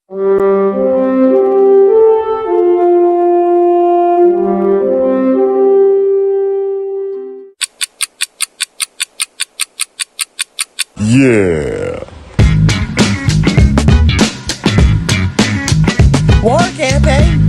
Yeah. War campaign.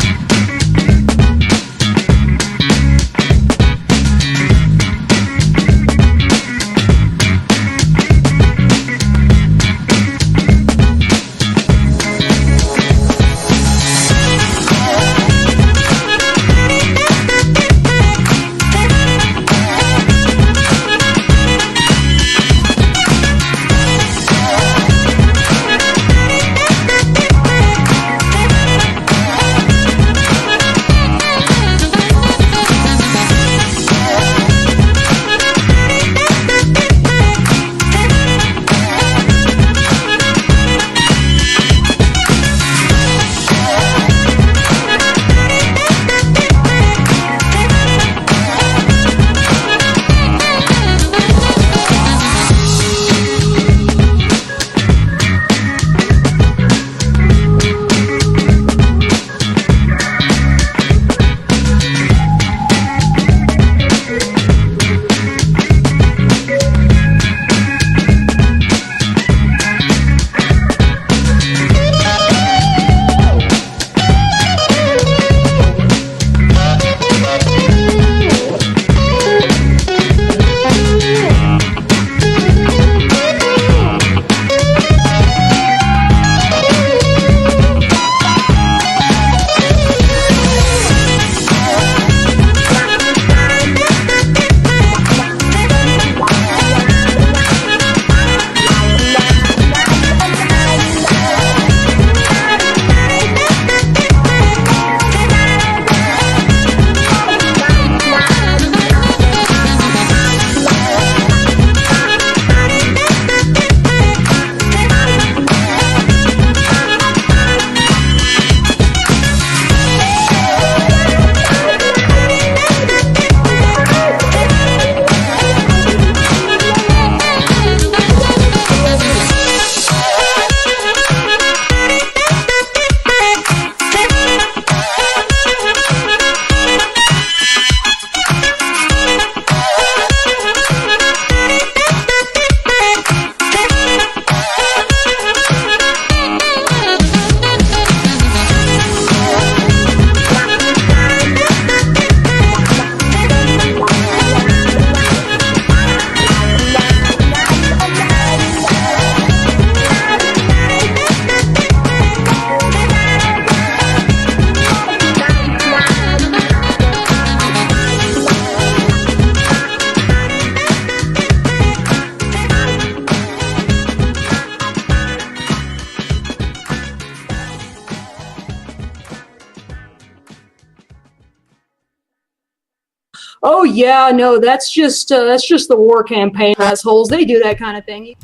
Oh yeah, no, that's just the war campaign assholes. They do that kind of thing.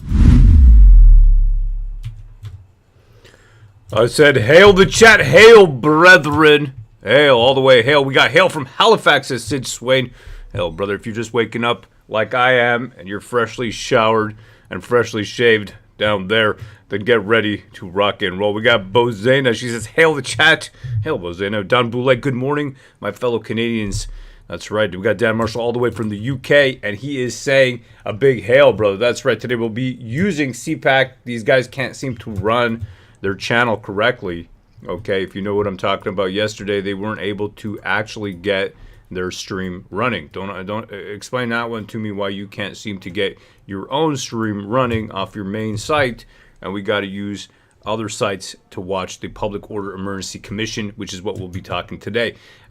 I said, hail the chat, hail brethren, hail all the way, hail. We got hail from Halifax, says Sid Swain. Hail, brother, if you're just waking up like I am and you're freshly showered and freshly shaved down there, then get ready to rock and roll. We got Bozena. She says, hail the chat. Hail, Bozena. Don Boulay, good morning, my fellow Canadians. That's right. We got Dan Marshall all the way from the UK, and he is saying a big hail, brother. That's right. Today we'll be using CPAC. These guys can't seem to run their channel correctly. Okay, if you know what I'm talking about. Yesterday they weren't able to actually get their stream running. Don't explain that one to me, why you can't seem to get your own stream running off your main site, and we got to use other sites to watch the Public Order Emergency Commission, which is what we'll be talking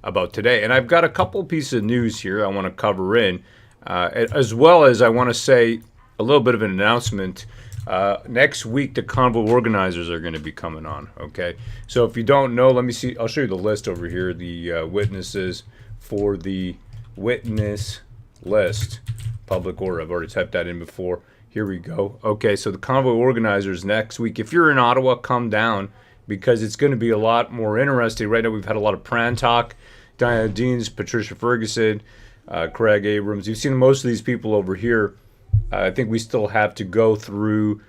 about today. And I've got a couple pieces of news here I want to cover in, as well as I want to say a little bit of an announcement. Next week, the convoy organizers are going to be coming on. Okay, so if you don't know, let me see. I'll show you the list over here. The witnesses for the witness list, Public Order. I've already typed that in before. Here we go. Okay, so the convoy organizers next week. If you're in Ottawa, come down, because it's going to be a lot more interesting. Right now, we've had a lot of Pran talk. Diana Deans, Patricia Ferguson, Craig Abrams. You've seen most of these people over here. I think we still have to go through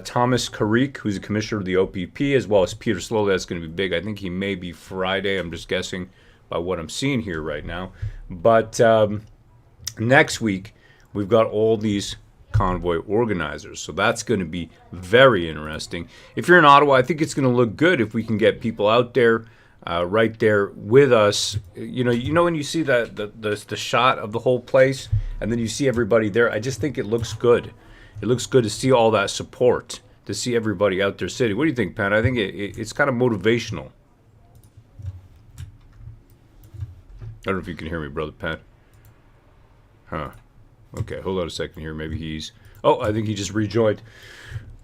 Thomas Karik, who's a commissioner of the OPP, as well as Peter Slow. That's going to be big. I think he may be Friday. I'm just guessing by what I'm seeing here right now. But next week, we've got all these convoy organizers. So that's going to be very interesting. If you're in Ottawa, I think it's going to look good if we can get people out there right there with us. You know when you see the shot of the whole place and then you see everybody there, I just think it looks good. It looks good to see all that support, to see everybody out there sitting. What do you think, Pat? I think it's kind of motivational. I don't know if you can hear me, brother Pat. Huh. Okay, hold on a second here. Maybe he's... Oh, I think he just rejoined.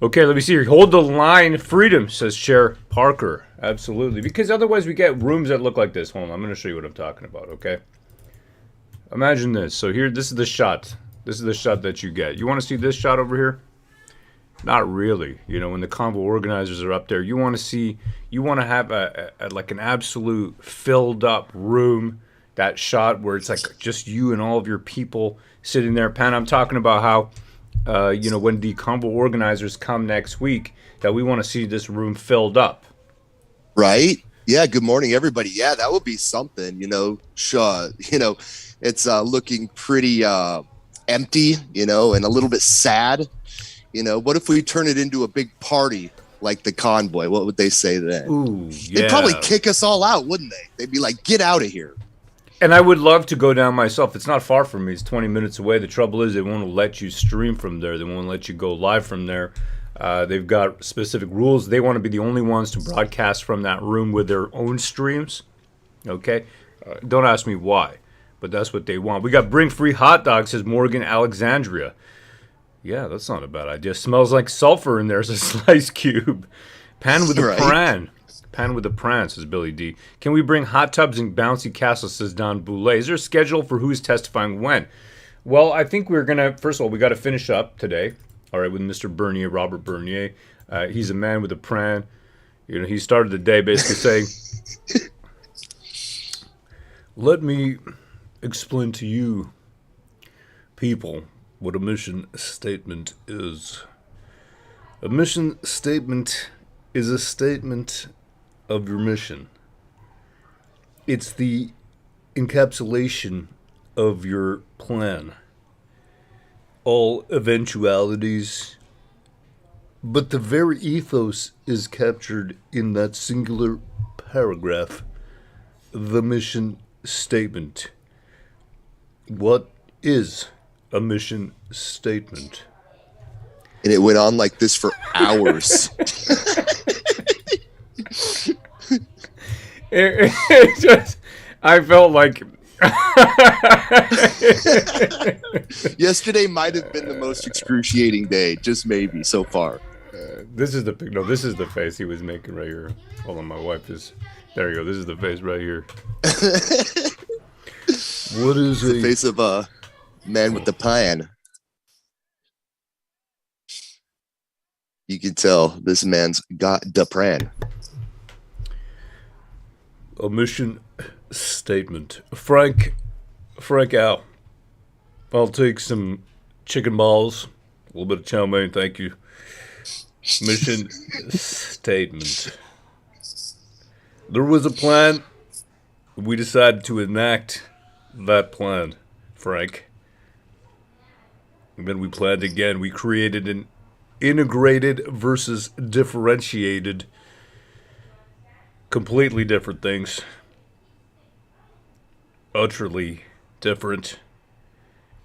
Okay, let me see here. Hold the line, freedom, says Chair Parker. Absolutely. Because otherwise we get rooms that look like this. Hold on, I'm going to show you what I'm talking about, okay? Imagine this. So here, this is the shot. This is the shot that you get. You want to see this shot over here? Not really. You know, when the convoy organizers are up there, you want to have like an absolute filled up room. That shot where it's like just you and all of your people sitting there. Pan, I'm talking about how, when the convoy organizers come next week, that we want to see this room filled up. Right? Yeah. Good morning, everybody. Yeah, that would be something. It's looking pretty empty, and a little bit sad. What if we turn it into a big party like the convoy? What would they say then? Ooh, yeah. They'd probably kick us all out, wouldn't they? They'd be like, get out of here. And I would love to go down myself. It's not far from me. It's 20 minutes away. The trouble is they won't let you stream from there. They won't let you go live from there. They've got specific rules. They want to be the only ones to broadcast from that room with their own streams. Okay? Don't ask me why, but that's what they want. We got Bring Free Hot Dogs, says Morgan Alexandria. Yeah, that's not a bad idea. Smells like sulfur in there, says Slice Cube. Pan with a pran. Pan with a pran, says Billy D. Can we bring hot tubs and bouncy castles, says Don Boulay. Is there a schedule for who's testifying when? Well, I think we're going to, first of all, we got to finish up today, all right, with Mr. Bernier, Robert Bernier. He's a man with a pran. He started the day basically saying, let me explain to you, people, what a mission statement is. A mission statement is a statement of your mission. It's the encapsulation of your plan. All eventualities, but the very ethos is captured in that singular paragraph, the mission statement. What is a mission statement? And it went on like this for hours. I felt like yesterday might have been the most excruciating day, just maybe so far. This is the face he was making right here. Hold on, my wife is there. You go. This is the face right here. What is the face of a man with the plan? You can tell this man's got the plan. A mission statement. Frank Al. I'll take some chicken balls, a little bit of chow mein, thank you. Mission statement. There was a plan. We decided to enact that plan, Frank. And then we planned again. We created an integrated versus differentiated. Completely different things. Utterly different.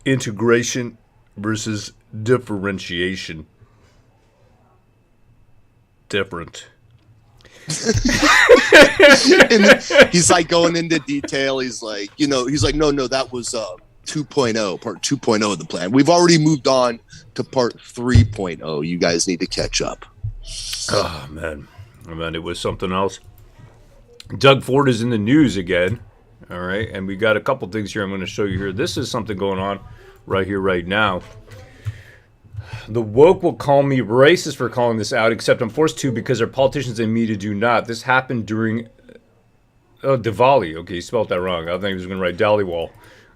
Integration versus differentiation. Different. And he's like going into detail. He's like, no, that was 2.0, part 2.0 of the plan. We've already moved on to part 3.0. You guys need to catch up. Oh, man. It was something else. Doug Ford is in the news again. All right. And we got a couple things here I'm going to show you here. This is something going on right here, right now. The woke will call me racist for calling this out, except I'm forced to because our politicians and media do not. This happened during Diwali. Okay, you spelled that wrong. I think he was going to write Dollywall.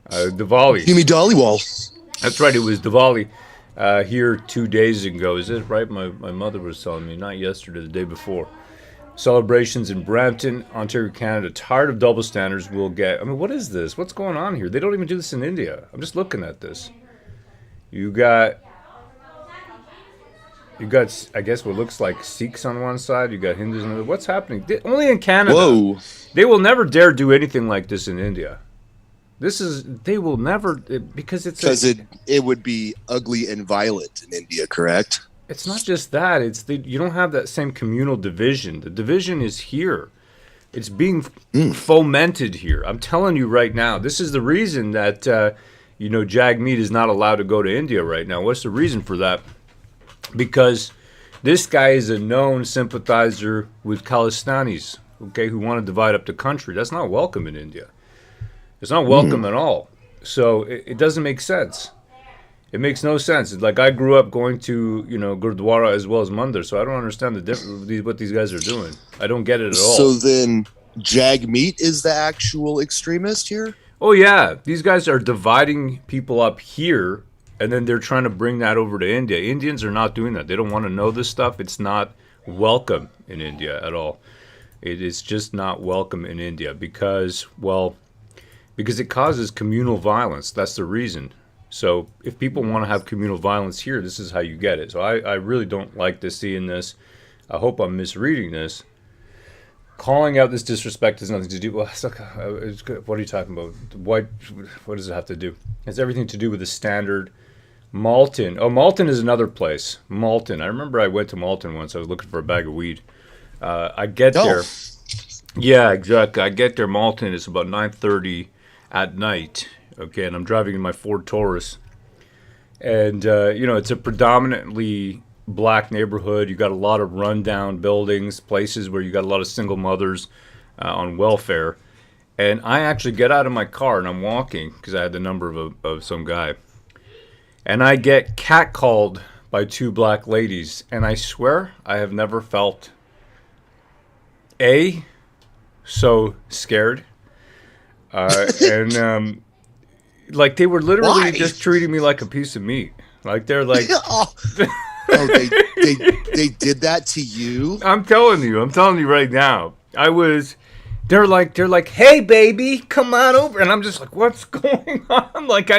Diwali. You mean Dollywall? That's right. It was Diwali. here 2 days ago. Is it right? My mother was telling me, not yesterday, the day before. Celebrations in Brampton, Ontario, Canada. Tired of double standards will get... I mean, what is this? What's going on here? They don't even do this in India. I'm just looking at this. You got, I guess, what looks like Sikhs on one side. You got Hindus on the other. What's happening? Only in Canada. Whoa. They will never dare do anything like this in India. They will never, because it would be ugly and violent in India, correct? It's not just that. You don't have that same communal division. The division is here. It's being fomented here. I'm telling you right now. This is the reason that Jagmeet is not allowed to go to India right now. What's the reason for that? Because this guy is a known sympathizer with Khalistanis, okay, who want to divide up the country. That's not welcome in India. It's not welcome at all. So it doesn't make sense. It makes no sense. It's like I grew up going to, Gurdwara as well as Mandir, so I don't understand the difference what these guys are doing. I don't get it at all. So then Jagmeet is the actual extremist here? Oh, yeah. These guys are dividing people up here, and then they're trying to bring that over to India. Indians are not doing that. They don't want to know this stuff. It's not welcome in India at all. It is just not welcome in India because it causes communal violence. That's the reason. So if people want to have communal violence here, this is how you get it. So I really don't like seeing this. I hope I'm misreading this. Calling out this disrespect has nothing to do. Well, what are you talking about? What does it have to do? It has everything to do with the standard. Malton. Oh, Malton is another place. Malton. I remember I went to Malton once. I was looking for a bag of weed. I get there. Yeah, exactly. I get there. Malton is about 9:30 at night. Okay, and I'm driving in my Ford Taurus. And, it's a predominantly black neighborhood. You got a lot of rundown buildings, places where you got a lot of single mothers on welfare. And I actually get out of my car and I'm walking because I had the number of some guy. And I get catcalled by two black ladies. And I swear I have never felt, so scared. Like they were literally just treating me like a piece of meat. Like they're like, they did that to you? I'm telling you right now. They're like, hey baby, come on over, and I'm just like, what's going on? Like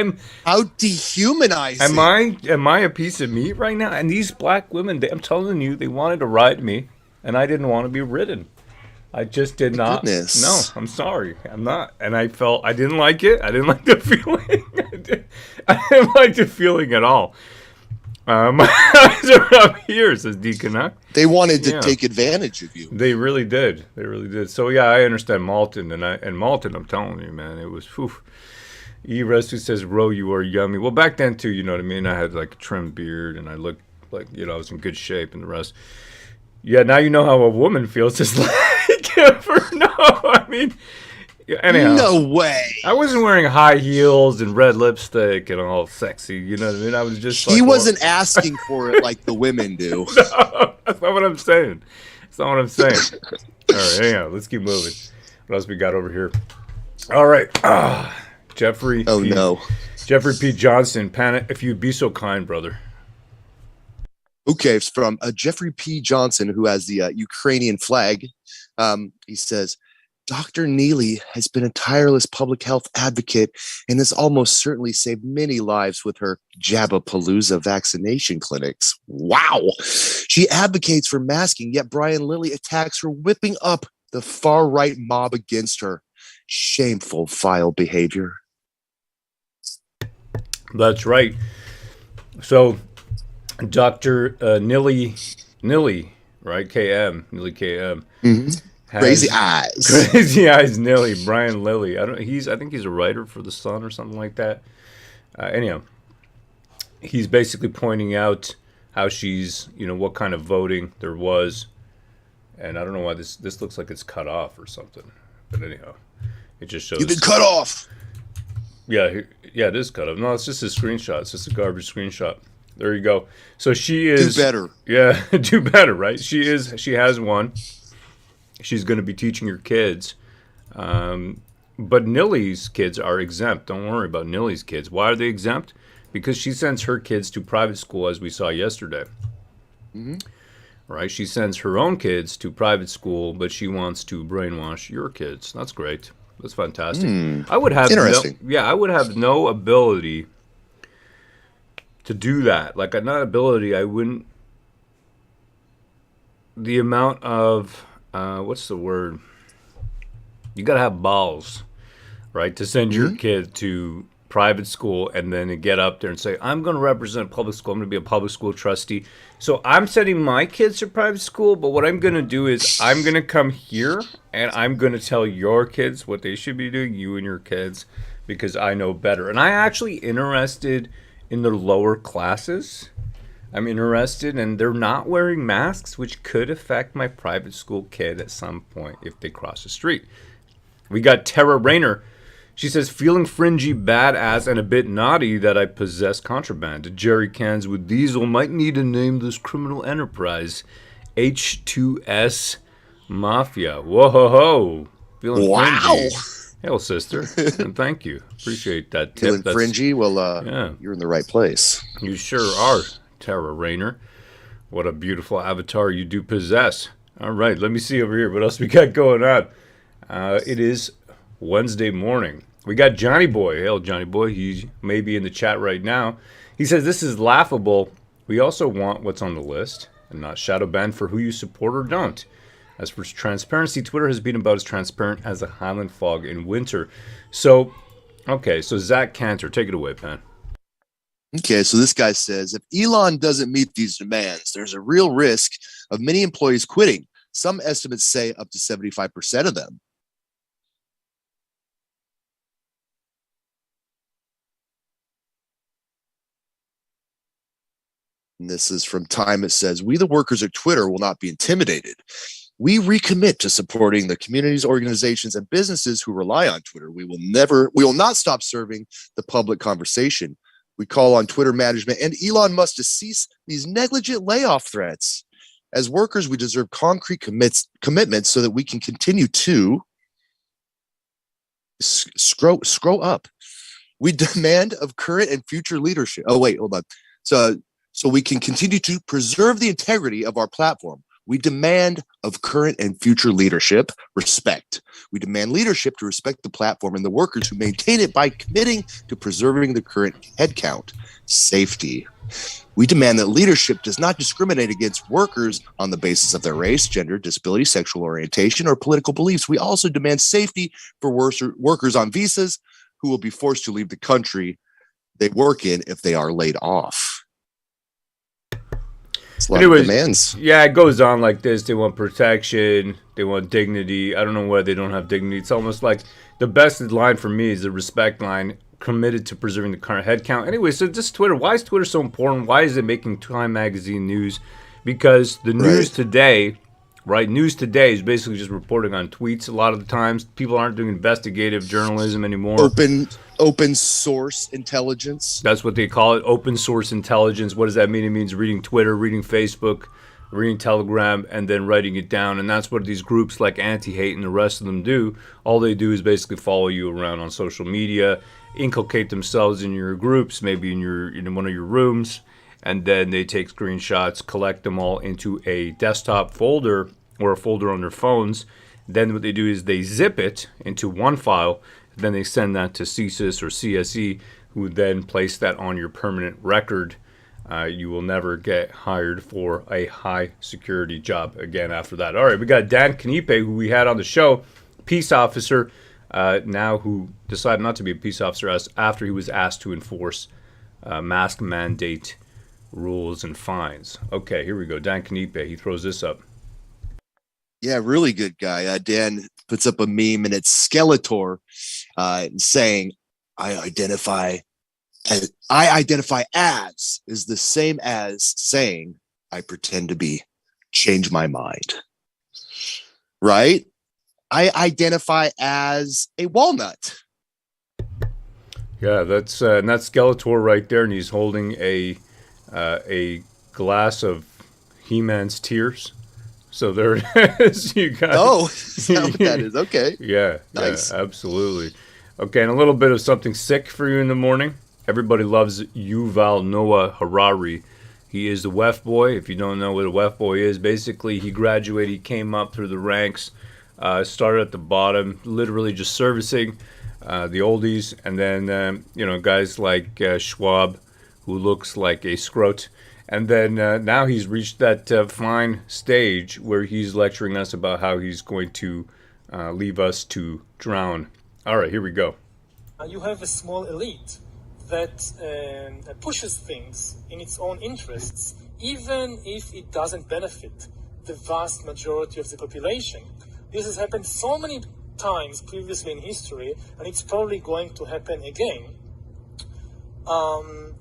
how dehumanizing. Am I a piece of meat right now? And these black women, I'm telling you, they wanted to ride me, and I didn't want to be ridden. I just did not. Goodness. No, I'm sorry. I'm not. And I didn't like it. I didn't like the feeling. I didn't like the feeling at all. My eyes are up here, says Deacon. They wanted to take advantage of you. They really did. So, yeah, I understand Malton. And Malton, I'm telling you, man, it was, whew. E. Restu says, Ro, you are yummy. Well, back then, too, you know what I mean? I had, like, a trimmed beard, and I looked like, I was in good shape and the rest. Yeah, now you know how a woman feels. It's like, anyhow. No way. I wasn't wearing high heels and red lipstick and all sexy. You know what I mean? I was just. He wasn't asking for it like the women do. No, that's not what I'm saying. All right, anyhow, let's keep moving. What else we got over here? All right, Jeffrey. Oh no, Jeffrey P. Johnson. Panic, if you'd be so kind, brother. Okay, it's from Jeffrey P. Johnson, who has the Ukrainian flag. He says, Dr. Neely has been a tireless public health advocate and has almost certainly saved many lives with her Jabapalooza vaccination clinics. Wow. She advocates for masking, yet Brian Lilly attacks her, whipping up the far-right mob against her. Shameful, vile behavior. That's right. So, Dr. Nilly, right? KM, Nilly KM. Mm-hmm. Crazy eyes, Nilly, Brian Lilly. I think he's a writer for The Sun or something like that. Anyhow, he's basically pointing out how she's, what kind of voting there was, and I don't know why this looks like it's cut off or something. But anyhow, it just shows. You've been cut off. Yeah, it is cut off. No, it's just a screenshot. It's just a garbage screenshot. There you go. So she is. Do better. Yeah, do better, right? She has one. She's going to be teaching her kids. But Nilly's kids are exempt. Don't worry about Nilly's kids. Why are they exempt? because she sends her kids to private school, as we saw yesterday. Mm-hmm. Right? She sends her own kids to private school, but she wants to brainwash your kids. That's great. That's fantastic. I would have Interesting. I would have no ability to do that. Like, not ability, I wouldn't. The amount of what's the word? You gotta have balls, right, to send your kid to private school and then to get up there and say, I'm going to represent public school. I'm going to be a public school trustee. So I'm sending my kids to private school, but what I'm going to do is I'm going to come here and I'm going to tell your kids what they should be doing, you and your kids, because I know better. And I'm actually interested in the lower classes. I'm interested, and they're not wearing masks, which could affect my private school kid at some point if they cross the street. We got Tara Rayner. She says, feeling fringy, badass, and a bit naughty that I possess contraband. Jerry cans with diesel might need to name this criminal enterprise H2S Mafia. Whoa-ho-ho. Feeling fringy. Hail, sister. And thank you. Appreciate that tip. Feeling fringy? Well, yeah. You're in the right place. You sure are, Tara Rayner. What a beautiful avatar you do possess. All right, let me see over here. What else we got going on? It is Wednesday morning. We got Johnny Boy. Hail, Johnny Boy. He may be in the chat right now. He says, this is laughable. We also want what's on the list and not shadow ban for who you support or don't. As for transparency, Twitter has been about as transparent as a Highland fog in winter. So, okay, so Zach Cantor, take it away, man. Okay, so this guy says, if Elon doesn't meet these demands, there's a real risk of many employees quitting. Some estimates say up to 75% of them. And this is from Time. It says, we, the workers at Twitter, will not be intimidated. We recommit to supporting the communities, organizations, and businesses who rely on Twitter. We will not stop serving the public conversation. We call on Twitter management and Elon Musk to cease these negligent layoff threats. As workers, we deserve concrete commitments so that we can continue to scroll up. We demand of current and future leadership. Oh, wait, hold on. So we can continue to preserve the integrity of our platform. We demand of current and future leadership respect. We demand leadership to respect the platform and the workers who maintain it by committing to preserving the current headcount. Safety. We demand that leadership does not discriminate against workers on the basis of their race, gender, disability, sexual orientation, or political beliefs. We also demand safety for workers on visas who will be forced to leave the country they work in if they are laid off. It's a lot of demands. Yeah, it goes on like this. They want protection. They want dignity. I don't know why they don't have dignity. It's almost like the best line for me is the respect line, committed to preserving the current headcount. Anyway, so just Twitter. Why is Twitter so important? Why is it making Time Magazine news? Because the news today, right? News today is basically just reporting on tweets a lot of the times. People aren't doing investigative journalism anymore. Open source intelligence. That's what they call it, open source intelligence. What does that mean? It means reading Twitter, reading Facebook, reading Telegram, and then writing it down. And that's what these groups like Anti-Hate and the rest of them do. All they do is basically follow you around on social media, inculcate themselves in your groups, maybe in one of your rooms, and then they take screenshots, collect them all into a desktop folder or a folder on their phones. Then what they do is they zip it into one file. Then they send that to CSIS or CSE, who then place that on your permanent record. You will never get hired for a high security job again after that. All right, we got Dan Kanipe, who we had on the show, peace officer, now who decided not to be a peace officer after he was asked to enforce mask mandate rules and fines. Okay, here we go. Dan Kanipe, he throws this up. Yeah, really good guy. Dan puts up a meme, and it's Skeletor saying, I identify as is the same as saying I pretend to be, change my mind. Right? I identify as a walnut. Yeah, that's Skeletor right there, and he's holding a glass of He-Man's tears. So there it is. You got is that what that is? Okay. Yeah. Nice. Yeah, absolutely. Okay, and a little bit of something sick for you in the morning. Everybody loves Yuval Noah Harari. He is the WEF boy. If you don't know what a WEF boy is, basically he graduated, he came up through the ranks, started at the bottom, literally just servicing the oldies, and then guys like Schwab, who looks like a scrote, and then now he's reached that fine stage where he's lecturing us about how he's going to leave us to drown. All right, here we go. You have a small elite that pushes things in its own interests, even if it doesn't benefit the vast majority of the population. This has happened so many times previously in history, and it's probably going to happen again. One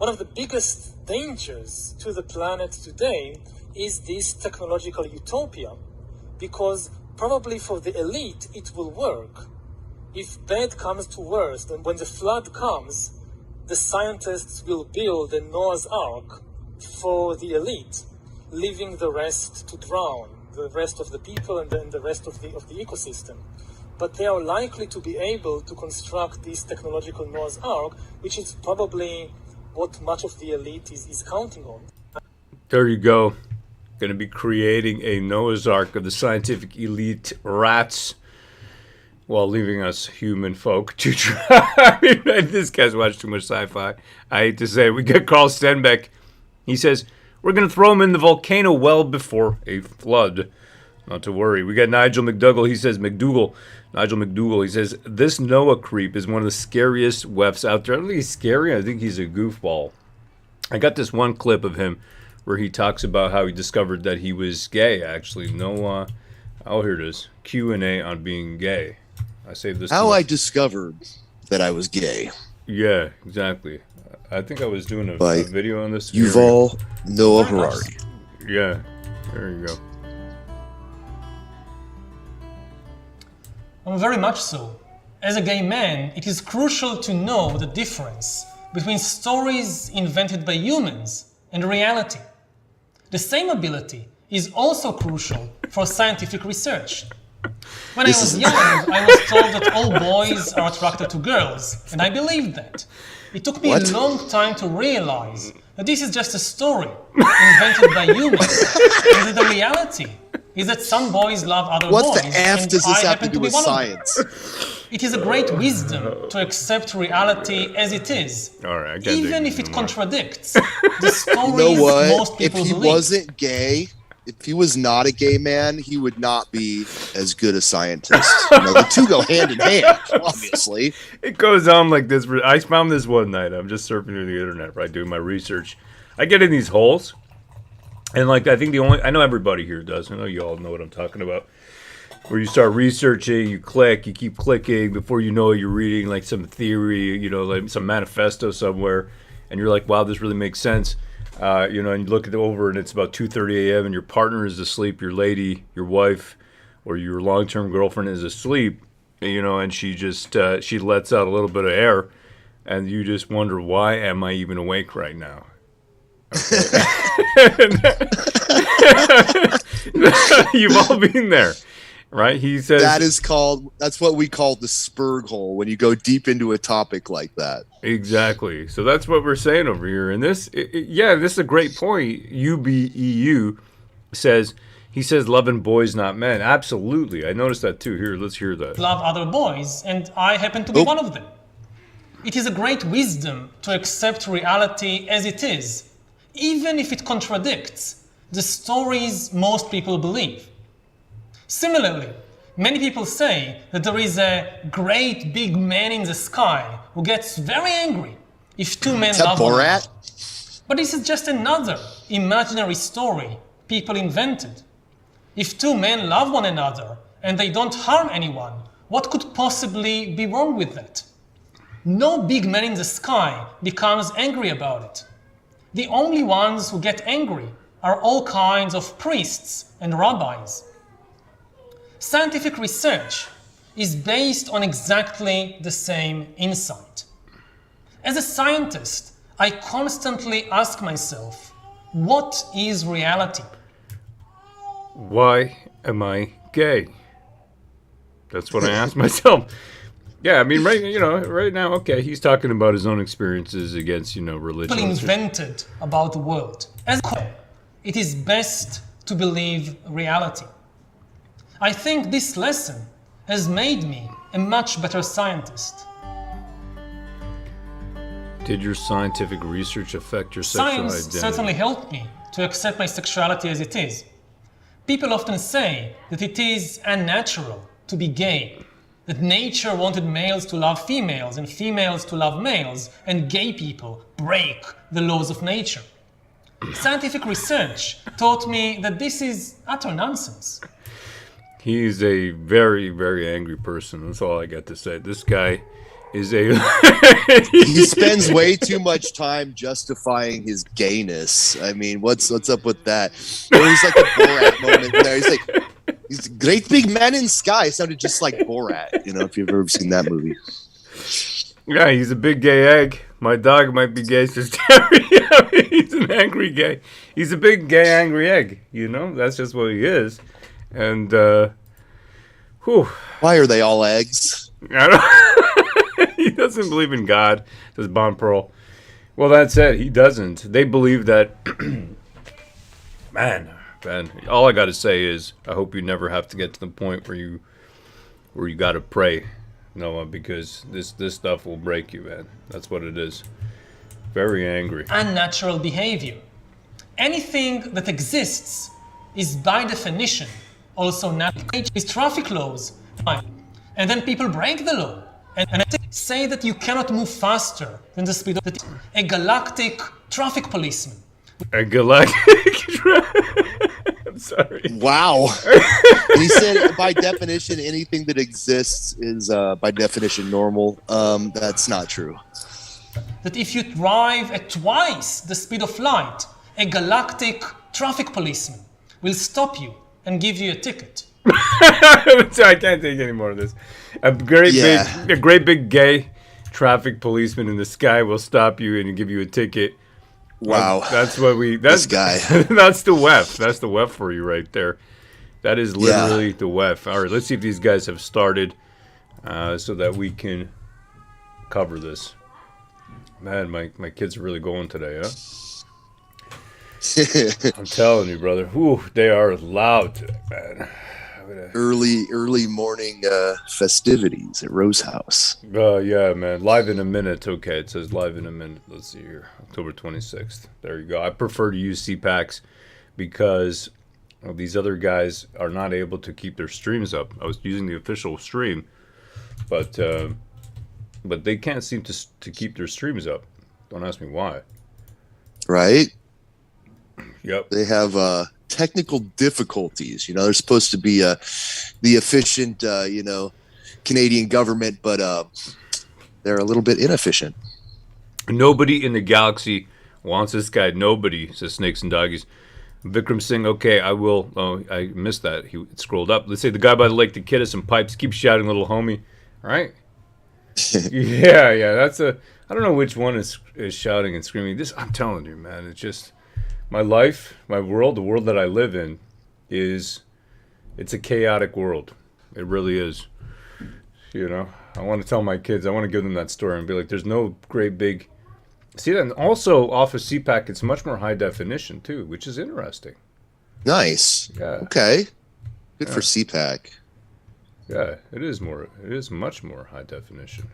of the biggest dangers to the planet today is this technological utopia, because probably for the elite it will work. If bad comes to worst, and when the flood comes, the scientists will build a Noah's Ark for the elite, leaving the rest to drown, the rest of the people and then the rest of the ecosystem. But they are likely to be able to construct this technological Noah's Ark, which is probably what much of the elite is counting on. There you go. Going to be creating a Noah's Ark of the scientific elite rats, while leaving us human folk to try. I mean, this guy's watched too much sci-fi. I hate to say it. We got Carl Stenbeck. He says, we're going to throw him in the volcano well before a flood. Not to worry. We got Nigel McDougall. He says, Nigel McDougall. He says, this Noah creep is one of the scariest WEFs out there. I don't think he's scary. I think he's a goofball. I got this one clip of him where he talks about how he discovered that he was gay, actually. Noah, here it is. Q&A on being gay. I saved this. How I discovered that I was gay. Yeah, exactly. I think I was doing a video on this. Yuval Noah Harari. Yeah, there you go. Very much so. As a gay man, it is crucial to know the difference between stories invented by humans and reality. The same ability is also crucial for scientific research. When I was young, I was told that all boys are attracted to girls, and I believed that. It took me a long time to realize that this is just a story invented by humans, and that the reality is that some boys love other boys, what the F and does this I have to happen do to be with one science? of them. It is a great wisdom to accept reality as it is, All right, even if it contradicts the stories You know what? most people If he believe. wasn't gay, if he was not a gay man, he would not be as good a scientist. The two go hand in hand, obviously. It goes on like this. I found this one night. I'm just surfing through the internet, right, doing my research. I get in these holes, and I think I know everybody here does. I know you all know what I'm talking about. Where you start researching, you click, you keep clicking. Before you know it, you're reading like some theory, like some manifesto somewhere, and you're like, wow, this really makes sense. And you look it over, and it's about 2:30 a.m. and your partner is asleep, your lady, your wife, or your long-term girlfriend is asleep, and she just she lets out a little bit of air, and you just wonder, why am I even awake right now? Okay. You've all been there, right? He says that's what we call the Spurg hole, when you go deep into a topic like that. Exactly. So that's what we're saying over here. And this is a great point. UBEU says, loving boys, not men. Absolutely. I noticed that too. Here, let's hear that. Love other boys, and I happen to be one of them. It is a great wisdom to accept reality as it is, even if it contradicts the stories most people believe. Similarly, many people say that there is a great big man in the sky who gets very angry if two men love one another. But this is just another imaginary story people invented. If two men love one another and they don't harm anyone, what could possibly be wrong with that? No big man in the sky becomes angry about it. The only ones who get angry are all kinds of priests and rabbis. Scientific research is based on exactly the same insight. As a scientist, I constantly ask myself, what is reality? Why am I gay? That's what I ask myself. Yeah, I mean, right now, okay, he's talking about his own experiences against, religion. People invented about the world. As it is best to believe reality. I think this lesson has made me a much better scientist. Did your scientific research affect your sexual Science identity? certainly helped me to accept my sexuality as it is. People often say that it is unnatural to be gay, that nature wanted males to love females and females to love males, and gay people break the laws of nature. Scientific research taught me that this is utter nonsense. He's a very, very angry person. That's all I got to say. This guy is a... He spends way too much time justifying his gayness. I mean, what's up with that? There's like a Borat moment there. He's a great big man in sky. It sounded just like Borat, if you've ever seen that movie. Yeah, he's a big gay egg. My dog might be gay, says Terry. I mean, he's an angry gay. He's a big gay angry egg, That's just what he is. And, Why are they all eggs? I don't... He doesn't believe in God, says Bon Pearl. Well, that's it. He doesn't. They believe that... Man, all I got to say is I hope you never have to get to the point where you got to pray, Noah, because this stuff will break you, man. That's what it is. Very angry. Unnatural behavior. Anything that exists is by definition also natural. Is traffic laws, and then people break the law and say that you cannot move faster than the speed of a galactic traffic policeman. A galactic. I'm sorry. Wow. And he said, by definition, anything that exists is by definition normal. That's not true. That if you drive at twice the speed of light, a galactic traffic policeman will stop you and give you a ticket. I can't take any more of this. A great big gay traffic policeman in the sky will stop you and give you a ticket. Wow. That's what this guy. That's the WEF. That's the WEF for you right there. That is literally the WEF. All right, let's see if these guys have started so that we can cover this. Man, my kids are really going today, huh? I'm telling you, brother. Whew, they are loud today, man. Early morning festivities at Rose House. Yeah, man. Live in a minute. Okay, it says live in a minute. Let's see here. October 26th. There you go. I prefer to use CPACs because these other guys are not able to keep their streams up. I was using the official stream, but they can't seem to keep their streams up. Don't ask me why. Right? Yep. They have technical difficulties. They're supposed to be the efficient, Canadian government, but they're a little bit inefficient. Nobody in the galaxy wants this guy. Nobody, says Snakes and Doggies. Vikram Singh, okay, I will. Oh, I missed that. He scrolled up. Let's say the guy by the lake, the kid has some pipes. Keep shouting, little homie. All right? Yeah. That's I don't know which one is shouting and screaming. This, I'm telling you, man, it's just... My life, my world, the world that I live in it's a chaotic world. It really is. I want to tell my kids, I want to give them that story and be like, there's no great big... See, and also off of CPAC, it's much more high definition too, which is interesting. Nice. Yeah. Okay. Good for CPAC. Yeah, it is much more high definition.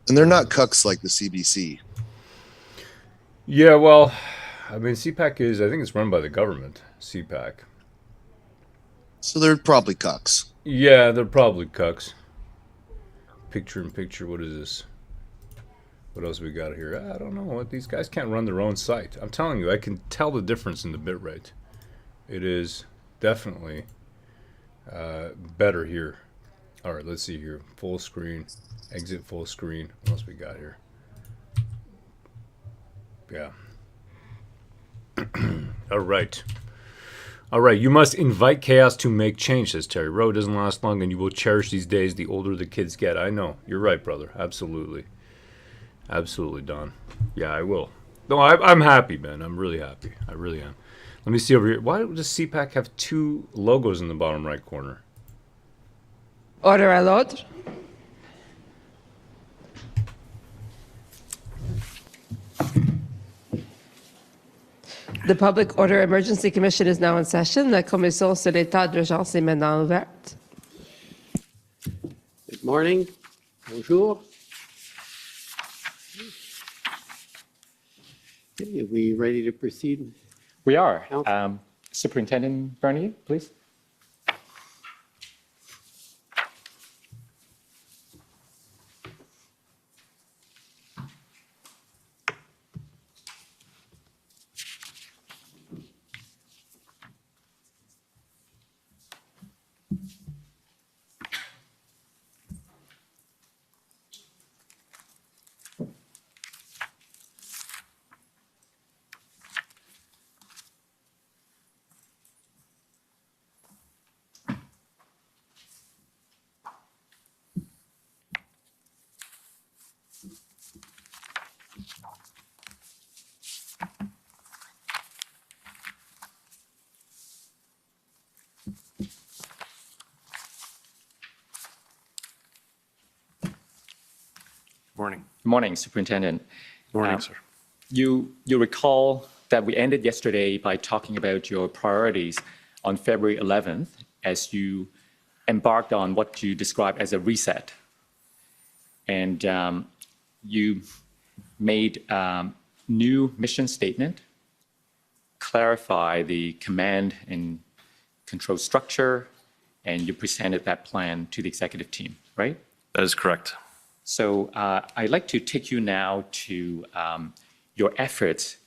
And they're not cucks like the CBC. Yeah, well, I mean, CPAC I think it's run by the government, CPAC. So they're probably cucks. Yeah, they're probably cucks. Picture in picture, what is this? What else we got here? I don't know. What these guys can't run their own site. I'm telling you, I can tell the difference in the bitrate. It is definitely better here. All right, let's see here. Full screen, exit full screen. What else we got here? Yeah. All right. You must invite chaos to make change, says Terry. Rowe doesn't last long, and you will cherish these days the older the kids get. I know. You're right, brother. Absolutely. Absolutely, Don. Yeah, I will. No, I'm happy, man. I'm really happy. I really am. Let me see over here. Why does CPAC have two logos in the bottom right corner? Order à l'ordre. The Public Order Emergency Commission is now in session. La commission sur l'état d'urgence est maintenant ouverte. Good morning. Bonjour. Okay, are we ready to proceed? We are. Counsel? Superintendent Bernier, please. Morning. Good morning, Superintendent. Morning, sir. You recall that we ended yesterday by talking about your priorities on February 11th as you embarked on what you described as a reset. And you made new mission statement, clarify the command and control structure, and you presented that plan to the executive team, right? That is correct. So I'd like to take you now to your efforts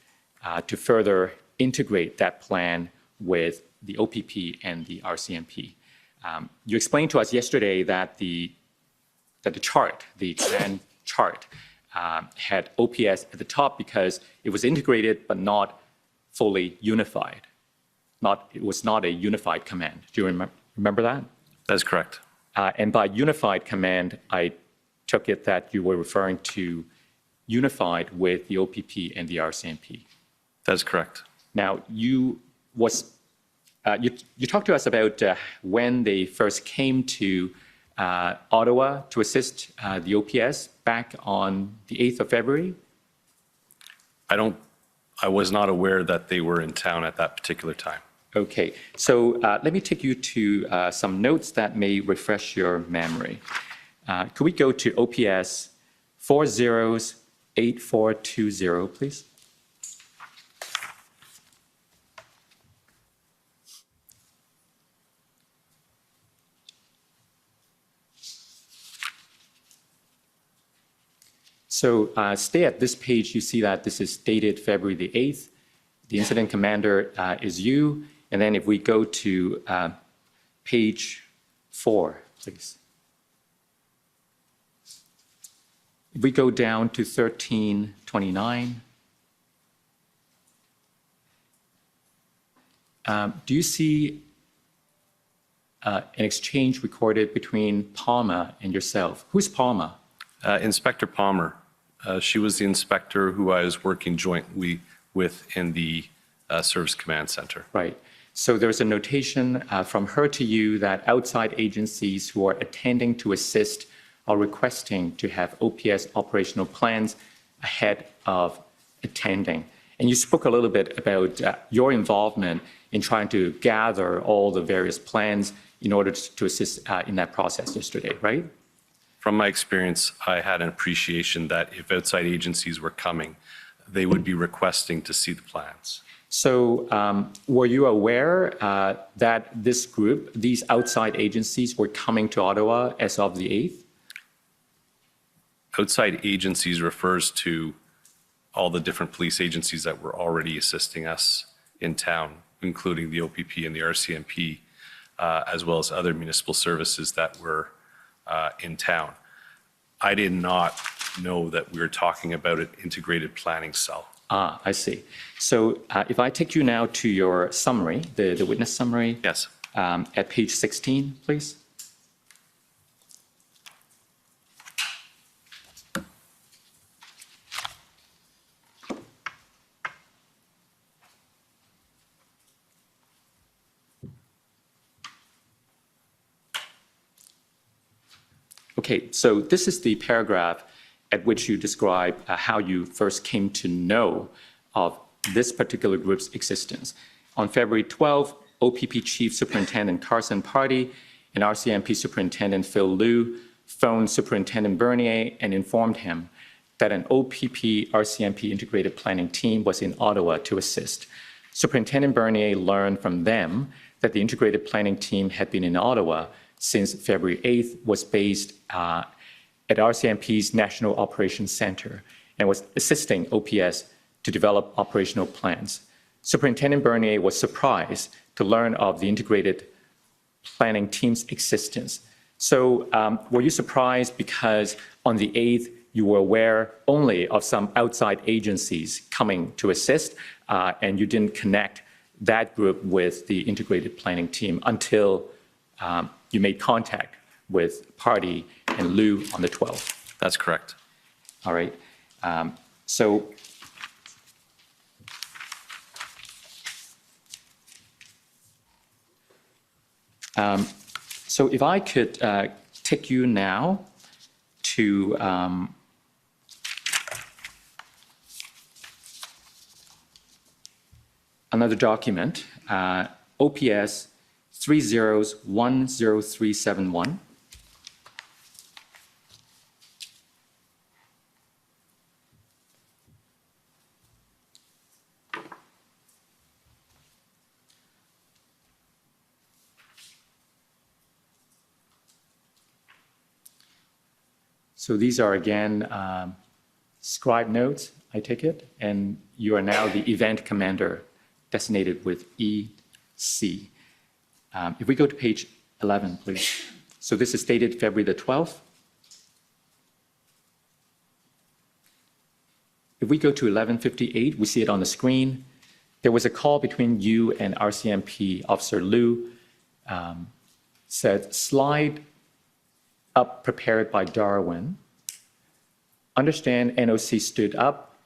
to further integrate that plan with the OPP and the RCMP. You explained to us yesterday that the chart, the plan chart, had OPS at the top because it was integrated but not fully unified. It was not a unified command. Do you remember that? That is correct. And by unified command, I took it that you were referring to unified with the OPP and the RCMP. That is correct. Now, you talked to us about when they first came to Ottawa to assist the OPS back on the 8th of February. I was not aware that they were in town at that particular time. Okay, so let me take you to some notes that may refresh your memory. Could we go to OPS 408420, please? So stay at this page. You see that this is dated February the 8th. The incident commander is you. And then if we go to page 4, please. If we go down to 1329, do you see an exchange recorded between Palma and yourself? Who's Palma? Inspector Palmer. She was the inspector who I was working jointly with in the Service Command Center. Right. So there's a notation from her to you that outside agencies who are attending to assist are requesting to have OPS operational plans ahead of attending. And you spoke a little bit about your involvement in trying to gather all the various plans in order to assist in that process yesterday, right? From my experience, I had an appreciation that if outside agencies were coming, they would be requesting to see the plans. So were you aware that this group, these outside agencies, were coming to Ottawa as of the 8th? Outside agencies refers to all the different police agencies that were already assisting us in town, including the OPP and the RCMP, as well as other municipal services that were in town. I did not know that we were talking about an integrated planning cell. Ah, I see. So if I take you now to your summary, the witness summary. Yes. At page 16, please. Okay, so this is the paragraph at which you describe how you first came to know of this particular group's existence. On February 12, OPP Chief Superintendent Carson Pardee and RCMP Superintendent Phil Liu phoned Superintendent Bernier and informed him that an OPP RCMP integrated planning team was in Ottawa to assist. Superintendent Bernier learned from them that the integrated planning team had been in Ottawa since February 8th, was based at RCMP's National Operations Center, and was assisting OPS to develop operational plans. Superintendent Bernier was surprised to learn of the integrated planning team's existence. So were you surprised because on the 8th, you were aware only of some outside agencies coming to assist, and you didn't connect that group with the integrated planning team until you made contact with Pardee and Liu on the 12th? That's correct. All right. So if I could take you now to another document, OPS 30-10371. So these are, again, scribe notes, I take it, and you are now the event commander designated with EC. If we go to page 11, please. So this is dated February the 12th. If we go to 11:58, we see it on the screen. There was a call between you and RCMP Officer Liu. Said, slide up prepared by Darwin. Understand NOC stood up.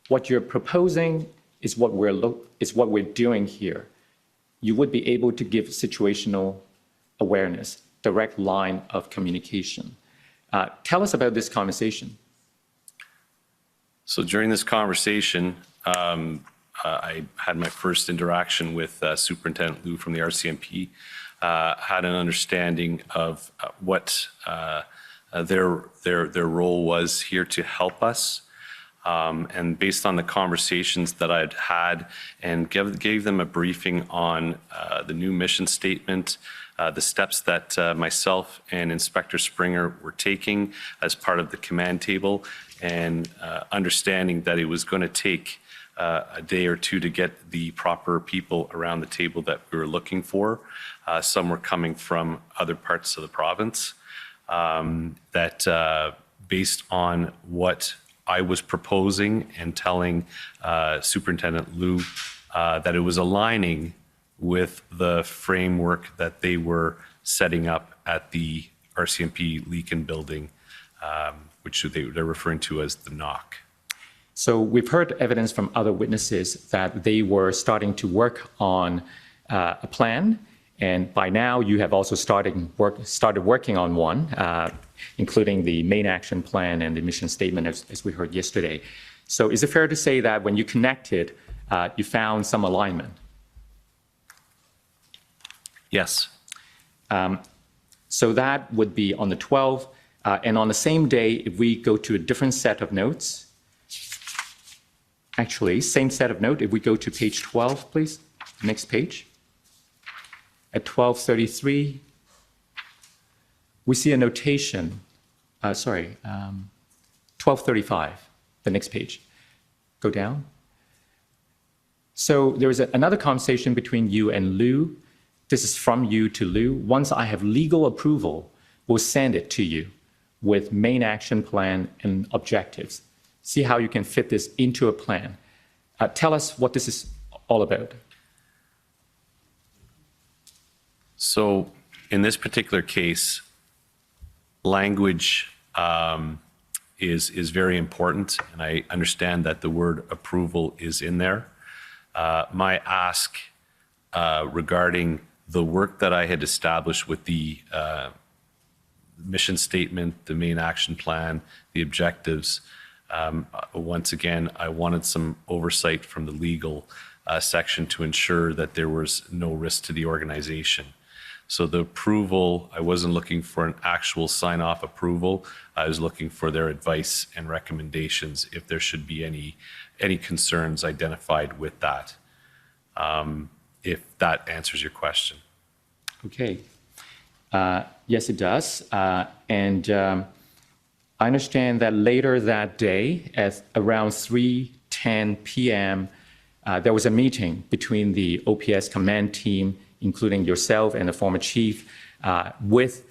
What you're proposing is what we're doing here. You would be able to give situational awareness, direct line of communication. Tell us about this conversation. So during this conversation, I had my first interaction with Superintendent Liu from the RCMP, had an understanding of what their role was here to help us. And based on the conversations that I'd had and gave them a briefing on the new mission statement, the steps that myself and Inspector Springer were taking as part of the command table, and understanding that it was going to take a day or two to get the proper people around the table that we were looking for. Some were coming from other parts of the province. That based on what I was proposing and telling Superintendent Liu that it was aligning with the framework that they were setting up at the RCMP Leakin building, which they're referring to as the NOC. So we've heard evidence from other witnesses that they were starting to work on a plan, and by now you have also started working on one, including the main action plan and the mission statement, as we heard yesterday. So is it fair to say that when you connected, you found some alignment? Yes. So that would be on the 12th. And on the same day, if we go to a different set of notes, actually, same set of note, if we go to page 12, please, next page. At 12:33, we see a notation, 12:35, the next page. Go down. So there was another conversation between you and Liu. This is from you to Liu. Once I have legal approval, we'll send it to you with main action plan and objectives. See how you can fit this into a plan. Tell us what this is all about. So in this particular case, language is very important, and I understand that the word approval is in there. My ask regarding the work that I had established with the mission statement, the main action plan, the objectives, Once again, I wanted some oversight from the legal section to ensure that there was no risk to the organization. So the approval, I wasn't looking for an actual sign-off approval. I was looking for their advice and recommendations if there should be any concerns identified with that, if that answers your question. Okay. Yes, it does. I understand that later that day, at around 3:10 p.m., there was a meeting between the OPS command team, including yourself and the former chief, with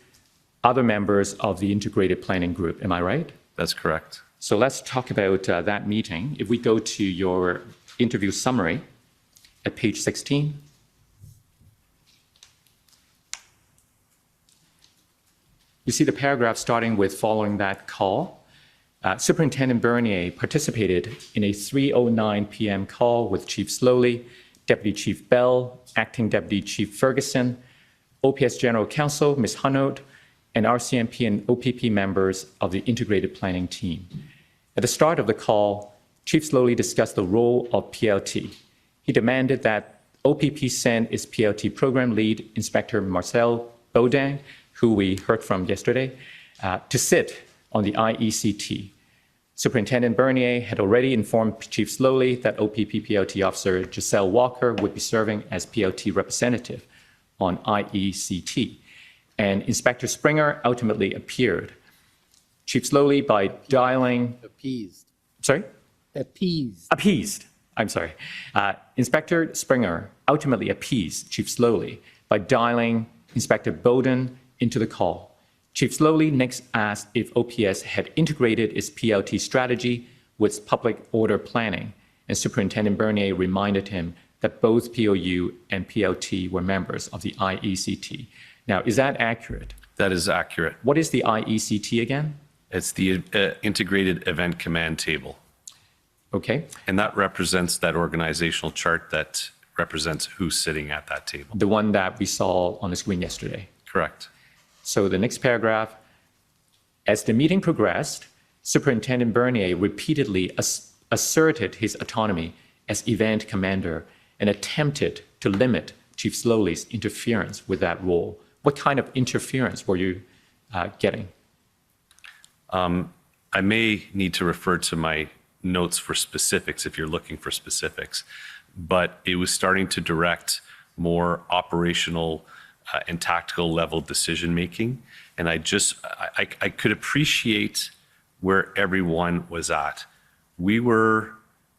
other members of the integrated planning group. Am I right? That's correct. So let's talk about that meeting. If we go to your interview summary at page 16. You see the paragraph starting with following that call. Superintendent Bernier participated in a 3:09 p.m. call with Chief Slowly, Deputy Chief Bell, Acting Deputy Chief Ferguson, OPS General Counsel, Ms. Hunold, and RCMP and OPP members of the integrated planning team. At the start of the call, Chief Slowly discussed the role of PLT. He demanded that OPP send its PLT program lead, Inspector Marcel Baudin, who we heard from yesterday, to sit on the IECT. Superintendent Bernier had already informed Chief Slowly that OPP PLT officer Giselle Walker would be serving as PLT representative on IECT. And Inspector Springer ultimately appeared. Chief Slowly, by dialing... Appeased. Sorry? Appeased. Appeased. I'm sorry. Inspector Springer ultimately appeased Chief Slowly by dialing Inspector Bowden into the call. Chief Slowly next asked if OPS had integrated its PLT strategy with public order planning, and Superintendent Bernier reminded him that both POU and PLT were members of the IECT. Now, is that accurate? That is accurate. What is the IECT again? It's the Integrated Event Command Table. Okay. And that represents that organizational chart that represents who's sitting at that table. The one that we saw on the screen yesterday. Correct. So the next paragraph, as the meeting progressed, Superintendent Bernier repeatedly asserted his autonomy as event commander and attempted to limit Chief Slowly's interference with that role. What kind of interference were you getting? I may need to refer to my notes for specifics if you're looking for specifics, but it was starting to direct more operational and tactical level decision making. And I could appreciate where everyone was at. We were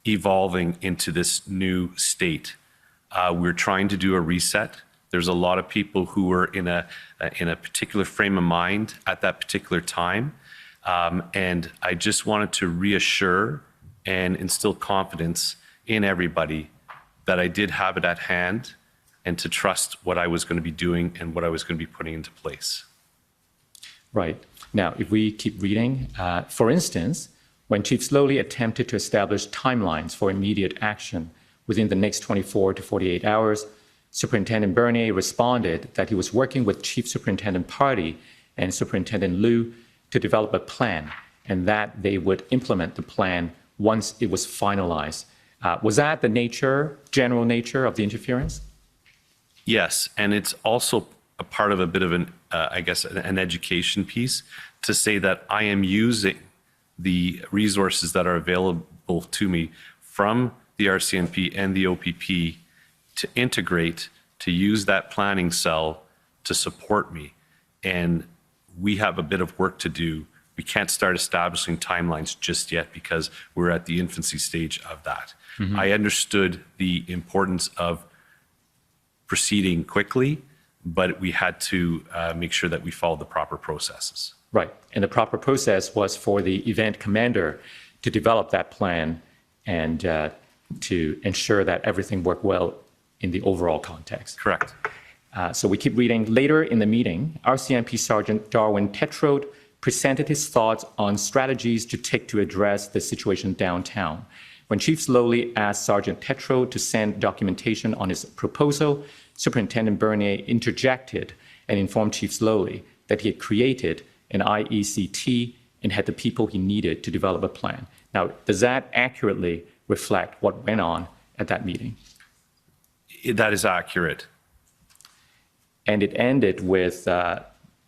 evolving into this new state. We're trying to do a reset. There's a lot of people who were in a particular frame of mind at that particular time. And I just wanted to reassure and instill confidence in everybody that I did have it at hand, and to trust what I was going to be doing and what I was going to be putting into place. Right. Now, if we keep reading, for instance, when Chief Slowly attempted to establish timelines for immediate action within the next 24 to 48 hours, Superintendent Bernier responded that he was working with Chief Superintendent Party and Superintendent Liu to develop a plan, and that they would implement the plan once it was finalized. Was that the general nature of the interference? Yes, and it's also a part of a bit of an education piece to say that I am using the resources that are available to me from the RCMP and the OPP to integrate, to use that planning cell to support me. And we have a bit of work to do. We can't start establishing timelines just yet because we're at the infancy stage of that. Mm-hmm. I understood the importance of proceeding quickly, but we had to make sure that we followed the proper processes. Right, and the proper process was for the event commander to develop that plan and to ensure that everything worked well in the overall context. Correct. So we keep reading. Later in the meeting, RCMP Sergeant Darwin Tetrode presented his thoughts on strategies to take to address the situation downtown. When Chief Slowly asked Sergeant Tetrode to send documentation on his proposal, Superintendent Bernier interjected and informed Chief Slowly that he had created an IECT and had the people he needed to develop a plan. Now, does that accurately reflect what went on at that meeting? That is accurate. And it ended with the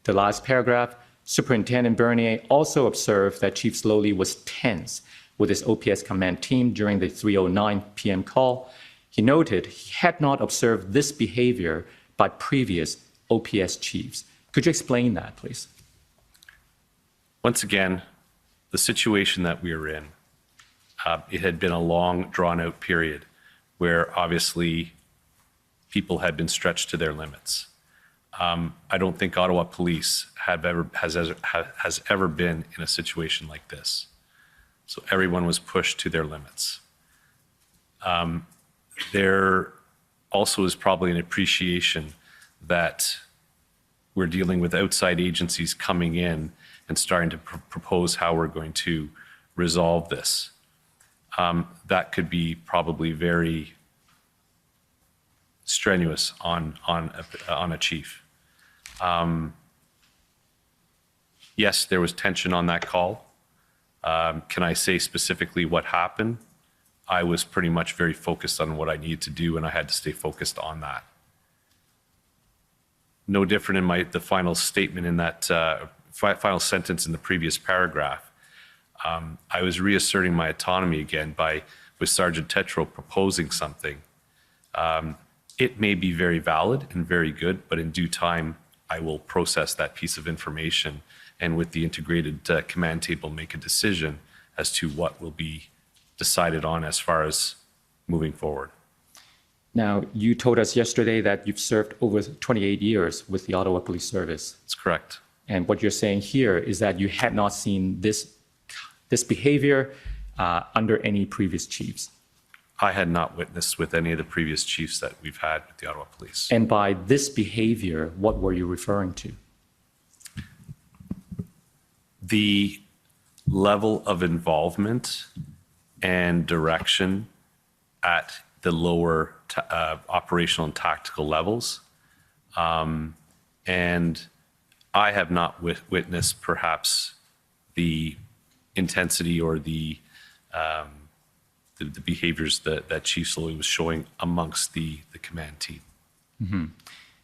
last paragraph. Superintendent Bernier also observed that Chief Slowly was tense with his OPS command team during the 3:09 p.m. call. He noted he had not observed this behavior by previous OPS chiefs. Could you explain that, please? Once again, the situation that we are in, it had been a long, drawn-out period where obviously people had been stretched to their limits. I don't think Ottawa Police has ever been in a situation like this. So everyone was pushed to their limits. There also is probably an appreciation that we're dealing with outside agencies coming in and starting to propose how we're going to resolve this. That could be probably very strenuous on a chief. Yes, there was tension on that call. Can I say specifically what happened? I was pretty much very focused on what I needed to do, and I had to stay focused on that. No different in the final statement in that final sentence in the previous paragraph. I was reasserting my autonomy again with Sergeant Tetreault proposing something. It may be very valid and very good, but in due time, I will process that piece of information and with the integrated command table make a decision as to what will be decided on as far as moving forward. Now, you told us yesterday that you've served over 28 years with the Ottawa Police Service. That's correct. And what you're saying here is that you had not seen this behavior under any previous chiefs. I had not witnessed with any of the previous chiefs that we've had with the Ottawa Police. And by this behavior, what were you referring to? The level of involvement and direction at the lower operational and tactical levels. And I have not witnessed perhaps the intensity or the behaviors that Chief Slowly was showing amongst the command team. Mm-hmm.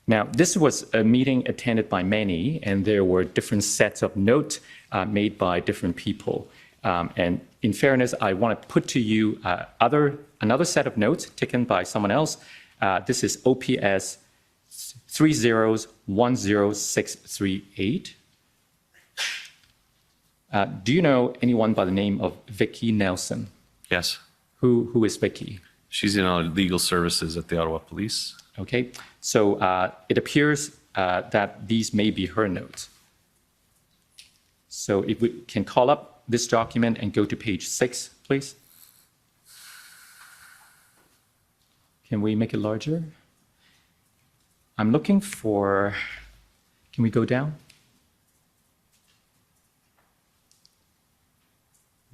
Now, this was a meeting attended by many, and there were different sets of notes made by different people. And in fairness, I want to put to you another set of notes taken by someone else. This is OPS 3010638. Do you know anyone by the name of Vicky Nelson? Yes. Who is Vicky? She's in legal services at the Ottawa Police. Okay, so it appears that these may be her notes. So if we can call up this document and go to page 6, please. Can we make it larger? I'm looking for, can we go down?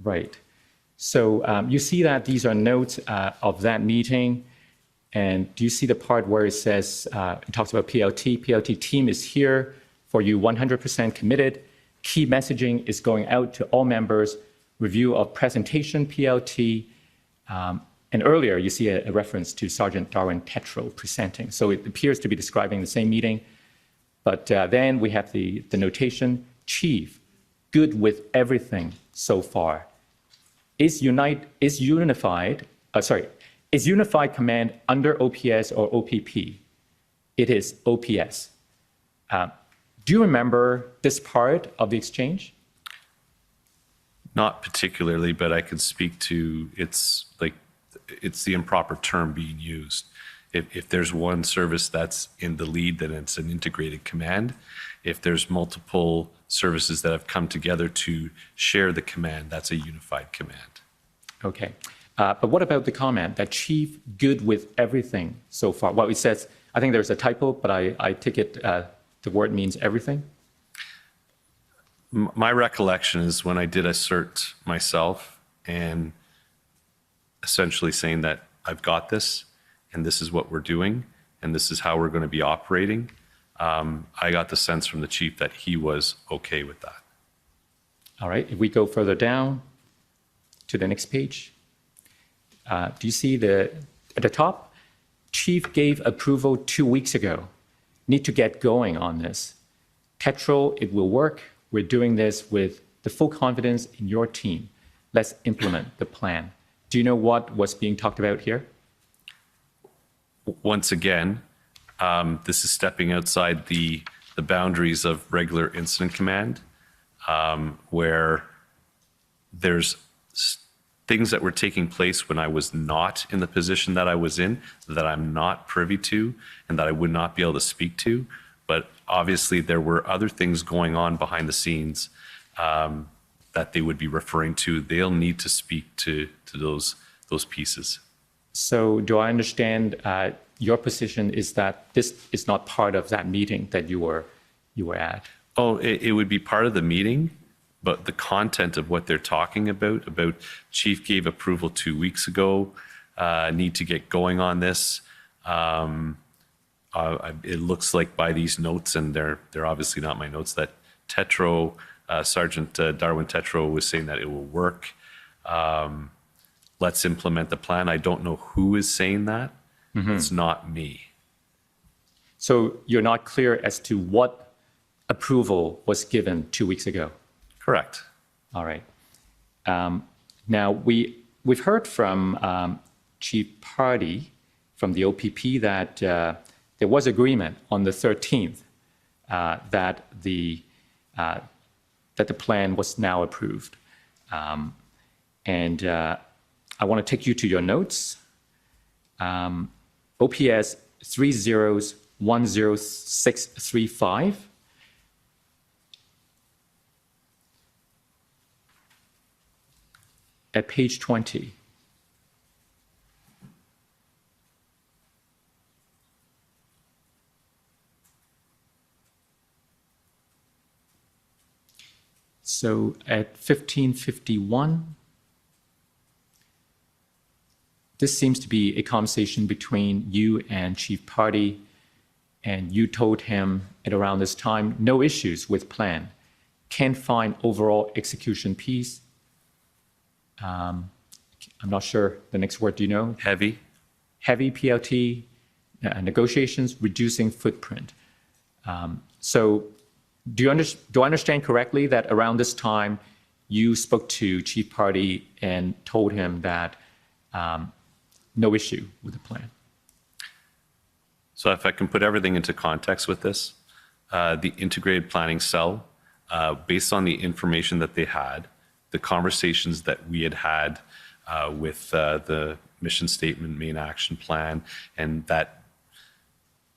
Right. So you see that these are notes of that meeting. And do you see the part where it says, it talks about PLT? PLT team is here for you, 100% committed. Key messaging is going out to all members. Review of presentation, PLT. And earlier, you see a reference to Sergeant Darwin Tetreault presenting. So it appears to be describing the same meeting. But then we have the notation, Chief, good with everything so far. Is unified command under OPS or OPP? It is OPS. Do you remember this part of the exchange? Not particularly, but I could speak to it's the improper term being used. If there's one service that's in the lead, then it's an integrated command. If there's multiple services that have come together to share the command, that's a unified command. Okay. But what about the comment that Chief good with everything so far? Well, it says, I think there's a typo, but I take it the word means everything. My recollection is when I did assert myself and essentially saying that I've got this and this is what we're doing and this is how we're going to be operating, I got the sense from the chief that he was okay with that. All right, if we go further down to the next page, do you see at the top? Chief gave approval 2 weeks ago. Need to get going on this. Tetro, it will work. We're doing this with the full confidence in your team. Let's implement the plan. Do you know what was being talked about here? Once again, this is stepping outside the boundaries of regular incident command, where there's things that were taking place when I was not in the position that I was in, that I'm not privy to, and that I would not be able to speak to. But obviously, there were other things going on behind the scenes that they would be referring to. They'll need to speak to those pieces. So do I understand your position is that this is not part of that meeting that you were at? Oh, it would be part of the meeting, but the content of what they're talking about Chief gave approval 2 weeks ago, need to get going on this. It looks like by these notes, and they're obviously not my notes, that Tetro, Sergeant Darwin Tetro was saying that it will work. Let's implement the plan. I don't know who is saying that. It's not me. So you're not clear as to what approval was given 2 weeks ago? Correct. All right. Now, we've heard from Chief Party from the OPP that there was agreement on the 13th that the plan was now approved. And I want to take you to your notes. OPS 30-10635. At page 20. So at 1551, this seems to be a conversation between you and Chief Party, and you told him at around this time, no issues with plan, can't find overall execution piece. I'm not sure the next word, do you know? Heavy. Heavy PLT, negotiations, reducing footprint. So do I understand correctly that around this time you spoke to Chief Party and told him that no issue with the plan? So if I can put everything into context with this, the integrated planning cell, based on the information that they had, the conversations that we had with the mission statement, main action plan, and that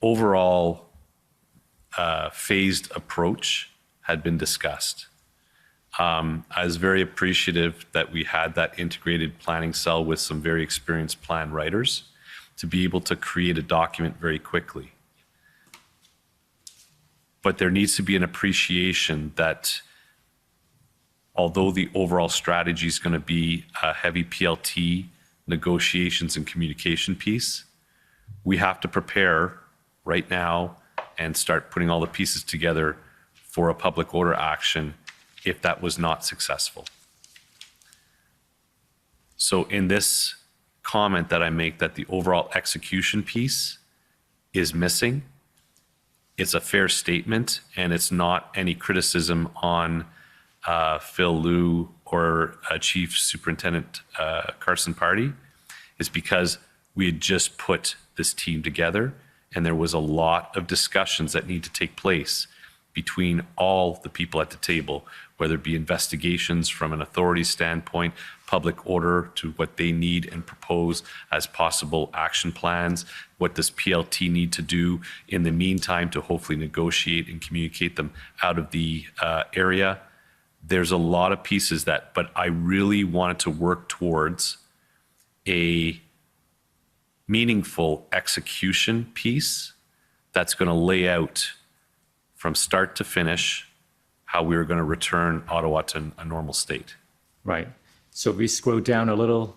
overall phased approach had been discussed. I was very appreciative that we had that integrated planning cell with some very experienced plan writers to be able to create a document very quickly. But there needs to be an appreciation that although the overall strategy is going to be a heavy PLT, negotiations and communication piece, we have to prepare right now and start putting all the pieces together for a public order action if that was not successful. So in this comment that I make that the overall execution piece is missing, it's a fair statement, and it's not any criticism on Phil Liu or Chief Superintendent Carson Party. Is because we had just put this team together, and there was a lot of discussions that need to take place between all the people at the table, whether it be investigations from an authority standpoint, public order to what they need and propose as possible action plans, what does PLT need to do in the meantime to hopefully negotiate and communicate them out of the area. There's a lot of pieces but I really wanted to work towards a meaningful execution piece that's going to lay out from start to finish how we were going to return Ottawa to a normal state. Right. So if we scroll down a little,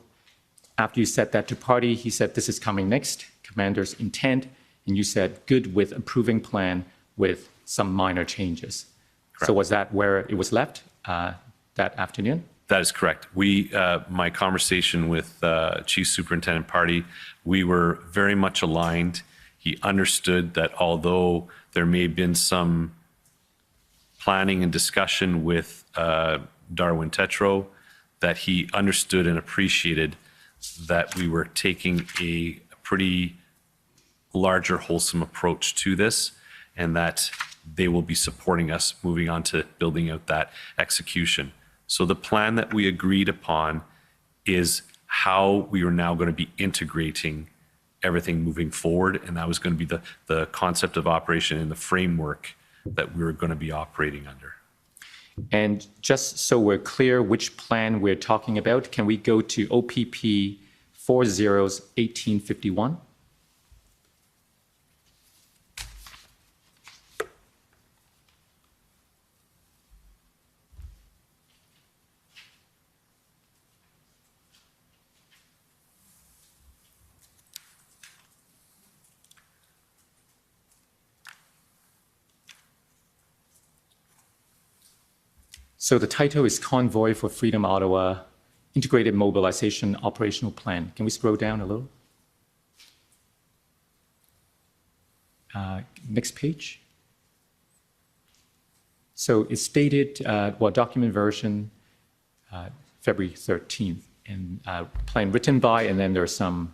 after you said that to Party, he said, this is coming next, commander's intent, and you said, good with approving plan with some minor changes. Correct. So was that where it was left? The that afternoon? That is correct. My conversation with Chief Superintendent Party, we were very much aligned. He understood that although there may have been some planning and discussion with Darwin Tetro, that he understood and appreciated that we were taking a pretty larger, wholesome approach to this, and that they will be supporting us moving on to building out that execution. So the plan that we agreed upon is how we are now going to be integrating everything moving forward, and that was going to be the concept of operation and the framework that we were going to be operating under. And just so we're clear which plan we're talking about, can we go to OPP 401851? So the title is Convoy for Freedom Ottawa, Integrated Mobilization Operational Plan. Can we scroll down a little? Next page. So it's dated, document version, February 13th, and plan written by, and then there's some,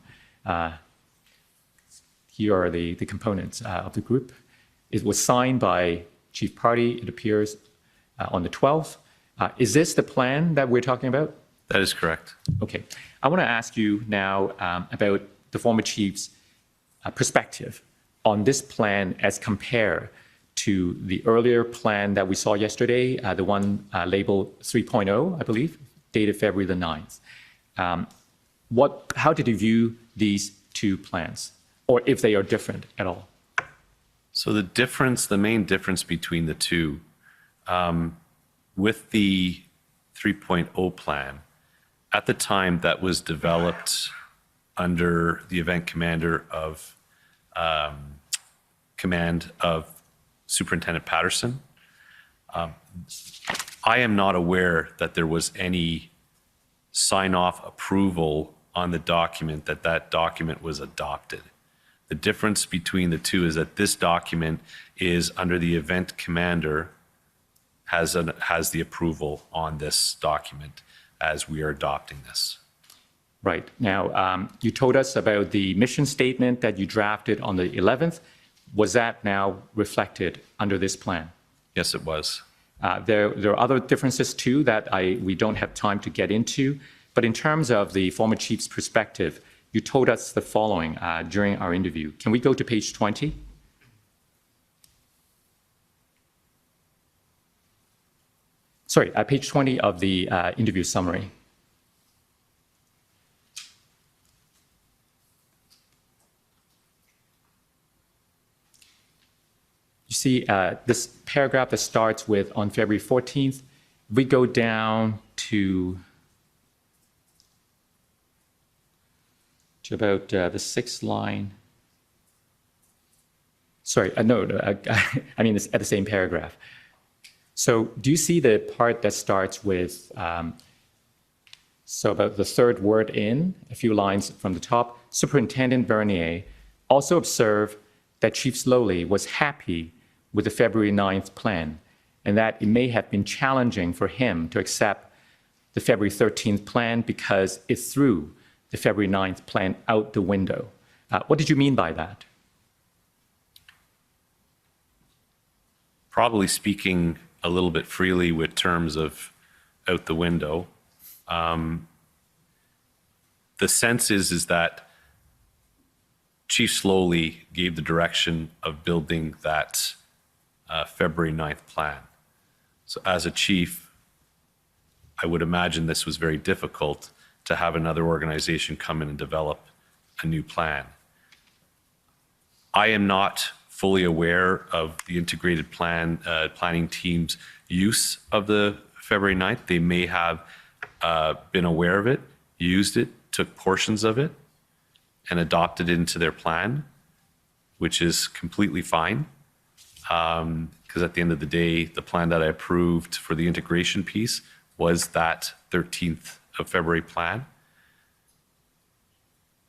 here are the components of the group. It was signed by Chief Party, it appears, on the 12th. Is this the plan that we're talking about? That is correct. Okay. I want to ask you now about the former chief's perspective on this plan as compared to the earlier plan that we saw yesterday, the one labeled 3.0, I believe, dated February the 9th. How did you view these two plans, or if they are different at all? So the main difference between the two, with the 3.0 plan, at the time that was developed under the event commander of command of Superintendent Patterson, I am not aware that there was any sign-off approval on the document that document was adopted. The difference between the two is that this document is under the event commander has the approval on this document as we are adopting this. Right. Now, you told us about the mission statement that you drafted on the 11th. Was that now reflected under this plan? Yes, it was. There are other differences too that we don't have time to get into. But in terms of the former chief's perspective, you told us the following during our interview. Can we go to page 20? Sorry, page 20 of the interview summary. You see this paragraph that starts with on February 14th. We go down to about the sixth line. Sorry, I mean it's at the same paragraph. So do you see the part that starts with, so about the third word in, a few lines from the top, Superintendent Bernier also observed that Chief Slowly was happy with the February 9th plan and that it may have been challenging for him to accept the February 13th plan because it threw the February 9th plan out the window. What did you mean by that? Probably speaking a little bit freely with terms of out the window. The sense is that Chief Slowly gave the direction of building that February 9th plan. So as a chief, I would imagine this was very difficult to have another organization come in and develop a new plan. I am not fully aware of the integrated planning team's use of the February 9th. They may have been aware of it, used it, took portions of it, and adopted it into their plan, which is completely fine. Because at the end of the day, the plan that I approved for the integration piece was that 13th of February plan.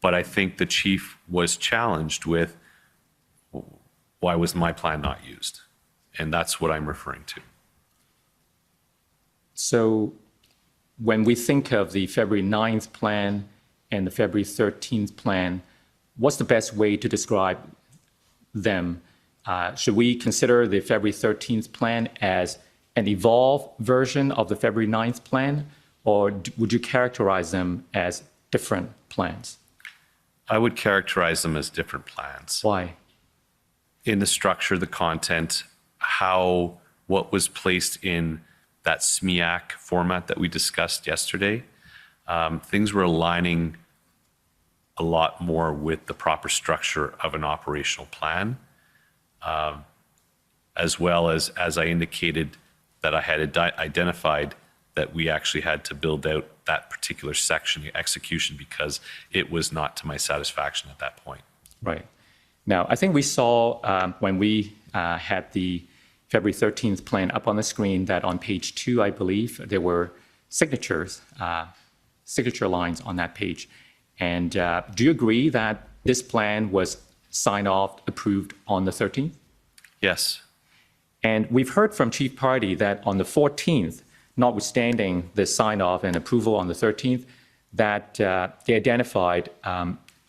But I think the chief was challenged with, why was my plan not used? And that's what I'm referring to. So when we think of the February 9th plan and the February 13th plan, what's the best way to describe them? Should we consider the February 13th plan as an evolved version of the February 9th plan, or would you characterize them as different plans? I would characterize them as different plans. Why? In the structure, the content, what was placed in that SMEAC format that we discussed yesterday, things were aligning a lot more with the proper structure of an operational plan, as well as I indicated that I had identified that we actually had to build out that particular section, the execution, because it was not to my satisfaction at that point. Right. Now, I think we saw when we had the February 13th plan up on the screen that on page 2, I believe, there were signature lines on that page. And do you agree that this plan was signed off, approved on the 13th? Yes. And we've heard from Chief Party that on the 14th, notwithstanding the sign-off and approval on the 13th, that they identified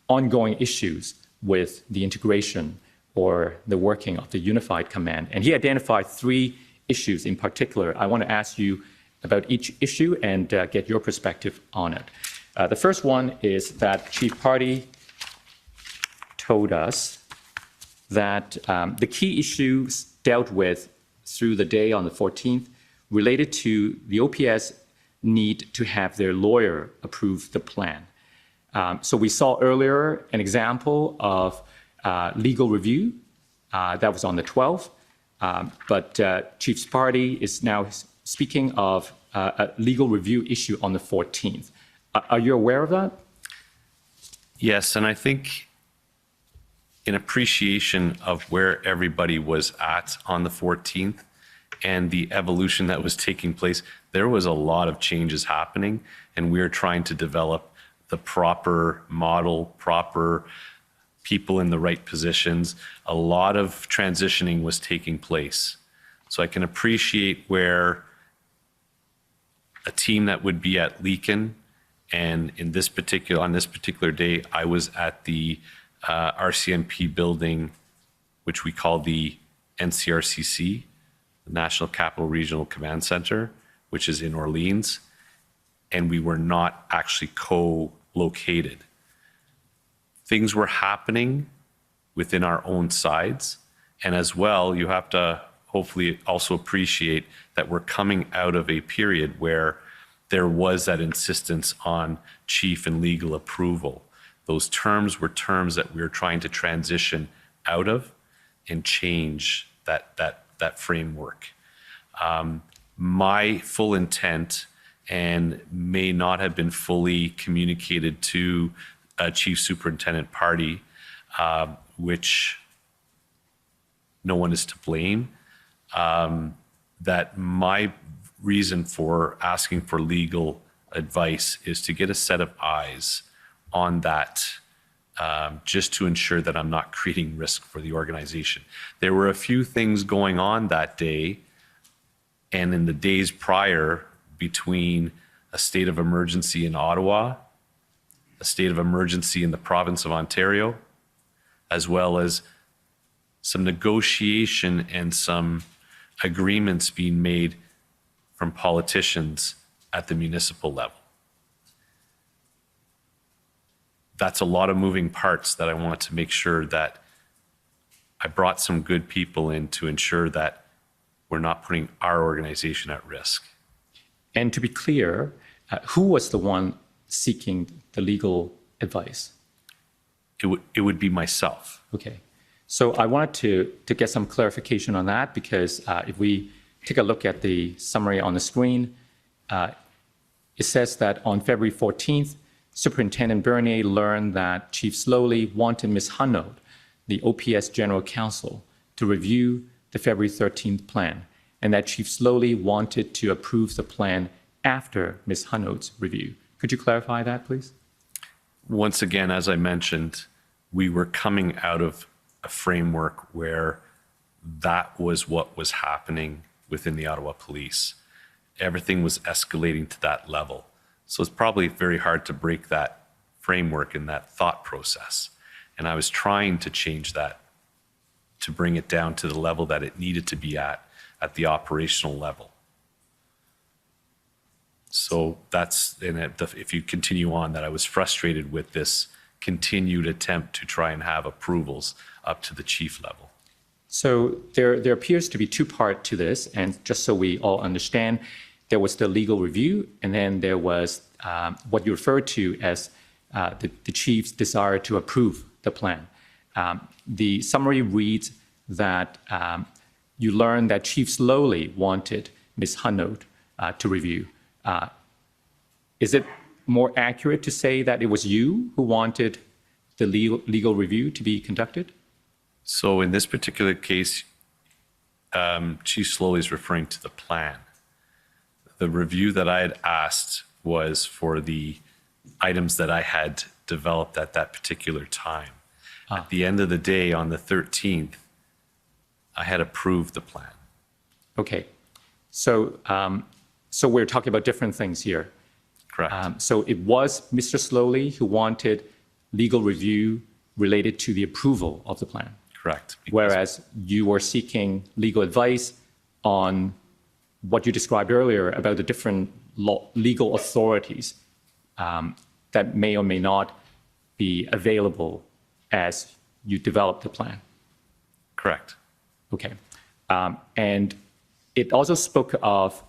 ongoing issues with the integration or the working of the unified command. And he identified 3 issues in particular. I want to ask you about each issue and get your perspective on it. The first one is that Chief Party told us that the key issues dealt with through the day on the 14th related to the OPS need to have their lawyer approve the plan. So we saw earlier an example of legal review. That was on the 12th. But Chief's Party is now speaking of a legal review issue on the 14th. Are you aware of that? Yes, and I think in appreciation of where everybody was at on the 14th and the evolution that was taking place, there was a lot of changes happening, and we are trying to develop the proper model, proper people in the right positions. A lot of transitioning was taking place. So I can appreciate where a team that would be at Leakin, and on this particular day, I was at the RCMP building, which we call the NCRCC, the National Capital Regional Command Center, which is in Orleans, and we were not actually co-located. Things were happening within our own sides, and as well, you have to hopefully also appreciate that we're coming out of a period where there was that insistence on chief and legal approval. Those terms were terms that we were trying to transition out of and change that framework. My full intent, and may not have been fully communicated to Chief Superintendent Party, which no one is to blame, that my reason for asking for legal advice is to get a set of eyes on that, just to ensure that I'm not creating risk for the organization. There were a few things going on that day and in the days prior between a state of emergency in Ottawa, a state of emergency in the province of Ontario, as well as some negotiation and some agreements being made from politicians at the municipal level. That's a lot of moving parts that I want to make sure that I brought some good people in to ensure that we're not putting our organization at risk. And to be clear, who was the one seeking the legal advice? It would be myself. Okay. So I wanted to get some clarification on that, because if we take a look at the summary on the screen, it says that on February 14th, Superintendent Bernier learned that Chief Slowly wanted Ms. Hunnode, the OPS General Counsel, to review the February 13th plan, and that Chief Slowly wanted to approve the plan after Ms. Hanaud's review. Could you clarify that, please? Once again, as I mentioned, we were coming out of a framework where that was what was happening within the Ottawa Police. Everything was escalating to that level. So it's probably very hard to break that framework and that thought process. And I was trying to change that to bring it down to the level that it needed to be at the operational level. So that's, and if you continue on, that I was frustrated with this continued attempt to try and have approvals up to the chief level. So there appears to be two parts to this, and just so we all understand, there was the legal review, and then there was what you referred to as the chief's desire to approve the plan. The summary reads that you learned that Chief Slowly wanted Ms. Hanaud to review. Is it more accurate to say that it was you who wanted the legal review to be conducted? So in this particular case, Chief Slowly is referring to the plan. The review that I had asked was for the items that I had developed at that particular time. At the end of the day, on the 13th, I had approved the plan. Okay. So, so we're talking about different things here. Correct. So it was Mr. Slowly who wanted legal review related to the approval of the plan. Correct. Whereas you were seeking legal advice on what you described earlier about the different legal authorities that may or may not be available as you develop the plan. Correct. Okay. And it also spoke of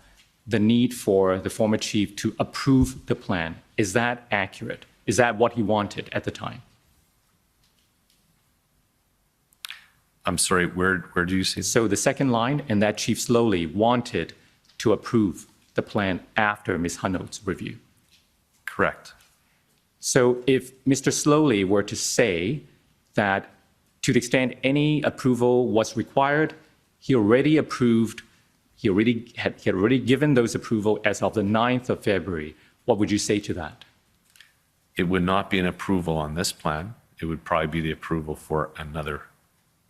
the need for the former chief to approve the plan. Is that accurate? Is that what he wanted at the time? I'm sorry, where do you see? So the second line, and that Chief Slowly wanted to approve the plan after Ms. Hanaud's review. Correct. So if Mr. Slowly were to say that to the extent any approval was required, he already approved, he had already given those approval as of the 9th of February, what would you say to that? It would not be an approval on this plan. It would probably be the approval for another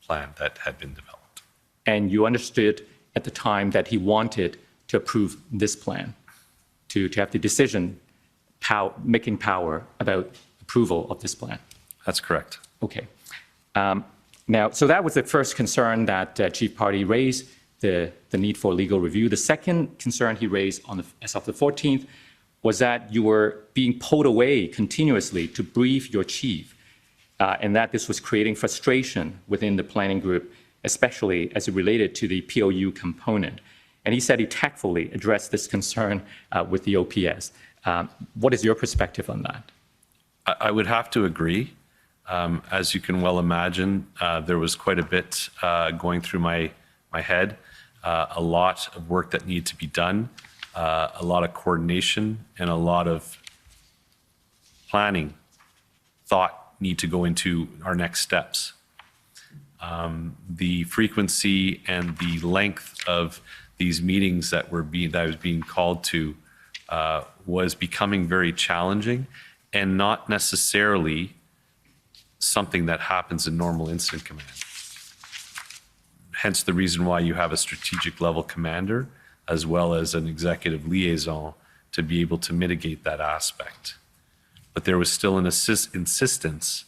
plan that had been developed. And you understood at the time that he wanted to approve this plan, to have the decision making power about approval of this plan. That's correct. Okay. Now, so that was the first concern that Chief Party raised, the need for legal review. The second concern he raised as of the 14th was that you were being pulled away continuously to brief your chief, and that this was creating frustration within the planning group, especially as it related to the POU component. And he said he tactfully addressed this concern with the OPS. What is your perspective on that? I would have to agree. As you can well imagine, there was quite a bit going through my head, a lot of work that needed to be done, a lot of coordination, and a lot of planning, thought need to go into our next steps. The frequency and the length of these meetings that I was being called to was becoming very challenging, and not necessarily something that happens in normal incident command. Hence the reason why you have a strategic level commander as well as an executive liaison to be able to mitigate that aspect. But there was still an insistence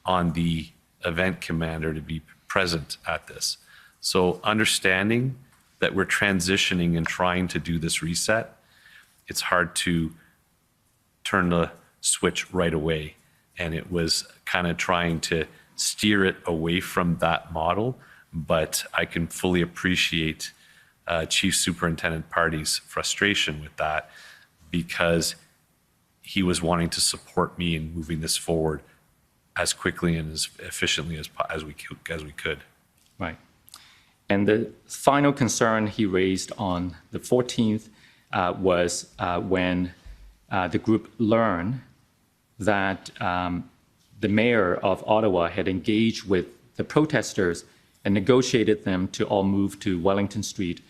on the event commander to be present at this. So understanding that we're transitioning and trying to do this reset, it's hard to turn the switch right away. And it was kind of trying to steer it away from that model, but I can fully appreciate Chief Superintendent Party's frustration with that, because he was wanting to support me in moving this forward as quickly and as efficiently as we could. Right. And the final concern he raised on the 14th was when the group learned that the mayor of Ottawa had engaged with the protesters and negotiated them to all move to Wellington Street,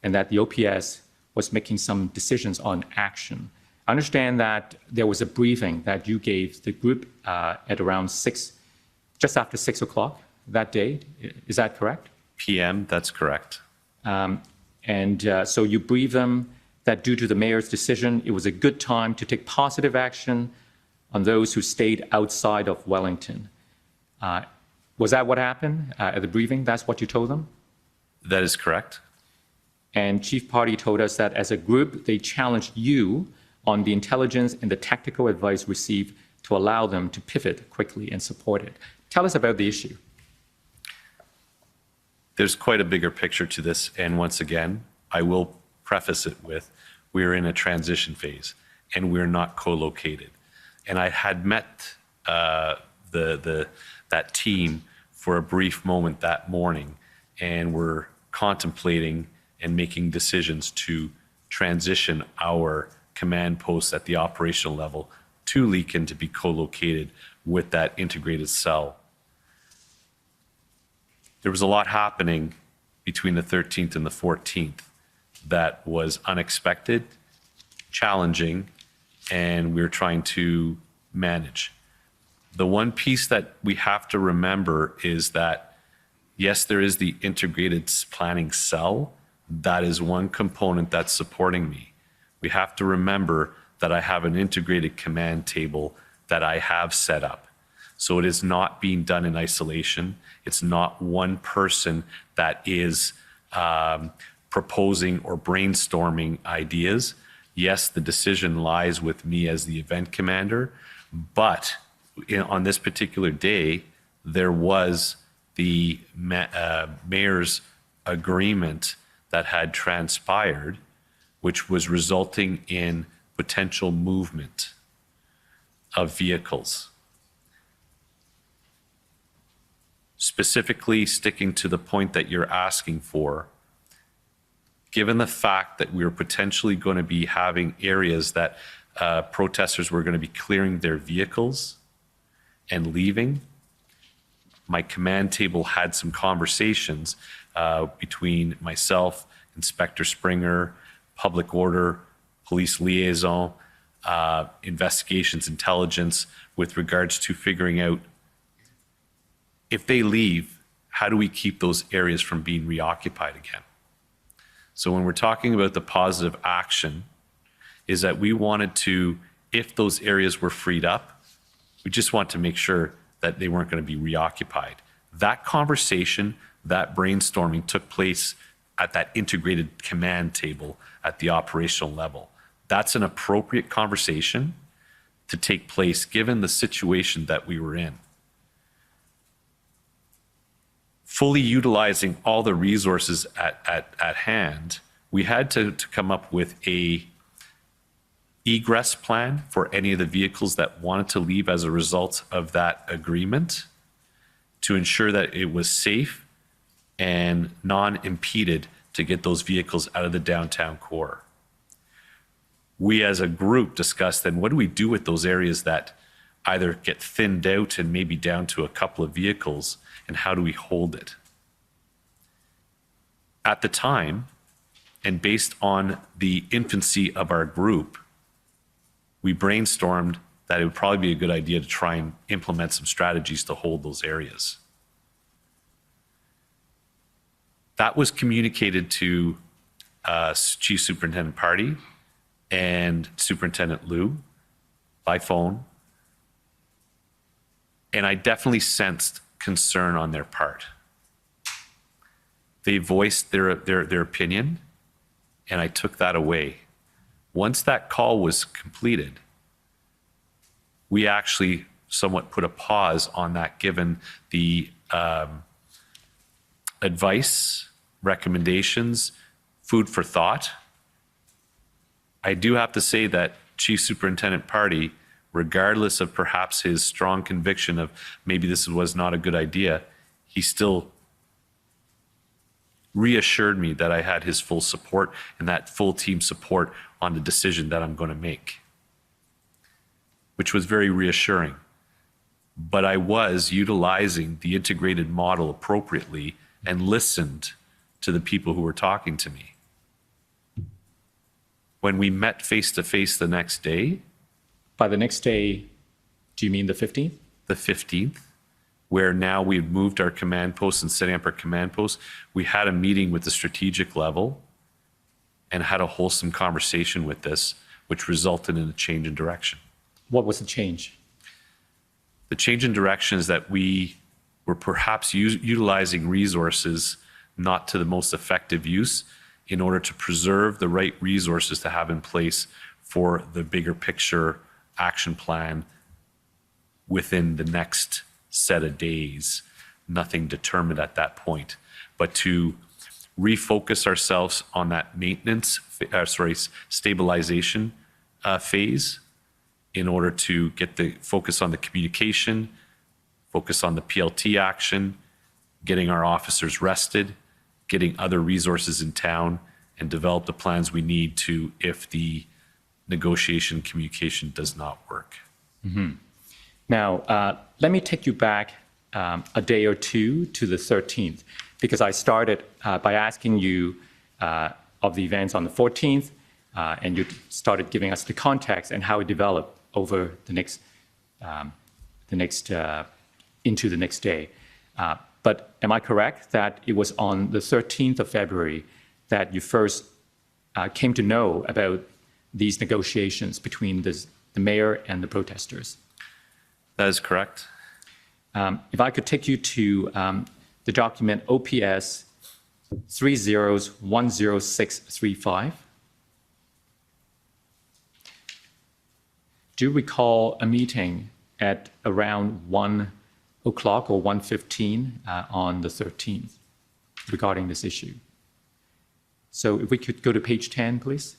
and that the OPS was making some decisions on action. I understand that there was a briefing that you gave the group at around just after 6 o'clock that day. Is that correct? PM, that's correct. So you briefed them that due to the mayor's decision, it was a good time to take positive action on those who stayed outside of Wellington. Was that what happened at the briefing? That's what you told them? That is correct. And Chief Party told us that as a group, they challenged you on the intelligence and the tactical advice received to allow them to pivot quickly and support it. Tell us about the issue. There's quite a bigger picture to this, and once again, I will preface it with, we're in a transition phase, and we're not co-located. And I had met that team for a brief moment that morning, and we're contemplating and making decisions to transition our command posts at the operational level to Leakin to be co-located with that integrated cell. There was a lot happening between the 13th and the 14th that was unexpected, challenging, and we're trying to manage. The one piece that we have to remember is that, yes, there is the integrated planning cell. That is one component that's supporting me. We have to remember that I have an integrated command table that I have set up. So it is not being done in isolation. It's not one person that is proposing or brainstorming ideas. Yes, the decision lies with me as the event commander, but on this particular day, there was the mayor's agreement that had transpired, which was resulting in potential movement of vehicles. Specifically sticking to the point that you're asking for, given the fact that we were potentially going to be having areas that protesters were going to be clearing their vehicles and leaving, my command table had some conversations between myself, Inspector Springer, Public Order, Police Liaison, Investigations Intelligence, with regards to figuring out if they leave, how do we keep those areas from being reoccupied again? So when we're talking about the positive action, is that we wanted to, if those areas were freed up, we just want to make sure that they weren't going to be reoccupied. That conversation, that brainstorming took place at that integrated command table at the operational level. That's an appropriate conversation to take place given the situation that we were in. Fully utilizing all the resources at hand, we had to come up with a egress plan for any of the vehicles that wanted to leave as a result of that agreement to ensure that it was safe and non-impeded to get those vehicles out of the downtown core. We as a group discussed then what do we do with those areas that either get thinned out and maybe down to a couple of vehicles, and how do we hold it? At the time, and based on the infancy of our group, we brainstormed that it would probably be a good idea to try and implement some strategies to hold those areas. That was communicated to Chief Superintendent Party and Superintendent Liu by phone, and I definitely sensed concern on their part. They voiced their opinion, and I took that away. Once that call was completed, we actually somewhat put a pause on that given the advice, recommendations, food for thought. I do have to say that Chief Superintendent Party, regardless of perhaps his strong conviction of maybe this was not a good idea, he still reassured me that I had his full support and that full team support on the decision that I'm going to make, which was very reassuring. But I was utilizing the integrated model appropriately and listened to the people who were talking to me. When we met face-to-face the next day, By the next day, do you mean the 15th? the 15th, where now we've moved our command posts and setting up our command posts, we had a meeting with the strategic level and had a wholesome conversation with this, which resulted in a change in direction. What was the change? The change in direction is that we were perhaps utilizing resources not to the most effective use in order to preserve the right resources to have in place for the bigger picture action plan within the next set of days. Nothing determined at that point, but to refocus ourselves on that maintenance, stabilization phase in order to get the focus on the communication, focus on the PLT action, getting our officers rested, getting other resources in town, and develop the plans we need to if the negotiation communication does not work. Now, let me take you back a day or two to the 13th, because I started by asking you of the events on the 14th, and you started giving us the context and how it developed over the next into the next day. But am I correct that it was on the 13th of February that you first came to know about these negotiations between the mayor and the protesters? That is correct. If I could take you to the document OPS 3010635. Do you recall a meeting at around 1 o'clock or 1:15 on the 13th regarding this issue? So if we could go to page 10, please.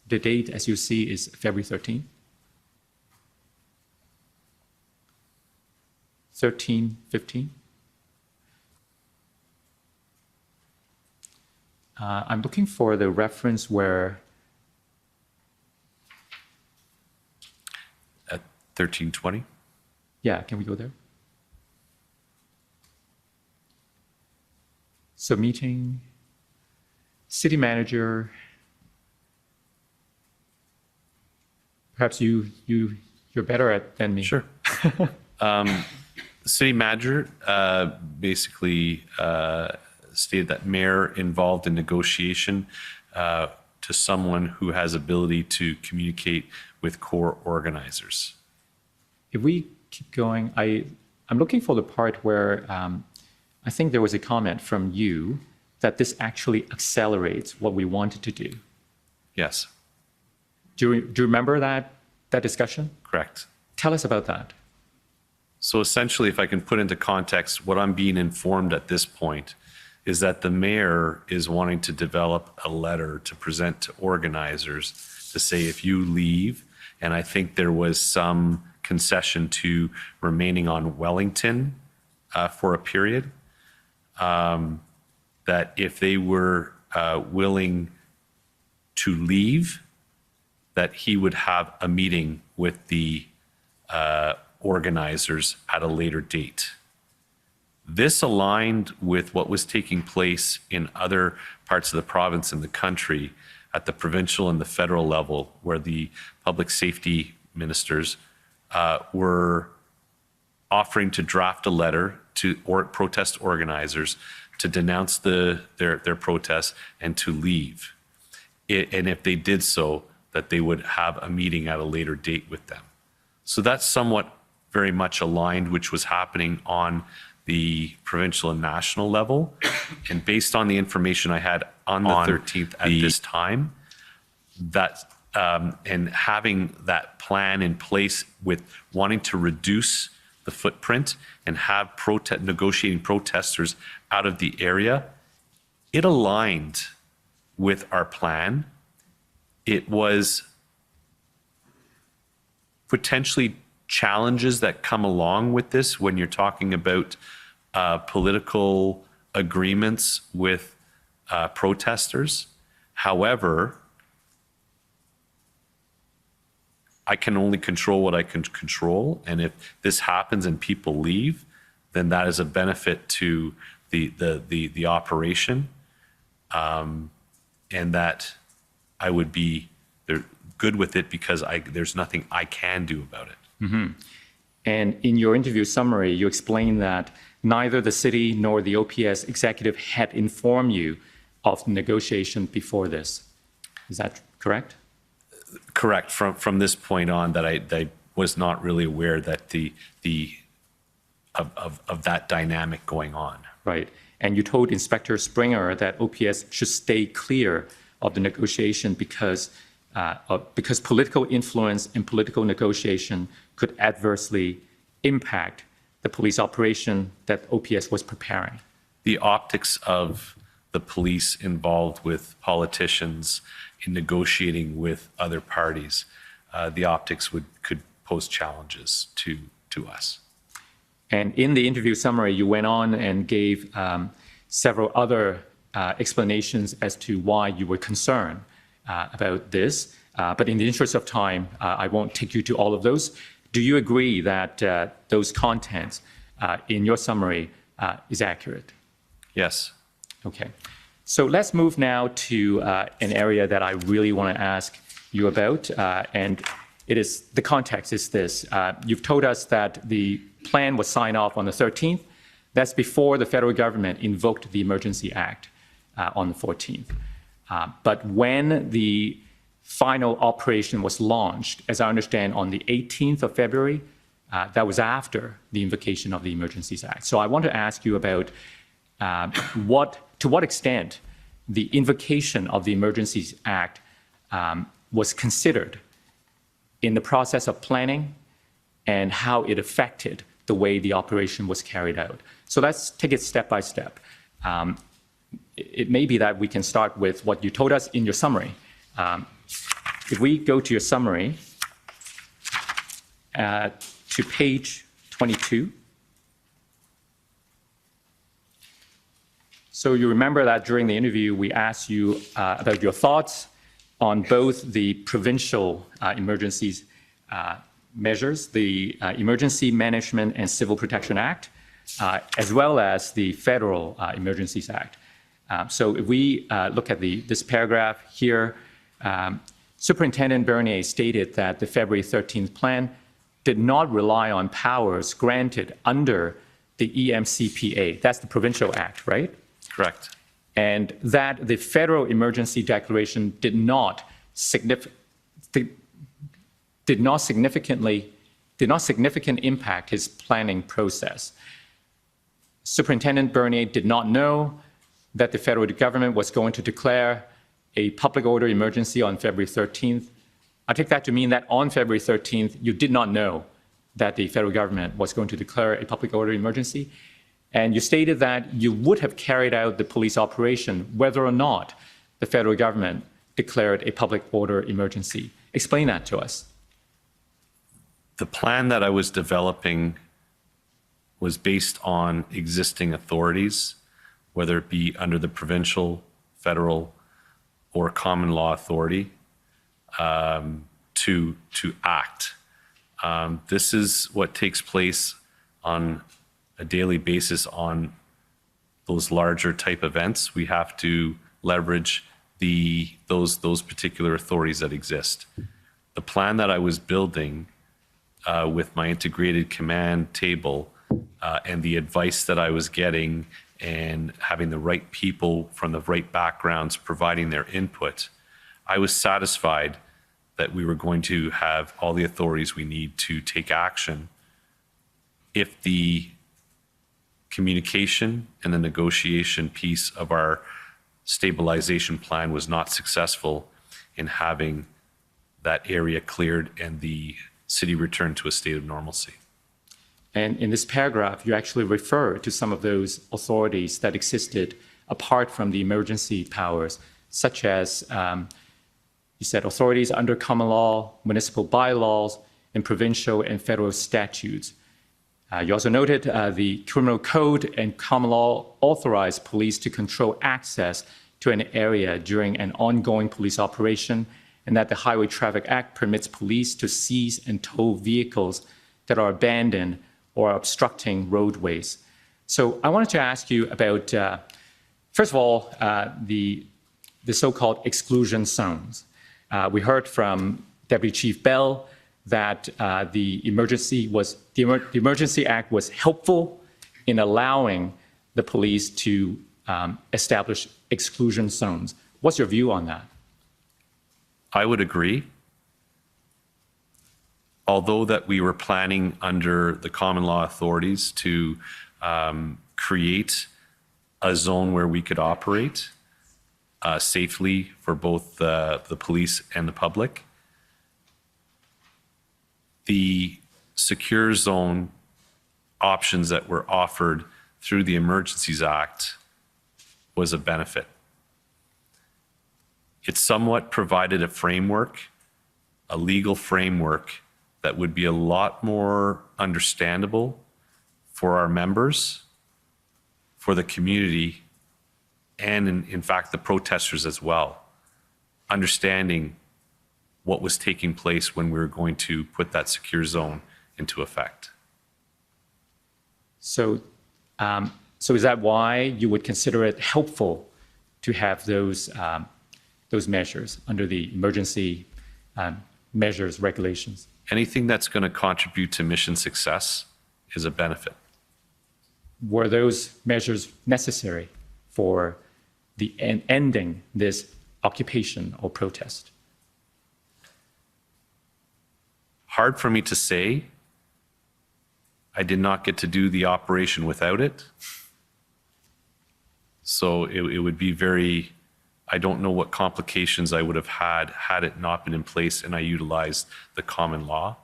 The date, as you see, is February 13th. 13:15. I'm looking for the reference where At 13:20. yeah, can we go there? So meeting, city manager, perhaps you're better at than me. Sure. The city manager basically stated that mayor involved in negotiation to someone who has ability to communicate with core organizers. If we keep going, I'm looking for the part where I think there was a comment from you that this actually accelerates what we wanted to do. Yes, Do you remember that discussion? correct. Tell us about that. So essentially, if I can put into context, what I'm being informed at this point is that the mayor is wanting to develop a letter to present to organizers to say, if you leave, and I think there was some concession to remaining on Wellington for a period, that if they were willing to leave, that he would have a meeting with the organizers at a later date. This aligned with what was taking place in other parts of the province and the country at the provincial and the federal level, where the public safety ministers were offering to draft a letter to protest organizers to denounce their protests and to leave. And if they did so, that they would have a meeting at a later date with them. So that's somewhat very much aligned, which was happening on the provincial and national level. And based on the information I had on the 13th at this time, that and having that plan in place with wanting to reduce the footprint and have negotiating protesters out of the area, it aligned with our plan. It was potentially challenges that come along with this when you're talking about political agreements with protesters. However, I can only control what I can control, and if this happens and people leave, then that is a benefit to the operation, and that I would be they're good with it because there's nothing I can do about it. And in your interview summary, you explained that neither the city nor the OPS executive had informed you of negotiation before this. Is that correct? Correct. From this point on, that I was not really aware that of that dynamic going on. Right. And you told Inspector Springer that OPS should stay clear of the negotiation because political influence and political negotiation could adversely impact the police operation that OPS was preparing. The optics of the police involved with politicians in negotiating with other parties, the optics could pose challenges to us. And in the interview summary, you went on and gave several other explanations as to why you were concerned about this. But in the interest of time, I won't take you to all of those. Do you agree that those contents in your summary is accurate? Yes. Okay. So let's move now to an area that I really want to ask you about. And the context is this. You've told us that the plan was signed off on the 13th. That's before the federal government invoked the Emergency Act on the 14th. But when the final operation was launched, as I understand, on the 18th of February, that was after the invocation of the Emergencies Act. So I want to ask you about to what extent the invocation of the Emergencies Act was considered in the process of planning and how it affected the way the operation was carried out. So let's take it step by step. It may be that we can start with what you told us in your summary. If we go to your summary, to page 22. So you remember that during the interview, we asked you about your thoughts on both the provincial emergencies measures, the Emergency Management and Civil Protection Act, as well as the Federal Emergencies Act. So if we look at this paragraph here, Superintendent Bernier stated that the February 13th plan did not rely on powers granted under the EMCPA. That's the provincial act, right? Correct. And that the federal emergency declaration did not significantly impact his planning process. Superintendent Bernier did not know that the federal government was going to declare a public order emergency on February 13th. I take that to mean that on February 13th, you did not know that the federal government was going to declare a public order emergency. And you stated that you would have carried out the police operation whether or not the federal government declared a public order emergency. Explain that to us. The plan that I was developing was based on existing authorities, whether it be under the provincial, federal, or common law authority, to act. This is what takes place on a daily basis on those larger type events. We have to leverage those particular authorities that exist. The plan that I was building with my integrated command table and the advice that I was getting and having the right people from the right backgrounds providing their input, I was satisfied that we were going to have all the authorities we need to take action if the communication and the negotiation piece of our stabilization plan was not successful in having that area cleared and the city returned to a state of normalcy. And in this paragraph, you actually refer to some of those authorities that existed apart from the emergency powers, such as, you said, authorities under common law, municipal bylaws, and provincial and federal statutes. You also noted the criminal code and common law authorize police to control access to an area during an ongoing police operation, and that the Highway Traffic Act permits police to seize and tow vehicles that are abandoned or obstructing roadways. So I wanted to ask you about, first of all, the so-called exclusion zones. We heard from Deputy Chief Bell that the Emergency Act was helpful in allowing the police to establish exclusion zones. What's your view on that? I would agree. Although that we were planning under the common law authorities to create a zone where we could operate safely for both the police and the public, the secure zone options that were offered through the Emergencies Act was a benefit. It somewhat provided a framework, a legal framework that would be a lot more understandable for our members, for the community, and in fact, the protesters as well, understanding what was taking place when we were going to put that secure zone into effect. So is that why you would consider it helpful to have those measures under the emergency measures regulations? Anything that's going to contribute to mission success is a benefit. Were those measures necessary for the ending this occupation or protest? Hard for me to say. I did not get to do the operation without it. So it would be very, I don't know what complications I would have had it not been in place and I utilized the common law.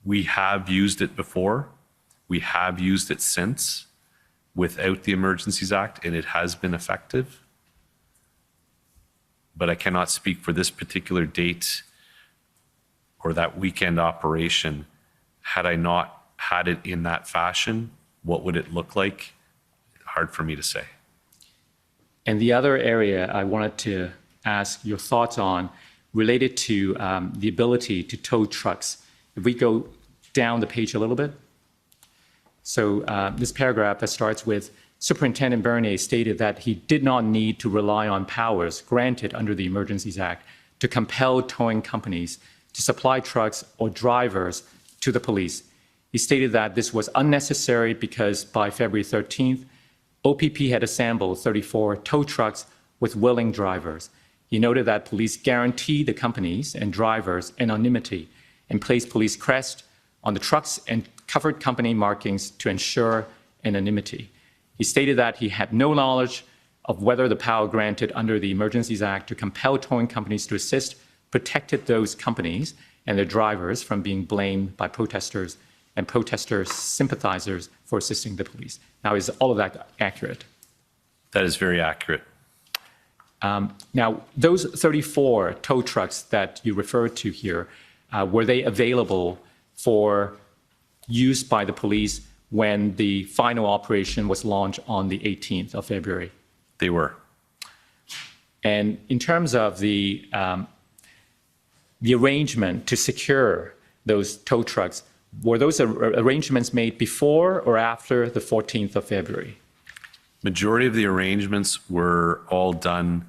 We have used it before. We have used it since without the Emergencies Act, and it has been effective. But I cannot speak for this particular date or that weekend operation. Had I not had it in that fashion, what would it look like? Hard for me to say. And the other area I wanted to ask your thoughts on related to the ability to tow trucks. If we go down the page a little bit. So this paragraph that starts with, Superintendent Bernier stated that he did not need to rely on powers granted under the Emergencies Act to compel towing companies to supply trucks or drivers to the police. He stated that this was unnecessary because by February 13th, OPP had assembled 34 tow trucks with willing drivers. He noted that police guaranteed the companies and drivers anonymity and placed police crest on the trucks and covered company markings to ensure anonymity. He stated that he had no knowledge of whether the power granted under the Emergencies Act to compel towing companies to assist protected those companies and their drivers from being blamed by protesters and protester sympathizers for assisting the police. Now, is all of that accurate? That is very accurate. Now, those 34 tow trucks that you referred to here, were they available for use by the police when the final operation was launched on the 18th of February? They were. And in terms of the arrangement to secure those tow trucks, were those arrangements made before or after the 14th of February? Majority of the arrangements were all done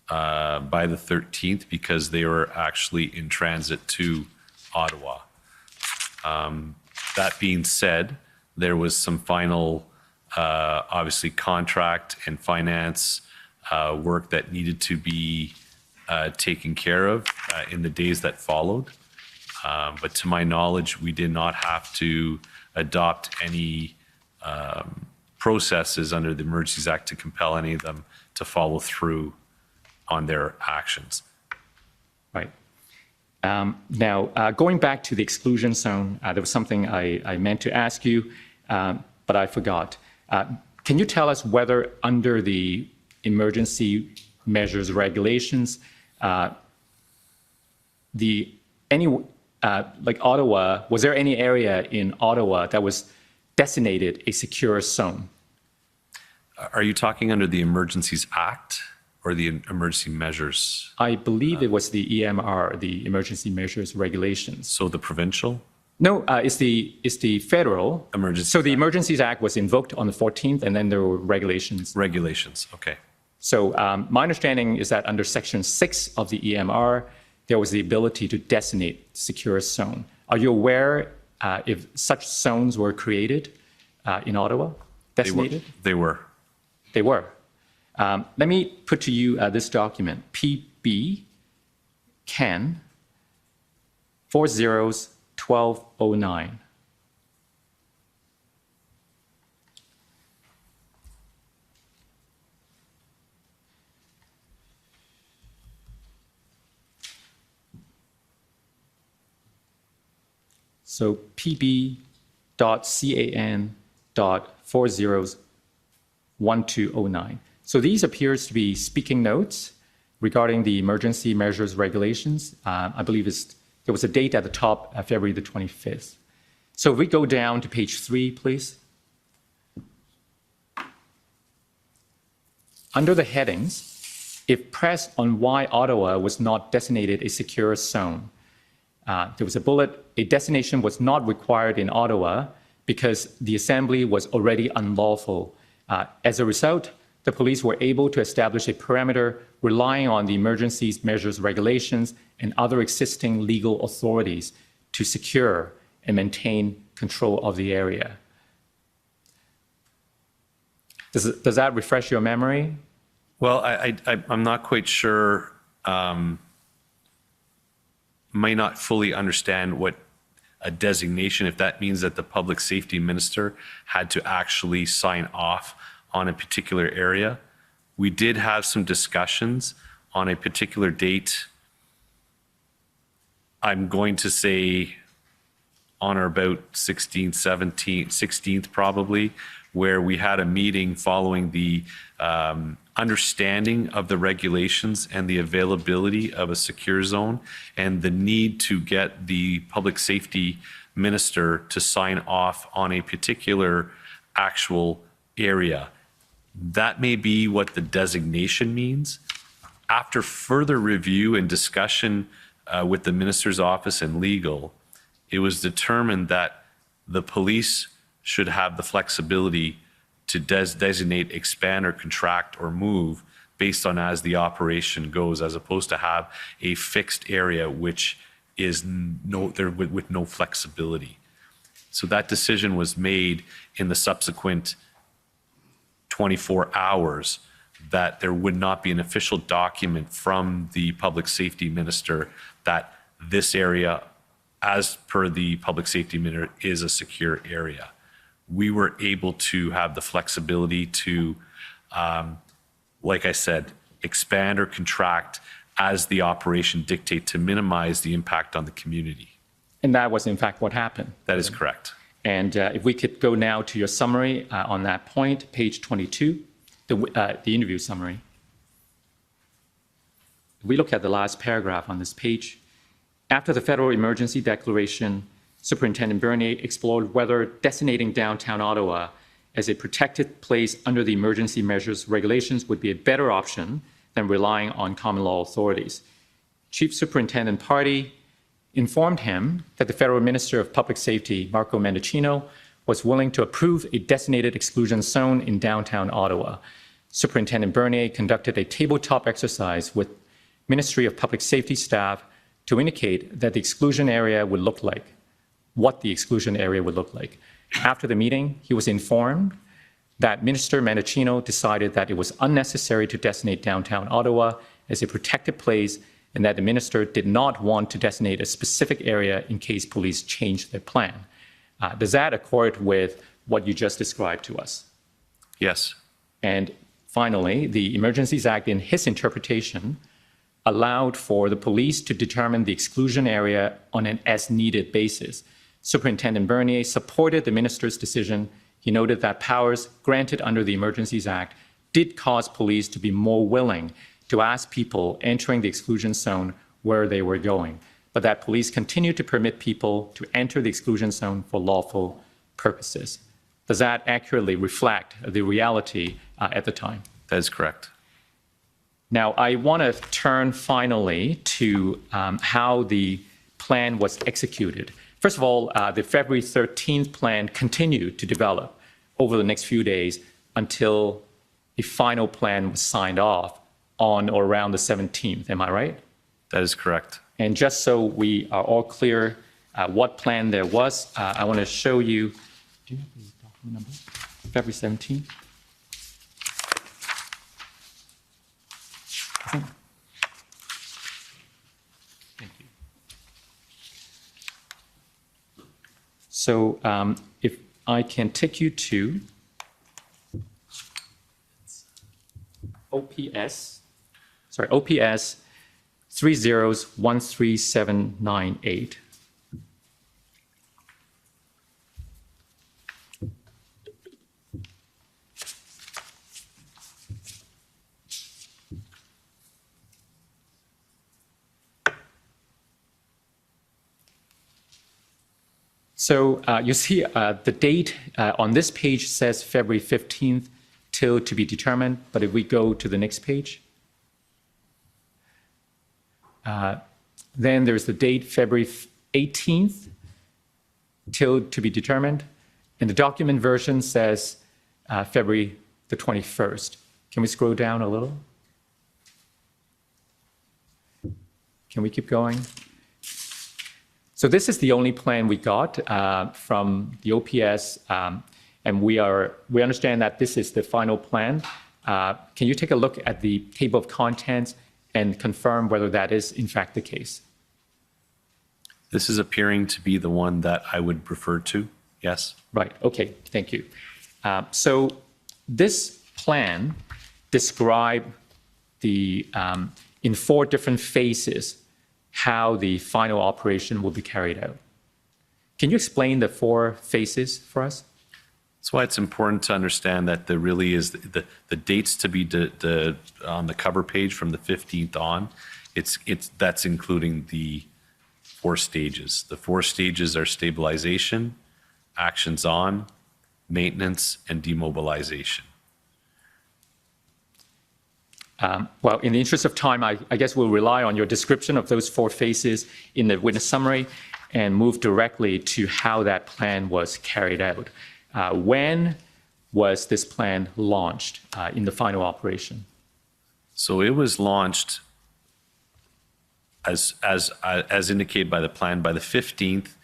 by the 13th because they were actually in transit to Ottawa. That being said, there was some final, obviously, contract and finance work that needed to be taken care of in the days that followed. But to my knowledge, we did not have to adopt any processes under the Emergencies Act to compel any of them to follow through on their actions. Right. Now, going back to the exclusion zone, there was something I meant to ask you, but I forgot. Can you tell us whether under the emergency measures regulations, like Ottawa, was there any area in Ottawa that was designated a secure zone? Are you talking under the Emergencies Act or the emergency measures? I believe it was the EMR, the Emergency Measures Regulations. So the provincial? No, it's the federal. Emergency So the Emergencies Act was invoked on the 14th, and then there were regulations. Regulations, okay. So my understanding is that under Section 6 of the EMR, there was the ability to designate secure zone. Are you aware if such zones were created in Ottawa, designated? They were. They were. Let me put to you this document, PB CAN 401209. So pb.can.401209. So these appears to be speaking notes regarding the emergency measures regulations. I believe there was a date at the top, February the 25th. So if we go down to page 3, please. Under the headings, if pressed on why Ottawa was not designated a secure zone, there was a bullet, a designation was not required in Ottawa because the assembly was already unlawful. As a result, the police were able to establish a perimeter relying on the emergency measures regulations and other existing legal authorities to secure and maintain control of the area. Does that refresh your memory? Well, I'm not quite sure, may not fully understand what a designation, if that means that the public safety minister had to actually sign off on a particular area. We did have some discussions on a particular date. I'm going to say on or about 16th, 17th, 16th probably, where we had a meeting following the understanding of the regulations and the availability of a secure zone and the need to get the public safety minister to sign off on a particular actual area. That may be what the designation means. After further review and discussion with the minister's office and legal, it was determined that the police should have the flexibility to designate, expand, or contract or move based on as the operation goes, as opposed to have a fixed area which is with no flexibility. So that decision was made in the subsequent 24 hours that there would not be an official document from the public safety minister that this area, as per the public safety minister, is a secure area. We were able to have the flexibility to, like I said, expand or contract as the operation dictates to minimize the impact on the community. And that was in fact what happened. That is correct. And if we could go now to your summary on that point, page 22, the interview summary. If we look at the last paragraph on this page, after the federal emergency declaration, Superintendent Bernier explored whether designating downtown Ottawa as a protected place under the emergency measures regulations would be a better option than relying on common law authorities. Chief Superintendent Party informed him that the Federal Minister of Public Safety, Marco Mendicino, was willing to approve a designated exclusion zone in downtown Ottawa. Superintendent Bernier conducted a tabletop exercise with Ministry of Public Safety staff to indicate that the exclusion area would look like, what the exclusion area would look like. After the meeting, he was informed that Minister Mendicino decided that it was unnecessary to designate downtown Ottawa as a protected place and that the minister did not want to designate a specific area in case police changed their plan. Does that accord with what you just described to us? Yes. And finally, the Emergencies Act, in his interpretation, allowed for the police to determine the exclusion area on an as-needed basis. Superintendent Bernier supported the minister's decision. He noted that powers granted under the Emergencies Act did cause police to be more willing to ask people entering the exclusion zone where they were going, but that police continued to permit people to enter the exclusion zone for lawful purposes. Does that accurately reflect the reality at the time? That is correct. Now, I want to turn finally to how the plan was executed. First of all, the February 13th plan continued to develop over the next few days until a final plan was signed off on or around the 17th. Am I right? That is correct. And just so we are all clear what plan there was, I want to show you. Do you have the document number? February 17th. Thank you. So if I can take you to OPS 3013798. So you see the date on this page says February 15th till to be determined, but if we go to the next page, then there's the date February 18th till to be determined, and the document version says February the 21st. Can we scroll down a little? Can we keep going? So this is the only plan we got from the OPS, and we understand that this is the final plan. Can you take a look at the table of contents and confirm whether that is in fact the case? This is appearing to be the one that I would refer to, yes. Right, okay, thank you. So this plan describes in 4 different phases how the final operation will be carried out. Can you explain the 4 phases for us? That's why it's important to understand that there really is the dates to be on the cover page from the 15th on. That's including the 4 stages. The 4 stages are stabilization, actions on, maintenance, and demobilization. Well, in the interest of time, I guess we'll rely on your description of those 4 phases in the witness summary and move directly to how that plan was carried out. When was this plan launched in the final operation? So it was launched as indicated by the plan by the 15th.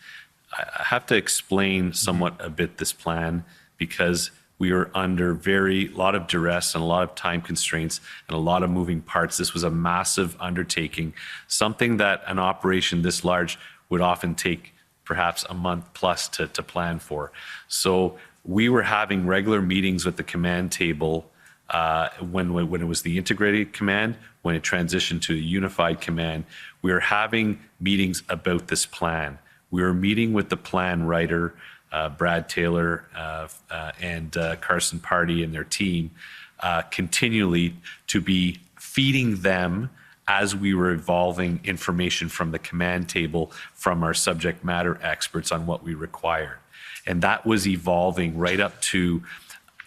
I have to explain somewhat a bit this plan because we were under a lot of duress and a lot of time constraints and a lot of moving parts. This was a massive undertaking, something that an operation this large would often take perhaps a month plus to plan for. So we were having regular meetings with the command table when it was the integrated command, when it transitioned to a unified command. We were having meetings about this plan. We were meeting with the plan writer, Brad Taylor and Carson Party and their team continually to be feeding them as we were evolving information from the command table from our subject matter experts on what we required. And that was evolving right up to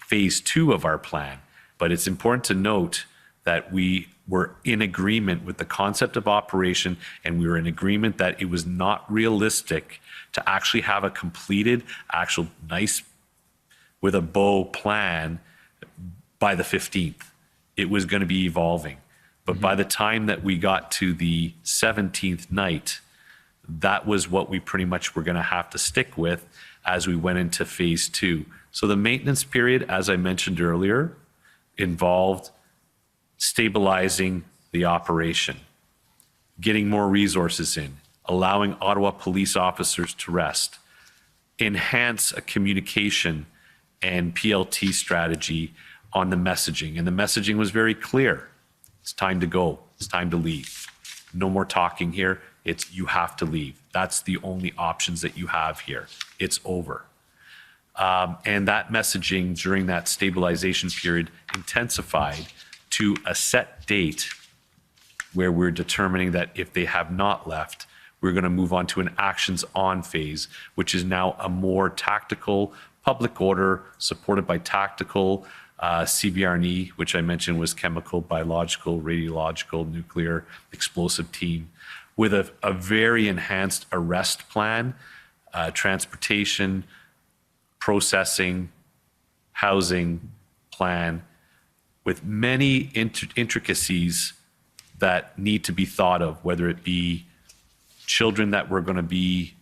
phase 2 of our plan. But it's important to note that we were in agreement with the concept of operation, and we were in agreement that it was not realistic to actually have a completed, actual nice with a bow plan by the 15th. It was going to be evolving. But by the time that we got to the 17th night, that was what we pretty much were going to have to stick with as we went into phase 2. So the maintenance period, as I mentioned earlier, involved stabilizing the operation, getting more resources in, allowing Ottawa police officers to rest, enhance a communication and PLT strategy on the messaging. And the messaging was very clear. It's time to go. It's time to leave. No more talking here. It's you have to leave. That's the only options that you have here. It's over. And that messaging during that stabilization period intensified to a set date where we're determining that if they have not left, we're going to move on to an actions on phase, which is now a more tactical public order supported by tactical CBRNE, which I mentioned was chemical, biological, radiological, nuclear, explosive team, with a very enhanced arrest plan, transportation, processing, housing plan, with many intricacies that need to be thought of, whether it be children that were going to be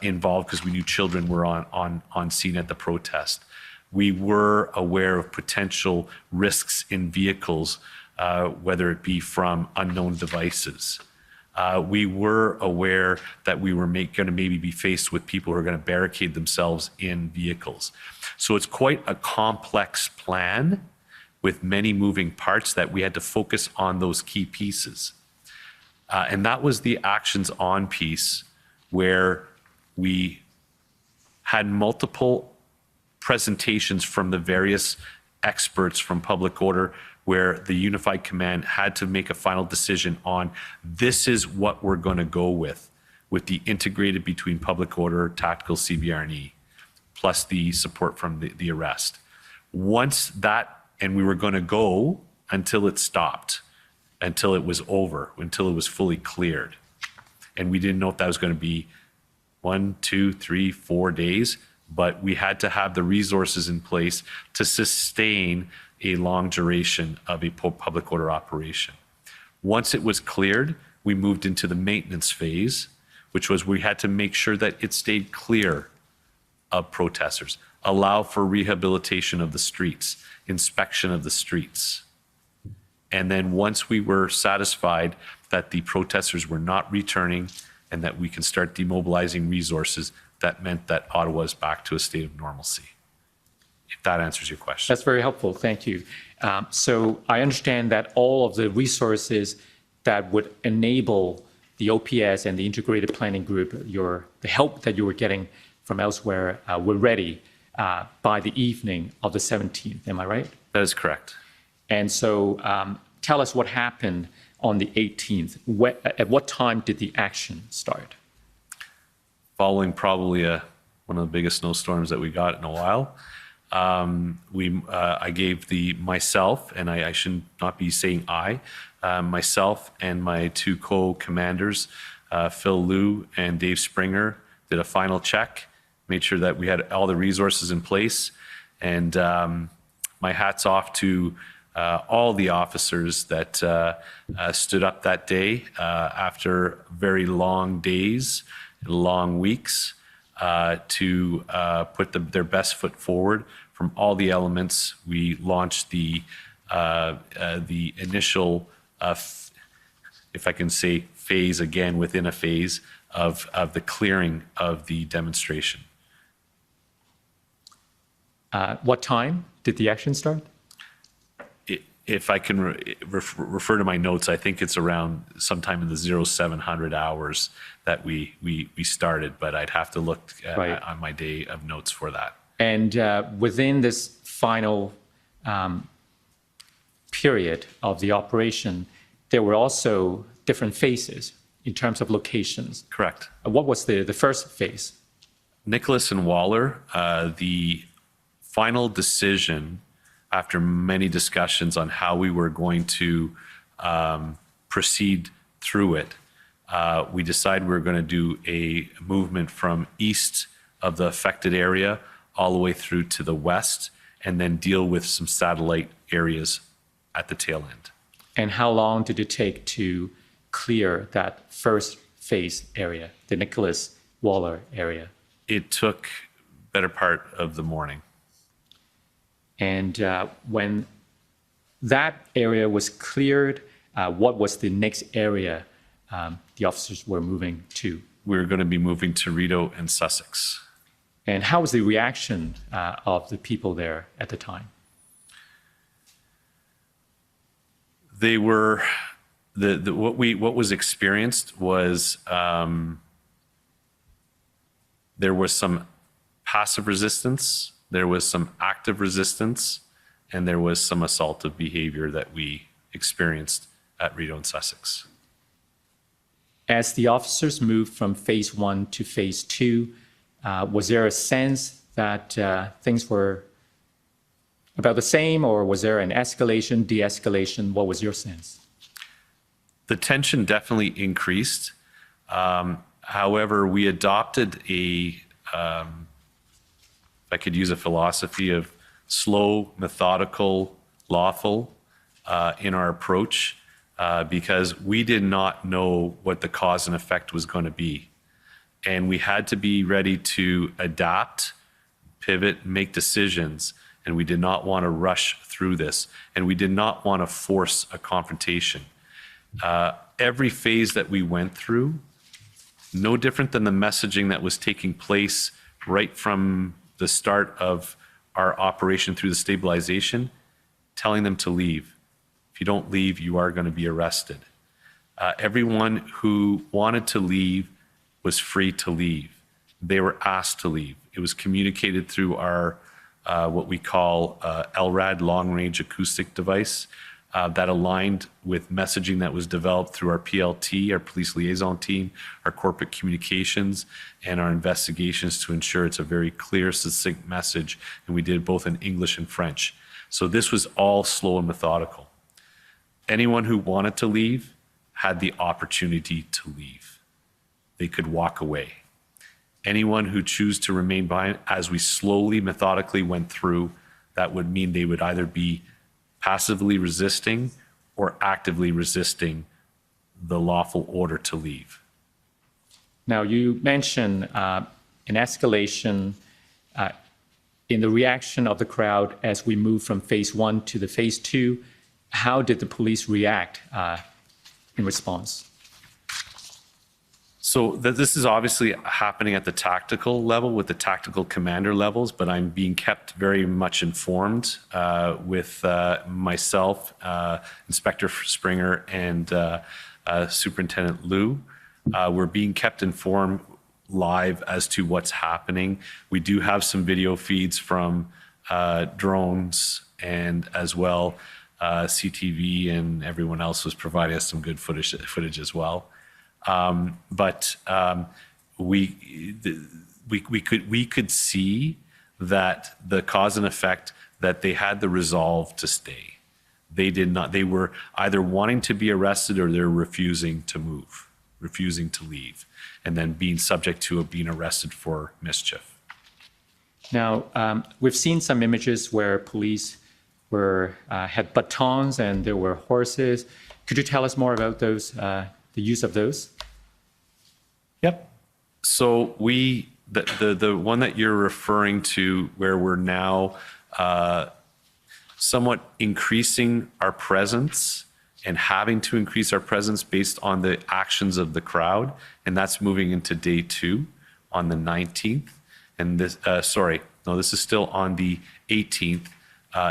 involved because we knew children were on scene at the protest. We were aware of potential risks in vehicles, whether it be from unknown devices. We were aware that we were going to maybe be faced with people who are going to barricade themselves in vehicles. So it's quite a complex plan with many moving parts that we had to focus on those key pieces. And that was the actions on piece, where we had multiple presentations from the various experts from public order, where the unified command had to make a final decision on, this is what we're going to go with the integrated between public order, tactical CBR&E, plus the support from the arrest. Once that, and we were going to go until it stopped, until it was over, until it was fully cleared. And we didn't know if that was going to be 1, 2, 3, 4 days, but we had to have the resources in place to sustain a long duration of a public order operation. Once it was cleared, we moved into the maintenance phase, which was we had to make sure that it stayed clear of protesters, allow for rehabilitation of the streets, inspection of the streets. And then once we were satisfied that the protesters were not returning and that we can start demobilizing resources, that meant that Ottawa is back to a state of normalcy. If that answers your question. That's very helpful. Thank you. So I understand that all of the resources that would enable the OPS and the Integrated Planning Group, the help that you were getting from elsewhere, were ready by the evening of the 17th. Am I right? That is correct. And so tell us what happened on the 18th. At what time did the action start? Following probably one of the biggest snowstorms that we got in a while. I gave myself, and I should not be saying myself and my two co-commanders, Phil Liu and Dave Springer, did a final check, made sure that we had all the resources in place. And my hat's off to all the officers that stood up that day after very long days, long weeks, to put their best foot forward from all the elements. We launched the initial, if I can say, phase again within a phase of the clearing of the demonstration. What time did the action start? If I can refer to my notes, I think it's around sometime in the 0700 hours that we started, but I'd have to look on my day of notes for that. And within this final period of the operation, there were also different phases in terms of locations. Correct. What was the first phase? Nicholas and Waller, the final decision after many discussions on how we were going to proceed through it, we decided we were going to do a movement from east of the affected area all the way through to the west, and then deal with some satellite areas at the tail end. And how long did it take to clear that first phase area, the Nicholas Waller area? It took better part of the morning. And when that area was cleared, what was the next area the officers were moving to? We were going to be moving to Rideau and Sussex. And how was the reaction of the people there at the time? They were, what was experienced was there was some passive resistance, there was some active resistance, and there was some assaultive behavior that we experienced at Rideau and Sussex. As the officers moved from phase 1 to phase 2, was there a sense that things were about the same, or was there an escalation, de-escalation? What was your sense? The tension definitely increased. However, we adopted if I could use a philosophy of slow, methodical lawful in our approach because we did not know what the cause and effect was going to be. And we had to be ready to adapt, pivot, make decisions, and we did not want to rush through this, and we did not want to force a confrontation. Every phase that we went through, no different than the messaging that was taking place right from the start of our operation through the stabilization, telling them to leave. If you don't leave, you are going to be arrested. Everyone who wanted to leave was free to leave. They were asked to leave. It was communicated through our what we call LRAD, long-range acoustic device, that aligned with messaging that was developed through our PLT, our police liaison team, our corporate communications, and our investigations to ensure it's a very clear, succinct message. And we did both in English and French. So this was all slow and methodical. Anyone who wanted to leave had the opportunity to leave. They could walk away. Anyone who chose to remain behind, as we slowly, methodically went through, that would mean they would either be passively resisting or actively resisting the lawful order to leave. Now, you mentioned an escalation in the reaction of the crowd as we move from phase 1 to the phase 2. How did the police react in response? So this is obviously happening at the tactical level with the tactical commander levels, but I'm being kept very much informed with myself, Inspector Springer, and Superintendent Liu. We're being kept informed live as to what's happening. We do have some video feeds from drones, and as well CTV and everyone else was providing us some good footage as well. But we could see that the cause and effect, that they had the resolve to stay. They did not. They were either wanting to be arrested or they're refusing to move, refusing to leave, and then being subject to being arrested for mischief. Now, we've seen some images where police had batons and there were horses. Could you tell us more about those? The use of those? Yep. So the one that you're referring to, where we're now somewhat increasing our presence and having to increase our presence based on the actions of the crowd, and that's moving into day 2 on the 19th. And this, this is still on the 18th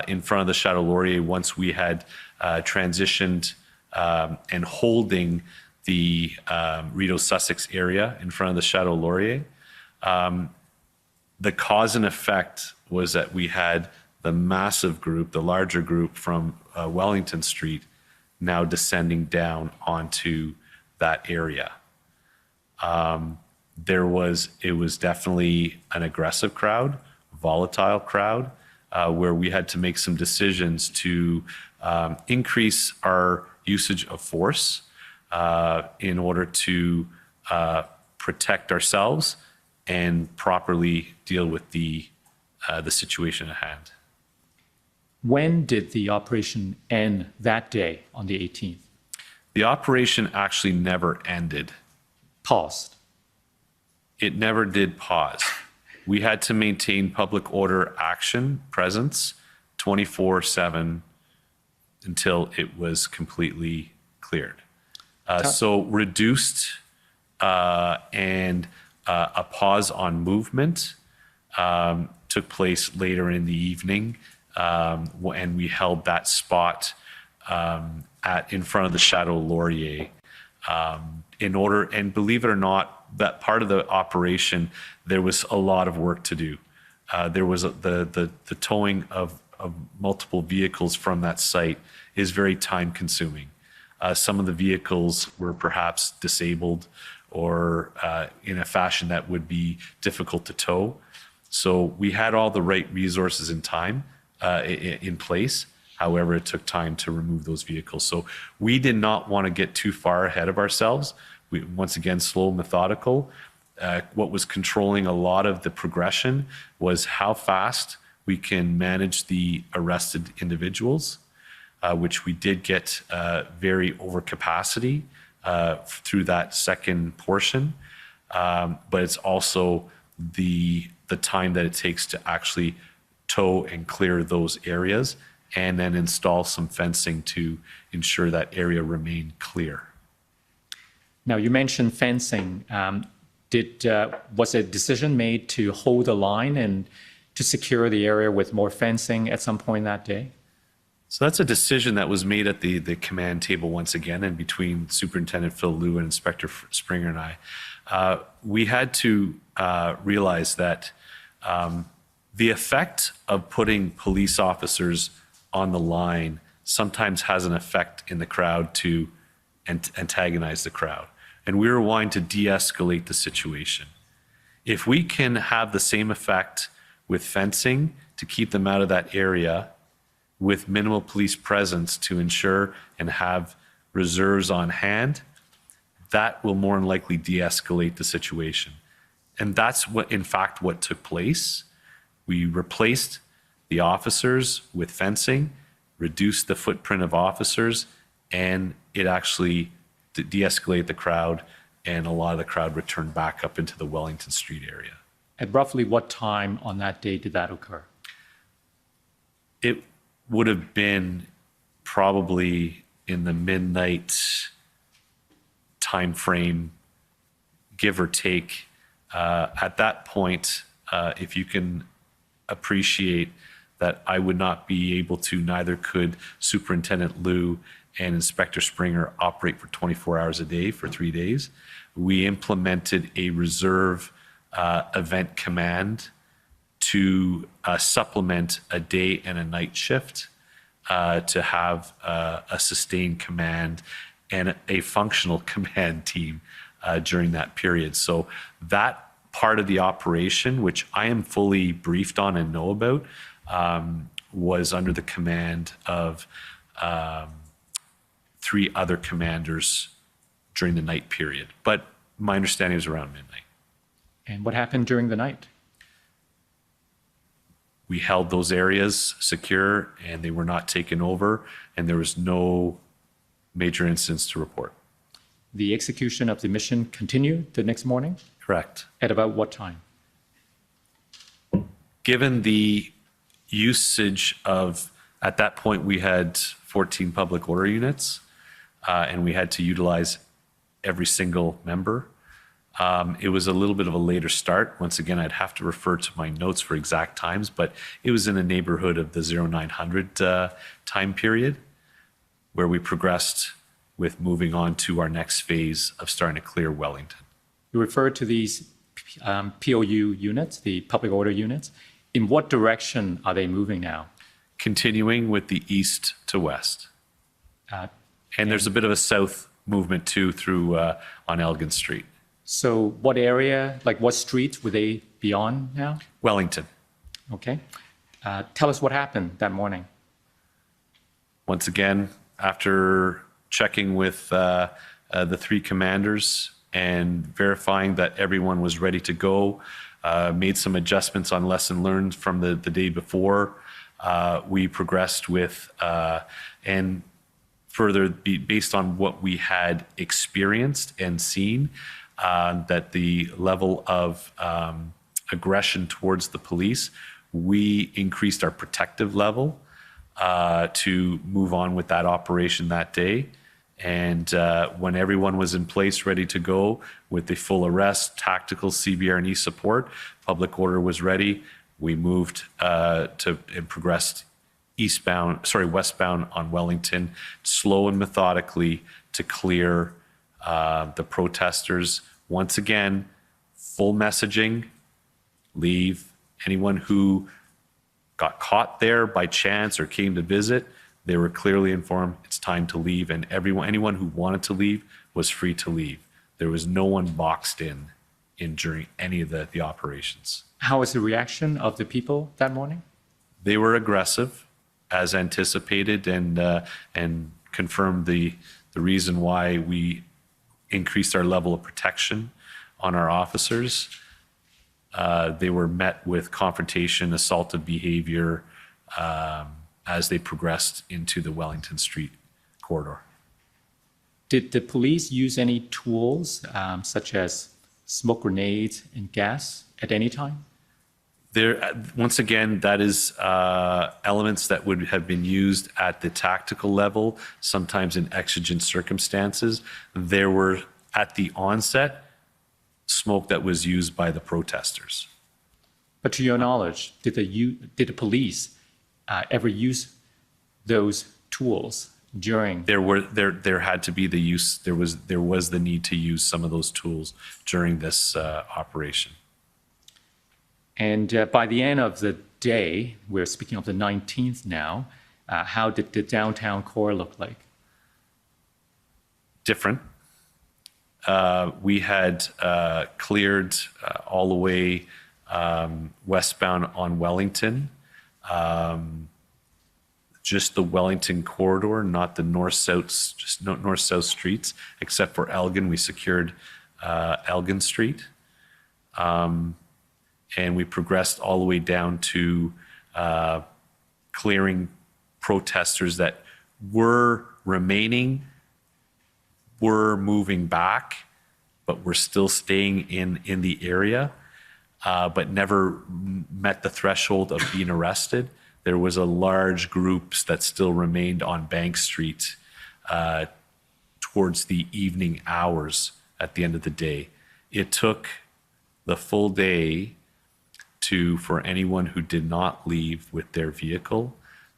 in front of the Chateau Laurier, once we had transitioned and holding the Rideau Sussex area in front of the Chateau Laurier. The cause and effect was that we had the massive group, the larger group from Wellington Street, now descending down onto that area. It was definitely an aggressive crowd, volatile crowd, where we had to make some decisions to increase our usage of force in order to protect ourselves and properly deal with the situation at hand. When did the operation end that day on the 18th? The operation actually never ended. Paused. It never did pause. We had to maintain public order action presence 24/7 until it was completely cleared. So reduced and a pause on movement took place later in the evening, and we held that spot in front of the Chateau Laurier in order, and believe it or not, that part of the operation, there was a lot of work to do. There was the towing of multiple vehicles from that site is very time consuming. Some of the vehicles were perhaps disabled or in a fashion that would be difficult to tow. So we had all the right resources and time in place. However, it took time to remove those vehicles. So we did not want to get too far ahead of ourselves. We, once again, slow, methodical. What was controlling a lot of the progression was how fast we can manage the arrested individuals which we did get very over capacity through that second portion. But it's also the time that it takes to actually tow and clear those areas and then install some fencing to ensure that area remained clear. Now, you mentioned fencing. Was a decision made to hold the line and to secure the area with more fencing at some point that day? So that's a decision that was made at the command table once again, and between Superintendent Phil Liu and Inspector Springer and I. We had to realize that the effect of putting police officers on the line sometimes has an effect in the crowd to antagonize the crowd. And we were wanting to de-escalate the situation. If we can have the same effect with fencing to keep them out of that area, with minimal police presence to ensure and have reserves on hand, that will more than likely de-escalate the situation. And that's what, in fact, what took place. We replaced the officers with fencing, reduced the footprint of officers, and it actually de-escalated the crowd, and a lot of the crowd returned back up into the Wellington Street area. At roughly what time on that day did that occur? It would have been probably in the midnight time frame, give or take. At that point, if you can appreciate that I would not be able to, neither could Superintendent Liu and Inspector Springer operate for 24 hours a day for 3 days. We implemented a reserve event command to supplement a day and a night shift to have a sustained command and a functional command team during that period. So that part of the operation, which I am fully briefed on and know about, was under the command of 3 other commanders during the night period. But my understanding was around midnight. And what happened during the night? We held those areas secure and they were not taken over, and there was no major incidents to report. The execution of the mission continued the next morning? Correct. At about what time? Given the usage of, at that point we had 14 public order units, and we had to utilize every single member. It was a little bit of a later start. Once again, I'd have to refer to my notes for exact times, but it was in the neighborhood of the 0900 time period where we progressed with moving on to our next phase of starting to clear Wellington. You referred to these POU units, the public order units. In what direction are they moving now? Continuing with the east to west. And there's a bit of a south movement too through on Elgin Street. So what area, like what street would they be on now? Wellington. Okay. Tell us what happened that morning. Once again, after checking with the 3 commanders and verifying that everyone was ready to go, made some adjustments on lesson learned from the day before. We progressed with, and further based on what we had experienced and seen, that the level of aggression towards the police, we increased our protective level to move on with that operation that day. And when everyone was in place, ready to go with the full arrest, tactical CBR&E support, public order was ready. We moved and progressed westbound on Wellington, slow and methodically to clear the protesters. Once again, full messaging, leave. Anyone who got caught there by chance or came to visit, they were clearly informed it's time to leave, and anyone who wanted to leave was free to leave. There was no one boxed in during any of the operations. How was the reaction of the people that morning? They were aggressive, as anticipated, and confirmed the reason why we increased our level of protection on our officers. They were met with confrontation, assaultive behavior, as they progressed into the Wellington Street corridor. Did the police use any tools such as smoke grenades and gas at any time? There, once again, that is elements that would have been used at the tactical level, sometimes in exigent circumstances. There were, at the onset, smoke that was used by the protesters. But to your knowledge, did the police ever use those tools during? There had to be the use. There was the need to use some of those tools during this operation. And by the end of the day, we're speaking of the 19th now, how did the downtown core look like? Different. We had cleared all the way westbound on Wellington, just the Wellington corridor, not the north-south, just north-south streets, except for Elgin. We secured Elgin Street. And we progressed all the way down to clearing protesters that were remaining, were moving back, but were still staying in the area, but never met the threshold of being arrested. There was a large groups that still remained on Bank Street towards the evening hours at the end of the day. It took the full day for anyone who did not leave with their vehicle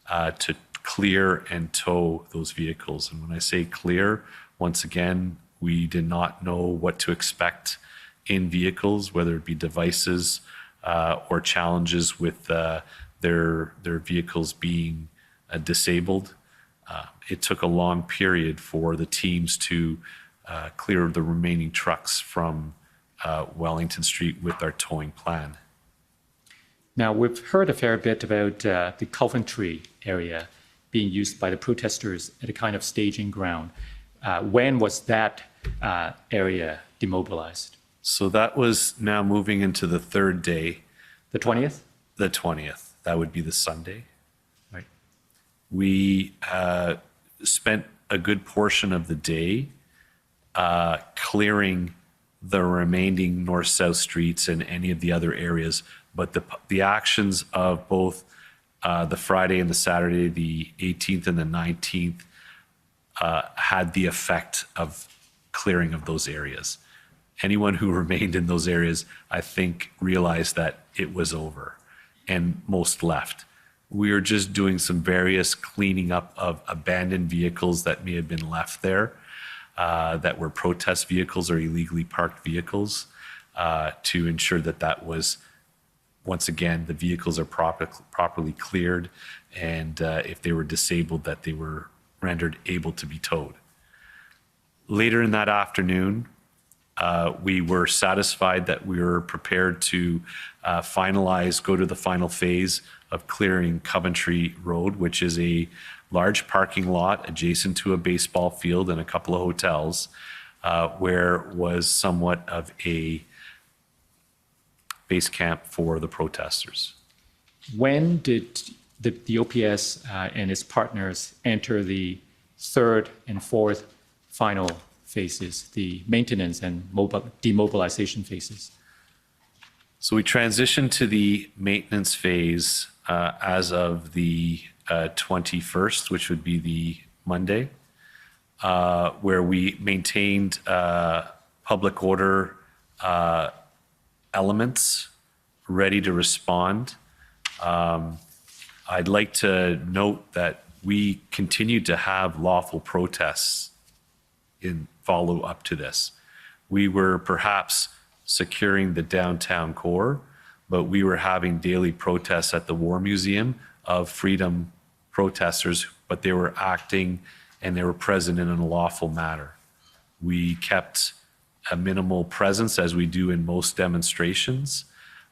to clear and tow those vehicles. And when I say clear, once again, we did not know what to expect in vehicles, whether it be devices or challenges with their vehicles being disabled. It took a long period for the teams to clear the remaining trucks from Wellington Street with our towing plan. Now, we've heard a fair bit about the Coventry area being used by the protesters as a kind of staging ground. When was that area demobilized? So that was now moving into the third day. The 20th? The 20th. That would be the Sunday. Right. We spent a good portion of the day clearing the remaining north-south streets and any of the other areas. But the actions of both the Friday and the Saturday, the 18th and the 19th, had the effect of clearing of those areas. Anyone who remained in those areas, I think, realized that it was over, and most left. We were just doing some various cleaning up of abandoned vehicles that may have been left there, that were protest vehicles or illegally parked vehicles, to ensure that that was, once again, the vehicles are properly cleared, and if they were disabled, that they were rendered able to be towed. Later in that afternoon, we were satisfied that we were prepared to go to the final phase of clearing Coventry Road, which is a large parking lot adjacent to a baseball field and a couple of hotels, where was somewhat of a base camp for the protesters. When did the OPS and its partners enter the third and fourth final phases, the maintenance and demobilization phases? So we transitioned to the maintenance phase as of the 21st, which would be the Monday, where we maintained public order elements ready to respond. I'd like to note that we continued to have lawful protests in follow up to this. We were perhaps securing the downtown core, but we were having daily protests at the War Museum of freedom protesters, but they were acting and they were present in a lawful manner. We kept a minimal presence, as we do in most demonstrations,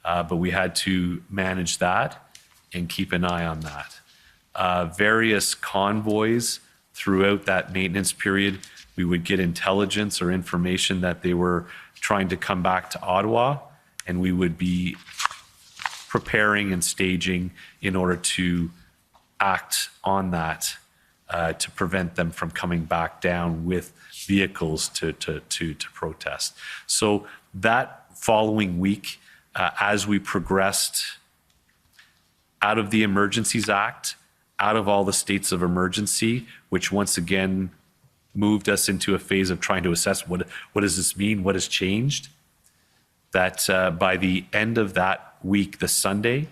but we had to manage that and keep an eye on that. Various convoys throughout that maintenance period, we would get intelligence or information that they were trying to come back to Ottawa, and we would be preparing and staging in order to act on that to prevent them from coming back down with vehicles to protest. So that following week, as we progressed out of the Emergencies Act, out of all the states of emergency, which once again moved us into a phase of trying to assess what does this mean, what has changed, that by the end of that week, the Sunday,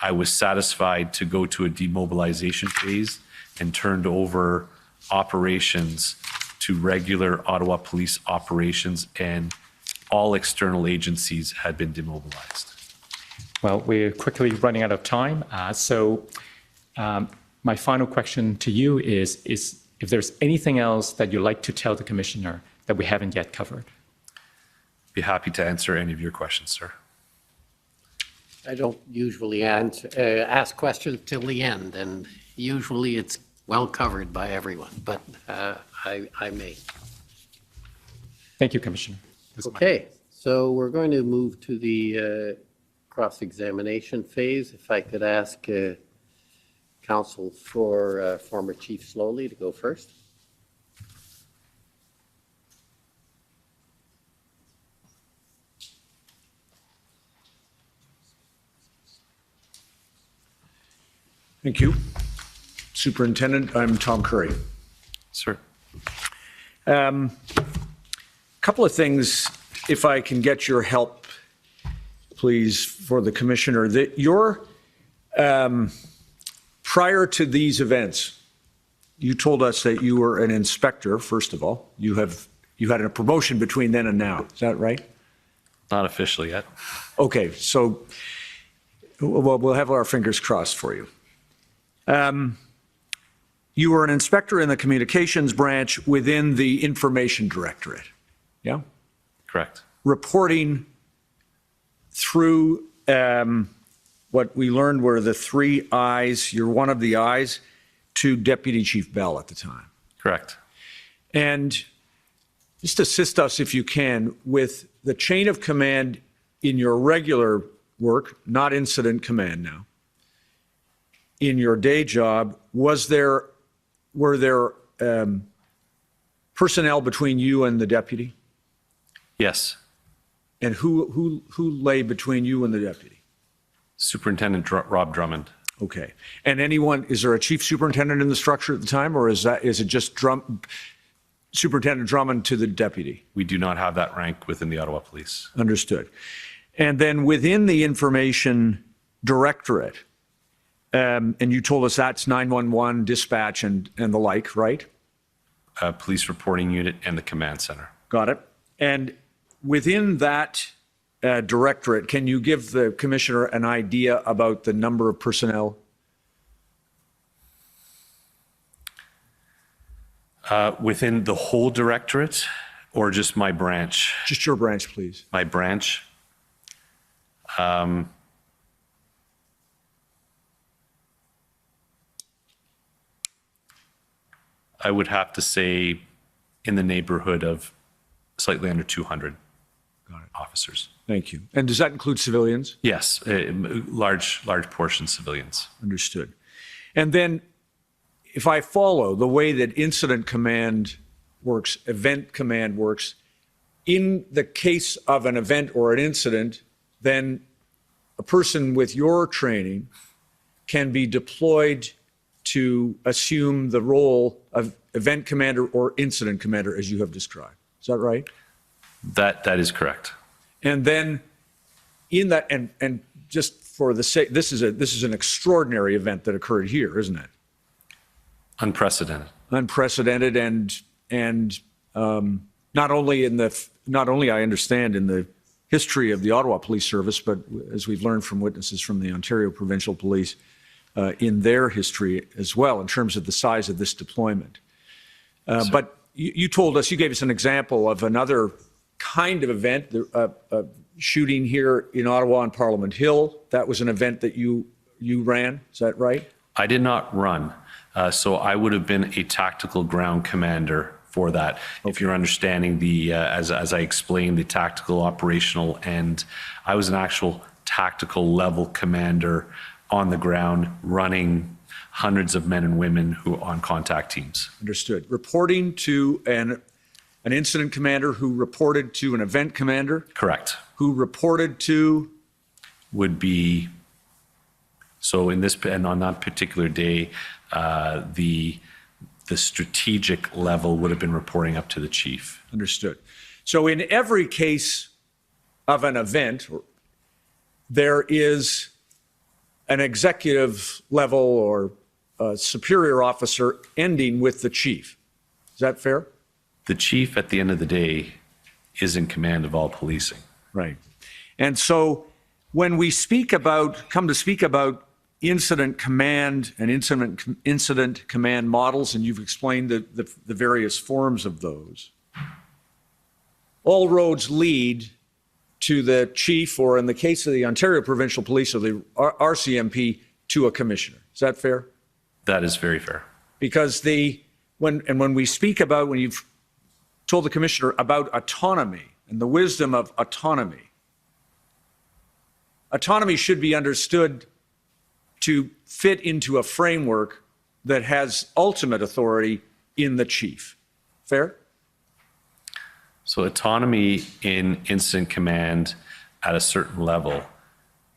I was satisfied to go to a demobilization phase and turned over operations to regular Ottawa Police operations, and all external agencies had been demobilized. Well, we're quickly running out of time. My final question to you is if there's anything else that you'd like to tell the Commissioner that we haven't yet covered. Be happy to answer any of your questions, sir. I don't usually ask questions till the end, and usually it's well covered by everyone, but I may. Thank you, Commissioner. Okay, so we're going to move to the cross-examination phase. If I could ask Counsel for former Chief Slowly to go first. Thank you. Superintendent, I'm Tom Curry. Sir. Couple of things, if I can get your help, please, for the Commissioner. That prior to these events, you told us that you were an inspector, first of all. You had a promotion between then and now. Is that right? Not officially yet. Okay, so we'll have our fingers crossed for you. You were an inspector in the communications branch within the information directorate, yeah? Correct. Reporting through what we learned were the three eyes, you're one of the eyes, to Deputy Chief Bell at the time. Correct. And just assist us, if you can, with the chain of command in your regular work, not incident command now. In your day job, were there personnel between you and the deputy? Yes. And who lay between you and the deputy? Superintendent Rob Drummond. Okay. And is there a chief superintendent in the structure at the time, or is it just Superintendent Drummond to the deputy? We do not have that rank within the Ottawa Police. Understood. And then within the information directorate, and you told us that's 911, dispatch, and the like, right? Police reporting unit and the command center. Got it. And within that directorate, can you give the Commissioner an idea about the number of personnel? Within the whole directorate or just my branch? Just your branch, please. My branch? I would have to say in the neighborhood of slightly under 200 officers. Thank you. And does that include civilians? Yes, large portion civilians. Understood. And then if I follow the way that incident command works, event command works, in the case of an event or an incident, then a person with your training can be deployed to assume the role of event commander or incident commander, as you have described. Is that right? That is correct. And then in that, and just for the sake, this is an extraordinary event that occurred here, isn't it? Unprecedented. Unprecedented, and not only I understand in the history of the Ottawa Police Service, but as we've learned from witnesses from the Ontario Provincial Police, in their history as well, in terms of the size of this deployment. But you told us, you gave us an example of another kind of event, a shooting here in Ottawa on Parliament Hill. That was an event that you ran, is that right? I did not run, so I would have been a tactical ground commander for that. Okay. If you're understanding the, as I explained, the tactical operational end, I was an actual tactical level commander on the ground running hundreds of men and women who are on contact teams. Understood. Reporting to an incident commander who reported to an event commander? Correct. Who reported to? Would be, so in this, and on that particular day, the strategic level would have been reporting up to the chief. Understood. So in every case of an event, there is an executive level or a superior officer ending with the chief. Is that fair? The chief, at the end of the day, is in command of all policing. Right. And so when we come to speak about incident command and incident command models, and you've explained the various forms of those, all roads lead to the chief, or in the case of the Ontario Provincial Police or the RCMP, to a commissioner. Is that fair? That is very fair. Because when we speak about, when you've told the commissioner about autonomy and the wisdom of autonomy, autonomy should be understood to fit into a framework that has ultimate authority in the chief. Fair? So autonomy in incident command at a certain level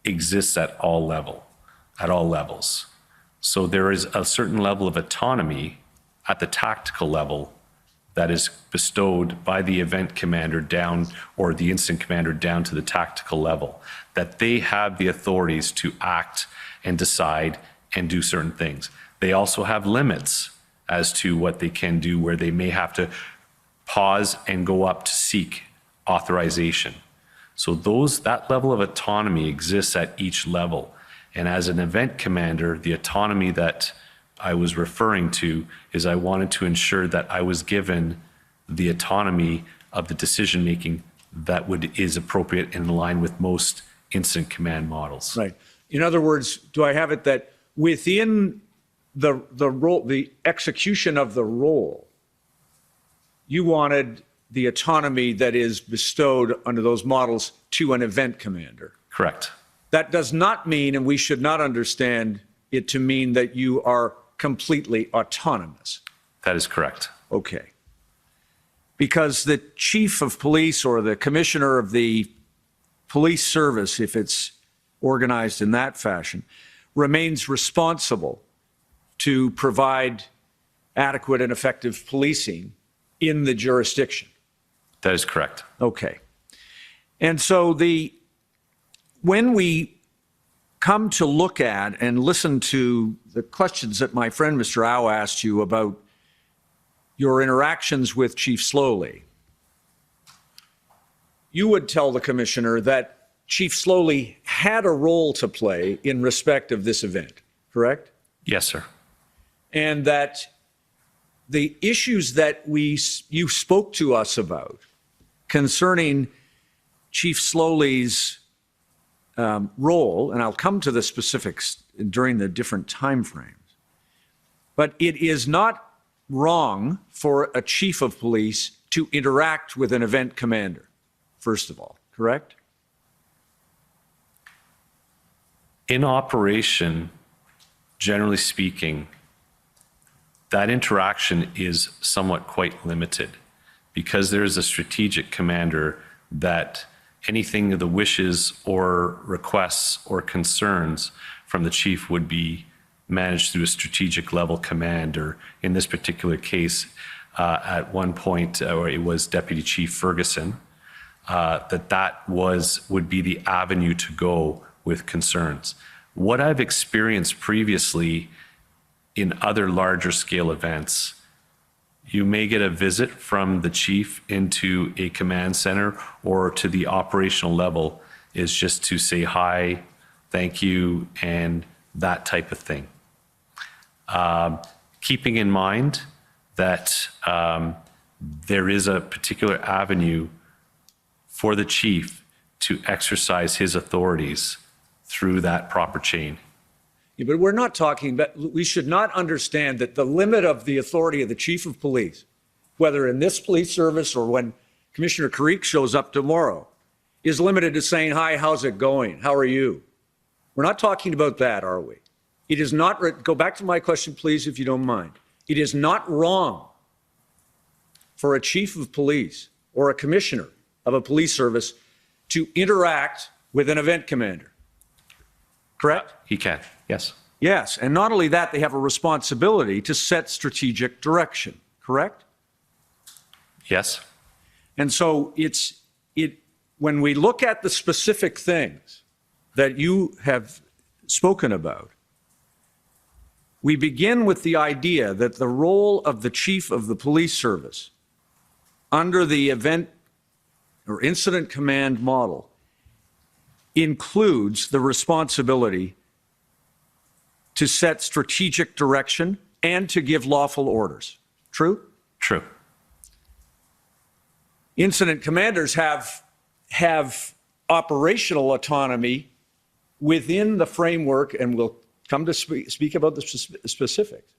exists at all levels. So there is a certain level of autonomy at the tactical level that is bestowed by the event commander down, or the incident commander down to the tactical level, that they have the authorities to act and decide and do certain things. They also have limits as to what they can do, where they may have to pause and go up to seek authorization. So that level of autonomy exists at each level. And as an event commander, the autonomy that I was referring to is I wanted to ensure that I was given the autonomy of the decision-making that is appropriate and in line with most incident command models. Right. In other words, do I have it that within the role, the execution of the role, you wanted the autonomy that is bestowed under those models to an event commander? Correct. That does not mean, and we should not understand it to mean, that you are completely autonomous. That is correct. Okay. Because the chief of police or the commissioner of the police service, if it's organized in that fashion, remains responsible to provide adequate and effective policing in the jurisdiction. That is correct. Okay. And so when we come to look at and listen to the questions that my friend Mr. Au asked you about your interactions with Chief Slowly, you would tell the commissioner that Chief Slowly had a role to play in respect of this event, correct? Yes, sir. And that the issues that you spoke to us about concerning Chief Slowly's role, and I'll come to the specifics during the different timeframes, but it is not wrong for a chief of police to interact with an event commander, first of all, correct? In operation, generally speaking, that interaction is somewhat quite limited because there is a strategic commander that anything of the wishes or requests or concerns from the chief would be managed through a strategic level command, or in this particular case, at one point, or it was Deputy Chief Ferguson, would be the avenue to go with concerns. What I've experienced previously in other larger scale events, you may get a visit from the chief into a command center or to the operational level is just to say hi, thank you, and that type of thing. Keeping in mind that there is a particular avenue for the chief to exercise his authorities through that proper chain. Yeah, but we're not talking about, we should not understand that the limit of the authority of the chief of police, whether in this police service or when Commissioner Carrique shows up tomorrow, is limited to saying, hi, how's it going? How are you? We're not talking about that, are we? It is not, go back to my question, please, if you don't mind. It is not wrong for a chief of police or a commissioner of a police service to interact with an event commander. Correct? He can, yes. Yes, and not only that, they have a responsibility to set strategic direction, correct? Yes. And so when we look at the specific things that you have spoken about, we begin with the idea that the role of the chief of the police service under the event or incident command model includes the responsibility to set strategic direction and to give lawful orders. True? True. Incident commanders have operational autonomy within the framework, and we'll come to speak about the specifics,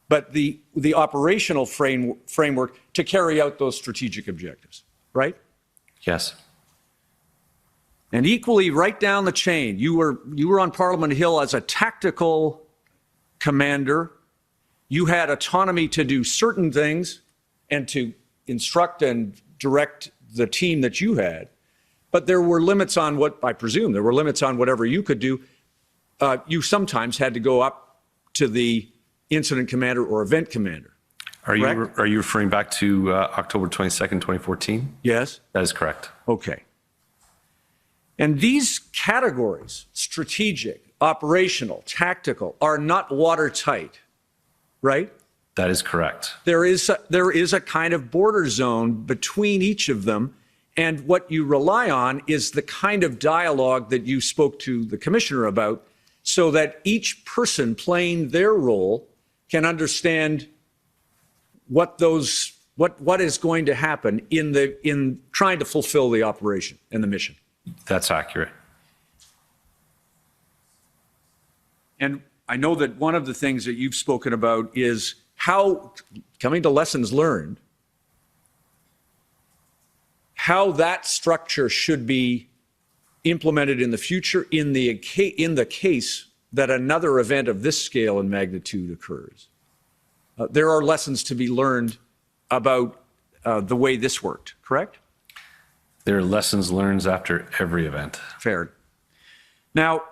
but the operational framework to carry out those strategic objectives, right? Yes. And equally, right down the chain, you were on Parliament Hill as a tactical commander. You had autonomy to do certain things and to instruct and direct the team that you had, but there were limits on what, I presume, there were limits on whatever you could do. You sometimes had to go up to the incident commander or event commander. Are you referring back to October 22nd, 2014? Yes. That is correct. Okay. And these categories, strategic, operational, tactical, are not watertight, right? That is correct. There is a kind of border zone between each of them, and what you rely on is the kind of dialogue that you spoke to the commissioner about, so that each person playing their role can understand what is going to happen in trying to fulfill the operation and the mission. That's accurate. And I know that one of the things that you've spoken about is how, coming to lessons learned, how that structure should be implemented in the future in the case that another event of this scale and magnitude occurs. There are lessons to be learned about the way this worked, correct? There are lessons learned after every event. Fair. Now,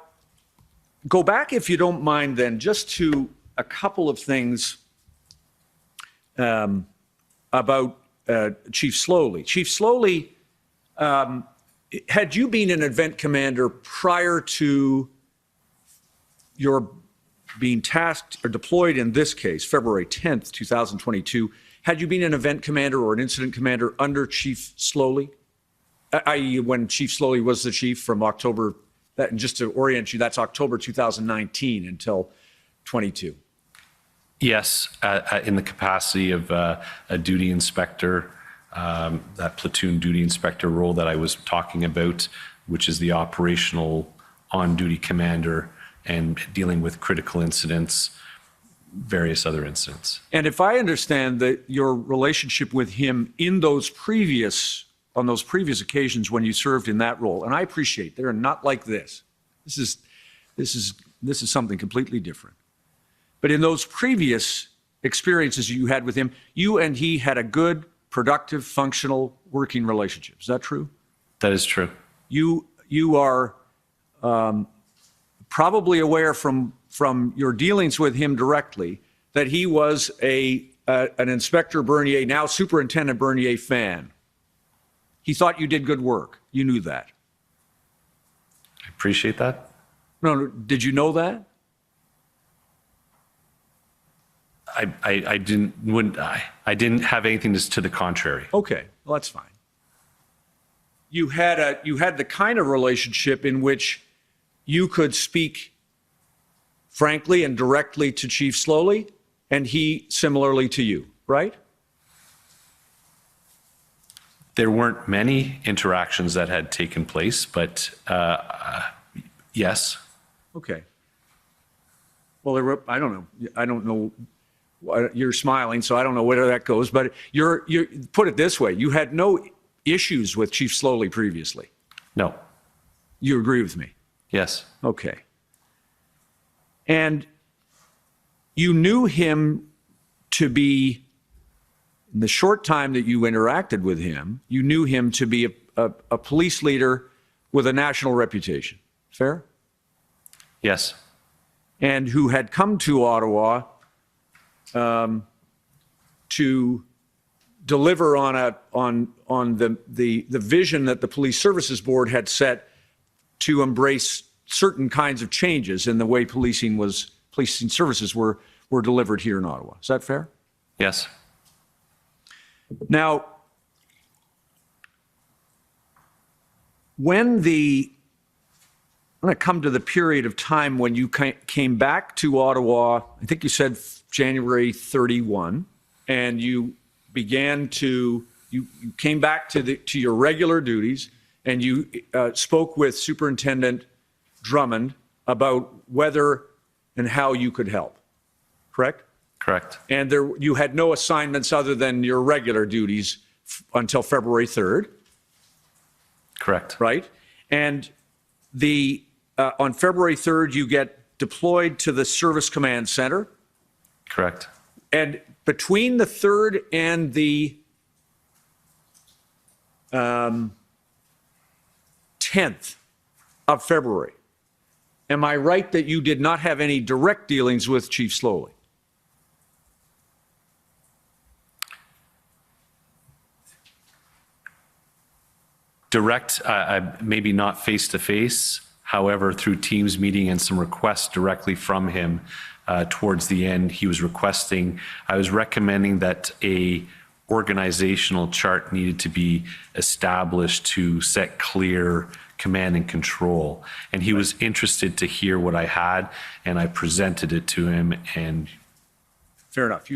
go back, if you don't mind, then, just to a couple of things about Chief Slowly. Chief Slowly, had you been an event commander prior to your being tasked or deployed in this case, February 10th, 2022, had you been an event commander or an incident commander under Chief Slowly, i.e. when Chief Slowly was the chief from October, and just to orient you, that's October 2019 until 22? Yes, in the capacity of a duty inspector, that platoon duty inspector role that I was talking about, which is the operational on-duty commander and dealing with critical incidents, various other incidents. And if I understand that your relationship with him on those previous occasions when you served in that role, and I appreciate they're not like this. This is something completely different. But in those previous experiences you had with him, you and he had a good, productive, functional working relationship. Is that true? That is true. You are probably aware from your dealings with him directly that he was an Inspector Bernier, now Superintendent Bernier fan. He thought you did good work. You knew that. I appreciate that. No, did you know that? I didn't have anything to the contrary. Okay, well, that's fine. You had the kind of relationship in which you could speak frankly and directly to Chief Slowly, and he similarly to you, right? There weren't many interactions that had taken place, but yes. Okay. Well, I don't know. You're smiling, so I don't know where that goes. But you're put it this way: you had no issues with Chief Slowly previously. No. You agree with me? Yes. Okay. And you knew him to be, in the short time that you interacted with him, you knew him to be a police leader with a national reputation. Fair? Yes. And who had come to Ottawa to deliver on the vision that the Police Services Board had set to embrace certain kinds of changes in the way policing services were delivered here in Ottawa. Is that fair? Yes. Now, I'm going to come to the period of time when you came back to Ottawa, I think you said January 31, and you came back to your regular duties, and you spoke with Superintendent Drummond about whether and how you could help, correct? Correct. And you had no assignments other than your regular duties until February 3rd. Correct. Right? And on February 3rd, you get deployed to the Service Command Center. Correct. And between the 3rd and the 10th of February, am I right that you did not have any direct dealings with Chief Slowly? Direct, maybe not face-to-face, however, through Teams meeting and some requests directly from him towards the end, he was requesting, I was recommending that a organizational chart needed to be established to set clear command and control. And he was interested to hear what I had, and I presented it to him. And fair enough.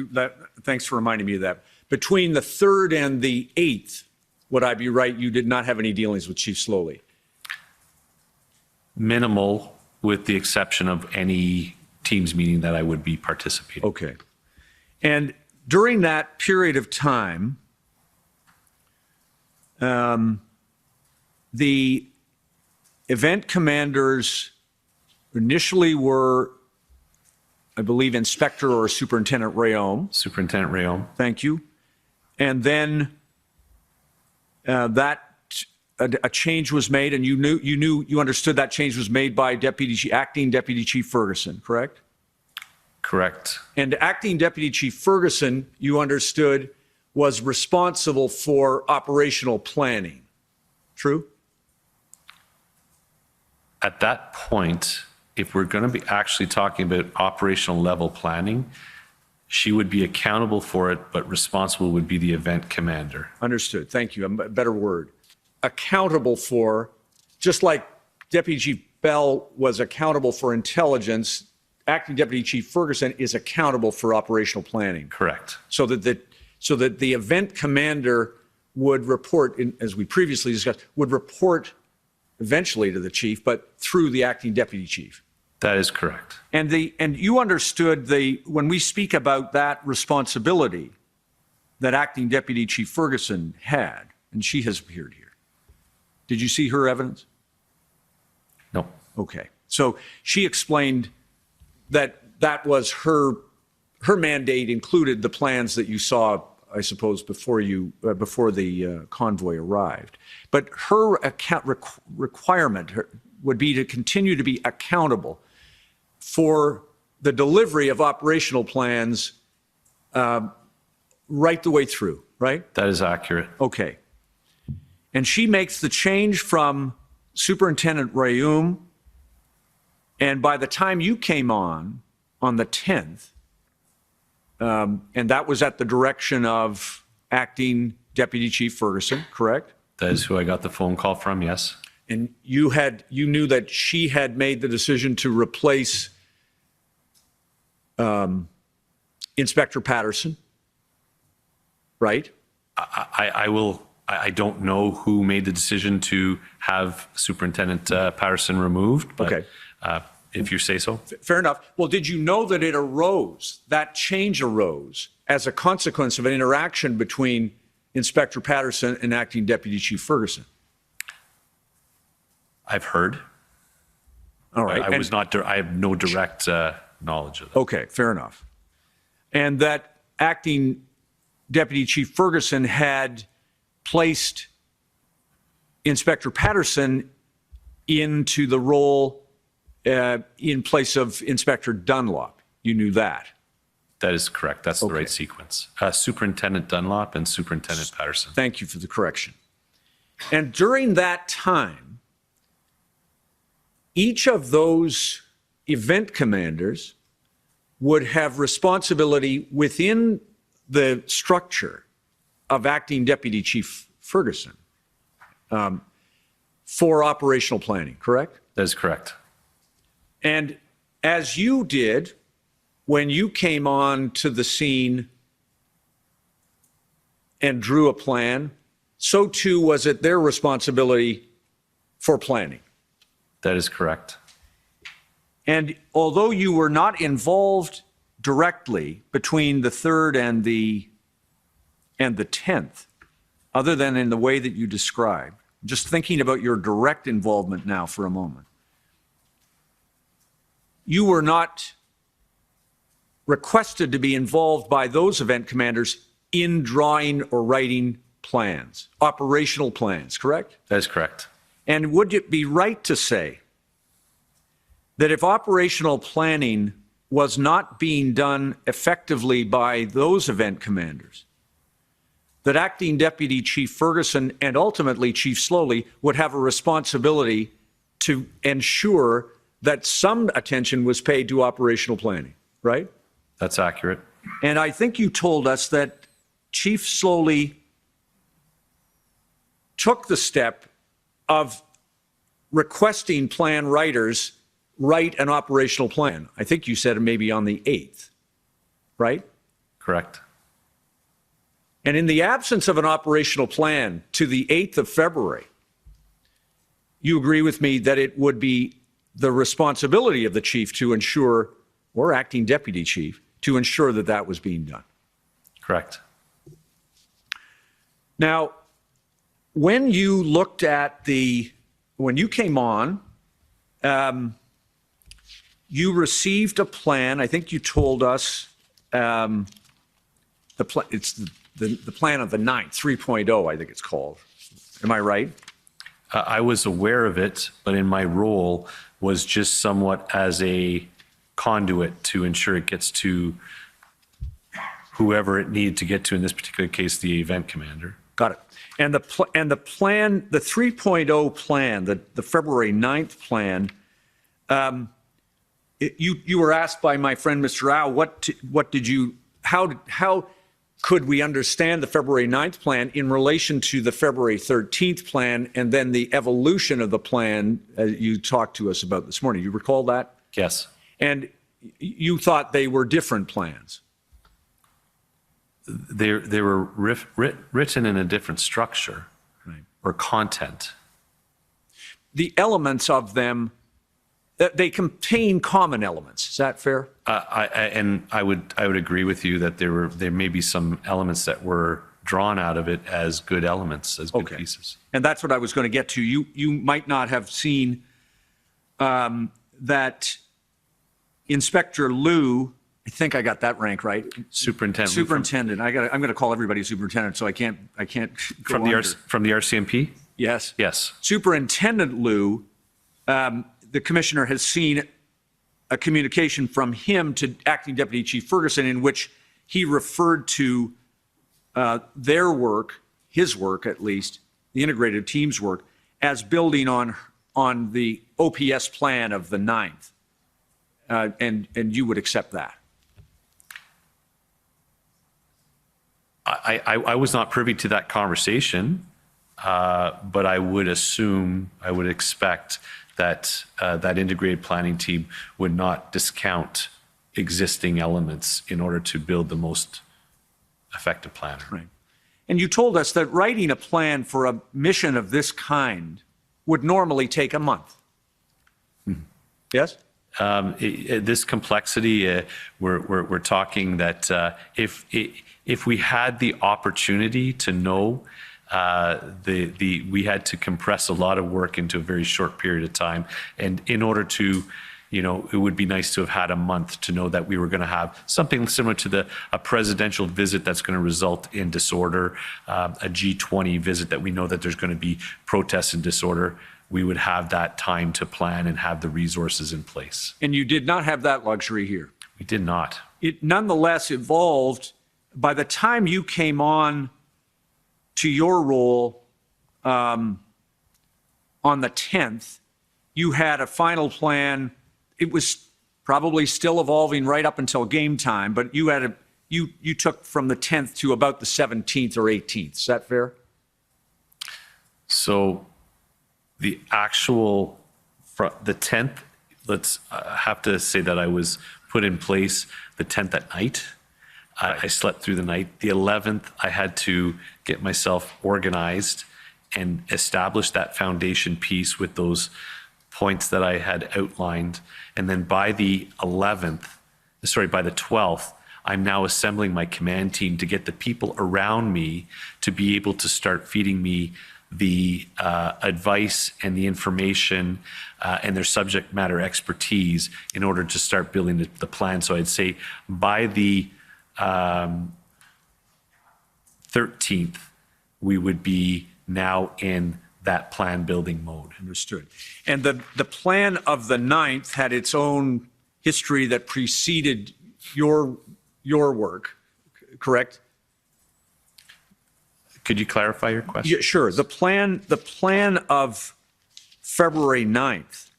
Thanks for reminding me of that. Between the 3rd and the 8th, would I be right, you did not have any dealings with Chief Slowly? Minimal, with the exception of any Teams meeting that I would be participating. Okay. And during that period of time, the event commanders initially were, I believe, Inspector or Superintendent Rayom. Superintendent Rayom. Thank you. And then a change was made, and you understood that change was made by Acting Deputy Chief Ferguson, correct? Correct. And Acting Deputy Chief Ferguson, you understood, was responsible for operational planning. True? At that point, if we're going to be actually talking about operational level planning, she would be accountable for it, but responsible would be the event commander. Understood. Thank you. A better word. Accountable for, just like Deputy Chief Bell was accountable for intelligence, Acting Deputy Chief Ferguson is accountable for operational planning. Correct. So that the event commander would report, as we previously discussed, would report eventually to the chief, but through the acting deputy chief. That is correct. And you understood when we speak about that responsibility that Acting Deputy Chief Ferguson had, and she has appeared here. Did you see her evidence? No. Okay. So she explained that was her mandate included the plans that you saw, I suppose, before the convoy arrived. But her requirement would be to continue to be accountable for the delivery of operational plans right the way through, right? That is accurate. Okay. And she makes the change from Superintendent Rayum, and by the time you came on the 10th, and that was at the direction of Acting Deputy Chief Ferguson, correct? That is who I got the phone call from, yes. And you knew that she had made the decision to replace Inspector Patterson, right? I don't know who made the decision to have Superintendent Patterson removed, but okay. If you say so. Fair enough. Well, did you know that that change arose as a consequence of an interaction between Inspector Patterson and Acting Deputy Chief Ferguson? I've heard. All right. I have no direct knowledge of that. Okay, fair enough. and that acting Deputy Chief Ferguson had placed Inspector Patterson into the role in place of Inspector Dunlop. You knew that. That is correct. That's the right sequence. Superintendent Dunlop and Superintendent Patterson. Thank you for the correction. And during that time, each of those event commanders would have responsibility within the structure of acting Deputy Chief Ferguson for operational planning, correct? That is correct. And as you did when you came on to the scene and drew a plan, so too was it their responsibility for planning. That is correct. And although you were not involved directly between the 3rd and the 10th, other than in the way that you described, just thinking about your direct involvement now for a moment, you were not requested to be involved by those event commanders in drawing or writing plans, operational plans, correct? That is correct. And would it be right to say that if operational planning was not being done effectively by those event commanders, that acting Deputy Chief Ferguson and ultimately Chief Slowly would have a responsibility to ensure that some attention was paid to operational planning, right? That's accurate. And I think you told us that Chief Slowly took the step of requesting plan writers write an operational plan. I think you said maybe on the 8th, right? Correct. And in the absence of an operational plan to the 8th of February, you agree with me that it would be the responsibility of the chief to ensure, or acting deputy chief, to ensure that that was being done. Correct. Now, when you looked at when you came on, you received a plan. I think you told us it's the plan of the 9th, 3.0, I think it's called. Am I right? I was aware of it, but in my role was just somewhat as a conduit to ensure it gets to whoever it needed to get to, in this particular case, the event commander. Got it. And the plan, the 3.0 plan, the February 9th plan, you were asked by my friend Mr. H.A.I.L, how could we understand the February 9th plan in relation to the February 13th plan and then the evolution of the plan you talked to us about this morning? You recall that? Yes. And you thought they were different plans. They were written in a different structure, right, or content. The elements of them, they contain common elements. Is that fair? I would agree with you that there may be some elements that were drawn out of it as good elements, as good pieces. And that's what I was going to get to. You might not have seen that Inspector Liu, I think I got that rank right. Superintendent. I'm going to call everybody superintendent, so I can't go from the RCMP. Yes. Yes. Superintendent Liu, the commissioner has seen a communication from him to acting Deputy Chief Ferguson in which he referred to their work, his work at least, the integrated team's work, as building on the OPS plan of the 9th. And you would accept that? I was not privy to that conversation, but I would expect that that integrated planning team would not discount existing elements in order to build the most effective plan. Right. And you told us that writing a plan for a mission of this kind would normally take a month. Mm-hmm. Yes? This complexity, we're talking that if we had the opportunity to know, we had to compress a lot of work into a very short period of time, and in order to it would be nice to have had a month to know that we were going to have something similar to a presidential visit that's going to result in disorder, a G20 visit that we know that there's going to be protests and disorder. We would have that time to plan and have the resources in place. And you did not have that luxury here. We did not. It nonetheless evolved. By the time you came on to your role on the 10th, you had a final plan. It was probably still evolving right up until game time, but you took from the 10th to about the 17th or 18th. Is that fair? So the 10th, let's have to say that I was put in place the 10th at night. I slept through the night. The 11th, I had to get myself organized and establish that foundation piece with those points that I had outlined. And then by the 12th, I'm now assembling my command team to get the people around me to be able to start feeding me the advice and the information and their subject matter expertise in order to start building the plan. So I'd say by the 13th, we would be now in that plan building mode. Understood. And the plan of the 9th had its own history that preceded your work, correct? Could you clarify your question? Yeah, sure. The plan of February 9th,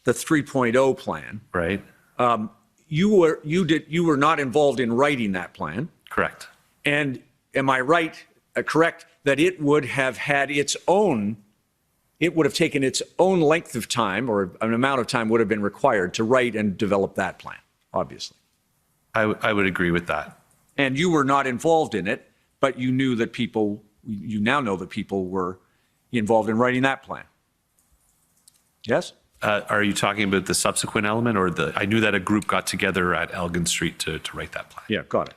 the 3.0 plan. Right. You were not involved in writing that plan. Correct. And am I right, correct, that it would have taken its own length of time, or an amount of time would have been required to write and develop that plan, obviously. I would agree with that. And you were not involved in it, but you now know that people were involved in writing that plan. Yes? Are you talking about the subsequent element, or I knew that a group got together at Elgin Street to write that plan? Yeah, got it.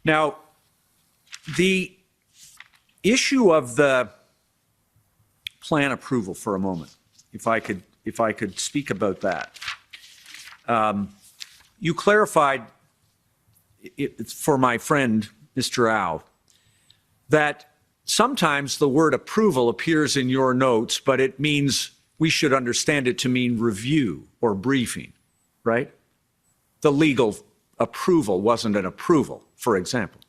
Now, the issue of the plan approval for a moment, if I could speak about that. You clarified for my friend, Mr. H.A.I.L, that sometimes the word approval appears in your notes, but it means we should understand it to mean review or briefing, right? The legal approval wasn't an approval, for example.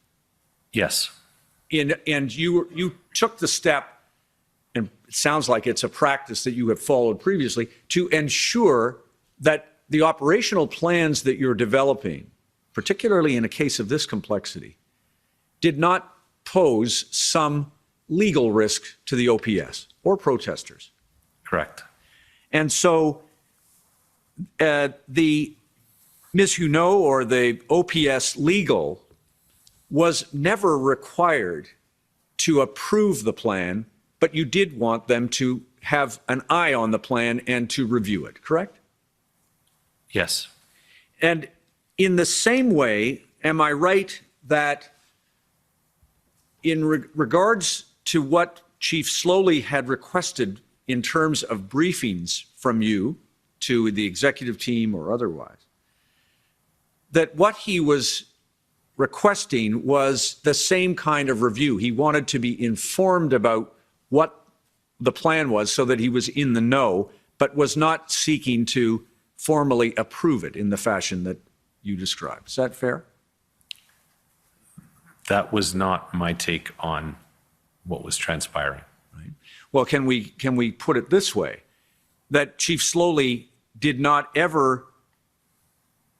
Yes. And you took the step, and it sounds like it's a practice that you have followed previously, to ensure that the operational plans that you're developing, particularly in a case of this complexity, did not pose some legal risk to the OPS or protesters. Correct. And so the Ms. Huneau or the OPS legal was never required to approve the plan, but you did want them to have an eye on the plan and to review it, correct? Yes. And in the same way, am I right that in regards to what Chief Slowly had requested in terms of briefings from you to the executive team or otherwise, that what he was requesting was the same kind of review? He wanted to be informed about what the plan was so that he was in the know, but was not seeking to formally approve it in the fashion that you described. Is that fair? That was not my take on what was transpiring. Right. Well, can we put it this way, that Chief Slowly did not ever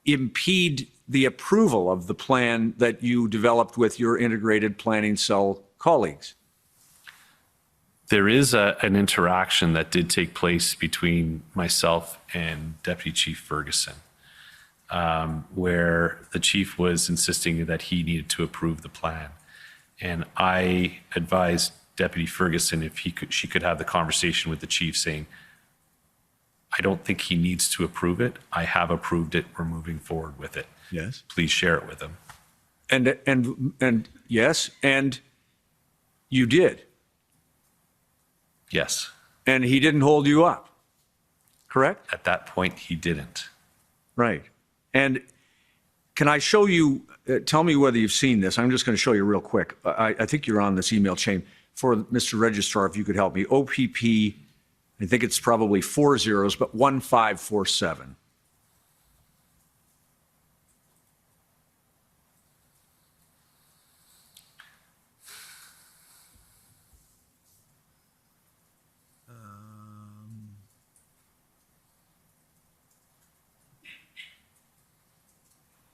impede the approval of the plan that you developed with your integrated planning cell colleagues? There is an interaction that did take place between myself and Deputy Chief Ferguson, where the chief was insisting that he needed to approve the plan. And I advised Deputy Ferguson if she could have the conversation with the chief saying, I don't think he needs to approve it. I have approved it. We're moving forward with it. Yes. Please share it with him. And yes, and you did. Yes. And he didn't hold you up. correct? At that point, he didn't. Right. And can I show you, tell me whether you've seen this. I'm just going to show you real quick. I think you're on this email chain. For Mr. Registrar, if you could help me. OPP, I think it's probably 4 zeros, but 1547.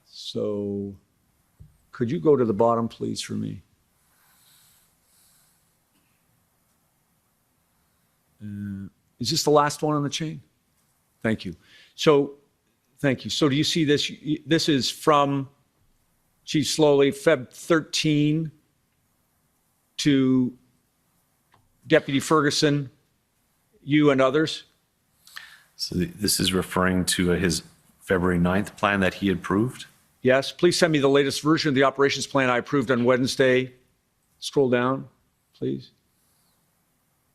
So could you go to the bottom, please, for me? Is this the last one on the chain? Thank you. So, thank you. So do you see this? This is from Chief Slowly, Feb 13 to Deputy Ferguson, you and others? So this is referring to his February 9th plan that he approved? Yes. Please send me the latest version of the operations plan I approved on Wednesday. Scroll down, please.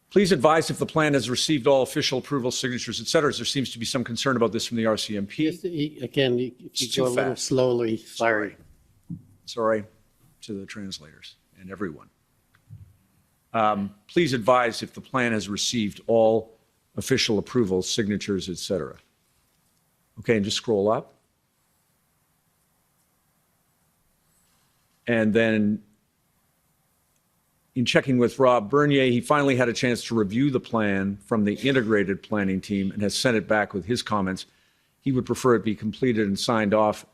Please advise if the plan has received all official approval signatures, et cetera, as there seems to be some concern about this from the RCMP. Again, if you It's go too a little fast. slowly, sorry. Sorry to the translators and everyone. Please advise if the plan has received all official approvals, signatures, et cetera. Okay, and just scroll up. And then in checking with Rob Bernier, he finally had a chance to review the plan from the integrated planning team and has sent it back with his comments. He would prefer it be completed and signed off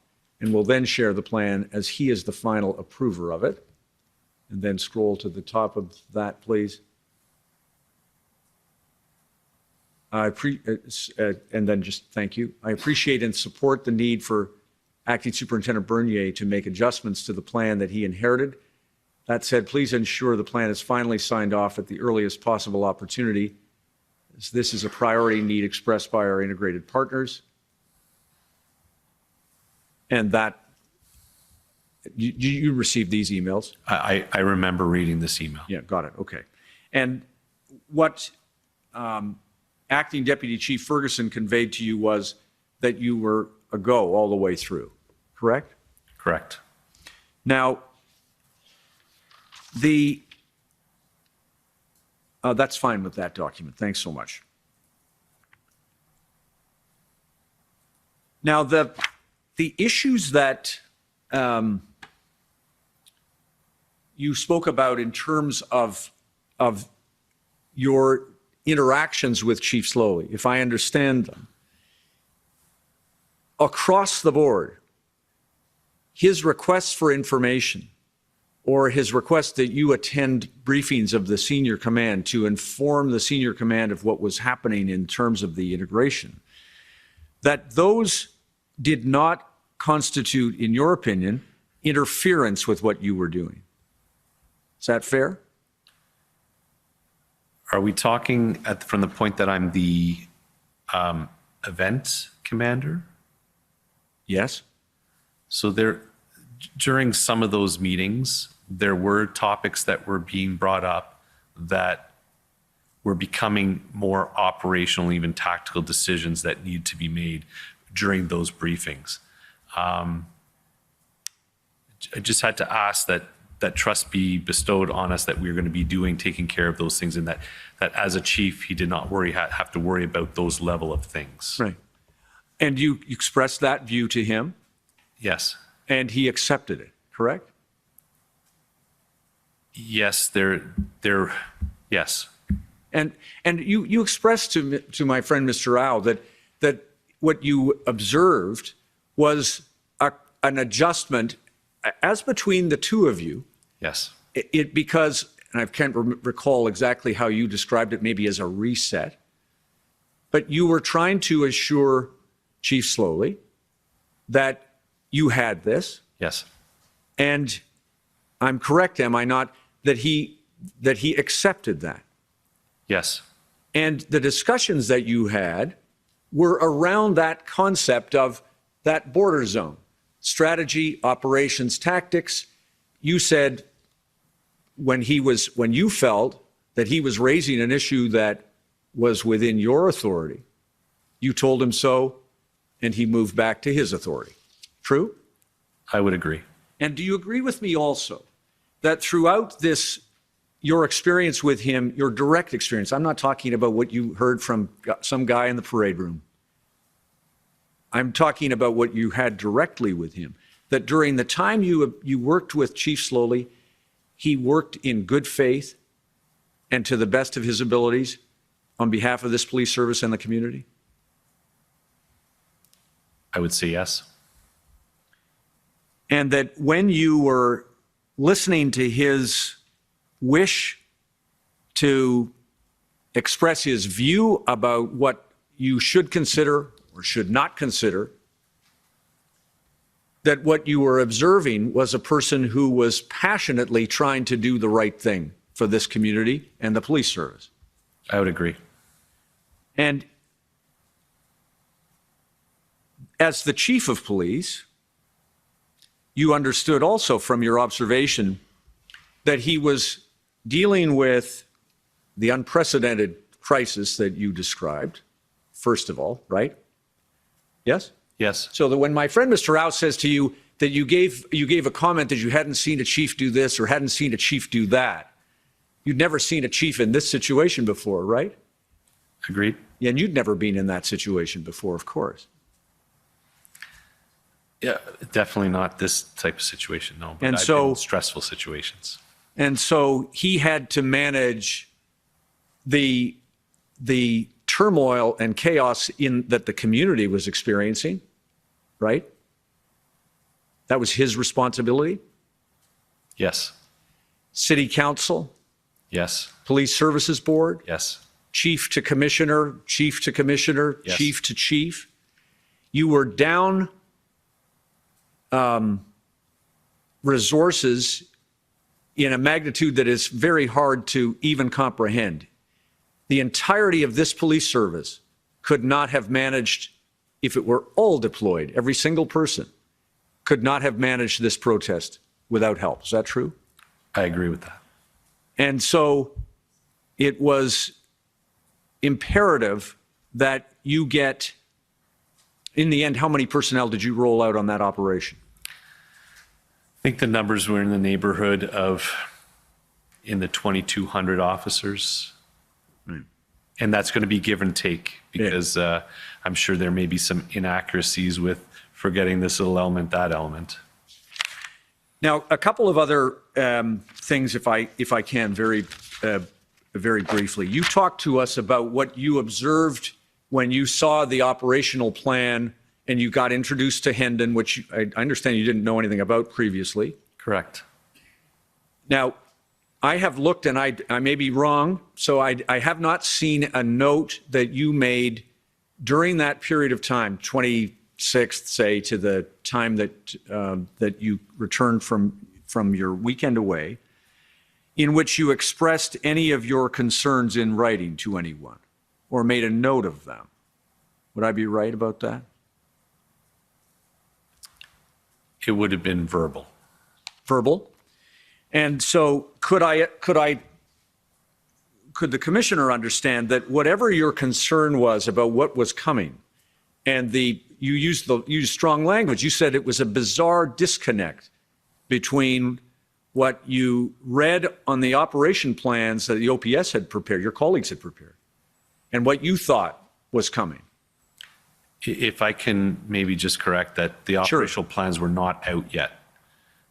and will then share the plan as he is the final approver of it. And then scroll to the top of that, please. And then just thank you. I appreciate and support the need for Acting Superintendent Bernier to make adjustments to the plan that he inherited. That said, please ensure the plan is finally signed off at the earliest possible opportunity, as this is a priority need expressed by our integrated partners. And that, you received these emails? I remember reading this email. Yeah, got it. Okay. And what Acting Deputy Chief Ferguson conveyed to you was that you were a go all the way through, correct? Correct. Now, that's fine with that document. Thanks so much. Now, the issues that you spoke about in terms of your interactions with Chief Slowly, if I understand them, across the board, his requests for information or his request that you attend briefings of the senior command to inform the senior command of what was happening in terms of the integration, that those did not constitute, in your opinion, interference with what you were doing. Is that fair? Are we talking from the point that I'm the event commander? Yes. So during some of those meetings, there were topics that were being brought up that were becoming more operational, even tactical decisions that need to be made during those briefings. I just had to ask that trust be bestowed on us, that we're going to be taking care of those things, and that as a chief, he did not have to worry about those level of things. Right. And you expressed that view to him? Yes. And he accepted it, correct? Yes, yes. And you expressed to my friend Mr. H.A.I.L that what you observed was an adjustment as between the two of you. Yes. Because, and I can't recall exactly how you described it, maybe as a reset, but you were trying to assure Chief Slowly that you had this. Yes. And I'm correct, am I not, that he accepted that? Yes. And the discussions that you had were around that concept of that border zone, strategy, operations, tactics. You said when you felt that he was raising an issue that was within your authority, you told him so, and he moved back to his authority. True? I would agree. And do you agree with me also that throughout this, your experience with him, your direct experience, I'm not talking about what you heard from some guy in the parade room. I'm talking about what you had directly with him, that during the time you worked with Chief Slowly, he worked in good faith and to the best of his abilities on behalf of this police service and the community? I would say yes. And that when you were listening to his wish to express his view about what you should consider or should not consider, that what you were observing was a person who was passionately trying to do the right thing for this community and the police service. I would agree. And as the chief of police, you understood also from your observation that he was dealing with the unprecedented crisis that you described, first of all, right? Yes? Yes. So that when my friend Mr. Howe says to you that you gave a comment that you hadn't seen a chief do this or hadn't seen a chief do that, you'd never seen a chief in this situation before, right? Agreed. Yeah, and you'd never been in that situation before, of course. Yeah, definitely not this type of situation, no. But And I've so- been in stressful situations. And so he had to manage the turmoil and chaos that the community was experiencing, right? That was his responsibility. Yes. City council, Yes. police services board, Yes. chief to commissioner, chief to commissioner, Yes. chief to chief. You were down resources in a magnitude that is very hard to even comprehend. The entirety of this police service could not have managed, if it were all deployed, every single person could not have managed this protest without help. Is that true? I agree with that. And so it was imperative that you get, in the end, how many personnel did you roll out on that operation? I think the numbers were in the neighborhood of in the 2,200 officers. Right. And that's going to be give and take because I'm sure there may be some inaccuracies with forgetting this little element, that element. Now, a couple of other things, if I can, very briefly. You talked to us about what you observed when you saw the operational plan and you got introduced to Hendon, which I understand you didn't know anything about previously. Correct. Now, I have looked, and I may be wrong, so I have not seen a note that you made during that period of time, 26th, say, to the time that you returned from your weekend away, in which you expressed any of your concerns in writing to anyone or made a note of them. Would I be right about that? It would have been verbal. Verbal. And so could the commissioner understand that whatever your concern was about what was coming, and you used strong language, you said it was a bizarre disconnect between what you read on the operation plans that the OPS had prepared, your colleagues had prepared, and what you thought was coming. If I can maybe just correct that, the operational plans were not out yet.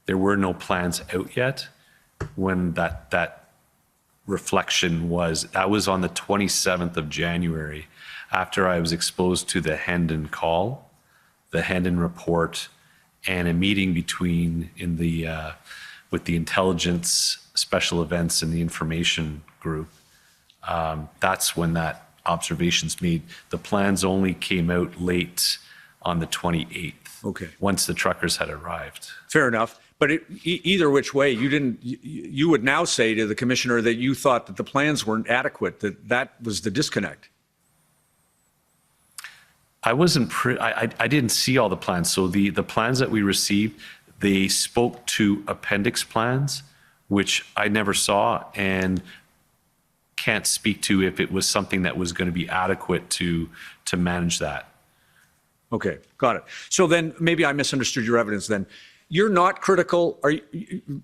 There were no plans out yet when that reflection was. That was on the 27th of January, after I was exposed to the Hendon call, the Hendon report, and a meeting with the intelligence, special events, and the information group. That's when that observations made. The plans only came out late on the 28th. Okay. Once the truckers had arrived. Fair enough. But either which way, you would now say to the commissioner that you thought that the plans weren't adequate, that was the disconnect. I didn't see all the plans. So the plans that we received, they spoke to appendix plans, which I never saw and can't speak to if it was something that was going to be adequate to to manage that. Okay, got it. So then maybe I misunderstood your evidence then. You're not critical,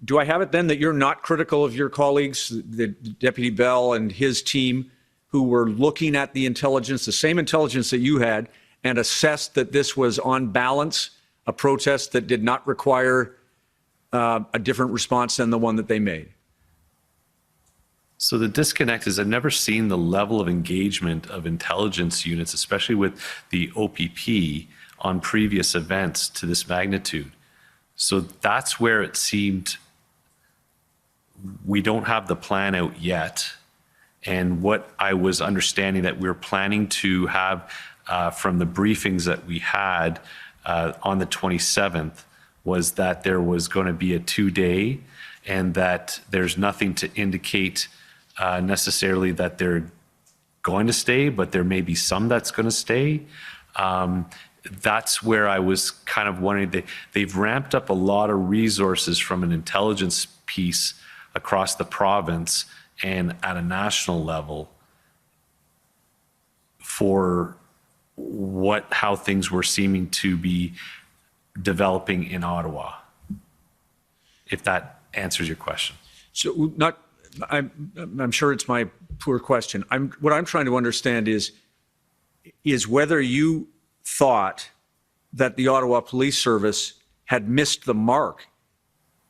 do I have it then that you're not critical of your colleagues, the Deputy Bell and his team, who were looking at the intelligence, the same intelligence that you had, and assessed that this was on balance, a protest that did not require a different response than the one that they made? So the disconnect is I've never seen the level of engagement of intelligence units, especially with the OPP, on previous events to this magnitude. So that's where it seemed we don't have the plan out yet. And what I was understanding that we're planning to have from the briefings that we had on the 27th was that there was going to be a 2-day, and that there's nothing to indicate necessarily that they're going to stay, but there may be some that's going to stay. That's where I was kind of wondering. They've ramped up a lot of resources from an intelligence piece across the province and at a national level for how things were seeming to be developing in Ottawa, if that answers your question. So I'm sure it's my poor question. What I'm trying to understand is whether you thought that the Ottawa Police Service had missed the mark.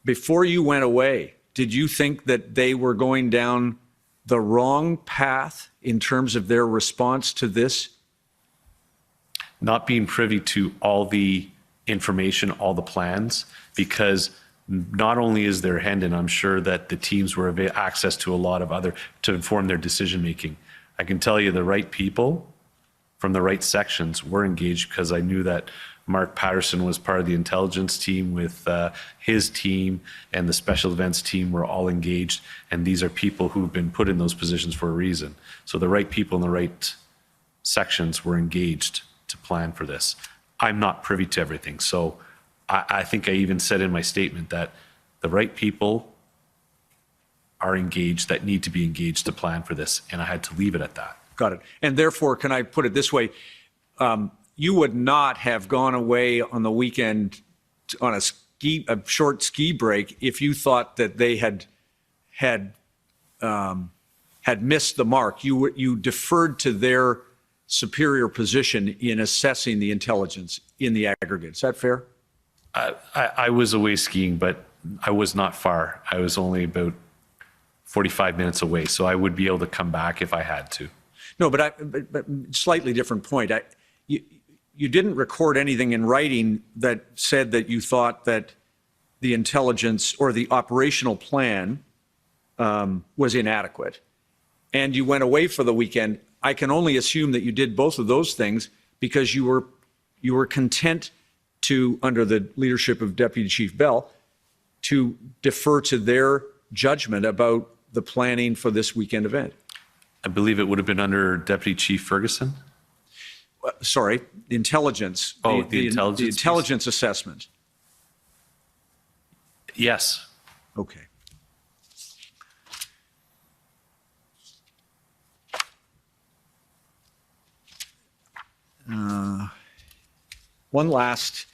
Before you went away, did you think that they were going down the wrong path in terms of their response to this? Not being privy to all the information, all the plans, because not only is there Hendon, I'm sure that the teams were access to a lot of other to inform their decision making. I can tell you the right people from the right sections were engaged, because I knew that Mark Patterson was part of the intelligence team with his team, and the special events team were all engaged. And these are people who've been put in those positions for a reason. So the right people in the right sections were engaged to plan for this. I'm not privy to everything. So I think I even said in my statement that the right people are engaged that need to be engaged to plan for this. And I had to leave it at that. Got it. And therefore, can I put it this way? You would not have gone away on the weekend on a short ski break if you thought that they had missed the mark. You deferred to their superior position in assessing the intelligence in the aggregate. Is that fair? I was away skiing, but I was not far. I was only about 45 minutes away, so I would be able to come back if I had to. No, but slightly different point. You didn't record anything in writing that said that you thought that the intelligence or the operational plan was inadequate, and you went away for the weekend. I can only assume that you did both of those things because you were content to, under the leadership of Deputy Chief Bell, to defer to their judgment about the planning for this weekend event. I believe it would have been under Deputy Chief Ferguson. Sorry, the intelligence. Oh, the intelligence. The intelligence assessment. Yes. Okay. One last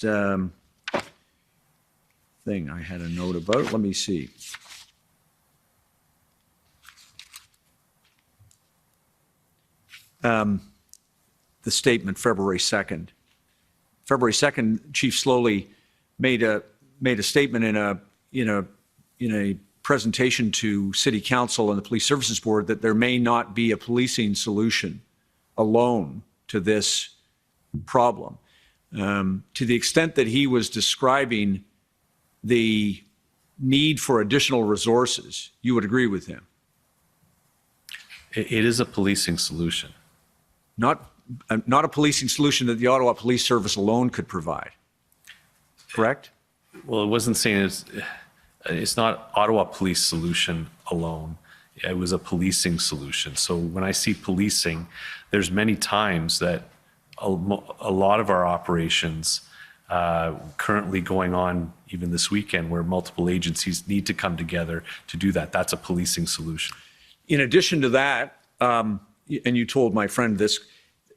thing I had a note about. Let me see. The statement, February 2nd. February 2nd, Chief Slowly made a statement in a presentation to City Council and the Police Services Board that there may not be a policing solution alone to this problem. To the extent that he was describing the need for additional resources, you would agree with him? It is a policing solution. Not a policing solution that the Ottawa Police Service alone could provide, correct? Well, it wasn't saying it's not Ottawa Police solution alone. It was a policing solution. So when I see policing, there's many times that a lot of our operations currently going on even this weekend where multiple agencies need to come together to do that. That's a policing solution. In addition to that, and you told my friend this,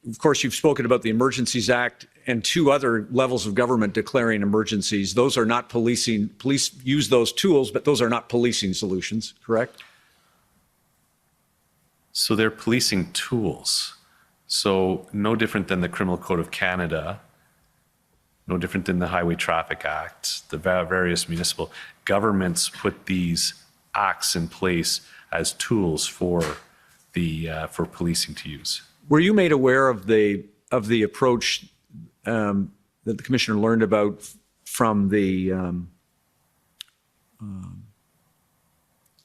of course, you've spoken about the Emergencies Act and 2 other levels of government declaring emergencies. Those are not policing. Police use those tools, but those are not policing solutions, correct? So they're policing tools. So no different than the Criminal Code of Canada, no different than the Highway Traffic Act, the various municipal governments put these acts in place as tools for for policing to use. Were you made aware of the approach that the commissioner learned about from the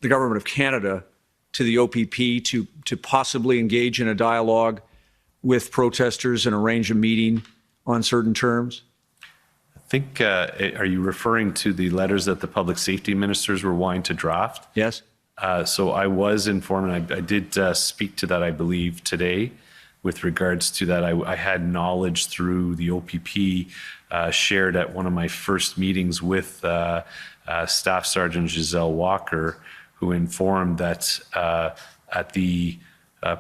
government of Canada to the OPP to possibly engage in a dialogue with protesters and arrange a meeting on certain terms? I think, are you referring to the letters that the public safety ministers were wanting to draft? Yes. So I was informed, and I did speak to that, I believe, today with regards to that. I had knowledge through the OPP shared at one of my first meetings with Staff Sergeant Giselle Walker, who informed that at the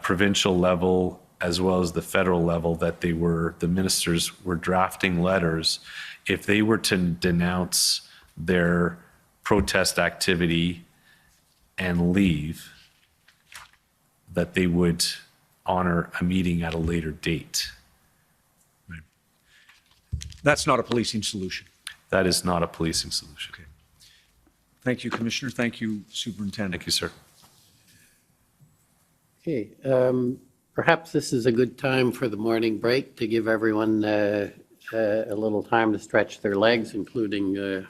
provincial level as well as the federal level, that the ministers were drafting letters. If they were to denounce their protest activity and leave, that they would honor a meeting at a later date. Right. That's not a policing solution. That is not a policing solution. Okay. Thank you, Commissioner. Thank you, Superintendent. Thank you, sir. Okay, perhaps this is a good time for the morning break to give everyone a little time to stretch their legs, including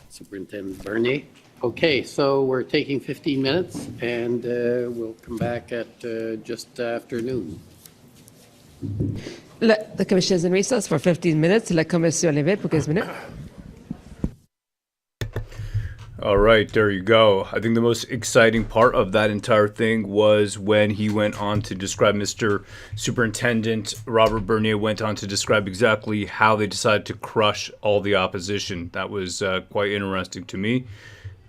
Superintendent Bernier. Okay, so we're taking 15 minutes, and we'll come back at just after noon. The commission is in recess for 15 minutes. La commission levée pour 15 minutes. All right, there you go. I think the most exciting part of that entire thing was when he went on to describe, Mr. Superintendent Robert Bernier went on to describe exactly how they decided to crush all the opposition. That was quite interesting to me.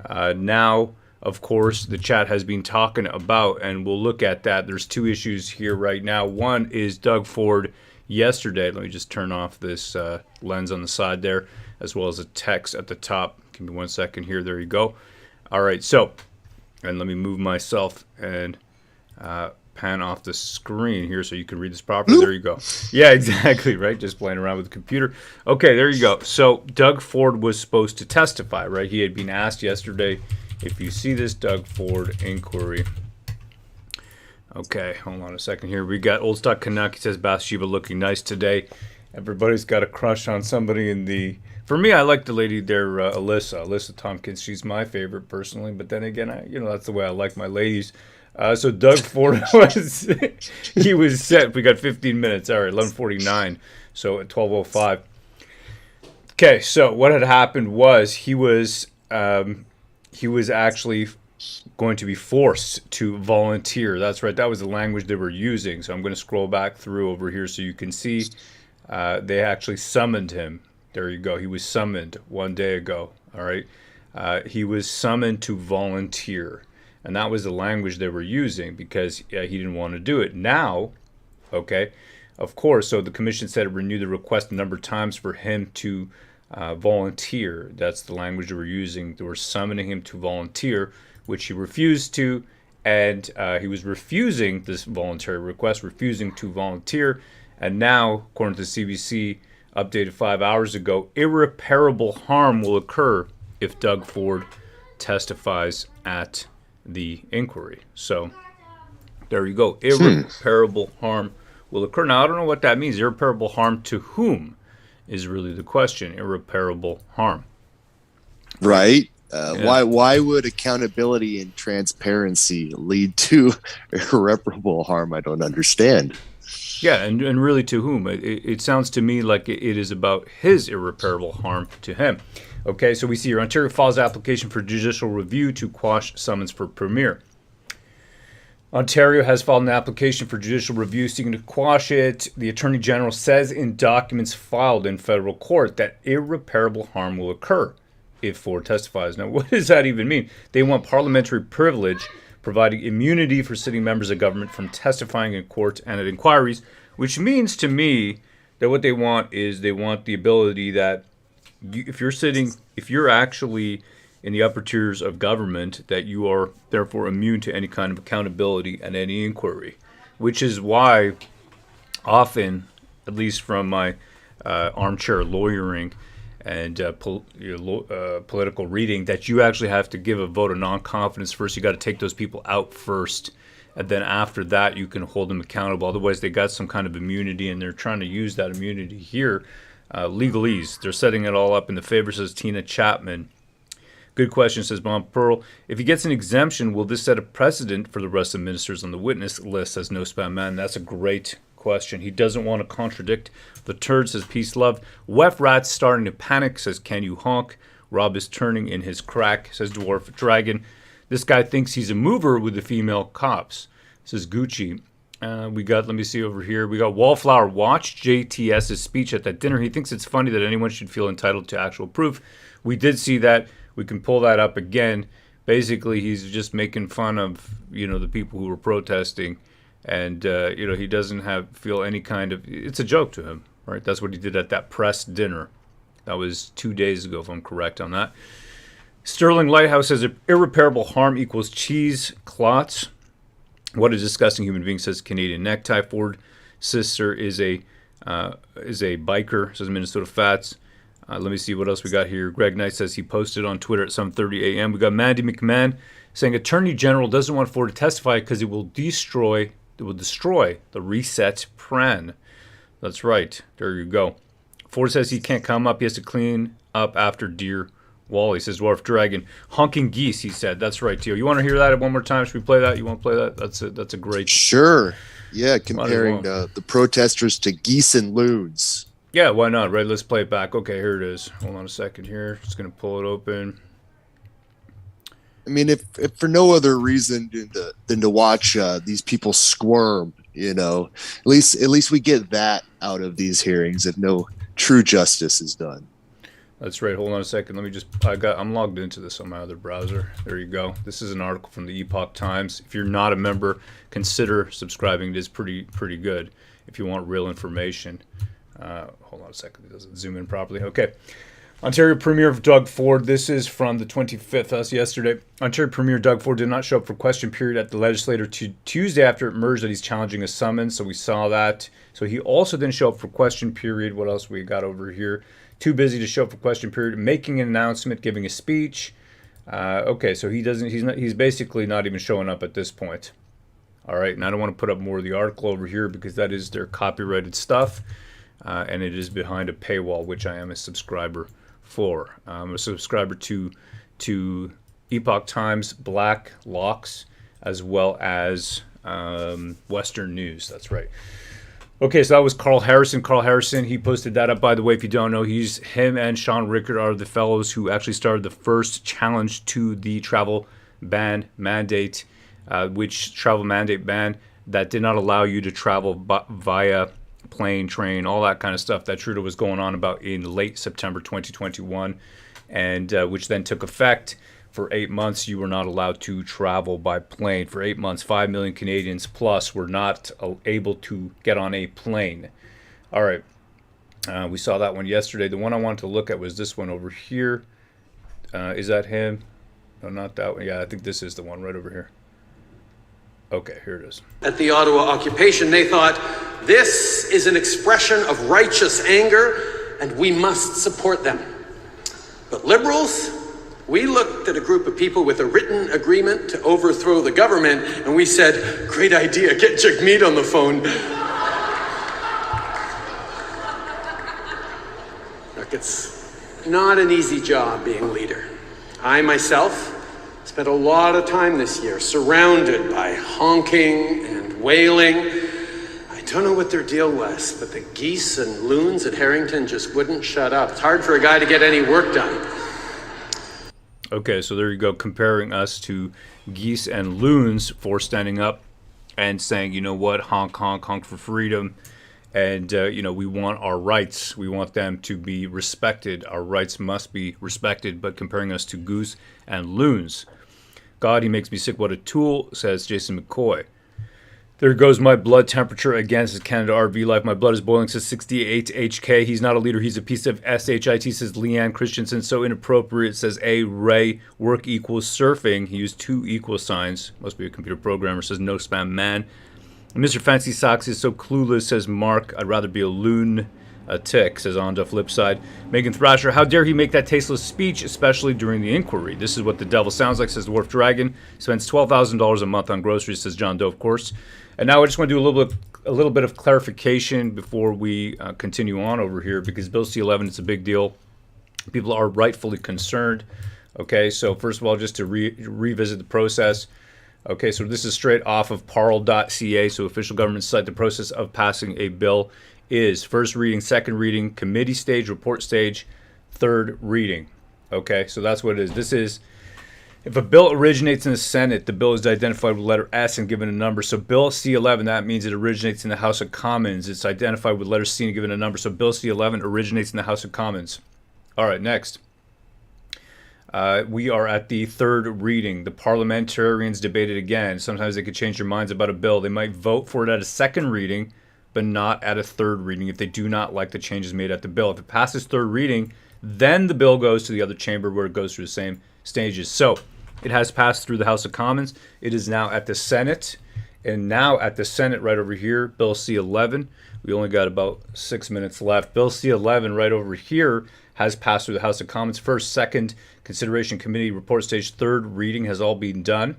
Now, of course, the chat has been talking about, and we'll look at that. There's 2 issues here right now. One is Doug Ford yesterday. Let me just turn off this lens on the side there, as well as a text at the top. Give me 1 second here. There you go. All right, so, and let me move myself and pan off the screen here so you can read this properly. There you go. Yeah, exactly, right? Just playing around with the computer. Okay, there you go. So Doug Ford was supposed to testify, right? He had been asked yesterday, if you see this Doug Ford inquiry. Okay, hold on a second here. We got Old Stock Canuck. He says Bathsheba looking nice today. Everybody's got a crush on somebody in the... For me, I like the lady there, Alyssa Tompkins. She's my favorite personally, but then again, that's the way I like my ladies. So Doug Ford he was set. We got 15 minutes. All right, 11:49. So at 12:05. Okay, so what had happened was he was actually going to be forced to volunteer. That's right. That was the language they were using. So I'm going to scroll back through over here so you can see they actually summoned him. There you go. He was summoned 1 day ago. All right. He was summoned to volunteer. And that was the language they were using because he didn't want to do it. Now, okay, of course, so the commission said it renewed the request a number of times for him to volunteer. That's the language they were using. They were summoning him to volunteer, which he refused to. And he was refusing this voluntary request, refusing to volunteer. And now, according to the CBC, updated 5 hours ago, irreparable harm will occur if Doug Ford testifies at the inquiry. So there you go. Irreparable harm will occur. Now, I don't know what that means. Irreparable harm to whom is really the question. Irreparable harm. Right. Why would accountability and transparency lead to irreparable harm? I don't understand. Yeah, and really to whom? It sounds to me like it is about his irreparable harm to him. Okay, so we see here, Ontario files application for judicial review to quash summons for Premier. Ontario has filed an application for judicial review seeking to quash it. The Attorney General says in documents filed in federal court that irreparable harm will occur if Ford testifies. Now, what does that even mean? They want parliamentary privilege providing immunity for sitting members of government from testifying in court and at inquiries, which means to me that what they want is they want the ability that if you're actually in the upper tiers of government, that you are therefore immune to any kind of accountability and any inquiry, which is why often, at least from my armchair lawyering and political reading, that you actually have to give a vote of non-confidence first. You got to take those people out first, and then after that you can hold them accountable. Otherwise, they got some kind of immunity, and they're trying to use that immunity here. Legalese. They're setting it all up in the favor, says Tina Chapman. Good question, says Bon Pearl. If he gets an exemption, will this set a precedent for the rest of ministers on the witness list, says No Spam Man? That's a great question. He doesn't want to contradict the turd, says Peace Love. Wef Rat's starting to panic, says Can You Honk? Rob is turning in his crack, says Dwarf Dragon. This guy thinks he's a mover with the female cops, says Gucci. Let me see over here. We got Wallflower watched JTS's speech at that dinner. He thinks it's funny that anyone should feel entitled to actual proof. We did see that. We can pull that up again. Basically, he's just making fun of, the people who were protesting. And, he doesn't feel any kind of, it's a joke to him, right? That's what he did at that press dinner. That was 2 days ago, if I'm correct on that. Sterling Lighthouse says irreparable harm equals cheese clots. What a disgusting human being, says Canadian Necktie. Ford sister is a biker, says Minnesota Fats. Let me see what else we got here. Greg Knight says he posted on Twitter at 7:30 a.m. We got Mandy McMahon saying Attorney General doesn't want Ford to testify because it will destroy the reset plan. That's right. There you go. Ford says he can't come up. He has to clean up after Dear Wally, says Dwarf Dragon. Honking geese, he said. That's right, Tio. You want to hear that one more time? Should we play that? You want to play that? That's a great... Sure. Yeah, comparing the protesters to geese and loons. Yeah, why not, right? Let's play it back. Okay, here it is. Hold on a second here. Just going to pull it open. I mean, if for no other reason than to watch these people squirm, at least we get that out of these hearings if no true justice is done. That's right. Hold on a second. I'm logged into this on my other browser. There you go. This is an article from the Epoch Times. If you're not a member, consider subscribing. It is pretty good if you want real information. Hold on a second. It doesn't zoom in properly. Okay. Ontario Premier Doug Ford. This is from the 25th. That's yesterday. Ontario Premier Doug Ford did not show up for question period at the legislature Tuesday after it emerged that he's challenging a summons. So we saw that. So he also didn't show up for question period. What else we got over here? Too busy to show up for question period. Making an announcement, giving a speech. Okay, so he's basically not even showing up at this point. All right, and I don't want to put up more of the article over here because that is their copyrighted stuff. And it is behind a paywall, which I am a subscriber for. I'm a subscriber to Epoch Times, Black Locks, as well as Western News. That's right. Okay, so that was Carl Harrison. Carl Harrison, he posted that up. By the way, if you don't know, him and Sean Rickard are the fellows who actually started the first challenge to the travel ban mandate, which travel mandate ban that did not allow you to travel via plane, train, all that kind of stuff that Trudeau was going on about in late September 2021, and which then took effect. For 8 months, you were not allowed to travel by plane. For 8 months, 5 million Canadians plus were not able to get on a plane. All right. We saw that one yesterday. The one I wanted to look at was this one over here. Is that him? No, not that one. Yeah, I think this is the one right over here. Okay, here it is. At the Ottawa occupation, they thought, this is an expression of righteous anger, and we must support them. But Liberals, we looked at a group of people with a written agreement to overthrow the government, and we said, great idea, get Jagmeet on the phone. Look, it's not an easy job being leader. I myself spent a lot of time this year surrounded by honking and wailing. I don't know what their deal was, but the geese and loons at Harrington just wouldn't shut up. It's hard for a guy to get any work done. Okay, so there you go, comparing us to geese and loons for standing up and saying, you know what, honk, honk, honk for freedom. And, we want our rights. We want them to be respected. Our rights must be respected, but comparing us to goose and loons. God, he makes me sick. What a tool, says Jason McCoy. There goes my blood temperature again, says Canada RV Life. My blood is boiling, says 68 HK. He's not a leader, he's a piece of SHIT, says Leanne Christensen. So inappropriate, says A. Ray. Work equals surfing. He used 2 equal signs. Must be a computer programmer, says No Spam Man. Mr. Fancy Socks is so clueless, says Mark. I'd rather be a loon. A tick, says on the flip side. Megan Thrasher, how dare he make that tasteless speech, especially during the inquiry? This is what the devil sounds like, says Dwarf Dragon. Spends $12,000 a month on groceries, says John Doe, of course. And now I just want to do a little bit of clarification before we continue on over here, because Bill C-11 is a big deal. People are rightfully concerned. Okay, so first of all, just to revisit the process. Okay, so this is straight off of parl.ca, so official government site. The process of passing a bill is first reading, second reading, committee stage, report stage, third reading. Okay, so that's what it is. This is, if a bill originates in the Senate, the bill is identified with letter S and given a number. So Bill C-11, that means it originates in the House of Commons. It's identified with letter C and given a number. So Bill C-11 originates in the House of Commons. All right, next. We are at the third reading. The parliamentarians debated again. Sometimes they could change their minds about a bill. They might vote for it at a second reading, but not at a third reading if they do not like the changes made at the bill. If it passes third reading, then the bill goes to the other chamber where it goes through the same stages. So it has passed through the House of Commons. It is now at the Senate. And now at the Senate right over here, Bill C-11. We only got about 6 minutes left. Bill C-11 right over here has passed through the House of Commons. First, second, consideration, committee, report stage, third reading has all been done.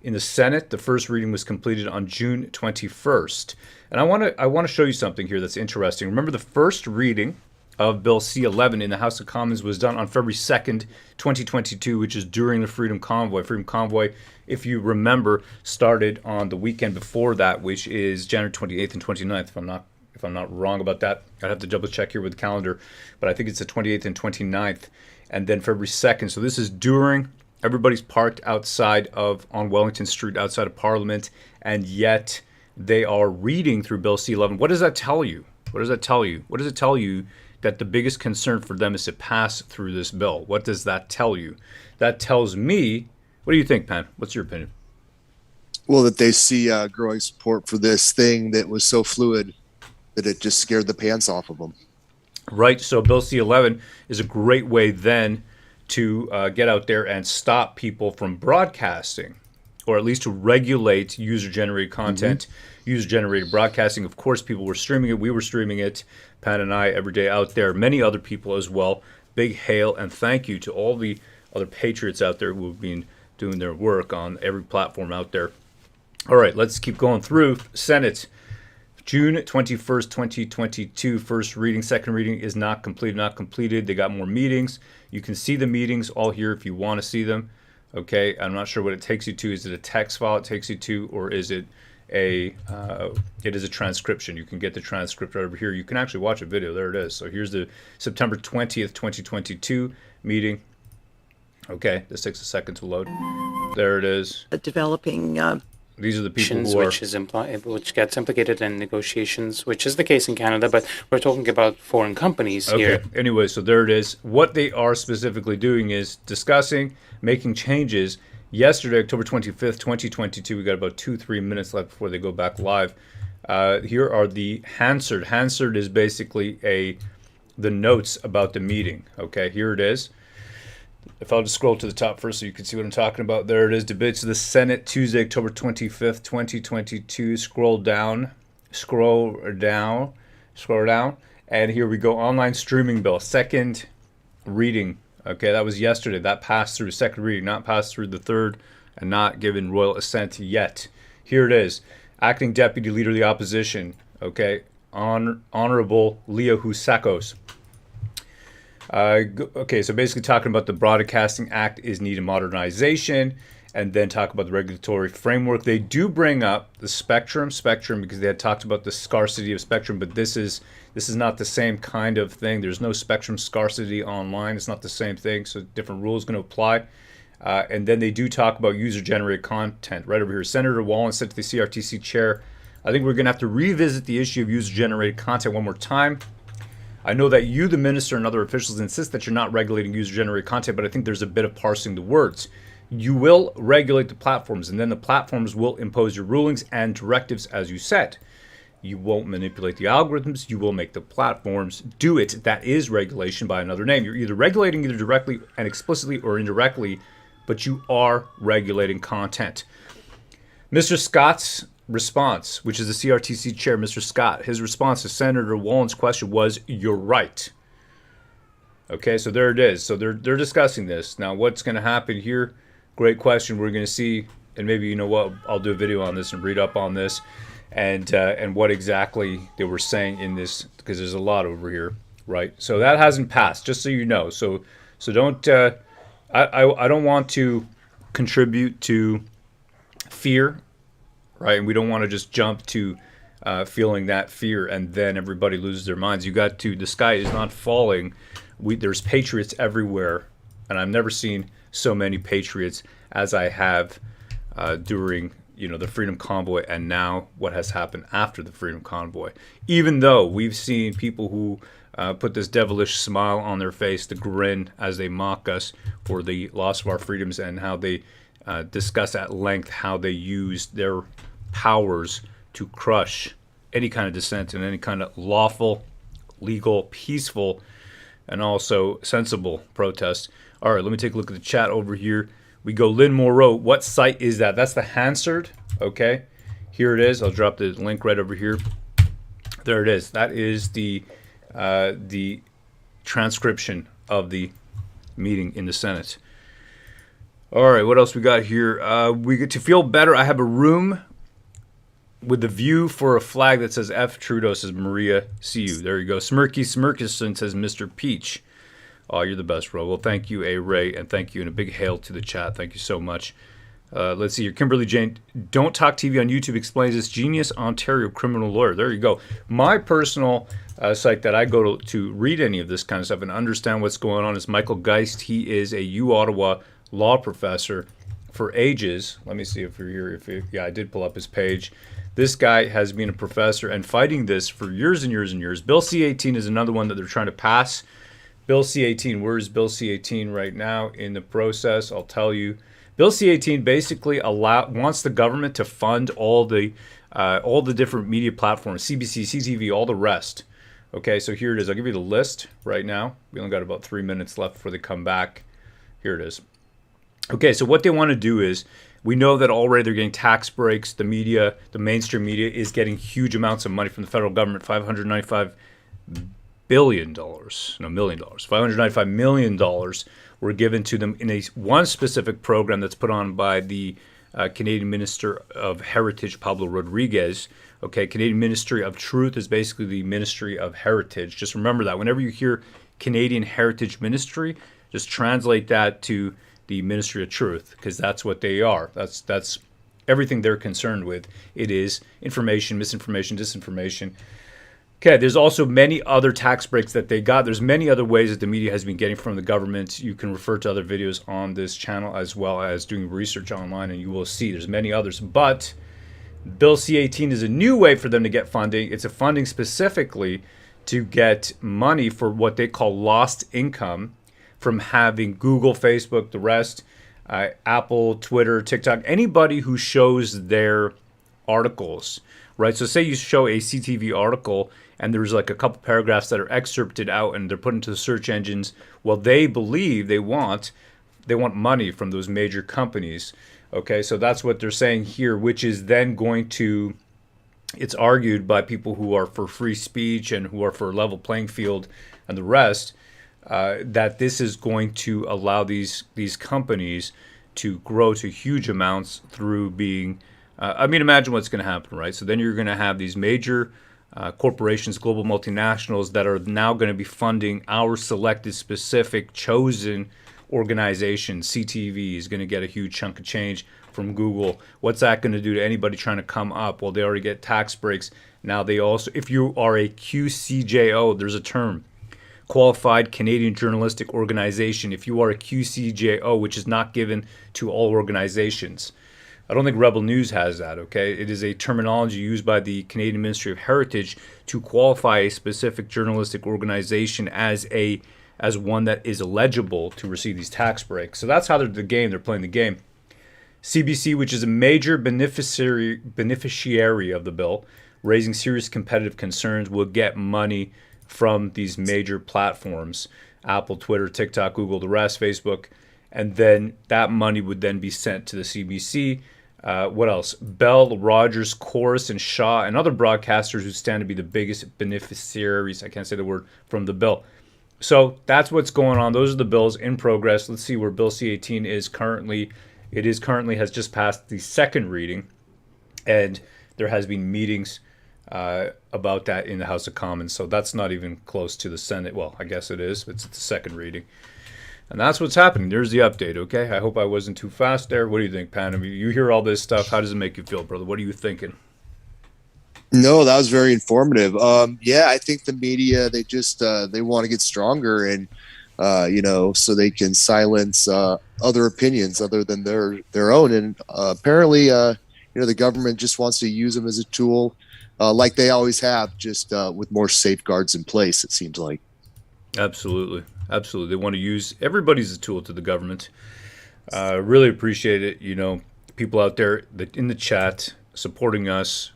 In the Senate, the first reading was completed on June 21st. And I want to show you something here that's interesting. Remember, the first reading of Bill C-11 in the House of Commons was done on February 2nd, 2022, which is during the Freedom Convoy. Freedom Convoy, if you remember, started on the weekend before that, which is January 28th and 29th, if I'm not wrong about that. I'd have to double check here with the calendar, but I think it's the 28th and 29th, and then February 2nd. So this is during, everybody's parked outside on Wellington Street, outside of Parliament, and yet they are reading through Bill C-11. What does that tell you? What does that tell you? What does it tell you that the biggest concern for them is to pass through this bill? What does that tell you? That tells me, what do you think, Pan? What's your opinion? Well, that they see growing support for this thing that was so fluid that it just scared the pants off of them. Right, so Bill C-11 is a great way then to get out there and stop people from broadcasting, or at least to regulate user-generated content, user-generated broadcasting. Of course, people were streaming it. We were streaming it, Pat and I, every day out there. Many other people as well. Big hail and thank you to all the other patriots out there who have been doing their work on every platform out there. All right, let's keep going through. Senate, June 21st, 2022, first reading. Second reading is not completed. They got more meetings. You can see the meetings all here if you want to see them. Okay, I'm not sure what it takes you to. Is it a text file it takes you to, or is it it is a transcription? You can get the transcript right over here. You can actually watch a video. There it is. So here's the September 20th, 2022 meeting. Okay, this takes a second to load. There it is. Developing these are the people who are... which gets implicated in negotiations, which is the case in Canada, but we're talking about foreign companies here. Okay, anyway, so there it is. What they are specifically doing is discussing, making changes. Yesterday, October 25th, 2022, we got about 2-3 minutes left before they go back live. Here are the Hansard. Hansard is basically the notes about the meeting. Okay, here it is. If I'll just scroll to the top first so you can see what I'm talking about. There it is, debates of the Senate, Tuesday, October 25th, 2022. Scroll down, and here we go. Online streaming bill, second reading. Okay, that was yesterday. That passed through second reading, not passed through the third, and not given royal assent yet. Here it is. Acting Deputy Leader of the Opposition, okay, Honorable Leo Housakos. Okay, so basically talking about the Broadcasting Act is needed modernization, and then talk about the regulatory framework. They do bring up the spectrum because they had talked about the scarcity of spectrum, but this is not the same kind of thing. There's no spectrum scarcity online. It's not the same thing, so different rules going to apply. And then they do talk about user-generated content. Right over here, Senator Wallen said to the CRTC chair, I think we're going to have to revisit the issue of user-generated content one more time. I know that you, the minister, and other officials insist that you're not regulating user-generated content, but I think there's a bit of parsing the words. you will regulate the platforms, and then the platforms will impose your rulings and directives as you said. You won't manipulate the algorithms. You will make the platforms do it. That is regulation by another name. You're either regulating either directly and explicitly or indirectly, but you are regulating content. Mr. Scott's response, which is the CRTC chair, Mr. Scott, his response to Senator Wallen's question was, "You're right." Okay, so there it is. So they're discussing this. Now, what's going to happen here? Great question. We're going to see, and maybe, you know what, I'll do a video on this and read up on this. And what exactly they were saying in this, because there's a lot over here, right? So that hasn't passed, just so you know. So don't. I don't want to contribute to fear, right? And we don't want to just jump to feeling that fear and then everybody loses their minds. You got to. The sky is not falling. There's patriots everywhere, and I've never seen so many patriots as I have during, the Freedom Convoy, and now what has happened after the Freedom Convoy. Even though we've seen people who put this devilish smile on their face, the grin as they mock us for the loss of our freedoms, and how they discuss at length how they use their powers to crush any kind of dissent and any kind of lawful, legal, peaceful, and also sensible protest. All right, let me take a look at the chat over here. We go Lynn Moreau. What site is that? That's the Hansard. Okay, here it is. I'll drop the link right over here. There it is. That is the transcription of the meeting in the Senate. All right, what else we got here? We get to feel better. I have a room with the view for a flag that says F. Trudeau, says Maria. See you. There you go. Smirky Smirkison says Mr. Peach. Oh, you're the best, bro. Well, thank you, A. Ray, and thank you, and a big hail to the chat. Thank you so much. Let's see here. Kimberly Jane, Don't Talk TV on YouTube explains this. Genius Ontario criminal lawyer. There you go. My personal site that I go to read any of this kind of stuff and understand what's going on is Michael Geist. He is a U Ottawa law professor for ages. Let me see if you're here. Yeah, I did pull up his page. This guy has been a professor and fighting this for years and years and years. Bill C-18 is another one that they're trying to pass. Bill C-18, where is Bill C-18 right now in the process? I'll tell you. Bill C-18 basically wants the government to fund all the different media platforms, CBC, CTV, all the rest. Okay, so here it is. I'll give you the list right now. We only got about 3 minutes left before they come back. Here it is. Okay, so what they want to do is, we know that already they're getting tax breaks. The media, the mainstream media, is getting huge amounts of money from the federal government, $595 million were given to them in one specific program that's put on by the Canadian Minister of Heritage, Pablo Rodriguez. Okay, Canadian Ministry of Truth is basically the Ministry of Heritage. Just remember that. Whenever you hear Canadian Heritage Ministry, just translate that to the Ministry of Truth, because that's what they are. That's everything they're concerned with. It is information, misinformation, disinformation. Okay, there's also many other tax breaks that they got. There's many other ways that the media has been getting from the government. You can refer to other videos on this channel as well as doing research online, and you will see there's many others. But Bill C-18 is a new way for them to get funding. It's a funding specifically to get money for what they call lost income from having Google, Facebook, the rest, Apple, Twitter, TikTok, anybody who shows their articles, right? So say you show a CTV article and there's like a couple paragraphs that are excerpted out and they're put into the search engines. Well, they believe they want money from those major companies. Okay, so that's what they're saying here, which is then going to, it's argued by people who are for free speech and who are for a level playing field and the rest, that this is going to allow these companies to grow to huge amounts through being, imagine what's going to happen, right? So then you're going to have these major corporations, global multinationals that are now going to be funding our selected, specific, chosen organization. CTV is going to get a huge chunk of change from Google. What's that going to do to anybody trying to come up? Well, they already get tax breaks. Now they also, if you are a QCJO, there's a term, Qualified Canadian Journalistic Organization. If you are a QCJO, which is not given to all organizations. I don't think Rebel News has that, okay? It is a terminology used by the Canadian Ministry of Heritage to qualify a specific journalistic organization as a as one that is eligible to receive these tax breaks. So that's how they're playing the game. CBC, which is a major beneficiary of the bill, raising serious competitive concerns, will get money from these major platforms: Apple, Twitter, TikTok, Google, the rest, Facebook. And then that money would then be sent to the CBC. What else? Bell, Rogers, Chorus, and Shaw, and other broadcasters who stand to be the biggest beneficiaries, I can't say the word, from the bill. So that's what's going on. Those are the bills in progress. Let's see where Bill C-18 is currently. It is currently has just passed the second reading, and there has been meetings about that in the House of Commons. So that's not even close to the Senate. Well, I guess it is. It's the second reading. And that's what's happening. There's the update, okay? I hope I wasn't too fast there. What do you think, Pan? I mean, you hear all this stuff. How does it make you feel, brother? What are you thinking? No, that was very informative. Yeah, I think the media, they just they want to get stronger, and so they can silence other opinions other than their own. And apparently, the government just wants to use them as a tool, like they always have, just with more safeguards in place, it seems like. Absolutely. They want to use everybody as a tool to the government. Really appreciate it. People out there in the chat supporting us,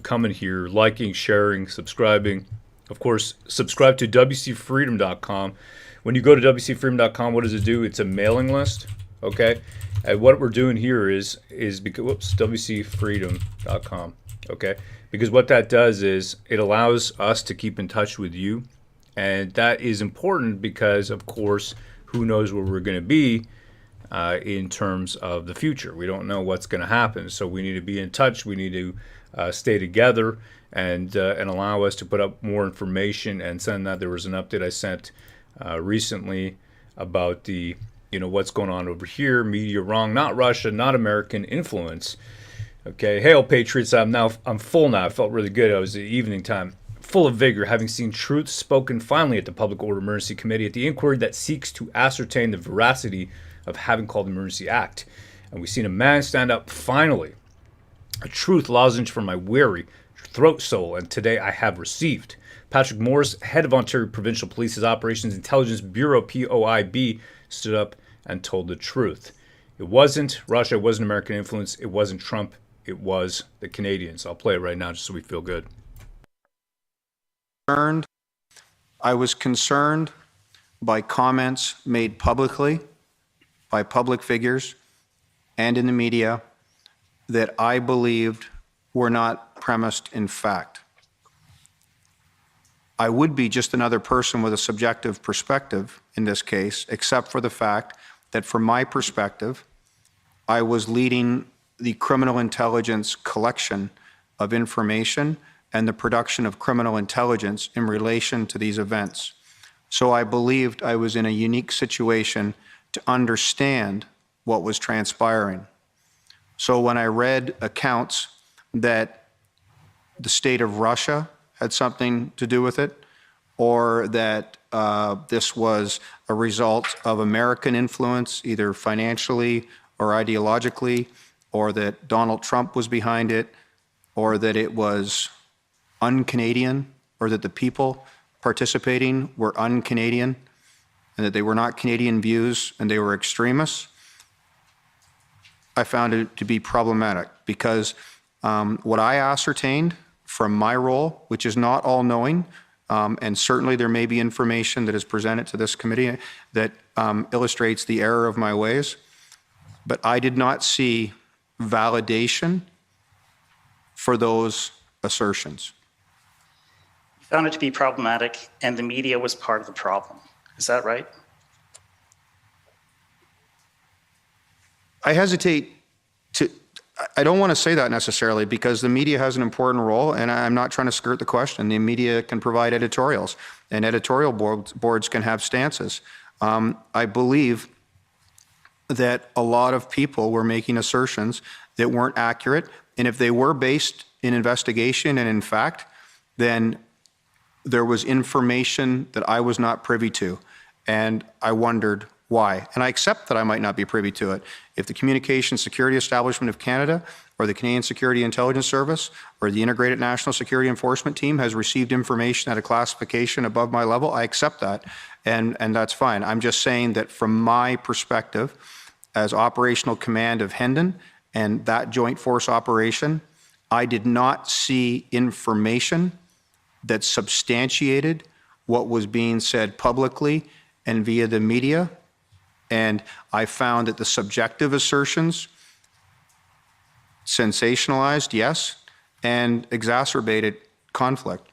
coming here, liking, sharing, subscribing. Of course, subscribe to WCFreedom.com. When you go to WCFreedom.com, what does it do? It's a mailing list, okay? And what we're doing here is because WCFreedom.com, okay? Because what that does is it allows us to keep in touch with you. And that is important because, of course, who knows where we're going to be in terms of the future. We don't know what's going to happen. So we need to be in touch. We need to stay together and allow us to put up more information and send that. There was an update I sent recently about the, what's going on over here. Media wrong, not Russia, not American influence. Okay, hail Patriots. I'm full now. I felt really good. It was the evening time. Full of vigor, having seen truth spoken finally at the Public Order Emergency Committee at the inquiry that seeks to ascertain the veracity of having called the Emergency Act. And we've seen a man stand up finally. A truth lozenge for my weary throat soul, and today I have received. Patrick Morris, head of Ontario Provincial Police's Operations Intelligence Bureau, POIB, stood up and told the truth. It wasn't Russia, it wasn't American influence, it wasn't Trump, it was the Canadians. I'll play it right now just so we feel good. I was concerned by comments made publicly by public figures and in the media that I believed were not premised in fact. I would be just another person with a subjective perspective in this case, except for the fact that from my perspective, I was leading the criminal intelligence collection of information and the production of criminal intelligence in relation to these events. So I believed I was in a unique situation to understand what was transpiring. So when I read accounts that the state of Russia had something to do with it, or that this was a result of American influence, either financially or ideologically, or that Donald Trump was behind it, or that it was un-Canadian, or that the people participating were un-Canadian, and that they were not Canadian views and they were extremists, I found it to be problematic because what I ascertained from my role, which is not all-knowing, and certainly there may be information that is presented to this committee that illustrates the error of my ways, but I did not see validation for those assertions. Found it to be problematic, and the media was part of the problem. Is that right? I hesitate to, I don't want to say that necessarily because the media has an important role, and I'm not trying to skirt the question. The media can provide editorials, and editorial boards can have stances. I believe that a lot of people were making assertions that weren't accurate, and if they were based in investigation and in fact, then there was information that I was not privy to, and I wondered why. And I accept that I might not be privy to it. If the Communications Security Establishment of Canada or the Canadian Security Intelligence Service or the Integrated National Security Enforcement Team has received information at a classification above my level, I accept that, and that's fine. I'm just saying that from my perspective, as operational command of Hendon and that joint force operation, I did not see information that substantiated what was being said publicly and via the media. And I found that the subjective assertions sensationalized, yes, and exacerbated conflict.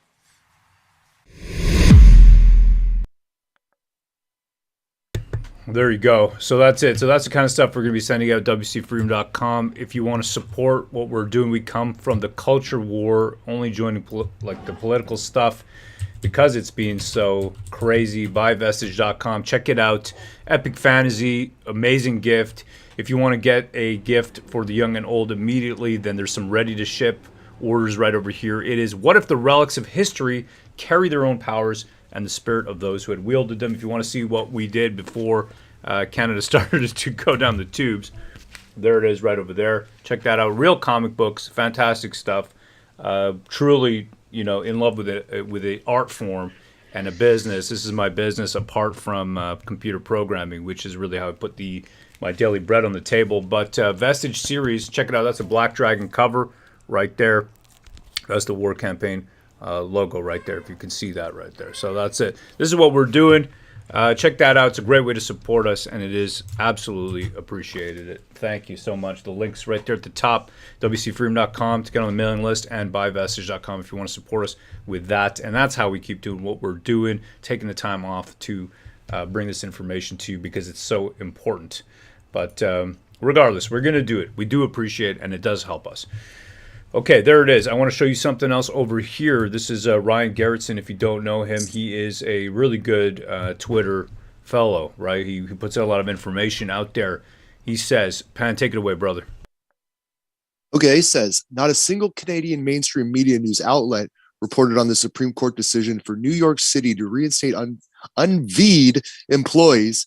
There you go. So that's it. So that's the kind of stuff we're going to be sending out at wcfreedom.com. If you want to support what we're doing, we come from the culture war, only joining the political stuff because it's being so crazy. Buyvestige.com. Check it out. Epic fantasy, amazing gift. If you want to get a gift for the young and old immediately, then there's some ready to ship orders right over here. It is What If the Relics of History Carry Their Own Powers and the Spirit of Those Who Had Wielded Them. If you want to see what we did before Canada started to go down the tubes, there it is right over there. Check that out. Real comic books, fantastic stuff. Truly, in love with the art form and a business. This is my business apart from computer programming, which is really how I put my daily bread on the table. But Vestige series, check it out. That's a Black Dragon cover right there. That's the War Campaign logo right there, if you can see that right there. So that's it. This is what we're doing. Check that out. It's a great way to support us, and it is absolutely appreciated. Thank you so much. The link's right there at the top, wcfreedom.com to get on the mailing list, and buyvestige.com if you want to support us with that. And that's how we keep doing what we're doing, taking the time off to bring this information to you because it's so important. But regardless, we're going to do it. We do appreciate it, and it does help us. Okay, there it is. I want to show you something else over here. This is Ryan Gerritsen. If you don't know him, he is a really good Twitter fellow, right? He puts out a lot of information out there. He says, Pan, take it away, brother. Okay, he says, not a single Canadian mainstream media news outlet reported on the Supreme Court decision for New York City to reinstate unvied employees.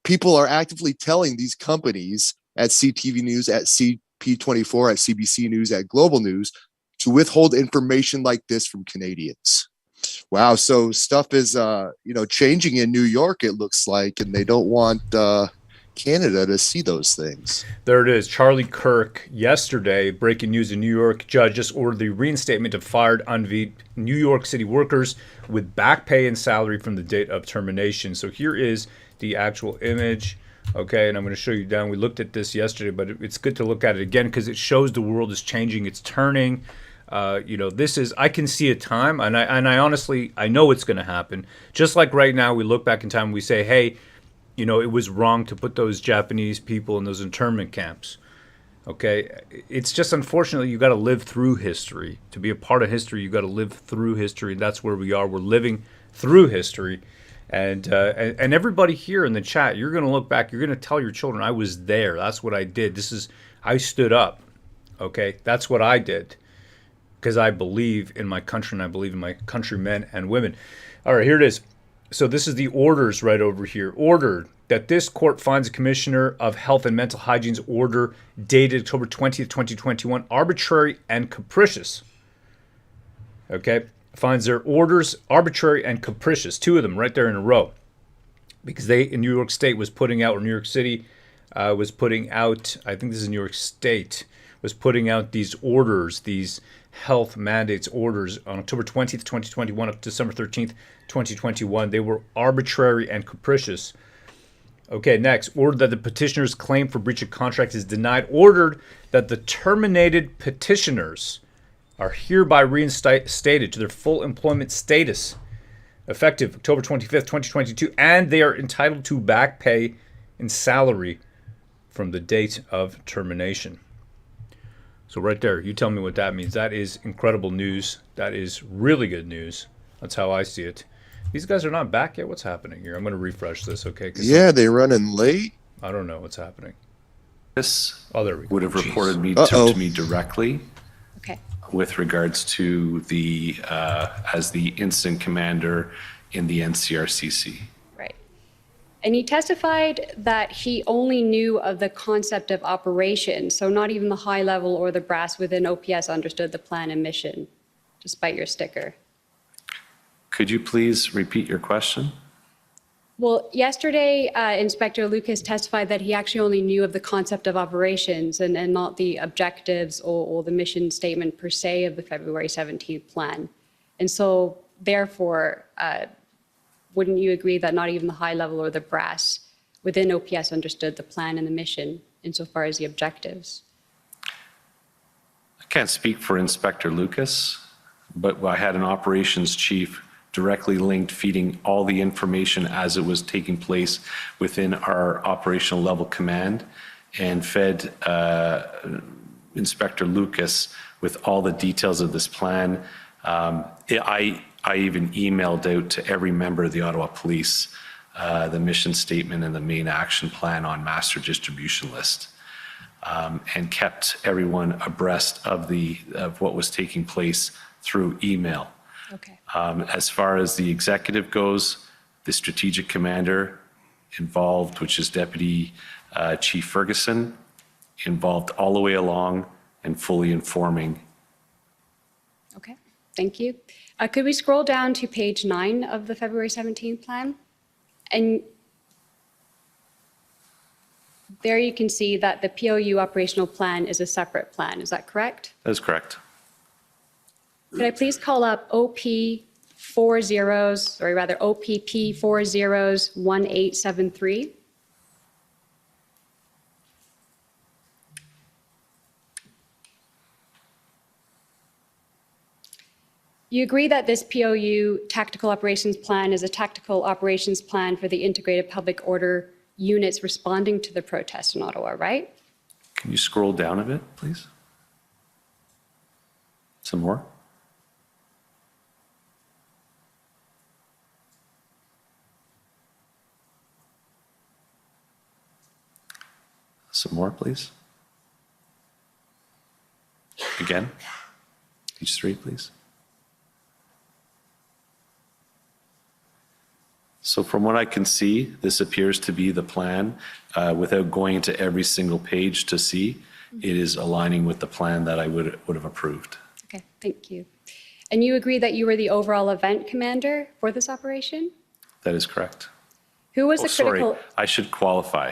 People are actively telling these companies at CTV News, at P24, at CBC News, at Global News to withhold information like this from Canadians. Wow, so stuff is changing in New York, it looks like, and they don't want Canada to see those things. There it is. Charlie Kirk, yesterday, breaking news in New York, judge just ordered the reinstatement of fired unvied New York City workers with back pay and salary from the date of termination. So here is the actual image. Okay, and I'm going to show you down. We looked at this yesterday, but it's good to look at it again because it shows the world is changing. It's turning. This is, I can see a time, and I honestly, I know it's going to happen. Just like right now, we look back in time and we say, hey, it was wrong to put those Japanese people in those internment camps. Okay, it's just unfortunately you got to live through history. To be a part of history, you got to live through history. And that's where we are. We're living through history. And everybody here in the chat, you're going to look back. You're going to tell your children, I was there. That's what I did. I stood up. Okay, that's what I did because I believe in my country and I believe in my countrymen and women. All right, here it is. So this is the orders right over here. Ordered that this court finds a Commissioner of Health and Mental Hygiene's order dated October 20th, 2021 arbitrary and capricious. Okay. Finds their orders arbitrary and capricious, two of them right there in a row, because they in New York State was putting out, or New York City was putting out, I think this is New York State, was putting out these orders, these health mandates orders on October 20th, 2021 up to December 13th, 2021. They were arbitrary and capricious. Okay, next, ordered that the petitioner's claim for breach of contract is denied. Ordered that the terminated petitioners are hereby reinstated to their full employment status effective October 25th, 2022, and they are entitled to back pay and salary from the date of termination. So right there, you tell me what that means. That is incredible news. That is really good news. That's how I see it. These guys are not back yet. What's happening here? I'm going to refresh this, okay? Yeah, they're running late. I don't know what's happening. This there we go. would have reported to me directly. Okay. With regards to the as the incident commander in the NCRCC. Right. And he testified that he only knew of the concept of operations, so not even the high level or the brass within OPS understood the plan and mission, despite your sticker. Could you please repeat your question? Well, yesterday, Inspector Lucas testified that he actually only knew of the concept of operations and not the objectives or the mission statement per se of the February 17th plan. And so, therefore, wouldn't you agree that not even the high level or the brass within OPS understood the plan and the mission insofar as the objectives? I can't speak for Inspector Lucas, but I had an operations chief directly linked, feeding all the information as it was taking place within our operational level command, and fed Inspector Lucas with all the details of this plan. I even emailed out to every member of the Ottawa Police the mission statement and the main action plan on master distribution list, and kept everyone abreast of what was taking place through email. Okay. As far as the executive goes, the strategic commander involved, which is Deputy Chief Ferguson, involved all the way along and fully informing. Okay, thank you. Could we scroll down to page 9 of the February 17th plan? And there you can see that the POU operational plan is a separate plan. Is that correct? That is correct. Could I please call up OPP 401873? You agree that this POU tactical operations plan is a tactical operations plan for the integrated public order units responding to the protest in Ottawa, right? Can you scroll down a bit, please? Some more? Some more, please. Again. Page 3, please. So from what I can see, this appears to be the plan. Without going into every single page to see, it is aligning with the plan that I would have approved. Okay, thank you. And you agree that you were the overall event commander for this operation? That is correct. Who was the critical? Sorry, I should qualify.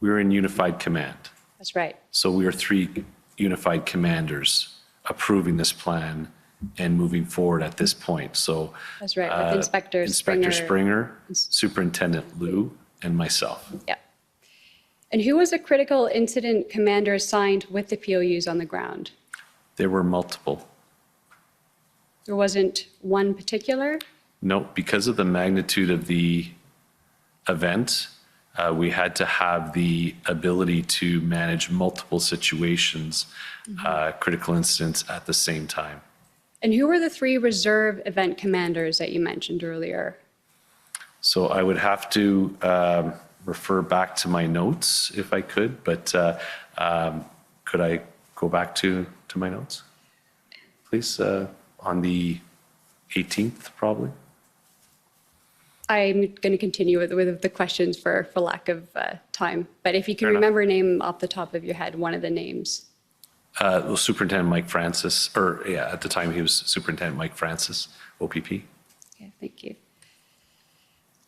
We were in unified command. That's right. So we are 3 unified commanders approving this plan and moving forward at this point. So That's right, with Inspector Springer, Superintendent Liu, and myself. Yeah. And who was a critical incident commander assigned with the POUs on the ground? There were multiple. There wasn't one particular? No, because of the magnitude of the event, we had to have the ability to manage multiple situations, critical incidents at the same time. And who were the 3 reserve event commanders that you mentioned earlier? So I would have to refer back to my notes if I could, but could I go back to my notes? Please, on the 18th, probably. I'm going to continue with the questions for lack of time. But if you can remember a name off the top of your head, one of the names. Superintendent Mike Francis, at the time he was Superintendent Mike Francis, OPP. Okay, thank you.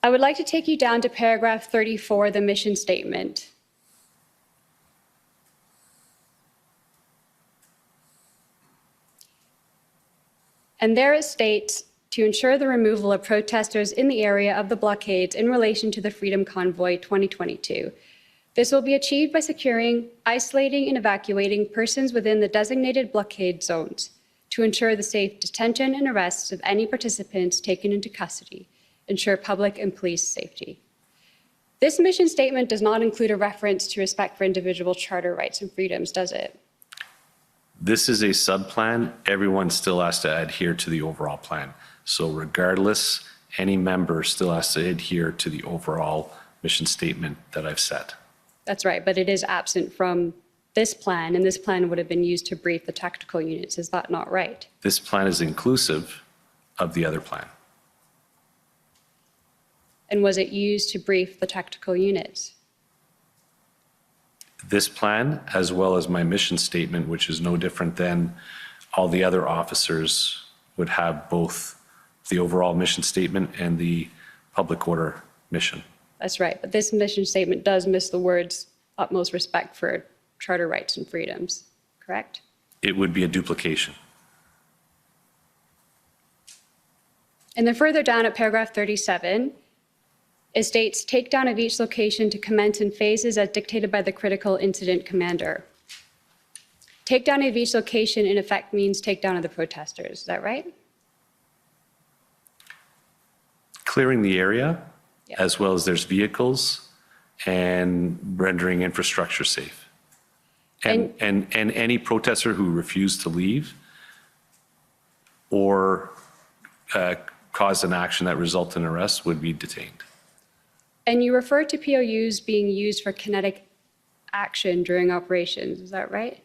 I would like to take you down to paragraph 34, the mission statement. And there it states, to ensure the removal of protesters in the area of the blockades in relation to the Freedom Convoy 2022. This will be achieved by securing, isolating, and evacuating persons within the designated blockade zones to ensure the safe detention and arrests of any participants taken into custody, ensure public and police safety. This mission statement does not include a reference to respect for individual charter rights and freedoms, does it? This is a sub-plan. Everyone still has to adhere to the overall plan. So regardless, any member still has to adhere to the overall mission statement that I've set. That's right, but it is absent from this plan, and this plan would have been used to brief the tactical units. Is that not right? This plan is inclusive of the other plan. And was it used to brief the technical units? This plan, as well as my mission statement, which is no different than all the other officers, would have both the overall mission statement and the public order mission. That's right, but this mission statement does miss the words utmost respect for charter rights and freedoms, correct? It would be a duplication. And then further down at paragraph 37, it states takedown of each location to commence in phases as dictated by the critical incident commander. Takedown of each location in effect means takedown of the protesters, is that right? Clearing the area, as well as there's vehicles and rendering infrastructure safe. And any protester who refused to leave or caused an action that resulted in arrest would be detained. And you refer to POUs being used for kinetic action during operations, is that right?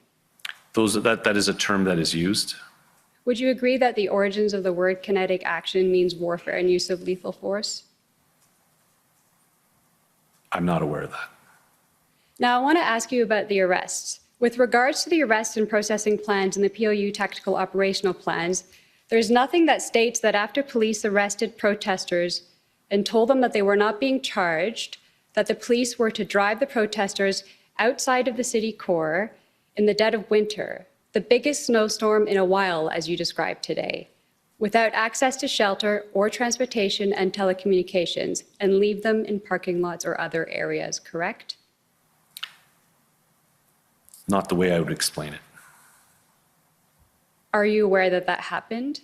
That is a term that is used. Would you agree that the origins of the word kinetic action means warfare and use of lethal force? I'm not aware of that. Now, I want to ask you about the arrests. With regards to the arrest and processing plans and the POU tactical operational plans, there's nothing that states that after police arrested protesters and told them that they were not being charged, that the police were to drive the protesters outside of the city core in the dead of winter, the biggest snowstorm in a while, as you described today, without access to shelter or transportation and telecommunications, and leave them in parking lots or other areas, correct? Not the way I would explain it. Are you aware that that happened?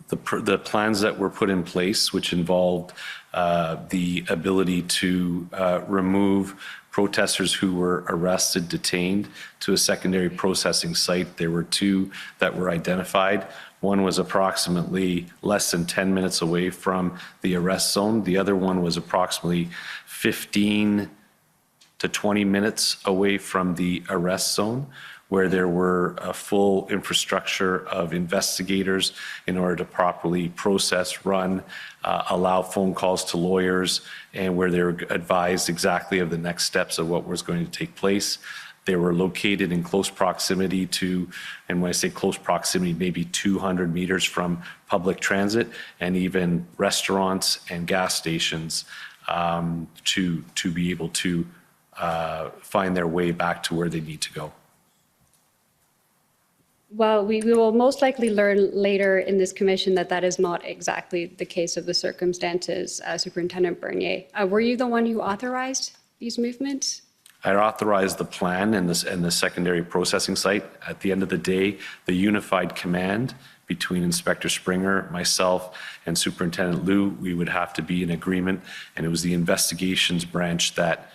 The plans that were put in place, which involved the ability to remove protesters who were arrested, detained to a secondary processing site. There were two that were identified. One was approximately less than 10 minutes away from the arrest zone. The other one was approximately 15 to 20 minutes away from the arrest zone, where there were a full infrastructure of investigators in order to properly process, run, allow phone calls to lawyers, and where they were advised exactly of the next steps of what was going to take place. They were located in close proximity to, and when I say close proximity, maybe 200 meters from public transit and even restaurants and gas stations to be able to find their way back to where they need to go. Well, we will most likely learn later in this commission that that is not exactly the case of the circumstances, Superintendent Bernier. Were you the one who authorized these movements? I authorized the plan and the secondary processing site. At the end of the day, the unified command between Inspector Springer, myself, and Superintendent Liu, we would have to be in agreement, and it was the investigations branch that,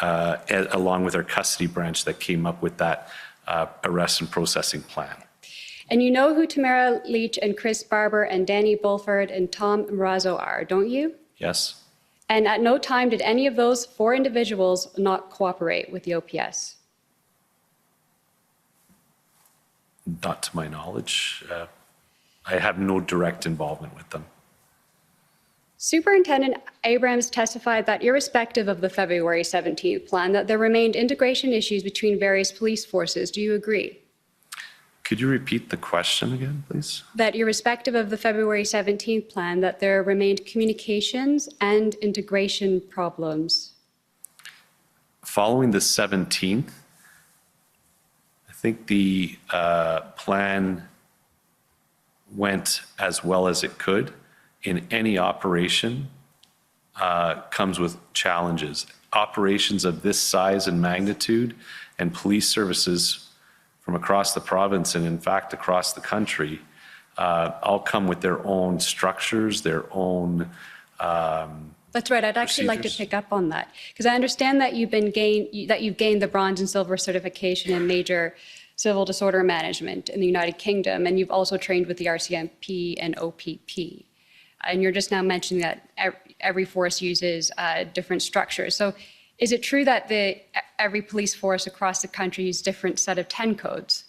along with our custody branch, that came up with that arrest and processing plan. And you know who Tamara Leach and Chris Barber and Danny Bulford and Tom Marazzo are, don't you? Yes. And at no time did any of those four individuals not cooperate with the OPS? Not to my knowledge. I have no direct involvement with them. Superintendent Abrams testified that irrespective of the February 17th plan, that there remained integration issues between various police forces. Do you agree? Could you repeat the question again, please? That irrespective of the February 17th plan, that there remained communications and integration problems. Following the 17th, I think the plan went as well as it could. In any operation comes with challenges. Operations of this size and magnitude and police services from across the province and in fact across the country all come with their own structures, their own That's right. I'd actually like to pick up on that because I understand that you've gained the bronze and silver certification in major civil disorder management in the United Kingdom, and you've also trained with the RCMP and OPP. And you're just now mentioning that every force uses different structures. So is it true that every police force across the country uses a different set of 10 codes?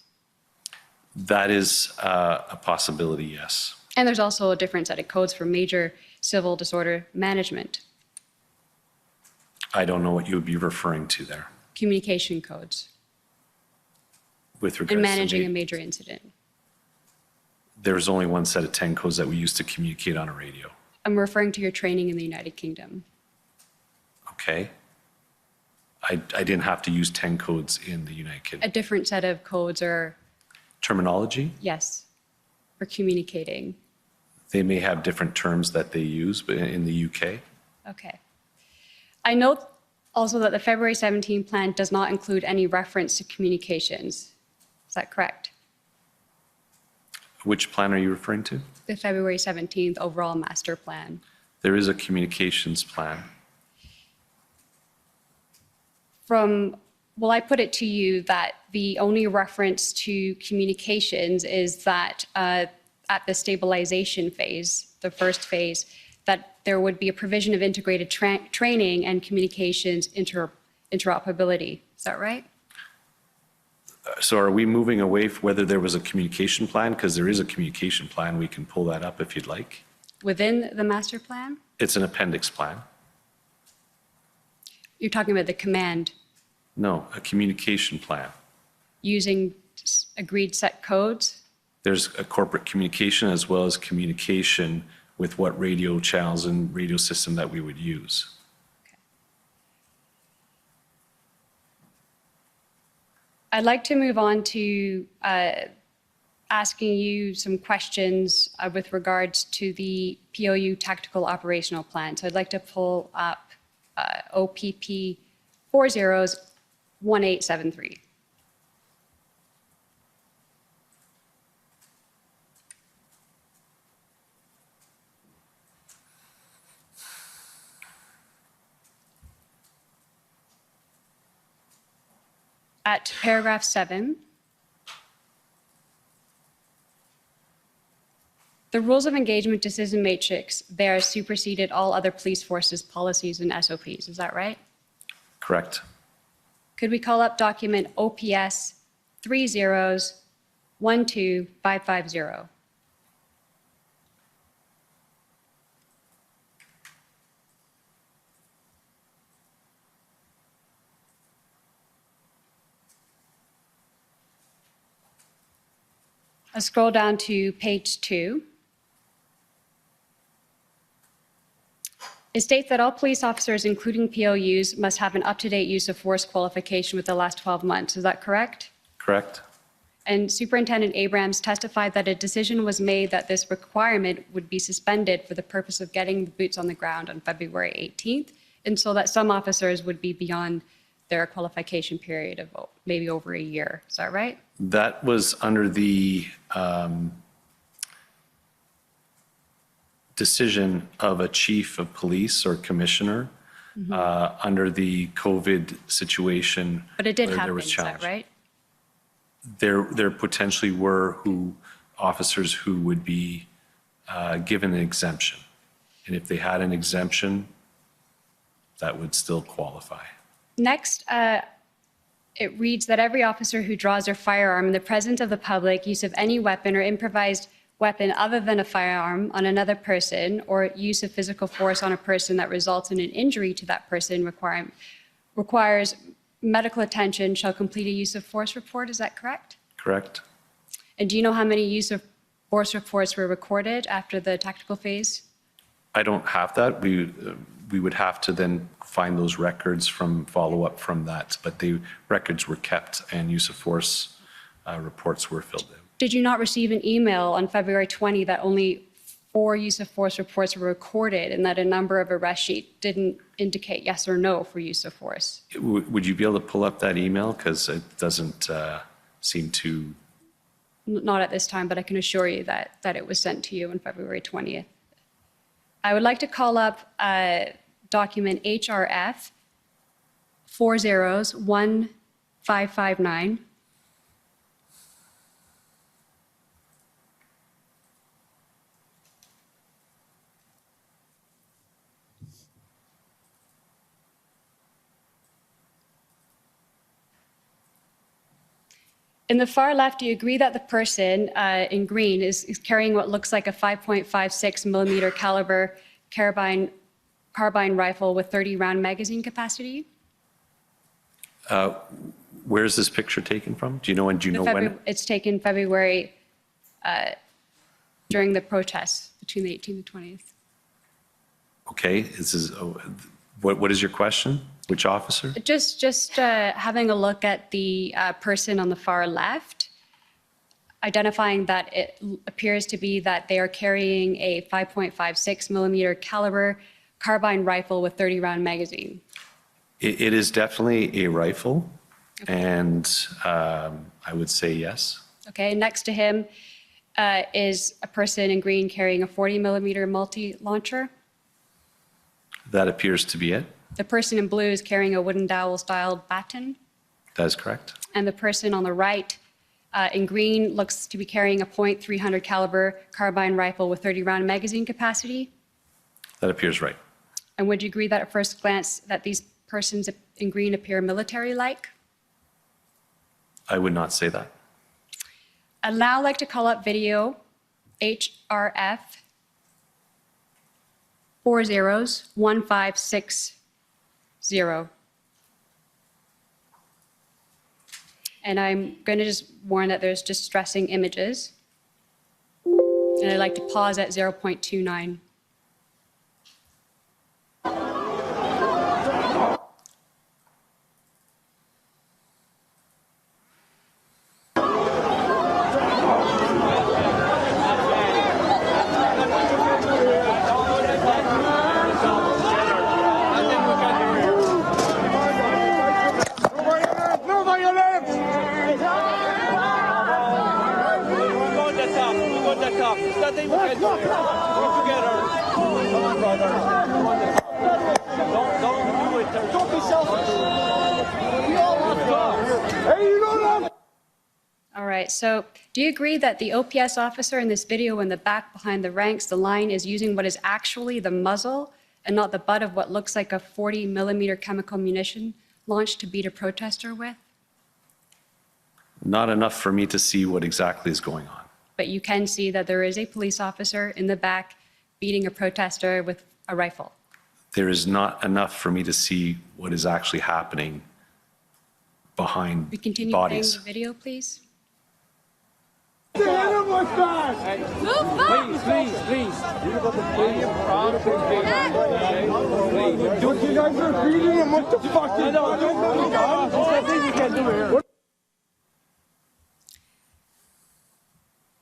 That is a possibility, yes. And there's also a different set of codes for major civil disorder management. I don't know what you would be referring to there Communication codes with regards and managing to a major incident. There's only one set of 10 codes that we use to communicate on a radio. I'm referring to your training in the United Kingdom. Okay. I didn't have to use 10 codes in the United A Kingdom. different set of codes are, Terminology, yes, for communicating. they may have different terms that they use, but in the UK, Okay. I note also that the February 17 plan does not include any reference to communications. Is that correct? which plan are you referring to? The February 17th overall master plan. There is a communications plan. Well, I put it to you that the only reference to communications is that at the stabilization phase, the first phase, that there would be a provision of integrated training and communications interoperability. Is that right? So are we moving away from whether there was a communication plan? Because there is a communication plan. We can pull that up if you'd like. Within the master plan? It's an appendix plan. You're talking about the command No, a communication plan. using agreed set codes? There's a corporate communication as well as communication with what radio channels and radio system that we would use. I'd like to move on to asking you some questions with regards to the POU tactical operational plan. So I'd like to pull up OPP 401873. At paragraph 7, the rules of engagement decision matrix there superseded all other police forces' policies and SOPs. Is that right? Correct. Could we call up document OPS 3012550? I'll scroll down to page 2. It states that all police officers, including POUs, must have an up-to-date use of force qualification with the last 12 months. Is that correct? Correct. And Superintendent Abrams testified that a decision was made that this requirement would be suspended for the purpose of getting the boots on the ground on February 18th, and so that some officers would be beyond their qualification period of maybe over a year. Is that right? That was under the decision of a chief of police or commissioner under the COVID situation. But it did where there happen, was is that challenge. right? There potentially were officers who would be given an exemption. And if they had an exemption, that would still qualify. Next, it reads that every officer who draws their firearm in the presence of the public, use of any weapon or improvised weapon other than a firearm on another person, or use of physical force on a person that results in an injury to that person requires medical attention shall complete a use of force report. Is that correct? Correct. And do you know how many use of force reports were recorded after the tactical phase? I don't have that. We would have to then find those records from follow-up from that, but the records were kept and use of force reports were filled in. Did you not receive an email on February 20 that only 4 use of force reports were recorded and that a number of arrest sheets didn't indicate yes or no for use of force? Would you be able to pull up that email? Because it doesn't seem to. Not at this time, but I can assure you that it was sent to you on February 20th. I would like to call up document HRF 401559. In the far left, do you agree that the person in green is carrying what looks like a 5.56 millimeter caliber carabine carbine rifle with 30-round magazine capacity. Where's this picture taken from? Do you know when? When? It's taken February during the protests between the 18th and 20th. Okay, this is, what is your question? Which officer? Just having a look at the person on the far left, identifying that it appears to be that they are carrying a 5.56 millimeter caliber carbine rifle with 30-round magazine. It is definitely a rifle, and I would say yes. Okay, next to him is a person in green carrying a 40 millimeter multi-launcher. That appears to be it. The person in blue is carrying a wooden dowel-styled baton. That is correct. And the person on the right in green looks to be carrying a .300 caliber carbine rifle with 30-round magazine capacity. That appears right. And would you agree that at first glance that these persons in green appear military-like? I would not say that. I'd now like to call up video HRF 401560. And I'm going to just warn that there's distressing images. And I'd like to pause at 0.29. All right, so do you agree that the OPS officer in this video in the back behind the ranks, the line, is using what is actually the muzzle and not the butt of what looks like a 40 millimeter chemical munition launched to beat a protester with? Not enough for me to see what exactly is going on. But you can see that there is a police officer in the back beating a protester with a rifle. There is not enough for me to see what is actually happening behind We continue bodies. playing the video, please. Please, please. You guys are beating him. What the fuck?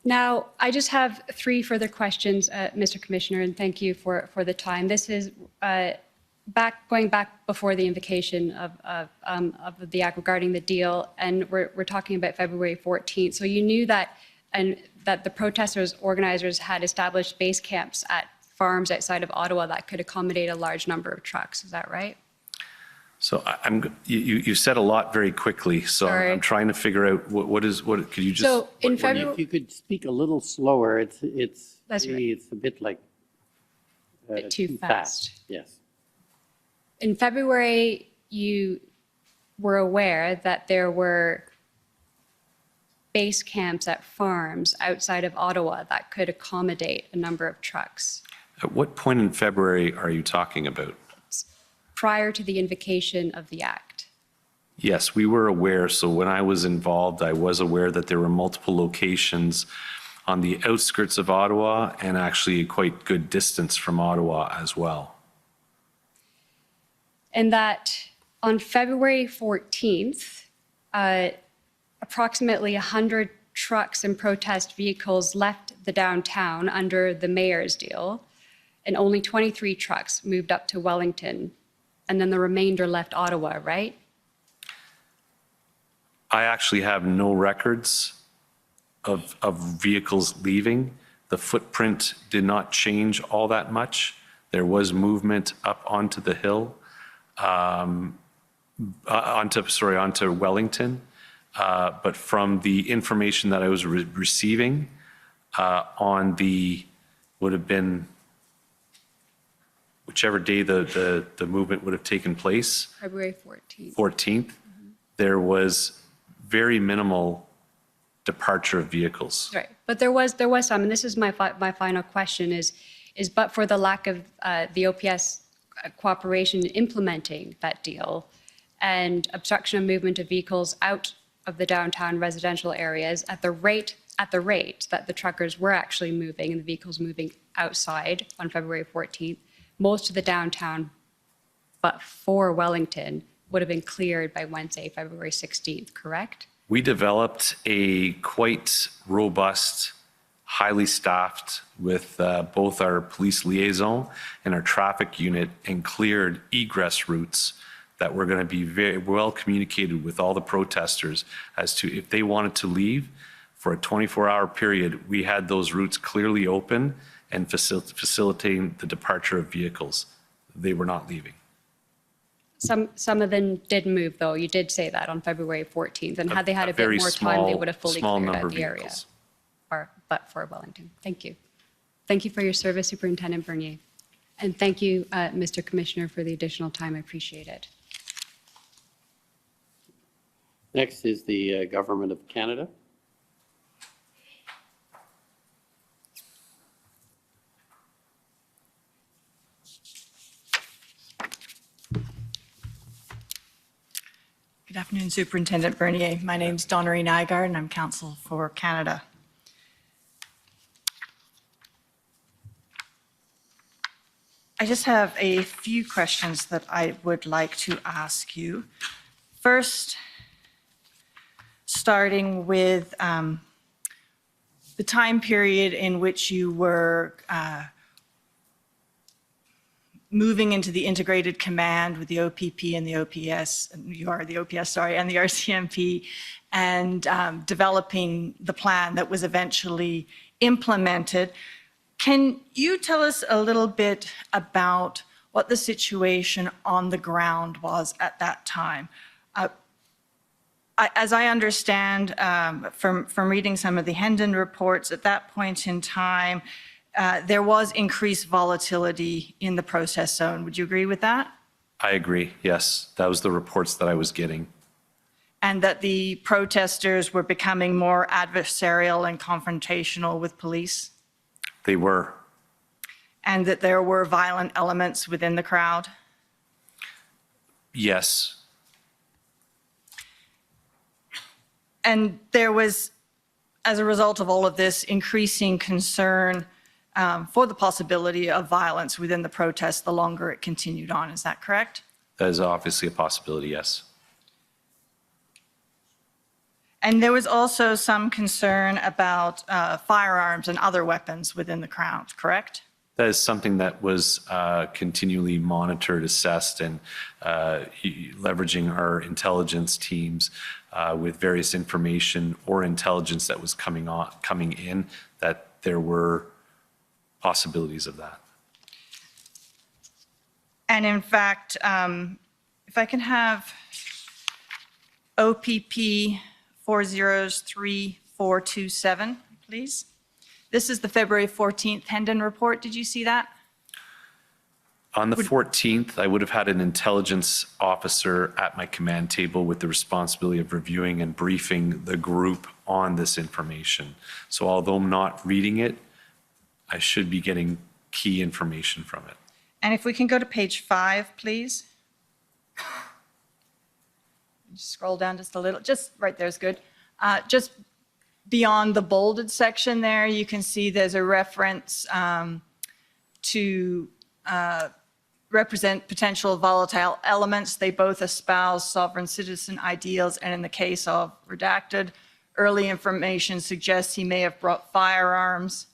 Now, I just have 3 further questions, Mr. Commissioner, and thank you for the time. This is going back before the invocation of the act regarding the deal, and we're talking about February 14th. So you knew that the protesters, organizers had established base camps at farms outside of Ottawa that could accommodate a large number of trucks. Is that right? So you said a lot very quickly, so Sorry. I'm trying to figure out what could you just... So in If February, you could speak a little slower, it's That's right. it's a bit like too fast. Yes. In February, you were aware that there were base camps at farms outside of Ottawa that could accommodate a number of trucks. At what point in February are you talking about? Prior to the invocation of the act. Yes, we were aware. So when I was involved, I was aware that there were multiple locations on the outskirts of Ottawa and actually a quite good distance from Ottawa as well. And that on February 14th, approximately 100 trucks and protest vehicles left the downtown under the mayor's deal, and only 23 trucks moved up to Wellington, and then the remainder left Ottawa, right? I actually have no records of vehicles leaving. The footprint did not change all that much. There was movement up onto the hill, onto Wellington. But from the information that I was receiving on would have been whichever day the movement would have taken place, February 14th. 14th, there was very minimal departure of vehicles. Right, but there was some, and this is my final question is but for the lack of the OPS cooperation in implementing that deal and obstruction of movement of vehicles out of the downtown residential areas at the rate that the truckers were actually moving and the vehicles moving outside on February 14th, most of the downtown, but for Wellington, would have been cleared by Wednesday, February 16th, correct? We developed a quite robust, highly staffed with both our police liaison and our traffic unit and cleared egress routes that were going to be very well communicated with all the protesters as to if they wanted to leave for a 24-hour period. We had those routes clearly open and facilitating the departure of vehicles. They were not leaving. Some of them did move, though. You did say that on February 14th. And had they had a bit more time, they would have fully cleared out the area. But for Wellington. Thank you. Thank you for your service, Superintendent Bernier. And thank you, Mr. Commissioner, for the additional time. I appreciate it. Next is the Government of Canada. Good afternoon, Superintendent Bernier. My name's Donnery Nygaard, and I'm counsel for Canada. I just have a few questions that I would like to ask you. First, starting with the time period in which you were moving into the integrated command with the OPP and the OPS, you are the OPS, sorry, and the RCMP, and developing the plan that was eventually implemented. Can you tell us a little bit about what the situation on the ground was at that time? As I understand from reading some of the Hendon reports, at that point in time, there was increased volatility in the protest zone. Would you agree with that? I agree, yes. That was the reports that I was getting. And that the protesters were becoming more adversarial and confrontational with police? They were. And that there were violent elements within the crowd? Yes. And there was, as a result of all of this, increasing concern for the possibility of violence within the protest the longer it continued on. Is that correct? That is obviously a possibility, yes. And there was also some concern about firearms and other weapons within the crowd, correct? That is something that was continually monitored, assessed, and leveraging our intelligence teams with various information or intelligence that was coming in, that there were possibilities of that. And in fact, if I can have OPP 403427, please. This is the February 14th Hendon report. Did you see that? On the 14th, I would have had an intelligence officer at my command table with the responsibility of reviewing and briefing the group on this information. So although I'm not reading it, I should be getting key information from it. And if we can go to page 5, please. Just scroll down just a little, just right there is good. Just beyond the bolded section there, you can see there's a reference to represent potential volatile elements. They both espouse sovereign citizen ideals, and in the case of redacted, early information suggests he may have brought firearms.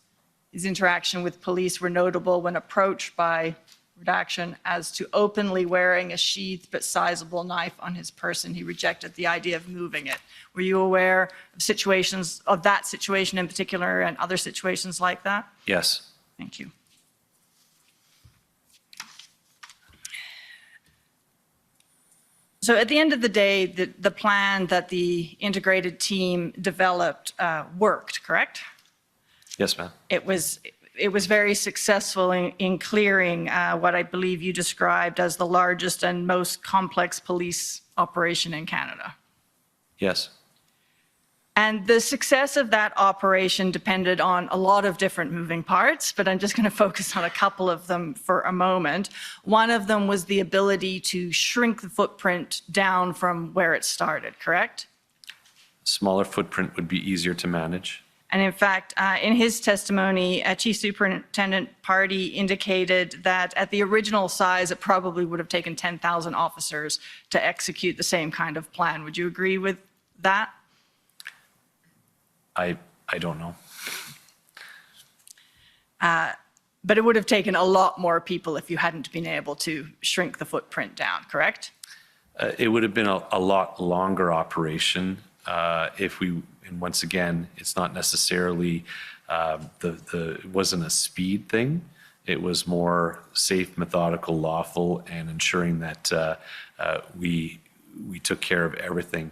His interaction with police were notable when approached by redaction as to openly wearing a sheathed but sizable knife on his person. He rejected the idea of moving it. Were you aware of situations, of that situation in particular and other situations like that? Yes. Thank you. So at the end of the day, the plan that the integrated team developed worked, correct? Yes, ma'am. It was very successful in clearing what I believe you described as the largest and most complex police operation in Canada. Yes. And the success of that operation depended on a lot of different moving parts, but I'm just going to focus on a couple of them for a moment. One of them was the ability to shrink the footprint down from where it started, correct? Smaller footprint would be easier to manage. And in fact, in his testimony, Chief Superintendent Pardee indicated that at the original size, it probably would have taken 10,000 officers to execute the same kind of plan. Would you agree with that? I don't know. But it would have taken a lot more people if you hadn't been able to shrink the footprint down, correct? It would have been a lot longer operation if we, and once again, it's not necessarily, it wasn't a speed thing. It was more safe, methodical, lawful, and ensuring that we took care of everything.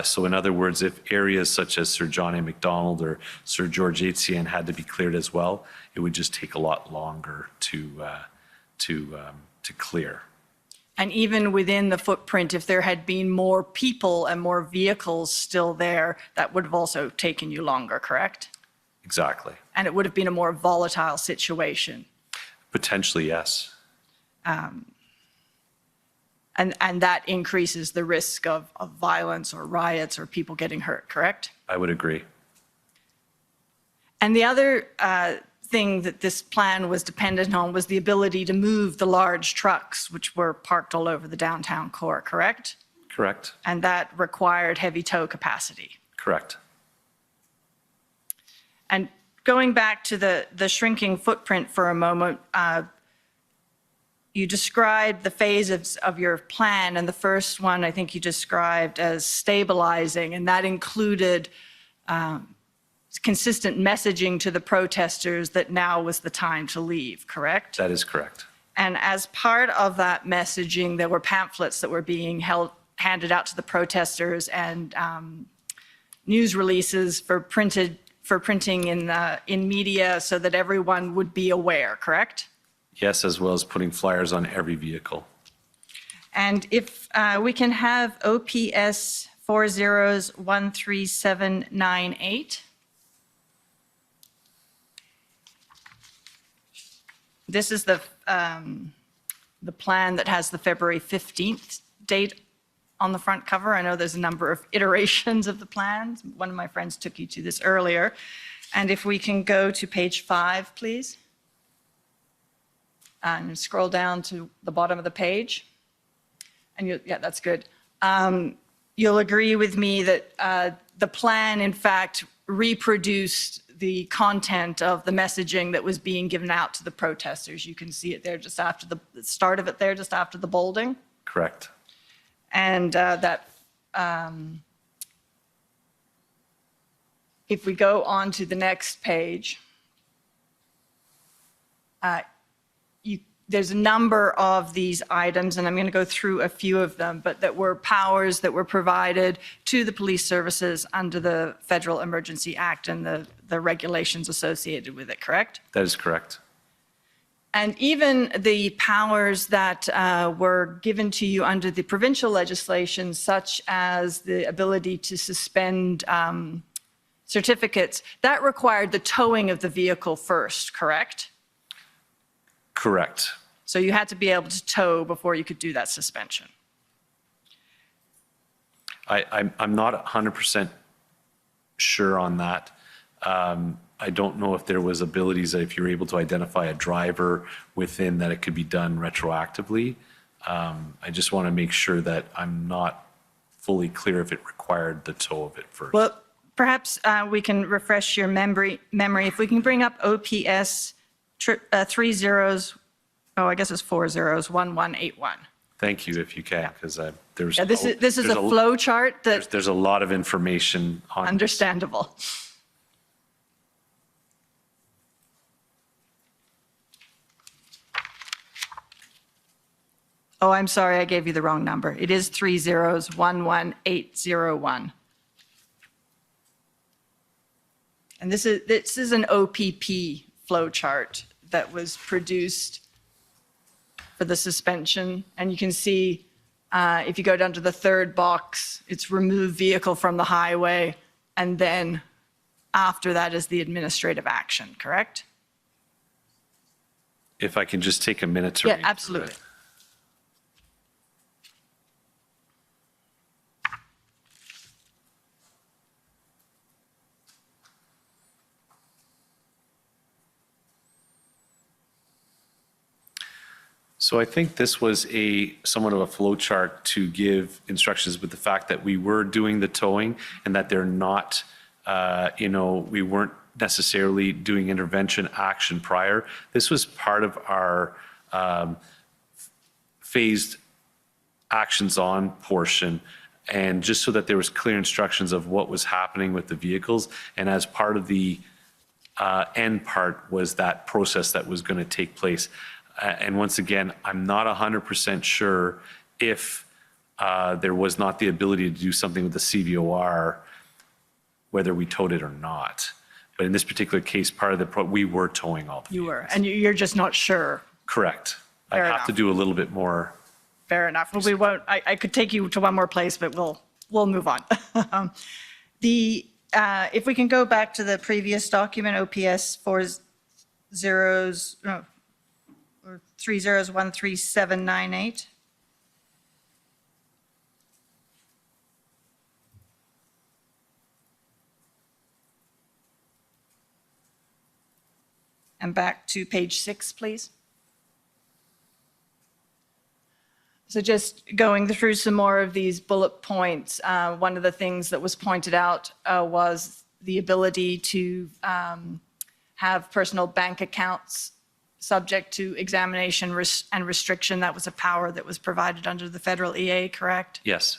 So in other words, if areas such as Sir John A. Macdonald or Sir George Etienne had to be cleared as well, it would just take a lot longer to clear. And even within the footprint, if there had been more people and more vehicles still there, that would have also taken you longer, correct? Exactly. And it would have been a more volatile situation. Potentially, yes. And that increases the risk of violence or riots or people getting hurt, correct? I would agree. And the other thing that this plan was dependent on was the ability to move the large trucks, which were parked all over the downtown core, correct? Correct. And that required heavy tow capacity. Correct. And going back to the shrinking footprint for a moment, you described the phases of your plan, and the first one I think you described as stabilizing, and that included consistent messaging to the protesters that now was the time to leave, correct? That is correct. And as part of that messaging, there were pamphlets that were being handed out to the protesters and news releases for printing in media so that everyone would be aware, correct? Yes, as well as putting flyers on every vehicle. And if we can have OPS 40-13798. This is the plan that has the February 15th date on the front cover. I know there's a number of iterations of the plans. One of my friends took you to this earlier. And if we can go to page 5, please. And scroll down to the bottom of the page. And yeah, that's good. You'll agree with me that the plan, in fact, reproduced the content of the messaging that was being given out to the protesters. You can see it there just after the start of it there, just after the bolding. Correct. And if we go on to the next page, there's a number of these items, and I'm going to go through a few of them, but that were powers that were provided to the police services under the Federal Emergency Act and the regulations associated with it, correct? That is correct. And even the powers that were given to you under the provincial legislation, such as the ability to suspend certificates, that required the towing of the vehicle first, correct? Correct. So you had to be able to tow before you could do that suspension. I'm not 100% sure on that. I don't know if there was abilities that if you're able to identify a driver within that it could be done retroactively. I just want to make sure that I'm not fully clear if it required the tow of it first. Well, perhaps we can refresh your memory. If we can bring up OPS 40-1181. Thank you, if you can, because there's. Yeah, this is a flow chart that. There's a lot of information on. Understandable. Oh, I'm sorry, I gave you the wrong number. It is 30-11801. And this is an OPP flow chart that was produced for the suspension. And you can see if you go down to the third box, it's remove vehicle from the highway. and then after that is the administrative action, correct? If I can just take a minute to Yeah, read through absolutely. it. So I think this was somewhat of a flow chart to give instructions with the fact that we were doing the towing and that they're not, we weren't necessarily doing intervention action prior. This was part of our phased actions on portion, and just so that there was clear instructions of what was happening with the vehicles. And as part of the end part was that process that was going to take place. And once again, I'm not 100% sure if there was not the ability to do something with the CVOR, whether we towed it or not. But in this particular case, part of we were towing all the You were, and you're just not sure. Correct. I Fair have enough. to do a little bit more. Fair enough. Well, we won't. I could take you to one more place, but we'll move on. If we can go back to the previous document, OPS 301378. And back to page 6, please. So just going through some more of these bullet points, one of the things that was pointed out was the ability to have personal bank accounts subject to examination and restriction. That was a power that was provided under the federal EA, correct? Yes.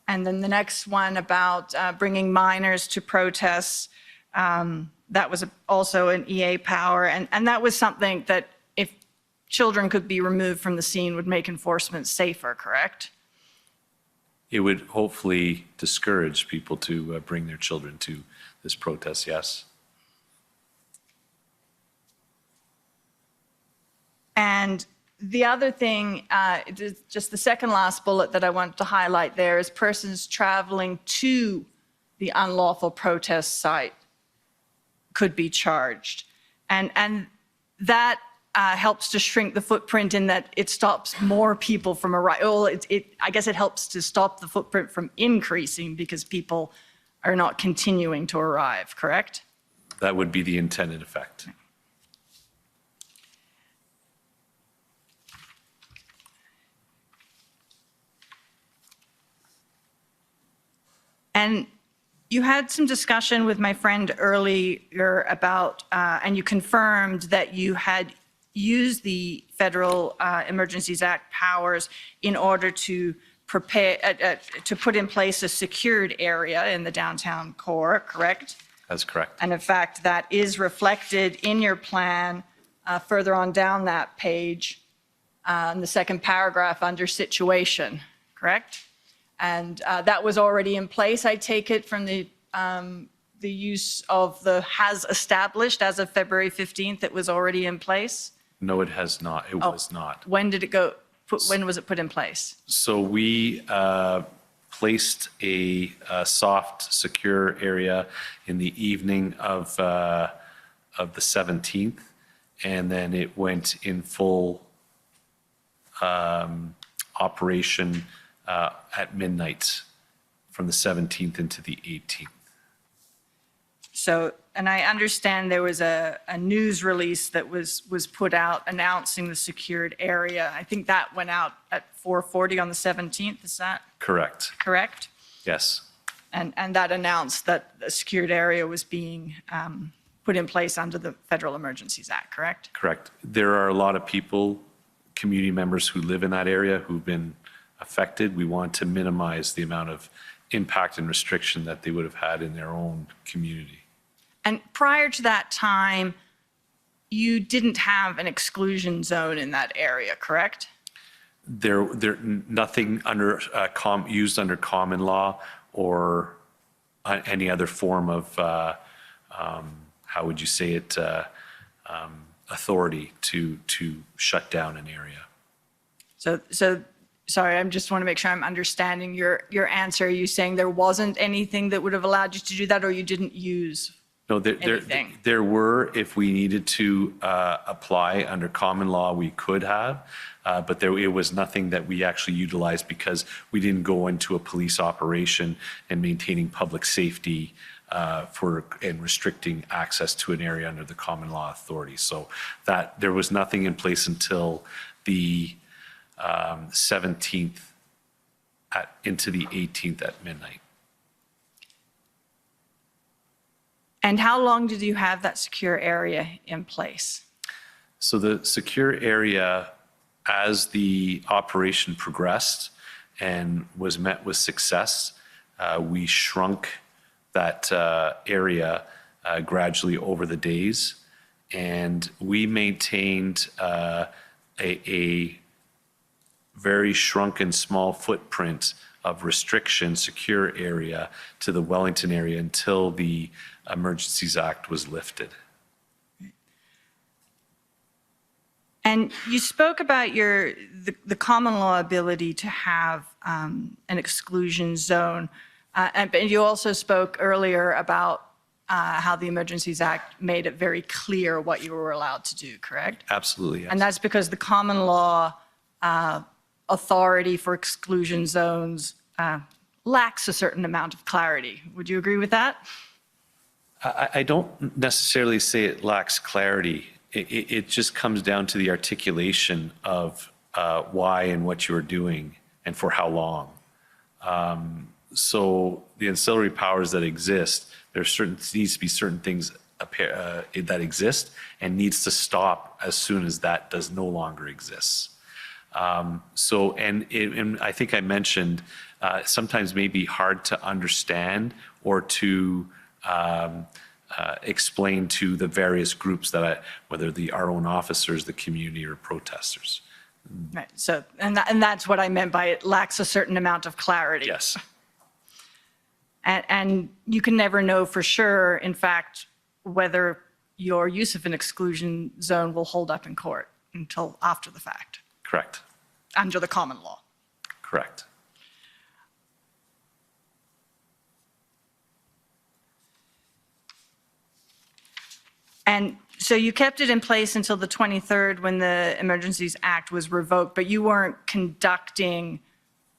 And then the next one about bringing minors to protests, that was also an EA power. And that was something that if children could be removed from the scene would make enforcement safer, correct? It would hopefully discourage people to bring their children to this protest, yes. And the other thing, just the second last bullet that I wanted to highlight there is persons traveling to the unlawful protest site could be charged. And that helps to shrink the footprint in that it stops more people from arriving. Well, I guess it helps to stop the footprint from increasing because people are not continuing to arrive, correct? That would be the intended effect. And you had some discussion with my friend earlier about, and you confirmed that you had used the Federal Emergencies Act powers in order to prepare, to put in place a secured area in the downtown core, correct? That's correct. And in fact, that is reflected in your plan further on down that page, in the second paragraph under situation, correct? And that was already in place, I take it, from the use of the has established as of February 15th, it was already in place? No, it has not. It was not. When did it go, when was it put in place? So we placed a soft, secure area in the evening of the 17th, and then it went in full operation at midnight from the 17th into the 18th. So, and I understand there was a news release that was put out announcing the secured area. I think that went out at 4:40 on the 17th, is that Correct. correct? Yes. And that announced that a secured area was being put in place under the Federal Emergencies Act, correct? Correct. There are a lot of people, community members who live in that area who've been affected. We want to minimize the amount of impact and restriction that they would have had in their own community. And prior to that time, you didn't have an exclusion zone in that area, correct? There nothing under used under common law or any other form of how would you say it, authority to shut down an area. So sorry, I just want to make sure I'm understanding your answer. Are you saying there wasn't anything that would have allowed you to do that, or you didn't use No, anything? there were, if we needed to apply under common law, we could have, but it was nothing that we actually utilized because we didn't go into a police operation and maintaining public safety and restricting access to an area under the common law authority. So that there was nothing in place until the 17th into the 18th at midnight. And how long did you have that secure area in place? So the secure area, as the operation progressed and was met with success, we shrunk that area gradually over the days, and we maintained a very shrunken small footprint of restriction secure area to the Wellington area until the Emergencies Act was lifted. And you spoke about the common law ability to have an exclusion zone, and you also spoke earlier about how the Emergencies Act made it very clear what you were allowed to do, correct? Absolutely, yes. And that's because the common law authority for exclusion zones lacks a certain amount of clarity. Would you agree with that? I don't necessarily say it lacks clarity. It just comes down to the articulation of why and what you're doing and for how long. So the ancillary powers that exist, needs to be certain things that exist and needs to stop as soon as that does no longer exist. And I think I mentioned sometimes may be hard to understand or to explain to the various groups whether our own officers, the community, or protesters. Right. So, and that's what I meant by it lacks a certain amount of clarity. Yes. And you can never know for sure, in fact, whether your use of an exclusion zone will hold up in court until after the fact. Correct. Under the common law. Correct. And so you kept it in place until the 23rd when the Emergencies Act was revoked, but you weren't conducting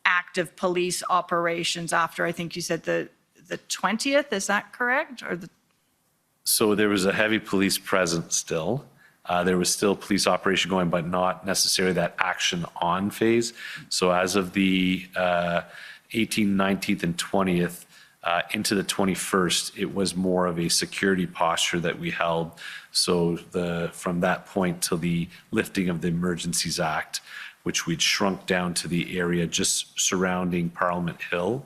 active police operations after, I think you said the 20th, is that correct? So there was a heavy police presence still. There was still police operation going, but not necessarily that action on phase. So as of the 18th, 19th, and 20th, into the 21st, it was more of a security posture that we held. So from that point till the lifting of the Emergencies Act, which we'd shrunk down to the area just surrounding Parliament Hill,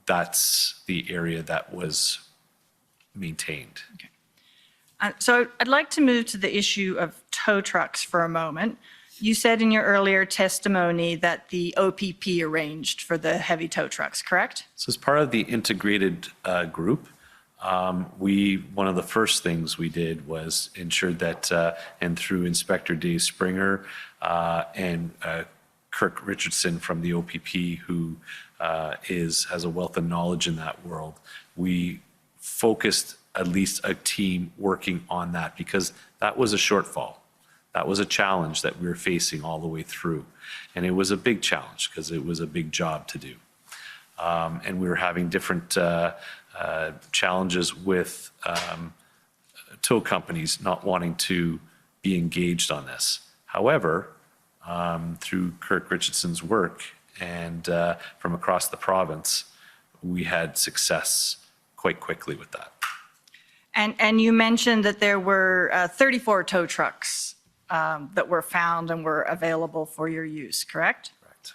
that's the area that was maintained. Okay. So I'd like to move to the issue of tow trucks for a moment. You said in your earlier testimony that the OPP arranged for the heavy tow trucks, correct? So as part of the integrated group, one of the first things we did was ensure that, and through Inspector Dave Springer and Kirk Richardson from the OPP, who has a wealth of knowledge in that world, we focused at least a team working on that because that was a shortfall. That was a challenge that we were facing all the way through. And it was a big challenge because it was a big job to do. And we were having different challenges with tow companies not wanting to be engaged on this. However, through Kirk Richardson's work and from across the province, we had success quite quickly with that. And you mentioned that there were 34 tow trucks that were found and were available for your use, correct? Correct.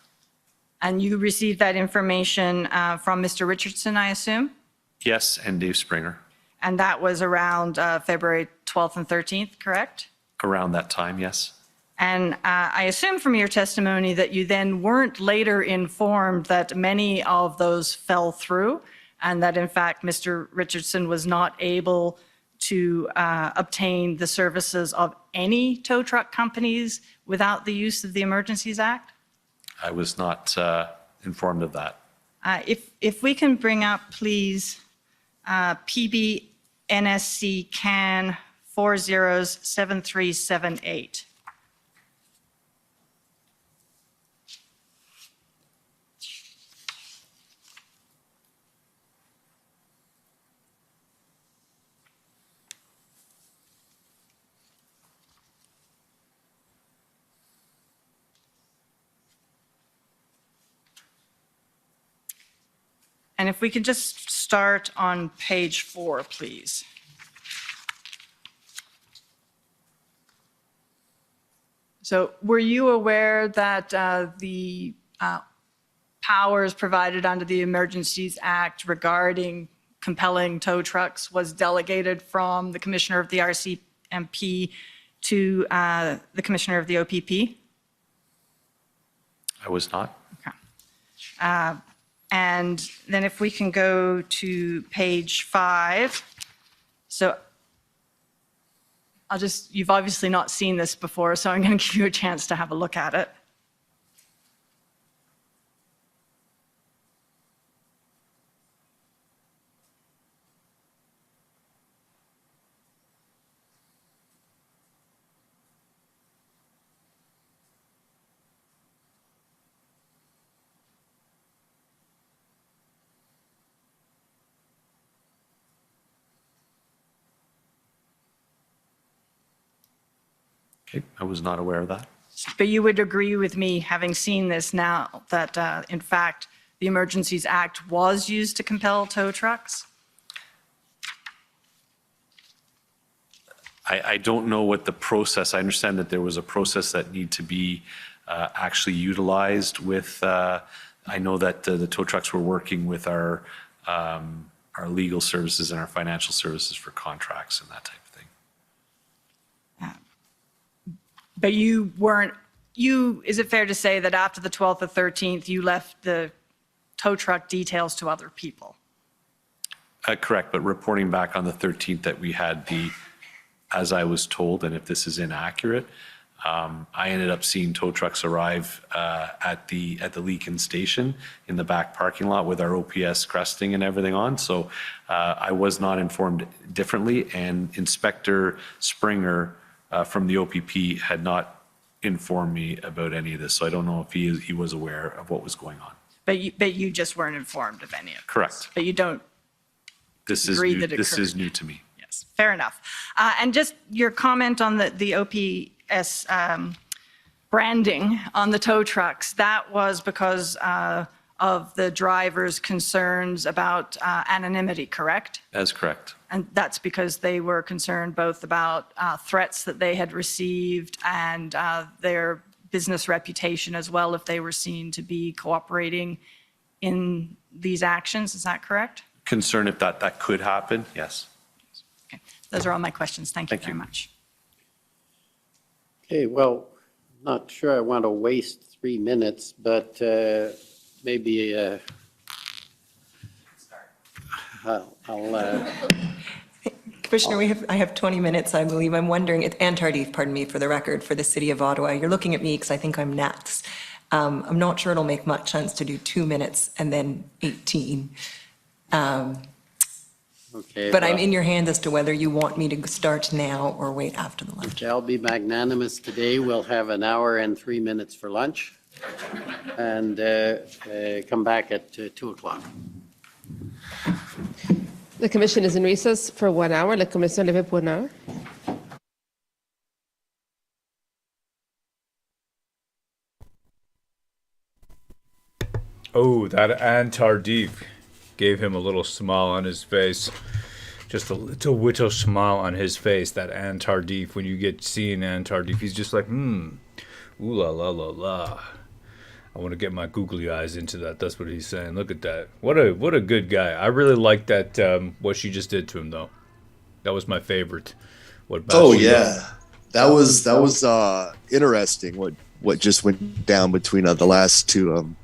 And you received that information from Mr. Richardson, I assume? Yes, and Dave Springer. And that was around February 12th and 13th, correct? Around that time, yes. And I assume from your testimony that you then weren't later informed that many of those fell through and that in fact Mr. Richardson was not able to obtain the services of any tow truck companies without the use of the Emergencies Act? I was not informed of that. If we can bring up, please, PB NSC CAN 407378. And if we could just start on page 4, please. So were you aware that the powers provided under the Emergencies Act regarding compelling tow trucks was delegated from the Commissioner of the RCMP to the Commissioner of the OPP? I was not. Okay. And then if we can go to page 5. So you've obviously not seen this before, so I'm going to give you a chance to have a look at it. Okay, I was not aware of that. But you would agree with me, having seen this now, that in fact, the Emergencies Act was used to compel tow trucks? I don't know what the process, I understand that there was a process that need to be actually utilized with, I know that the tow trucks were working with our legal services and our financial services for contracts and that type of thing. But you weren't, is it fair to say that after the 12th or 13th, you left the tow truck details to other people? Correct, but reporting back on the 13th that we had as I was told, and if this is inaccurate, I ended up seeing tow trucks arrive at the Leakin station in the back parking lot with our OPS cresting and everything on. So I was not informed differently, and Inspector Springer from the OPP had not informed me about any of this. So I don't know if he was aware of what was going on. But you just weren't informed of any of it? Correct. But you don't agree that it this is occurred? new to me. Yes, fair enough. And just your comment on the OPS branding on the tow trucks, that was because of the driver's concerns about anonymity, correct? That's correct. And that's because they were concerned both about threats that they had received and their business reputation as well, if they were seen to be cooperating in these actions. Is that correct? Concern if that could happen, yes. Okay. Those are all my questions. Thank you very much. Okay, well, not sure I want to waste 3 minutes, but maybe I'll Commissioner, I have 20 minutes, I believe. I'm wondering, it's Anne Tardif, pardon me, for the record, for the City of Ottawa. You're looking at me because I think I'm nuts. I'm not sure it'll make much sense to do 2 minutes and then 18. Okay, but I'm in your hands as to whether you want me to start now or wait after the lunch. Okay, I'll be magnanimous today. We'll have an hour and 3 minutes for lunch and come back at 2 o'clock. The commission is in recess for 1 hour. La commission levée pour 1 heure. Oh, that Anne Tardif gave him a little smile on his face. Just a little smile on his face, that Anne Tardif. When you get seeing Anne Tardif, he's just like, ooh la la la la. I want to get my googly eyes into that. That's what he's saying. Look at that. What a good guy. I really like that, what she just did to him, though. That was my favorite. Oh, yeah. That was interesting, what just went down between the last two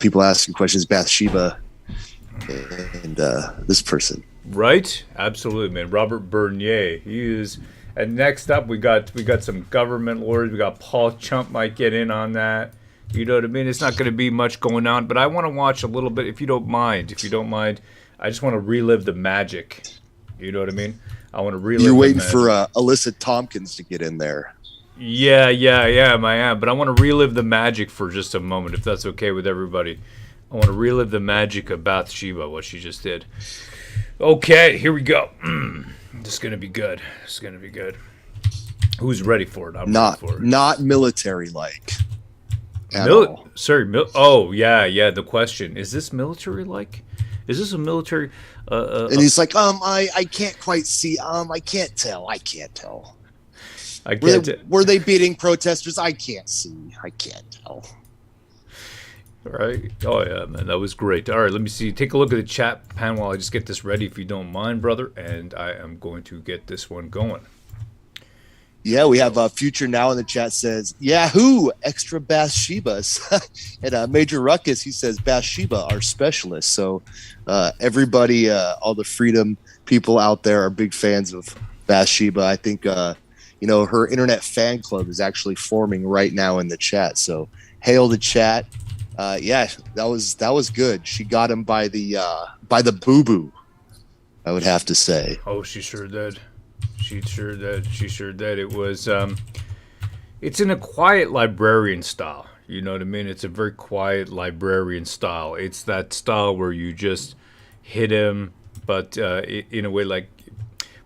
people asking questions, Bathsheba and this person. Right? Absolutely, man. Robert Bernier. He is And next up, we got some government lawyers. We got Paul Chump might get in on that. You know what I mean? It's not going to be much going on, but I want to watch a little bit, if you don't mind. If you don't mind, I just want to relive the magic. You know what I mean? I want to relive. You're waiting for Alyssa Tompkins to get in there. Yeah, I am. But I want to relive the magic for just a moment, if that's okay with everybody. I want to relive the magic of Bathsheba, what she just did. Okay, here we go. This is gonna be good. Who's ready for it? I'm ready for it. Not military-like. Oh, yeah. The question is this military-like? Is this a military? And he's like, I can't quite see. I can't tell. Were they beating protesters? I can't see. I can't tell. Right. Oh, yeah, man. That was great. All right, let me see. Take a look at the chat panel while I just get this ready, if you don't mind, brother. And I am going to get this one going. Yeah, we have Future Now in the chat says, Yahoo! Extra Bathshebas. And Major Ruckus, he says, Bathsheba, our specialist. So everybody, all the freedom people out there are big fans of Bathsheba. I think, her internet fan club is actually forming right now in the chat. So hail the chat. That was good. She got him by the boo-boo, I would have to say. Oh, she sure did. She sure did. It was, it's in a quiet librarian style. You know what I mean? It's a very quiet librarian style. It's that style where you just hit him, but in a way, like,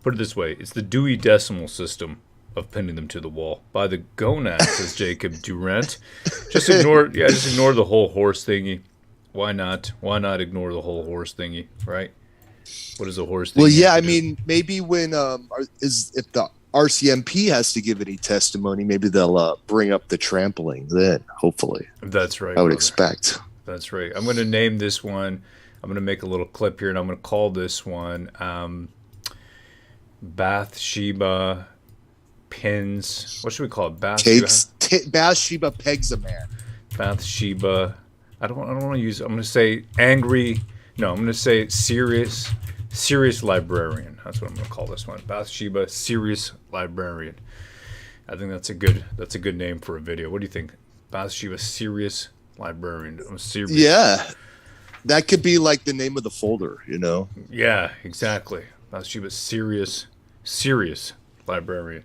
put it this way, it's the Dewey Decimal System of pinning them to the wall. By the gonads, says Jacob Durant. Just ignore the whole horse thingy. Why not? Why not ignore the whole horse thingy, right? What is a horse thingy? Well, yeah, I mean, maybe when if the RCMP has to give any testimony, maybe they'll bring up the trampling then, hopefully. That's right. I would expect. That's right. I'm going to name this one. I'm going to make a little clip here, and I'm going to call this one Bathsheba Pins. What should we call it? Bathsheba pegs a man. Bathsheba. I don't want to use. I'm going to say angry. No, I'm going to say serious librarian. That's what I'm going to call this one. Bathsheba, serious librarian. I think that's a good name for a video. What do you think? Bathsheba, serious librarian. I'm serious. Yeah, that could be like the name of the folder. Yeah, exactly. Bathsheba, serious librarian.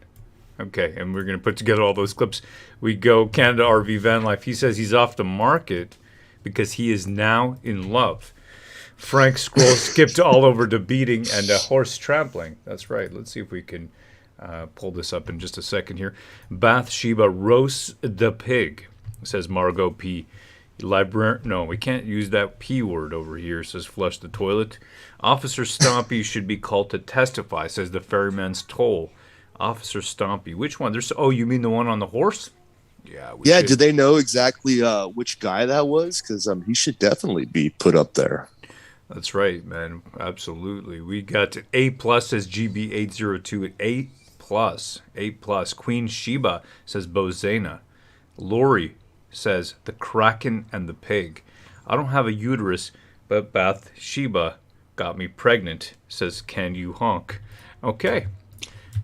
Okay, and we're going to put together all those clips. We go Canada RV Van Life. He says he's off the market because he is now in love. Frank Scroll skipped all over to beating and horse trampling. That's right. Let's see if we can pull this up in just a second here. Bathsheba roasts the pig, says Margot P. No, we can't use that P word over here, says flush the toilet. Officer Stompy should be called to testify, says the ferryman's toll. Officer Stompy. Which one? You mean the one on the horse? Yeah. Did they know exactly which guy that was? Because he should definitely be put up there. That's right, man. Absolutely. We got A+, says GB802 at A+. Queen Sheba, says Bozena. Lori says the Kraken and the pig. I don't have a uterus, but Bathsheba got me pregnant, says Can You Honk. Okay.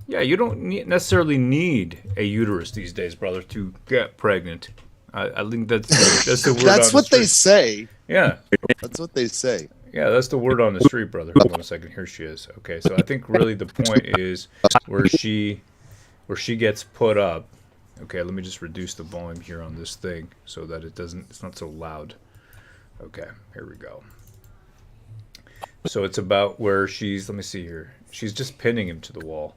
Yeah, you don't necessarily need a uterus these days, brother, to get pregnant. I think that's the word. That's what they say. Yeah, that's what they say. Yeah, that's the word on the street, brother. Hold on a second. Here she is. Okay, so I think really the point is where she gets put up. Okay, let me just reduce the volume here on this thing so that it's not so loud. Okay, here we go. So it's about where let me see here. She's just pinning him to the wall.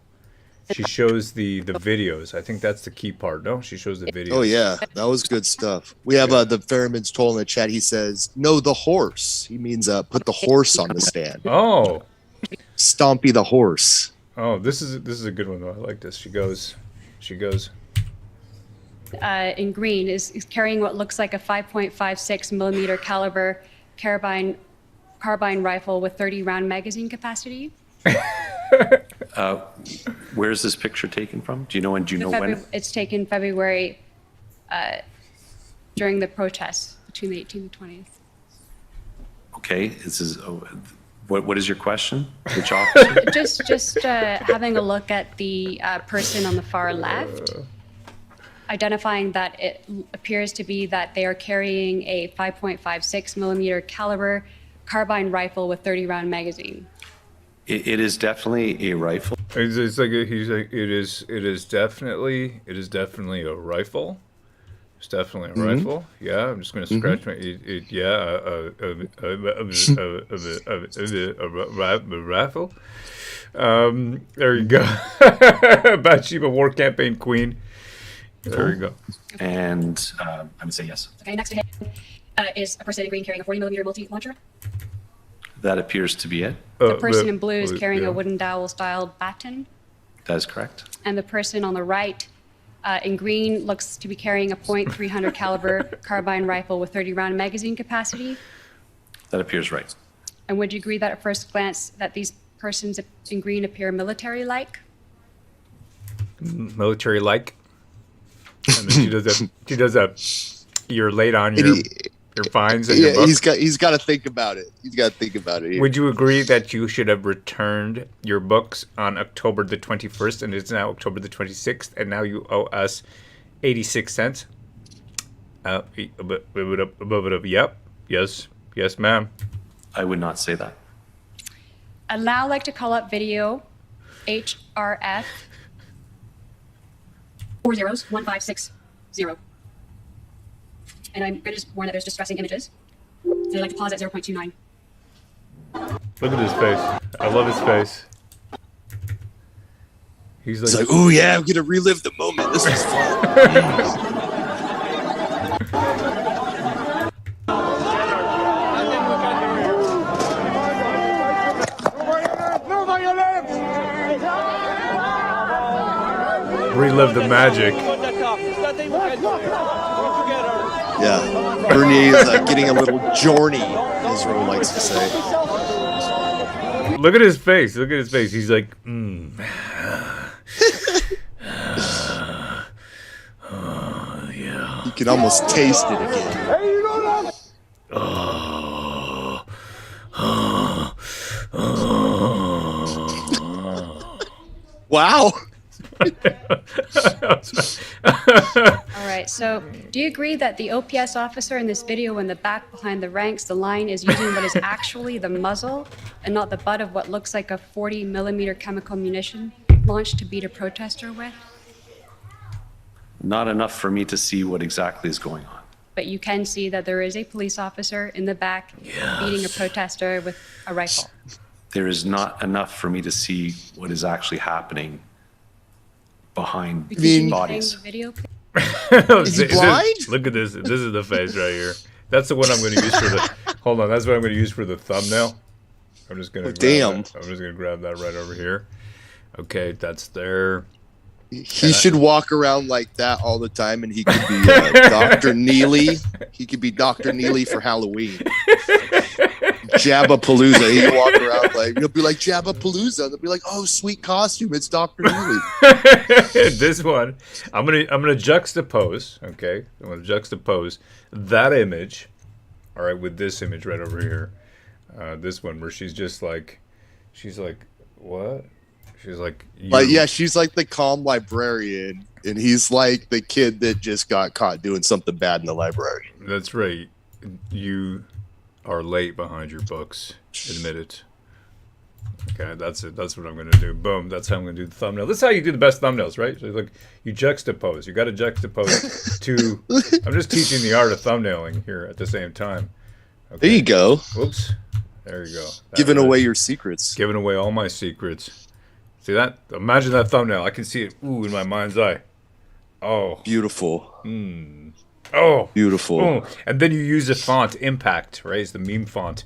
She shows the videos. I think that's the key part. No, she shows the videos. Oh yeah, that was good stuff. We have the ferryman's toll in the chat. He says, "No, the horse." He means put the horse on the stand. Oh, Stompy the horse. Oh, this is a good one though. I like this. She goes. In green is carrying what looks like a 5.56 millimeter caliber carbine rifle with 30 round magazine capacity. Where's this picture taken from? Do you know when? It's taken February during the protests between the 18th and 20th. Okay, this is What is your question? Which officer? Just having a look at the person on the far left, identifying that it appears to be that they are carrying a 5.56 millimeter caliber carbine rifle with 30 round magazine. It is definitely a rifle. It's like he's like it is definitely a rifle. It's definitely a rifle. Yeah, I'm just gonna scratch my a rifle. There you go. Bathsheba War Campaign Queen. There you go. And I would say yes. Okay, next to him is a person in green carrying a 40 millimeter multi-launcher. That appears to be it. The person in blue is carrying a wooden dowel-styled baton. That is correct. And the person on the right in green looks to be carrying a .300 caliber carbine rifle with 30 round magazine capacity. That appears right. And would you agree that at first glance that these persons in green appear military-like? Military-like. And then she does that. You're late on your fines and your books. He's got to think about it. He's got to think about it. Would you agree that you should have returned your books on October the 21st and it's now October the 26th and now you owe us 86 cents? Yep. Yes, ma'am. I would not say that. I'd now like to call up video HRF 401560. And I'm going to just warn that there's distressing images. So I'd like to pause at 0.29. Look at his face. I love his face. He's like, "Oh yeah, I'm gonna relive the moment. This was fun." Relive the magic. Yeah, Bernier is getting a little journey, as Ro likes to say. Look at his face. Look at his face. He's like, You can almost taste it again. Wow. All right, so do you agree that the OPS officer in this video in the back behind the ranks, the line is using what is actually the muzzle and not the butt of what looks like a 40 millimeter chemical munition launched to beat a protester with? Not enough for me to see what exactly is going on. But you can see that there is a police officer in the back beating a protester with a rifle. There is not enough for me to see what is actually happening behind Because bodies. Video, Is he blind? Look at this. This is the face right here. That's the one I'm going to use for the. Hold on. That's what I'm going to use for the thumbnail. I'm just going to. Damn. I'm just going to grab that right over here. Okay, that's there. He should walk around like that all the time, and he could be Dr. Neely. He could be Dr. Neely for Halloween. Jabbapalooza. He could walk around like, he'll be like Jabbapalooza. They'll be like, "Oh, sweet costume. It's Dr. Neely." This one, I'm gonna juxtapose. Okay, I'm gonna juxtapose that image. All right, with this image right over here. This one where she's like, what? She's like, yeah, she's like the calm librarian, and he's like the kid that just got caught doing something bad in the library. That's right. You are late behind your books. Admit it. Okay, that's it. That's what I'm going to do. Boom. That's how I'm going to do the thumbnail. This is how you do the best thumbnails, right? So like you juxtapose. You got to juxtapose to. I'm just teaching the art of thumbnailing here at the same time. Okay. There you go. Whoops. There you go. Giving away your secrets. Giving away all my secrets. See that? Imagine that thumbnail. I can see it. Ooh, in my mind's eye. Oh. Beautiful. Oh. Beautiful. Oh. And then you use the font Impact, right? It's the meme font.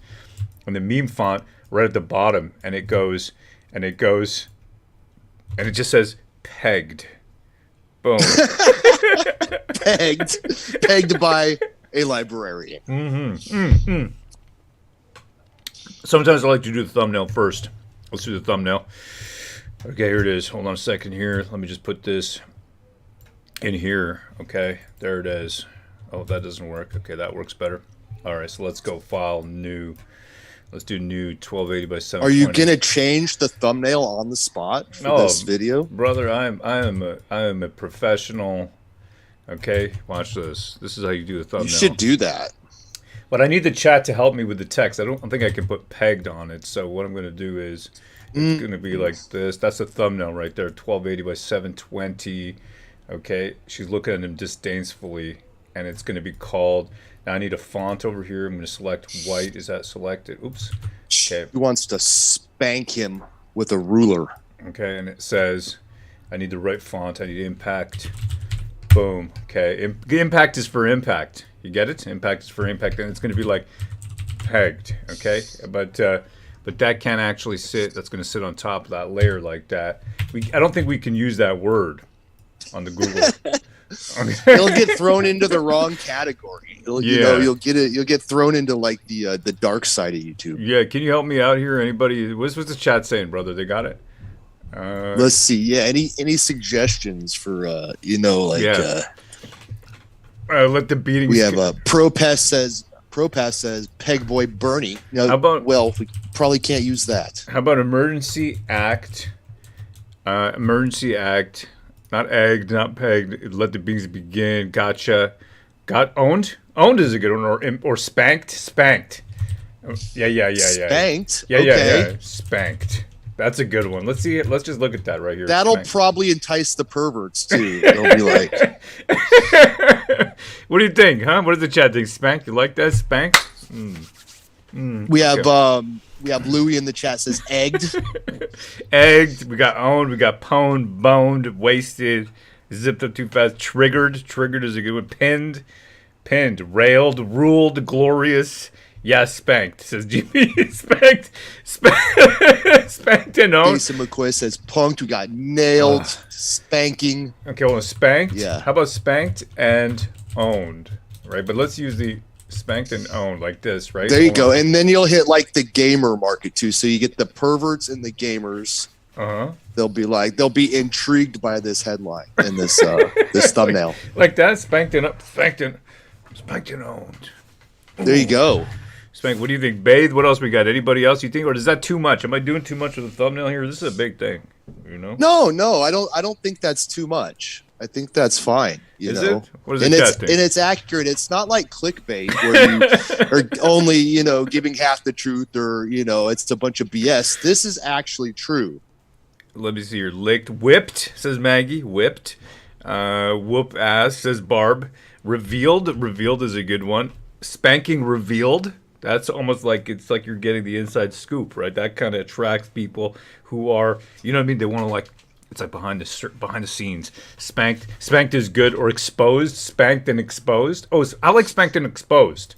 And the meme font right at the bottom, and it goes, and it just says pegged. Boom. Pegged by a librarian. Sometimes I like to do the thumbnail first. Let's do the thumbnail. Okay, here it is. Hold on a second here. Let me just put this in here. Okay, there it is. Oh, that doesn't work. Okay, that works better. All right, so let's go File, New. Let's do new 1280 by 720. Are you gonna change the thumbnail on the spot for this video, brother? I am a professional. Okay, watch this. This is how you do a thumbnail. You should do that. But I need the chat to help me with the text. I don't think I can put pegged on it. So what I'm going to do is it's going to be like this. That's a thumbnail right there, 1280 by 720. Okay, she's looking at him disdainfully, and it's going to be called. Now I need a font over here. I'm going to select white. Is that selected? Oops. Okay. He wants to spank him with a ruler. Okay, and it says I need the right font. I need impact. Boom. Okay, the impact is for impact. You get it? Impact is for impact, and it's going to be like pegged. Okay, but that can't actually sit. That's going to sit on top of that layer like that. I don't think we can use that word on the Google. It'll get thrown into the wrong category. You'll get thrown into like the dark side of YouTube. Yeah, can you help me out here? Anybody? What's the chat saying, brother? They got it. Let's see. Yeah, any suggestions for let the beating. We have Propass says Peg Boy Bernie. How about, well, we probably can't use that. How about Emergency Act? Emergency Act, not egged, not pegged. Let the beatings begin. Gotcha. Got owned. Owned is a good one, or spanked. Spanked. Yeah. Spanked. Yeah. Spanked. That's a good one. Let's see it. Let's just look at that right here. That'll probably entice the perverts too. They'll be like, "What do you think, huh? What does the chat think? Spank? You like that? Spank?" We have Louis in the chat says egged. Egged. We got owned. We got pwned, boned, wasted, zipped up too fast, triggered. Triggered is a good one. Pinned, railed, ruled, glorious. Yeah, spanked, says GB. Spanked and owned. Jason McCoy says punked. We got nailed. Spanking. Okay, well, spanked. Yeah. How about spanked and owned? Right, but let's use the spanked and owned like this, right? There you go. And then you'll hit like the gamer market too. So you get the perverts and the gamers. They'll be intrigued by this headline and this this thumbnail. Like that, spanked and owned. There you go. Spank, what do you think? Bathe, what else we got? Anybody else you think? Or is that too much? Am I doing too much with the thumbnail here? This is a big thing, you know? No, I don't think that's too much. I think that's fine. Is know? it? What is it? And it's accurate. It's not like clickbait where you are only, giving half the truth or, it's a bunch of BS. This is actually true. Let me see here. Licked. Whipped, says Maggie. Whipped. Whoop ass, says Barb. Revealed. Revealed is a good one. Spanking revealed. That's almost like it's like you're getting the inside scoop, right? That kind of attracts people who are, you know what I mean? They want to it's like behind the scenes. Spanked is good, or exposed. Spanked and exposed. Oh, I like spanked and exposed.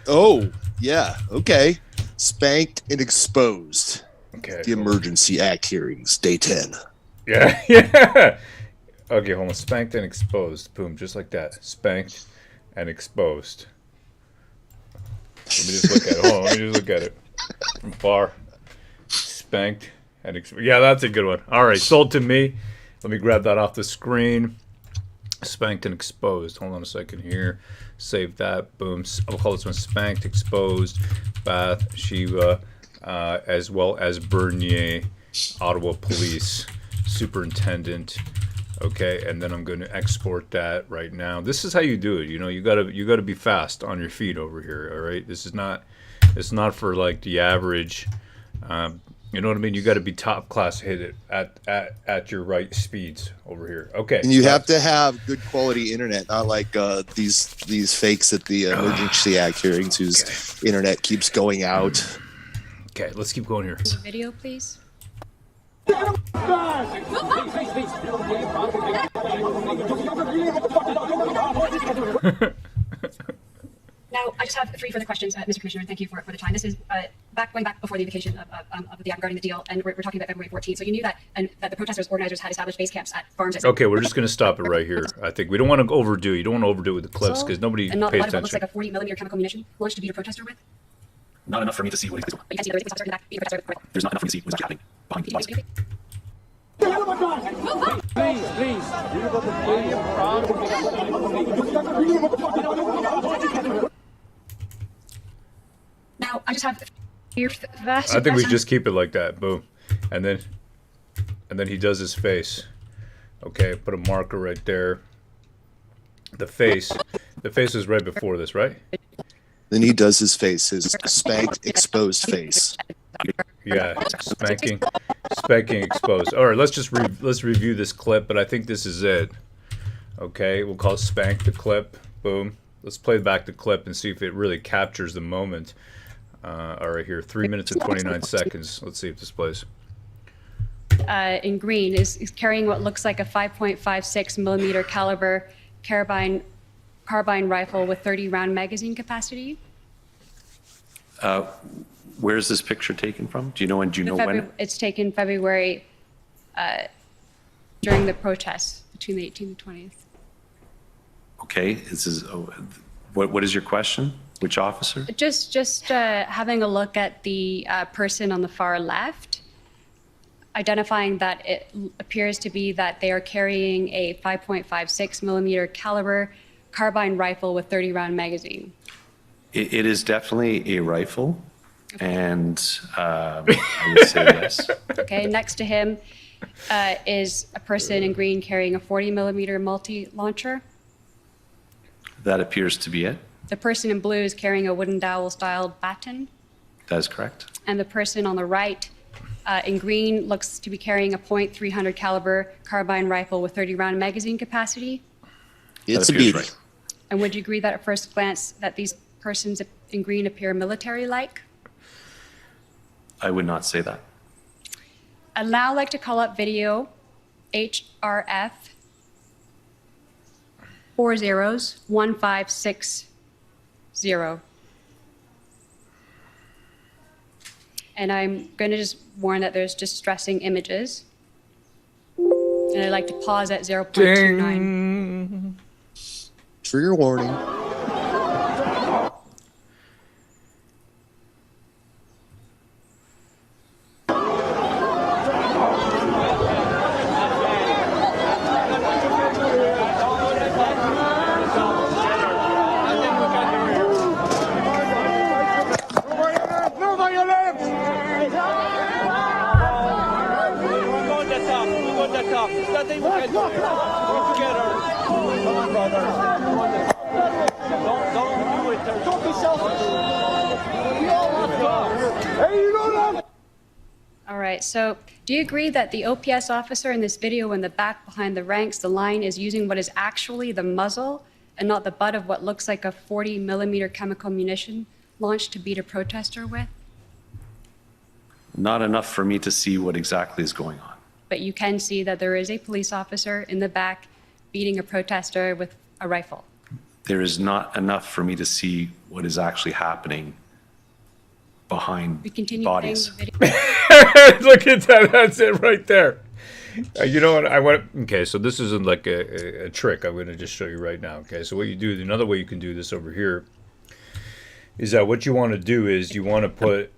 Oh, yeah. Okay. Spanked and exposed. Okay. The Emergency Act hearings, day 10. Yeah. Okay, hold on. Spanked and exposed. Boom, just like that. Spanked and exposed. Let me just look at it. Hold on, let me just look at it from far. Spanked and exposed. Yeah, that's a good one. All right, sold to me. Let me grab that off the screen. Spanked and exposed. Hold on a second here. Save that. Boom. I'll call this one spanked, exposed, Bath, Shiva, as well as Bernier, Ottawa Police Superintendent. Okay, and then I'm going to export that right now. This is how you do it. You gotta be fast on your feet over here. All right, this is not. It's not for like the average. You know what I mean? You got to be top class. Hit it at your right speeds over here. Okay. And you have to have good quality internet, not like these fakes at the Emergency Act hearings whose internet keeps going out. Okay, let's keep going here. Video, please. Now, I just have 3 further questions, Mr. Commissioner. Thank you for the time. This is going back before the invocation of the act regarding the deal, and we're talking about February 14th. So you knew that the protesters, organizers had established base camps at farms. Okay, we're just going to stop it right here. I think we don't want to overdo. You don't want to overdo it with the clips because nobody pays attention. And not looks like a 40mm chemical munition launched to beat a protester with. Not enough for me to see what he's doing. But you can see there is a police officer in the back beating a protester with a rifle. There's not enough for me to see what's actually happening behind these bodies. Now, I just have I think we just keep it like that. Boom. And then he does his face. Okay, put a marker right there. The face is right before this, right? Then he does his face, his spanked, exposed face. Yeah, spanking exposed. All right, let's review this clip, but I think this is it. Okay, we'll call spank the clip. Boom. Let's play back the clip and see if it really captures the moment. All right, here, 3 minutes and 29 seconds. Let's see if this plays. In green is carrying what looks like a 5.56 millimeter caliber carbine rifle with 30 round magazine capacity. Where is this picture taken from? Do you know when? Do you know when? It's taken February during the protests between the 18th and 20th. Okay, what is your question? Which officer? Just having a look at the person on the far left, identifying that it appears to be that they are carrying a 5.56 millimeter caliber carbine rifle with 30 round magazine. It is definitely a rifle, and I would say yes. Okay, next to him is a person in green carrying a 40 millimeter multi-launcher. That appears to be it. The person in blue is carrying a wooden dowel-style baton. That is correct. And the person on the right in green looks to be carrying a .300 caliber carbine rifle with 30 round magazine capacity. It's a beauty. Right. And would you agree that at first glance that these persons in green appear military-like? I would not say that. I'd now like to call up video HRF 401560. And I'm going to just warn that there's distressing images. And I'd like to pause at 0.29. Trigger warning. All right, so do you agree that the OPS officer in this video in the back behind the ranks, the line, is using what is actually the muzzle and not the butt of what looks like a 40 millimeter chemical munition launched to beat a protester with? Not enough for me to see what exactly is going on. But you can see that there is a police officer in the back beating a protester with a rifle. There is not enough for me to see what is actually happening behind We continue bodies. playing the video. Look at that. That's it right there. You know what? Okay, so this isn't like a trick. I'm going to just show you right now. Okay, so what you do, another way you can do this over here is that what you want to do is you want to put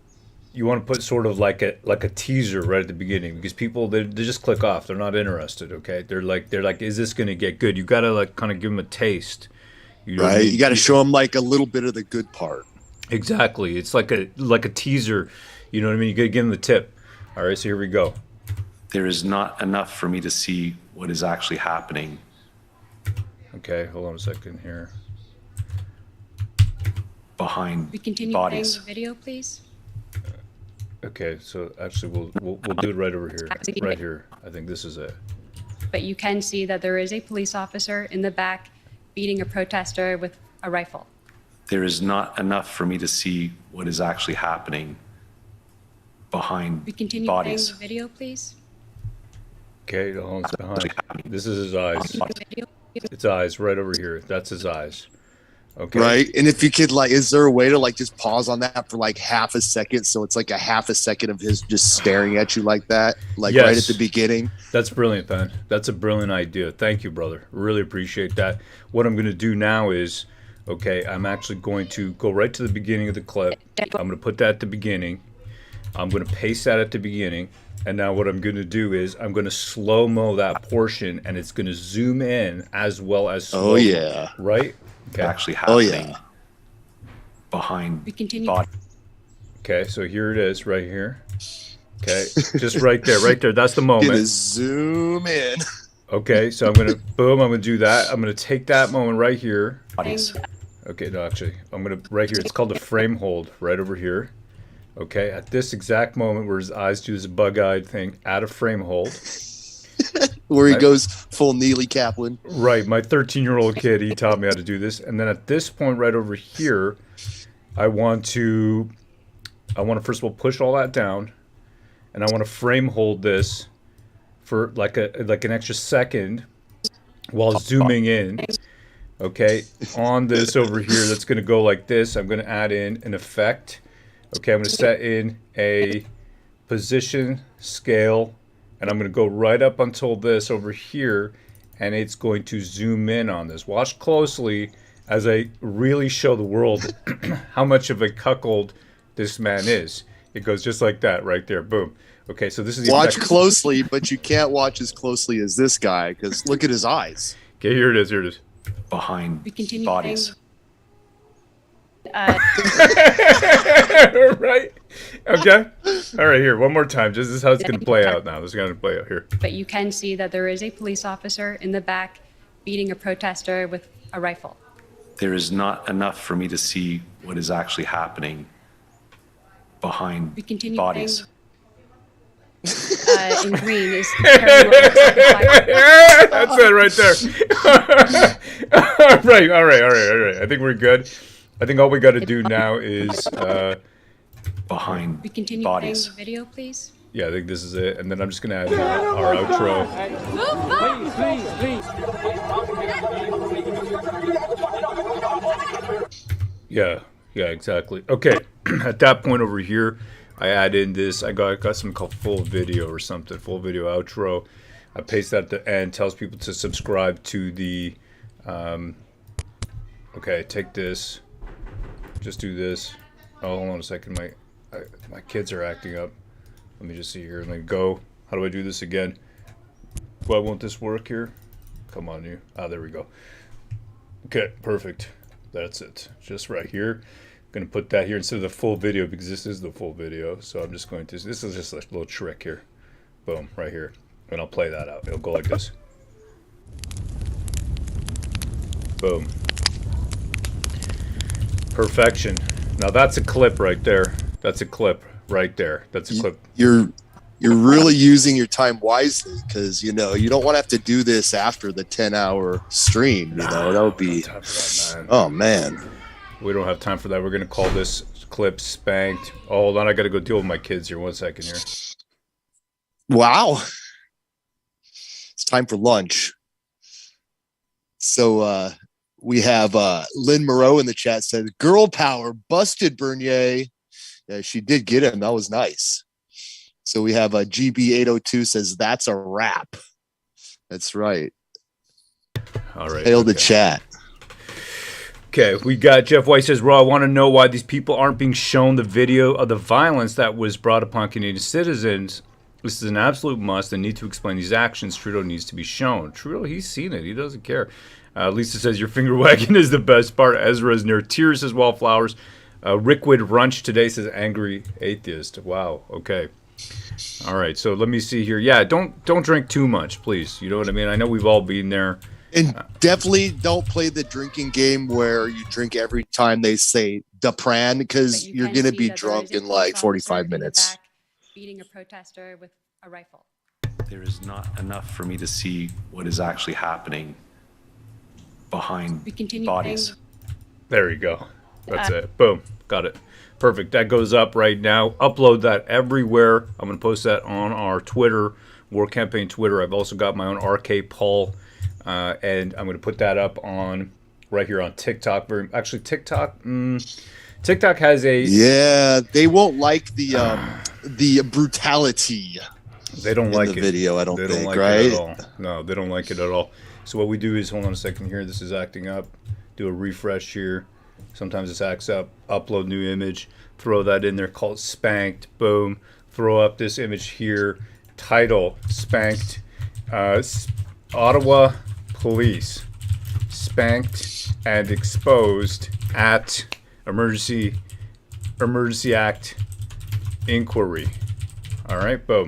sort of like a teaser right at the beginning, because people they just click off. They're not interested. Okay, they're like, is this going to get good? You got to like kind of give them a taste. Right, you got to show them like a little bit of the good part. Exactly. It's like a teaser. You know what I mean? You got to give them the tip. All right, so here we go. There is not enough for me to see what is actually happening. Okay, hold on a second here. Behind We continue bodies. playing the video, please. Okay, so actually we'll do it right over here. Right here. I think this is it. But you can see that there is a police officer in the back beating a protester with a rifle. There is not enough for me to see what is actually happening behind We continue bodies. playing the video, please. Okay, hold on, it's behind. This is his eyes. It's eyes right over here. That's his eyes. Okay. Right. And if you could, like, is there a way to like just pause on that for like half a second? So it's like a half a second of his just staring at you like that, like right at the beginning. That's brilliant, Ben. That's a brilliant idea. Thank you, brother. Really appreciate that. What I'm going to do now is, okay, I'm actually going to go right to the beginning of the clip. I'm going to put that at the beginning. I'm going to paste that at the beginning. And now what I'm going to do is I'm going to slow-mo that portion, and it's going to zoom in as well as slow-mo. Oh, yeah. Right? Okay. Actually happening behind We continue. bodies. Okay, so here it is, right here. Okay, just right there. That's the moment. Gonna zoom in. Okay, so I'm gonna boom. I'm gonna do that. I'm gonna take that moment right here. Okay, no, actually, I'm gonna right here. It's called the frame hold, right over here. Okay, at this exact moment where his eyes do this bug-eyed thing, add a frame hold. Where he goes full Neely Kaplan. Right, my 13-year-old kid, he taught me how to do this. And then at this point right over here, I want to first of all push all that down, and I want to frame hold this for like an extra second while zooming in. Okay, on this over here, that's going to go like this. I'm going to add in an effect. Okay, I'm going to set in a position, scale, and I'm going to go right up until this over here, and it's going to zoom in on this. Watch closely as I really show the world how much of a cuckold this man is. It goes just like that right there. Boom. Okay, so this is the watch closely, but you can't watch as closely as this guy because look at his eyes. Okay, here it is. Here it is. Behind continue bodies. Right. Okay. All right. Here, one more time. Just this is how it's going to play out now. This is going to play out here. But you can see that there is a police officer in the back beating a protester with a rifle. There is not enough for me to see what is actually happening behind bodies. In green is carrying what looks like a fire. That's it right there. All right. I think we're good. I think all we got to do now is behind we continue bodies. playing the video, please. Yeah, I think this is it, and then I'm just gonna add our outro. Yeah, exactly. Okay, at that point over here, I add in this. I got something called full video or something. Full video outro. I paste that at the end. Tells people to subscribe to the. Okay, take this. Just do this. Oh, hold on a second. My kids are acting up. Let me just see here. Let me go. How do I do this again? Why won't this work here? Come on, you. Ah, there we go. Okay, perfect. That's it. Just right here. I'm going to put that here instead of the full video because this is the full video. So I'm just going to, this is just a little trick here. Boom, right here. And I'll play that out. It'll go like this. Boom. Perfection. Now that's a clip right there. That's a clip right there. That's a clip. You're really using your time wisely because you don't want to have to do this after the 10-hour stream. That would be. Oh man. We don't have time for that. We're gonna call this clip spanked. Oh, hold on. I gotta go deal with my kids here. 1 second here. Wow. It's time for lunch. So we have Lynn Moreau in the chat said, "Girl power busted Bernier." Yeah, she did get him. That was nice. So we have GB802 says, "That's a wrap." That's right. All right. Hail the chat. Okay, we got Jeff White says, "Raw, I want to know why these people aren't being shown the video of the violence that was brought upon Canadian citizens. This is an absolute must and need to explain these actions. Trudeau needs to be shown." Trudeau, he's seen it. He doesn't care. Lisa says, "Your finger wagging is the best part." Ezra is near tears, says Wallflowers. Rickwood Runch today says, "Angry atheist." Wow, okay. All right, so let me see here. Yeah, don't drink too much, please. You know what I mean? I know we've all been there. And definitely don't play the drinking game where you drink every time they say Dupran because you're going to be drunk in like 45 minutes. Beating a protester with a rifle. There is not enough for me to see what is actually happening behind bodies. There you go. That's it. Boom. Got it. Perfect. That goes up right now. Upload that everywhere. I'm going to post that on our Twitter, War Campaign Twitter. I've also got my own RK Paul, and I'm going to put that up on right here on TikTok. Actually, TikTok has a... Yeah, they won't like the brutality. They don't like the it. Video, I don't think, like right? It at all. No, they don't like it at all. So what we do is, hold on a second here. This is acting up. Do a refresh here. Sometimes this acts up. Upload new image. Throw that in there. Call it spanked. Boom. Throw up this image here. Title spanked. Ottawa police spanked and exposed at emergency Emergency Act inquiry. All right, boom.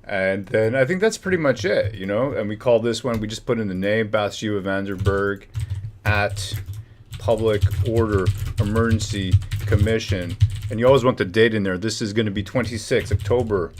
And then I think that's pretty much it, you know. And we call this one, we just put in the name, Bathsheba Vanderberg at Public Order Emergency Commission. And you always want the date in there. This is going to be October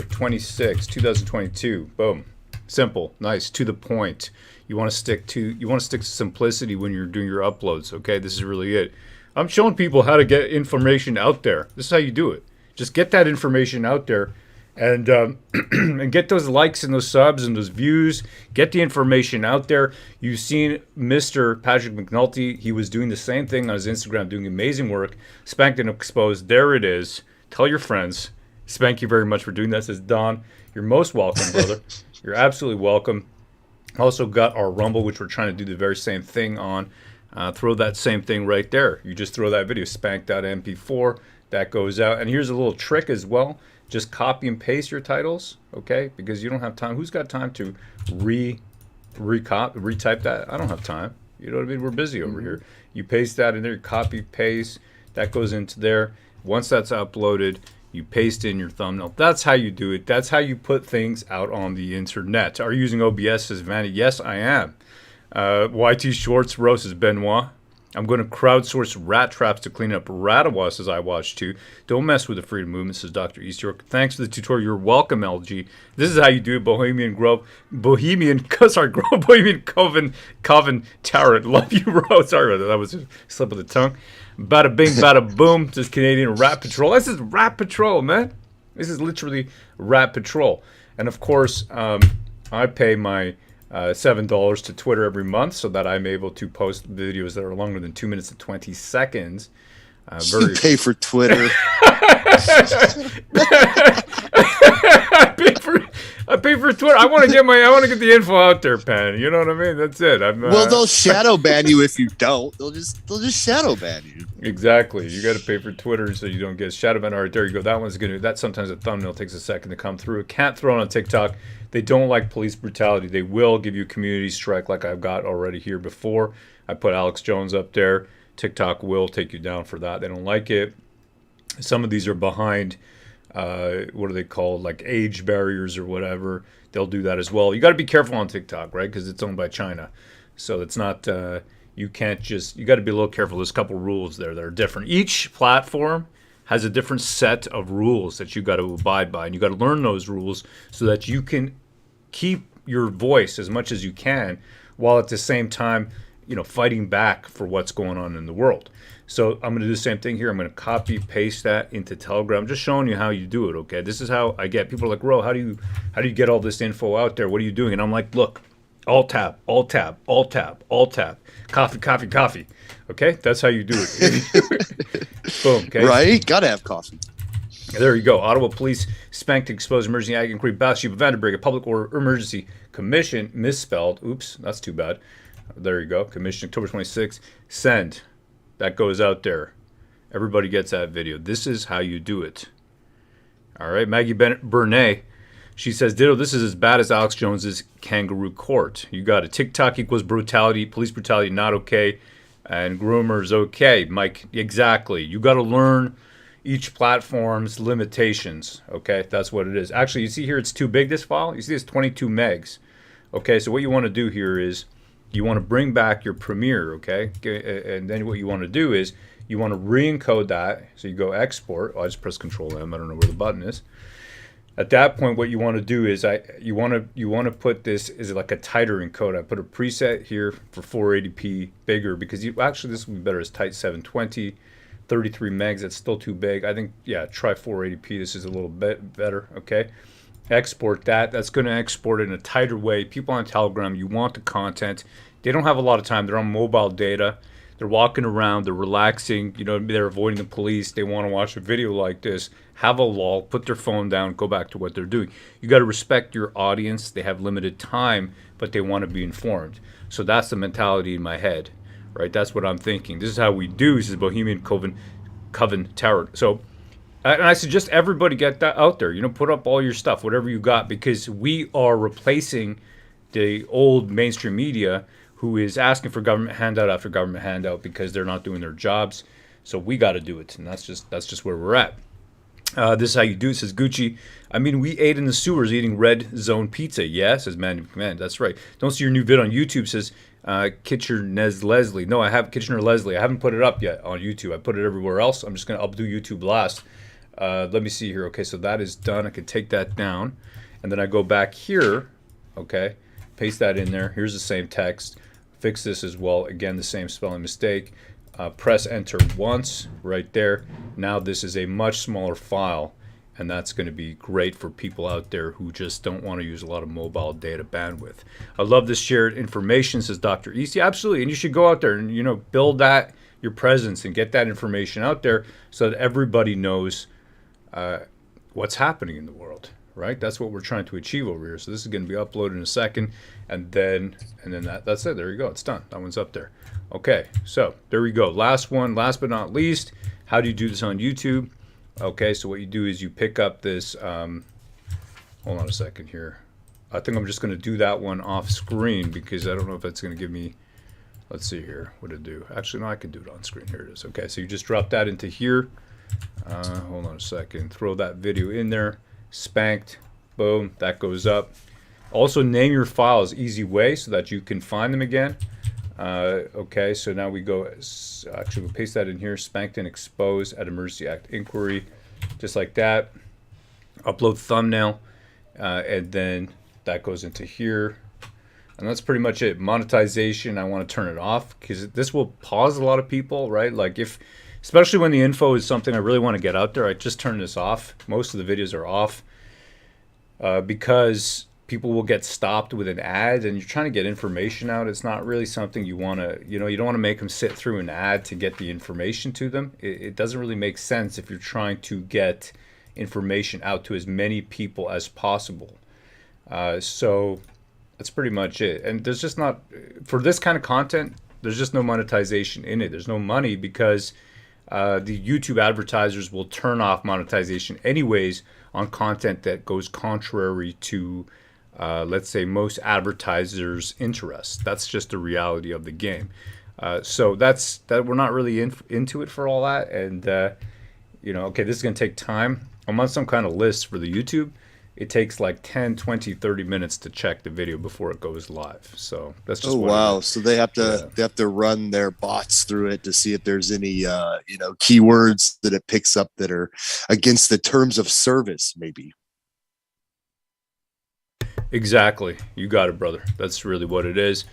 26, 2022. Boom. Simple, nice, to the point. You want to stick to simplicity when you're doing your uploads, okay? This is really it. I'm showing people how to get information out there. This is how you do it. Just get that information out there and and get those likes and those subs and those views. Get the information out there. You've seen Mr. Patrick McNulty. He was doing the same thing on his Instagram, doing amazing work. Spanked and Exposed. There it is. Tell your friends. Spank you very much for doing that, says Don. You're most welcome, brother. You're absolutely welcome. Also got our Rumble, which we're trying to do the very same thing on. Throw that same thing right there. You just throw that video, spank.mp4. That goes out. And here's a little trick as well. Just copy and paste your titles, okay? Because you don't have time. Who's got time to retype that? I don't have time. You know what I mean? We're busy over here. You paste that in there, copy, paste. That goes into there. Once that's uploaded, you paste in your thumbnail. That's how you do it. That's how you put things out on the internet. Are you using OBS, says Vanny? Yes, I am. YT Shorts Roast, says Benoit. I'm going to crowdsource rat traps to clean up Ratawa, says I watch too. Don't mess with the freedom movement, says Dr. East York. Thanks for the tutorial. You're welcome, LG. This is how you do it, Bohemian Coven Tarot. Love you, Rose. Sorry about that. That was a slip of the tongue. Bada bing, bada boom, says Canadian Rat Patrol. This is Rat Patrol, man. This is literally Rat Patrol. And of course, I pay my $7 to Twitter every month so that I'm able to post videos that are longer than 2 minutes and 20 seconds. You pay for Twitter. I pay for Twitter. I want to get the info out there, Pan. You know what I mean? That's it. Well, they'll shadow ban you if you don't. They'll just shadow ban you. Exactly. You got to pay for Twitter so you don't get shadow banned. All right, there you go. That one's good. That sometimes a thumbnail takes a second to come through. It can't throw it on TikTok. They don't like police brutality. They will give you a community strike like I've got already here before. I put Alex Jones up there. TikTok will take you down for that. They don't like it. Some of these are behind, what are they called, like age barriers or whatever. They'll do that as well. You got to be careful on TikTok, right? Because it's owned by China. So it's not, you can't just, you got to be a little careful. There's a couple rules there that are different. Each platform has a different set of rules that you got to abide by. And you got to learn those rules so that you can keep your voice as much as you can while at the same time, you know, fighting back for what's going on in the world. So I'm going to do the same thing here. I'm going to copy paste that into Telegram. I'm just showing you how you do it, okay? This is how I get people are like, Ro, how do you get all this info out there? What are you doing? And I'm like, look, alt tab, alt tab, alt tab, alt tab, coffee, coffee, coffee. Okay, that's how you do it. Boom. Okay. Right? Gotta have coffee. There you go. Ottawa Police spanked exposed emergency ag inquiry. Bathsheba Vanderberg, a public order emergency commission, misspelled. Oops, that's too bad. There you go. Commission, October 26th. Send. That goes out there. Everybody gets that video. This is how you do it. All right. Maggie Burnett. She says, ditto, this is as bad as Alex Jones's kangaroo court. You got it. TikTok equals brutality. Police brutality not okay. And groomers okay. Mike, exactly. You got to learn each platform's limitations. Okay, that's what it is. Actually, you see here it's too big, this file. You see it's 22 megs. Okay, so what you want to do here is you want to bring back your Premiere, okay? And then what you want to do is you want to re-encode that. So you go export. Oh, I just press Control M. I don't know where the button is. At that point, what you want to do is you want to put this is like a tighter encode. I put a preset here for 480p bigger because actually this would be better as tight 720, 33 megs. That's still too big. I think try 480p. This is a little bit better. Okay, export that. That's going to export it in a tighter way. People on Telegram, you want the content. They don't have a lot of time. They're on mobile data. They're walking around, they're relaxing, you know, they're avoiding the police, they want to watch a video like this, have a lull, put their phone down, go back to what they're doing. You got to respect your audience. They have limited time, but they want to be informed. So that's the mentality in my head, right? That's what I'm thinking. This is how we do. This is Bohemian Coven Tarot. So, and I suggest everybody get that out there. You know, put up all your stuff, whatever you got, because we are replacing the old mainstream media who is asking for government handout after government handout because they're not doing their jobs. So we got to do it, and that's just where we're at. This is how you do it, says Gucci. I mean, we ate in the sewers eating red zone pizza. Yeah, says Man Command. That's right. Don't see your new vid on YouTube, says Kitchener Leslie. No, I have Kitchener Leslie. I haven't put it up yet on YouTube. I put it everywhere else. I'll do YouTube last. Let me see here. Okay, so that is done. I can take that down. And then I go back here. Okay, paste that in there. Here's the same text. Fix this as well. Again, the same spelling mistake. Press enter once right there. Now this is a much smaller file, and that's going to be great for people out there who just don't want to use a lot of mobile data bandwidth. I love this shared information, says Dr. East. Yeah, absolutely, and you should go out there and build that your presence and get that information out there so that everybody knows what's happening in the world. Right, that's what we're trying to achieve over here. So this is going to be uploaded in a second, and then that's it. There you go. It's done. That one's up there. Okay, so there we go. Last one, last but not least. How do you do this on YouTube? Okay, so what you do is you pick up this. Hold on a second here. I think I'm just going to do that one off screen because I don't know if that's going to give me. Let's see here. What it do? Actually, no, I can do it on screen. Here it is. Okay, so you just drop that into here. Hold on a second. Throw that video in there. Spanked, boom, that goes up. Also name your files easy way so that you can find them again. Okay, so now we go, actually we'll paste that in here, spanked and exposed at Emergency Act inquiry, just like that. Upload thumbnail, and then that goes into here. And that's pretty much it. Monetization, I want to turn it off because this will pause a lot of people, right? Like especially when the info is something I really want to get out there, I just turn this off. Most of the videos are off because people will get stopped with an ad and you're trying to get information out. It's not really something you want to, you don't want to make them sit through an ad to get the information to them. It doesn't really make sense if you're trying to get information out to as many people as possible. So that's pretty much it. And there's just not, for this kind of content, there's just no monetization in it. There's no money because the YouTube advertisers will turn off monetization anyways on content that goes contrary to, let's say, most advertisers' interests. That's just the reality of the game. So that we're not really into it for all that. And, okay, this is going to take time. I'm on some kind of list for the YouTube. It takes like 10, 20, 30 minutes to check the video before it goes live. So that's just wow. So they have to run their bots through it to see if there's any keywords that it picks up that are against the terms of service, maybe. Exactly. You got it, brother. That's really what it is.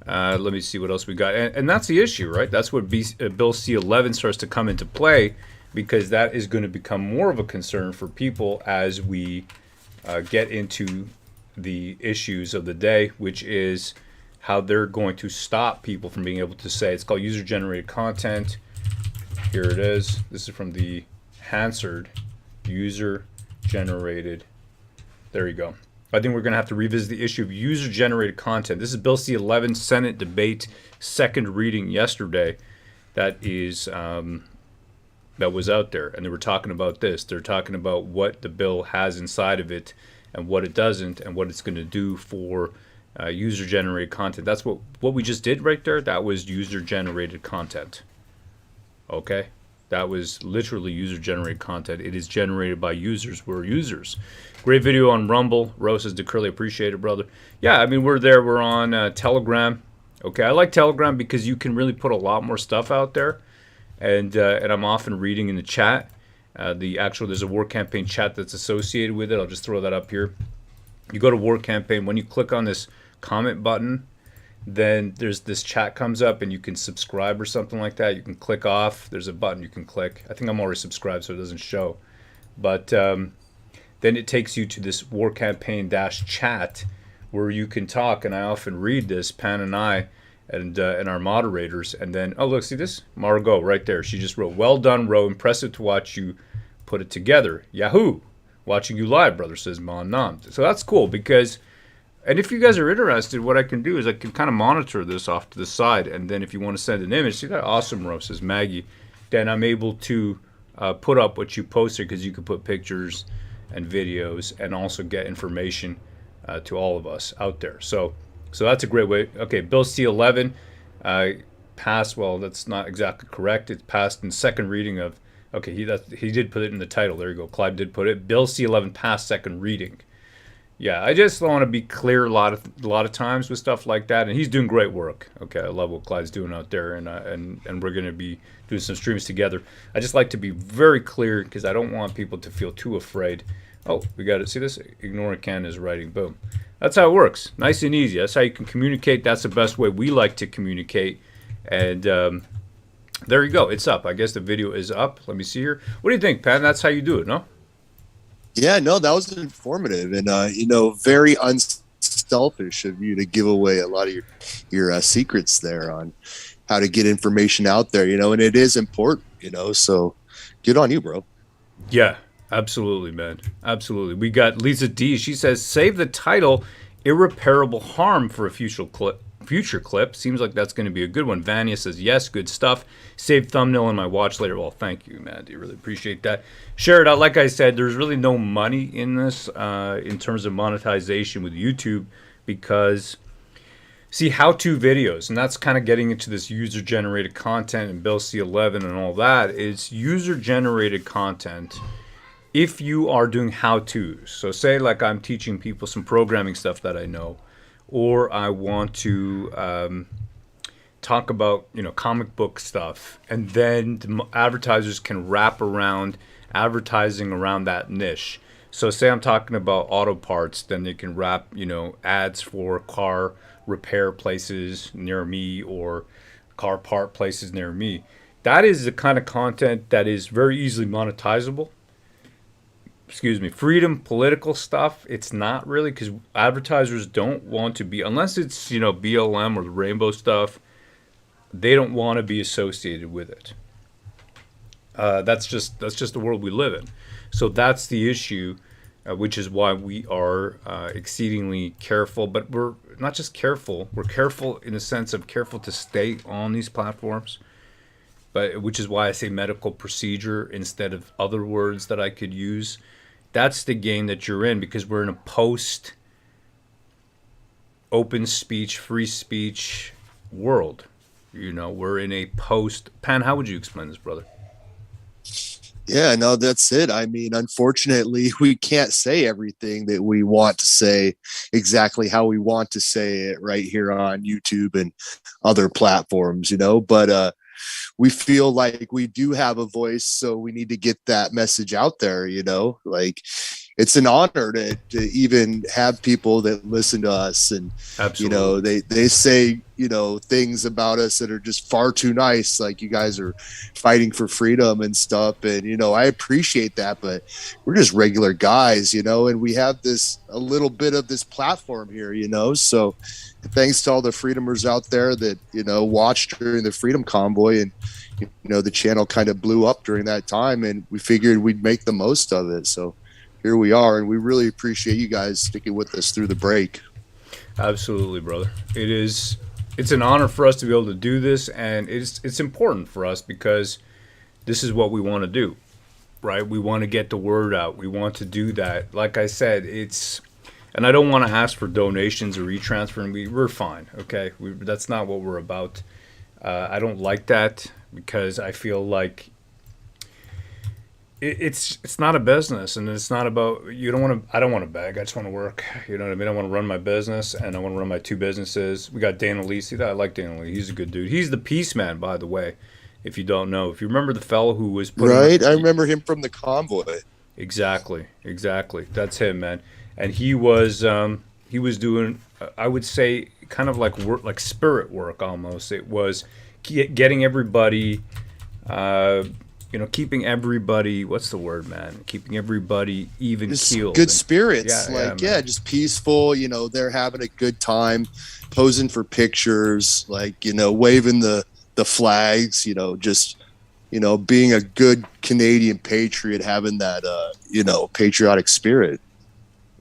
Let me see what else we got. And that's the issue, right? That's what Bill C-11 starts to come into play, because that is going to become more of a concern for people as we get into the issues of the day, which is how they're going to stop people from being able to say, it's called user-generated content. Here it is. This is from the Hansard user-generated. There you go. I think we're going to have to revisit the issue of user-generated content. This is Bill C-11 Senate debate, second reading yesterday. That is that was out there, and they were talking about this. They're talking about what the bill has inside of it and what it doesn't, and what it's going to do for user-generated content. That's what we just did right there. That was user-generated content. Okay? That was literally user-generated content. It is generated by users. We're users. Great video on Rumble. Rose says, DeCurley, appreciate it, brother. Yeah, I mean, we're there. We're on Telegram. Okay, I like Telegram because you can really put a lot more stuff out there. And I'm often reading in the chat. There's a war campaign chat that's associated with it. I'll just throw that up here. You go to war campaign. When you click on this comment button, then there's this chat comes up and you can subscribe or something like that. You can click off. There's a button you can click. I think I'm already subscribed, so it doesn't show. But then it takes you to this war campaign chat where you can talk. And I often read this, Pan and I, and our moderators, and then, oh, look, see this? Margot right there. She just wrote, well done, Ro. Impressive to watch you put it together. Yahoo! Watching you live, brother, says Mon Nam. So that's cool because, and if you guys are interested, what I can do is I can kind of monitor this off to the side, and then if you want to send an image, see that? Awesome, Ro, says Maggie. Then I'm able to put up what you posted, because you can put pictures and videos and also get information to all of us out there. So that's a great way. Okay, Bill C-11. passed. Well, that's not exactly correct. It's passed in second reading of. Okay, he did put it in the title. There you go. Clive did put it. Bill C-11 passed second reading. Yeah, I just want to be clear a lot of times with stuff like that, and he's doing great work. Okay, I love what Clive's doing out there, and we're going to be doing some streams together. I just like to be very clear because I don't want people to feel too afraid. Oh, we got to see this. Ignore Canada's writing. Boom. That's how it works. Nice and easy. That's how you can communicate. That's the best way we like to communicate. And there you go. It's up. I guess the video is up. Let me see here. What do you think, Pat? That's how you do it, no? Yeah, no, that was informative and very unselfish of you to give away a lot of your secrets there on how to get information out there, and it is important, so good on you, bro. Yeah, absolutely, man. Absolutely. We got Lisa D. She says, save the title Irreparable Harm for a future clip. Seems like that's going to be a good one. Vanya says, yes, good stuff. Save thumbnail in my watch later. Well, thank you, man. I really appreciate that. Share it out. Like I said, there's really no money in this in terms of monetization with YouTube because, see, how-to videos, and that's kind of getting into this user-generated content and Bill C-11 and all that, is user-generated content if you are doing how-tos. So say like I'm teaching people some programming stuff that I know, or I want to talk about comic book stuff, and then the advertisers can wrap around advertising around that niche. So say I'm talking about auto parts, then they can wrap ads for car repair places near me or car part places near me. That is the kind of content that is very easily monetizable. Excuse me, freedom, political stuff, it's not really, because advertisers don't want to be, unless it's, BLM or the rainbow stuff, they don't want to be associated with it. That's just the world we live in. So that's the issue, which is why we are exceedingly careful. But we're not just careful, we're careful in the sense of careful to stay on these platforms. But which is why I say medical procedure instead of other words that I could use. That's the game that you're in, because we're in a post open speech, free speech world. We're in a post. Pan, how would you explain this, brother? Yeah, no, that's it. I mean, unfortunately, we can't say everything that we want to say exactly how we want to say it right here on YouTube and other platforms, but we feel like we do have a voice, so we need to get that message out there, like it's an honor to even have people that listen to us, and absolutely. they say things about us that are just far too nice, like you guys are fighting for freedom and stuff, and I appreciate that, but we're just regular guys, and we have a little bit of this platform here, so thanks to all the freedomers out there that watched during the Freedom Convoy, and the channel kind of blew up during that time, and we figured we'd make the most of it. So here we are, and we really appreciate you guys sticking with us through the break. Absolutely, brother. It's an honor for us to be able to do this, and it's important for us because this is what we want to do, right? We want to get the word out. We want to do that. Like I said, and I don't want to ask for donations or e-transfer, and we're fine, okay? That's not what we're about. I don't like that because I feel like it's not a business, and it's not about, I don't want to beg. I just want to work. You know what I mean? I want to run my business, and I want to run my two businesses. We got Dana Lee. See that? I like Dana Lee. He's a good dude. He's the peace man, by the way, if you don't know. If you remember the fellow who was right, I remember him from the convoy. Exactly. That's him, man. And he was doing, I would say, kind of like work, like spirit work almost. It was getting everybody, keeping everybody, what's the word, man? Keeping everybody even keeled. Good spirits, just peaceful. They're having a good time, posing for pictures, waving the flags. Just being a good Canadian patriot, having that patriotic spirit.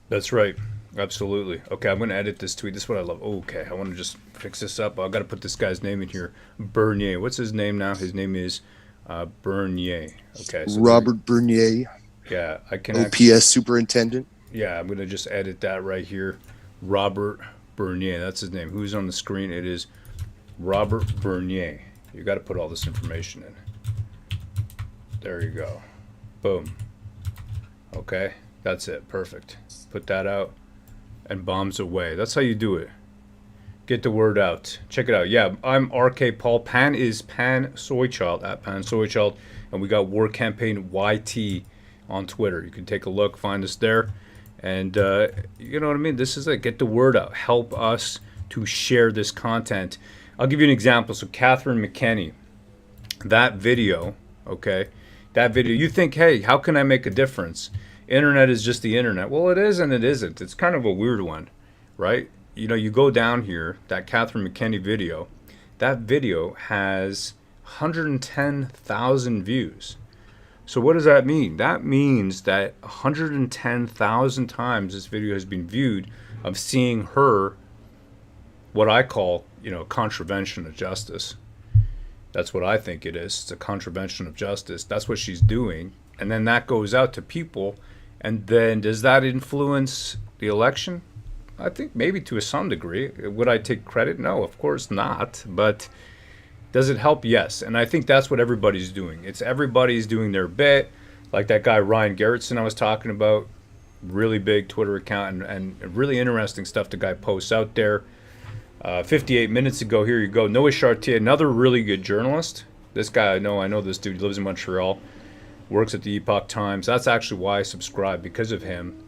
That's right. Absolutely. Okay, I'm going to edit this tweet. This is what I love. Okay, I want to just fix this up. I got to put this guy's name in here. Bernier. What's his name now? His name is Bernier. Okay. So Robert Bernier. Yeah, I can. OPS superintendent. Yeah, I'm going to just edit that right here. Robert Bernier. That's his name. Who's on the screen? It is Robert Bernier. You got to put all this information in. There you go. Boom. Okay, that's it. Perfect. Put that out and bombs away. That's how you do it. Get the word out. Check it out. Yeah, I'm RK Paul. Pan is Pan Soychild, at Pan Soychild. And we got War Campaign YT on Twitter. You can take a look, find us there. And you know what I mean? This is it. Get the word out. Help us to share this content. I'll give you an example. So Catherine McKenney, that video, okay? That video, you think, hey, how can I make a difference? Internet is just the internet. Well, it is and it isn't. It's kind of a weird one, right? You know, you go down here, that Catherine McKenney video, that video has 110,000 views. So what does that mean? That means that 110,000 times this video has been viewed of seeing her, what I call, you know, contravention of justice. That's what I think it is. It's a contravention of justice. That's what she's doing. And then that goes out to people. And then does that influence the election? I think maybe to some degree. Would I take credit? No, of course not. But does it help? Yes. And I think that's what everybody's doing. It's everybody's doing their bit. Like that guy Ryan Gerritsen I was talking about. Really big Twitter account and really interesting stuff the guy posts out there. 58 minutes ago, here you go. Noah Chartier, another really good journalist. This guy, I know this dude. He lives in Montreal. Works at the Epoch Times. That's actually why I subscribe, because of him.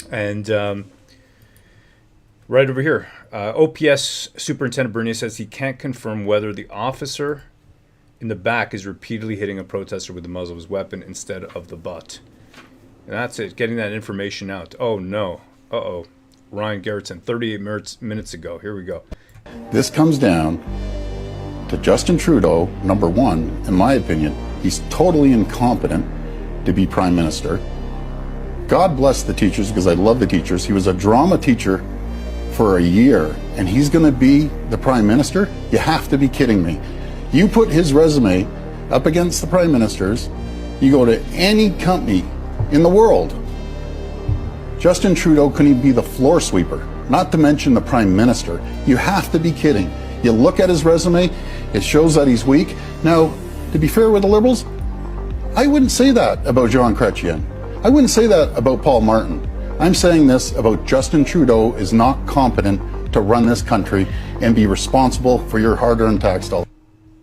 And right over here, OPS Superintendent Bernier says he can't confirm whether the officer in the back is repeatedly hitting a protester with the muzzle of his weapon instead of the butt. And that's it, getting that information out. Oh, no. Uh-oh. Ryan Gerritsen, 38 minutes ago. Here we go. This comes down to Justin Trudeau, number one, in my opinion. He's totally incompetent to be prime minister. God bless the teachers, because I love the teachers. He was a drama teacher for a year, and he's going to be the prime minister? You have to be kidding me. You put his resume up against the prime minister's, you go to any company in the world, Justin Trudeau couldn't even be the floor sweeper, not to mention the prime minister. You have to be kidding. You look at his resume, it shows that he's weak. Now, to be fair with the Liberals, I wouldn't say that about Jean Chrétien. I wouldn't say that about Paul Martin. I'm saying this about Justin Trudeau is not competent to run this country and be responsible for your hard-earned tax dollars.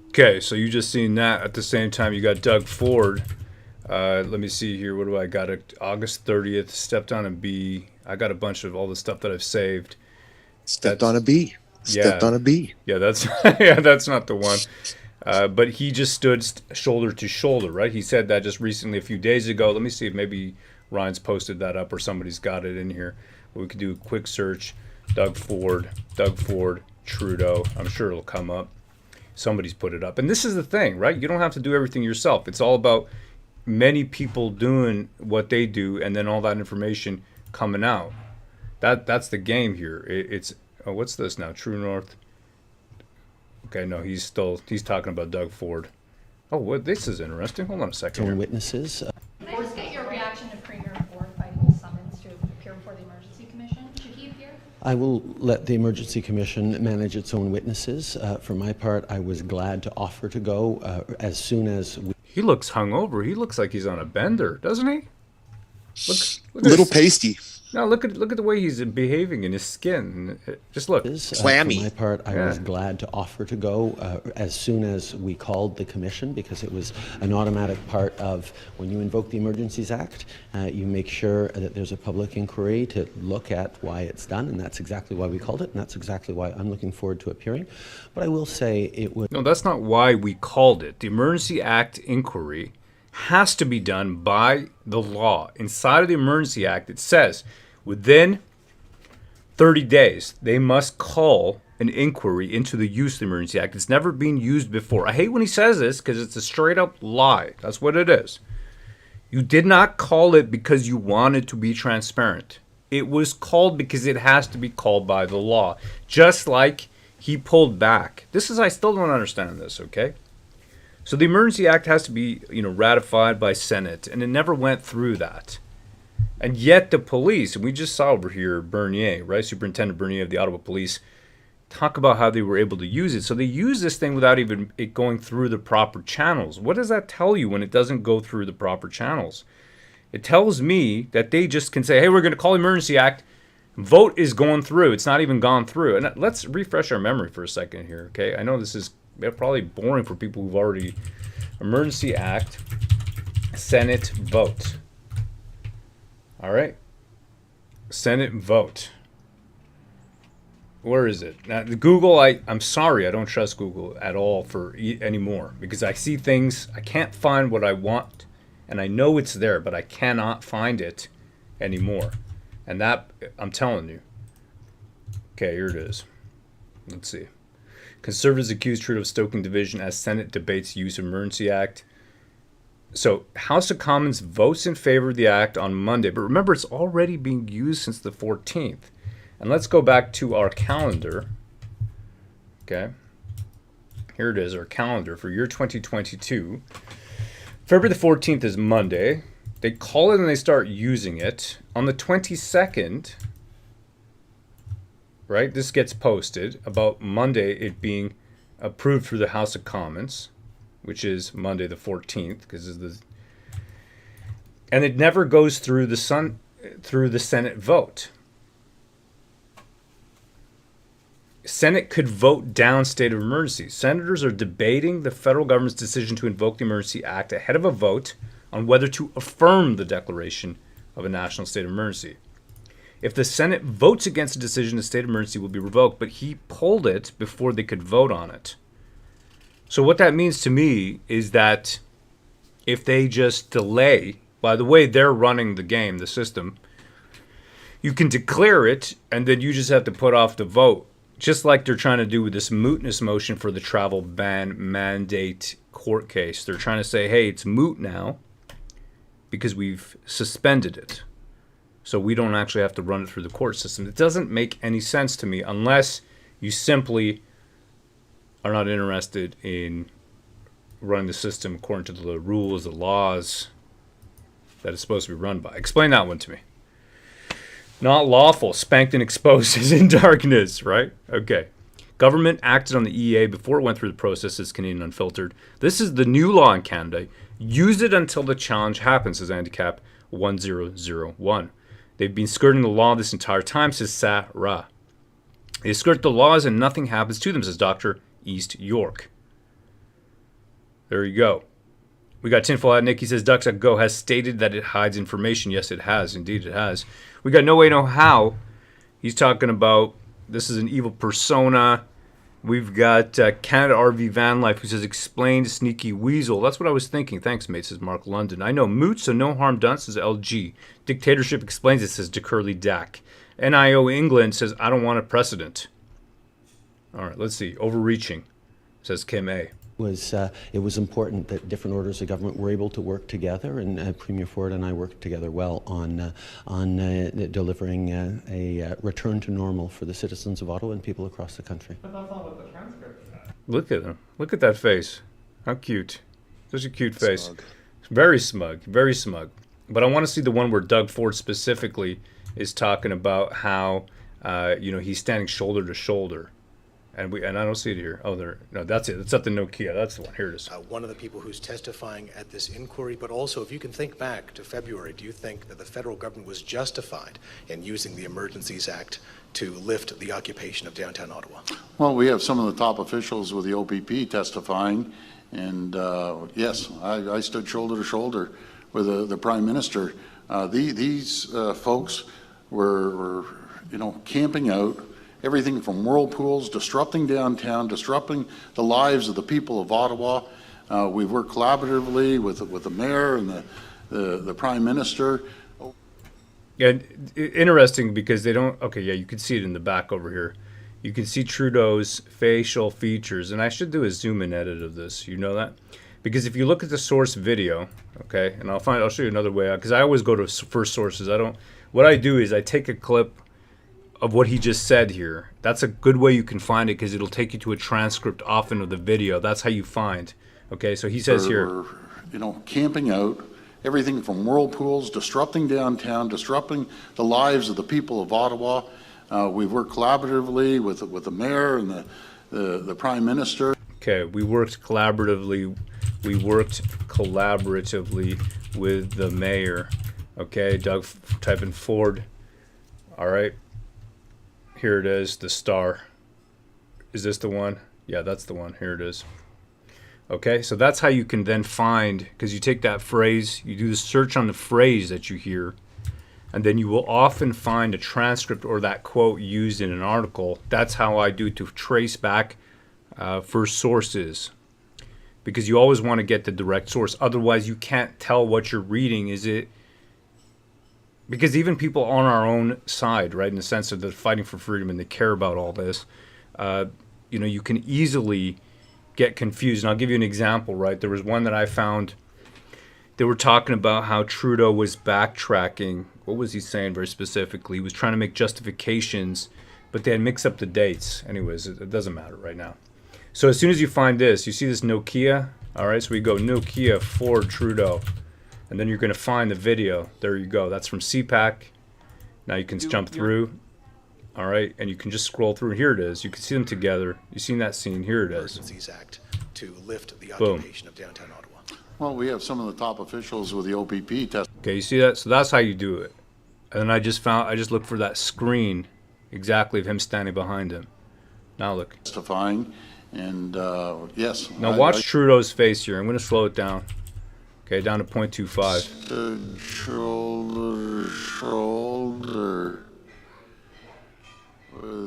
Okay, so you just seen that. At the same time, you got Doug Ford. Let me see here. What do I got? August 30th, stepped on a bee. I got a bunch of all the stuff that I've saved. Stepped on a bee. Stepped on a bee. Yeah, that's yeah, that's not the one. But he just stood shoulder to shoulder, right? He said that just recently, a few days ago. Let me see if maybe Ryan's posted that up or somebody's got it in here. We could do a quick search. Doug Ford, Trudeau. I'm sure it'll come up. Somebody's put it up. And this is the thing, right? You don't have to do everything yourself. It's all about many people doing what they do and then all that information coming out. That's the game here. It's what's this now? True North. Okay, no, he's talking about Doug Ford. Oh, what? This is interesting. Hold on a second. Here. Witnesses. Can I just get your reaction to Premier Ford fighting his summons to appear before the Emergency Commission? Should he appear? I will let the Emergency Commission manage its own witnesses. For my part, I was glad to offer to go as soon as we... He looks hungover. He looks like he's on a bender, doesn't he? Look little pasty. No, look at the way he's behaving in his skin. Just look. Clammy. For my part, I was glad to offer to go as soon as we called the commission, because it was an automatic part of when you invoke the Emergencies Act, you make sure that there's a public inquiry to look at why it's done, and that's exactly why we called it, and that's exactly why I'm looking forward to appearing. But I will say it was... No, that's not why we called it. The Emergency Act inquiry has to be done by the law. Inside of the Emergency Act, it says within 30 days, they must call an inquiry into the use of the Emergency Act. It's never been used before. I hate when he says this because it's a straight up lie. That's what it is. You did not call it because you wanted to be transparent. It was called because it has to be called by the law. Just like he pulled back. I still don't understand this, okay? So the Emergency Act has to be, ratified by Senate, and it never went through that. And yet the police, and we just saw over here Bernier, right? Superintendent Bernier of the Ottawa Police, talk about how they were able to use it. So they use this thing without even it going through the proper channels. What does that tell you when it doesn't go through the proper channels? It tells me that they just can say, hey, we're going to call Emergency Act. Vote is going through. It's not even gone through. And let's refresh our memory for a second here, okay? I know this is probably boring for people who've already... Emergency Act, Senate vote. All right. Senate vote. Where is it? Now, the Google, I'm sorry, I don't trust Google at all anymore, because I see things, I can't find what I want, and I know it's there, but I cannot find it anymore. And that, I'm telling you. Okay, here it is. Let's see. Conservatives accuse Trudeau of stoking division as Senate debates use of Emergency Act. So, House of Commons votes in favor of the act on Monday. But remember, it's already being used since the 14th. And let's go back to our calendar. Okay. Here it is, our calendar for year 2022. February the 14th is Monday. They call it and they start using it. On the 22nd... right? This gets posted about Monday it being approved through the House of Commons, which is Monday the 14th, because and it never goes through the Senate vote. Senate could vote down state of emergency. Senators are debating the federal government's decision to invoke the Emergency Act ahead of a vote on whether to affirm the declaration of a national state of emergency. If the Senate votes against the decision, the state of emergency will be revoked, but he pulled it before they could vote on it. So what that means to me is that if they just delay, by the way, they're running the game, the system, you can declare it, and then you just have to put off the vote, just like they're trying to do with this mootness motion for the travel ban mandate court case. They're trying to say, hey, it's moot now because we've suspended it. So we don't actually have to run it through the court system. It doesn't make any sense to me unless you simply are not interested in running the system according to the rules, the laws that it's supposed to be run by. Explain that one to me. Not lawful, spanked and exposed is in darkness, right? Okay. Government acted on the EA before it went through the process as Canadian Unfiltered. This is the new law in Canada. Use it until the challenge happens, says Handicap 1001. They've been skirting the law this entire time, says Sarah. They skirt the laws and nothing happens to them, says Dr. East York. There you go. We got Tinfoil Hat Nick. He says DuckDuckGo has stated that it hides information. Yes, it has. Indeed, it has. We got No Way, No How. He's talking about this is an evil persona. We've got Canada RV Van Life, who says explained sneaky weasel. That's what I was thinking. Thanks, mate, says Mark London. I know moot, so no harm done, says LG. Dictatorship explains it, says DeCurly Dak. NIO England says I don't want a precedent. All right, let's see. Overreaching, says Kim A. It was important that different orders of government were able to work together, and Premier Ford and I worked together well on delivering a return to normal for the citizens of Ottawa and people across the country. But that's not what the transcript said. Look at him. Look at that face. How cute. Such a cute face. Smug. Very smug. Very smug. But I want to see the one where Doug Ford specifically is talking about how he's standing shoulder to shoulder. And I don't see it here. Oh, there. No, that's it. It's up to Nokia. That's the one. Here it is. One of the people who's testifying at this inquiry, but also if you can think back to February, do you think that the federal government was justified in using the Emergencies Act to lift the occupation of downtown Ottawa? Well, we have some of the top officials with the OPP testifying, and yes, I stood shoulder to shoulder with the Prime Minister. These folks were camping out. Everything from whirlpools, disrupting downtown, disrupting the lives of the people of Ottawa. We've worked collaboratively with the mayor and the Prime Minister. And interesting because they don't. Okay, yeah, you can see it in the back over here. You can see Trudeau's facial features, and I should do a zoom in edit of this. You know that, because if you look at the source video, okay, and I'll show you another way because I always go to first sources. What I do is I take a clip of what he just said here. That's a good way you can find it because it'll take you to a transcript often of the video. That's how you find. Okay, so he says here. Camping out, everything from whirlpools, disrupting downtown, disrupting the lives of the people of Ottawa. We've worked collaboratively with the mayor and the prime minister. Okay, we worked collaboratively. We worked collaboratively with the mayor. Okay, Doug, type in Ford. All right. Here it is, the star. Is this the one? Yeah, that's the one. Here it is. Okay, so that's how you can then find, because you take that phrase, you do the search on the phrase that you hear, and then you will often find a transcript or that quote used in an article. That's how I do to trace back for sources, because you always want to get the direct source. Otherwise, you can't tell what you're reading. Is it because even people on our own side, right, in the sense of they're fighting for freedom and they care about all this, you know, you can easily get confused. And I'll give you an example, right? There was one that I found. They were talking about how Trudeau was backtracking. What was he saying very specifically? He was trying to make justifications, but they had mixed up the dates. Anyways, it doesn't matter right now. So as soon as you find this, you see this Nokia. All right, so we go Nokia Ford Trudeau. And then you're going to find the video. There you go. That's from CPAC. Now you can jump through. All right, and you can just scroll through. Here it is. You can see them together. You've seen that scene. Here it is. Emergencies Act to lift the Boom. occupation of downtown Ottawa. Well, we have some of the top officials with the OPP test. Okay, you see that? So that's how you do it. And then I just looked for that screen exactly of him standing behind him. Now look. Testifying, and yes. Now watch Trudeau's face here. I'm going to slow it down. Okay, down to 0.25. Shoulder.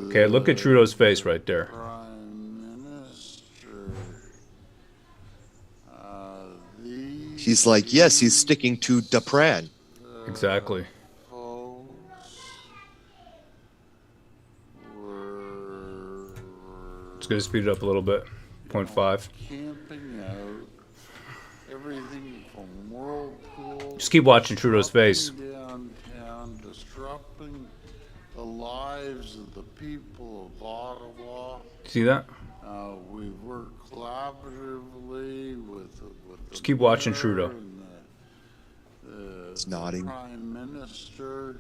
Okay, look at Trudeau's face right there. He's like, yes, he's sticking to Dupran. Exactly. It's going to speed it up a little bit. 0.5. Camping out. Everything from whirlpool. Just keep watching Trudeau's face. Downtown, disrupting the lives of the people of Ottawa. See that? We work collaboratively with just keep watching Trudeau. It's nodding. Prime Minister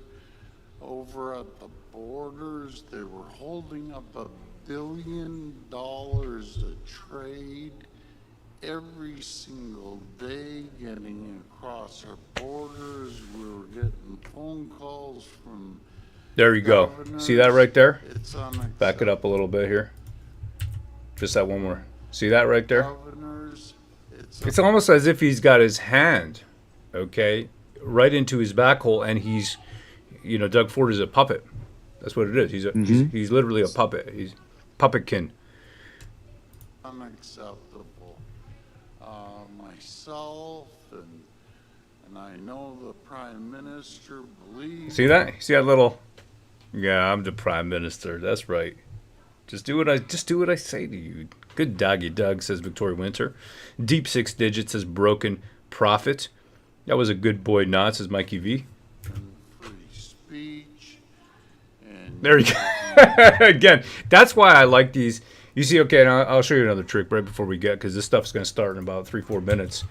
over at the borders. They were holding up $1 billion of trade every single day, getting across our borders. We were getting phone calls from. There you go. See that right there? It's unacceptable. Back it up a little bit here. Just that one more. See that right there? It's almost as if he's got his hand, okay, right into his back hole, and he's, you know, Doug Ford is a puppet. That's what it is. He's literally a puppet. He's puppetkin. Unacceptable. Myself and I know the Prime Minister believes. See that? See that little? Yeah, I'm the Prime Minister. That's right. Just do what I say to you. Good doggy, Doug, says Victoria Winter. Deep 6 digits says broken profit. That was a good boy nod, says Mikey V. Free speech. And there you go. Again, that's why I like these. You see, okay, and I'll show you another trick right before we get, because this stuff's going to start in about 3-4 minutes.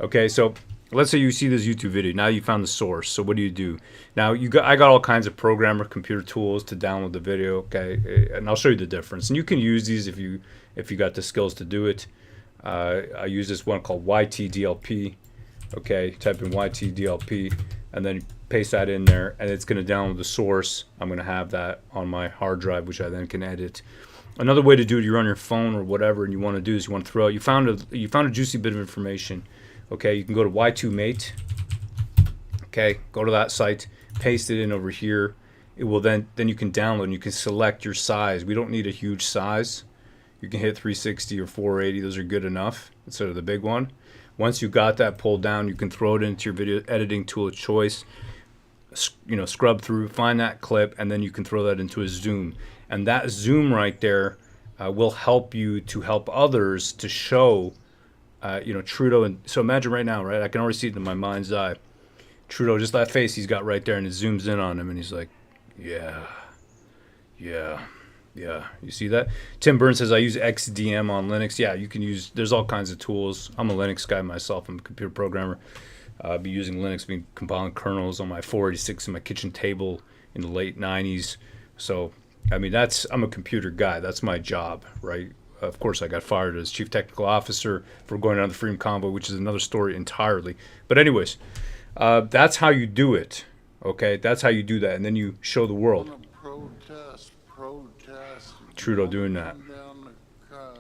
Okay, so let's say you see this YouTube video. Now you found the source. So what do? Now I got all kinds of programmer computer tools to download the video. Okay, and I'll show you the difference. And you can use these if you got the skills to do it. I use this one called YTDLP. Okay, type in YTDLP and then paste that in there, and it's going to download the source. I'm going to have that on my hard drive, which I then can edit. Another way to do it, you're on your phone or whatever, and you want to do is you want to throw out. You found a juicy bit of information. Okay, you can go to Y2Mate. Okay, go to that site, paste it in over here. It will then you can download and you can select your size. We don't need a huge size. You can hit 360 or 480. Those are good enough instead of the big one. Once you've got that pulled down, you can throw it into your video editing tool of choice. You know, scrub through, find that clip, and then you can throw that into a zoom. And that zoom right there will help you to help others to show, you know, Trudeau. And so imagine right now, right? I can already see it in my mind's eye. Trudeau, just that face he's got right there, and it zooms in on him, and he's like, yeah. You see that? Tim Burns says, I use XDM on Linux. Yeah, you can use, there's all kinds of tools. I'm a Linux guy myself. I'm a computer programmer. I've been using Linux, been compiling kernels on my 486 in my kitchen table in the late 90s. So I mean, I'm a computer guy. That's my job, right? Of course, I got fired as chief technical officer for going on the Freedom Convoy, which is another story entirely. But anyways, that's how you do it, okay? That's how you do that, and then you show the world. Trudeau doing that.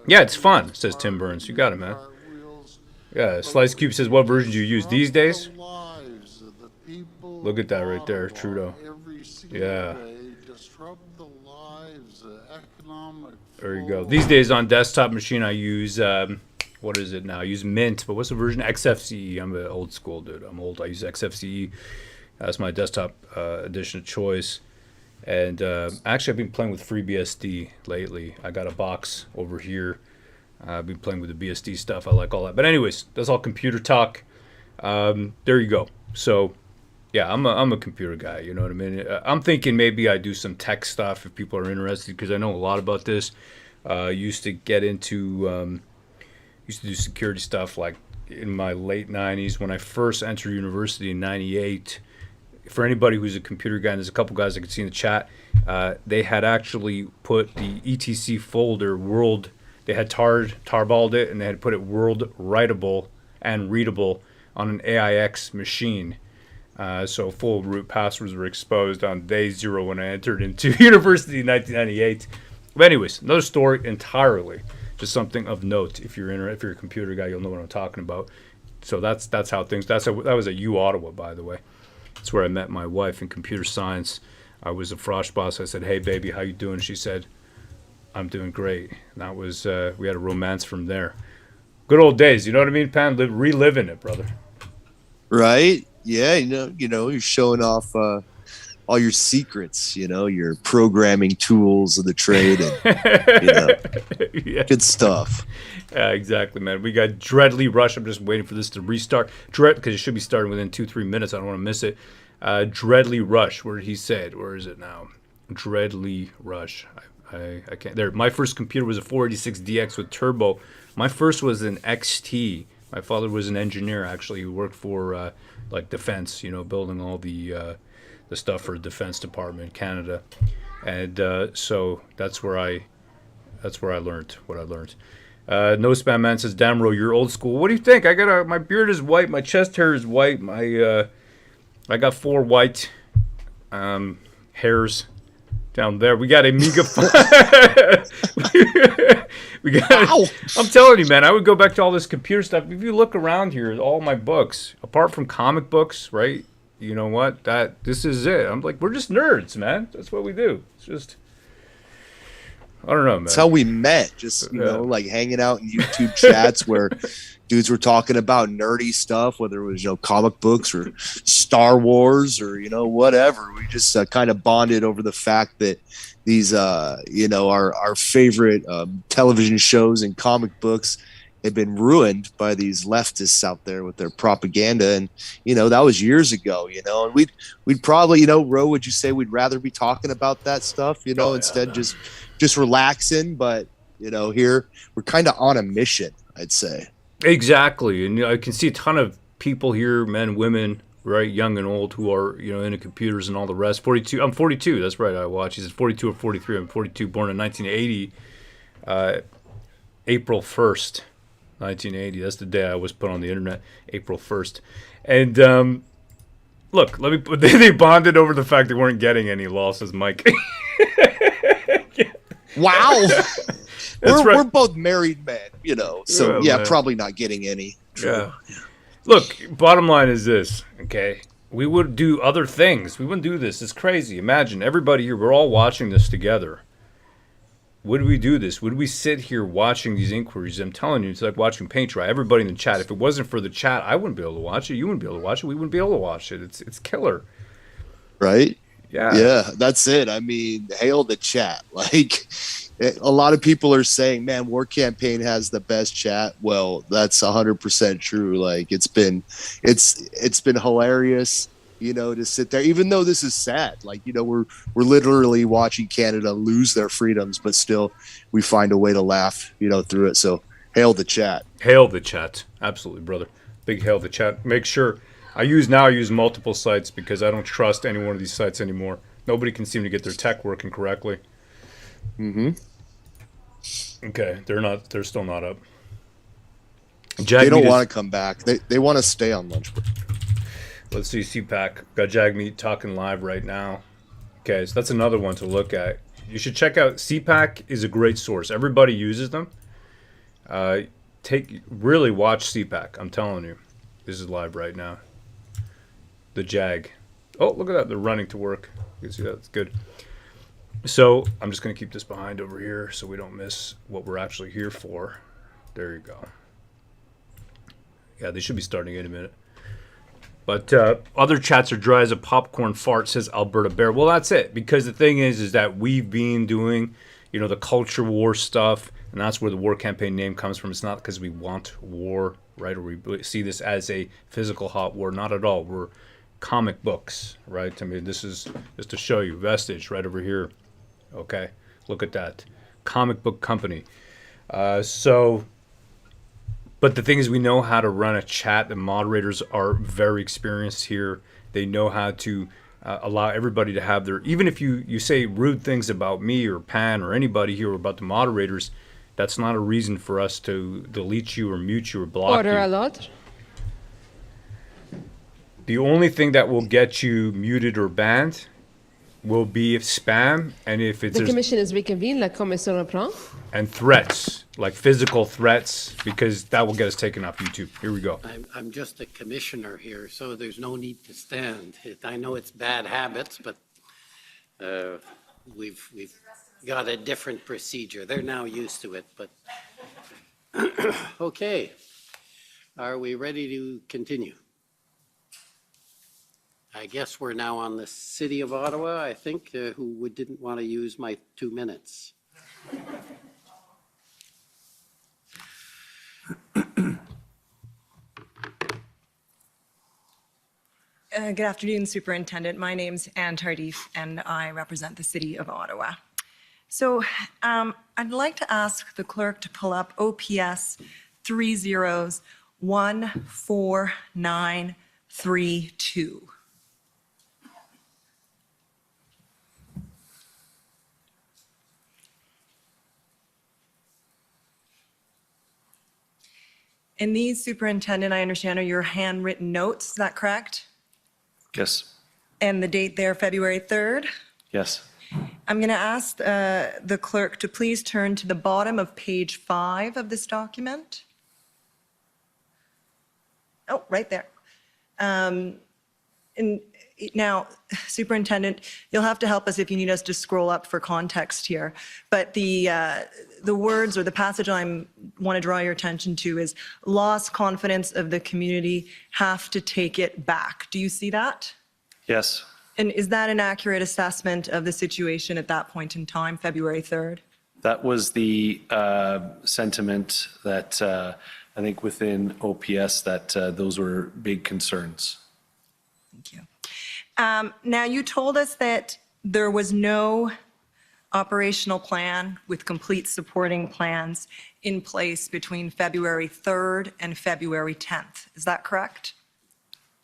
Yeah, it's fun, says Tim Burns. You got it, man. Yeah, Slice Cube says, what version do you use these days? Look at that right there, Trudeau. Yeah. There you go. These days on desktop machine, I use, what is it now? I use Mint, but what's the version? XFCE. I'm an old school dude. I'm old. I use XFCE. That's my desktop edition of choice. And actually, I've been playing with FreeBSD lately. I got a box over here. I've been playing with the BSD stuff. I like all that. But anyways, that's all computer talk. There you go. So, yeah, I'm a computer guy. You know what I mean? I'm thinking maybe I do some tech stuff if people are interested, because I know a lot about this. Used to get into, used to do security stuff like in my late 90s when I first entered university in 98. For anybody who's a computer guy, and there's a couple guys I could see in the chat, they had actually put the etc folder world, they had tarballed it, and they had put it world writable and readable on an AIX machine. So full root passwords were exposed on day 0 when I entered into university in 1998. But anyways, another story entirely. Just something of note. If you're a computer guy, you'll know what I'm talking about. So that's how things. That was at U Ottawa, by the way. That's where I met my wife in computer science. I was a frosh boss. I said, "Hey, baby, how you doing?" She said, "I'm doing great." And that was we had a romance from there. Good old days, you know what I mean, Pan? Reliving it, brother. Right? Yeah, you know, you're showing off all your secrets. You know, your programming tools of the trade, and Yeah. good stuff. Yeah, exactly, man. We got Dreadly Rush. I'm just waiting for this to restart. Because it should be starting within 2-3 minutes. I don't want to miss it. Dreadly Rush. Where did he say it? Where is it now? Dreadly Rush. I can't. There. My first computer was a 486DX with turbo. My first was an XT. My father was an engineer, actually, who worked for like defense. You know, building all the stuff for the Defense Department in Canada, and so that's where I learned what I learned. No Spam Man says, "Damn, Ro, you're old school." What do you think? My beard is white, my chest hair is white, I got 4 white hairs down there. We got Amiga. Wow. I'm telling you, man, I would go back to all this computer stuff. If you look around here, all my books, apart from comic books, right? You know what? This is it. I'm like, we're just nerds, man. That's what we do. It's just, I don't know, man. That's how we met. Just, you know, like hanging out in YouTube chats where dudes were talking about nerdy stuff, whether it was, comic books or Star Wars or, whatever. We just kind of bonded over the fact that these, our favorite television shows and comic books had been ruined by these leftists out there with their propaganda. And, that was years ago, and we'd probably, Ro, would you say we'd rather be talking about that stuff, instead just relaxing. But, here we're kind of on a mission, I'd say. Exactly. And I can see a ton of people here, men, women, right, young and old, who are, into computers and all the rest. 42. I'm 42. That's right. I watch. He said 42 or 43. I'm 42, born in 1980, April 1st. 1980. That's the day I was put on the internet, April 1st. And look, they bonded over the fact they weren't getting any, lol, says Mike. Wow. Right. We're both married men, so man. Probably not getting any. Yeah. Look, bottom line is this, okay? We would do other things. We wouldn't do this. It's crazy. Imagine everybody here, we're all watching this together. Would we do this? Would we sit here watching these inquiries? I'm telling you, it's like watching paint dry. Everybody in the chat, if it wasn't for the chat, I wouldn't be able to watch it. You wouldn't be able to watch it. We wouldn't be able to watch it. It's killer. Right? Yeah. Yeah, that's it. I mean, hail the chat. Like, a lot of people are saying, man, War Campaign has the best chat. Well, that's 100% true. Like, it's been hilarious, to sit there, even though this is sad. Like, we're literally watching Canada lose their freedoms, but still we find a way to laugh, through it. So hail the chat. Hail the chat. Absolutely, brother. Big hail the chat. Make sure I use multiple sites because I don't trust any one of these sites anymore. Nobody can seem to get their tech working correctly. Mm-hmm. Okay, they're still not up. They don't want to come back. They want to stay on lunch break. Let's see, CPAC. Got Jagmeet talking live right now. Okay, so that's another one to look at. You should check out CPAC is a great source. Everybody uses them. Really watch CPAC. I'm telling you. This is live right now. The JAG. Oh, look at that. They're running to work. You can see that. It's good. So I'm just going to keep this behind over here so we don't miss what we're actually here for. There you go. Yeah, they should be starting in a minute. But other chats are dry as a popcorn fart, says Alberta Bear. Well, that's it. Because the thing is that we've been doing, the culture war stuff, and that's where the war campaign name comes from. It's not because we want war, right? Or we see this as a physical hot war. Not at all. We're comic books, right? I mean, this is just to show you. Vestige right over here. Okay, look at that. Comic book company. But the thing is, we know how to run a chat. The moderators are very experienced here. They know how to allow everybody to have their... Even if you say rude things about me or Pan or anybody here or about the moderators, that's not a reason for us to delete you or mute you or block Order you. à l'ordre. The only thing that will get you muted or banned will be if spam and if it's... The commission is reconvened. La commission reprend. And threats, like physical threats, because that will get us taken off YouTube. Here we go. I'm just a commissioner here, so there's no need to stand. I know it's bad habits, but we've got a different procedure. They're now used to it, but okay. Are we ready to continue? I guess we're now on the City of Ottawa, I think, who didn't want to use my 2 minutes. Good afternoon, Superintendent. My name's Anne Tardif, and I represent the City of Ottawa. So I'd like to ask the clerk to pull up OPS 30149932. And these, Superintendent, I understand are your handwritten notes, is that correct? Yes. And the date there, February 3rd? Yes. I'm going to ask the clerk to please turn to the bottom of page 5 of this document. Oh, right there. And now, Superintendent, you'll have to help us if you need us to scroll up for context here. But the words or the passage I want to draw your attention to is lost confidence of the community, have to take it back. Do you see that? Yes. And is that an accurate assessment of the situation at that point in time, February 3rd? That was the sentiment that I think within OPS that those were big concerns. Thank you. Now, you told us that there was no operational plan with complete supporting plans in place between February 3rd and February 10th. Is that correct?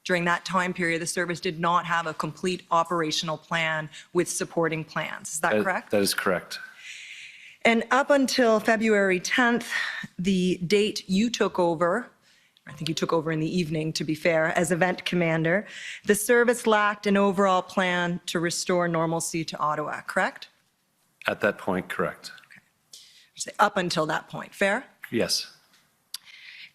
During that time period, the service did not have a complete operational plan with supporting plans. Is that correct? That is correct. And up until February 10th, the date you took over, I think you took over in the evening, to be fair, as event commander, the service lacked an overall plan to restore normalcy to Ottawa, correct? At that point, correct. Okay. Up until that point, fair? Yes.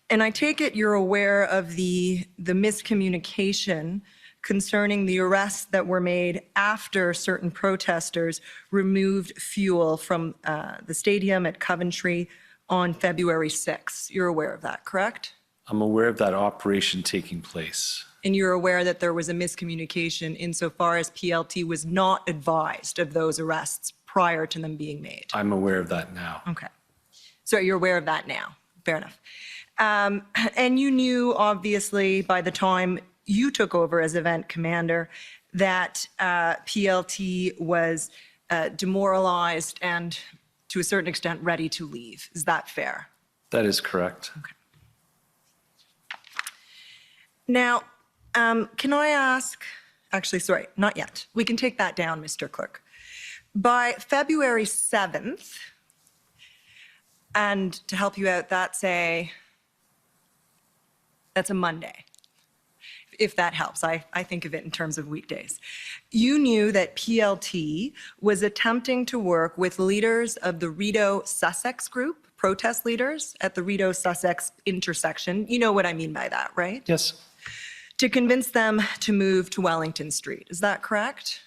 And I take it you're aware of the miscommunication concerning the arrests that were made after certain protesters removed fuel from the stadium at Coventry on February 6th. You're aware of that, correct? I'm aware of that operation taking place. And you're aware that there was a miscommunication insofar as PLT was not advised of those arrests prior to them being made? I'm aware of that now. Okay. So you're aware of that now. Fair enough. And you knew, obviously, by the time you took over as event commander, that PLT was demoralized and, to a certain extent, ready to leave. Is that fair? That is correct. Okay. Now, can I ask, actually, sorry, not yet. We can take that down, Mr. Clerk. By February 7th, and to help you out, that's a Monday, if that helps. I think of it in terms of weekdays. You knew that PLT was attempting to work with leaders of the Rideau-Sussex group, protest leaders at the Rideau-Sussex intersection. You know what I mean by that, right? Yes. To convince them to move to Wellington Street. Is that correct?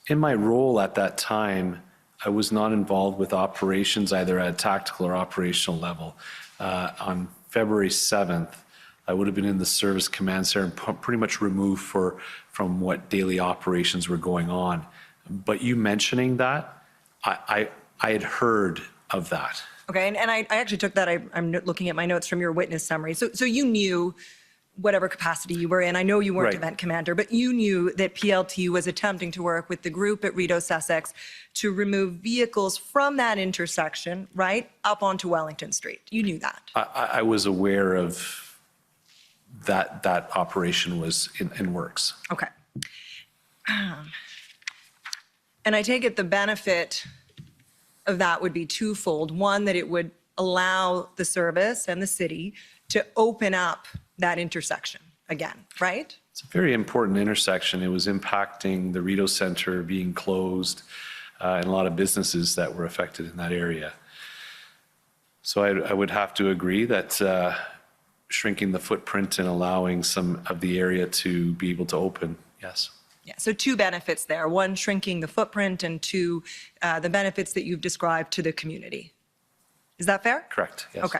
In my role at that time, I was not involved with operations either at a tactical or operational level. On February 7th, I would have been in the service command center and pretty much removed from what daily operations were going on. But you mentioning that, I had heard of that. Okay, and I actually took that, I'm looking at my notes from your witness summary. So you knew whatever capacity you were in. I know you weren't Right. event commander, but you knew that PLT was attempting to work with the group at Rideau-Sussex to remove vehicles from that intersection, right, up onto Wellington Street. You knew that. I was aware of that operation was in works. Okay. And I take it the benefit of that would be twofold. One, that it would allow the service and the city to open up that intersection again, right? It's a very important intersection. It was impacting the Rideau Center being closed and a lot of businesses that were affected in that area. So I would have to agree that shrinking the footprint and allowing some of the area to be able to open, yes. Yeah, so two benefits there. One, shrinking the footprint, and two, the benefits that you've described to the community. Is that fair? Correct, yes. Okay.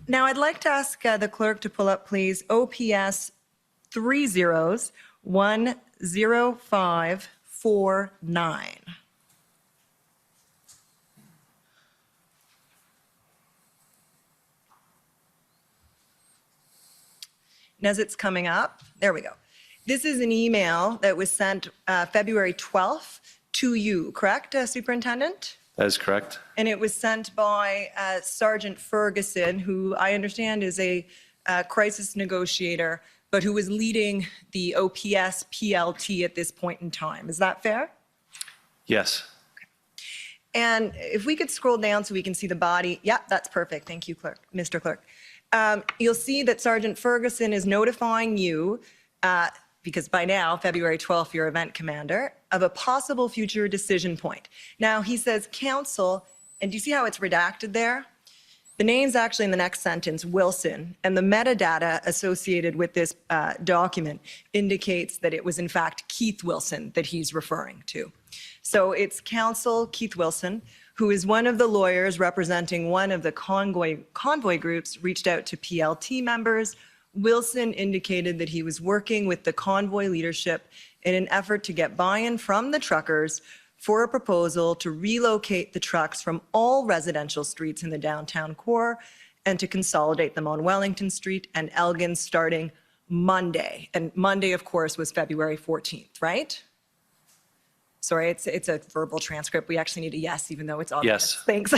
Now, I'd like to ask the clerk to pull up, please, OPS 30-10549. And as it's coming up, there we go. This is an email that was sent February 12th to you, correct, Superintendent? That is correct. And it was sent by Sergeant Ferguson, who I understand is a crisis negotiator, but who was leading the OPS PLT at this point in time. Is that fair? Yes. And if we could scroll down so we can see the body. Yeah, that's perfect. Thank you, Clerk, Mr. Clerk. You'll see that Sergeant Ferguson is notifying you, because by now, February 12th, you're event commander, of a possible future decision point. Now, he says council, and do you see how it's redacted there? The name's actually in the next sentence, Wilson, and the metadata associated with this document indicates that it was in fact Keith Wilson that he's referring to. So it's counsel Keith Wilson, who is one of the lawyers representing one of the convoy groups, reached out to PLT members. Wilson indicated that he was working with the convoy leadership in an effort to get buy-in from the truckers for a proposal to relocate the trucks from all residential streets in the downtown core and to consolidate them on Wellington Street and Elgin starting Monday. And Monday, of course, was February 14th, right? Sorry, it's a verbal transcript. We actually need a yes, even though it's obvious. Yes. Thanks.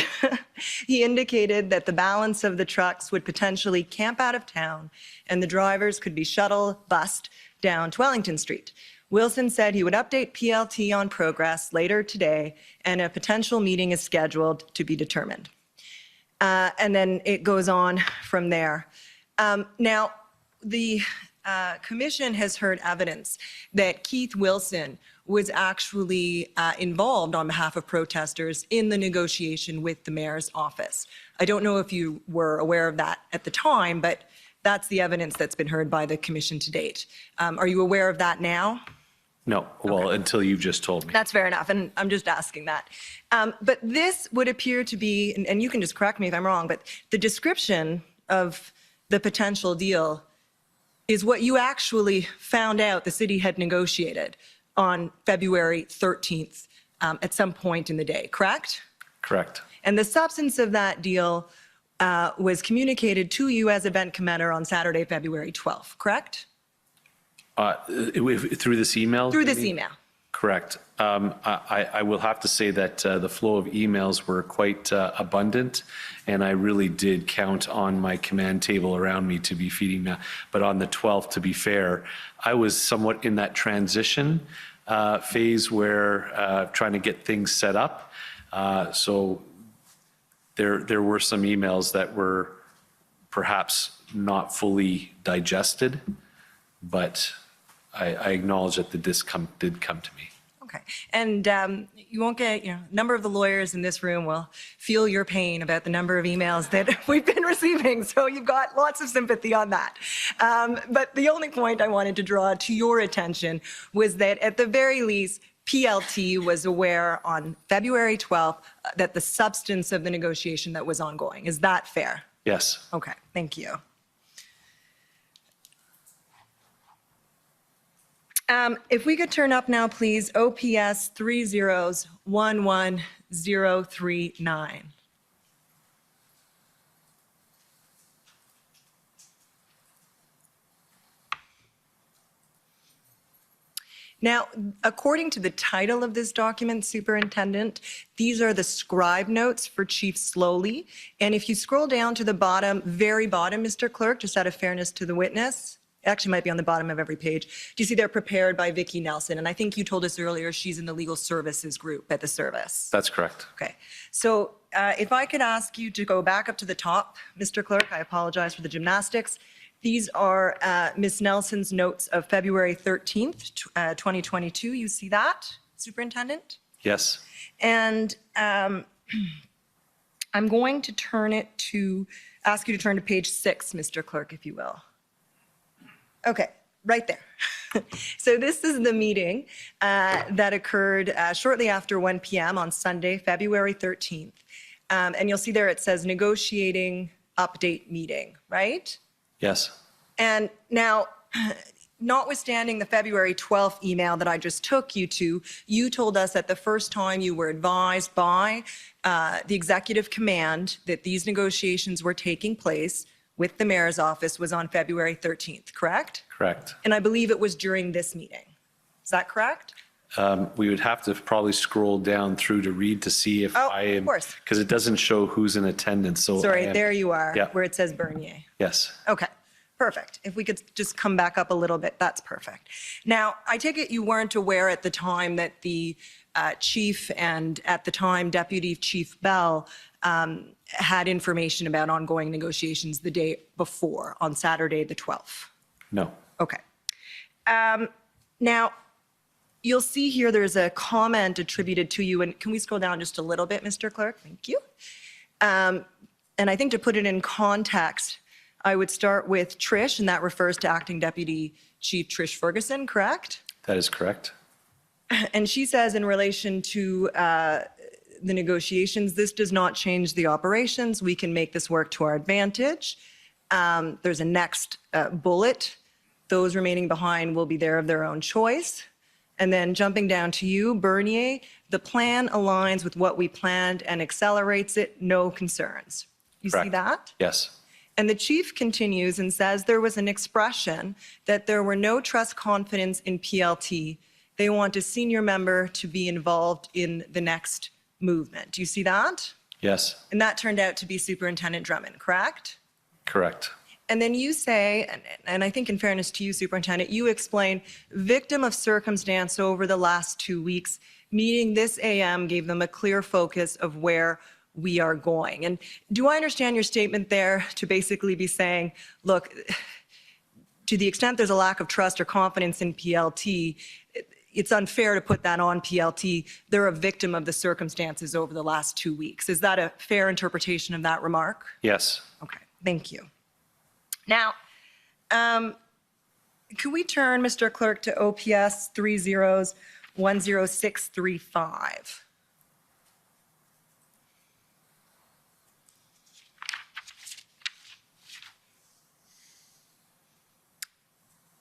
He indicated that the balance of the trucks would potentially camp out of town and the drivers could be shuttle bused down to Wellington Street. Wilson said he would update PLT on progress later today and a potential meeting is scheduled to be determined. And then it goes on from there. Now, the commission has heard evidence that Keith Wilson was actually involved on behalf of protesters in the negotiation with the mayor's office. I don't know if you were aware of that at the time, but that's the evidence that's been heard by the commission to date. Are you aware of that now? No, well, until you've just told me. That's fair enough, and I'm just asking that. But this would appear to be, and you can just correct me if I'm wrong, but the description of the potential deal is what you actually found out the city had negotiated on February 13th at some point in the day, correct? Correct. And the substance of that deal was communicated to you as event commander on Saturday, February 12th, correct? Through this email? Through this email. Correct. I will have to say that the flow of emails were quite abundant, and I really did count on my command table around me to be feeding that. But on the 12th, to be fair, I was somewhat in that transition phase where trying to get things set up. So there were some emails that were perhaps not fully digested, but I acknowledge that this did come to me. Okay. And you won't get, a number of the lawyers in this room will feel your pain about the number of emails that we've been receiving. So you've got lots of sympathy on that. But the only point I wanted to draw to your attention was that at the very least, PLT was aware on February 12th that the substance of the negotiation that was ongoing. Is that fair? Yes. Okay. Thank you. If we could turn up now, please, OPS 3011039. Now, according to the title of this document, Superintendent, these are the scribe notes for Chief Slowly. And if you scroll down to the bottom, very bottom, Mr. Clerk, just out of fairness to the witness, it actually might be on the bottom of every page. Do you see they're prepared by Vicki Nelson? And I think you told us earlier she's in the legal services group at the service. That's correct. Okay. So if I could ask you to go back up to the top, Mr. Clerk, I apologize for the gymnastics. These are Ms. Nelson's notes of February 13th, 2022. You see that, Superintendent? Yes. And I'm going to ask you to turn to page 6, Mr. Clerk, if you will. Okay, right there. So this is the meeting that occurred shortly after 1 p.m. on Sunday, February 13th. And you'll see there it says negotiating update meeting, right? Yes. And now, notwithstanding the February 12th email that I just took you to, you told us that the first time you were advised by the executive command that these negotiations were taking place with the mayor's office was on February 13th, correct? Correct. And I believe it was during this meeting. Is that correct? We would have to probably scroll down through to read to see if I am, of course. because it doesn't show who's in attendance. So Sorry, there you are, Yeah. where it says Bernier. Yes. Okay, perfect. If we could just come back up a little bit, that's perfect. Now, I take it you weren't aware at the time that the chief and at the time Deputy Chief Bell had information about ongoing negotiations the day before, on Saturday, the 12th? No. Okay. Now, you'll see here there's a comment attributed to you, and can we scroll down just a little bit, Mr. Clerk? Thank you. And I think to put it in context, I would start with Trish, and that refers to Acting Deputy Chief Trish Ferguson, correct? That is correct. And she says in relation to the negotiations, this does not change the operations. We can make this work to our advantage. There's a next bullet. Those remaining behind will be there of their own choice. And then jumping down to you, Bernier, the plan aligns with what we planned and accelerates it, no concerns. You see Correct. that? Yes. And the chief continues and says there was an expression that there were no trust confidence in PLT. They want a senior member to be involved in the next movement. Do you see that? Yes. And that turned out to be Superintendent Drummond, correct? Correct. And then you say, and I think in fairness to you, Superintendent, you explain, victim of circumstance over the last 2 weeks, meeting this AM gave them a clear focus of where we are going. And do I understand your statement there to basically be saying, look, to the extent there's a lack of trust or confidence in PLT, it's unfair to put that on PLT. They're a victim of the circumstances over the last 2 weeks. Is that a fair interpretation of that remark? Yes. Okay, thank you. Now, can we turn, Mr. Clerk, to OPS 3010635?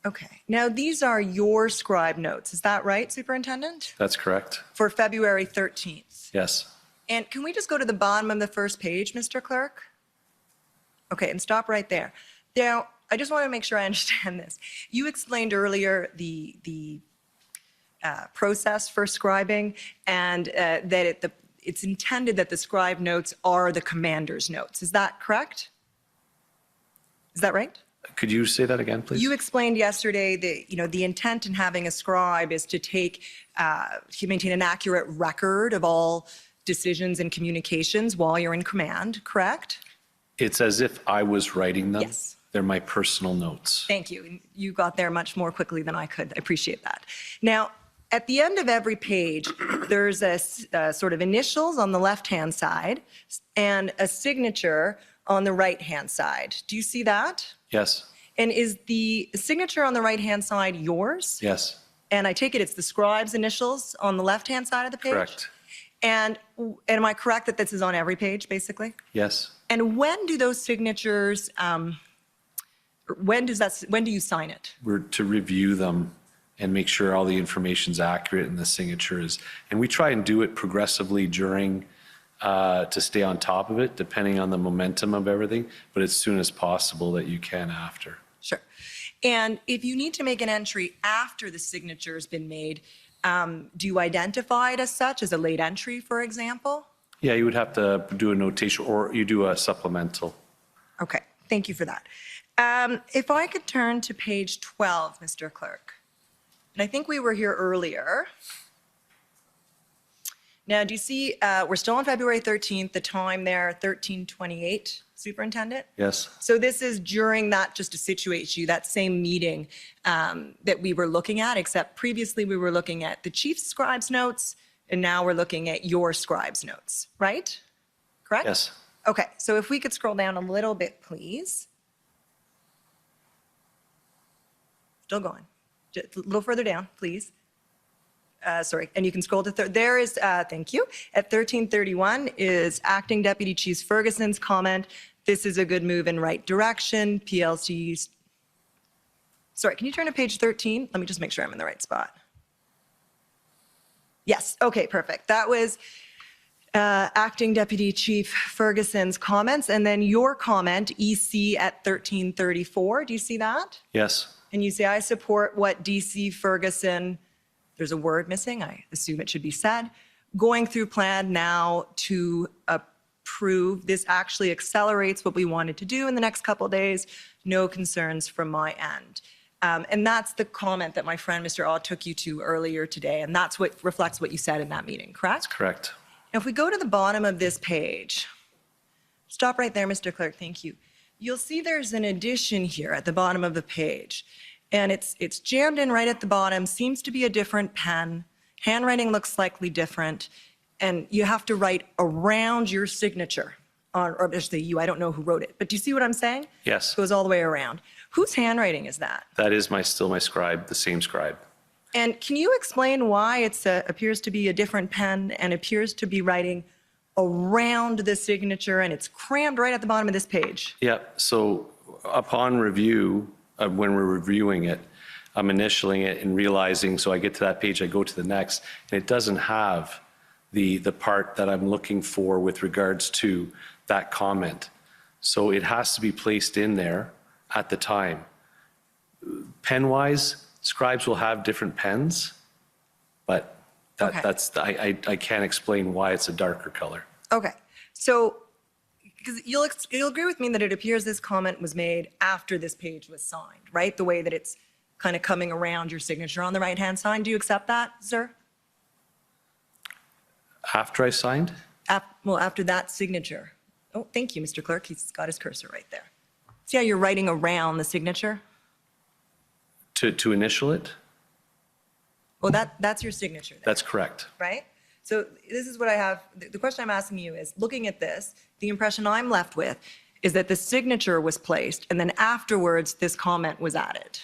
Okay, now these are your scribe notes. Is that right, Superintendent? That's correct. For February 13th. Yes. And can we just go to the bottom of the first page, Mr. Clerk? Okay, and stop right there. Now, I just want to make sure I understand this. You explained earlier the process for scribing and that it's intended that the scribe notes are the commander's notes. Is that correct? Is that right? Could you say that again, please? You explained yesterday that, the intent in having a scribe is to maintain an accurate record of all decisions and communications while you're in command, correct? It's as if I was writing them. Yes. They're my personal notes. Thank you. You got there much more quickly than I could. I appreciate that. Now, at the end of every page, there's a sort of initials on the left-hand side and a signature on the right-hand side. Do you see that? Yes. And is the signature on the right-hand side yours? Yes. And I take it it's the scribe's initials on the left-hand side of the page? Correct. And am I correct that this is on every page, basically? Yes. And when do those signatures, when do you sign it? We're to review them and make sure all the information's accurate and the signature is, and we try and do it progressively during, to stay on top of it, depending on the momentum of everything, but as soon as possible that you can after. Sure. And if you need to make an entry after the signature has been made, do you identify it as such, as a late entry, for example? Yeah, you would have to do a notation or you do a supplemental. Okay, thank you for that. If I could turn to page 12, Mr. Clerk. And I think we were here earlier. Now, do you see, we're still on February 13th, the time there, 13:28, Superintendent? Yes. So this is during that, just to situate you, that same meeting that we were looking at, except previously we were looking at the chief's scribe's notes, and now we're looking at your scribe's notes, right? Correct? Yes. Okay, so if we could scroll down a little bit, please. Still going. Just a little further down, please. Sorry, and you can scroll to there is, thank you. At 13:31 is Acting Deputy Chief Ferguson's comment. This is a good move in right direction. PLC's. Sorry, can you turn to page 13? Let me just make sure I'm in the right spot. Yes, okay, perfect. That was Acting Deputy Chief Ferguson's comments, and then your comment, EC at 13:34. Do you see that? Yes. And you say, I support what DC Ferguson, there's a word missing, I assume it should be said, going through plan now to approve. This actually accelerates what we wanted to do in the next couple of days. No concerns from my end. And that's the comment that my friend Mr. Aw took you to earlier today, and that's what reflects what you said in that meeting, correct? That's correct. Now, if we go to the bottom of this page, stop right there, Mr. Clerk, thank you. You'll see there's an addition here at the bottom of the page. And it's jammed in right at the bottom, seems to be a different pen. Handwriting looks slightly different. And you have to write around your signature. Or actually you, I don't know who wrote it. But do you see what I'm saying? Yes. It goes all the way around. Whose handwriting is that? That is still my scribe, the same scribe. And can you explain why it appears to be a different pen and appears to be writing around the signature and it's crammed right at the bottom of this page? Yeah, so upon review, when we're reviewing it, I'm initialing it and realizing, so I get to that page, I go to the next, and it doesn't have the part that I'm looking for with regards to that comment. So it has to be placed in there at the time. Pen-wise, scribes will have different pens, but I can't explain why it's a darker color. Okay, so because you'll agree with me that it appears this comment was made after this page was signed, right? The way that it's kind of coming around your signature on the right-hand side. Do you accept that, sir? After I signed? Well, after that signature. Oh, thank you, Mr. Clerk. He's got his cursor right there. See how you're writing around the signature? To initial it? Well, that's your signature there, That's correct. right? So this is what I have. The question I'm asking you is, looking at this, the impression I'm left with is that the signature was placed and then afterwards this comment was added.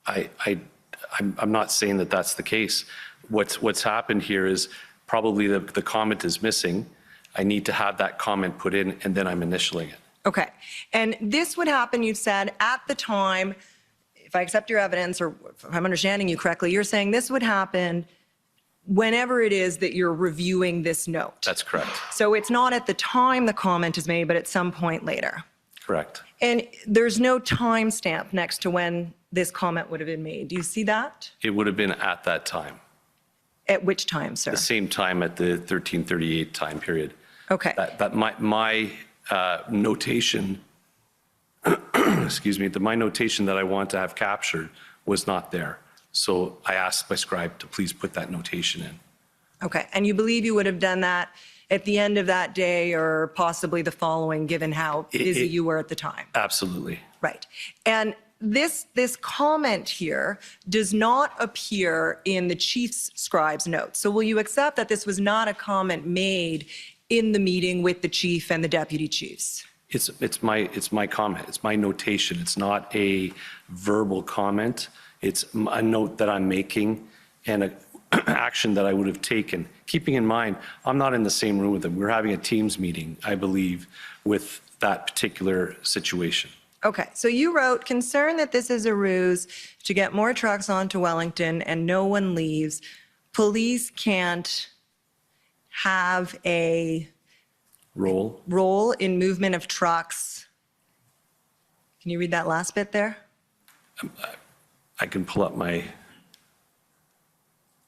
I'm not saying that that's the case. What's happened here is probably the comment is missing. I need to have that comment put in and then I'm initialing it. Okay. And this would happen, you've said, at the time, if I accept your evidence or if I'm understanding you correctly, you're saying this would happen whenever it is that you're reviewing this note. That's correct. So it's not at the time the comment is made, but at some point later. Correct. And there's no timestamp next to when this comment would have been made. Do you see that? It would have been at that time. At which time, sir? The same time at the 1338 time period. Okay. That my notation excuse me, my notation that I want to have captured was not there. So I asked my scribe to please put that notation in. Okay, and you believe you would have done that at the end of that day or possibly the following, given how busy you were at the time? Absolutely. Right. And this comment here does not appear in the chief's scribe's notes. So will you accept that this was not a comment made in the meeting with the chief and the deputy chiefs? It's my comment. It's my notation. It's not a verbal comment. It's a note that I'm making and an action that I would have taken. Keeping in mind, I'm not in the same room with them. We're having a Teams meeting, I believe, with that particular situation. Okay, so you wrote, concerned that this is a ruse to get more trucks onto Wellington and no one leaves. Police can't have a role in movement of trucks. Can you read that last bit there? I can pull up my,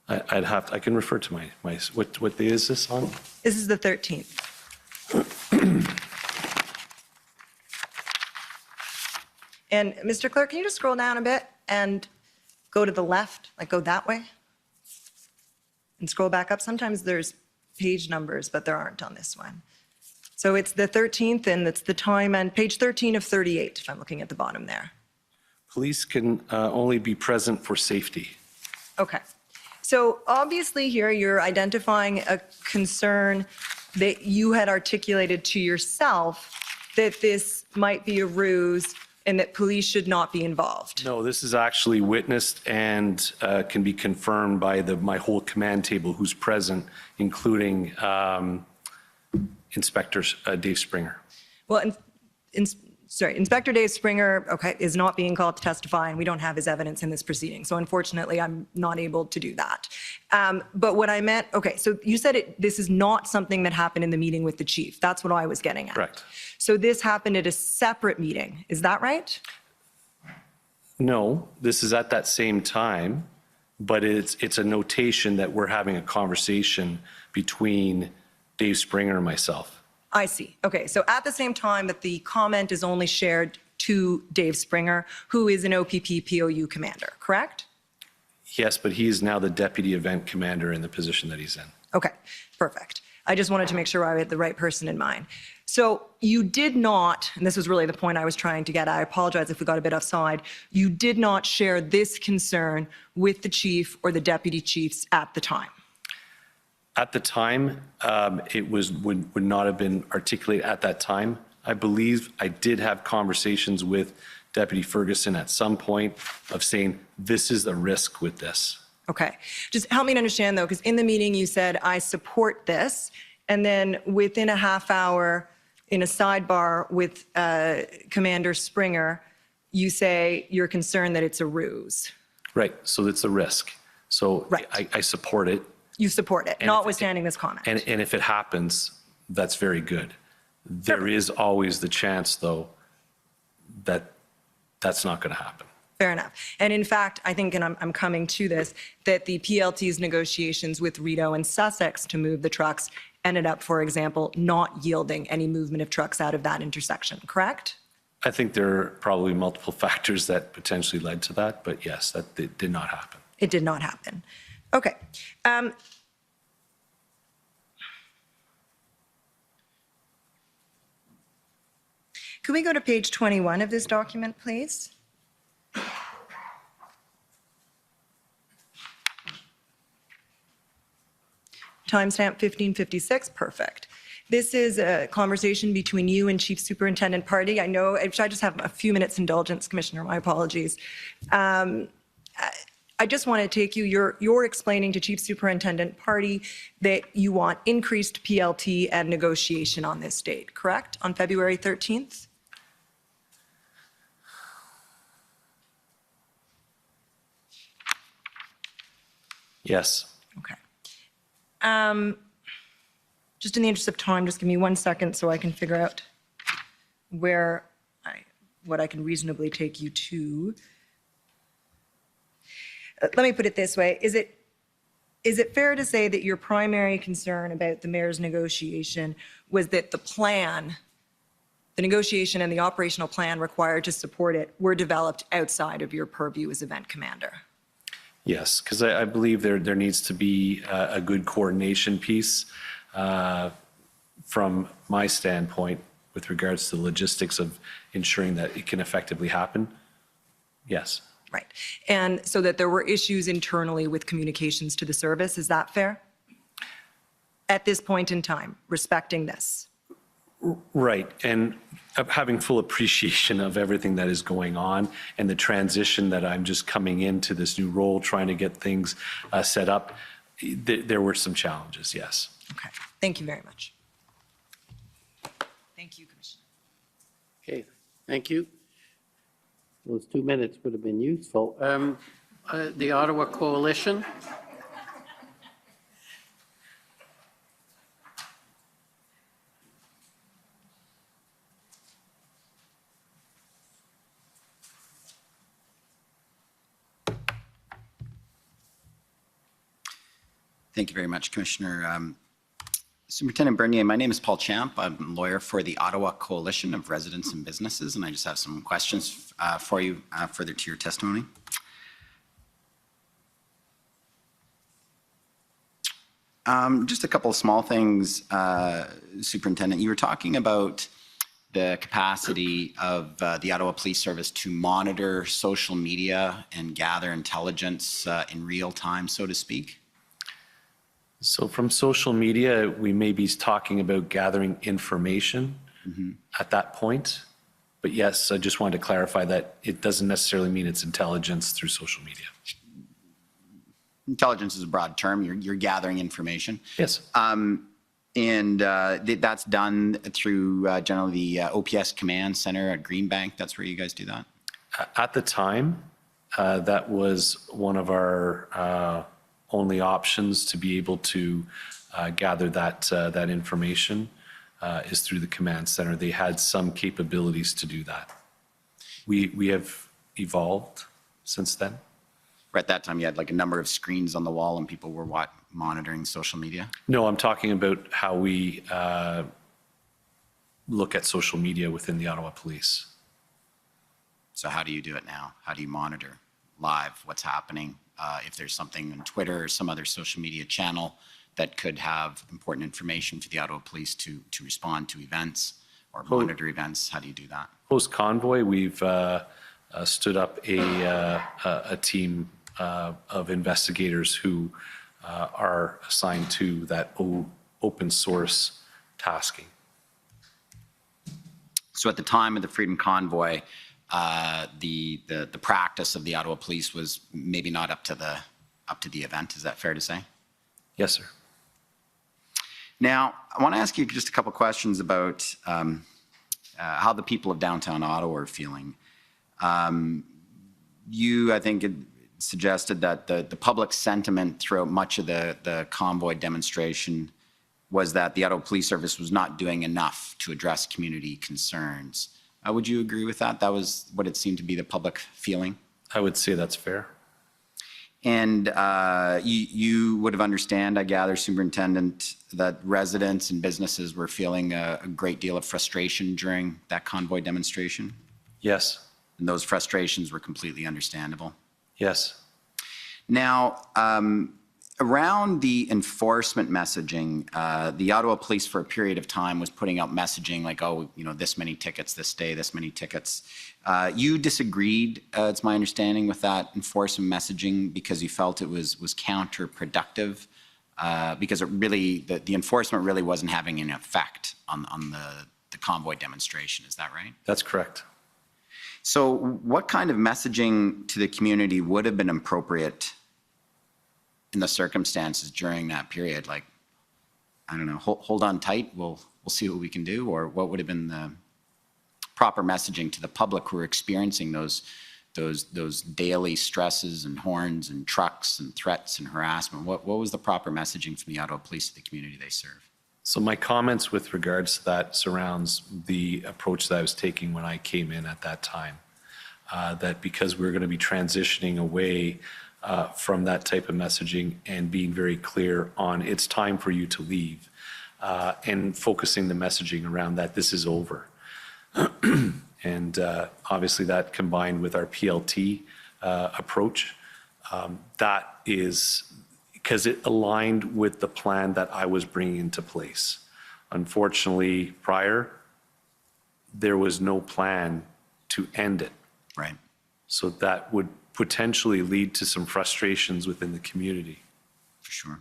I can refer to my what day is this on? This is the 13th. And Mr. Clerk, can you just scroll down a bit and go to the left, like go that way? And scroll back up. Sometimes there's page numbers, but there aren't on this one. So it's the 13th and it's the time on page 13 of 38, if I'm looking at the bottom there. Police can only be present for safety. Okay. So obviously here you're identifying a concern that you had articulated to yourself that this might be a ruse and that police should not be involved. No, this is actually witnessed and can be confirmed by my whole command table who's present, including Inspector Dave Springer. Well, Inspector Dave Springer, okay, is not being called to testify, and we don't have his evidence in this proceeding. So unfortunately, I'm not able to do that. But what I meant, okay, so you said this is not something that happened in the meeting with the chief. That's what I was getting at. Correct. So this happened at a separate meeting. Is that right? No, this is at that same time, but it's a notation that we're having a conversation between Dave Springer and myself. I see. Okay, so at the same time that the comment is only shared to Dave Springer, who is an OPP POU commander, correct? Yes, but he is now the deputy event commander in the position that he's in. Okay, perfect. I just wanted to make sure I had the right person in mind. So you did not, and this was really the point I was trying to get at, I apologize if we got a bit offside, you did not share this concern with the chief or the deputy chiefs at the time. At the time, it would not have been articulated at that time. I believe I did have conversations with Deputy Ferguson at some point of saying, this is a risk with this. Okay, just help me to understand though, because in the meeting you said, I support this, and then within a half hour in a sidebar with Commander Springer, you say you're concerned that it's a ruse. Right, so it's a risk. So right. I support it. You support it, And notwithstanding this comment. And if it happens, that's very good. There is always the chance, though, that that's not going to happen. Fair enough. And in fact, I think, and I'm coming to this, that the PLT's negotiations with Rideau and Sussex to move the trucks ended up, for example, not yielding any movement of trucks out of that intersection, correct? I think there are probably multiple factors that potentially led to that, but yes, that did not happen. It did not happen. Okay. Could we go to page 21 of this document, please? Timestamp 1556, perfect. This is a conversation between you and Chief Superintendent Party. I know, I just have a few minutes indulgence, Commissioner, my apologies. I just want to take you, you're explaining to Chief Superintendent Party that you want increased PLT and negotiation on this date, correct? On February 13th? Yes. Okay. Just in the interest of time, just give me 1 second so I can figure out what I can reasonably take you to. Let me put it this way. Is it fair to say that your primary concern about the mayor's negotiation was that the plan the negotiation and the operational plan required to support it were developed outside of your purview as event commander. Yes, because I believe there needs to be a good coordination piece from my standpoint with regards to the logistics of ensuring that it can effectively happen. Yes. Right. And so that there were issues internally with communications to the service. Is that fair? At this point in time, respecting this. Right. And having full appreciation of everything that is going on and the transition that I'm just coming into this new role, trying to get things set up, there were some challenges, yes. Okay. Thank you very much. Thank you, Commissioner. Okay, thank you. Those 2 minutes would have been useful. The Ottawa Coalition. Thank you very much, Commissioner. Superintendent Bernier, my name is Paul Champ. I'm a lawyer for the Ottawa Coalition of Residents and Businesses, and I just have some questions for you further to your testimony. Just a couple of small things, Superintendent. You were talking about the capacity of the Ottawa Police Service to monitor social media and gather intelligence in real time, so to speak. So from social media, we may be talking about gathering information at that point. But yes, I just wanted to clarify that it doesn't necessarily mean it's intelligence through social media. Intelligence is a broad term. You're gathering information. Yes. And that's done through generally the OPS Command Center at Greenbank. That's where you guys do that? At the time, that was one of our only options to be able to gather that information is through the command center. They had some capabilities to do that. We have evolved since then. At that time, you had like a number of screens on the wall and people were monitoring social media? No, I'm talking about how we look at social media within the Ottawa Police. So how do you do it now? How do you monitor live what's happening? If there's something on Twitter or some other social media channel that could have important information for the Ottawa Police to respond to events or monitor events, how do you do that? Post-convoy, we've stood up a team of investigators who are assigned to that open source tasking. So at the time of the Freedom Convoy, the practice of the Ottawa Police was maybe not up to the event. Is that fair to say? Yes, sir. Now, I want to ask you just a couple questions about how the people of downtown Ottawa are feeling. You, I think, suggested that the public sentiment throughout much of the convoy demonstration was that the Ottawa Police Service was not doing enough to address community concerns. Would you agree with that? That was what it seemed to be the public feeling? I would say that's fair. And you would have understand, I gather, Superintendent, that residents and businesses were feeling a great deal of frustration during that convoy demonstration? Yes. And those frustrations were completely understandable? Yes. Now, around the enforcement messaging, the Ottawa Police for a period of time was putting out messaging like, oh, you know, this many tickets this day, this many tickets. You disagreed, it's my understanding, with that enforcement messaging because you felt it was counterproductive, because it really, the enforcement really wasn't having an effect on the convoy demonstration. Is that right? That's correct. So what kind of messaging to the community would have been appropriate in the circumstances during that period? Like, I don't know, hold on tight, we'll see what we can do, or what would have been the proper messaging to the public who are experiencing those daily stresses and horns and trucks and threats and harassment? What was the proper messaging from the Ottawa Police to the community they serve? So my comments with regards to that surrounds the approach that I was taking when I came in at that time, that because we're going to be transitioning away from that type of messaging and being very clear on it's time for you to leave, and focusing the messaging around that this is over. And obviously that combined with our PLT approach, that is because it aligned with the plan that I was bringing into place. Unfortunately, prior, there was no plan to end it. Right. So that would potentially lead to some frustrations within the community. For sure.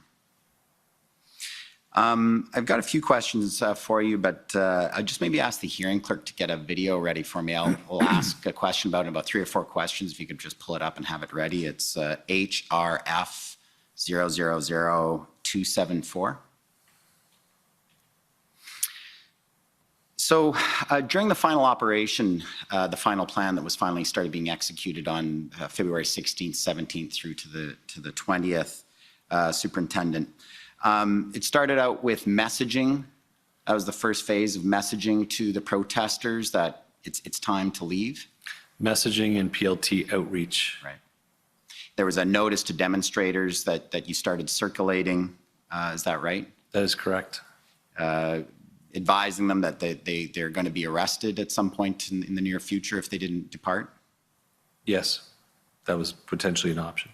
I've got a few questions for you, but I'll just maybe ask the hearing clerk to get a video ready for me. I'll ask a question about 3 or 4 questions. If you could just pull it up and have it ready. It's HRF 000274. So during the final operation, the final plan that was finally started being executed on February 16th, 17th through to the 20th, Superintendent, it started out with messaging. That was the first phase of messaging to the protesters that it's time to leave. Messaging and PLT outreach. Right. There was a notice to demonstrators that you started circulating. Is that right? That is correct. Advising them that they're going to be arrested at some point in the near future if they didn't depart? Yes, that was potentially an option.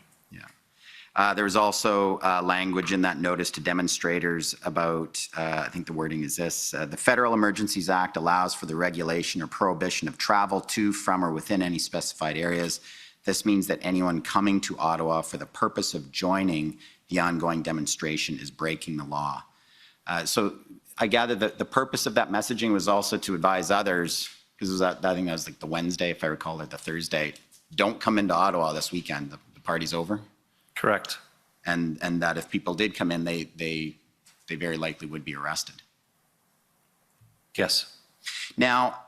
There was also language in that notice to demonstrators about, I think the wording is this, the Federal Emergencies Act allows for the regulation or prohibition of travel to, from, or within any specified areas. This means that anyone coming to Ottawa for the purpose of joining the ongoing demonstration is breaking the law. So I gather that the purpose of that messaging was also to advise others, because I think that was like the Wednesday, if I recall, or the Thursday, don't come into Ottawa this weekend, the party's over. Correct. And that if people did come in, they very likely would be arrested. Yes. Now,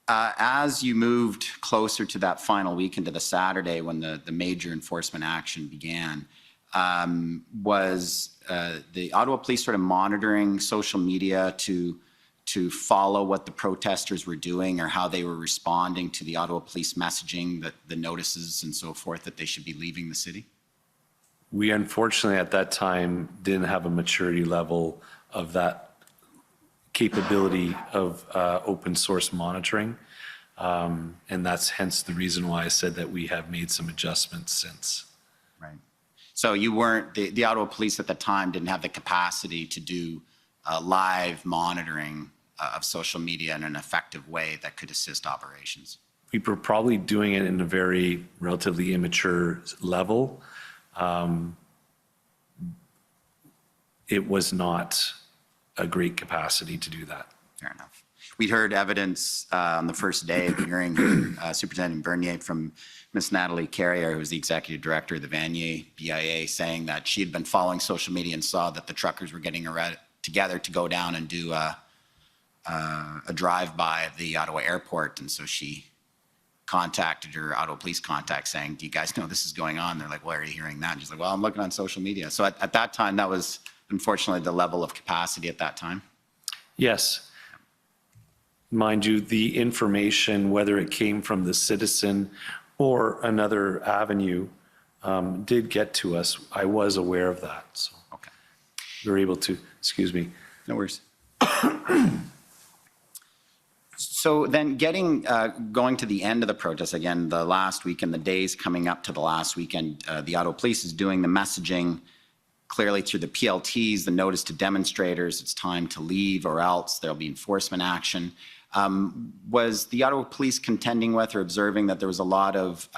as you moved closer to that final week into the Saturday when the major enforcement action began, was the Ottawa Police sort of monitoring social media to follow what the protesters were doing or how they were responding to the Ottawa Police messaging, the notices and so forth that they should be leaving the city? We unfortunately at that time didn't have a maturity level of that capability of open source monitoring. And that's hence the reason why I said that we have made some adjustments since. Right. So you weren't, the Ottawa Police at the time didn't have the capacity to do live monitoring of social media in an effective way that could assist operations? We were probably doing it in a very relatively immature level. It was not a great capacity to do that. Fair enough. We heard evidence on the first day of the hearing, Superintendent Bernier, from Ms. Natalie Carrier, who was the executive director of the Vanier BIA, saying that she had been following social media and saw that the truckers were getting together to go down and do a drive-by of the Ottawa airport. And so she contacted her Ottawa Police contact saying, do you guys know this is going on? They're like, why are you hearing that? And she's like, well, I'm looking on social media. So at that time, that was unfortunately the level of capacity at that time. Yes. Mind you, the information, whether it came from the citizen or another avenue, did get to us. I was aware of that. So okay. We were able to, excuse me. No worries. So then going to the end of the protest, again, the last weekend, the days coming up to the last weekend, the Ottawa Police is doing the messaging clearly through the PLTs, the notice to demonstrators, it's time to leave or else there'll be enforcement action. Was the Ottawa Police contending with or observing that there was a lot of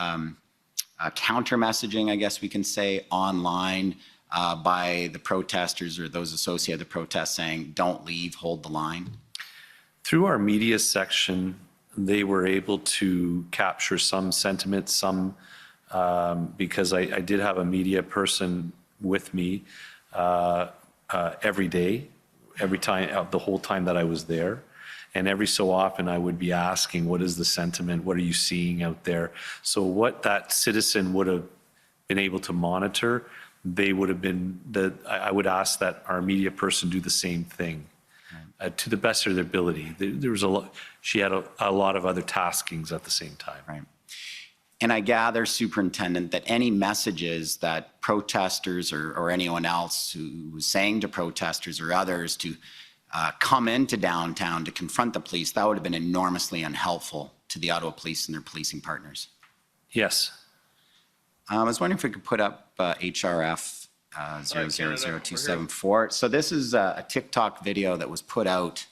counter messaging, I guess we can say, online by the protesters or those associated with the protest saying, don't leave, hold the line? Through our media section, they were able to capture some sentiment, some, because I did have a media person with me every day, every time, the whole time that I was there. And every so often I would be asking, what is the sentiment? What are you seeing out there? So what that citizen would have been able to monitor, they would have been, I would ask that our media person do the same thing. To the best of their ability. There was she had a lot of other taskings at the same time. Right. And I gather, Superintendent, that any messages that protesters or anyone else who was saying to protesters or others to come into downtown to confront the police, that would have been enormously unhelpful to the Ottawa Police and their policing partners. Yes. I was wondering if we could put up HRF 000274. So this is a TikTok video that was put out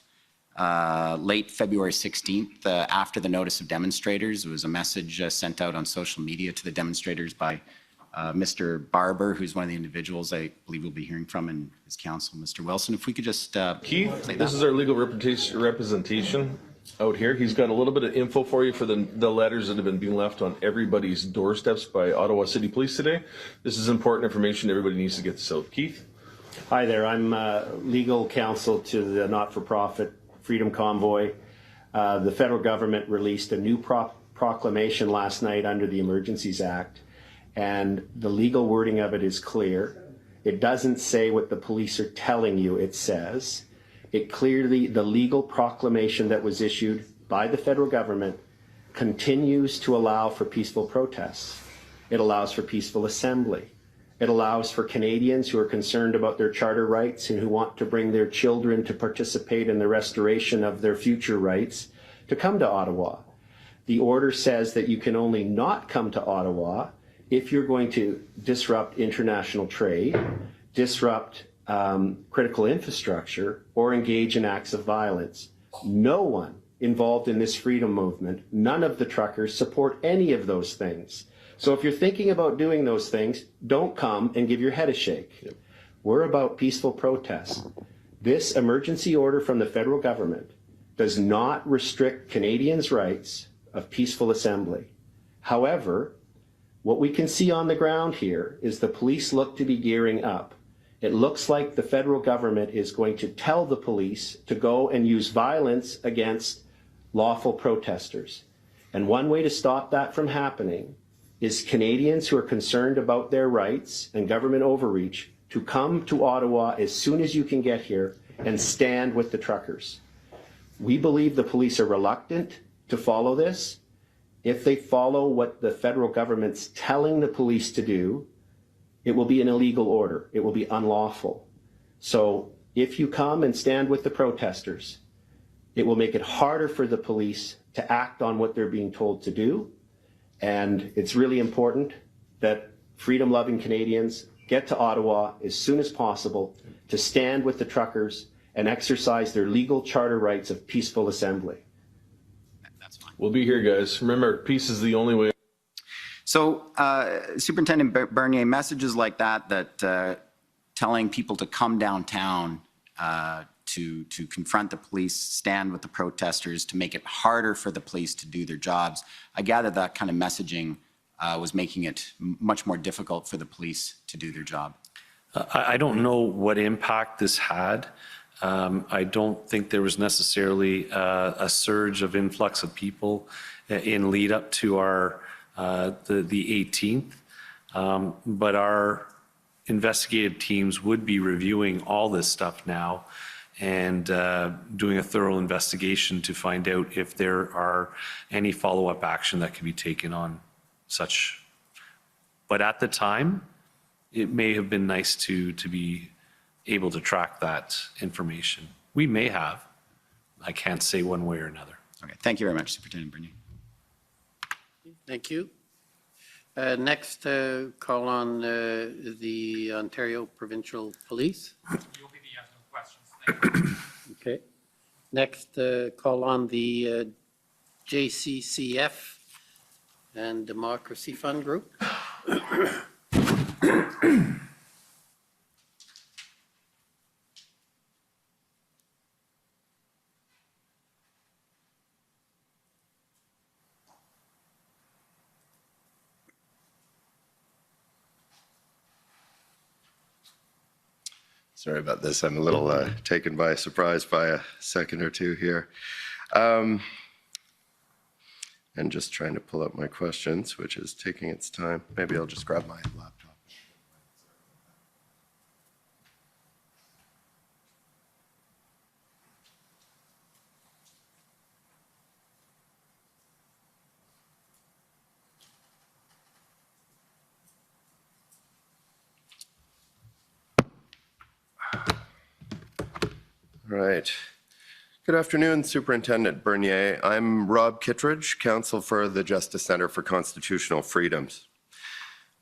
late February 16th after the notice of demonstrators. It was a message sent out on social media to the demonstrators by Mr. Barber, who's one of the individuals I believe we'll be hearing from in his counsel, Mr. Wilson. If we could just Keith, play that. this is our legal representation out here. He's got a little bit of info for you for the letters that have been being left on everybody's doorsteps by Ottawa City Police today. This is important information. Everybody needs to get this out. Keith? Hi there. I'm legal counsel to the not-for-profit Freedom Convoy. The federal government released a new proclamation last night under the Emergencies Act, and the legal wording of it is clear. It doesn't say what the police are telling you it says. It clearly, the legal proclamation that was issued by the federal government continues to allow for peaceful protests. It allows for peaceful assembly. It allows for Canadians who are concerned about their charter rights and who want to bring their children to participate in the restoration of their future rights to come to Ottawa. The order says that you can only not come to Ottawa if you're going to disrupt international trade, disrupt critical infrastructure, or engage in acts of violence. No one involved in this freedom movement, none of the truckers support any of those things. So if you're thinking about doing those things, don't come and give your head a shake. Yep. We're about peaceful protest. This emergency order from the federal government does not restrict Canadians' rights of peaceful assembly. However, what we can see on the ground here is the police look to be gearing up. It looks like the federal government is going to tell the police to go and use violence against lawful protesters. And one way to stop that from happening is Canadians who are concerned about their rights and government overreach to come to Ottawa as soon as you can get here and stand with the truckers. We believe the police are reluctant to follow this. If they follow what the federal government's telling the police to do, it will be an illegal order. It will be unlawful. So if you come and stand with the protesters, it will make it harder for the police to act on what they're being told to do. And it's really important that freedom-loving Canadians get to Ottawa as soon as possible to stand with the truckers and exercise their legal charter rights of peaceful assembly. That's fine. We'll be here, guys. Remember, peace is the only way. So, Superintendent Bernier, messages like that telling people to come downtown to confront the police, stand with the protesters, to make it harder for the police to do their jobs. I gather that kind of messaging was making it much more difficult for the police to do their job. I don't know what impact this had. I don't think there was necessarily a surge of influx of people in lead up to our the 18th, but our investigative teams would be reviewing all this stuff now and doing a thorough investigation to find out if there are any follow-up action that can be taken on such. But at the time, it may have been nice to be able to track that information. We may have. I can't say one way or another. Okay, thank you very much, Superintendent Bernier. Thank you. Next, call on the Ontario Provincial Police. You'll be the questions. Thank you. Okay. Next, call on the JCCF and Democracy Fund Group. Sorry about this. I'm a little taken by surprise by a second or two here. And just trying to pull up my questions, which is taking its time. Maybe I'll just grab my laptop. Right. Good afternoon, Superintendent Bernier. I'm Rob Kittredge, counsel for the Justice Center for Constitutional Freedoms.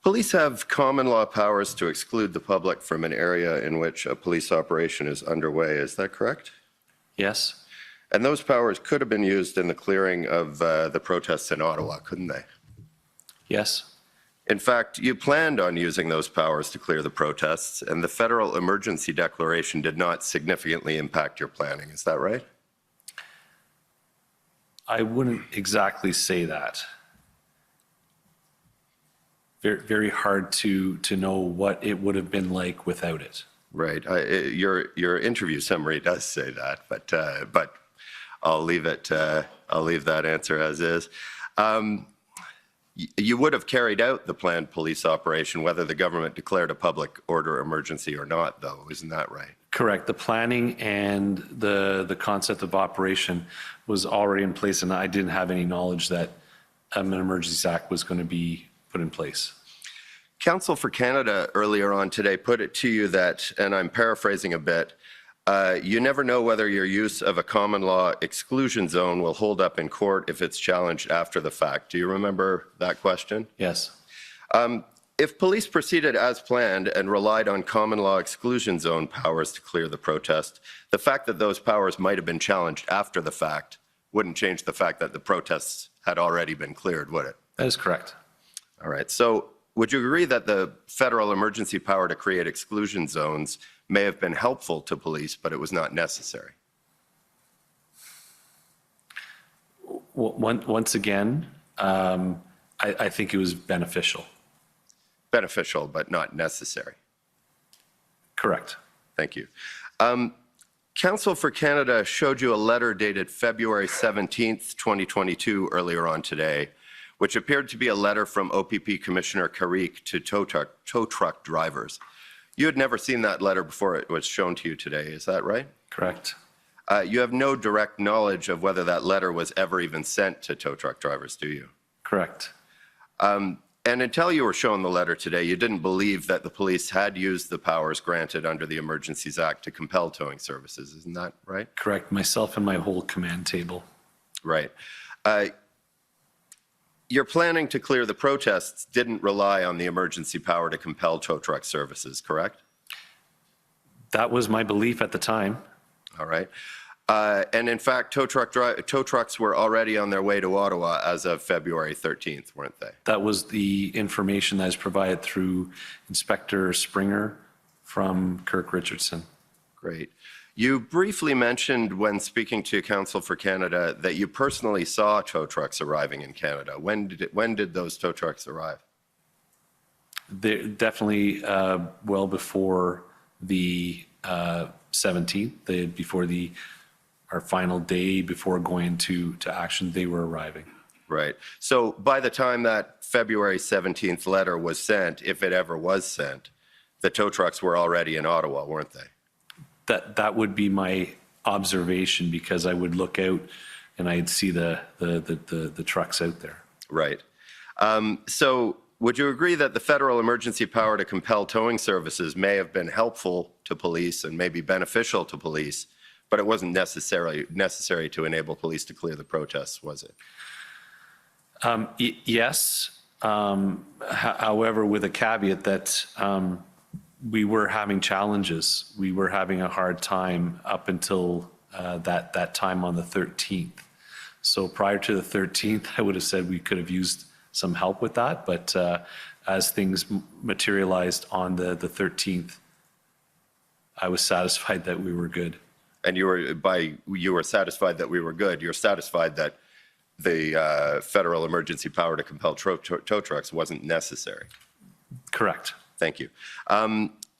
Police have common law powers to exclude the public from an area in which a police operation is underway. Is that correct? Yes. And those powers could have been used in the clearing of the protests in Ottawa, couldn't they? Yes. In fact, you planned on using those powers to clear the protests, and the federal emergency declaration did not significantly impact your planning. Is that right? I wouldn't exactly say that. Very, very hard to know what it would have been like without it. Right. Your interview summary does say that, but I'll leave it. I'll leave that answer as is. You would have carried out the planned police operation whether the government declared a public order emergency or not, though. Isn't that right? Correct. The planning and the concept of operation was already in place, and I didn't have any knowledge that an Emergencies Act was going to be put in place. Counsel for Canada earlier on today put it to you that, and I'm paraphrasing a bit, you never know whether your use of a common law exclusion zone will hold up in court if it's challenged after the fact. Do you remember that question? Yes. If police proceeded as planned and relied on common law exclusion zone powers to clear the protest, the fact that those powers might have been challenged after the fact wouldn't change the fact that the protests had already been cleared, would it? That is correct. All right. So would you agree that the federal emergency power to create exclusion zones may have been helpful to police, but it was not necessary? Once again, I think it was beneficial. Beneficial, but not necessary. Correct. Thank you. Counsel for Canada showed you a letter dated February 17th, 2022, earlier on today, which appeared to be a letter from OPP Commissioner Carrick to tow truck drivers. You had never seen that letter before it was shown to you today, is that right? Correct. You have no direct knowledge of whether that letter was ever even sent to tow truck drivers, do you? Correct. And until you were shown the letter today, you didn't believe that the police had used the powers granted under the Emergencies Act to compel towing services, isn't that right? Correct. Myself and my whole command table. Right. Your planning to clear the protests didn't rely on the emergency power to compel tow truck services, correct? That was my belief at the time. All right. And in fact, tow trucks were already on their way to Ottawa as of February 13th, weren't they? That was the information that is provided through Inspector Springer from Kirk Richardson. Great. You briefly mentioned when speaking to Counsel for Canada that you personally saw tow trucks arriving in Canada. When did those tow trucks arrive? They're definitely well before the 17th, before our final day before going to action, they were arriving. Right. So by the time that February 17th letter was sent, if it ever was sent, the tow trucks were already in Ottawa, weren't they? That would be my observation, because I would look out and I'd see the trucks out there. Right. So would you agree that the federal emergency power to compel towing services may have been helpful to police and maybe beneficial to police, but it wasn't necessary to enable police to clear the protests, was it? Yes. However, with a caveat that we were having challenges. We were having a hard time up until that time on the 13th. So prior to the 13th, I would have said we could have used some help with that. But as things materialized on the 13th, I was satisfied that we were good. And you were satisfied that we were good. You're satisfied that the federal emergency power to compel tow trucks wasn't necessary. Correct. Thank you.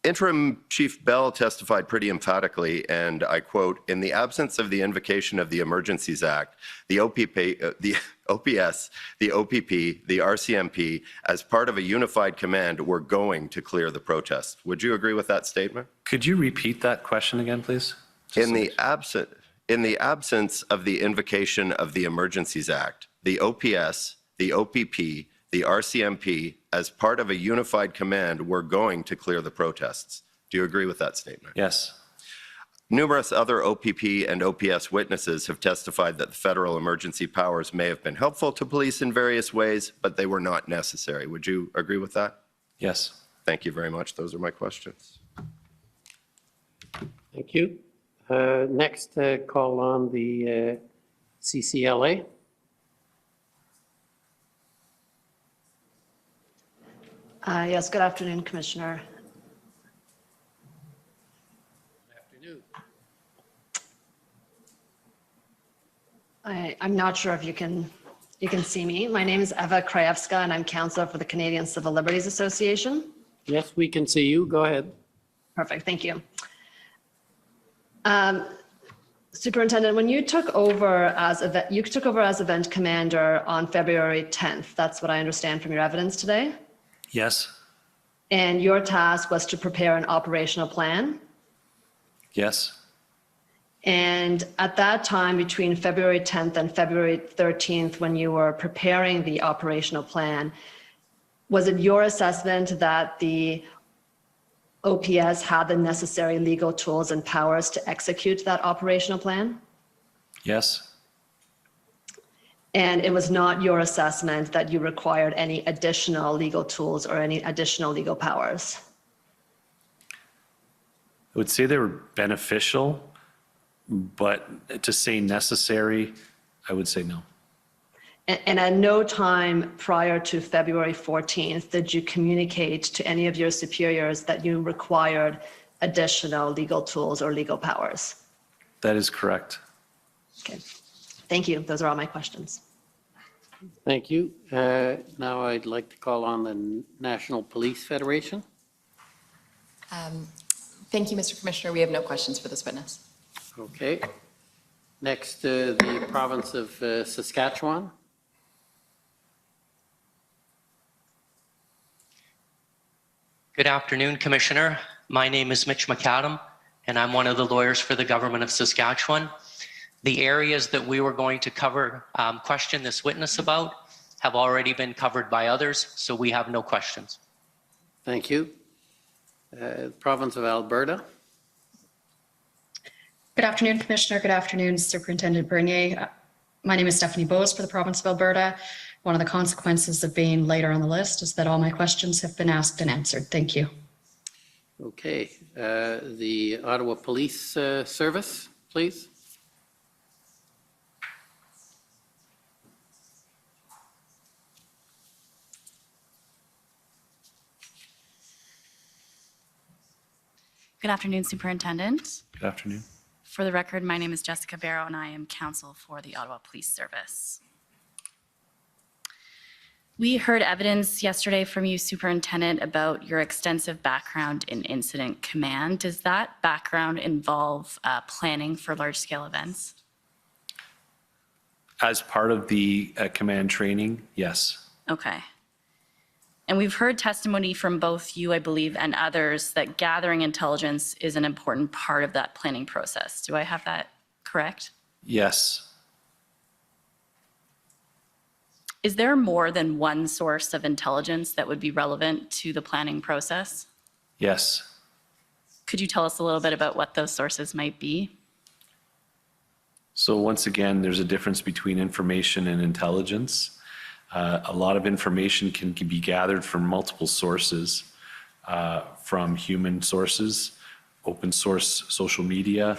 Interim Chief Bell testified pretty emphatically, and I quote, "In the absence of the invocation of the Emergencies Act, the OPS, the OPP, the RCMP, as part of a unified command, were going to clear the protests." Would you agree with that statement? Could you repeat that question again, please? In the absence of the invocation of the Emergencies Act, the OPS, the OPP, the RCMP, as part of a unified command, were going to clear the protests. Do you agree with that statement? Yes. Numerous other OPP and OPS witnesses have testified that the federal emergency powers may have been helpful to police in various ways, but they were not necessary. Would you agree with that? Yes. Thank you very much. Those are my questions. Thank you. Next, call on the CCLA. Yes, good afternoon, Commissioner. I'm not sure if you can see me. My name is Eva Krajewska, and I'm counselor for the Canadian Civil Liberties Association. Yes, we can see you. Go ahead. Perfect, thank you. Superintendent, when you took over as event commander on February 10th, that's what I understand from your evidence today, Yes. and your task was to prepare an operational plan. Yes. And at that time, between February 10th and February 13th, when you were preparing the operational plan, was it your assessment that the OPS had the necessary legal tools and powers to execute that operational plan? Yes. And it was not your assessment that you required any additional legal tools or any additional legal powers? I would say they were beneficial, but to say necessary, I would say no. And at no time prior to February 14th did you communicate to any of your superiors that you required additional legal tools or legal powers? That is correct. Okay, thank you. Those are all my questions. Thank you. Now I'd like to call on the National Police Federation. Thank you, Mr. Commissioner. We have no questions for this witness. Okay. Next, the province of Saskatchewan. Good afternoon, Commissioner. My name is Mitch McAdam, and I'm one of the lawyers for the government of Saskatchewan. The areas that we were going to question this witness about have already been covered by others, so we have no questions. Thank you. Province of Alberta. Good afternoon, Commissioner. Good afternoon, Superintendent Bernier. My name is Stephanie Bowes for the province of Alberta. One of the consequences of being later on the list is that all my questions have been asked and answered. Thank you. Okay. The Ottawa Police Service, please. Good afternoon, Superintendent. Good afternoon. For the record, my name is Jessica Barrow, and I am counsel for the Ottawa Police Service. We heard evidence yesterday from you, Superintendent, about your extensive background in incident command. Does that background involve planning for large-scale events? As part of the command training, yes. Okay. And we've heard testimony from both you, I believe, and others that gathering intelligence is an important part of that planning process. Do I have that correct? Yes. Is there more than one source of intelligence that would be relevant to the planning process? Yes. Could you tell us a little bit about what those sources might be? So once again, there's a difference between information and intelligence. A lot of information can be gathered from multiple sources, from human sources, open source social media,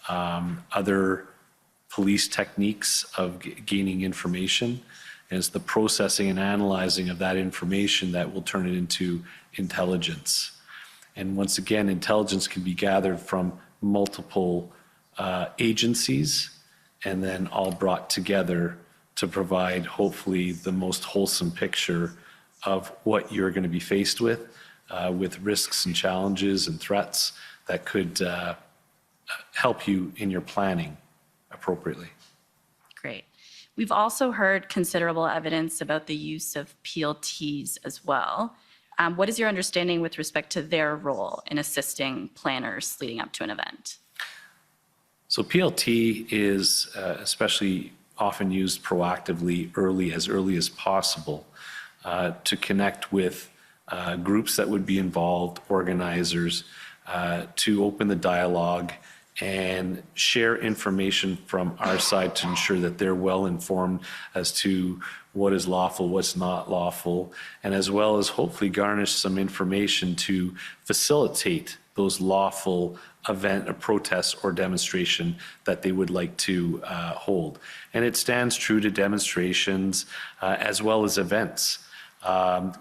other police techniques of gaining information. And it's the processing and analyzing of that information that will turn it into intelligence. And once again, intelligence can be gathered from multiple agencies and then all brought together to provide hopefully the most wholesome picture of what you're going to be faced with risks and challenges and threats that could help you in your planning appropriately. Great. We've also heard considerable evidence about the use of PLTs as well. What is your understanding with respect to their role in assisting planners leading up to an event? So PLT is especially often used proactively as early as possible to connect with groups that would be involved, organizers, to open the dialogue and share information from our side to ensure that they're well informed as to what is lawful, what's not lawful, and as well as hopefully garnish some information to facilitate those lawful event, a protest or demonstration that they would like to hold. And it stands true to demonstrations as well as events.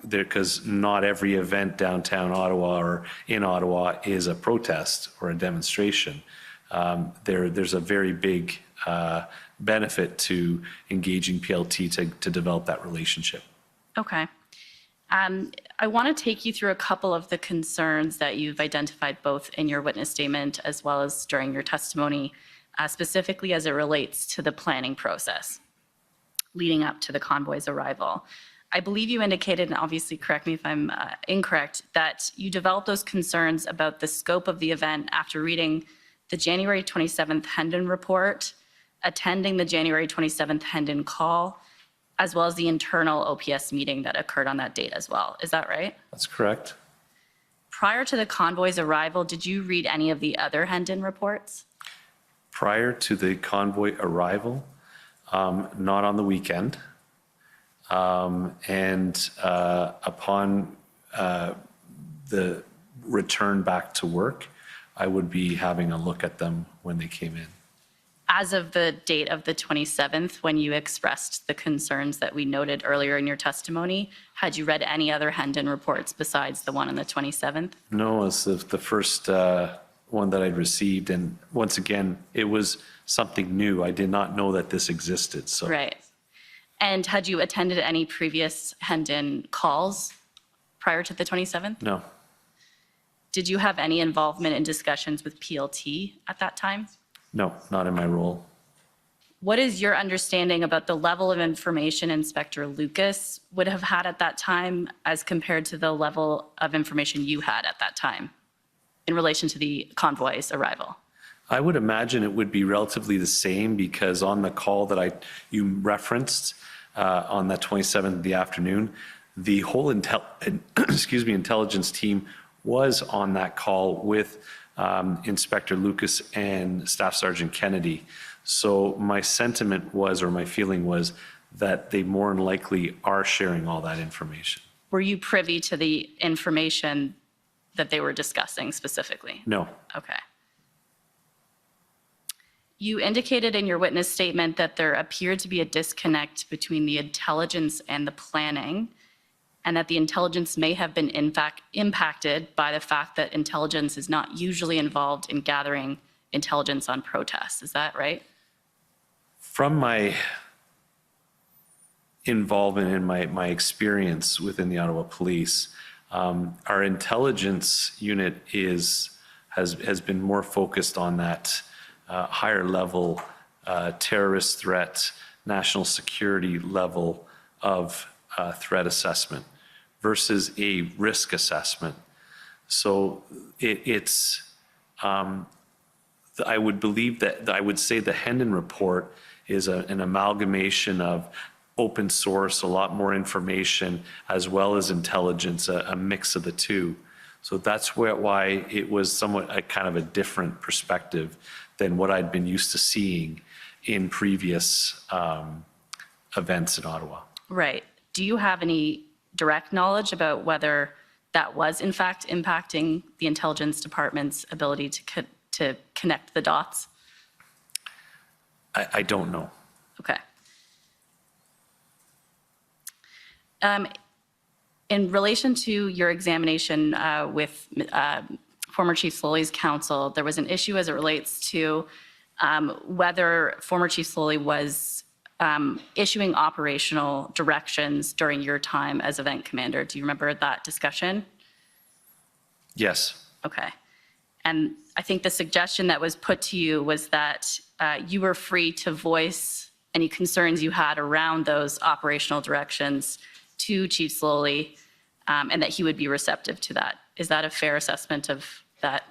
Because not every event downtown Ottawa or in Ottawa is a protest or a demonstration. There's a very big benefit to engaging PLT to develop that relationship. Okay. I want to take you through a couple of the concerns that you've identified both in your witness statement as well as during your testimony, specifically as it relates to the planning process leading up to the convoy's arrival. I believe you indicated, and obviously correct me if I'm incorrect, that you developed those concerns about the scope of the event after reading the January 27th Hendon report, attending the January 27th Hendon call, as well as the internal OPS meeting that occurred on that date as well. Is that right? That's correct. Prior to the convoy's arrival, did you read any of the other Hendon reports? Prior to the convoy arrival, not on the weekend. And upon the return back to work, I would be having a look at them when they came in. As of the date of the 27th, when you expressed the concerns that we noted earlier in your testimony, had you read any other Hendon reports besides the one on the 27th? No, it's the first one that I'd received. And once again, it was something new. I did not know that this existed. So. Right. And had you attended any previous Hendon calls prior to the 27th? No. Did you have any involvement in discussions with PLT at that time? No, not in my role. What is your understanding about the level of information Inspector Lucas would have had at that time as compared to the level of information you had at that time in relation to the convoy's arrival? I would imagine it would be relatively the same because on the call that you referenced on that 27th of the afternoon, the whole intelligence team was on that call with Inspector Lucas and Staff Sergeant Kennedy. So my sentiment was, or my feeling was, that they more than likely are sharing all that information. Were you privy to the information that they were discussing specifically? No. Okay. You indicated in your witness statement that there appeared to be a disconnect between the intelligence and the planning, and that the intelligence may have been in fact impacted by the fact that intelligence is not usually involved in gathering intelligence on protests. Is that right? From my involvement and my experience within the Ottawa Police, our intelligence unit has been more focused on that higher level terrorist threat, national security level of threat assessment versus a risk assessment. So I would believe that I would say the Hendon report is an amalgamation of open source, a lot more information, as well as intelligence, a mix of the two. So that's why it was somewhat a kind of a different perspective than what I'd been used to seeing in previous events in Ottawa. Right. Do you have any direct knowledge about whether that was in fact impacting the intelligence department's ability to connect the dots? I don't know. Okay. In relation to your examination with former Chief Sloley's counsel, there was an issue as it relates to whether former Chief Sloley was issuing operational directions during your time as event commander. Do you remember that discussion? Yes. Okay. And I think the suggestion that was put to you was that you were free to voice any concerns you had around those operational directions to Chief Sloley, and that he would be receptive to that. Is that a fair assessment of that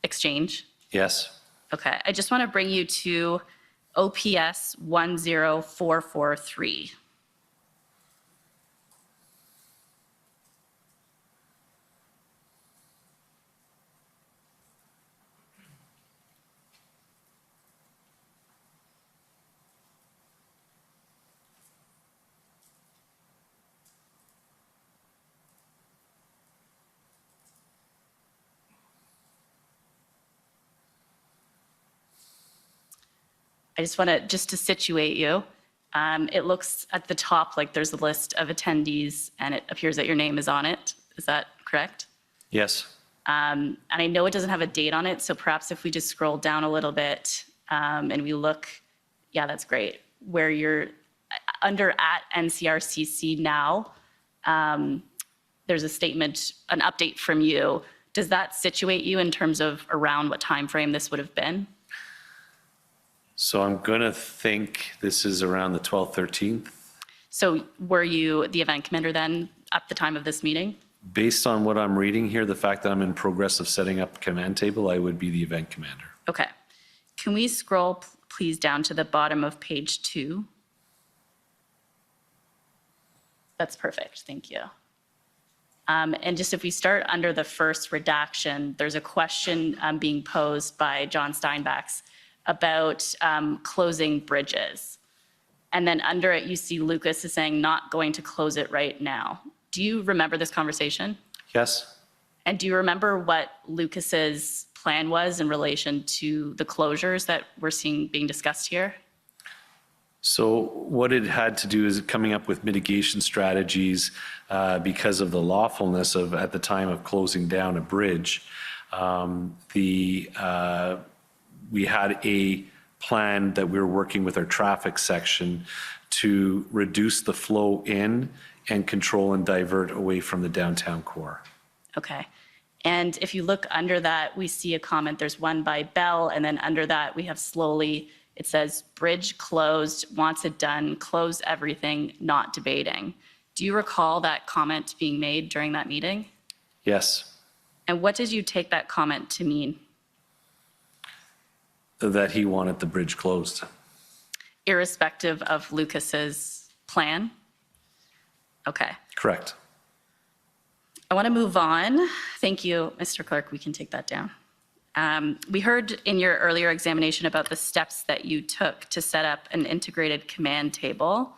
exchange? Yes. Okay. I just want to bring you to OPS 10443. just want to situate you. It looks at the top like there's a list of attendees and it appears that your name is on it. Is that correct? Yes. And I know it doesn't have a date on it, so perhaps if we just scroll down a little bit and we look, yeah, that's great, where you're under at NCRCC now, there's a statement, an update from you. Does that situate you in terms of around what time frame this would have been? So I'm going to think this is around the 12th, 13th. So were you the event commander then at the time of this meeting? Based on what I'm reading here, the fact that I'm in progress of setting up a command table, I would be the event commander. Okay. Can we scroll please down to the bottom of page 2? That's perfect. Thank you. And just if we start under the first redaction, there's a question being posed by John Steinbachs about closing bridges. And then under it, you see Lucas is saying not going to close it right now. Do you remember this conversation? Yes. And do you remember what Lucas's plan was in relation to the closures that we're seeing being discussed here? So what it had to do is coming up with mitigation strategies because of the lawfulness of, at the time of closing down a bridge. We had a plan that we were working with our traffic section to reduce the flow in and control and divert away from the downtown core. Okay. And if you look under that, we see a comment. There's one by Bell, and then under that, we have slowly, it says, bridge closed, wants it done, close everything, not debating. Do you recall that comment being made during that meeting? Yes. And what did you take that comment to mean? That he wanted the bridge closed. Irrespective of Lucas's plan? Okay. Correct. I want to move on. Thank you, Mr. Clerk. We can take that down. We heard in your earlier examination about the steps that you took to set up an integrated command table.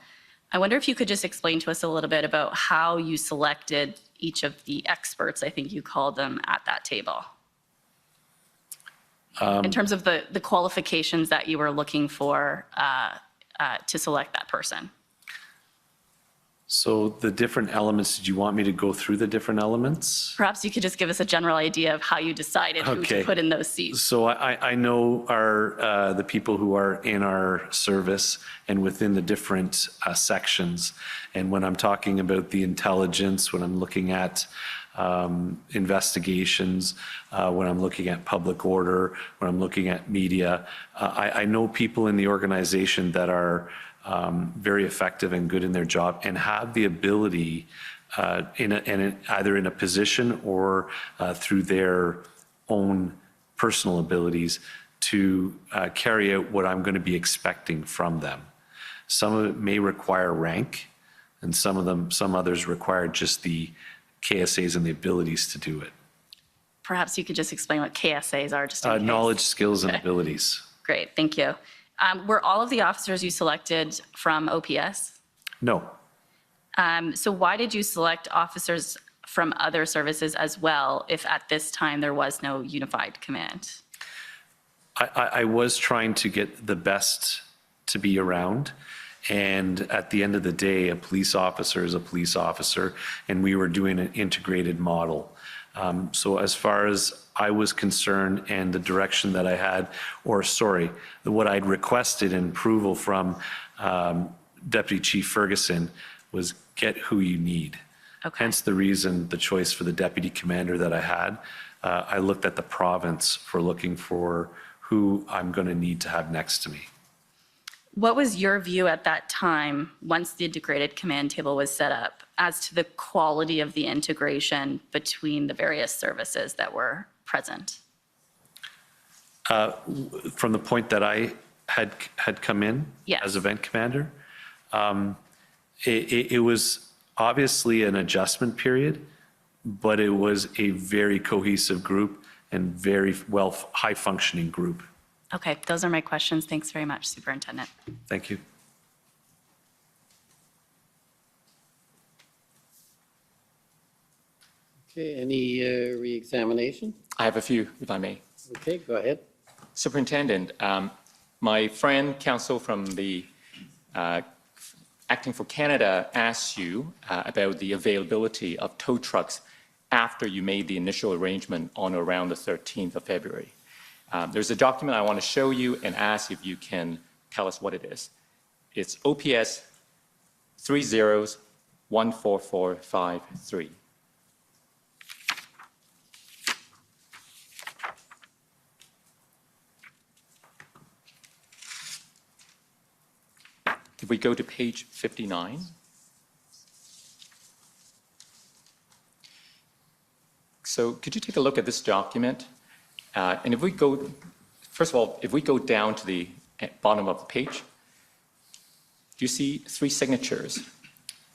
I wonder if you could just explain to us a little bit about how you selected each of the experts, I think you called them, at that table. In terms of the qualifications that you were looking for to select that person. So the different elements, did you want me to go through the different elements? Perhaps you could just give us a general idea of how you decided who to put in those seats. So I know the people who are in our service and within the different sections. And when I'm talking about the intelligence, when I'm looking at investigations, when I'm looking at public order, when I'm looking at media, I know people in the organization that are very effective and good in their job and have the ability either in a position or through their own personal abilities to carry out what I'm going to be expecting from them. Some of it may require rank, and some others require just the KSAs and the abilities to do it. Perhaps you could just explain what KSAs are, just in case. Knowledge, skills, and abilities. Great, thank you. Were all of the officers you selected from OPS? No. So why did you select officers from other services as well, if at this time there was no unified command? I was trying to get the best to be around. And at the end of the day, a police officer is a police officer, and we were doing an integrated model. So as far as I was concerned and the direction that I had, what I'd requested in approval from Deputy Chief Ferguson was get who you need. Okay. Hence the reason, the choice for the deputy commander that I had. I looked at the province for looking for who I'm going to need to have next to me. What was your view at that time, once the integrated command table was set up, as to the quality of the integration between the various services that were present? From the point that I had come in as event commander, it was obviously an adjustment period, but it was a very cohesive group and very high functioning group. Okay, those are my questions. Thanks very much, Superintendent. Thank you. Okay, any re-examination? I have a few, if I may. Okay, go ahead. Superintendent, My friend, counsel from the Acting for Canada, asked you about the availability of tow trucks after you made the initial arrangement on or around the 13th of February. There's a document I want to show you and ask if you can tell us what it is. It's OPS 30-14453. If we go to page 59, so could you take a look at this document? And if we go, first of all, if we go down to the bottom of the page, do you see 3 signatures?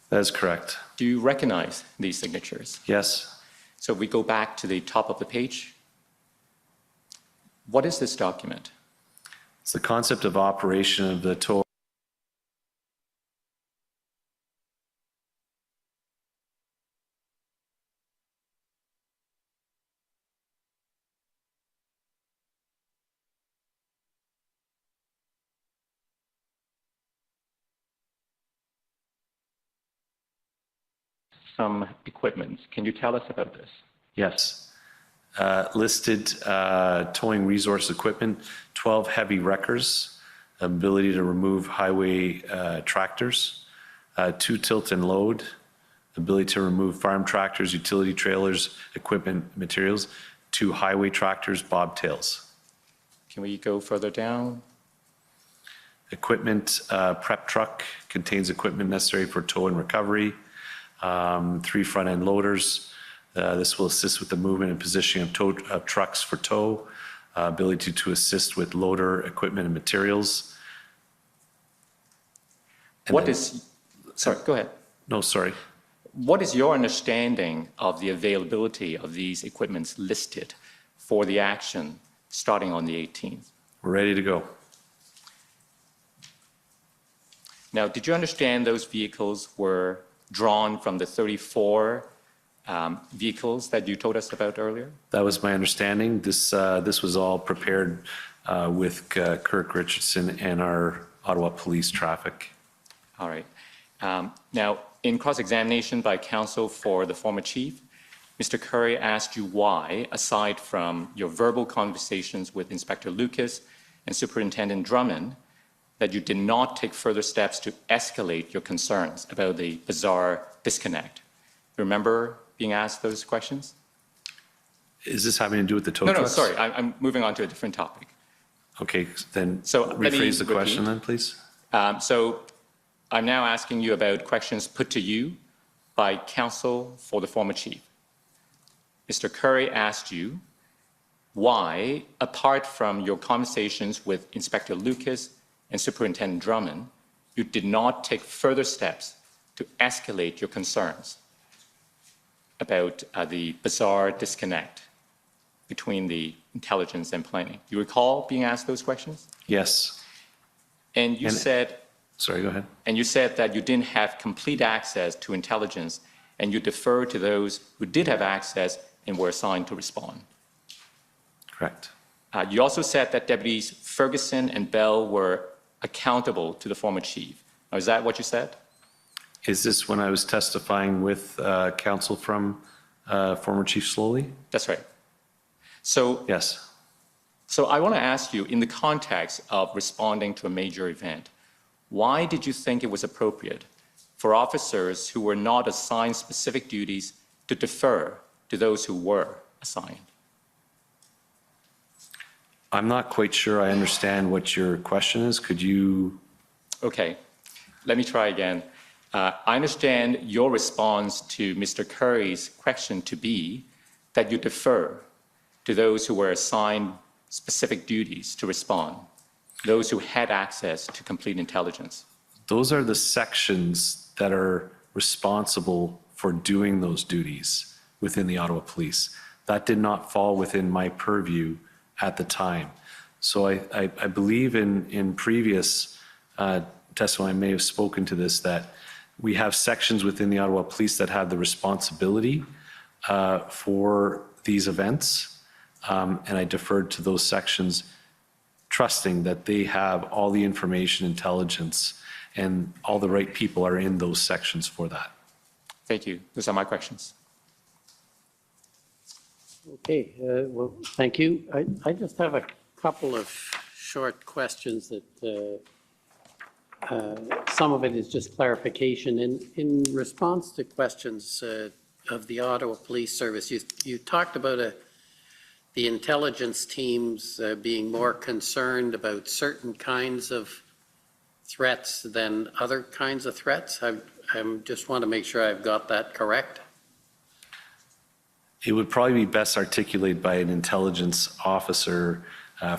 That is correct. Do you recognize these signatures? Yes. So if we go back to the top of the page, what is this document? It's the concept of operation of the tow. Some equipment. Can you tell us about this? Yes. Listed towing resource equipment, 12 heavy wreckers, ability to remove highway tractors, 2 tilt and load, ability to remove farm tractors, utility trailers, equipment materials, 2 highway tractors, bobtails. Can we go further down? Equipment prep truck contains equipment necessary for tow and recovery. 3 front-end loaders. This will assist with the movement and positioning of trucks for tow. Ability to assist with loader equipment and materials. Sorry, go ahead. No, sorry. What is your understanding of the availability of these equipments listed for the action starting on the 18th? We're ready to go. Now, did you understand those vehicles were drawn from the 34 vehicles that you told us about earlier? That was my understanding. This was all prepared with Kirk Richardson and our Ottawa Police Traffic. All right. Now, in cross-examination by counsel for the former chief, Mr. Curry asked you why, aside from your verbal conversations with Inspector Lucas and Superintendent Drummond, that you did not take further steps to escalate your concerns about the bizarre disconnect. Remember being asked those questions? Is this having to do with the tow No, trucks? sorry, I'm moving on to a different topic. Okay, then So rephrase the question then, please. So I'm now asking you about questions put to you by counsel for the former chief. Mr. Curry asked you why, apart from your conversations with Inspector Lucas and Superintendent Drummond, you did not take further steps to escalate your concerns about the bizarre disconnect between the intelligence and planning. You recall being asked those questions? Yes. And you said... Sorry, go ahead. And you said that you didn't have complete access to intelligence and you deferred to those who did have access and were assigned to respond. Correct. You also said that Deputies Ferguson and Bell were accountable to the former chief. Now, is that what you said? Is this when I was testifying with counsel from former Chief Slowly? That's right. So, yes. So I want to ask you, in the context of responding to a major event, why did you think it was appropriate for officers who were not assigned specific duties to defer to those who were assigned? I'm not quite sure I understand what your question is. Could you? Okay, let me try again. I understand your response to Mr. Curry's question to be that you defer to those who were assigned specific duties to respond, those who had access to complete intelligence. Those are the sections that are responsible for doing those duties within the Ottawa Police. That did not fall within my purview at the time. So I believe in previous testimony, I may have spoken to this, that we have sections within the Ottawa Police that have the responsibility for these events, and I deferred to those sections trusting that they have all the information, intelligence, and all the right people are in those sections for that. Thank you. Those are my questions. Okay, well, thank you. I just have a couple of short questions that some of it is just clarification. In response to questions of the Ottawa Police Service, you talked about the intelligence teams being more concerned about certain kinds of threats than other kinds of threats. I just want to make sure I've got that correct. It would probably be best articulated by an intelligence officer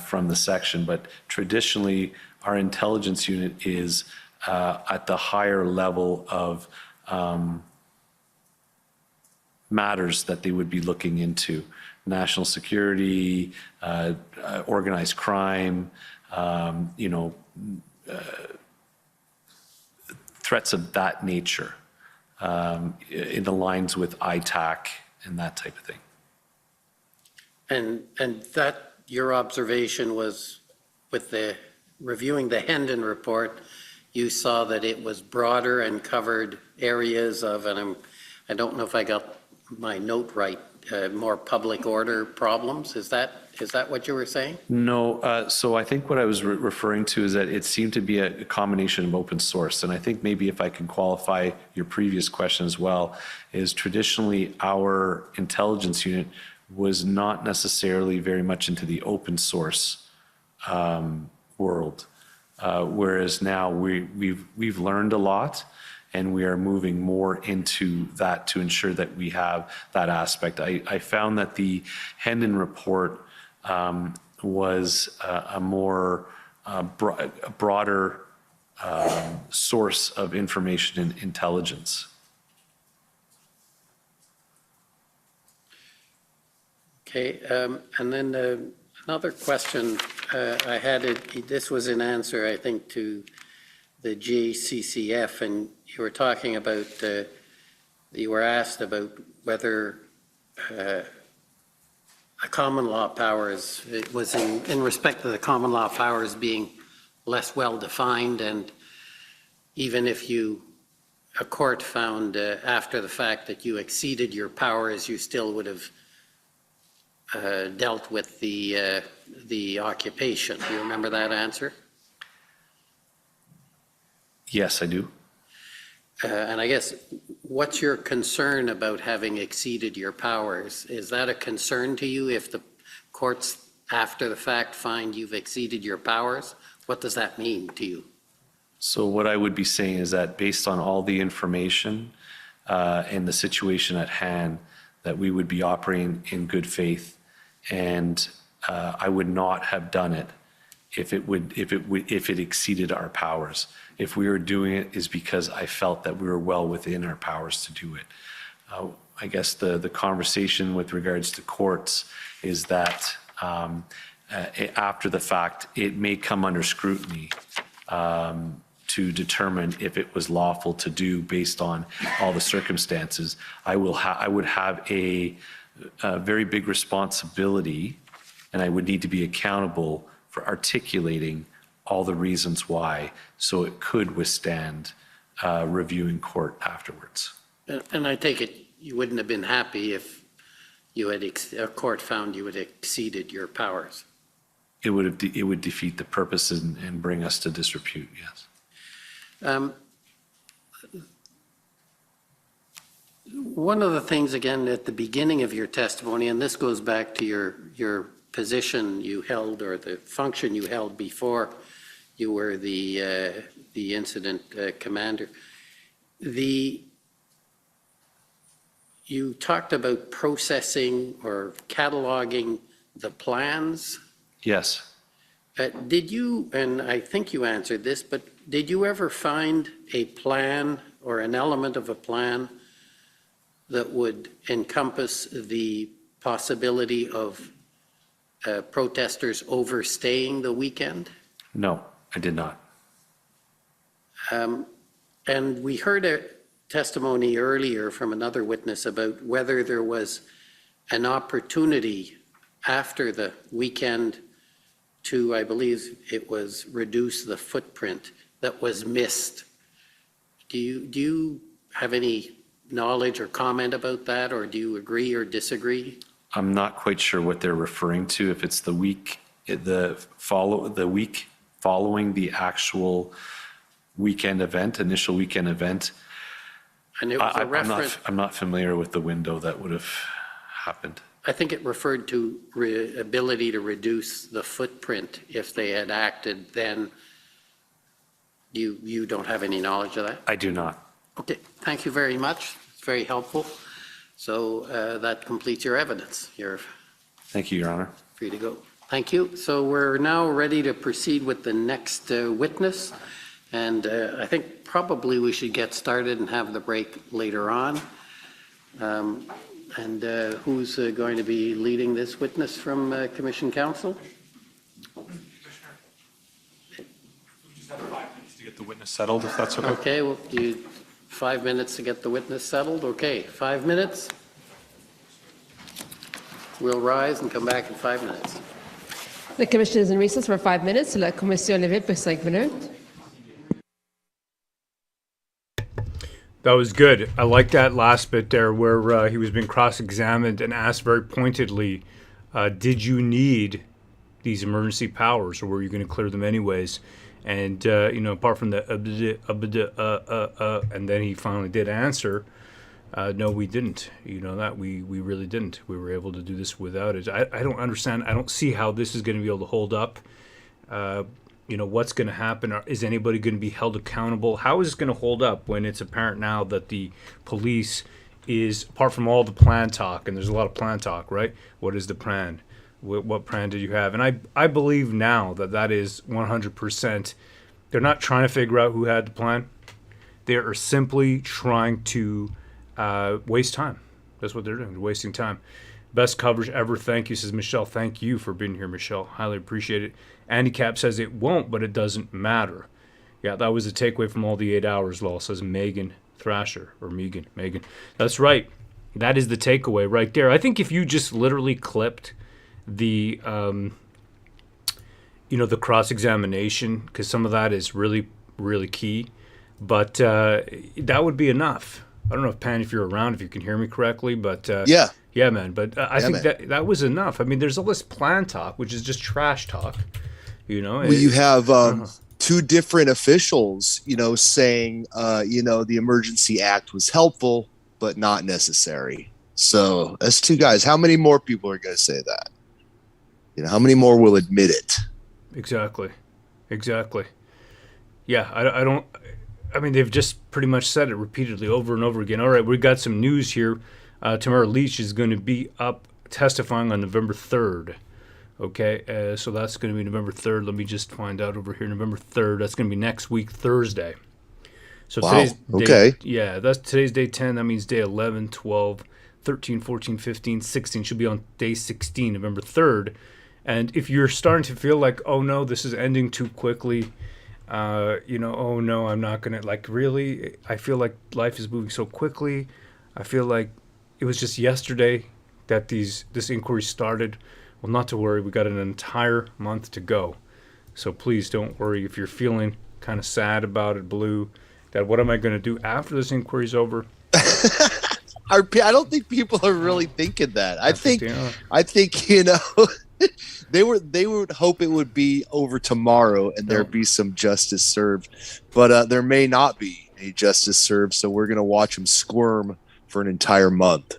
from the section, but traditionally our intelligence unit is at the higher level of matters that they would be looking into. National security, organized crime, threats of that nature. It aligns with H.A.I.L and that type of thing. And that your observation was with the reviewing the Hendon report, you saw that it was broader and covered areas of, and I don't know if I got my note right, more public order problems. Is that what you were saying? No, so I think what I was referring to is that it seemed to be a combination of open source. And I think maybe if I can qualify your previous question as well, is traditionally our intelligence unit was not necessarily very much into the open source world. Whereas now we've learned a lot, and we are moving more into that to ensure that we have that aspect. I found that the Hendon report was a more broader source of information and intelligence. Okay, and then another question I had, this was in answer, I think, to the JCCF, and you were talking about, you were asked about whether a common law powers, it was in respect to the common law powers being less well defined, and even if a court found after the fact that you exceeded your powers, you still would have dealt with the occupation. Do you remember that answer? Yes, I do. And I guess, what's your concern about having exceeded your powers? Is that a concern to you if the courts, after the fact, find you've exceeded your powers? What does that mean to you? So what I would be saying is that based on all the information and the situation at hand, that we would be operating in good faith, and I would not have done it if it exceeded our powers. If we were doing it is because I felt that we were well within our powers to do it. I guess the conversation with regards to courts is that after the fact, it may come under scrutiny to determine if it was lawful to do based on all the circumstances. I would have a very big responsibility, and I would need to be accountable for articulating all the reasons why, so it could withstand review in court afterwards. And I take it you wouldn't have been happy if you had a court found you had exceeded your powers. It would defeat the purpose and bring us to disrepute. Yes. One of the things, again, at the beginning of your testimony, and this goes back to your position you held, or the function you held before you were the incident commander. You talked about processing or cataloging the plans. Yes. Did you, and I think you answered this, but did you ever find a plan or an element of a plan that would encompass the possibility of protesters overstaying the weekend? No, I did not. And we heard a testimony earlier from another witness about whether there was an opportunity after the weekend to, I believe it was reduce the footprint that was missed. Do you have any knowledge or comment about that, or do you agree or disagree? I'm not quite sure what they're referring to, if it's the week following the actual weekend event, initial weekend event. And it was a reference. I'm not familiar with the window that would have happened. I think it referred to ability to reduce the footprint if they had acted then. You don't have any knowledge of that? I do not. Okay, thank you very much. It's very helpful. So that completes your evidence. You're Thank you, Your Honor. free to go. Thank you. So we're now ready to proceed with the next witness. And I think probably we should get started and have the break later on. Who's going to be leading this witness from Commission Counsel? Just have 5 minutes to get the witness settled, if that's okay. Okay, well, 5 minutes to get the witness settled. Okay, 5 minutes. We'll rise and come back in 5 minutes. The Commission is in recess for 5 minutes. La Commission est levée pour 5 minutes. That was good. I like that last bit there where he was being cross-examined and asked very pointedly, did you need these emergency powers, or were you going to clear them anyways? And, apart from the and then he finally did answer, no, we didn't. You know that. We really didn't. We were able to do this without it. I don't understand. I don't see how this is going to be able to hold up. What's going to happen? Is anybody going to be held accountable? How is this going to hold up when it's apparent now that the police is, apart from all the plan talk, and there's a lot of plan talk, right? What is the plan? What plan did you have? And I believe now that is 100%. They're not trying to figure out who had the plan. They are simply trying to waste time. That's what they're doing. They're wasting time. Best coverage ever. Thank you, says Michelle. Thank you for being here, Michelle. Highly appreciate it. Handicap says it won't, but it doesn't matter. Yeah, that was the takeaway from all the 8 hours, lol, says Megan Thrasher, or Megan. That's right. That is the takeaway right there. I think if you just literally clipped the, the cross-examination, because some of that is really, really key, but that would be enough. I don't know if Pan, if you're around, if you can hear me correctly, but yeah, man. But I think that was enough. I mean, there's all this plan talk, which is just trash talk. Well, you have two different officials, saying, the Emergency Act was helpful, but not necessary. So that's two guys. How many more people are going to say that? How many more will admit it? Exactly. Yeah, they've just pretty much said it repeatedly over and over again. All right, we've got some news here. Tamara Leach is going to be up testifying on November 3rd. Okay, so that's going to be November 3rd. Let me just find out over here. November 3rd. That's going to be next week, Thursday. So wow. Today's okay. That's today's day 10. That means day 11, 12, 13, 14, 15, 16. Should be on day 16, November 3rd. And if you're starting to feel like, oh no, this is ending too quickly, oh no, I'm not going to, really, I feel like life is moving so quickly. I feel like it was just yesterday that this inquiry started. Well, not to worry. We got an entire month to go. So please don't worry if you're feeling kind of sad about it, Blue, that what am I going to do after this inquiry's over? I don't think people are really thinking that. I think they would hope it would be over tomorrow and there'd be some justice served. But there may not be any justice served, so we're going to watch them squirm for an entire month.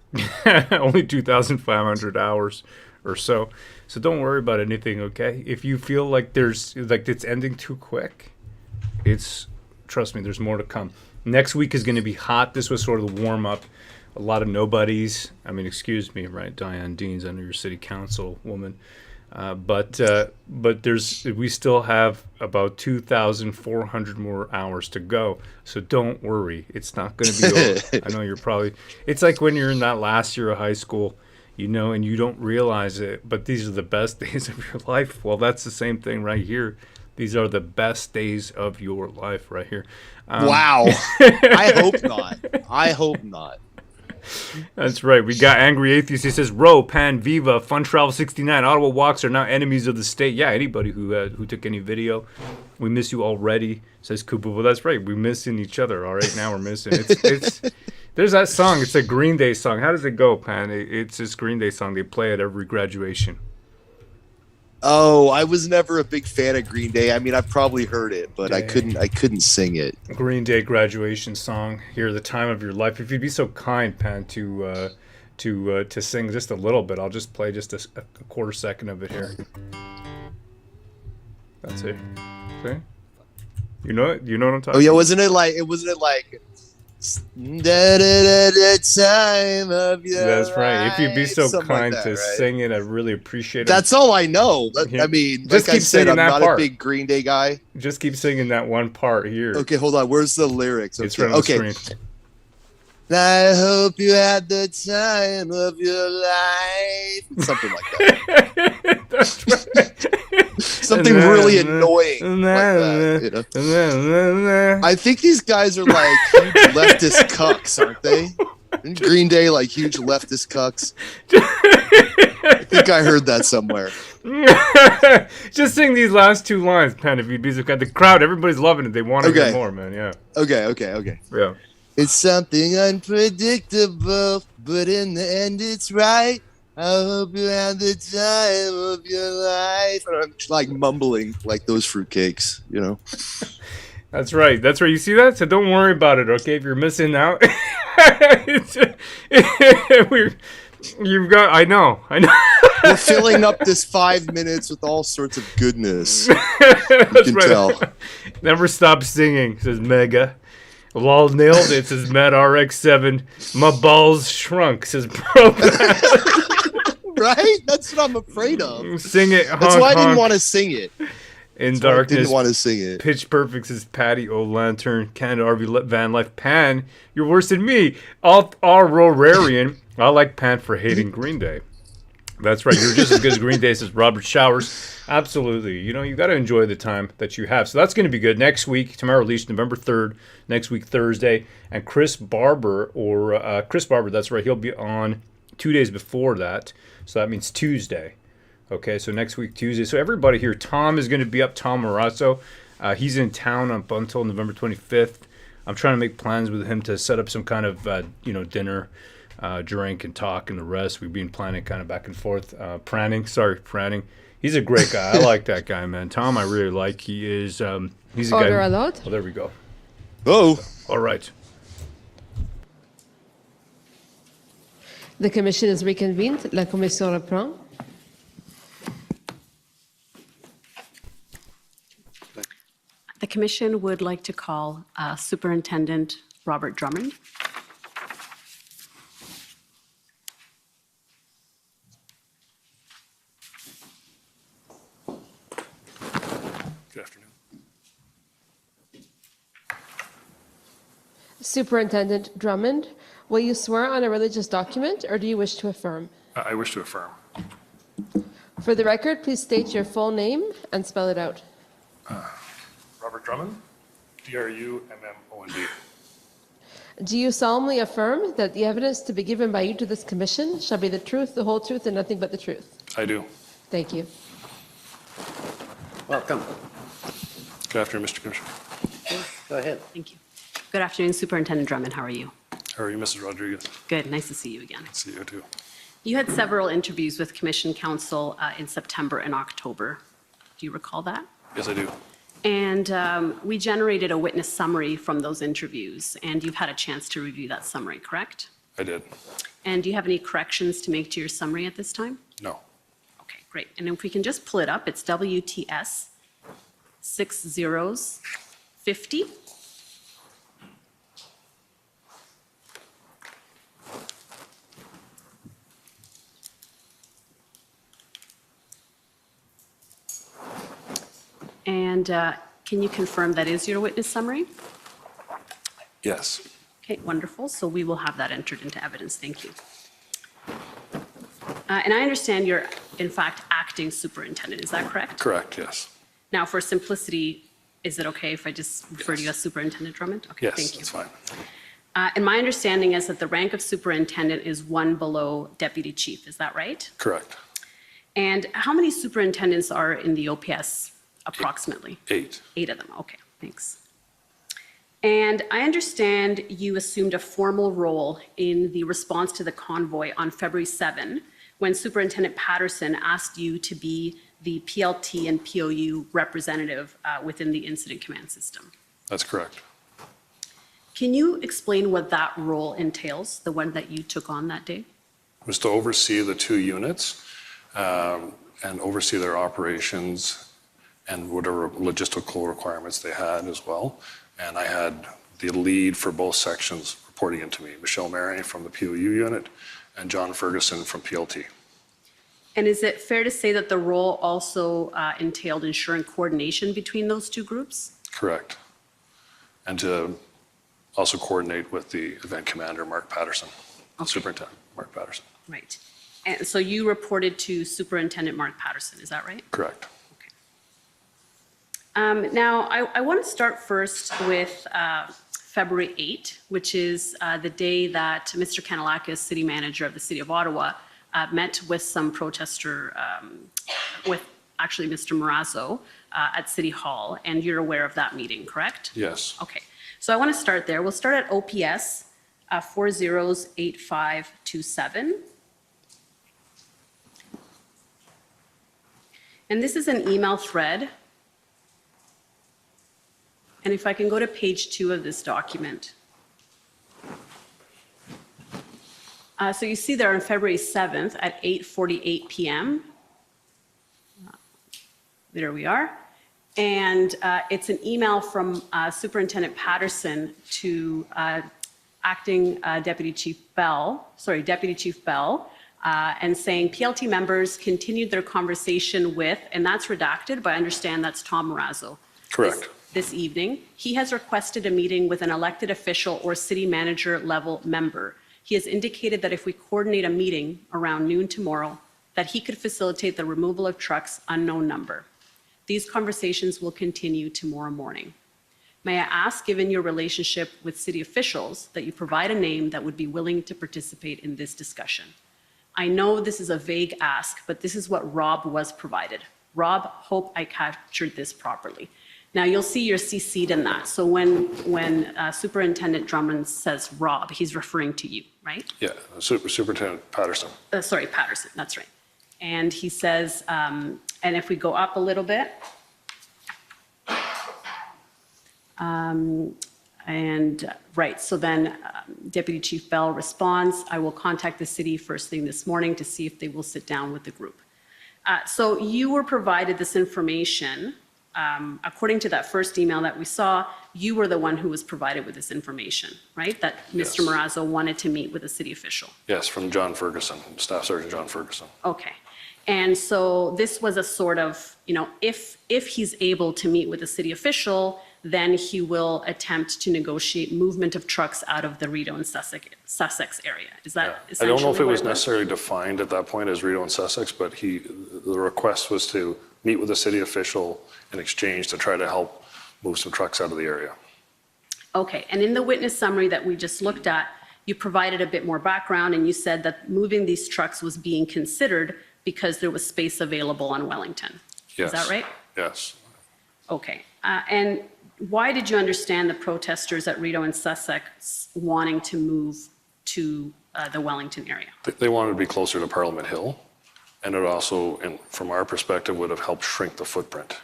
Only 2,500 hours or so. So don't worry about anything, okay? If you feel like it's ending too quick, trust me, there's more to come. Next week is going to be hot. This was sort of the warm up. A lot of nobodies. Excuse me, right? Diane Deans, I know you're city council woman. But we still have about 2,400 more hours to go. So don't worry. It's not going to be over. I know it's like when you're in that last year of high school, and you don't realize it, but these are the best days of your life. Well, that's the same thing right here. These are the best days of your life right here. Wow. I hope not. That's right. We got Angry Atheist. He says, Row, Pan, Viva, Fun Travel 69, Ottawa Walks are now enemies of the state. Yeah, anybody who took any video, we miss you already, says Koopa. Well, that's right. We're missing each other. All right, now we're missing. It's there's that song. It's a Green Day song. How does it go, Pan? It's this Green Day song. They play at every graduation. Oh, I was never a big fan of Green Day. I mean, I've probably heard it, but I Dang. couldn't sing it. Green Day graduation song. Here, the time of your life. If you'd be so kind, Pan, to sing just a little bit, I'll just play just a quarter second of it here. That's it. See? You know it? You know what I'm talking? Oh yeah, about? wasn't it like the time of your That's right. If you'd be so something kind like that, to right? sing it, I'd really appreciate it. That's all I know. Yeah. I mean, Just like I keep said, singing I'm that not part. a big Green Day guy. Just keep singing that one part here. Okay, hold on. Where's the lyrics? It's Okay, right on okay. the screen. I hope you had the time of your life. Something like that. That's right. Something really annoying like that, you know? I think these guys are like huge leftist cucks, aren't they? Isn't Green Day like huge leftist cucks? I think I heard that somewhere. Just sing these last two lines, Pen, if you'd be so kind. The crowd, everybody's loving it. They want to hear more, man. Yeah. Okay. Yeah. It's something unpredictable, but in the end it's right. I hope you have the time of your life. And I'm like mumbling like those fruitcakes, you know? That's right. That's right. You see that? So don't worry about it, okay? If you're missing out. You've got, I know. We're filling up this 5 minutes with all sorts of goodness. That's You can right. tell. Never stop singing, says Mega. Lol nailed it, says Matt RX7. My balls shrunk, says Pro. Right? That's what I'm afraid of. Sing it. That's why I didn't want to sing it. In That's why I darkness. didn't want to sing it. Pitch Perfect says Patty O'Lantern. Canada RV Van Life. Pan, you're worse than me. Rorarian. I like Pan for hating Green Day. That's right. You're just as good as Green Day, says Robert Showers. Absolutely. You know, you got to enjoy the time that you have. So that's going to be good. Next week, tomorrow released November 3rd. Next week, Thursday. And Chris Barber, that's right. He'll be on 2 days before that. So that means Tuesday. Okay, so next week, Tuesday. So everybody here, Tom is going to be up, Tom Marazzo. He's in town up until November 25th. I'm trying to make plans with him to set up some kind of, dinner, drink and talk and the rest. We've been planning kind of back and forth. Pranning. He's a great guy. I like that guy, man. Tom, I really like. He is, he's a guy. Order allowed? Oh, there we go. Oh. All right. The commission is reconvened. La commission reprend. The commission would like to call Superintendent Robert Drummond. Good afternoon. Superintendent Drummond, will you swear on a religious document or do you wish to affirm? I wish to affirm. For the record, please state your full name and spell it out. Robert Drummond, D-R-U-M-M-O-N-D. Do you solemnly affirm that the evidence to be given by you to this commission shall be the truth, the whole truth, and nothing but the truth? I do. Thank you. Welcome. Good afternoon, Mr. Commissioner. Go ahead. Thank you. Good afternoon, Superintendent Drummond. How are you? How are you, Mrs. Rodriguez? Good. Nice to see you again. See you too. You had several interviews with Commission Council in September and October. Do you recall that? Yes, I do. And we generated a witness summary from those interviews, and you've had a chance to review that summary, correct? I did. And do you have any corrections to make to your summary at this time? No. Okay, great. And if we can just pull it up, it's WTS 6050. And can you confirm that is your witness summary? Yes. Okay, wonderful. So we will have that entered into evidence. Thank you. And I understand you're, in fact, acting superintendent. Is that correct? Correct, yes. Now, for simplicity, is it okay if I just refer to you as Superintendent Drummond? Okay, Yes, thank you. that's fine. And my understanding is that the rank of superintendent is one below deputy chief. Is that right? Correct. And how many superintendents are in the OPS approximately? 8. 8 of them. Okay, thanks. And I understand you assumed a formal role in the response to the convoy on February 7, when Superintendent Patterson asked you to be the PLT and POU representative within the incident command system. That's correct. Can you explain what that role entails, the one that you took on that day? It was to oversee the 2 units and oversee their operations and whatever logistical requirements they had as well. And I had the lead for both sections reporting into me, Michelle Mary from the POU unit and John Ferguson from PLT. And is it fair to say that the role also entailed ensuring coordination between those 2 groups? Correct. And to also coordinate with the event commander, Mark Patterson, Superintendent Mark Patterson. Right. And so you reported to Superintendent Mark Patterson, is that right? Correct. Now, I want to start first with February 8, which is the day that Mr. Kanalakis, city manager of the city of Ottawa, met with some protester, with actually Mr. Marazzo at City Hall, and you're aware of that meeting, correct? Yes. Okay, so I want to start there. We'll start at OPS 408527. And this is an email thread. And if I can go to page 2 of this document. So you see there on February 7th at 8:48 p.m. There we are. And it's an email from Superintendent Patterson to Acting Deputy Chief Bell, and saying PLT members continued their conversation with, and that's redacted, but I understand that's Tom Marazzo. Correct. This evening, he has requested a meeting with an elected official or city manager level member. He has indicated that if we coordinate a meeting around noon tomorrow, that he could facilitate the removal of trucks unknown number. These conversations will continue tomorrow morning. May I ask, given your relationship with city officials, that you provide a name that would be willing to participate in this discussion? I know this is a vague ask, but this is what Rob was provided. Rob, hope I captured this properly. Now, you'll see you're CC'd in that. So when Superintendent Drummond says Rob, he's referring to you, right? Yeah, Superintendent Patterson. Sorry, Patterson, that's right. And he says, and if we go up a little bit, right, so then Deputy Chief Bell responds, I will contact the city first thing this morning to see if they will sit down with the group. So you were provided this information. According to that first email that we saw, you were the one who was provided with this information, right? That Mr. Marazzo wanted to meet with a city official. Yes, from John Ferguson, Staff Sergeant John Ferguson. Okay. And so this was a sort of, if he's able to meet with a city official, then he will attempt to negotiate movement of trucks out of the Rideau and Sussex area. Is that essentially I don't know if it was what necessarily defined at that point as Rideau and Sussex, but the request was to meet with a city official in exchange to try to help move some trucks out of the area. Okay, and in the witness summary that we just looked at, you provided a bit more background and you said that moving these trucks was being considered because there was space available on Wellington. Yes. Is that right? Yes. Okay, and why did you understand the protesters at Rideau and Sussex wanting to move to the Wellington area? They wanted to be closer to Parliament Hill, and it also, from our perspective, would have helped shrink the footprint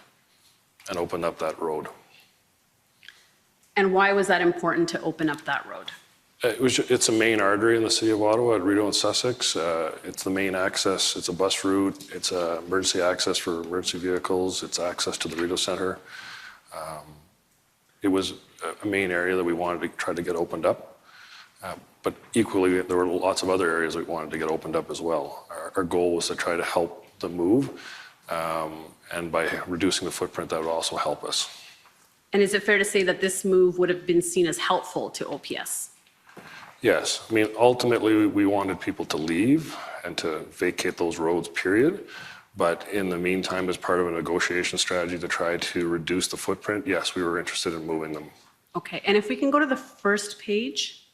and open up that road. And why was that important to open up that road? It's a main artery in the city of Ottawa at Rideau and Sussex. It's the main access. It's a bus route. It's emergency access for emergency vehicles. It's access to the Rideau Centre. It was a main area that we wanted to try to get opened up. But equally, there were lots of other areas we wanted to get opened up as well. Our goal was to try to help the move. And by reducing the footprint, that would also help us. And is it fair to say that this move would have been seen as helpful to OPS? Yes. I mean, ultimately, we wanted people to leave and to vacate those roads, period. But in the meantime, as part of a negotiation strategy to try to reduce the footprint, yes, we were interested in moving them. Okay, and if we can go to the first page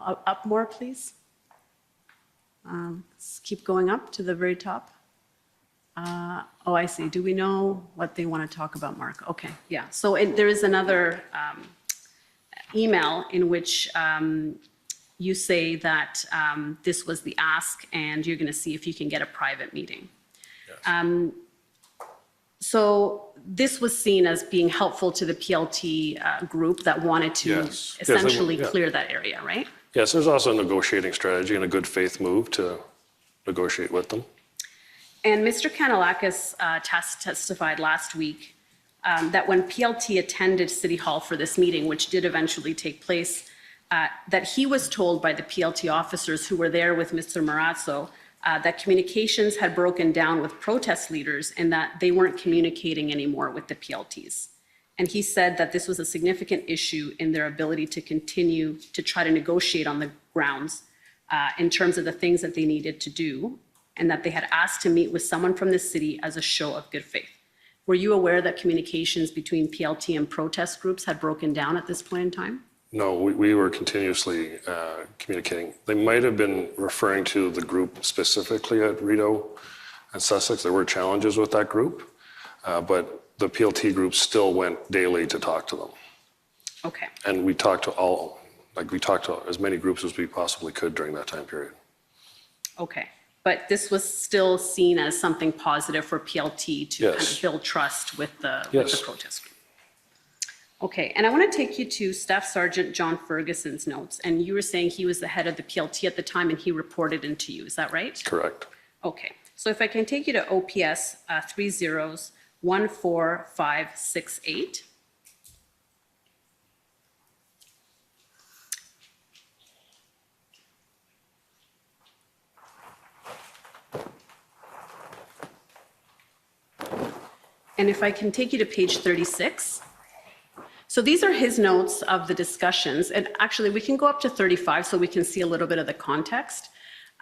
Up more, please. Let's keep going up to the very top. Oh, I see. Do we know what they want to talk about, Mark? Okay, yeah. So there is another email in which you say that this was the ask and you're going to see if you can get a private meeting. Yes. So this was seen as being helpful to the PLT group that wanted to essentially clear that area, right? Yes, there's also a negotiating strategy and a good faith move to negotiate with them. And Mr. Kanellakis testified last week that when PLT attended City Hall for this meeting, which did eventually take place, that he was told by the PLT officers who were there with Mr. Marazzo that communications had broken down with protest leaders and that they weren't communicating anymore with the PLTs. And he said that this was a significant issue in their ability to continue to try to negotiate on the grounds in terms of the things that they needed to do, and that they had asked to meet with someone from the city as a show of good faith. Were you aware that communications between PLT and protest groups had broken down at this point in time? No, we were continuously communicating. They might have been referring to the group specifically at Rideau and Sussex. There were challenges with that group, but the PLT group still went daily to talk to them. Okay. And we talked to as many groups as we possibly could during that time period. Okay. But this was still seen as something positive for PLT to kind of build trust with the protest group. Okay, and I want to take you to Staff Sergeant John Ferguson's notes. And you were saying he was the head of the PLT at the time and he reported into you. Is that right? Correct. Okay, so if I can take you to OPS 30-14568. And if I can take you to page 36. So these are his notes of the discussions. And actually, we can go up to 35 so we can see a little bit of the context.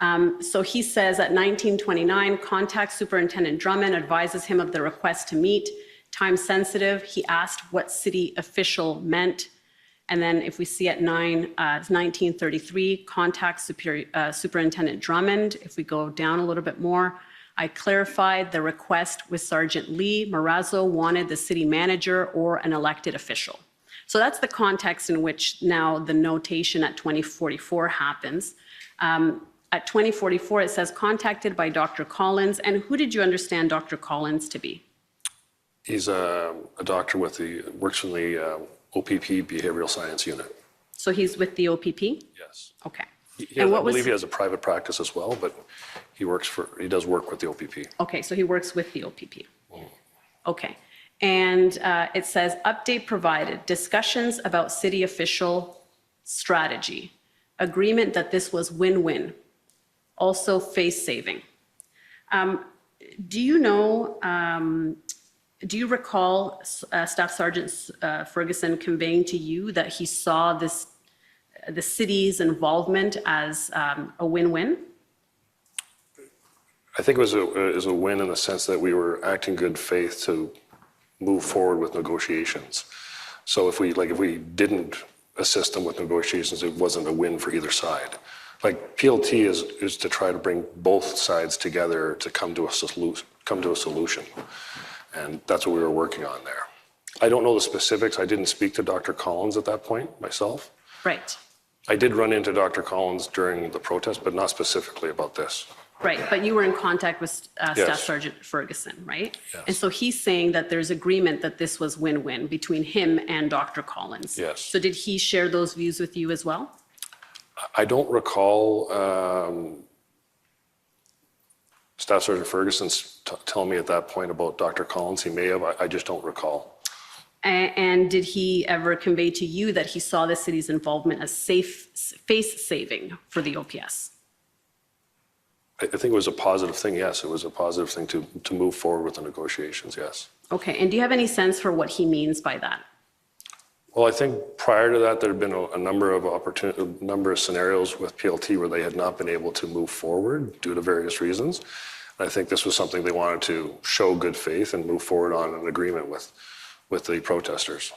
So he says at 1929, contact Superintendent Drummond, advises him of the request to meet. Time sensitive, he asked what city official meant. And then if we see at 1933, contact Superintendent Drummond. If we go down a little bit more, I clarified the request with Sergeant Lee. Marazzo wanted the city manager or an elected official. So that's the context in which now the notation at 2044 happens. At 2044, it says contacted by Dr. Collins. And who did you understand Dr. Collins to be? He's a doctor works in the OPP Behavioral Science Unit. So he's with the OPP? Yes. Okay. I believe he has a private practice as well, but he does work with the OPP. Okay, so he works with the OPP. Okay. And it says update provided, discussions about city official strategy, agreement that this was win-win, also face saving. Do you know, do you recall Staff Sergeant Ferguson conveying to you that he saw the city's involvement as a win-win? I think it was a win in the sense that we were acting good faith to move forward with negotiations. So if we didn't assist them with negotiations, it wasn't a win for either side. Like PLT is to try to bring both sides together to come to a solution. And that's what we were working on there. I don't know the specifics. I didn't speak to Dr. Collins at that point myself. Right. I did run into Dr. Collins during the protest, but not specifically about this. Right, but you were in contact with Staff Sergeant Ferguson, right? Yes. And so he's saying that there's agreement that this was win-win between him and Dr. Collins. Yes. So did he share those views with you as well? I don't recall Staff Sergeant Ferguson telling me at that point about Dr. Collins. He may have, I just don't recall. And did he ever convey to you that he saw the city's involvement as face-saving for the OPS? I think it was a positive thing, yes. It was a positive thing to move forward with the negotiations, yes. Okay, and do you have any sense for what he means by that? Well, I think prior to that, there had been a number of scenarios with PLT where they had not been able to move forward due to various reasons. And I think this was something they wanted to show good faith and move forward on an agreement with the protesters.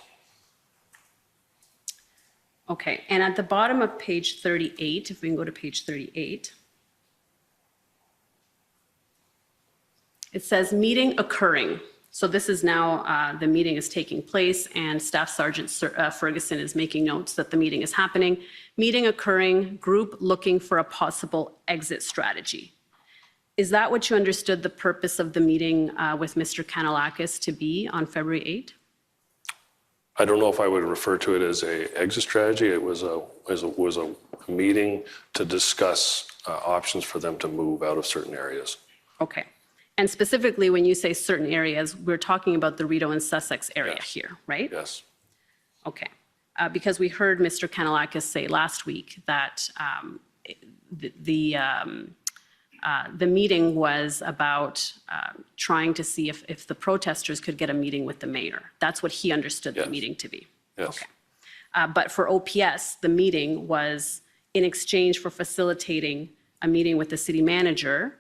Okay, and at the bottom of page 38, if we can go to page 38, it says meeting occurring. So this is now, the meeting is taking place and Staff Sergeant Ferguson is making notes that the meeting is happening. Meeting occurring, group looking for a possible exit strategy. Is that what you understood the purpose of the meeting with Mr. Kanellakis to be on February 8? I don't know if I would refer to it as a exit strategy. It was a meeting to discuss options for them to move out of certain areas. Okay. And specifically, when you say certain areas, we're talking about the Rideau and Sussex area here, right? Yes. Okay. Because we heard Mr. Kanellakis say last week that the meeting was about trying to see if the protesters could get a meeting with the mayor. That's what he understood the meeting to be. Yes. Okay. But for OPS, the meeting was in exchange for facilitating a meeting with the city manager.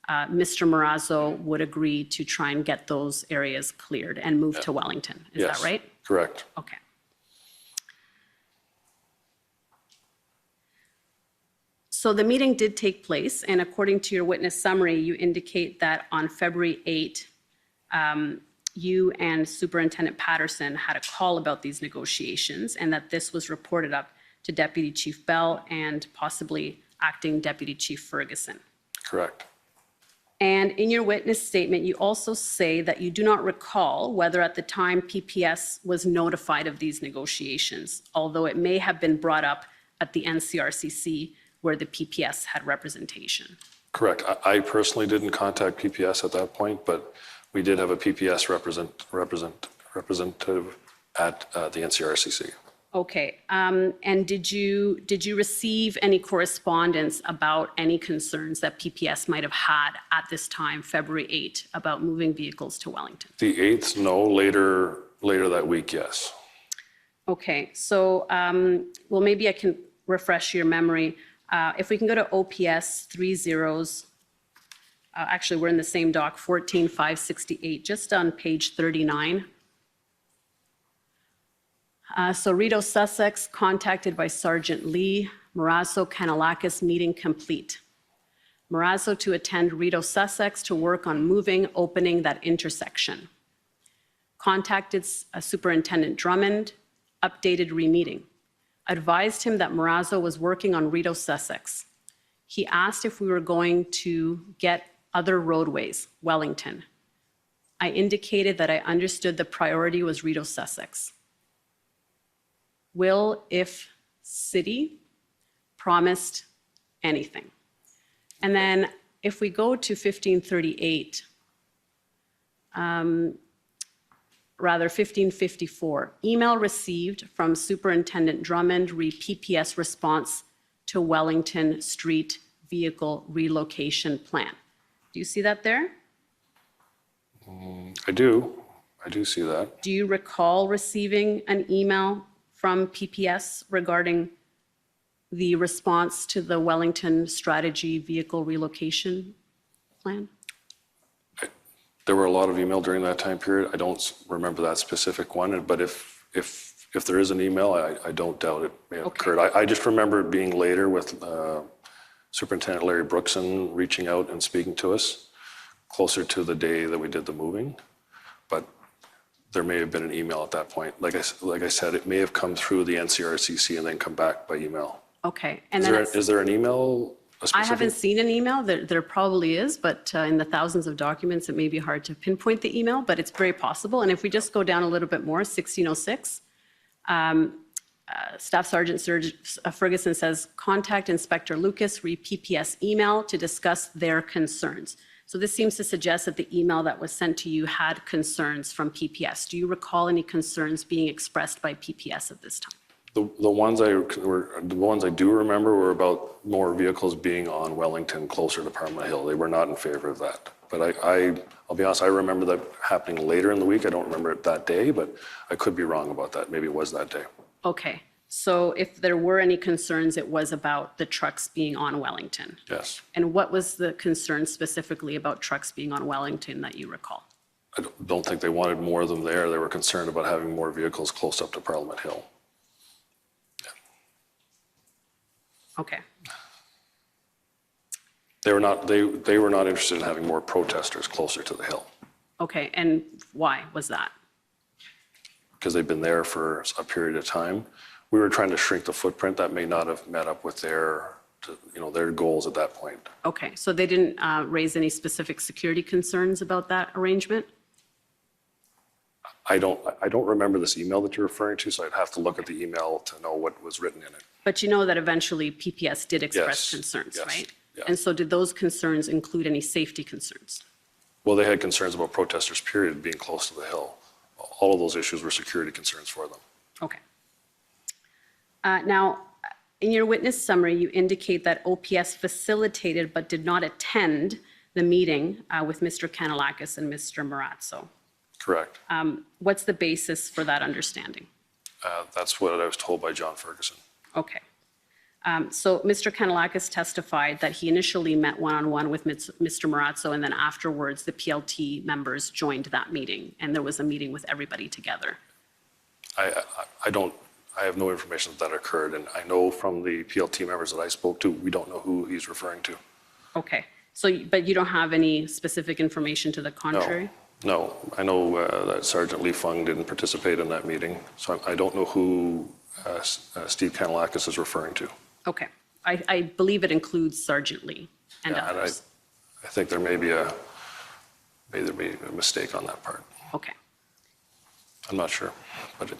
Mr. Marazzo would agree to try and get those areas cleared and move to Wellington. Is that right? Correct. Okay. So the meeting did take place, and according to your witness summary, you indicate that on February 8, you and Superintendent Patterson had a call about these negotiations, and that this was reported up to Deputy Chief Bell and possibly Acting Deputy Chief Ferguson. Correct. And in your witness statement, you also say that you do not recall whether at the time PPS was notified of these negotiations, although it may have been brought up at the NCRCC where the PPS had representation. Correct. I personally didn't contact PPS at that point, but we did have a PPS representative at the NCRCC. Okay. And did you receive any correspondence about any concerns that PPS might have had at this time, February 8, about moving vehicles to Wellington? The 8th, no. Later that week, yes. Okay. So, well, maybe I can refresh your memory. If we can go to OPS 30s, actually, we're in the same doc, 14568, just on page 39. So Rideau, Sussex, contacted by Sergeant Lee, Marazzo, Kanellakis, meeting complete. Marazzo to attend Rideau, Sussex to work on opening that intersection. Contacted Superintendent Drummond, updated re-meeting. Advised him that Marazzo was working on Rideau, Sussex. He asked if we were going to get other roadways, Wellington. I indicated that I understood the priority was Rideau, Sussex. Will, if city, promised anything. And then if we go to 1538, 1554, email received from Superintendent Drummond re PPS response to Wellington Street vehicle relocation plan. Do you see that there? I do see that. Do you recall receiving an email from PPS regarding the response to the Wellington strategy vehicle relocation plan? There were a lot of email during that time period. I don't remember that specific one, but if there is an email, I don't doubt it may have occurred. I just remember it being later with Superintendent Larry Brookson reaching out and speaking to us closer to the day that we did the moving, but there may have been an email at that point. Like I said, it may have come through the NCRCC and then come back by email. Okay. And Is there an email? I haven't seen an email. There probably is, but in the thousands of documents, it may be hard to pinpoint the email, but it's very possible. And if we just go down a little bit more, 1606, Staff Sergeant Ferguson says, contact Inspector Lucas re PPS email to discuss their concerns. So this seems to suggest that the email that was sent to you had concerns from PPS. Do you recall any concerns being expressed by PPS at this time? The ones I do remember were about more vehicles being on Wellington closer to Parliament Hill. They were not in favor of that. But I'll be honest, I remember that happening later in the week. I don't remember it that day, but I could be wrong about that. Maybe it was that day. Okay. So if there were any concerns, it was about the trucks being on Wellington. Yes. And what was the concern specifically about trucks being on Wellington that you recall? I don't think they wanted more of them there. They were concerned about having more vehicles close up to Parliament Hill. Okay. They were not interested in having more protesters closer to the hill Okay, and why was that? because they've been there for a period of time. We were trying to shrink the footprint. That may not have met up with their goals at that point. Okay, so they didn't raise any specific security concerns about that arrangement? I don't remember this email that you're referring to, so I'd have to look at the email to know what was written in it. But you know that eventually PPS did express Yes, concerns, yes, right? yeah. And so did those concerns include any safety concerns? Well, they had concerns about protesters, period, being close to the hill. All of those issues were security concerns for them. Okay. Now, in your witness summary, you indicate that OPS facilitated but did not attend the meeting with Mr. Kanellakis and Mr. Marazzo. Correct. What's the basis for that understanding? That's what I was told by John Ferguson. Okay. So Mr. Kanellakis testified that he initially met one-on-one with Mr. Marazzo, and then afterwards the PLT members joined that meeting, and there was a meeting with everybody together. I have no information that occurred, and I know from the PLT members that I spoke to, we don't know who he's referring to. Okay. So, but you don't have any specific information to the contrary? No, I know that Sergeant Lee Fung didn't participate in that meeting, so I don't know who Steve Kanellakis is referring to. Okay. I believe it includes Sergeant Lee and Yeah, others. I think there may be a mistake on that part. Okay. I'm not sure, but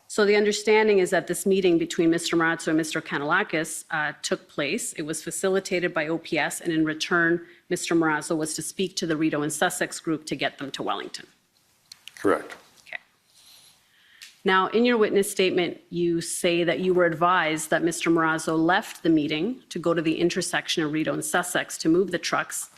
So the understanding is that this meeting between Mr. Marazzo and Mr. Kanellakis took place. It was facilitated by OPS, and in return, Mr. Marazzo was to speak to the Rideau and Sussex group to get them to Wellington. correct. Now, in your witness statement, you say that you were advised that Mr. Marazzo left the meeting to go to the intersection of Rideau and Sussex to move the trucks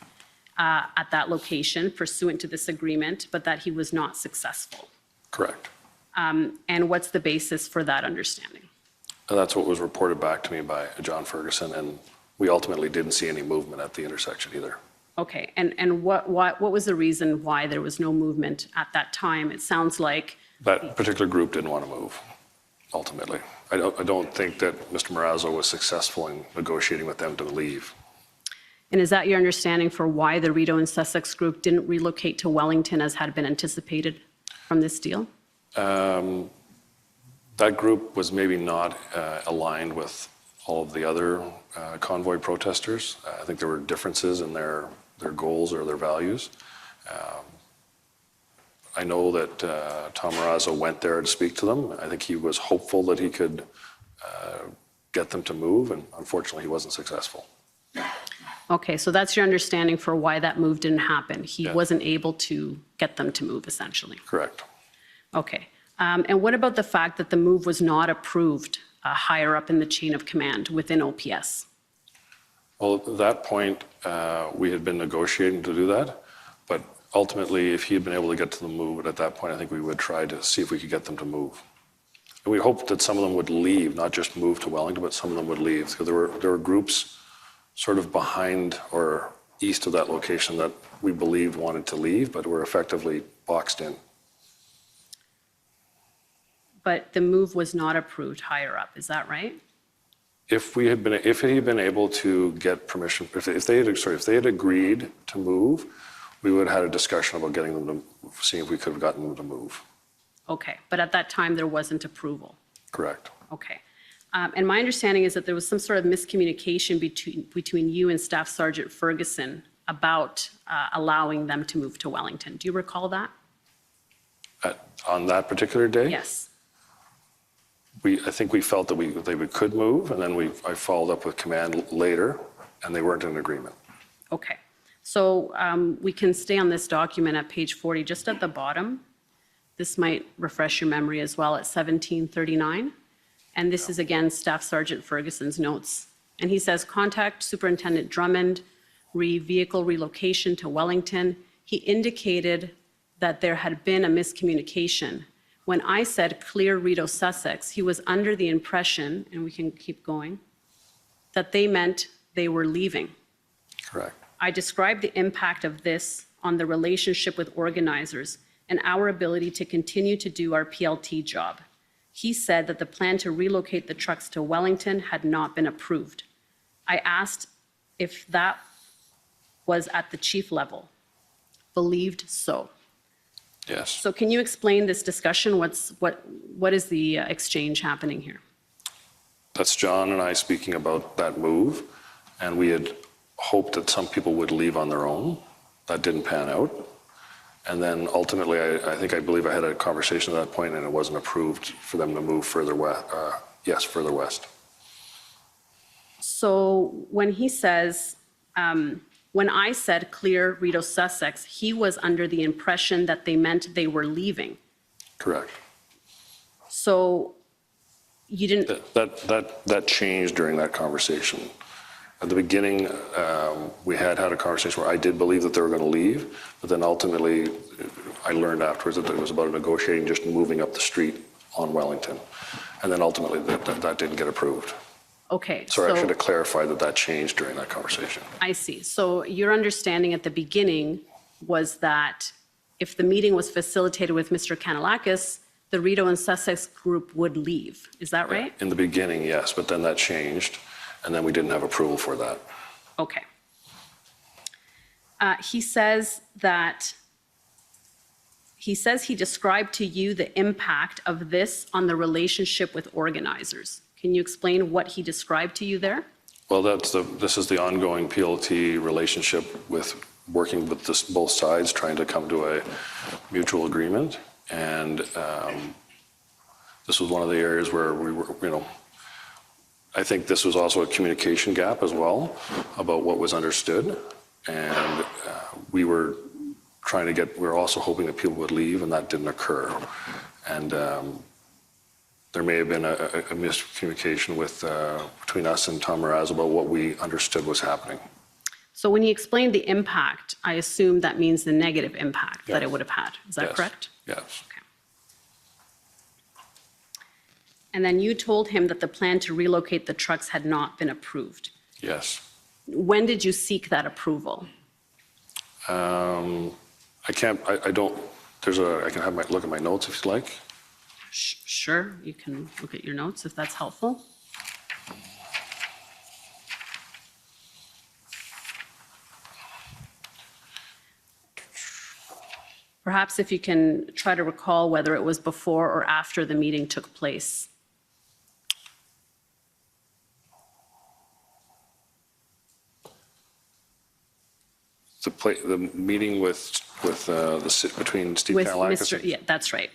at that location pursuant to this agreement, but that he was not successful. Correct. And what's the basis for that understanding? And that's what was reported back to me by John Ferguson, and we ultimately didn't see any movement at the intersection either. Okay, and what was the reason why there was no movement at that time? It sounds like That particular group didn't want to move, ultimately. I don't think that Mr. Marazzo was successful in negotiating with them to leave. And is that your understanding for why the Rideau and Sussex group didn't relocate to Wellington as had been anticipated from this deal? That group was maybe not aligned with all of the other convoy protesters. I think there were differences in their goals or their values. I know that Tom Marazzo went there to speak to them. I think he was hopeful that he could get them to move, and unfortunately, he wasn't successful. Okay, so that's your understanding for why that move didn't happen. He wasn't able to get them to move, essentially. Correct. Okay. And what about the fact that the move was not approved higher up in the chain of command within OPS? Well, at that point, we had been negotiating to do that, but ultimately, if he had been able to get to the move, at that point, I think we would try to see if we could get them to move. And we hoped that some of them would leave, not just move to Wellington, but some of them would leave. So there were groups sort of behind or east of that location that we believed wanted to leave, but were effectively boxed in. But the move was not approved higher up, is that right? If he had been able to get permission, if they had agreed to move, we would have had a discussion about getting them to, seeing if we could have gotten them to move. Okay, but at that time, there wasn't approval. Correct. Okay. And my understanding is that there was some sort of miscommunication between you and Staff Sergeant Ferguson about allowing them to move to Wellington. Do you recall that? On that particular day? Yes. I think we felt that they could move, and then I followed up with command later, and they weren't in agreement. Okay. So we can stay on this document at page 40, just at the bottom. This might refresh your memory as well at 1739. And this is again Staff Sergeant Ferguson's notes. And he says, contact Superintendent Drummond, vehicle relocation to Wellington. He indicated that there had been a miscommunication. When I said clear Rideau Sussex, he was under the impression, and we can keep going, that they meant they were leaving. Correct. I described the impact of this on the relationship with organizers and our ability to continue to do our PLT job. he said that the plan to relocate the trucks to Wellington had not been approved. I asked if that was at the chief level. Believed so. Yes. So can you explain this discussion? What is the exchange happening here? That's John and I speaking about that move, and we had hoped that some people would leave on their own. That didn't pan out. And then ultimately, I believe I had a conversation at that point, and it wasn't approved for them to move further west. Further west. So when he says, when I said clear Rideau Sussex, he was under the impression that they meant they were leaving. Correct. So you didn't. That changed during that conversation. At the beginning, we had a conversation where I did believe that they were going to leave, but then ultimately, I learned afterwards that it was about negotiating just moving up the street on Wellington. And then ultimately, that didn't get approved. Okay. Sorry, I should have clarified that changed during that conversation. I see. So your understanding at the beginning was that if the meeting was facilitated with Mr. Kanellakis, the Rideau and Sussex group would leave. Is that right? In the beginning, yes, but then that changed, and then we didn't have approval for that. Okay. He says he described to you the impact of this on the relationship with organizers. Can you explain what he described to you there? Well, this is the ongoing PLT relationship with working with both sides, trying to come to a mutual agreement. And this was one of the areas where we were, I think this was also a communication gap as well about what was understood. And we were also hoping that people would leave, and that didn't occur. And there may have been a miscommunication between us and Tom Mraz about what we understood was happening. So when he explained the impact, I assume that means the negative impact that it would have had. Is that correct? Yes. Okay. And then you told him that the plan to relocate the trucks had not been approved. Yes. When did you seek that approval? I can look at my notes if you'd like. Sure, you can look at your notes if that's helpful. Perhaps if you can try to recall whether it was before or after the meeting took place. The meeting between Steve Kanellakis. Yeah, that's right.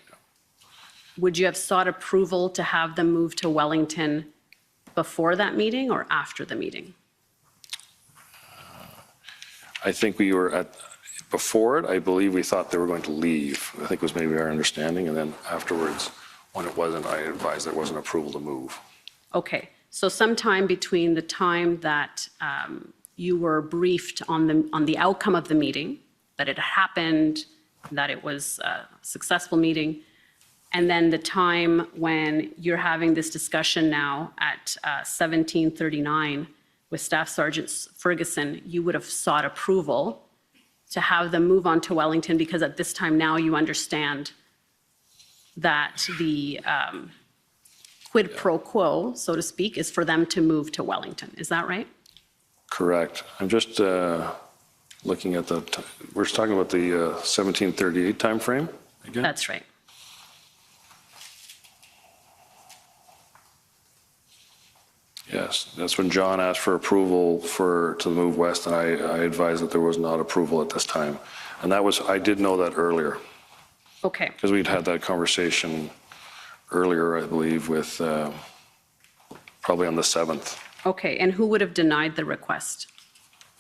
Would you have sought approval to have them move to Wellington before that meeting or after the meeting? I think we were before it, I believe we thought they were going to leave. I think was maybe our understanding. And then afterwards, when it wasn't, I advised there wasn't approval to move. Okay, so sometime between the time that you were briefed on the outcome of the meeting, that it happened, that it was a successful meeting, and then the time when you're having this discussion now at 17:39 with Staff Sergeant Ferguson, you would have sought approval to have them move on to Wellington, because at this time now you understand that the quid pro quo, so to speak, is for them to move to Wellington. Is that right? Correct. I'm just looking at we're talking about the 1738 timeframe again? That's right. Yes, that's when John asked for approval to move west, and I advised that there was not approval at this time. And I did know that earlier. Okay. Because we'd had that conversation earlier, I believe, with probably on the 7th. Okay, and who would have denied the request?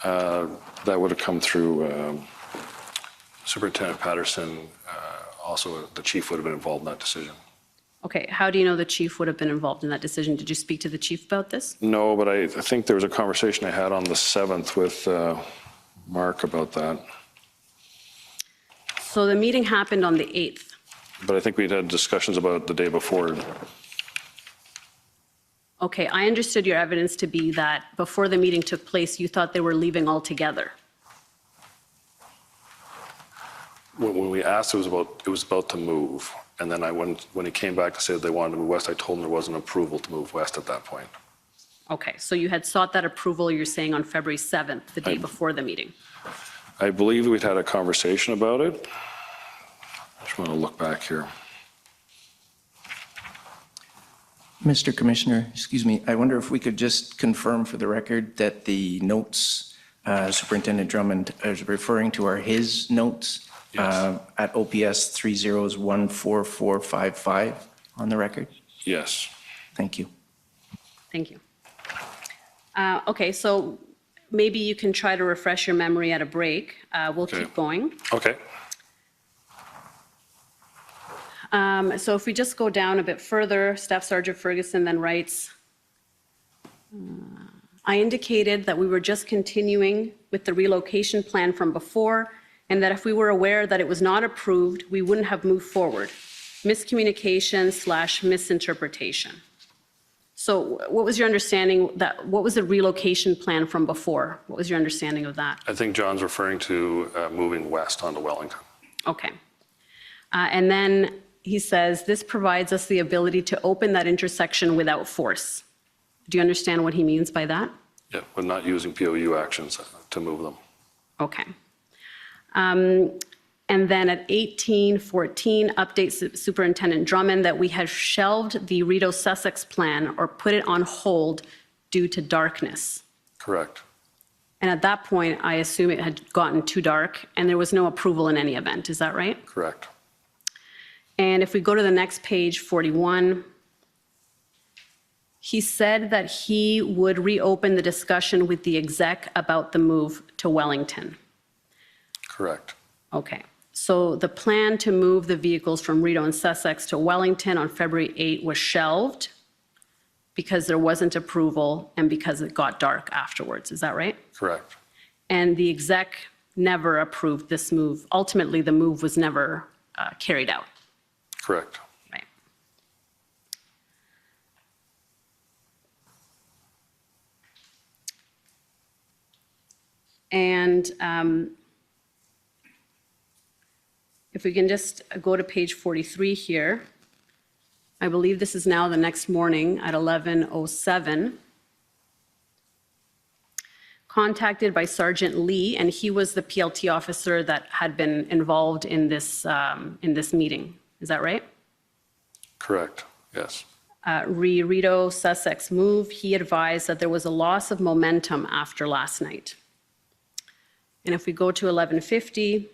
That would have come through Superintendent Patterson. Also, the chief would have been involved in that decision. Okay, how do you know the chief would have been involved in that decision? Did you speak to the chief about this? No, but I think there was a conversation I had on the 7th with Mark about that. So the meeting happened on the 8th. But I think we'd had discussions about it the day before. Okay, I understood your evidence to be that before the meeting took place, you thought they were leaving altogether. When we asked, it was about to move. And then when he came back to say that they wanted to move west, I told him there wasn't approval to move west at that point. Okay, so you had sought that approval, you're saying, on February 7th, the day before the meeting? I believe we'd had a conversation about it. I just want to look back here. Mr. Commissioner, excuse me, I wonder if we could just confirm for the record that the notes Superintendent Drummond is referring to are his notes at OPS 30144455 on the record? Yes. Thank you. Thank you. Okay, so maybe you can try to refresh your memory at a break. We'll keep going. Okay. So if we just go down a bit further, Staff Sergeant Ferguson then writes, I indicated that we were just continuing with the relocation plan from before, and that if we were aware that it was not approved, we wouldn't have moved forward. Miscommunication/misinterpretation. So what was your understanding what was the relocation plan from before? What was your understanding of that? I think John's referring to moving west onto Wellington. Okay. And then he says, this provides us the ability to open that intersection without force. Do you understand what he means by that? Yeah, we're not using POU actions to move them. Okay. And then at 1814, updates Superintendent Drummond that we have shelved the Rideau Sussex plan or put it on hold due to darkness. Correct. And at that point, I assume it had gotten too dark and there was no approval in any event. Is that right? Correct. And if we go to the next page, 41, he said that he would reopen the discussion with the exec about the move to Wellington. Correct. Okay. So the plan to move the vehicles from Rideau and Sussex to Wellington on February 8 was shelved because there wasn't approval and because it got dark afterwards. Is that right? Correct. And the exec never approved this move. Ultimately, the move was never carried out. Correct. Right. And if we can just go to page 43 here, I believe this is now the next morning at 11:07. Contacted by Sergeant Lee, and he was the PLT officer that had been involved in this meeting. Is that right? Correct. Yes. Rideau Sussex move, he advised that there was a loss of momentum after last night. And if we go to 11:50,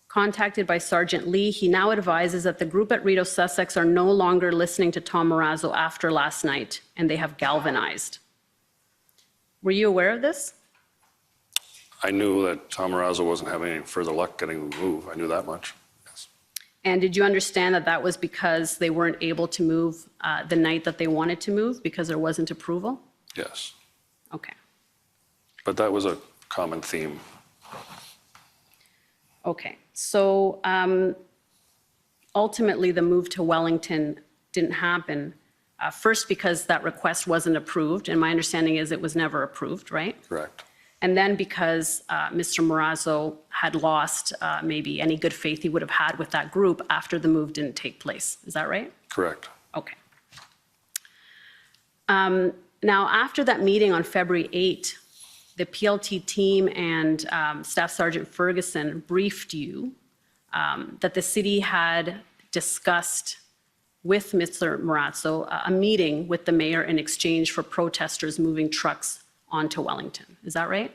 contacted by Sergeant Lee, he now advises that the group at Rideau Sussex are no longer listening to Tom Marazzo after last night, and they have galvanized. Were you aware of this? I knew that Tom Marazzo wasn't having any further luck getting the move. I knew that much. Yes. And did you understand that that was because they weren't able to move the night that they wanted to move because there wasn't approval? Yes. Okay. But that was a common theme. Okay. So ultimately, the move to Wellington didn't happen. First, because that request wasn't approved, and my understanding is it was never approved, right? Correct. And then because Mr. Marazzo had lost maybe any good faith he would have had with that group after the move didn't take place. Is that right? Correct. Okay. Now, after that meeting on February 8, the PLT team and Staff Sergeant Ferguson briefed you that the city had discussed with Mr. Marazzo a meeting with the mayor in exchange for protesters moving trucks onto Wellington. Is that right?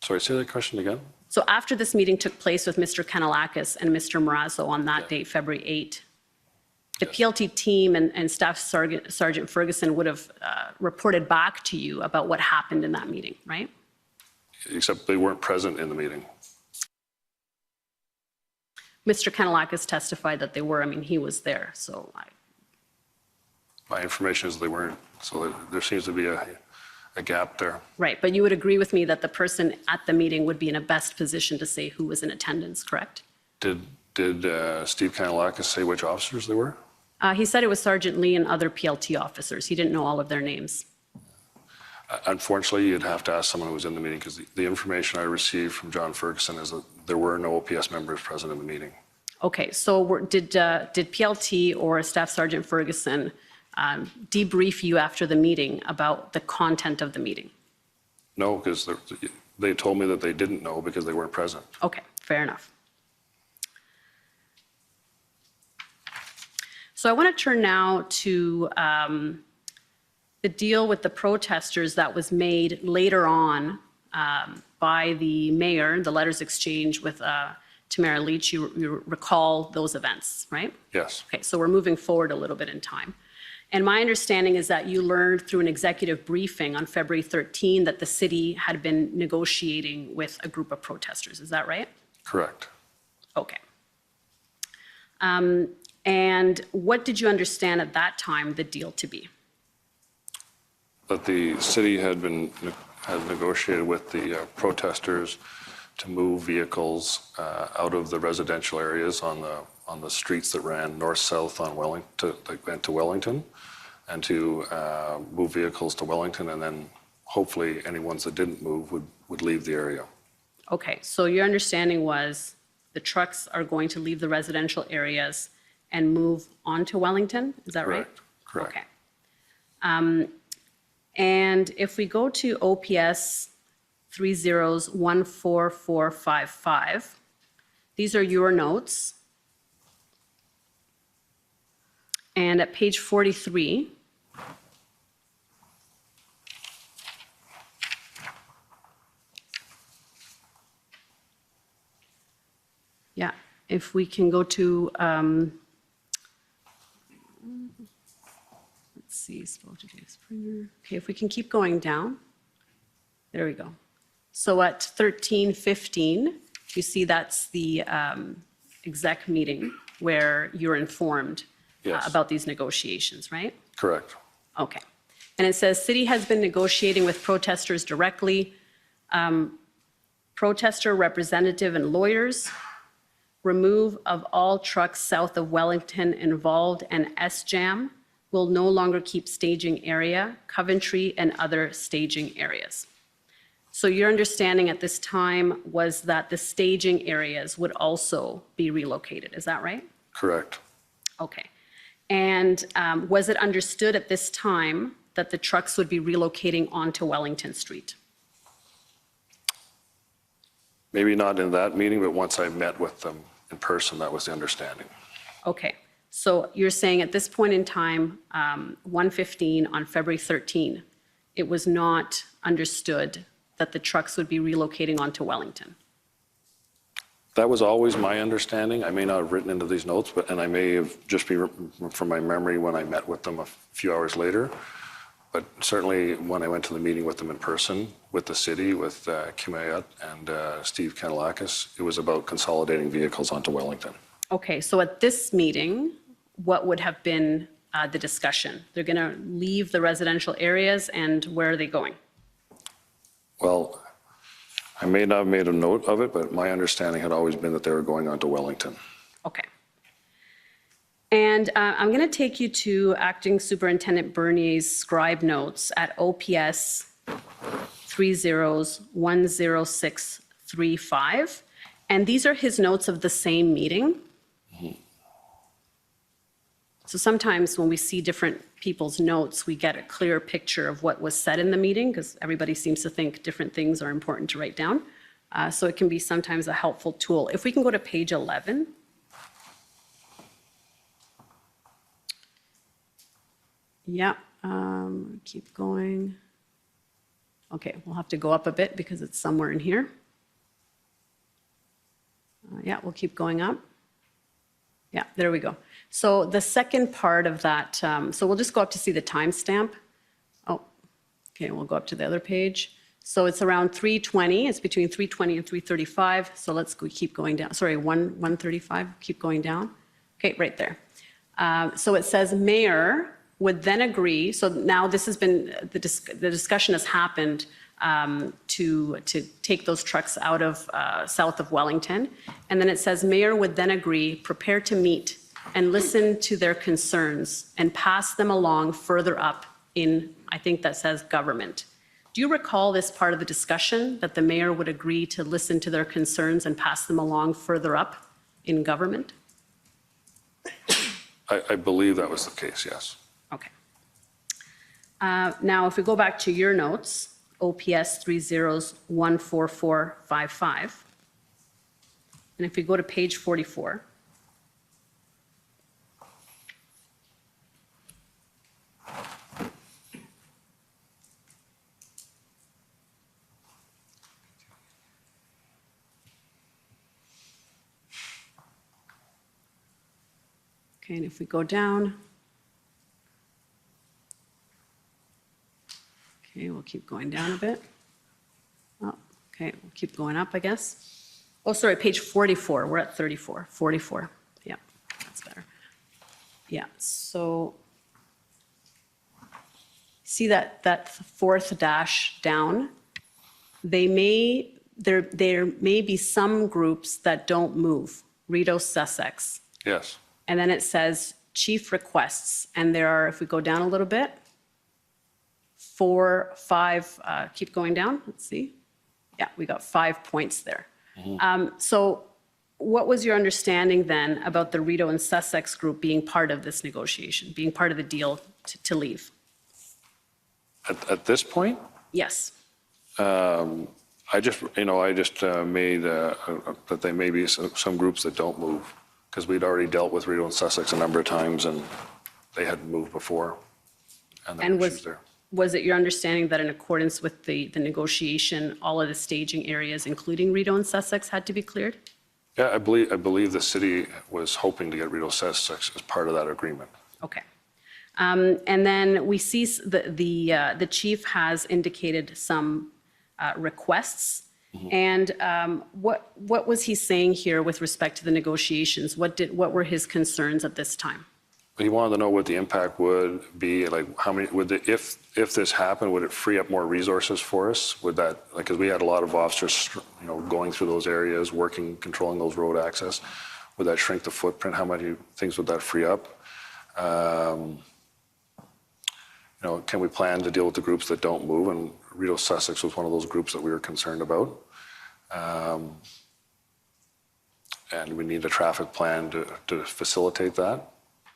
Sorry, say that question again. So after this meeting took place with Mr. Kanalakis and Mr. Marazzo on that date, February 8, the PLT team and Staff Sergeant Ferguson would have reported back to you about what happened in that meeting, right? Except they weren't present in the meeting. Mr. Kanalakis testified that they were. I mean, he was there, so My information is they weren't, so there seems to be a gap there. Right, but you would agree with me that the person at the meeting would be in a best position to say who was in attendance, correct? Did Steve Kanalakis say which officers they were? He said it was Sergeant Lee and other PLT officers. He didn't know all of their names. Unfortunately, you'd have to ask someone who was in the meeting because the information I received from John Ferguson is that there were no OPS members present in the meeting. Okay, so did PLT or Staff Sergeant Ferguson debrief you after the meeting about the content of the meeting? No, because they told me that they didn't know because they weren't present. Okay, fair enough. So I want to turn now to the deal with the protesters that was made later on by the mayor, the letters exchange with Tamara Leach. You recall those events, right? Yes. Okay, so we're moving forward a little bit in time. And my understanding is that you learned through an executive briefing on February 13 that the city had been negotiating with a group of protesters. Is that right? Correct. Okay. And what did you understand at that time the deal to be? That the city had negotiated with the protesters to move vehicles out of the residential areas on the streets that ran north-south on went to Wellington, and to move vehicles to Wellington, and then hopefully any ones that didn't move would leave the area. Okay, so your understanding was the trucks are going to leave the residential areas and move on to Wellington, is that right? Correct. Okay. And if we go to OPS 30144455, these are your notes. And at page 43, yeah, if we can go to, let's see, okay, if we can keep going down. There we go. So at 13:15, you see that's the exec meeting where you're informed about these negotiations, right? Correct. Okay. And it says, city has been negotiating with protesters directly. Protester representative and lawyers. Remove of all trucks south of Wellington involved and SJAM will no longer keep staging area, Coventry and other staging areas. So your understanding at this time was that the staging areas would also be relocated, is that right? Correct. Okay. And was it understood at this time that the trucks would be relocating onto Wellington Street? Maybe not in that meeting, but once I met with them in person, that was the understanding. Okay. So you're saying at this point in time, 1:15 on February 13, it was not understood that the trucks would be relocating onto Wellington? That was always my understanding. I may not have written into these notes, and I may have just be from my memory when I met with them a few hours later. But certainly when I went to the meeting with them in person, with the city, with Kim Ayat and Steve Kanalakis, it was about consolidating vehicles onto Wellington. Okay, so at this meeting, what would have been the discussion? They're going to leave the residential areas, and where are they going? Well, I may not have made a note of it, but my understanding had always been that they were going on to Wellington. Okay. And I'm going to take you to Acting Superintendent Bernier's scribe notes at OPS 30-10635. And these are his notes of the same meeting. So sometimes when we see different people's notes, we get a clear picture of what was said in the meeting, because everybody seems to think different things are important to write down. So it can be sometimes a helpful tool. If we can go to page 11. Yeah, keep going. Okay, we'll have to go up a bit because it's somewhere in here. Yeah, we'll keep going up. Yeah, there we go. So the second part of that, so we'll just go up to see the timestamp. Oh, okay, we'll go up to the other page. So it's around 3:20, it's between 3:20 and 3:35. So let's go, keep going down. Sorry, 1:35, keep going down. Okay, right there. So it says mayor would then agree, so now this has been, the discussion has happened to take those trucks out of south of Wellington. And then it says mayor would then agree, prepare to meet and listen to their concerns and pass them along further up in, I think that says government. Do you recall this part of the discussion, that the mayor would agree to listen to their concerns and pass them along further up in government? I believe that was the case, yes. Okay. Now, if we go back to your notes, OPS 3014455, and if we go to page 44, okay, and if we go down, okay, we'll keep going down a bit. Oh, okay, we'll keep going up, I guess. Oh, sorry, page 44. We're at 34. 44. Yeah, that's better. Yeah, so see that fourth dash down? There may be some groups that don't move. Rideau, Sussex. Yes. And then it says chief requests, and there are, if we go down a little bit, 4, 5, keep going down, let's see. Yeah, we got 5 points there. So what was your understanding then about the Rideau and Sussex group being part of this negotiation, being part of the deal to leave? At this point? Yes. I just made that there may be some groups that don't move, because we'd already dealt with Rideau and Sussex a number of times, and they hadn't moved before. And was it your understanding that in accordance with the negotiation, all of the staging areas, including Rideau and Sussex, had to be cleared? Yeah, I believe the city was hoping to get Rideau Sussex as part of that agreement. Okay. And then we see the chief has indicated some requests. And what was he saying here with respect to the negotiations? What were his concerns at this time? He wanted to know what the impact would be, like how many if this happened, would it free up more resources for us? Would that, like, because we had a lot of officers, going through those areas, controlling those road access. Would that shrink the footprint? How many things would that free up? Can we plan to deal with the groups that don't move? And Rideau Sussex was one of those groups that we were concerned about. And we need a traffic plan to facilitate that.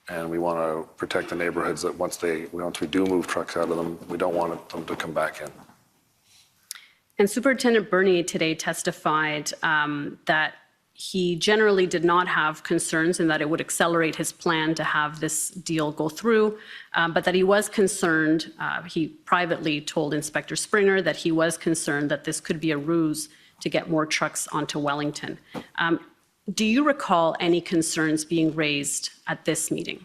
And we want to protect the neighborhoods that once we do move trucks out of them, we don't want them to come back in. And Superintendent Bernier today testified that he generally did not have concerns and that it would accelerate his plan to have this deal go through, but that he was concerned, he privately told Inspector Springer that he was concerned that this could be a ruse to get more trucks onto Wellington. Do you recall any concerns being raised at this meeting?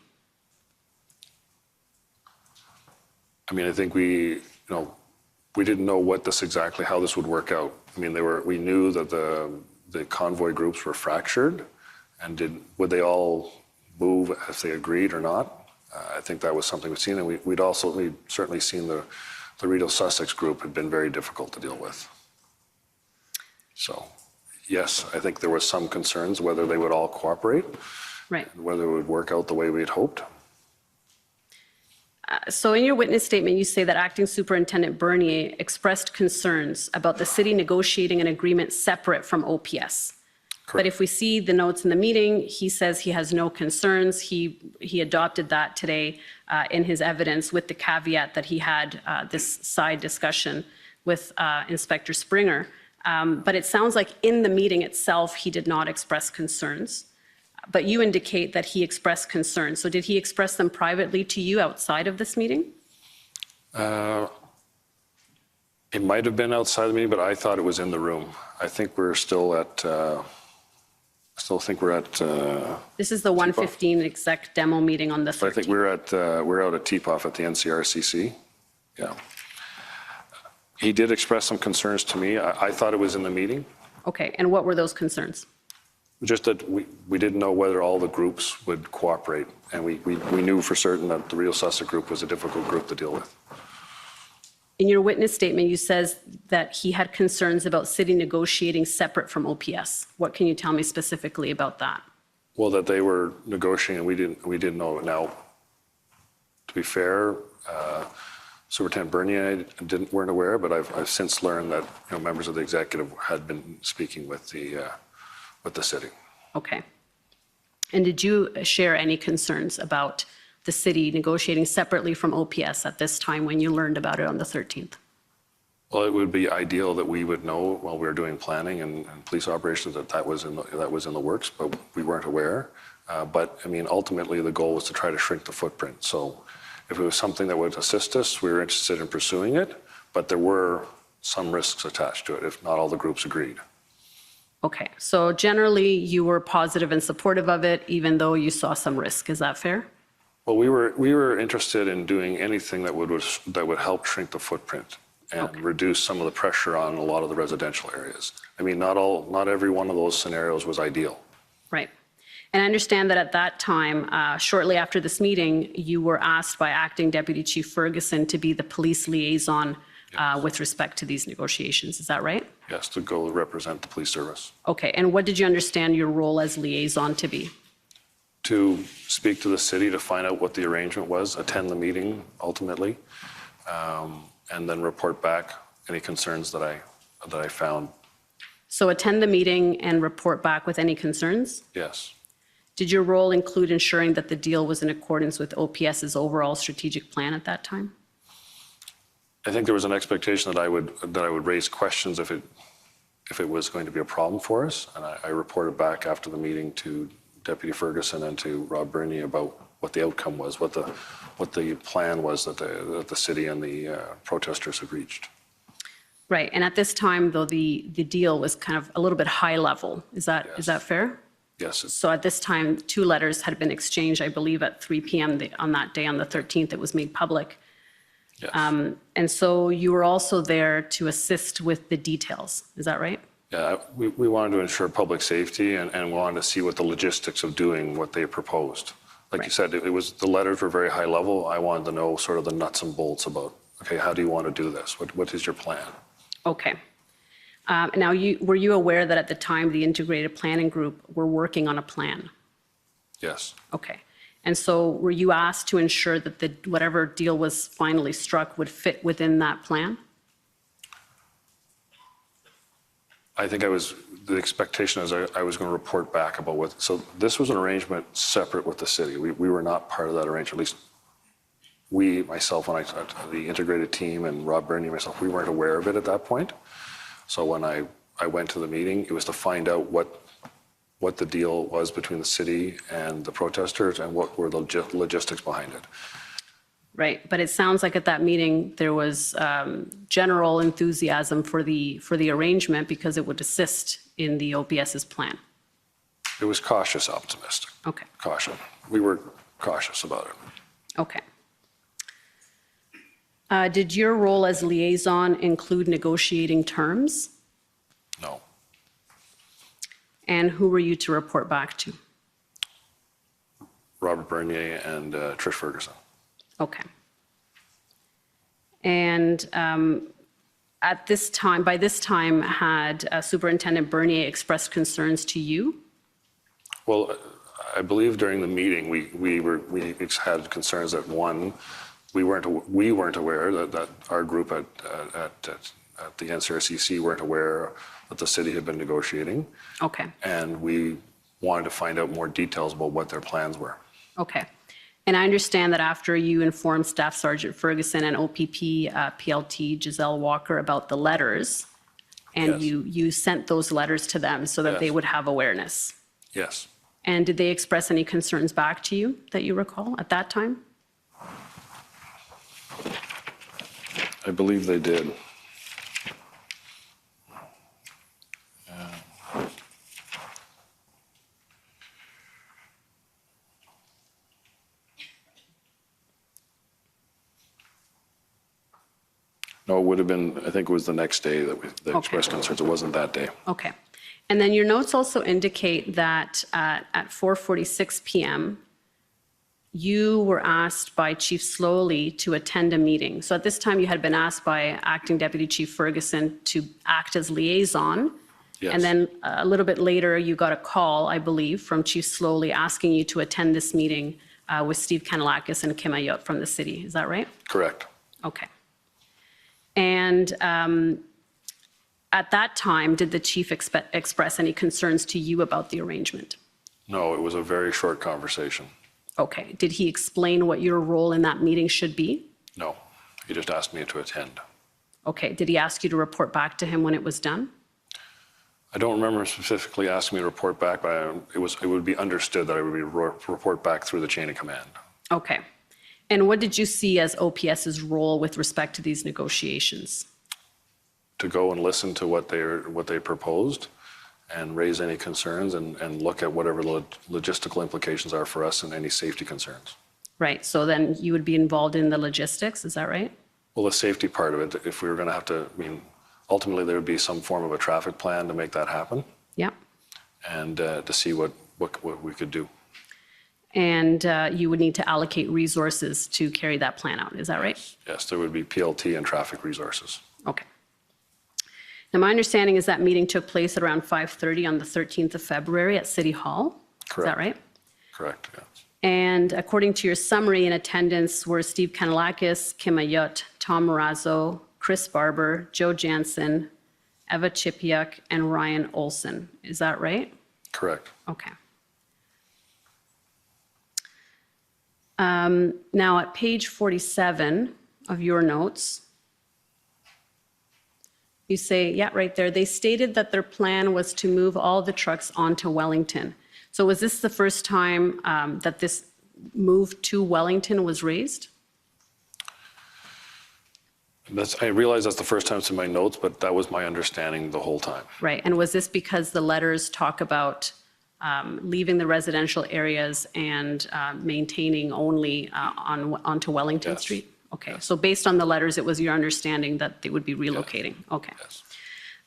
I mean, I think we didn't know how this would work out. I mean, we knew that the convoy groups were fractured, and would they all move if they agreed or not? I think that was something we've seen, and we'd certainly seen the Rideau Sussex group had been very difficult to deal with. So, yes, I think there was some concerns whether they would all cooperate, right? And whether it would work out the way we had hoped. So in your witness statement, you say that Acting Superintendent Bernier expressed concerns about the city negotiating an agreement separate from OPS. Correct. But if we see the notes in the meeting, he says he has no concerns. He adopted that today in his evidence with the caveat that he had this side discussion with Inspector Springer. But it sounds like in the meeting itself, he did not express concerns. But you indicate that he expressed concerns. So did he express them privately to you outside of this meeting? It might have been outside the meeting, but I thought it was in the room. I think we're still at, This is the 1:15 exec demo meeting on the 13th. I think we're out at TPOF at the NCRCC. Yeah. He did express some concerns to me. I thought it was in the meeting. Okay, and what were those concerns? Just that we didn't know whether all the groups would cooperate, and we knew for certain that the Rideau Sussex group was a difficult group to deal with. In your witness statement, you says that he had concerns about city negotiating separate from OPS. What can you tell me specifically about that? Well, that they were negotiating, and we didn't know. Now, to be fair, Superintendent Bernier weren't aware, but I've since learned that members of the executive had been speaking with the city. Okay. And did you share any concerns about the city negotiating separately from OPS at this time when you learned about it on the 13th? Well, it would be ideal that we would know while we were doing planning and police operations that was in the works, but we weren't aware. But I mean, ultimately, the goal was to try to shrink the footprint. So if it was something that would assist us, we were interested in pursuing it, but there were some risks attached to it if not all the groups agreed. Okay, so generally you were positive and supportive of it, even though you saw some risk. Is that fair? Well, we were interested in doing anything that would help shrink the footprint and reduce some of the pressure on a lot of the residential areas. I mean, not every one of those scenarios was ideal. Right. And I understand that at that time, shortly after this meeting, you were asked by Acting Deputy Chief Ferguson to be the police liaison with respect to these negotiations. Is that right? Yes, to go represent the police service. Okay, and what did you understand your role as liaison to be? To speak to the city to find out what the arrangement was, attend the meeting ultimately, and then report back any concerns that I found. So attend the meeting and report back with any concerns? Yes. Did your role include ensuring that the deal was in accordance with OPS's overall strategic plan at that time? I think there was an expectation that I would raise questions if it was going to be a problem for us, and I reported back after the meeting to Deputy Ferguson and to Rob Bernier about what the outcome was, what the plan was that the city and the protesters had reached. Right, and at this time, though, the deal was kind of a little bit high level. Is that fair? Yes. So at this time, 2 letters had been exchanged, I believe, at 3 p.m. on that day, on the 13th, it was made public. Yes. And so you were also there to assist with the details. Is that right? Yeah, we wanted to ensure public safety and wanted to see what the logistics of doing what they proposed. Like you said, the letters were very high level. I wanted to know sort of the nuts and bolts about, okay, how do you want to do this? What is your plan? Okay. Now, were you aware that at the time the integrated planning group were working on a plan? Yes. Okay. And so were you asked to ensure that whatever deal was finally struck would fit within that plan? I think the expectation is I was going to report back about what, so this was an arrangement separate with the city. We were not part of that arrangement, at least myself, the integrated team and Rob Bernier, myself, we weren't aware of it at that point. So when I went to the meeting, it was to find out what the deal was between the city and the protesters and what were the logistics behind it. Right, but it sounds like at that meeting there was general enthusiasm for the arrangement because it would assist in the OPS's plan. It was cautious optimistic. Okay. Caution. We were cautious about it. Okay. Did your role as liaison include negotiating terms? No. And who were you to report back to? Robert Bernier and Trish Ferguson. Okay. And by this time, had Superintendent Bernier expressed concerns to you? Well, I believe during the meeting we had concerns that one, we weren't aware that our group at the NCRCC weren't aware that the city had been negotiating. Okay. And we wanted to find out more details about what their plans were. Okay. And I understand that after you informed Staff Sergeant Ferguson and OPP PLT Giselle Walker about the letters, and you sent those letters to them so that they would have awareness. Yes. And did they express any concerns back to you that you recall at that time? I believe they did. No, it would have been, I think it was the next day that they expressed concerns. It wasn't that day. Okay. And then your notes also indicate that at 4:46 p.m., you were asked by Chief Slowly to attend a meeting. So at this time, you had been asked by Acting Deputy Chief Ferguson to act as liaison. Yes. And then a little bit later, you got a call, I believe, from Chief Slowly asking you to attend this meeting with Steve Kanalakis and Kim Ayot from the city. Is that right? Correct. Okay. And at that time, did the chief express any concerns to you about the arrangement? No, it was a very short conversation. Okay. Did he explain what your role in that meeting should be? No, he just asked me to attend. Okay. Did he ask you to report back to him when it was done? I don't remember specifically asking me to report back, but it would be understood that I would be report back through the chain of command. Okay. And what did you see as OPS's role with respect to these negotiations? To go and listen to what they proposed and raise any concerns and look at whatever logistical implications are for us and any safety concerns. Right. So then you would be involved in the logistics, is that right? Well, the safety part of it, if we were going to have to, ultimately there would be some form of a traffic plan to make that happen. Yeah. And to see what we could do. And you would need to allocate resources to carry that plan out, is that right? Yes, there would be PLT and traffic resources. Okay. Now, my understanding is that meeting took place at around 5:30 on the 13th of February at City Hall. Correct. Is that right? Correct, yes. And according to your summary, in attendance were Steve Kanalakis, Kim Ayut, Tom Marazzo, Chris Barber, Joe Jansen, Eva Chipiuk, and Ryan Olson. Is that right? Correct. Okay. Now, at page 47 of your notes, you say, yeah, right there, they stated that their plan was to move all the trucks onto Wellington. So was this the first time that this move to Wellington was raised? I realize that's the first time it's in my notes, but that was my understanding the whole time. Right. And was this because the letters talk about leaving the residential areas and maintaining only onto Wellington Yes. Street? Okay. So based on the letters, it was your understanding that they would be relocating? Yes. Okay. Yes.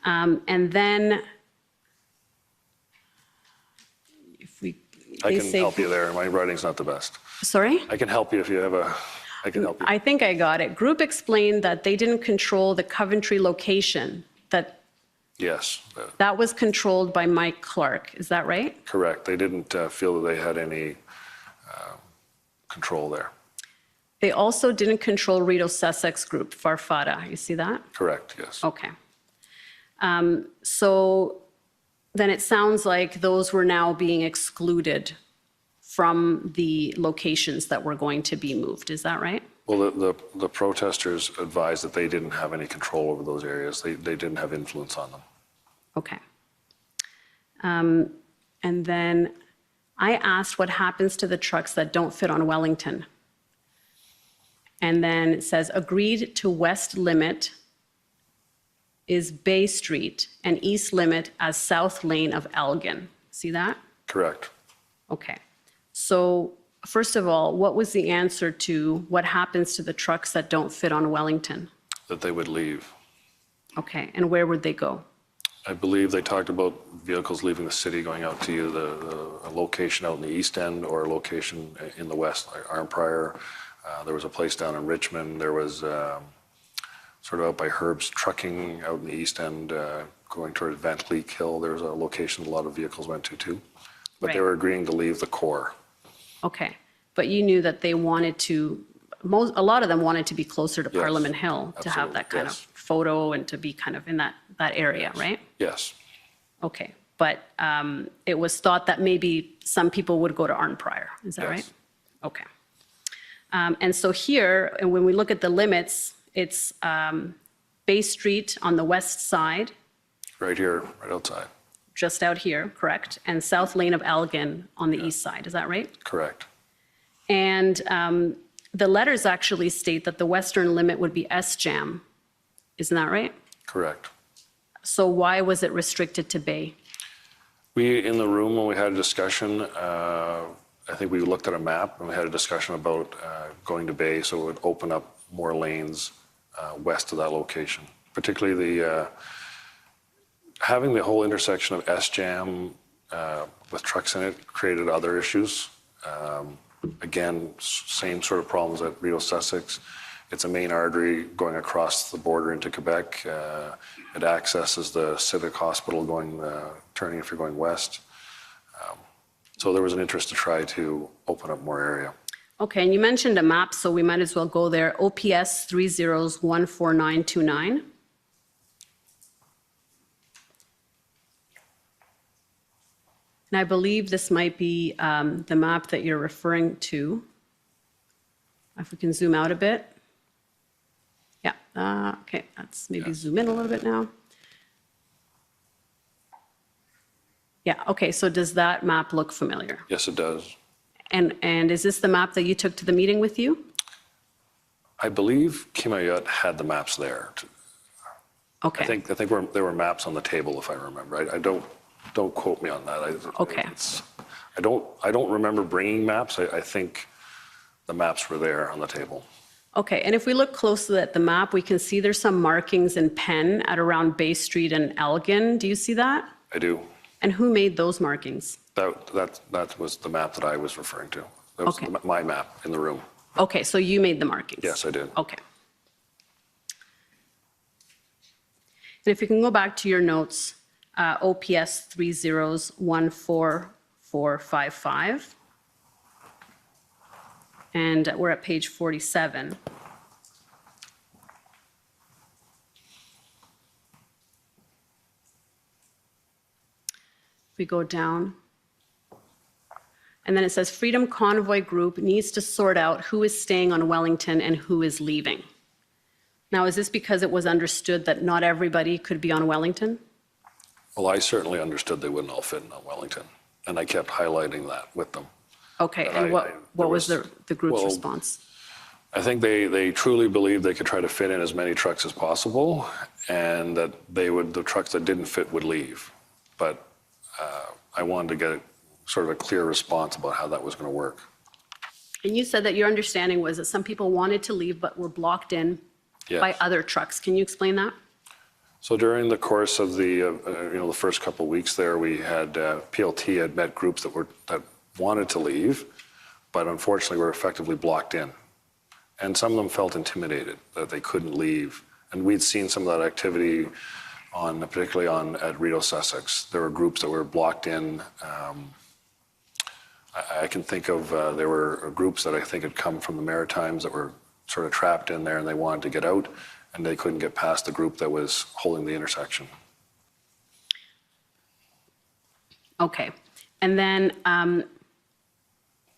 And then if we... I can help you there. My writing's not the best. Sorry? I can help you if you have I can help you. I think I got it. Group explained that they didn't control the Coventry location, that Yes, that was controlled by Mike Clark. Is that right? correct. They didn't feel that they had any control there. They also didn't control Rideau Sussex Group, Farfada. You see that? Correct, yes. Okay. So then it sounds like those were now being excluded from the locations that were going to be moved. Is that right? Well, the protesters advised that they didn't have any control over those areas. They didn't have influence on them. Okay. And then I asked what happens to the trucks that don't fit on Wellington. And then it says, agreed to west limit is Bay Street and east limit as south lane of Elgin. See that? Correct. Okay. So first of all, what was the answer to what happens to the trucks that don't fit on Wellington? That they would leave. Okay. And where would they go? I believe they talked about vehicles leaving the city going out to either a location out in the east end or a location in the west, like Arnprior. There was a place down in Richmond. There was sort of out by Herb's Trucking out in the east end, going toward Van Leek Hill. There was a location a lot of vehicles went to too. But they Right. were agreeing to leave the core. Okay. But you knew that they wanted to, a lot of them wanted to be closer to Yes, Parliament Hill to have that kind yes. of photo and to be kind of in that area, right? Yes, Okay. But it was thought that maybe some people would go to Arnprior. Is that right? Yes. Okay. And so here, and when we look at the limits, it's Bay Street on the west side, right here, right outside. just out here, correct? And South Lane of Elgin on the east side. Is that right? Correct. And the letters actually state that the western limit would be SJAM. Isn't that right? Correct. So why was it restricted to Bay? We, in the room, when we had a discussion, I think we looked at a map and we had a discussion about going to Bay, so it would open up more lanes west of that location. Particularly having the whole intersection of SJAM with trucks in it created other issues. Again, same sort of problems at Rideau Sussex. It's a main artery going across the border into Quebec. It accesses the Civic Hospital turning if you're going west. So there was an interest to try to open up more area. Okay, and you mentioned a map, so we might as well go there. OPS 3014929. And I believe this might be the map that you're referring to. If we can zoom out a bit. Yeah, okay, let's maybe zoom in a little bit now. Yeah, okay, so does that map look familiar? Yes, it does. And is this the map that you took to the meeting with you? I believe Kimayut had the maps there. Okay. I think there were maps on the table, if I remember. I don't quote me on that. Okay. I don't remember bringing maps. I think the maps were there on the table. Okay, and if we look closely at the map, we can see there's some markings in pen at around Bay Street and Elgin. Do you see that? I do. And who made those markings? That was the map that I was referring to. That was my map in the room. Okay, so you made the markings? Yes, I did. Okay. And if you can go back to your notes, OPS 3014455. And we're at page 47. We go down. And then it says Freedom Convoy Group needs to sort out who is staying on Wellington and who is leaving. Now, is this because it was understood that not everybody could be on Wellington? Well, I certainly understood they wouldn't all fit on Wellington, and I kept highlighting that with them. Okay, and what was the group's response? I think they truly believed they could try to fit in as many trucks as possible, and that the trucks that didn't fit would leave. But I wanted to get sort of a clear response about how that was going to work. And you said that your understanding was that some people wanted to leave but were blocked in by other trucks. Can you explain that? So during the course of the the first couple of weeks there, we had PLT had met groups that wanted to leave, but unfortunately were effectively blocked in. And some of them felt intimidated that they couldn't leave. And we'd seen some of that activity particularly at Rideau Sussex. There were groups that were blocked in. I can think of, there were groups that I think had come from the Maritimes that were sort of trapped in there and they wanted to get out and they couldn't get past the group that was holding the intersection. Okay. And then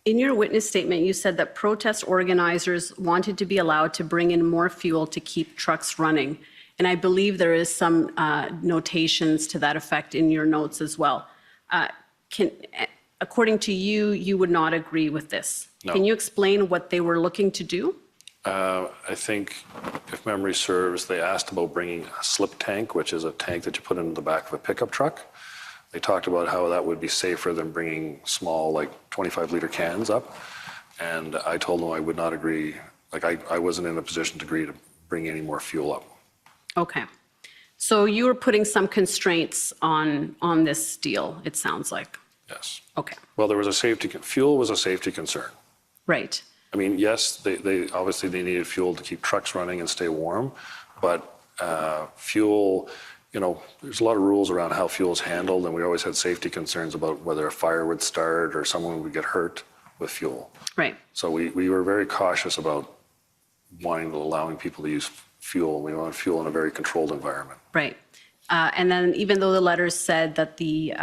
in your witness statement, you said that protest organizers wanted to be allowed to bring in more fuel to keep trucks running. And I believe there is some notations to that effect in your notes as well. According to you, you would not agree with this. No. Can you explain what they were looking to do? I think, if memory serves, they asked about bringing a slip tank, which is a tank that you put into the back of a pickup truck. They talked about how that would be safer than bringing small, like 25-liter cans up. And I told them I would not agree. Like, I wasn't in a position to agree to bring any more fuel up. Okay. So you were putting some constraints on this deal, it sounds like. Yes. Okay. Well, there was fuel was a safety concern. Right. I mean, yes, they obviously they needed fuel to keep trucks running and stay warm, but fuel, there's a lot of rules around how fuel is handled, and we always had safety concerns about whether a fire would start or someone would get hurt with fuel. Right. So we were very cautious about allowing people to use fuel. We want fuel in a very controlled environment. Right. And then even though the letters said that the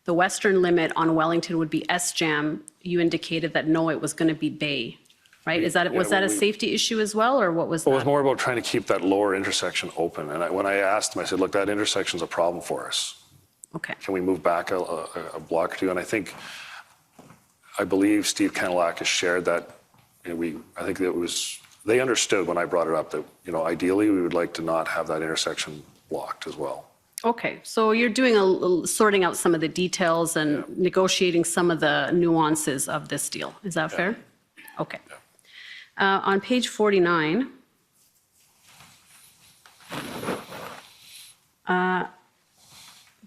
western limit on Wellington would be SJAM, you indicated that no, it was going to be Bay, right? Was that a safety issue as well, or what was that? It was more about trying to keep that lower intersection open. And when I asked them, I said, look, that intersection's a problem for us. Okay. Can we move back a block or two? And I believe Steve Kanalakis shared that. I think they understood when I brought it up that, ideally we would like to not have that intersection blocked as well. Okay, so you're doing sorting out some of the details and negotiating some of the nuances of this deal. Is that fair? Okay. On page 49,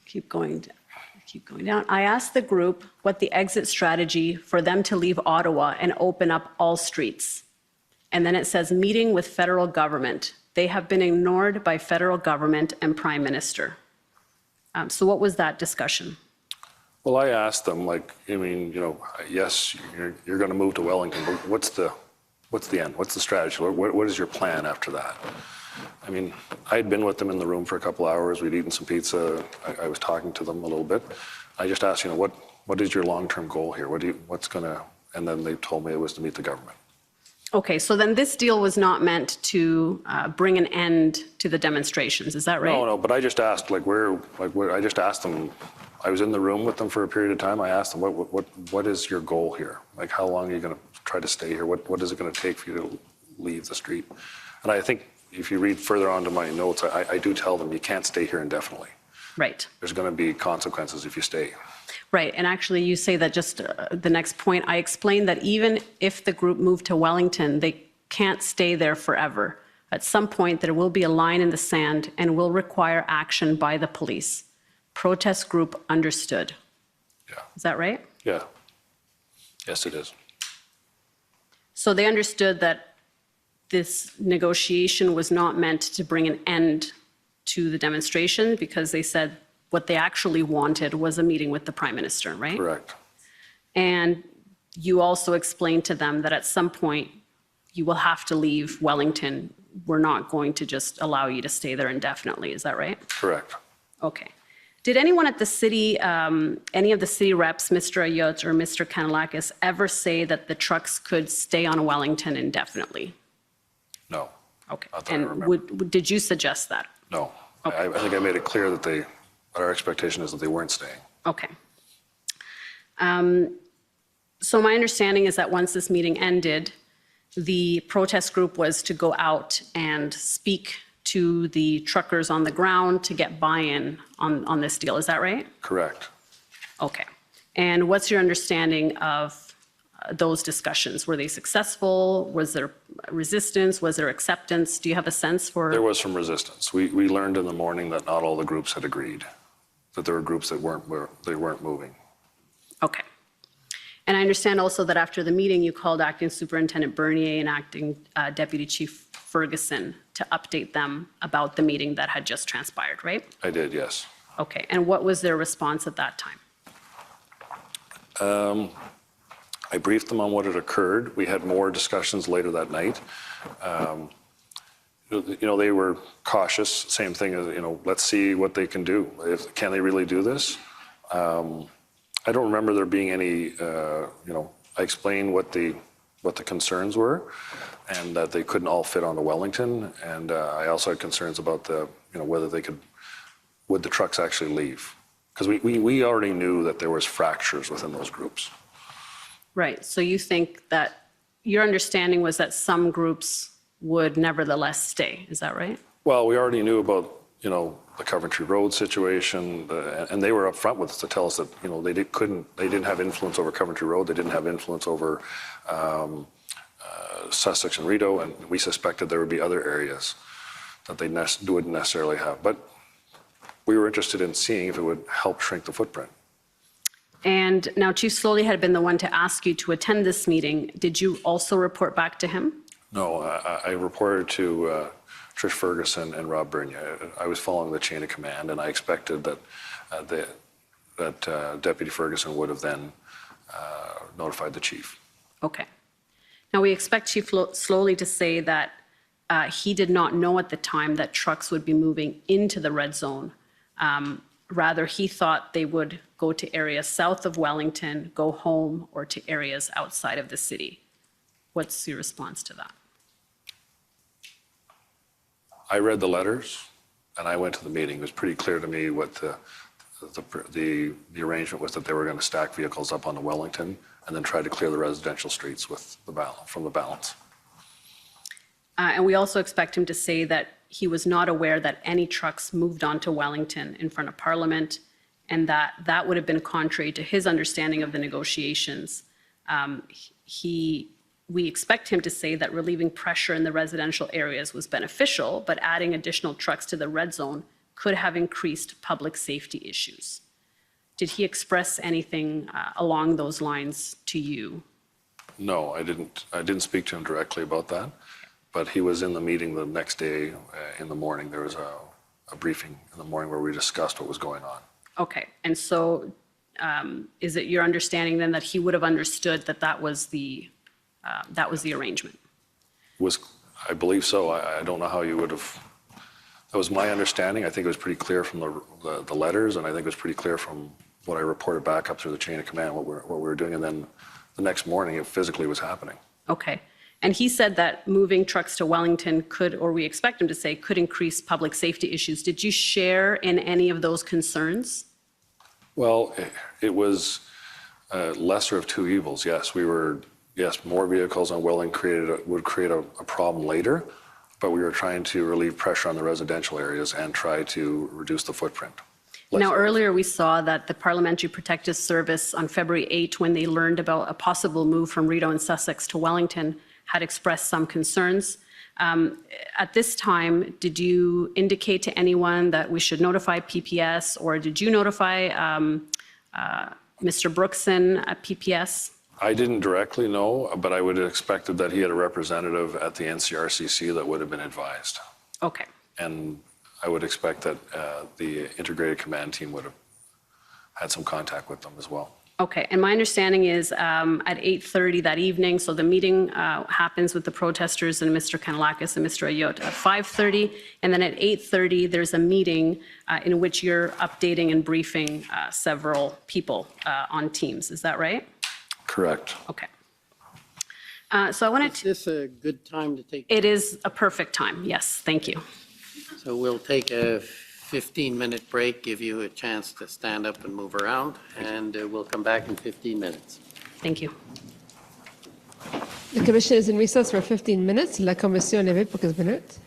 keep going down. I asked the group what the exit strategy for them to leave Ottawa and open up all streets. And then it says meeting with federal government. They have been ignored by federal government and Prime Minister. So what was that discussion? Well, I asked them, yes, you're going to move to Wellington, but what's the end? What's the strategy? What is your plan after that? I had been with them in the room for a couple hours. We'd eaten some pizza. I was talking to them a little bit. I just asked, what is your long-term goal here? And then they told me it was to meet the government. Okay, so then this deal was not meant to bring an end to the demonstrations, is that right? No, but I just asked, I just asked them, I was in the room with them for a period of time. I asked them, what is your goal here? Like, how long are you going to try to stay here? What is it going to take for you to leave the street? And I think if you read further on to my notes, I do tell them you can't stay here indefinitely. Right. There's going to be consequences if you stay. Right, and actually you say that just the next point, I explained that even if the group moved to Wellington, they can't stay there forever. At some point, there will be a line in the sand and will require action by the police. Protest group understood. Yeah. Is that right? Yeah. Yes, it is. So they understood that this negotiation was not meant to bring an end to the demonstration because they said what they actually wanted was a meeting with the Prime Minister, right? Correct. And you also explained to them that at some point you will have to leave Wellington. We're not going to just allow you to stay there indefinitely. Is that right? Correct. Okay. Did anyone at the city, any of the city reps, Mr. Ayotte or Mr. Kanalakis, ever say that the trucks could stay on Wellington indefinitely? No. Okay. Not that I remember. And did you suggest that? No. I think I made it clear that our expectation is that they weren't staying. Okay. So my understanding is that once this meeting ended, the protest group was to go out and speak to the truckers on the ground to get buy-in on this deal. Is that right? Correct. Okay. And what's your understanding of those discussions? Were they successful? Was there resistance? Was there acceptance? Do you have a sense for? There was some resistance. We learned in the morning that not all the groups had agreed, that there were groups that weren't moving. Okay. And I understand also that after the meeting, you called Acting Superintendent Bernier and Acting Deputy Chief Ferguson to update them about the meeting that had just transpired, right? I did, yes. Okay. And what was their response at that time? I briefed them on what had occurred. We had more discussions later that night. They were cautious. Same thing as, let's see what they can do. Can they really do this? I don't remember there being any, I explained what the concerns were and that they couldn't all fit onto Wellington. And I also had concerns about whether would the trucks actually leave? Because we already knew that there was fractures within those groups. Right. So you think that your understanding was that some groups would nevertheless stay. Is that right? Well, we already knew about, the Coventry Road situation, and they were upfront with us to tell us that, they didn't have influence over Coventry Road. They didn't have influence over Sussex and Rideau, and we suspected there would be other areas that they wouldn't necessarily have. But we were interested in seeing if it would help shrink the footprint. And now Chief Slowly had been the one to ask you to attend this meeting. Did you also report back to him? No, I reported to Trish Ferguson and Rob Bernier. I was following the chain of command, and I expected that Deputy Ferguson would have then notified the chief. Okay. Now we expect Chief Slowly to say that he did not know at the time that trucks would be moving into the red zone. Rather, he thought they would go to areas south of Wellington, go home, or to areas outside of the city. What's your response to that? I read the letters, and I went to the meeting. It was pretty clear to me what the arrangement was, that they were going to stack vehicles up onto Wellington and then try to clear the residential streets from the balance. And we also expect him to say that he was not aware that any trucks moved onto Wellington in front of Parliament, and that would have been contrary to his understanding of the negotiations. We expect him to say that relieving pressure in the residential areas was beneficial, but adding additional trucks to the red zone could have increased public safety issues. Did he express anything along those lines to you? No, I didn't speak to him directly about that, but he was in the meeting the next day in the morning. There was a briefing in the morning where we discussed what was going on. Okay. And so is it your understanding then that he would have understood that that was the arrangement? I believe so. I don't know how you would have. That was my understanding. I think it was pretty clear from the letters, and I think it was pretty clear from what I reported back up through the chain of command, what we were doing. And then the next morning, it physically was happening. Okay. And he said that moving trucks to Wellington could, or we expect him to say, could increase public safety issues. Did you share in any of those concerns? Well, it was lesser of two evils. Yes, more vehicles on Welling would create a problem later, but we were trying to relieve pressure on the residential areas and try to reduce the footprint. Now, earlier we saw that the Parliamentary Protective Service on February 8, when they learned about a possible move from Rideau and Sussex to Wellington, had expressed some concerns. At this time, did you indicate to anyone that we should notify PPS, or did you notify Mr. Brookson at PPS? I didn't directly know, but I would have expected that he had a representative at the NCRCC that would have been advised. Okay. And I would expect that the integrated command team would have had some contact with them as well. Okay, and my understanding is at 8:30 that evening, so the meeting happens with the protesters and Mr. Kanalakis and Mr. Ayot at 5:30, and then at 8:30 there's a meeting in which you're updating and briefing several people on Teams. Is that right? Correct. Okay. So I wanted to... Is this a good time to take? It is a perfect time, yes, thank you. So we'll take a 15-minute break, give you a chance to stand up and move around, and we'll come back in 15 minutes. Thank you. The commission is in recess for 15 minutes. La commission est levée pour 15 minutes.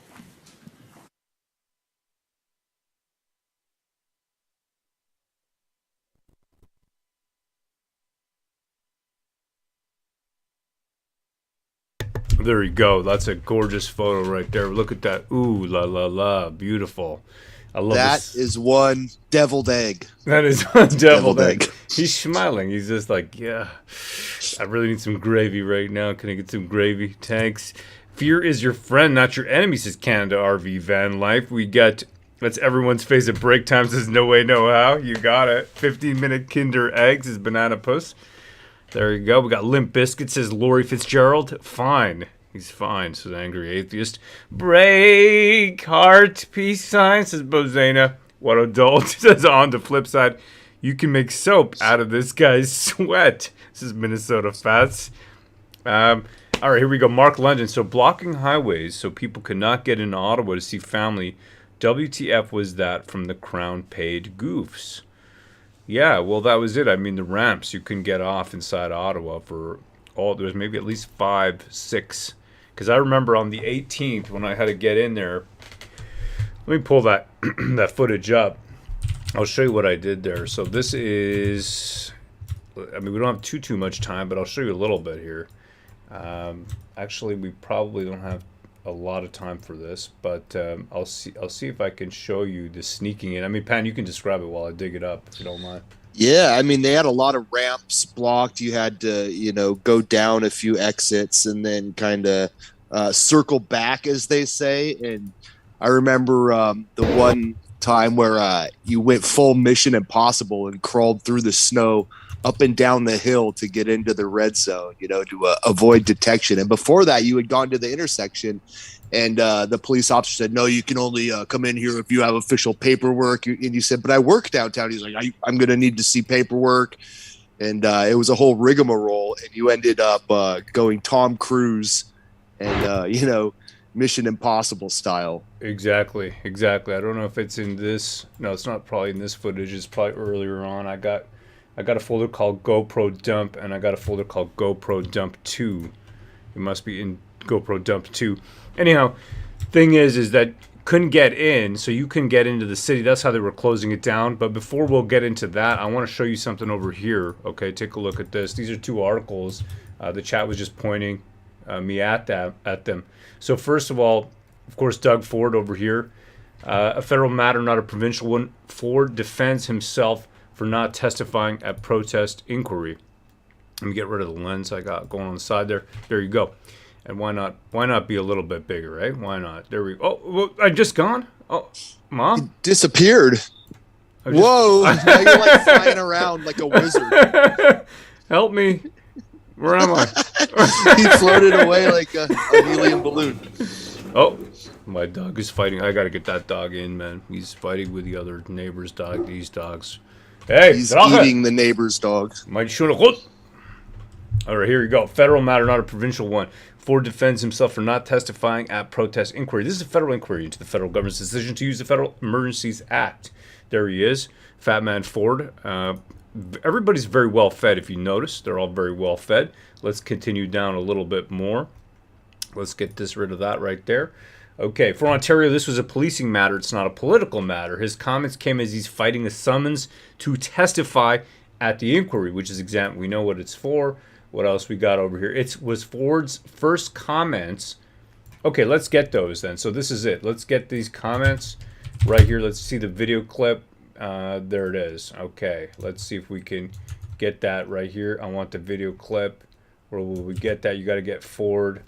There you go. That's a gorgeous photo right there. Look at that. Ooh, la, la, la. Beautiful. I love That this. is one deviled egg. That is one deviled egg. He's smiling. He's just like, yeah, I really need some gravy right now. Can I get some gravy? Thanks. Fear is your friend, not your enemy, says Canada RV Van Life. We got, that's everyone's favorite break time, says no way, no how. You got it. 15-minute Kinder Eggs is Banana Puss. There you go. We got Limp Bizkit, says Lori Fitzgerald. Fine. He's fine, says Angry Atheist. Break heart peace sign, says Bozena. What adult, says on the flip side. You can make soap out of this guy's sweat, says Minnesota Fats. All right, here we go. Mark London. So blocking highways so people could not get into Ottawa to see family. WTF was that from the Crown paid goofs? Yeah, well, that was it. I mean, the ramps, you couldn't get off inside Ottawa for all, there's maybe at least 5, 6. Because I remember on the 18th when I had to get in there, let me pull that that footage up. I'll show you what I did there. So this is, I mean, we don't have too much time, but I'll show you a little bit here. Actually, we probably don't have a lot of time for this, but I'll see if I can show you the sneaking in. I mean, Pan, you can describe it while I dig it up, if you don't mind. Yeah, I mean, they had a lot of ramps blocked. You had to, go down a few exits and then kind of circle back, as they say. And I remember the one time where you went full Mission Impossible and crawled through the snow up and down the hill to get into the red zone, to avoid detection. And before that, you had gone to the intersection, and the police officer said, no, you can only come in here if you have official paperwork. And you said, but I work downtown. He's like, I'm going to need to see paperwork. And it was a whole rigmarole. And you ended up going Tom Cruise and, Mission Impossible style. Exactly. I don't know if it's in this. No, it's not probably in this footage. It's probably earlier on. I got a folder called GoPro Dump, and I got a folder called GoPro Dump 2. It must be in GoPro Dump 2. Anyhow, thing is that couldn't get in, so you couldn't get into the city. That's how they were closing it down. But before we'll get into that, I want to show you something over here. Okay, take a look at this. These are 2 articles. The chat was just pointing me at them. So first of all, of course, Doug Ford over here. A federal matter, not a provincial one. Ford defends himself for not testifying at protest inquiry. Let me get rid of the lens I got going on the side there. There you go. And why not be a little bit bigger, right? Why not? There we go. Oh, well, I just gone? Oh, Mom? It disappeared. Whoa. Now you're like flying around like a wizard. Help me. Where am I? He floated away like a helium balloon. Oh, my dog is fighting. I got to get that dog in, man. He's fighting with the other neighbor's dog. These dogs Hey, He's Drache. eating the neighbor's dog. Mein schöner Hund. All right, here you go. Federal matter, not a provincial one. Ford defends himself for not testifying at protest inquiry. This is a federal inquiry into the federal government's decision to use the Federal Emergencies Act. There he is, Fat Man Ford. Everybody's very well fed, if you notice. They're all very well fed. Let's continue down a little bit more. Let's get this rid of that right there. Okay, for Ontario, this was a policing matter. It's not a political matter. His comments came as he's fighting a summons to testify at the inquiry, which is we know what it's for. What else we got over here? It was Ford's first comments. Okay, let's get those then. So this is it. Let's get these comments right here. Let's see the video clip. There it is. Okay, let's see if we can get that right here. I want the video clip. Where will we get that? You got to get Ford.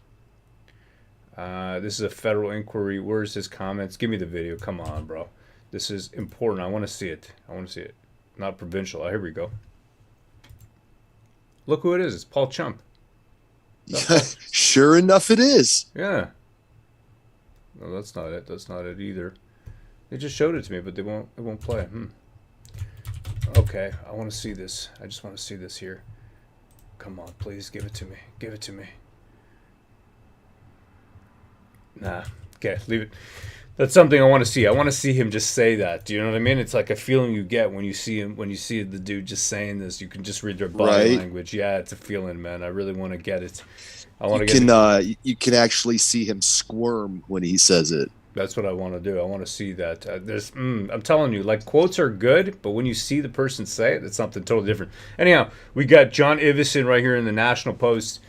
This is a federal inquiry. Where's his comments? Give me the video. Come on, bro. This is important. I want to see it. I want to see it. Not provincial. Oh, here we go. Look who it is. It's Paul Chump. Sure enough, it is. Yeah. No, that's not it. That's not it either. They just showed it to me, but it won't play. Okay, I want to see this. I just want to see this here. Come on, please give it to me. Give it to me. Nah. Okay, leave it. That's something I want to see. I want to see him just say that. Do you know what I mean? It's like a feeling you get when you see him, when you see the dude just saying this. You can just read their body language. Yeah, it's a feeling, man. I really want to get it. I want to get it. You can actually see him squirm when he says it. That's what I want to do. I want to see that. I'm telling you, like, quotes are good, but when you see the person say it, it's something totally different. Anyhow, we got John Ivison right here in the National Post.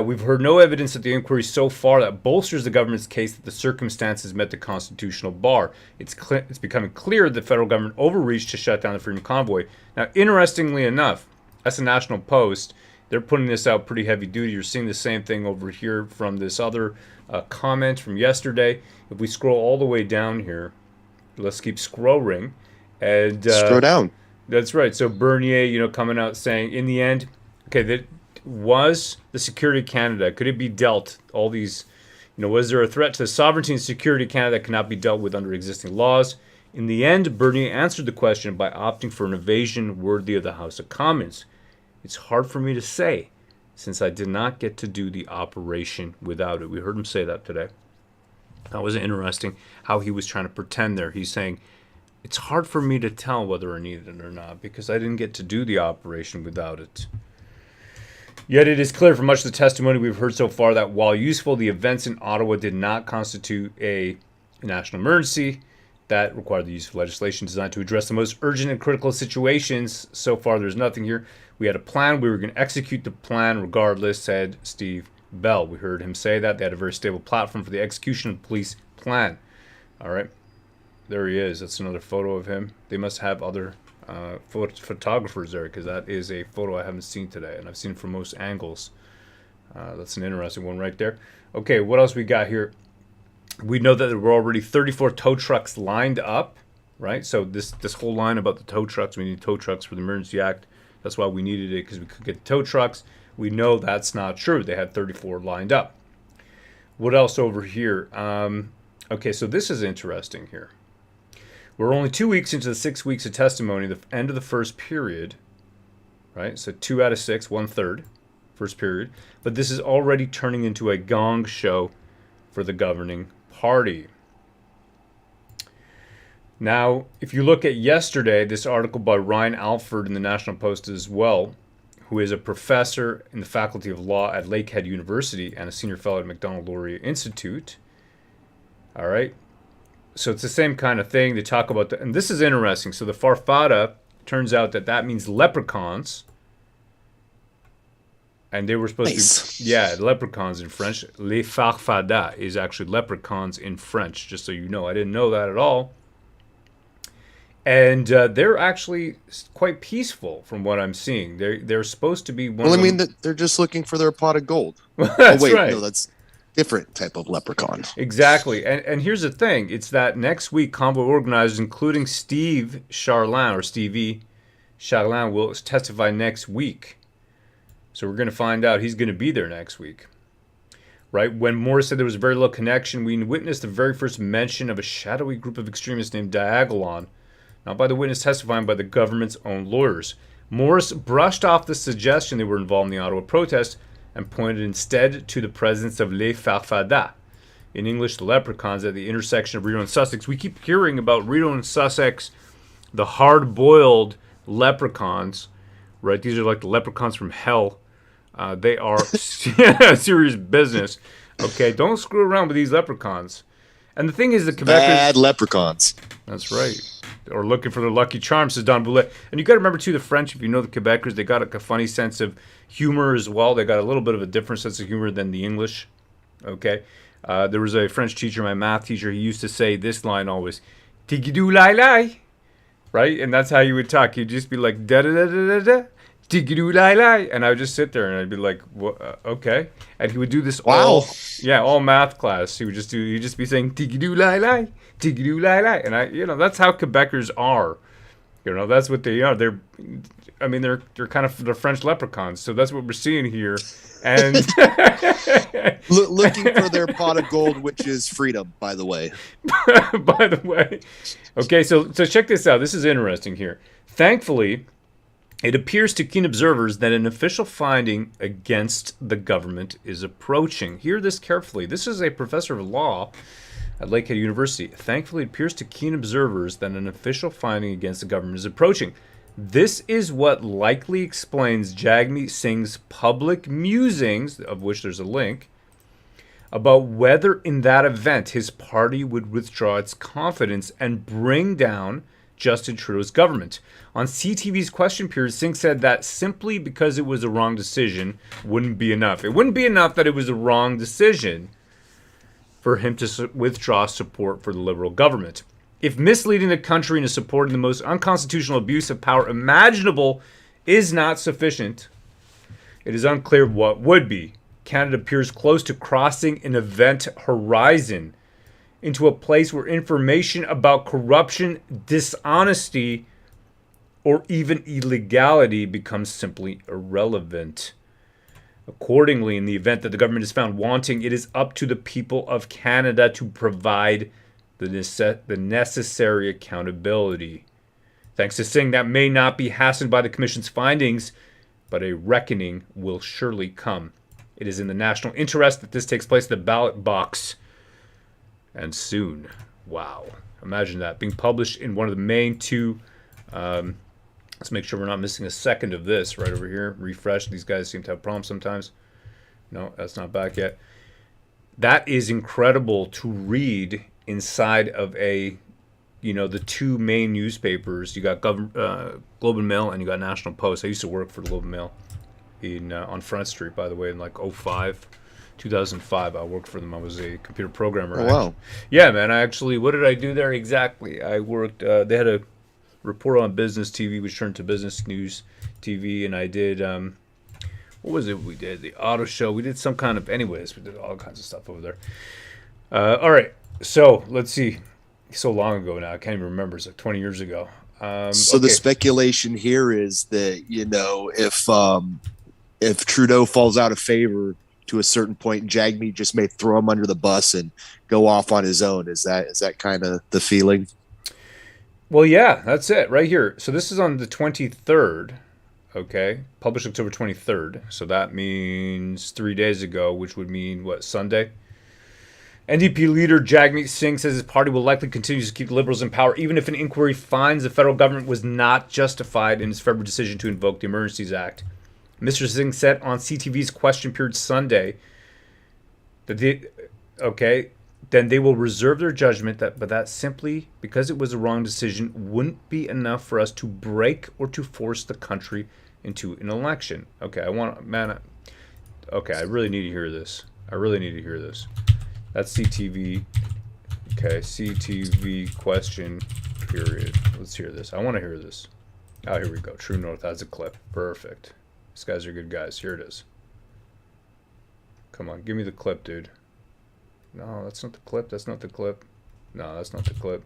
We've heard no evidence at the inquiry so far that bolsters the government's case that the circumstances met the constitutional bar. It's becoming clear that the federal government overreached to shut down the Freedom Convoy. Now, interestingly enough, that's the National Post. They're putting this out pretty heavy duty. You're seeing the same thing over here from this other comment from yesterday. If we scroll all the way down here, let's keep scrolling. And scroll down. That's right. So Bernier, coming out saying, in the end, okay, that was the security of Canada. Could it be dealt? All these, was there a threat to the sovereignty and security of Canada that cannot be dealt with under existing laws? In the end, Bernier answered the question by opting for an evasion worthy of the House of Commons. It's hard for me to say, since I did not get to do the operation without it. We heard him say that today. That was interesting how he was trying to pretend there. He's saying, it's hard for me to tell whether I need it or not because I didn't get to do the operation without it. Yet it is clear from much of the testimony we've heard so far that while useful, the events in Ottawa did not constitute a national emergency that required the use of legislation designed to address the most urgent and critical situations. So far, there's nothing here. We had a plan. We were going to execute the plan regardless, said Steve Bell. We heard him say that. They had a very stable platform for the execution of the police plan. All right. There he is. That's another photo of him. They must have other photographers there because that is a photo I haven't seen today, and I've seen from most angles. That's an interesting one right there. Okay, what else we got here? We know that there were already 34 tow trucks lined up, right? So this whole line about the tow trucks, we need tow trucks for the Emergency Act. That's why we needed it, because we could get tow trucks. We know that's not true. They had 34 lined up. What else over here? Okay, so this is interesting here. We're only 2 weeks into the 6 weeks of testimony, the end of the first period, right? So 2 out of 6, 1/3, first period. But this is already turning into a gong show for the governing party. Now, if you look at yesterday, this article by Ryan Alford in the National Post as well, who is a professor in the Faculty of Law at Lakehead University and a senior fellow at Macdonald-Laurier Institute. All right. So it's the same kind of thing. They talk about and this is interesting. So the farfada, turns out that means leprechauns. And they were supposed to be, leprechauns in French. Les farfadas is actually leprechauns in French, just so you know. I didn't know that at all. And they're actually quite peaceful from what I'm seeing. They're supposed to be they're just looking for their pot of gold. That's right. No, that's different type of leprechaun. Exactly. And here's the thing. It's that next week, convoy organizers, including Stevie Charlin, will testify next week. So we're going to find out he's going to be there next week. Right? When Morris said there was a very low connection, we witnessed the very first mention of a shadowy group of extremists named Diagolon. not by the witness testifying, by the government's own lawyers. Morris brushed off the suggestion they were involved in the Ottawa protest and pointed instead to the presence of les farfadas, in English, the leprechauns, at the intersection of Rideau and Sussex. We keep hearing about Rideau and Sussex, the hard-boiled leprechauns, right? These are like the leprechauns from hell. They are serious business. Okay, don't screw around with these leprechauns. And the thing is, the Quebecers... Bad leprechauns. That's right. Or looking for their lucky charms, says Don Boulet. And you got to remember, too, the French, if you know the Quebecers, they got a funny sense of humor as well. They got a little bit of a different sense of humor than the English. Okay? There was a French teacher, my math teacher, he used to say this line always, tigidoo lai lai, right? And that's how you would talk. You'd just be like, da-da-da-da-da-da, tigidoo lai lai. And I would just sit there and I'd be like, okay. And he would do this all math class. He'd just be saying, tigidoo lai lai, tigidoo lai lai. And that's how Quebecers are. That's what they are. They're kind of the French leprechauns. So that's what we're seeing here. And looking for their pot of gold, which is freedom, by the way. By the way. Okay, so check this out. This is interesting here. Thankfully, it appears to keen observers that an official finding against the government is approaching. Hear this carefully. This is a professor of law at Lakehead University. Thankfully, it appears to keen observers that an official finding against the government is approaching. This is what likely explains Jagmeet Singh's public musings, of which there's a link, about whether in that event his party would withdraw its confidence and bring down Justin Trudeau's government. On CTV's question period, Singh said that simply because it was a wrong decision wouldn't be enough. It wouldn't be enough that it was a wrong decision for him to withdraw support for the Liberal government. If misleading the country into supporting the most unconstitutional abuse of power imaginable is not sufficient, it is unclear what would be. Canada appears close to crossing an event horizon into a place where information about corruption, dishonesty, or even illegality becomes simply irrelevant. Accordingly, in the event that the government is found wanting, it is up to the people of Canada to provide the necessary accountability. Thanks to Singh, that may not be hastened by the Commission's findings, but a reckoning will surely come. It is in the national interest that this takes place at the ballot box, and soon. Wow. Imagine that, being published in one of the main two. Let's make sure we're not missing a second of this right over here. Refresh. These guys seem to have problems sometimes. No, that's not back yet. That is incredible to read inside of the two main newspapers. You got Globe and Mail and you got National Post. I used to work for the Globe and Mail on Front Street, by the way, in like 2005. I worked for them. I was a computer programmer. Oh, wow. Yeah, man. What did I do there exactly? I worked, they had a report on business TV, which turned to business news TV, and I did, what was it we did? The auto show. We did some kind of, anyways, we did all kinds of stuff over there. All right. So let's see. So long ago now, I can't even remember. It's like 20 years ago. So the speculation here is that if Trudeau falls out of favor to a certain point, Jagmeet just may throw him under the bus and go off on his own. Is that kind of the feeling? Well, yeah, that's it right here. So this is on the 23rd. Okay, published October 23rd. So that means 3 days ago, which would mean what, Sunday? NDP leader Jagmeet Singh says his party will likely continue to keep the Liberals in power, even if an inquiry finds the federal government was not justified in its February decision to invoke the Emergencies Act. Mr. Singh said on CTV's question period Sunday that then they will reserve their judgment, but that simply because it was a wrong decision wouldn't be enough for us to break or to force the country into an election. Okay, I really need to hear this. That's CTV. Okay, CTV question period. Let's hear this. I want to hear this. Oh, here we go. True North has a clip. Perfect. These guys are good guys. Here it is. Come on, give me the clip, dude. No, that's not the clip. That's not the clip. No, that's not the clip.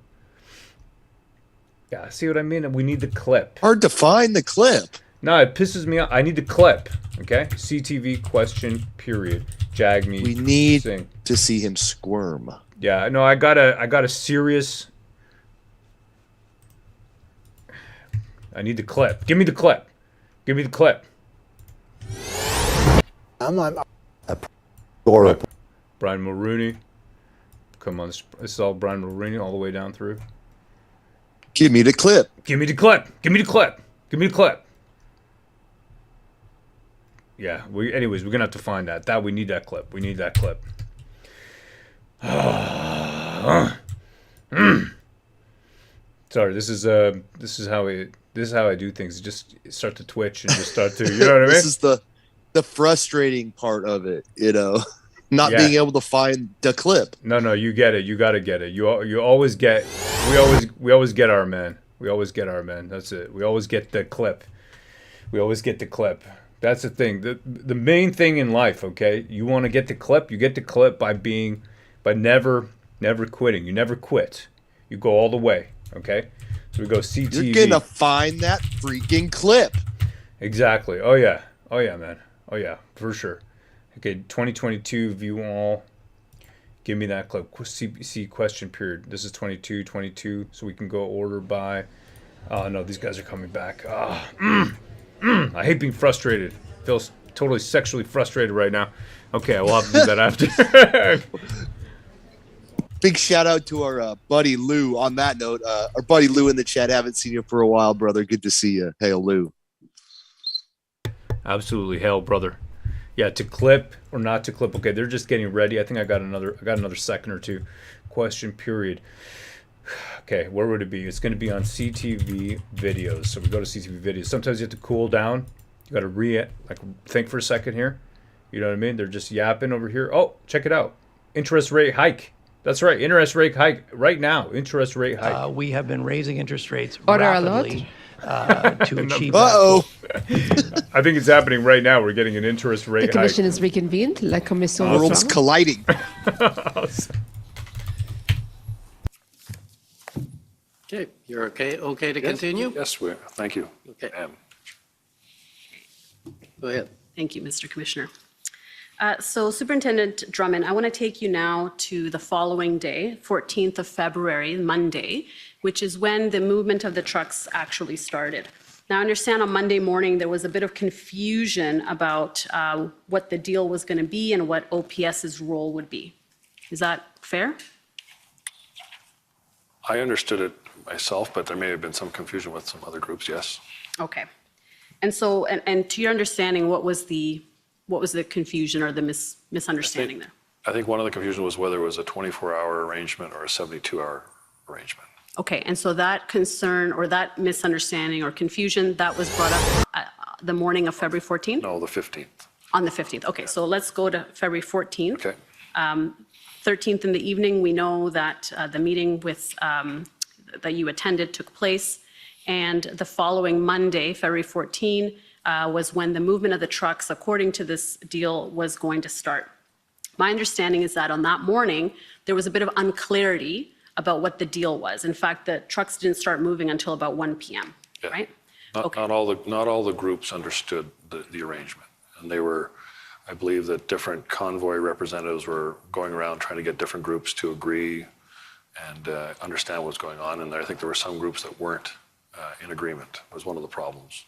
Yeah, see what I mean? We need the clip. Hard to find the clip. No, it pisses me off. I need the clip. Okay? CTV question period. Jagmeet. We need Singh. to see him squirm. Yeah, no, I got a serious. I need the clip. Give me the clip. Give me the clip. I'm not. Brian Mulrooney. Come on, this is all Brian Mulrooney all the way down through. Give me the clip. Give me the clip. Give me the clip. Give me the clip. Yeah. Anyways, we're gonna have to find that. We need that clip. We need that clip. Sorry. This is how I do things. Just start to twitch and just start to. You know what I mean? This is the frustrating part of it. Not being able to find the clip. No, you get it. You got to get it. You always get. We always get our man. We always get our man. That's it. We always get the clip. We always get the clip. That's the thing. The main thing in life. Okay, you want to get the clip. You get the clip by never quitting. You never quit. You go all the way. Okay. So we go CTV. You're gonna find that freaking clip. Exactly. Oh yeah, man. Oh yeah, for sure. Okay, 2022 view all. Give me that clip. CBC question period. This is 22, so we can go order by. Oh no, these guys are coming back. I hate being frustrated. Feels totally sexually frustrated right now. Okay, I will have to do that after. Big shout out to our buddy Lou. On that note, our buddy Lou in the chat. Haven't seen you for a while, brother. Good to see you. Hail, Lou. Absolutely, hail, brother. Yeah, to clip or not to clip. Okay, they're just getting ready. I think I got another second or two. Question period. Okay, where would it be? It's going to be on CTV videos. So we go to CTV videos. Sometimes you have to cool down. You got to think for a second here. You know what I mean? They're just yapping over here. Oh, check it out. Interest rate hike. That's right. Interest rate hike right now. Interest rate hike. We have been raising interest rates Order rapidly to achieve. I think it's happening right now. We're getting an interest rate hike. The commission is reconvened. La commission. Worlds colliding. Okay, you're okay to continue? Yes, thank you. Okay. Go ahead. Thank you, Mr. Commissioner. So Superintendent Drummond, I want to take you now to the following day, 14th of February, Monday, which is when the movement of the trucks actually started. Now, I understand on Monday morning there was a bit of confusion about what the deal was going to be and what OPS's role would be. Is that fair? I understood it myself, but there may have been some confusion with some other groups, yes. Okay. And so, and to your understanding, what was the confusion or the misunderstanding there? I think one of the confusion was whether it was a 24-hour arrangement or a 72-hour arrangement. Okay, and so that concern or that misunderstanding or confusion, that was brought up the morning of February 14th? No, the 15th. On the 15th. Okay, so let's go to February 14th. Okay. 13th in the evening, we know that the meeting with that you attended took place, and the following Monday, February 14, was when the movement of the trucks, according to this deal, was going to start. My understanding is that on that morning, there was a bit of unclarity about what the deal was. In fact, the trucks didn't start moving until about 1 p.m., right? Not all the groups understood the arrangement, and they were, I believe that different convoy representatives were going around trying to get different groups to agree and understand what's going on, and I think there were some groups that weren't in agreement. Was one of the problems.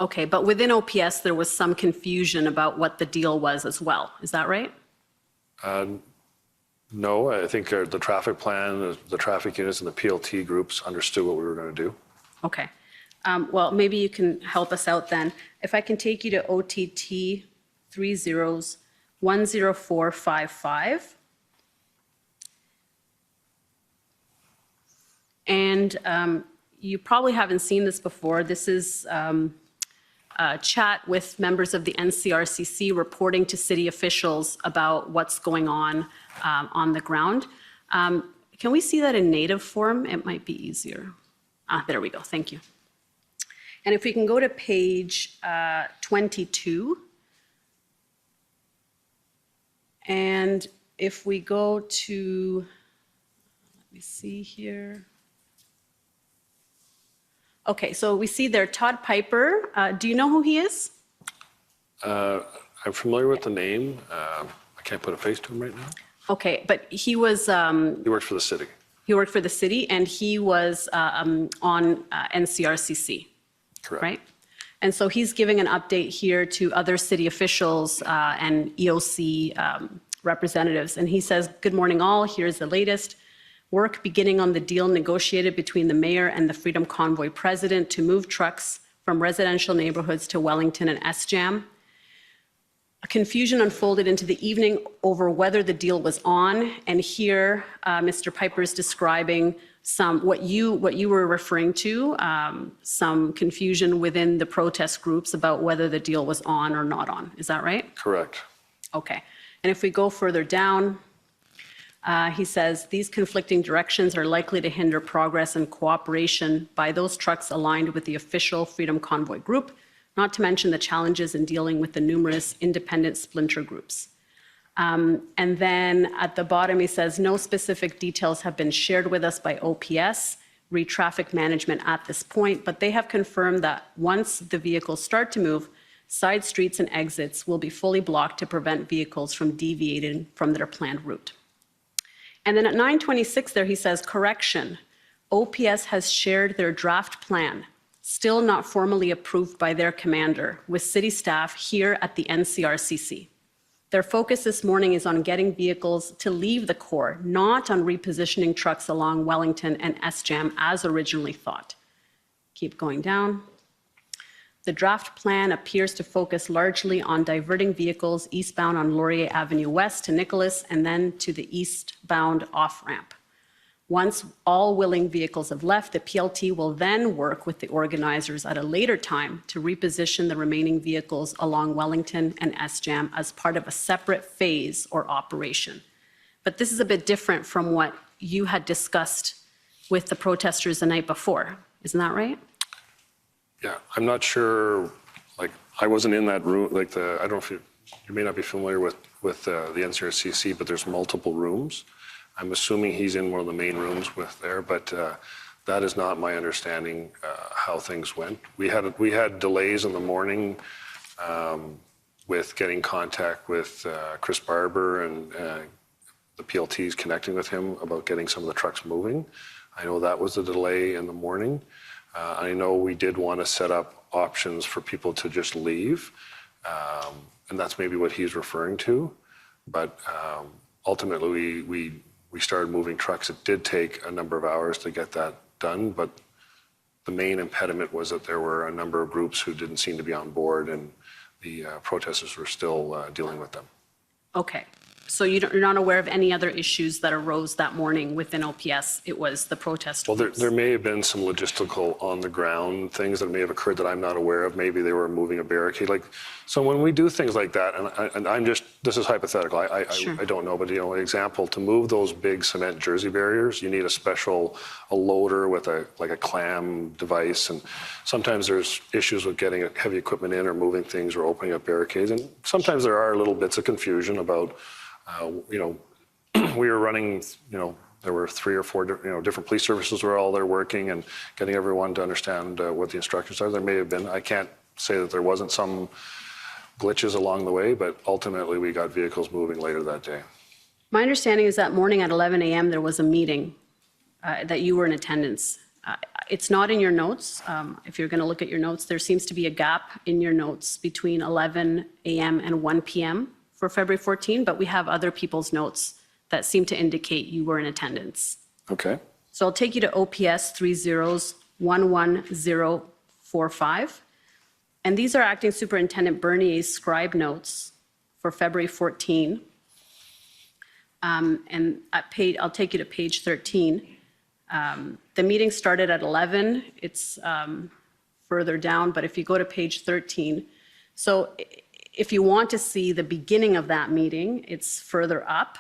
Okay, but within OPS, there was some confusion about what the deal was as well. Is that right? No, I think the traffic plan, the traffic units and the PLT groups understood what we were going to do. Okay. Well, maybe you can help us out then. If I can take you to OTT 10455. And you probably haven't seen this before. This is a chat with members of the NCRCC reporting to city officials about what's going on the ground. Can we see that in native form? It might be easier. There we go. Thank you. And if we can go to page 22. And if we go to, let me see here. Okay, so we see there Todd Piper. Do you know who he is? I'm familiar with the name. I can't put a face to him right now. Okay, but he was... he works for the city. He worked for the city, and he was on NCRCC. Correct. right? And so he's giving an update here to other city officials and EOC representatives. And he says, good morning all, here's the latest. Work beginning on the deal negotiated between the mayor and the Freedom Convoy president to move trucks from residential neighborhoods to Wellington and S-Jam. A confusion unfolded into the evening over whether the deal was on. And here, Mr. Piper is describing what you were referring to, some confusion within the protest groups about whether the deal was on or not on. Is that right? Correct. Okay. And if we go further down, he says, these conflicting directions are likely to hinder progress and cooperation by those trucks aligned with the official Freedom Convoy group, not to mention the challenges in dealing with the numerous independent splinter groups. And then at the bottom, he says, no specific details have been shared with us by OPS, re-traffic management at this point, but they have confirmed that once the vehicles start to move, side streets and exits will be fully blocked to prevent vehicles from deviating from their planned route. And then at 9:26 there, he says, correction, OPS has shared their draft plan, still not formally approved by their commander, with city staff here at the NCRCC. Their focus this morning is on getting vehicles to leave the core, not on repositioning trucks along Wellington and S-Jam as originally thought. Keep going down. The draft plan appears to focus largely on diverting vehicles eastbound on Laurier Avenue West to Nicholas and then to the eastbound off-ramp. Once all willing vehicles have left, the PLT will then work with the organizers at a later time to reposition the remaining vehicles along Wellington and S-Jam as part of a separate phase or operation. But this is a bit different from what you had discussed with the protesters the night before. Isn't that right? Yeah, I'm not sure, like, I wasn't in that room, like I don't know if you may not be familiar with the NCRCC, but there's multiple rooms. I'm assuming he's in one of the main rooms with there, but that is not my understanding how things went. We had delays in the morning with getting contact with Chris Barber and the PLTs connecting with him about getting some of the trucks moving. I know that was a delay in the morning. I know we did want to set up options for people to just leave, and that's maybe what he's referring to. But ultimately, we started moving trucks. It did take a number of hours to get that done, but the main impediment was that there were a number of groups who didn't seem to be on board, and the protesters were still dealing with them. Okay. So you're not aware of any other issues that arose that morning within OPS? It was the protest Well, groups. there may have been some logistical on-the-ground things that may have occurred that I'm not aware of. Maybe they were moving a barricade. So when we do things like that, and I'm just, this is hypothetical. I don't know, but an example, to move those big cement jersey barriers, you need a loader with a clam device, and sometimes there's issues with getting heavy equipment in or moving things or opening up barricades, and sometimes there are little bits of confusion about. We were running, there were 3 or 4 different police services were all there working and getting everyone to understand what the instructions are. There may have been, I can't say that there wasn't some glitches along the way, but ultimately we got vehicles moving later that day. My understanding is that morning at 11 a.m. there was a meeting that you were in attendance. It's not in your notes. If you're going to look at your notes, there seems to be a gap in your notes between 11 a.m. and 1 p.m. for February 14, but we have other people's notes that seem to indicate you were in attendance. Okay. So I'll take you to OPS 30-11045. And these are Acting Superintendent Bernier's scribe notes for February 14. And I'll take you to page 13. The meeting started at 11. It's further down, but if you go to page 13, so if you want to see the beginning of that meeting, it's further up,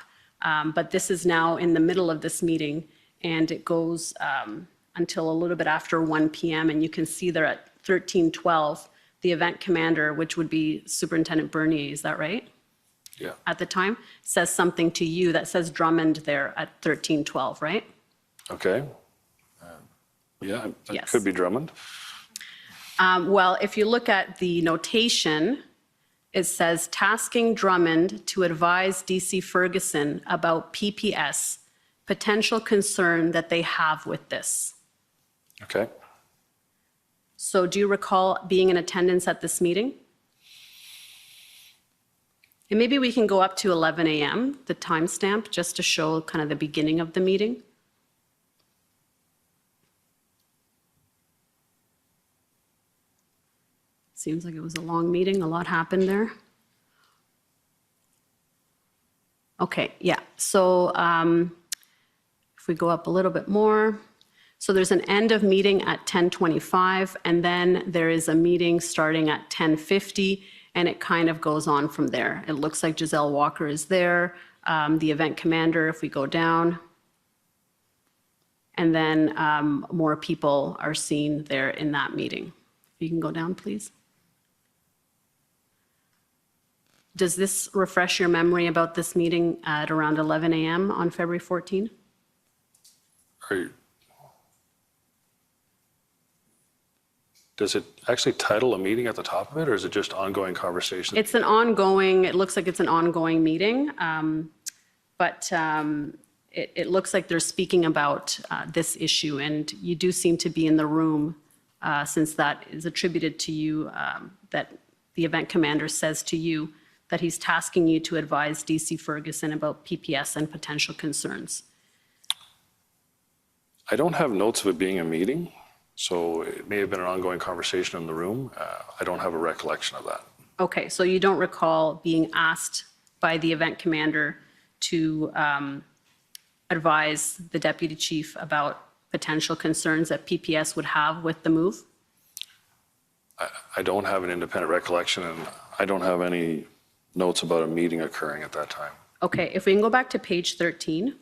but this is now in the middle of this meeting, and it goes until a little bit after 1 p.m., and you can see there at 13:12, the event commander, which would be Superintendent Bernier, is that right? Yeah. At the time, says something to you that says Drummond there at 13:12, right? Okay. Yeah, that could be Drummond. Well, if you look at the notation, it says tasking Drummond to advise DC Ferguson about PPS, potential concern that they have with this. Okay. So do you recall being in attendance at this meeting? And maybe we can go up to 11 a.m., the timestamp, just to show kind of the beginning of the meeting. Seems like it was a long meeting, a lot happened there. Okay, yeah, so if we go up a little bit more, so there's an end of meeting at 10:25, and then there is a meeting starting at 10:50, and it kind of goes on from there. It looks like Giselle Walker is there, the event commander, if we go down. And then more people are seen there in that meeting. If you can go down, please. Does this refresh your memory about this meeting at around 11 a.m. on February 14? Does it actually title a meeting at the top of it, or is it just ongoing conversation? It's an ongoing, it looks like it's an ongoing meeting, but it looks like they're speaking about this issue, and you do seem to be in the room since that is attributed to you, that the event commander says to you that he's tasking you to advise DC Ferguson about PPS and potential concerns. I don't have notes of it being a meeting, so it may have been an ongoing conversation in the room. I don't have a recollection of that. Okay, so you don't recall being asked by the event commander to advise the deputy chief about potential concerns that PPS would have with the move? I don't have an independent recollection, and I don't have any notes about a meeting occurring at that time. Okay, if we can go back to page 13.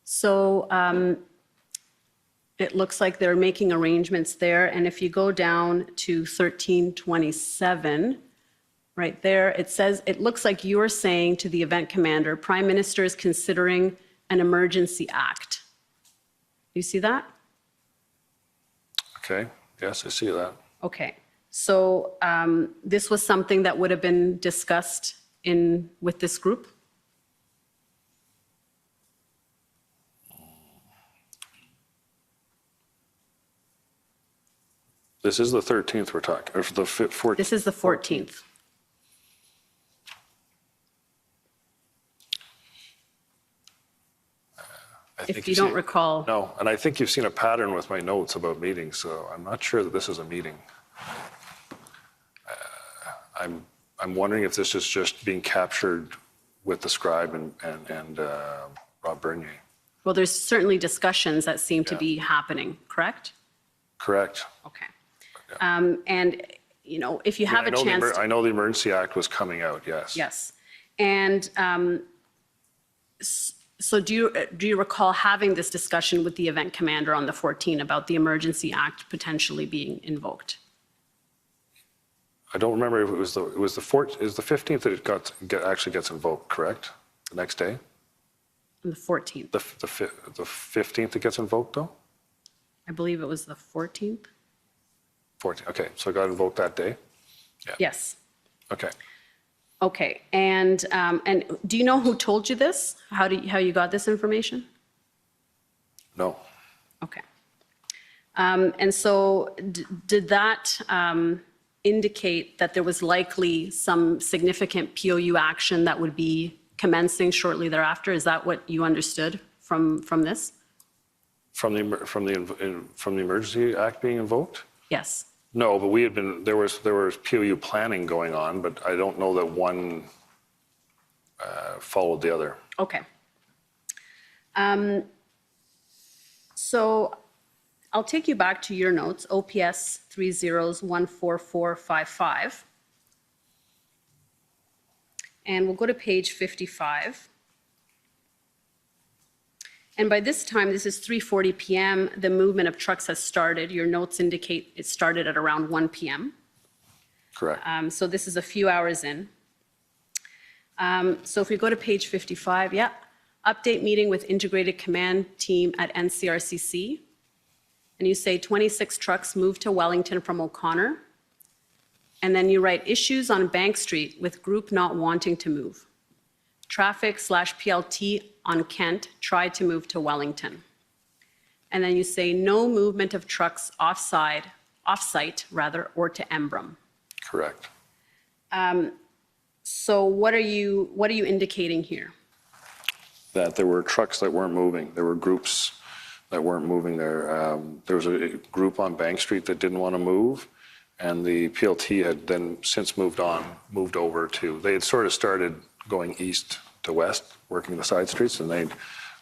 So it looks like they're making arrangements there. And if you go down to 1327, right there, it says, it looks like you're saying to the event commander, Prime Minister is considering an emergency act. You see that? Okay, yes, I see that. Okay, so this was something that would have been discussed with this group? This is the 13th we're talking, or the 14th? This is the 14th. If you don't recall. No, and I think you've seen a pattern with my notes about meetings, so I'm not sure that this is a meeting. I'm wondering if this is just being captured with the scribe and Rob Bernier. Well, there's certainly discussions that seem to be happening, correct? Correct. Okay. And, you know, if you have a chance. I know the Emergency Act was coming out, yes. Yes. And so do you recall having this discussion with the event commander on the 14th about the Emergency Act potentially being invoked? I don't remember if it was the 15th that it actually gets invoked, correct? The next day? On the 14th. The 15th it gets invoked, though? I believe it was the 14th. 14th, okay, so it got invoked that day? Yeah. Yes. Okay. Okay, and do you know who told you this? How you got this information? No. Okay. And so did that indicate that there was likely some significant POU action that would be commencing shortly thereafter? Is that what you understood from this? From the Emergency Act being invoked? Yes. No, but there was POU planning going on, but I don't know that one followed the other. Okay. So I'll take you back to your notes, OPS 30s14455. And we'll go to page 55. And by this time, this is 3:40 p.m., the movement of trucks has started. Your notes indicate it started at around 1 p.m. Correct. So this is a few hours in. So if we go to page 55, yeah, update meeting with integrated command team at NCRCC. And you say 26 trucks moved to Wellington from O'Connor. And then you write issues on Bank Street with group not wanting to move. Traffic/PLT on Kent tried to move to Wellington. And then you say no movement of trucks off-site or to Embrum. Correct. So what are you indicating here? That there were trucks that weren't moving. There were groups that weren't moving there. There was a group on Bank Street that didn't want to move, and the PLT had then since moved over to, they had sort of started going east to west, working the side streets, and they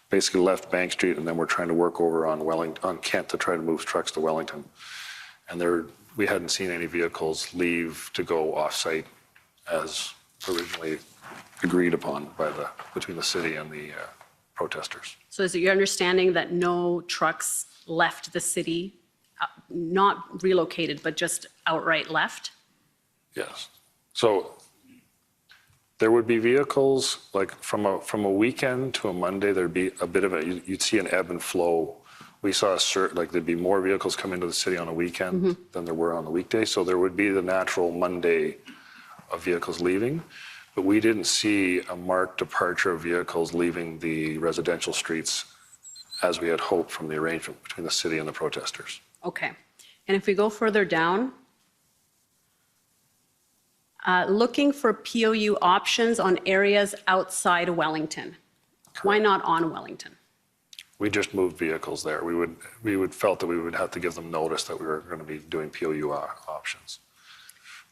basically left Bank Street and then were trying to work over on Kent to try to move trucks to Wellington. And we hadn't seen any vehicles leave to go off-site as originally agreed upon between the city and the protesters. So is it your understanding that no trucks left the city, not relocated, but just outright left? Yes. So there would be vehicles, like from a weekend to a Monday, there'd be a bit of you'd see an ebb and flow. We saw there'd be more vehicles come into the city on a weekend than there were on the weekday. So there would be the natural Monday of vehicles leaving, but we didn't see a marked departure of vehicles leaving the residential streets as we had hoped from the arrangement between the city and the protesters. Okay. And if we go further down, looking for POU options on areas outside Wellington. Correct. Why not on Wellington? We just moved vehicles there. We felt that we would have to give them notice that we were going to be doing POU options.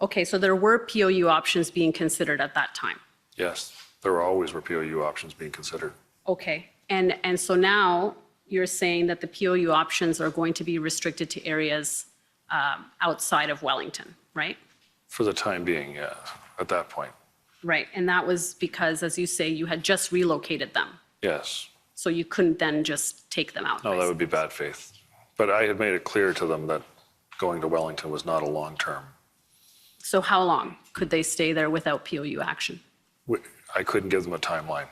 Okay, so there were POU options being considered at that time. Yes, there always were POU options being considered. Okay, and so now you're saying that the POU options are going to be restricted to areas outside of Wellington, right? For the time being, yeah, at that point. Right, and that was because, as you say, you had just relocated them. Yes. So you couldn't then just take them out? No, that would be bad faith. But I had made it clear to them that going to Wellington was not a long-term. So how long could they stay there without POU action? I couldn't give them a timeline.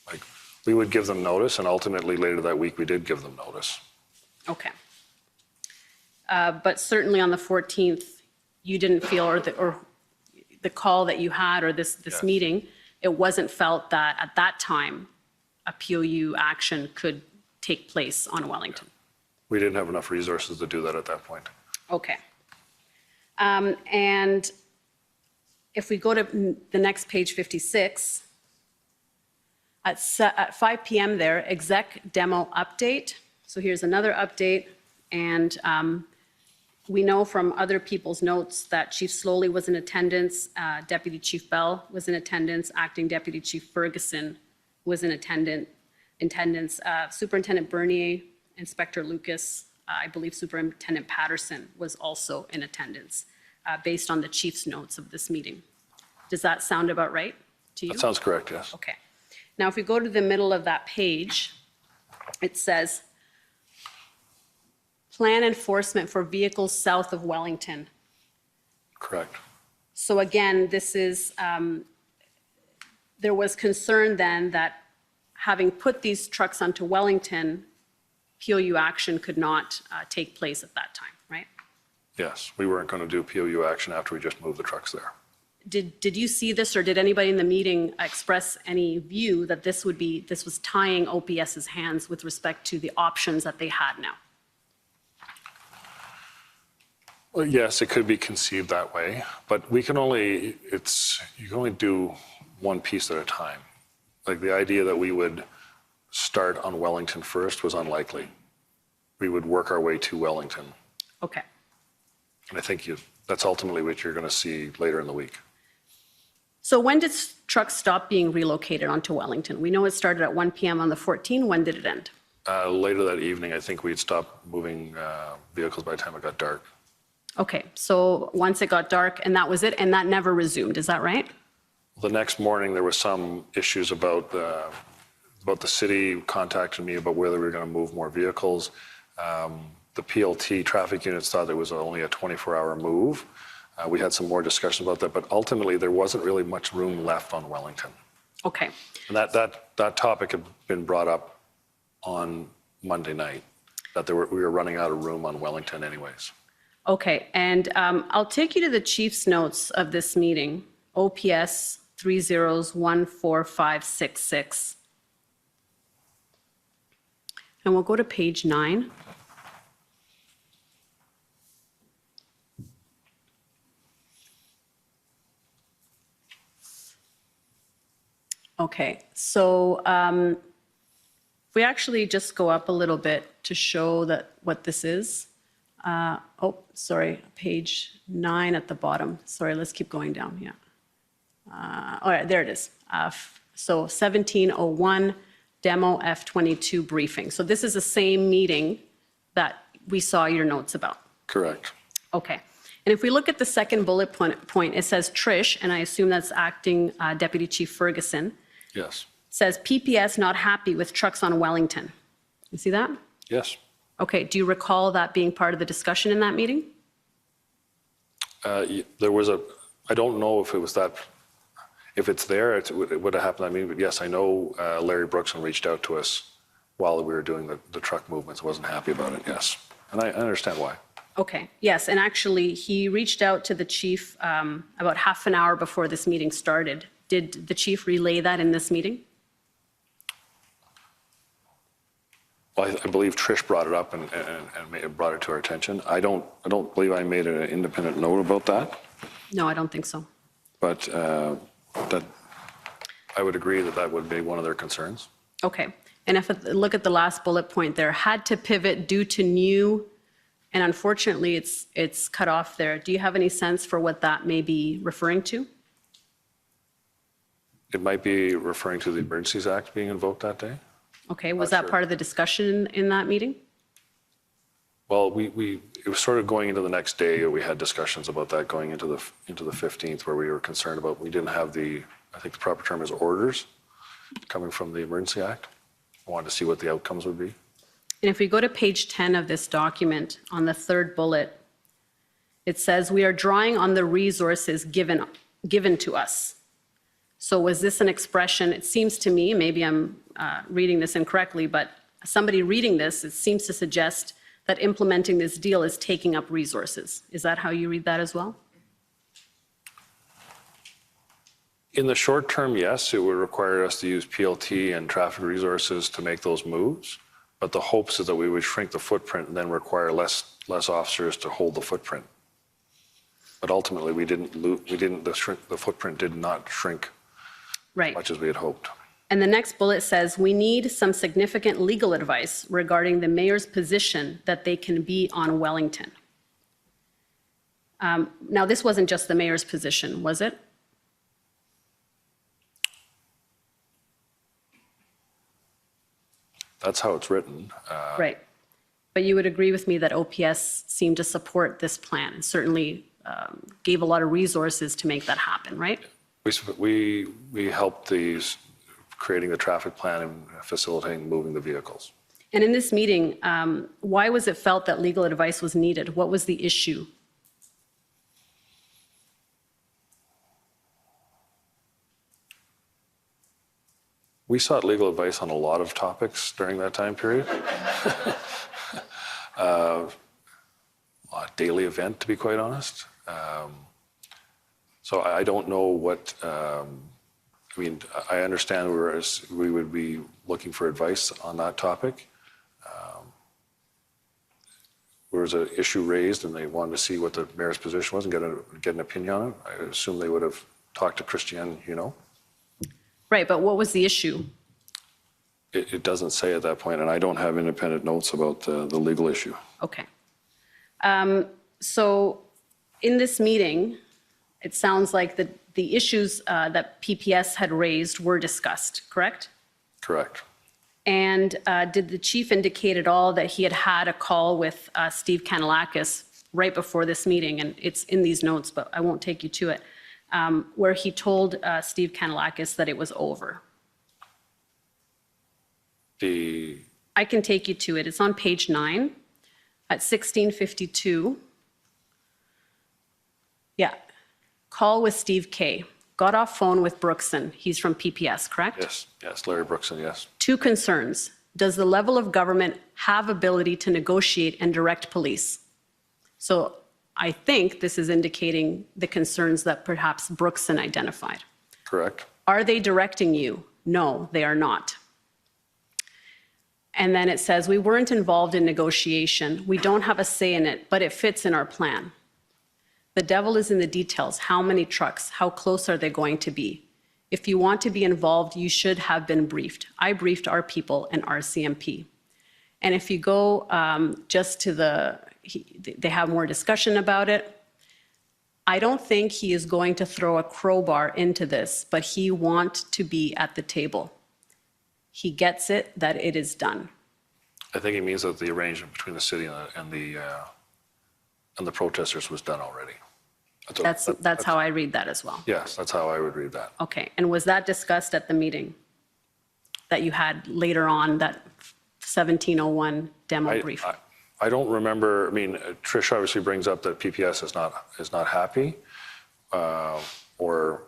Like, we would give them notice, and ultimately later that week, we did give them notice. Okay. But certainly on the 14th, you didn't feel, or the call that you had, or this yes. meeting, it wasn't felt that at that time, a POU action could take place on Wellington. We didn't have enough resources to do that at that point. Okay. And if we go to the next page, 56, at 5 p.m. there, exec demo update. So here's another update. And we know from other people's notes that Chief Slowly was in attendance, Deputy Chief Bell was in attendance, Acting Deputy Chief Ferguson was in attendance, Superintendent Bernier, Inspector Lucas, I believe Superintendent Patterson was also in attendance, based on the chief's notes of this meeting. Does that sound about right to you? That sounds correct, yes. Okay. Now, if we go to the middle of that page, it says, plan enforcement for vehicles south of Wellington. Correct. So again, this is, there was concern then that having put these trucks onto Wellington, POU action could not take place at that time, right? Yes, we weren't going to do POU action after we just moved the trucks there. Did you see this, or did anybody in the meeting express any view that this was tying OPS's hands with respect to the options that they had now? Well, yes, it could be conceived that way, but you can only do one piece at a time. Like, the idea that we would start on Wellington first was unlikely. We would work our way to Wellington. Okay. And I think that's ultimately what you're going to see later in the week. So when did trucks stop being relocated onto Wellington? We know it started at 1 p.m. on the 14th. When did it end? Later that evening, I think we'd stopped moving vehicles by the time it got dark. Okay, so once it got dark, and that was it, and that never resumed, is that right? The next morning, there was some issues about the city contacting me about whether we were going to move more vehicles. The PLT traffic units thought it was only a 24-hour move. We had some more discussion about that, but ultimately there wasn't really much room left on Wellington. Okay. And that topic had been brought up on Monday night, that we were running out of room on Wellington anyways. Okay, and I'll take you to the chief's notes of this meeting, OPS 30145566. And we'll go to page 9. Okay, so we actually just go up a little bit to show that what this is. Oh, sorry, page 9 at the bottom. Sorry, let's keep going down, yeah. All right, there it is. So 1701, demo F22 briefing. So this is the same meeting that we saw your notes about. Correct. Okay. And if we look at the second bullet point, it says Trish, and I assume that's acting Deputy Chief Ferguson, Yes. says PPS not happy with trucks on Wellington. You see that? Yes. Okay, do you recall that being part of the discussion in that meeting? There was I don't know if it was that, if it's there, it would have happened. I mean, but yes, I know Larry Brookson reached out to us while we were doing the truck movements. Wasn't happy about it, yes. And I understand why. Okay, yes, and actually he reached out to the chief about half an hour before this meeting started. Did the chief relay that in this meeting? Well, I believe Trish brought it up and brought it to our attention. I don't believe I made an independent note about that, No, I don't think so. but that I would agree that would be one of their concerns. Okay, and if I look at the last bullet point there, had to pivot due to new, and unfortunately it's cut off there. Do you have any sense for what that may be referring to? It might be referring to the Emergencies Act being invoked that day. Okay, was that part of the discussion in that meeting? Well, it was sort of going into the next day. We had discussions about that going into the 15th, where we were concerned about, we didn't have I think the proper term is orders coming from the Emergency Act. I wanted to see what the outcomes would be. And if we go to page 10 of this document, on the third bullet, it says, we are drawing on the resources given to us. So was this an expression, it seems to me, maybe I'm reading this incorrectly, but somebody reading this, it seems to suggest that implementing this deal is taking up resources. Is that how you read that as well? In the short term, yes, it would require us to use PLT and traffic resources to make those moves. But the hopes is that we would shrink the footprint and then require less officers to hold the footprint. But ultimately, the footprint did not shrink Right. as much as we had hoped. And the next bullet says, we need some significant legal advice regarding the mayor's position that they can be on Wellington. Now, this wasn't just the mayor's position, was it? That's how it's written. Right. But you would agree with me that OPS seemed to support this plan and certainly gave a lot of resources to make that happen, right? We helped creating the traffic plan and facilitating moving the vehicles. And in this meeting, why was it felt that legal advice was needed? What was the issue? We sought legal advice on a lot of topics during that time period. A daily event, to be quite honest. So I don't know what, I mean, I understand we would be looking for advice on that topic. There was an issue raised and they wanted to see what the mayor's position was and get an opinion on it. I assume they would have talked to Christiane, Right, but what was the issue? It doesn't say at that point, and I don't have independent notes about the legal issue. Okay. So in this meeting, it sounds like the issues that PPS had raised were discussed, correct? Correct. And did the chief indicate at all that he had had a call with Steve Kanalakis right before this meeting? And it's in these notes, but I won't take you to it, where he told Steve Kanalakis that it was over. I can take you to it. It's on page 9 at 1652. Yeah. Call with Steve K. Got off phone with Brookson. He's from PPS, correct? Yes, Larry Brookson, yes. 2 concerns. Does the level of government have ability to negotiate and direct police? So I think this is indicating the concerns that perhaps Brookson identified. Correct. Are they directing you? No, they are not. And then it says, we weren't involved in negotiation. We don't have a say in it, but it fits in our plan. The devil is in the details. How many trucks? How close are they going to be? If you want to be involved, you should have been briefed. I briefed our people and RCMP. And if you go just to they have more discussion about it. I don't think he is going to throw a crowbar into this, but he wants to be at the table. He gets it that it is done. I think he means that the arrangement between the city and the protesters was done already. That's how I read that as well. Yes, that's how I would read that. Okay, and was that discussed at the meeting that you had later on, that 1701 demo brief? I don't remember. I mean, Trish obviously brings up that PPS is not happy, or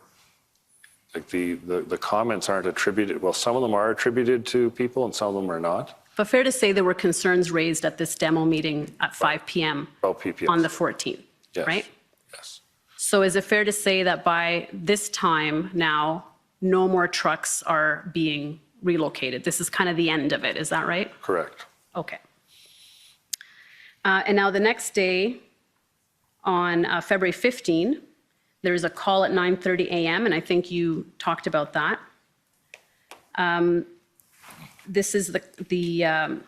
like the comments aren't attributed. Well, some of them are attributed to people, and some of them are not. But fair to say there were concerns raised at this demo meeting at 5 p.m. About PPS on the 14th, yes. right? Yes. So is it fair to say that by this time now, no more trucks are being relocated? This is kind of the end of it, is that right? Correct. Okay. And now the next day, on February 15, there's a call at 9:30 a.m., and I think you talked about that. This is the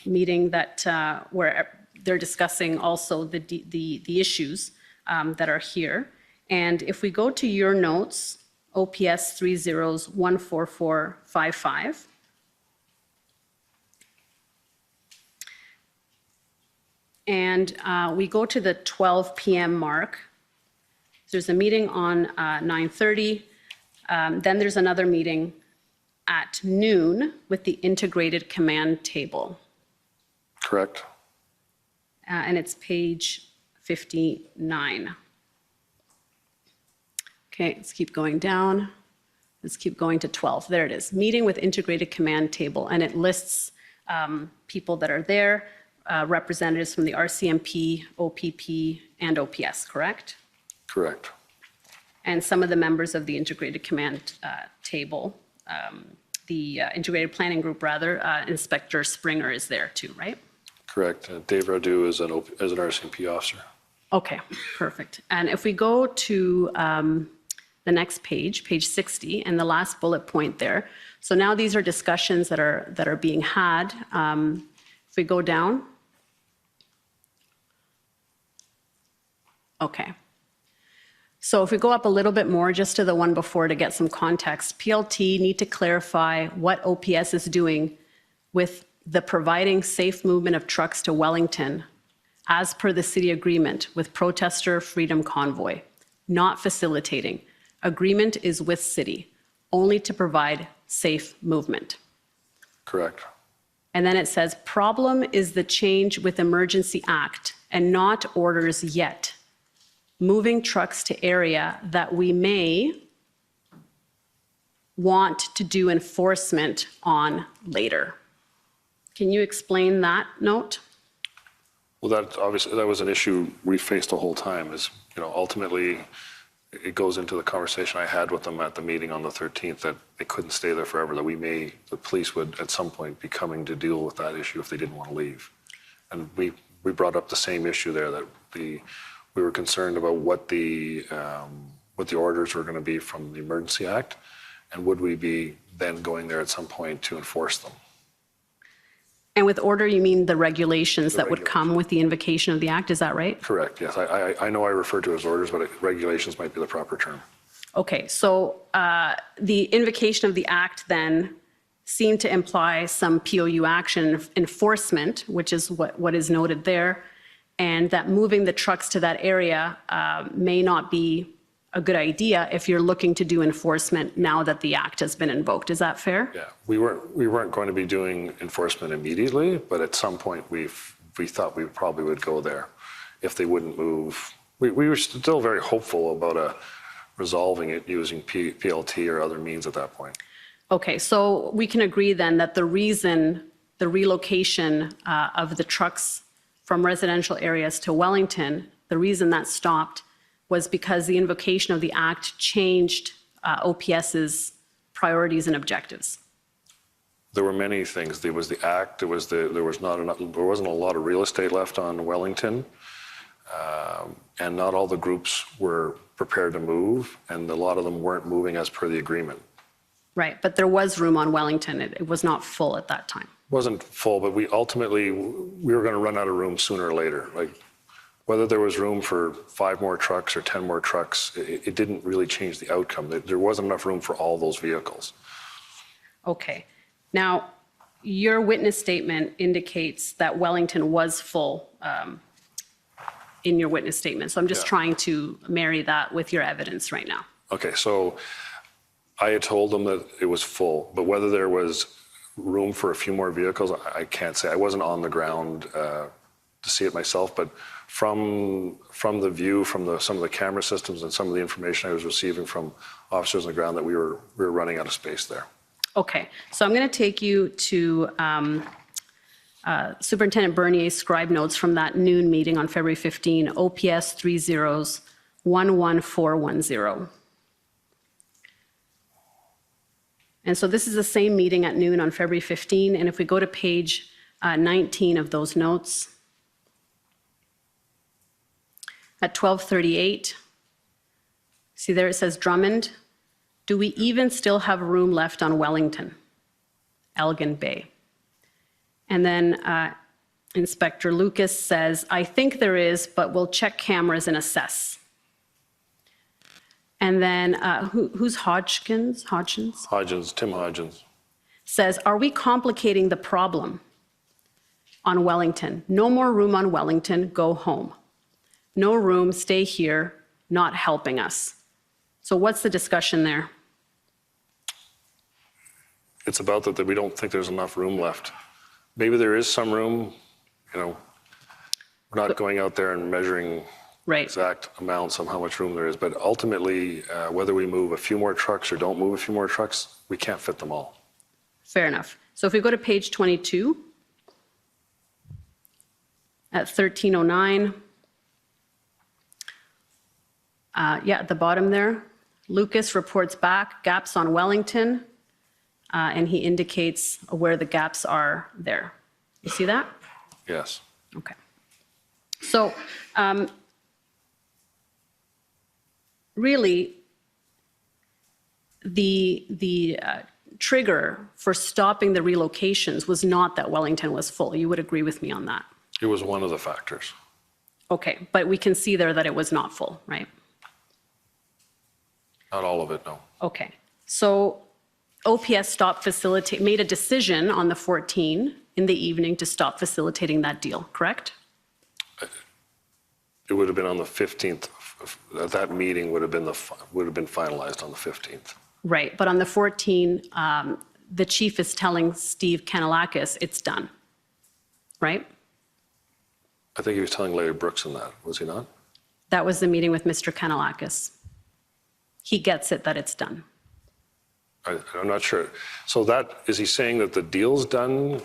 meeting that where they're discussing also the issues that are here. And if we go to your notes, OPS 30s14455. And we go to the 12 p.m. mark. There's a meeting on 9:30. Then there's another meeting at noon with the integrated command table. Correct. And it's page 59. Okay, let's keep going down. Let's keep going to 12. There it is. Meeting with integrated command table. And it lists people that are there. Representatives from the RCMP, OPP, and OPS, correct? Correct. And some of the members of the integrated command table, the integrated planning group rather, Inspector Springer is there too, right? Correct. Dave Radu is an RCMP officer. Okay, perfect. And if we go to the next page, page 60, and the last bullet point there. So now these are discussions that are being had. If we go down. Okay. So if we go up a little bit more, just to the one before to get some context, PLT need to clarify what OPS is doing with the providing safe movement of trucks to Wellington as per the city agreement with Protester Freedom Convoy, not facilitating. Agreement is with city, only to provide safe movement. Correct. And then it says, problem is the change with Emergency Act and not orders yet. Moving trucks to area that we may want to do enforcement on later. Can you explain that note? Well, that obviously, that was an issue we faced the whole time is, ultimately it goes into the conversation I had with them at the meeting on the 13th that they couldn't stay there forever, that the police would at some point be coming to deal with that issue if they didn't want to leave. And we brought up the same issue there, that we were concerned about what the orders were going to be from the Emergency Act, and would we be then going there at some point to enforce them. And with order, you mean the regulations that would come with the invocation of the act, is that right? Correct, yes. I know I refer to it as orders, but regulations might be the proper term. Okay, so the invocation of the act then seemed to imply some POU action enforcement, which is what is noted there, and that moving the trucks to that area may not be a good idea if you're looking to do enforcement now that the act has been invoked. Is that fair? Yeah, we weren't going to be doing enforcement immediately, but at some point we thought we probably would go there if they wouldn't move. We were still very hopeful about resolving it using PLT or other means at that point. Okay, so we can agree then that the reason the relocation of the trucks from residential areas to Wellington, the reason that stopped was because the invocation of the act changed OPS's priorities and objectives. There were many things. There was the act. There wasn't a lot of real estate left on Wellington, and not all the groups were prepared to move, and a lot of them weren't moving as per the agreement. Right, but there was room on Wellington. It was not full at that time. Wasn't full, but we were going to run out of room sooner or later. Like whether there was room for 5 more trucks or 10 more trucks, it didn't really change the outcome. There wasn't enough room for all those vehicles. Okay. Now, your witness statement indicates that Wellington was full in your witness statement. So I'm just trying to marry that with your evidence right now. Okay, so I had told them that it was full, but whether there was room for a few more vehicles, I can't say. I wasn't on the ground to see it myself, but from the view, from some of the camera systems and some of the information I was receiving from officers on the ground, that we were running out of space there. Okay, so I'm going to take you to Superintendent Bernier's scribe notes from that noon meeting on February 15, OPS 30-11410. And so this is the same meeting at noon on February 15. And if we go to page 19 of those notes, at 12:38, see there it says Drummond. Do we even still have room left on Wellington, Elgin Bay? And then Inspector Lucas says, I think there is, but we'll check cameras and assess. And then who's Hodgkins? Tim Hodgins. Says, are we complicating the problem on Wellington? No more room on Wellington, go home. No room, stay here, not helping us. So what's the discussion there? It's about that we don't think there's enough room left. Maybe there is some room, we're not going out there and measuring exact amounts of how much room there is, but ultimately, whether we move a few more trucks or don't move a few more trucks, we can't fit them all. Fair enough. So if we go to page 22, at 1309, at the bottom there, Lucas reports back gaps on Wellington, and he indicates where the gaps are there. You see that? Yes. Okay. So really, the trigger for stopping the relocations was not that Wellington was full. You would agree with me on that? It was one of the factors. Okay, but we can see there that it was not full, right? Not all of it, no. Okay, so OPS made a decision on the 14 in the evening to stop facilitating that deal, correct? It would have been on the 15th. That meeting would have been finalized on the 15th. Right, but on the 14, the chief is telling Steve Kanalakis it's done, right? I think he was telling Larry Brookson that, was he not? That was the meeting with Mr. Kanalakis. He gets it that it's done. I'm not sure. So is he saying that the deal's done?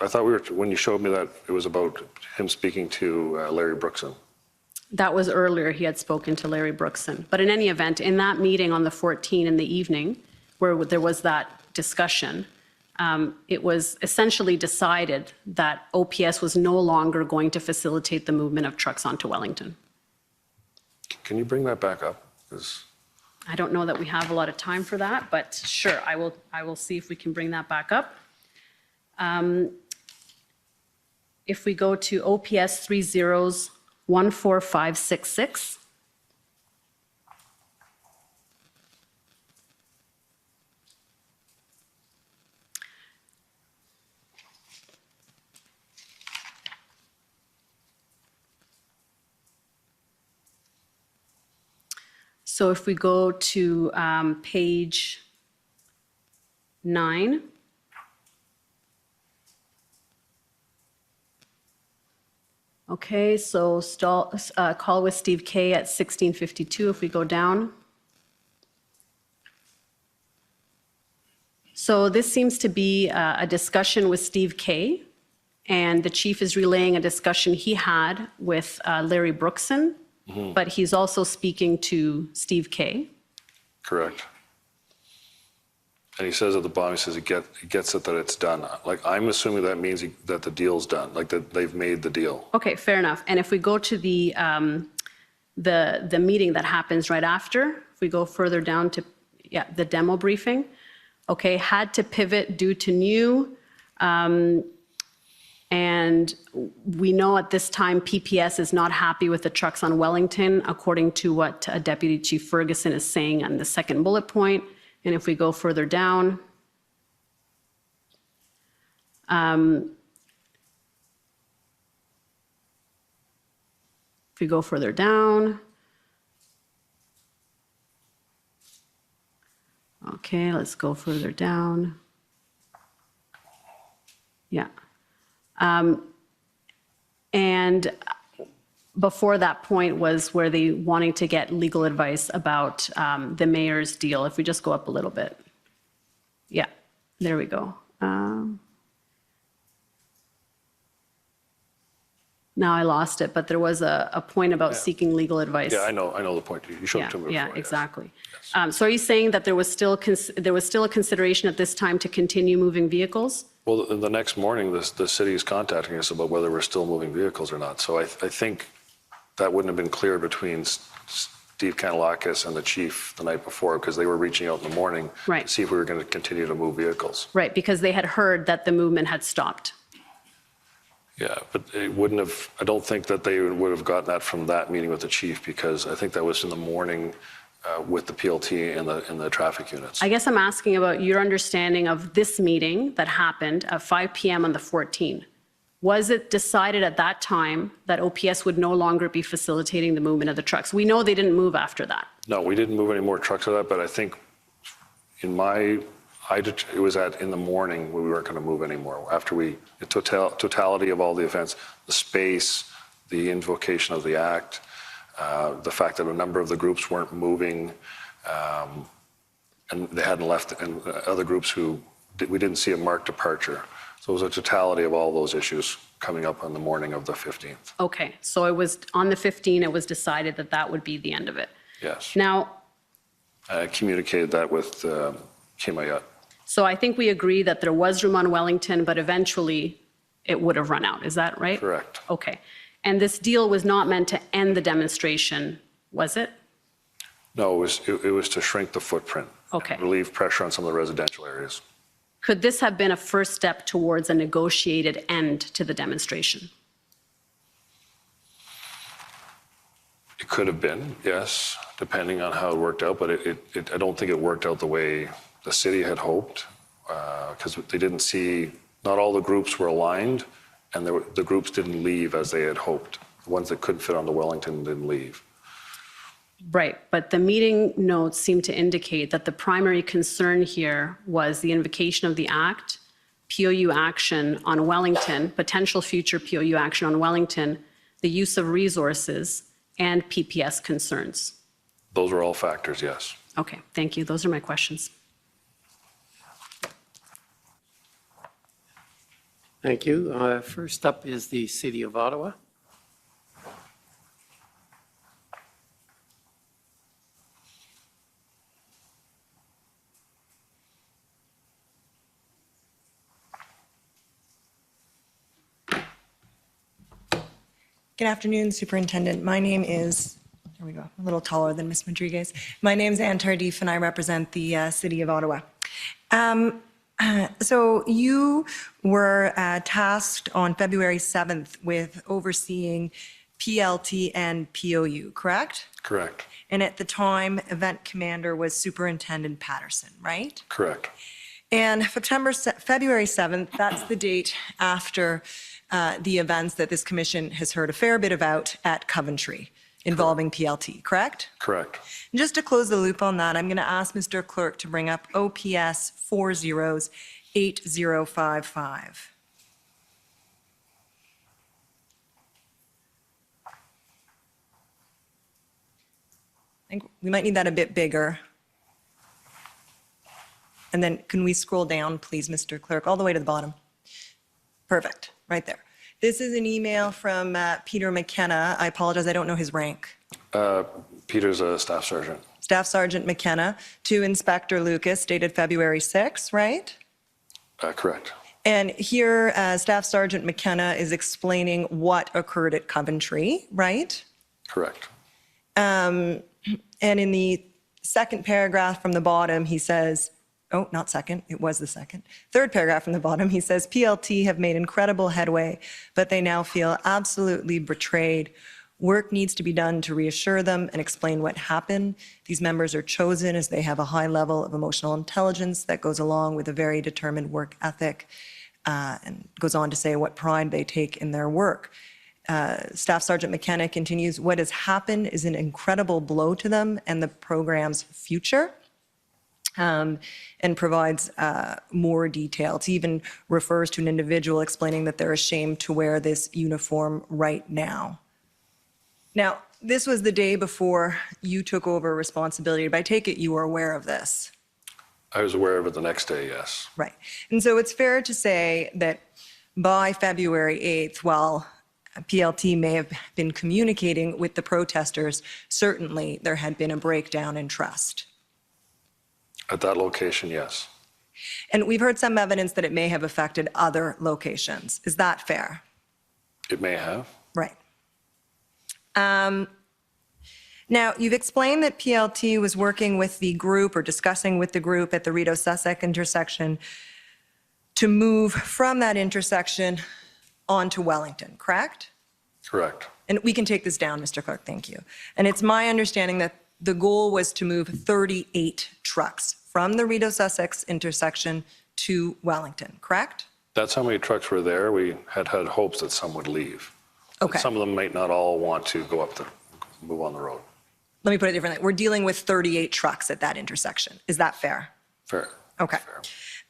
I thought when you showed me that, it was about him speaking to Larry Brookson. That was earlier, he had spoken to Larry Brookson. But in any event, in that meeting on the 14 in the evening, where there was that discussion, it was essentially decided that OPS was no longer going to facilitate the movement of trucks onto Wellington. Can you bring that back up? I don't know that we have a lot of time for that, but sure, I will see if we can bring that back up. If we go to OPS 30-14566. So if we go to page 9. Okay, so call with Steve K at 1652 if we go down. So this seems to be a discussion with Steve K and the chief is relaying a discussion he had with Larry Brookson, but he's also speaking to Steve Kay. Correct. And he says at the bottom, he says he gets it that it's done. Like, I'm assuming that means that the deal's done, like that they've made the deal. Okay, fair enough. And if we go to the meeting that happens right after, if we go further down to, the demo briefing, okay, had to pivot due to new, and we know at this time PPS is not happy with the trucks on Wellington, according to what Deputy Chief Ferguson is saying on the second bullet point. And if we go further down, if we go further down, okay, let's go further down. Yeah. And before that point was where they wanting to get legal advice about the mayor's deal. If we just go up a little bit. Yeah, there we go. Now I lost it, but there was a point about seeking legal advice. Yeah, I know the point. You showed it to me before. Yeah, exactly. So are you saying that there was still a consideration at this time to continue moving vehicles? Well, the next morning, the city is contacting us about whether we're still moving vehicles or not. So I think that wouldn't have been clear between Steve Kanalakis and the chief the night before, because they were reaching out in the morning to see if we were going to continue to move vehicles. Right, because they had heard that the movement had stopped. Yeah, but it wouldn't have, I don't think that they would have gotten that from that meeting with the chief, because I think that was in the morning with the PLT and the traffic units. I guess I'm asking about your understanding of this meeting that happened at 5 p.m. on the 14th. Was it decided at that time that OPS would no longer be facilitating the movement of the trucks? We know they didn't move after that. No, we didn't move any more trucks of that, but I think it was in the morning when we weren't going to move anymore. After the totality of all the events, the space, the invocation of the act, the fact that a number of the groups weren't moving, and they hadn't left, and other groups we didn't see a marked departure. So it was a totality of all those issues coming up on the morning of the 15th. Okay, so it was on the 15th, it was decided that that would be the end of it. Yes. Now, I communicated that with Kimayut. so I think we agree that there was room on Wellington, but eventually it would have run out. Is that right? Correct. Okay. And this deal was not meant to end the demonstration, was it? No, it was to shrink the footprint. Okay. Relieve pressure on some of the residential areas. Could this have been a first step towards a negotiated end to the demonstration? It could have been, yes, depending on how it worked out, but I don't think it worked out the way the city had hoped, because they didn't see, not all the groups were aligned, and the groups didn't leave as they had hoped. The ones that couldn't fit onto Wellington didn't leave. Right, but the meeting notes seem to indicate that the primary concern here was the invocation of the act, POU action on Wellington, potential future POU action on Wellington, the use of resources, and PPS concerns. Those are all factors, yes. Okay, thank you. Those are my questions. Thank you. First up is the City of Ottawa. Good afternoon, Superintendent. My name is, there we go, a little taller than Ms. Rodriguez. My name is Anne Tardif, and I represent the City of Ottawa. So you were tasked on February 7th with overseeing PLT and POU, correct? Correct. And at the time, event commander was Superintendent Patterson, right? Correct. And February 7th, that's the date after the events that this commission has heard a fair bit about at Coventry involving PLT, correct? Correct. And just to close the loop on that, I'm going to ask Mr. Clerk to bring up OPS 408055. I think we might need that a bit bigger. And then can we scroll down, please, Mr. Clerk, all the way to the bottom? Perfect, right there. This is an email from Peter McKenna. I apologize, I don't know his rank. Peter's a staff sergeant. Staff Sergeant McKenna to Inspector Lucas, dated February 6, right? Correct. And here, Staff Sergeant McKenna is explaining what occurred at Coventry, right? Correct. And in the second paragraph from the bottom, he says, oh, not second, it was the second. Third paragraph from the bottom, he says, PLT have made incredible headway, but they now feel absolutely betrayed. Work needs to be done to reassure them and explain what happened. These members are chosen as they have a high level of emotional intelligence that goes along with a very determined work ethic, and goes on to say what pride they take in their work. Staff Sergeant McKenna continues, what has happened is an incredible blow to them and the program's future, and provides more details. He even refers to an individual explaining that they're ashamed to wear this uniform right now. Now, this was the day before you took over responsibility, but I take it you were aware of this. I was aware of it the next day, yes. Right. And so it's fair to say that by February 8th, while PLT may have been communicating with the protesters, certainly there had been a breakdown in trust. At that location, yes. And we've heard some evidence that it may have affected other locations. Is that fair? It may have. Right. Now, you've explained that PLT was working with the group or discussing with the group at the Rideau-Sussex intersection to move from that intersection onto Wellington, correct? Correct. And we can take this down, Mr. Clerk, thank you. And it's my understanding that the goal was to move 38 trucks from the Rideau-Sussex intersection to Wellington, correct? That's how many trucks were there. We had hopes that some would leave. Okay. Some of them might not all want to move on the road. Let me put it differently. We're dealing with 38 trucks at that intersection. Is that fair? Fair. Okay.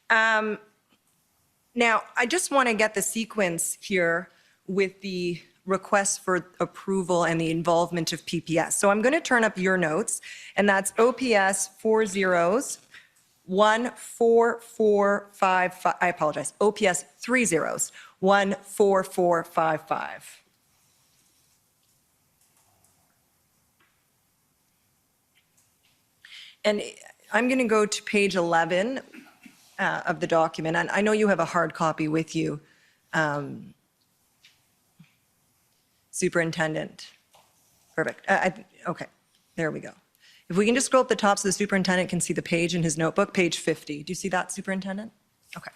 Now, I just want to get the sequence here with the request for approval and the involvement of PPS. So I'm going to turn up your notes, and that's OPS 14455. I apologize. OPS 14455. And I'm going to go to page 11 of the document. And I know you have a hard copy with you, Superintendent. Perfect. Okay, there we go. If we can just scroll up the top so the superintendent can see the page in his notebook, page 50. Do you see that, Superintendent? Okay.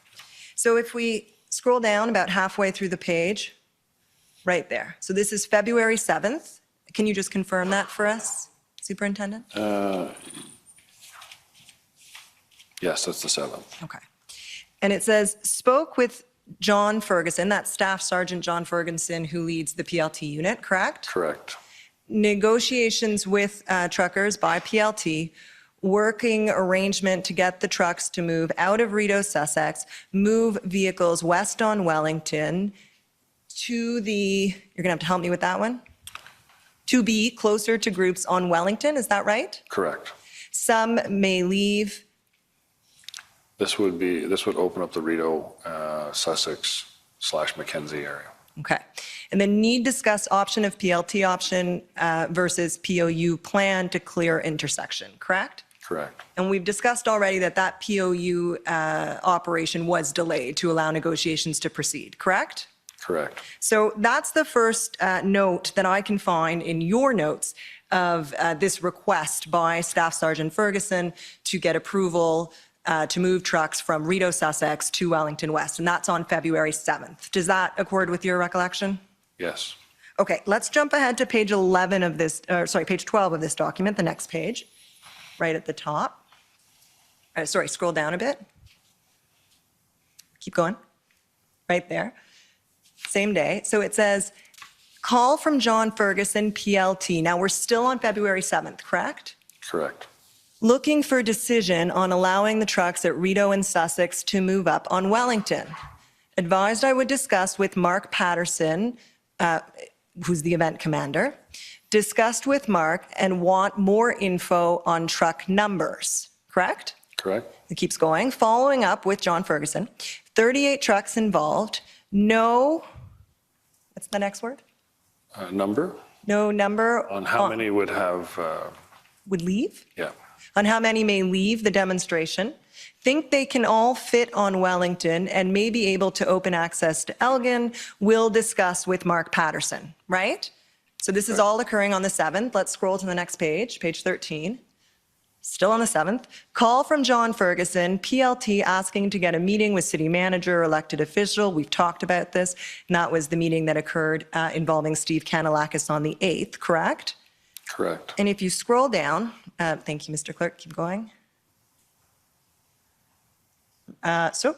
So if we scroll down about halfway through the page, right there. So this is February 7th. Can you just confirm that for us, Superintendent? Yes, that's the 7th. Okay. And it says, spoke with John Ferguson, that's Staff Sergeant John Ferguson, who leads the PLT unit, correct? Correct. Negotiations with truckers by PLT, working arrangement to get the trucks to move out of Rideau-Sussex, move vehicles west on Wellington to the, you're going to have to help me with that one, to be closer to groups on Wellington, is that right? Correct. Some may leave. This would open up the Rideau, Sussex / Mackenzie area. Okay. And then need discuss option of PLT option versus POU plan to clear intersection, correct? Correct. And we've discussed already that that POU operation was delayed to allow negotiations to proceed, correct? Correct. So that's the first note that I can find in your notes of this request by Staff Sergeant Ferguson to get approval to move trucks from Rideau-Sussex to Wellington West, and that's on February 7th. Does that accord with your recollection? Yes. Okay, let's jump ahead to page 11 of this, page 12 of this document, the next page, right at the top. Scroll down a bit. Keep going. Right there. Same day. So it says, call from John Ferguson, PLT. Now we're still on February 7th, correct? Correct. Looking for decision on allowing the trucks at Rideau and Sussex to move up on Wellington. Advised I would discuss with Mark Patterson, who's the event commander, discussed with Mark and want more info on truck numbers, correct? Correct. It keeps going. Following up with John Ferguson, 38 trucks involved, no, what's the next word? Number No number. on how many would have, Would leave? yeah. On how many may leave the demonstration. Think they can all fit on Wellington and may be able to open access to Elgin. Will discuss with Mark Patterson, right? So this is all occurring on the 7th. Let's scroll to the next page, page 13. Still on the 7th. Call from John Ferguson, PLT, asking to get a meeting with city manager, elected official. We've talked about this. And that was the meeting that occurred involving Steve Kanalakis on the 8th, correct? Correct. And if you scroll down, thank you, Mr. Clerk, keep going. So,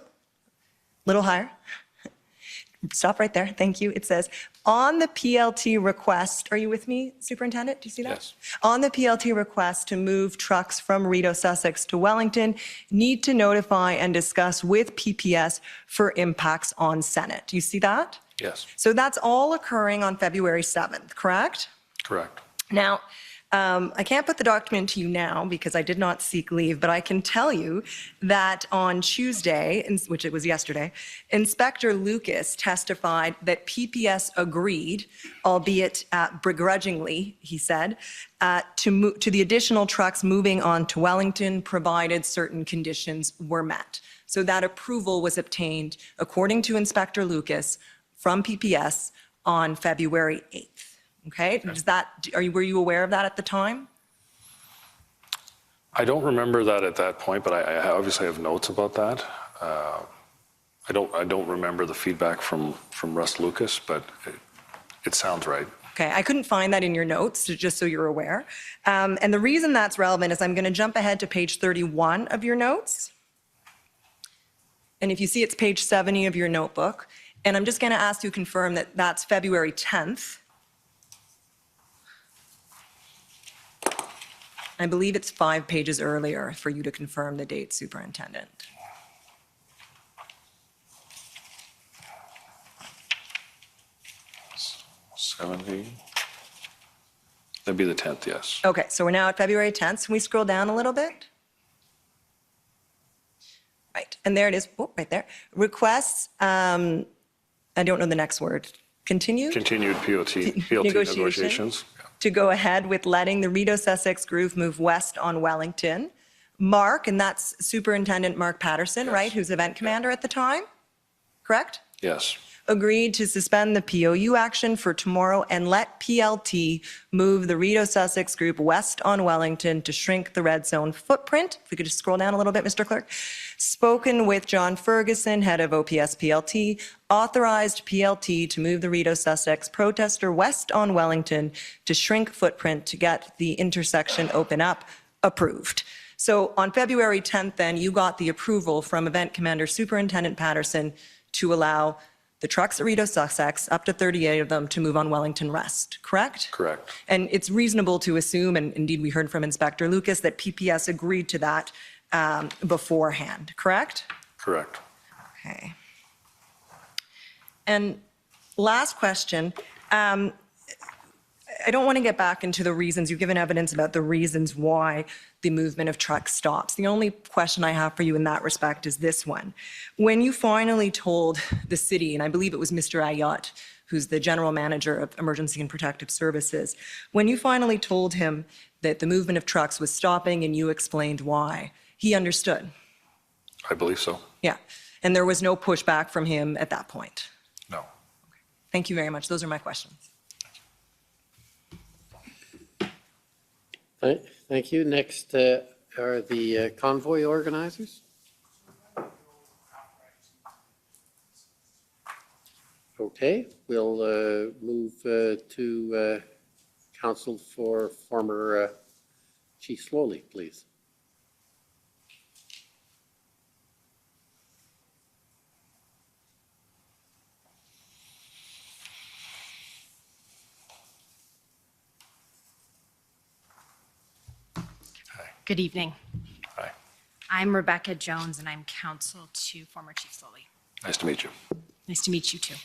little higher. Stop right there, thank you. It says, on the PLT request, are you with me, Superintendent? Do you see that? Yes. On the PLT request to move trucks from Rideau, Sussex to Wellington, need to notify and discuss with PPS for impacts on Senate. Do you see that? Yes. So that's all occurring on February 7th, correct? Correct. Now, I can't put the document to you now because I did not seek leave, but I can tell you that on Tuesday, which it was yesterday, Inspector Lucas testified that PPS agreed, albeit begrudgingly, he said, to the additional trucks moving on to Wellington, provided certain conditions were met. So that approval was obtained, according to Inspector Lucas, from PPS on February 8th. Okay, does that, were you aware of that at the time? I don't remember that at that point, but I obviously have notes about that. I don't remember the feedback from Russ Lucas, but it sounds right. Okay, I couldn't find that in your notes, just so you're aware. And the reason that's relevant is I'm going to jump ahead to page 31 of your notes. And if you see, it's page 70 of your notebook. And I'm just going to ask you to confirm that that's February 10th. I believe it's 5 pages earlier for you to confirm the date, Superintendent. That'd be the 10th, yes. Okay, so we're now at February 10th. Can we scroll down a little bit? Right, and there it is, oh, right there. Requests, I don't know the next word. Continued? Continued PLT negotiations. To go ahead with letting the Rideau Sussex Groove move west on Wellington. Mark, and that's Superintendent Mark Patterson, right, who's event commander at the time, correct? Yes. Agreed to suspend the POU action for tomorrow and let PLT move the Rideau Sussex Group west on Wellington to shrink the red zone footprint. If we could just scroll down a little bit, Mr. Clerk. Spoken with John Ferguson, head of OPS PLT, authorized PLT to move the Rideau Sussex protester west on Wellington to shrink footprint to get the intersection open up, approved. So on February 10th, then, you got the approval from Event Commander Superintendent Patterson to allow the trucks at Rideau Sussex, up to 38 of them, to move on Wellington West, correct? Correct. And it's reasonable to assume, and indeed we heard from Inspector Lucas, that PPS agreed to that beforehand, correct? Correct. Okay. And last question. I don't want to get back into the reasons. You've given evidence about the reasons why the movement of trucks stops. The only question I have for you in that respect is this one. When you finally told the city, and I believe it was Mr. Ayotte, who's the general manager of Emergency and Protective Services, when you finally told him that the movement of trucks was stopping and you explained why, he understood? I believe so. Yeah. And there was no pushback from him at that point? No. Thank you very much. Those are my questions. Thank you. Next are the convoy organizers. Okay, we'll move to counsel for former Chief Slowly, please. Good evening. Hi. I'm Rebecca Jones, and I'm counsel to former Chief Slowly. Nice to meet you. Nice to meet you, too.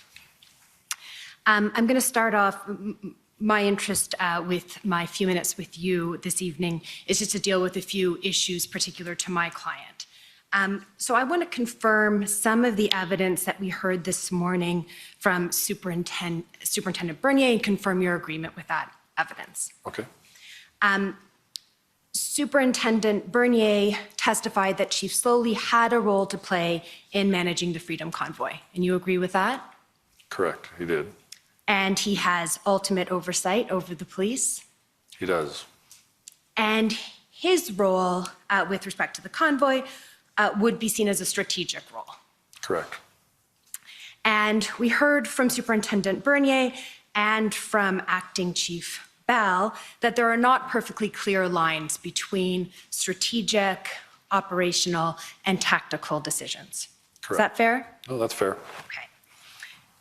I'm going to start off. My interest with my few minutes with you this evening is just to deal with a few issues particular to my client. So I want to confirm some of the evidence that we heard this morning from Superintendent Bernier and confirm your agreement with that evidence. Okay. Superintendent Bernier testified that Chief Slowly had a role to play in managing the Freedom Convoy, and you agree with that? Correct, he did. And he has ultimate oversight over the police? He does. And his role with respect to the convoy would be seen as a strategic role. Correct. And we heard from Superintendent Bernier and from Acting Chief Bell that there are not perfectly clear lines between strategic, operational, and tactical decisions. Correct. Is that fair? No, that's fair. Okay.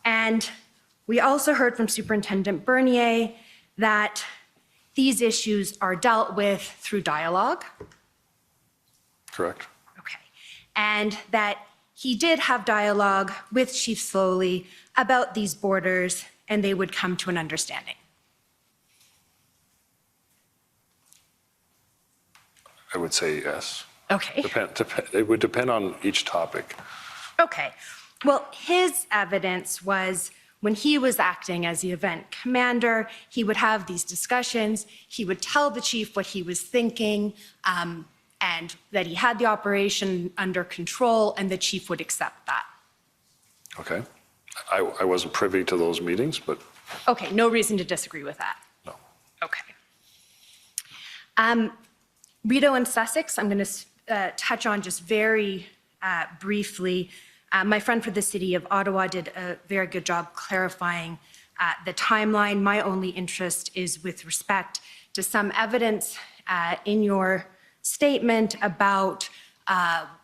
And we also heard from Superintendent Bernier that these issues are dealt with through dialogue. Correct. And that he did have dialogue with Chief Slowly about these borders, and they would come to an understanding. I would say yes. Okay. It would depend on each topic. Okay. Well, his evidence was when he was acting as the event commander, he would have these discussions. He would tell the chief what he was thinking, and that he had the operation under control, and the chief would accept that. Okay. I wasn't privy to those meetings, but Okay, no reason to disagree with that. No. Okay. Rideau and Sussex, I'm going to touch on just very briefly. My friend for the city of Ottawa did a very good job clarifying the timeline. My only interest is with respect to some evidence in your statement about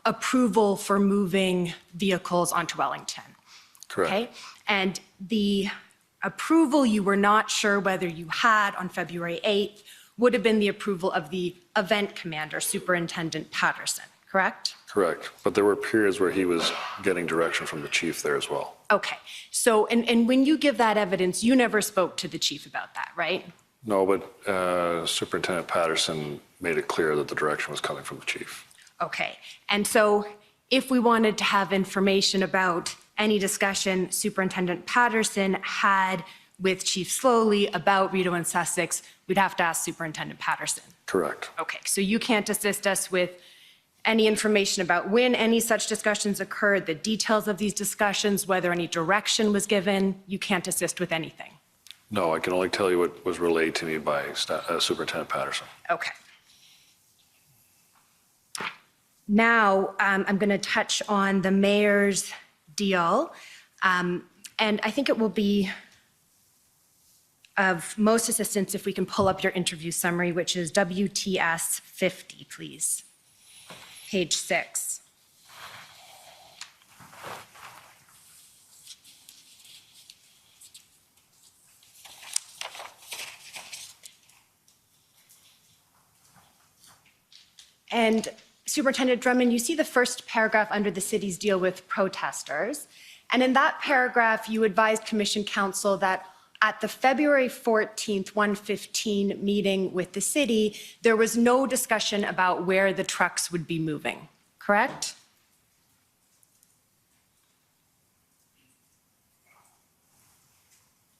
approval for moving vehicles onto Wellington. correct. Okay? And the approval you were not sure whether you had on February 8th would have been the approval of the event commander, Superintendent Patterson, correct? Correct. But there were periods where he was getting direction from the chief there as well. Okay. So, and when you give that evidence, you never spoke to the chief about that, right? No, but Superintendent Patterson made it clear that the direction was coming from the chief. Okay. And so if we wanted to have information about any discussion Superintendent Patterson had with Chief Slowly about Rideau and Sussex, we'd have to ask Superintendent Patterson. Correct. Okay. So you can't assist us with any information about when any such discussions occurred, the details of these discussions, whether any direction was given. You can't assist with anything. No, I can only tell you what was relayed to me by Superintendent Patterson. Okay. Now, I'm going to touch on the mayor's deal. And I think it will be of most assistance if we can pull up your interview summary, which is WTS 50, please. Page 6. And Superintendent Drummond, you see the first paragraph under the city's deal with protesters. And in that paragraph, you advised Commission Council that at the February 14th, 1:15 meeting with the city, there was no discussion about where the trucks would be moving, correct?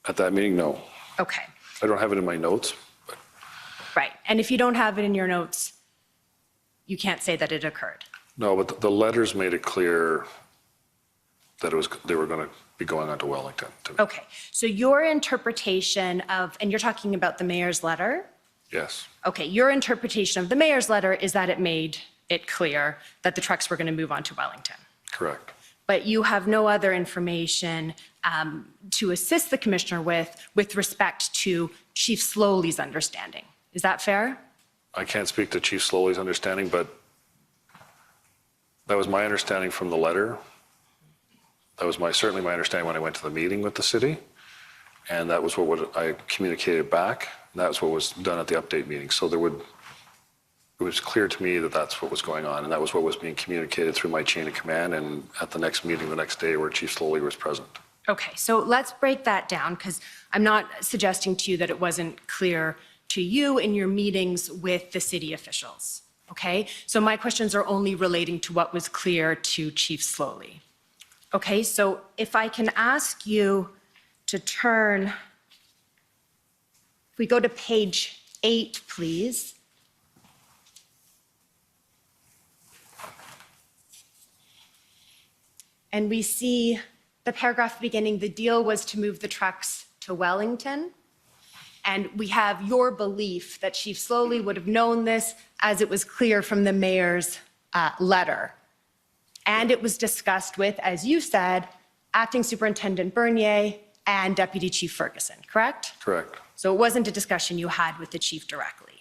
At that meeting, no. Okay, I don't have it in my notes. right. And if you don't have it in your notes, you can't say that it occurred. No, but the letters made it clear that they were going to be going on to Wellington. Okay, so your interpretation of, and you're talking about the mayor's letter? Yes. Okay, your interpretation of the mayor's letter is that it made it clear that the trucks were going to move on to Wellington. Correct. But you have no other information to assist the commissioner with respect to Chief Slowly's understanding. Is that fair? I can't speak to Chief Slowly's understanding, but that was my understanding from the letter. That was certainly my understanding when I went to the meeting with the city. And that was what I communicated back. And that was what was done at the update meeting. So it was clear to me that that's what was going on. And that was what was being communicated through my chain of command and at the next meeting the next day where Chief Slowly was present. Okay, so let's break that down because I'm not suggesting to you that it wasn't clear to you in your meetings with the city officials. okay? So my questions are only relating to what was clear to Chief Slowly. Okay, so if I can ask you to turn, if we go to page 8, please. And we see the paragraph beginning, the deal was to move the trucks to Wellington. And we have your belief that Chief Slowly would have known this, as it was clear from the mayor's letter. And it was discussed with, as you said, Acting Superintendent Bernier and Deputy Chief Ferguson, correct? Correct. So it wasn't a discussion you had with the chief directly?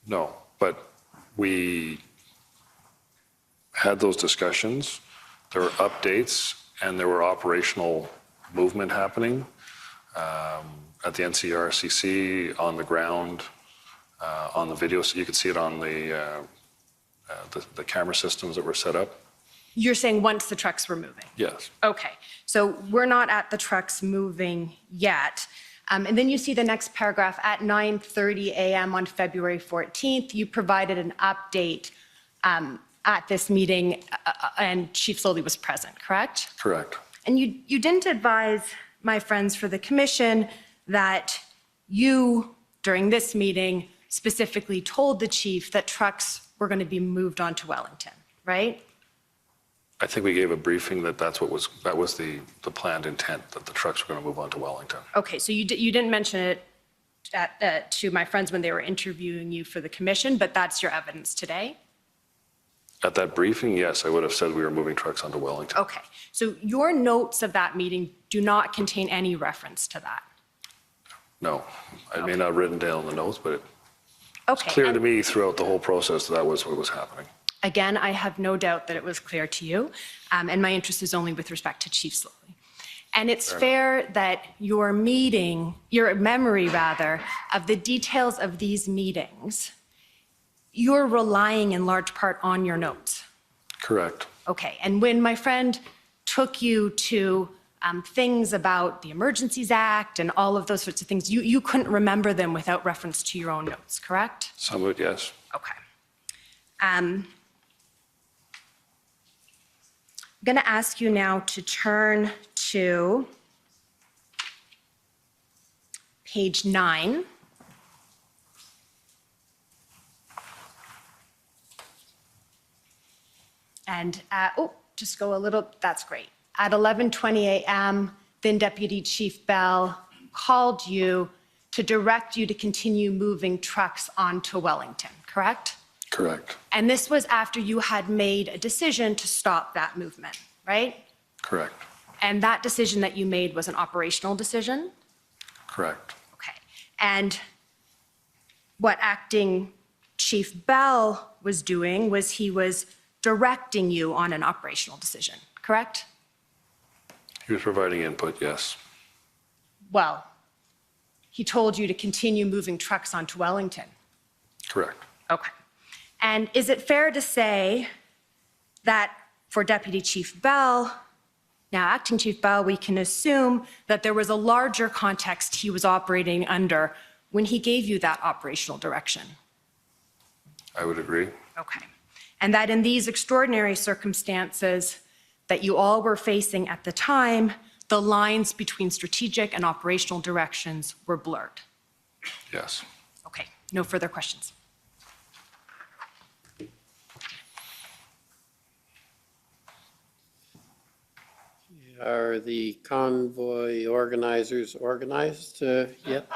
No, but we had those discussions. There were updates and there were operational movement happening at the NCRCC, on the ground, on the video. So you could see it on the camera systems that were set up. You're saying once the trucks were moving? Yes. Okay, so we're not at the trucks moving yet. And then you see the next paragraph, at 9:30 a.m. on February 14th, you provided an update at this meeting, and Chief Slowly was present, correct? Correct. And you didn't advise my friends for the commission that you, during this meeting, specifically told the chief that trucks were going to be moved on to Wellington, right? I think we gave a briefing that that was the planned intent, that the trucks were going to move on to Wellington. Okay, so you didn't mention it to my friends when they were interviewing you for the commission, but that's your evidence today? At that briefing, yes, I would have said we were moving trucks onto Wellington. Okay, so your notes of that meeting do not contain any reference to that? No, I may not have written down the notes, but it's Okay, clear to me throughout the whole process that was what was happening. again, I have no doubt that it was clear to you, and my interest is only with respect to Chief Slowly. And it's fair that your memory rather, of the details of these meetings, you're relying in large part on your notes. Correct. Okay, and when my friend took you to things about the Emergencies Act and all of those sorts of things, you couldn't remember them without reference to your own notes, correct? Some of it, yes. Okay. I'm going to ask you now to turn to page 9. And, just go a little, that's great. At 11:20 a.m., then Deputy Chief Bell called you to direct you to continue moving trucks onto Wellington, correct? Correct. And this was after you had made a decision to stop that movement, right? Correct. And that decision that you made was an operational decision? Correct. Okay. And what Acting Chief Bell was doing was he was directing you on an operational decision, correct? He was providing input, yes. Well, he told you to continue moving trucks onto Wellington. Correct. Okay. And is it fair to say that for Deputy Chief Bell, now Acting Chief Bell, we can assume that there was a larger context he was operating under when he gave you that operational direction? I would agree. Okay. And that in these extraordinary circumstances that you all were facing at the time, the lines between strategic and operational directions were blurred? Yes. Okay. No further questions. Are the convoy organizers organized yet?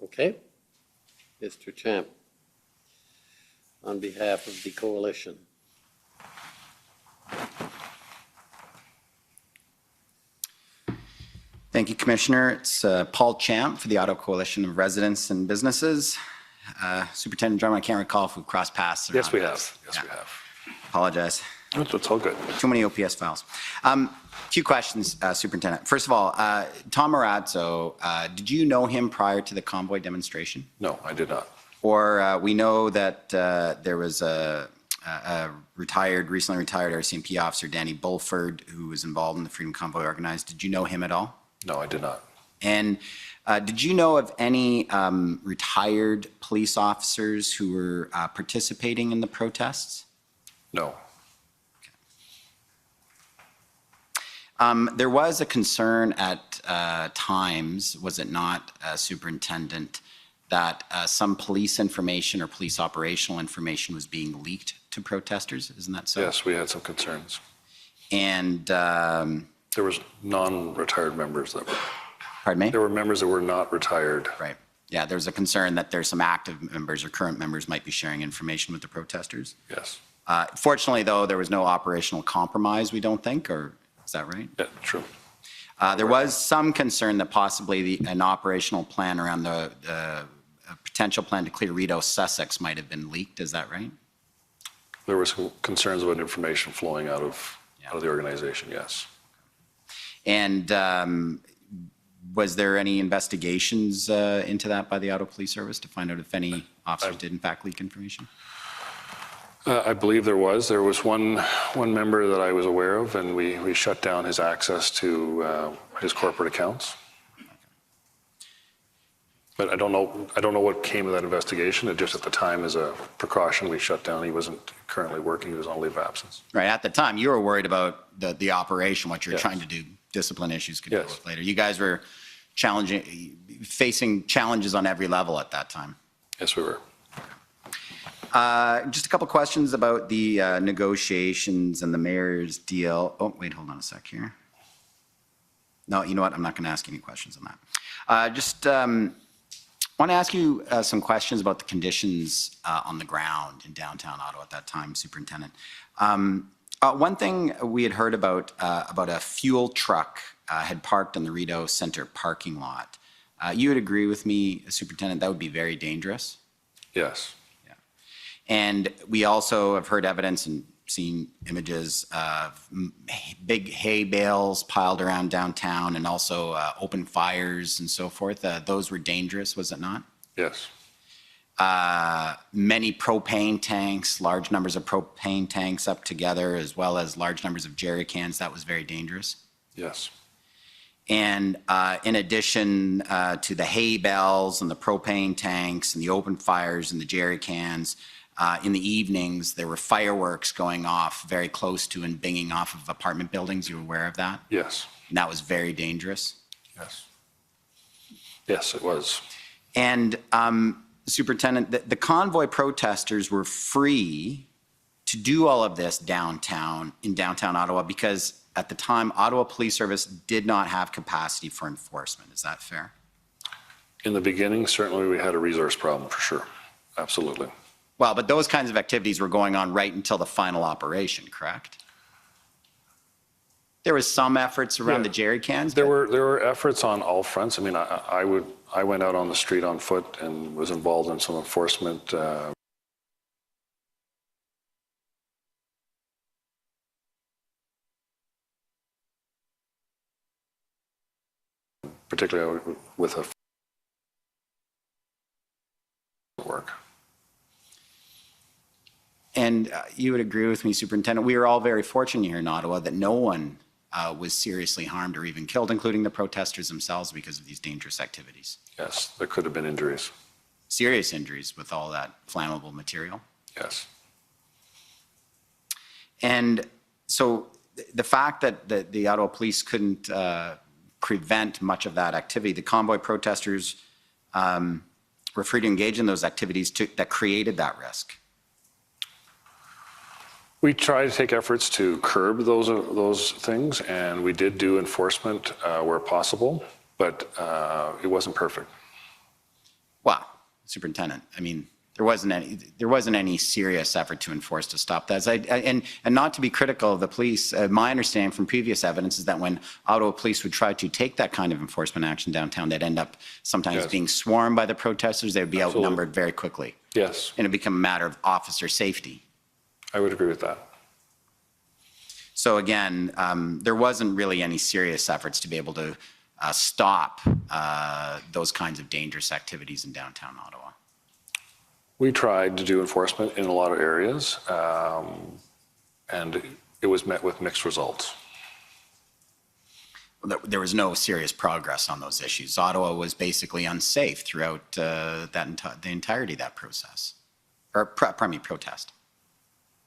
Okay. Mr. Champ, on behalf of the coalition. Thank you, Commissioner. It's Paul Champ for the Ottawa Coalition of Residents and Businesses. Superintendent Drummond, I can't recall if we've crossed paths or Yes, not. we have. Yes, we have. Apologize. That's all good. Too many OPS files. Few questions, Superintendent. First of all, Tom Marazzo, did you know him prior to the convoy demonstration? No, I did not. Or we know that there was a recently retired RCMP officer, Danny Bulford, who was involved in the Freedom Convoy organized. Did you know him at all? No, I did not. And did you know of any retired police officers who were participating in the protests? No. There was a concern at times, was it not, Superintendent, that some police information or police operational information was being leaked to protesters? Isn't that so? Yes, we had some concerns. And there was non-retired members that were. Pardon me? There were members that were not retired. Right. Yeah, there's a concern that there's some active members or current members might be sharing information with the protesters. Yes. Fortunately, though, there was no operational compromise, we don't think, or is that right? Yeah, true. There was some concern that possibly an operational plan around the potential plan to clear Rideau, Sussex might have been leaked. Is that right? There were some concerns about information flowing out of the organization, yes. And was there any investigations into that by the Ottawa Police Service to find out if any officers did in fact leak information? I believe there was. There was one member that I was aware of, and we shut down his access to his corporate accounts. But I don't know what came of that investigation. It just at the time, as a precaution, we shut down. He wasn't currently working. He was on leave of absence. Right. At the time, you were worried about the operation, what you're trying to do, discipline issues could deal with later. You guys were facing challenges on every level at that time. Yes, we were. Just a couple questions about the negotiations and the mayor's deal. Oh, wait, hold on a sec here. No, you know what? I'm not going to ask any questions on that. Just want to ask you some questions about the conditions on the ground in downtown Ottawa at that time, Superintendent. One thing we had heard about a fuel truck had parked in the Rideau Centre parking lot. You would agree with me, Superintendent, that would be very dangerous? Yes. And we also have heard evidence and seen images of big hay bales piled around downtown and also open fires and so forth. Those were dangerous, was it not? Yes. Many propane tanks, large numbers of propane tanks up together, as well as large numbers of jerry cans. That was very dangerous. Yes. And in addition to the hay bales and the propane tanks and the open fires and the jerry cans, in the evenings, there were fireworks going off very close to and binging off of apartment buildings. You were aware of that? Yes. And that was very dangerous? Yes. Yes, it was. And Superintendent, the convoy protesters were free to do all of this in downtown Ottawa because at the time, Ottawa Police Service did not have capacity for enforcement. Is that fair? In the beginning, certainly we had a resource problem for sure. Absolutely. Well, but those kinds of activities were going on right until the final operation, correct? There was some efforts around the jerry cans? There were efforts on all fronts. I mean, I went out on the street on foot and was involved in some enforcement. Particularly with a work. And you would agree with me, Superintendent, we are all very fortunate here in Ottawa that no one was seriously harmed or even killed, including the protesters themselves, because of these dangerous activities. Yes, there could have been injuries. Serious injuries with all that flammable material? Yes. And so the fact that the Ottawa Police couldn't prevent much of that activity, the convoy protesters were free to engage in those activities that created that risk. We tried to take efforts to curb those things, and we did do enforcement where possible, but it wasn't perfect. Well, Superintendent, I mean, there wasn't any serious effort to enforce to stop that. And not to be critical of the police, my understanding from previous evidence is that when Ottawa Police would try to take that kind of enforcement action downtown, they'd end up sometimes being swarmed by the protesters. They would be outnumbered very quickly. Yes. And it become a matter of officer safety. I would agree with that. So again, there wasn't really any serious efforts to be able to stop those kinds of dangerous activities in downtown Ottawa. We tried to do enforcement in a lot of areas, and it was met with mixed results. There was no serious progress on those issues. Ottawa was basically unsafe throughout the entirety of that process, or protest.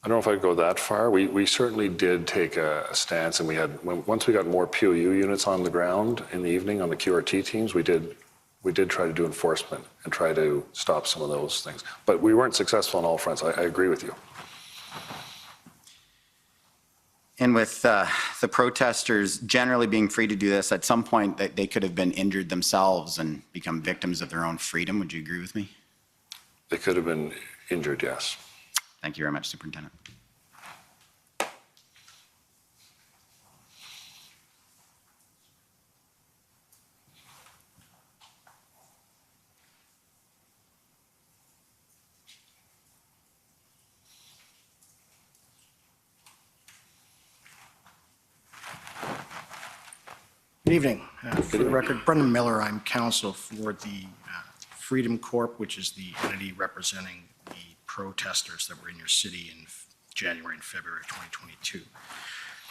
I don't know if I'd go that far. We certainly did take a stance, and once we got more POU units on the ground in the evening on the QRT teams, we did try to do enforcement and try to stop some of those things. But we weren't successful on all fronts. I agree with you. And with the protesters generally being free to do this, at some point they could have been injured themselves and become victims of their own freedom. Would you agree with me? They could have been injured, yes. Thank you very much, Superintendent. Good evening. For the record, Brendan Miller, I'm counsel for the Freedom Corp, which is the entity representing the protesters that were in your city in January and February of 2022.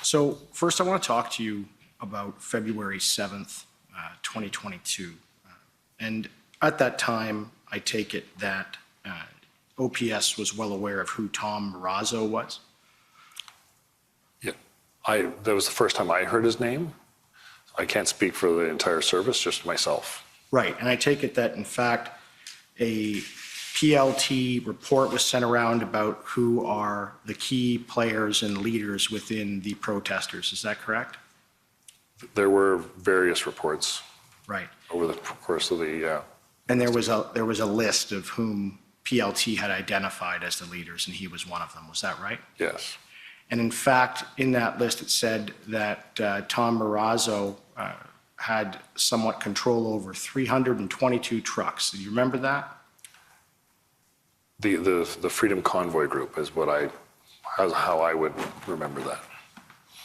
So first I want to talk to you about February 7th, 2022. And at that time, I take it that OPS was well aware of who Tom Marazzo was? Yeah, that was the first time I heard his name. I can't speak for the entire service, just myself. Right, and I take it that in fact a PLT report was sent around about who are the key players and leaders within the protesters. Is that correct? There were various reports. Right. Over the course of the. And there was a list of whom PLT had identified as the leaders, and he was one of them. Was that right? Yes. And in fact, in that list, it said that Tom Marazzo had somewhat control over 322 trucks. Do you remember that? The Freedom Convoy Group is how I would remember that.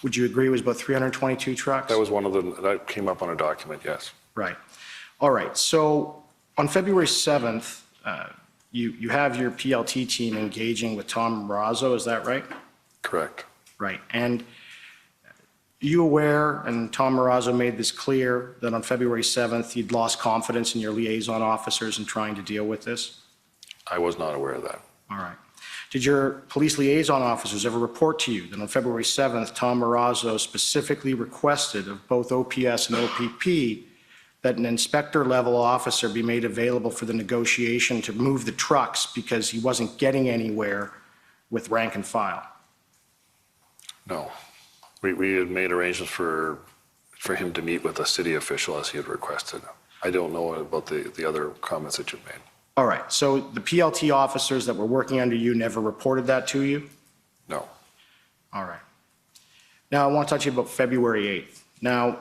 Would you agree it was about 322 trucks? That was one of them that came up on a document, yes. Right. All right. So on February 7th, you have your PLT team engaging with Tom Marazzo, is that right? Correct. Right. And you aware, and Tom Marazzo made this clear, that on February 7th, you'd lost confidence in your liaison officers in trying to deal with this? I was not aware of that. All right. Did your police liaison officers ever report to you that on February 7th, Tom Marazzo specifically requested of both OPS and OPP that an inspector level officer be made available for the negotiation to move the trucks because he wasn't getting anywhere with rank and file? No. We had made arrangements for him to meet with a city official as he had requested. I don't know about the other comments that you've made. All right. So the PLT officers that were working under you never reported that to you? No. All right. Now I want to talk to you about February 8th. Now,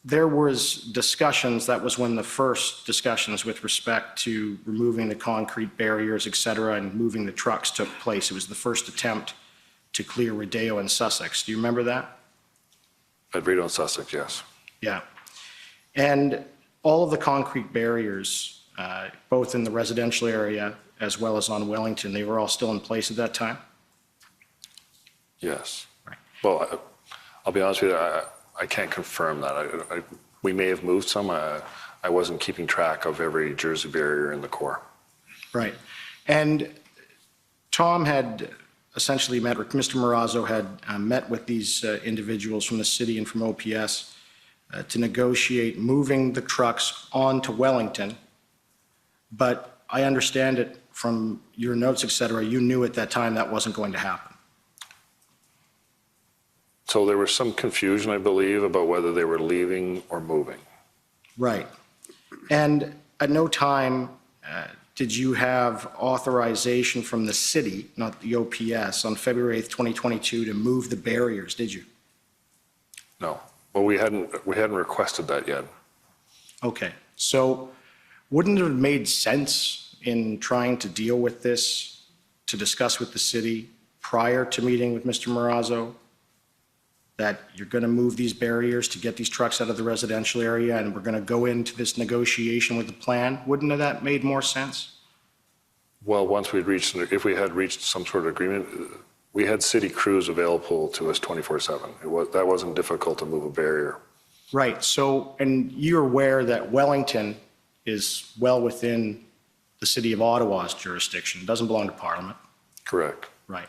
there was discussions, that was when the first discussions with respect to removing the concrete barriers, et cetera, and moving the trucks took place. It was the first attempt to clear Rodeo and Sussex. Do you remember that? At Rodeo and Sussex, yes. Yeah. And all of the concrete barriers, both in the residential area as well as on Wellington, they were all still in place at that time? Yes. Right. Well, I'll be honest with you, I can't confirm that. We may have moved some. I wasn't keeping track of every Jersey barrier in the Corps. Right. And Tom had essentially met, or Mr. Marazzo had met with these individuals from the city and from OPS to negotiate moving the trucks on to Wellington. But I understand it from your notes, et cetera, you knew at that time that wasn't going to happen. So there was some confusion, I believe, about whether they were leaving or moving. Right. And at no time did you have authorization from the city, not the OPS, on February 8th, 2022 to move the barriers, did you? No. Well, we hadn't requested that yet. Okay. So wouldn't it have made sense in trying to deal with this, to discuss with the city prior to meeting with Mr. Marazzo, that you're going to move these barriers to get these trucks out of the residential area and we're going to go into this negotiation with the plan? Wouldn't have that made more sense? Well, once we'd reached, if we had reached some sort of agreement, we had city crews available to us 24/7. That wasn't difficult to move a barrier. Right, so, and you're aware that Wellington is well within the city of Ottawa's jurisdiction, doesn't belong to Parliament. Correct. Right.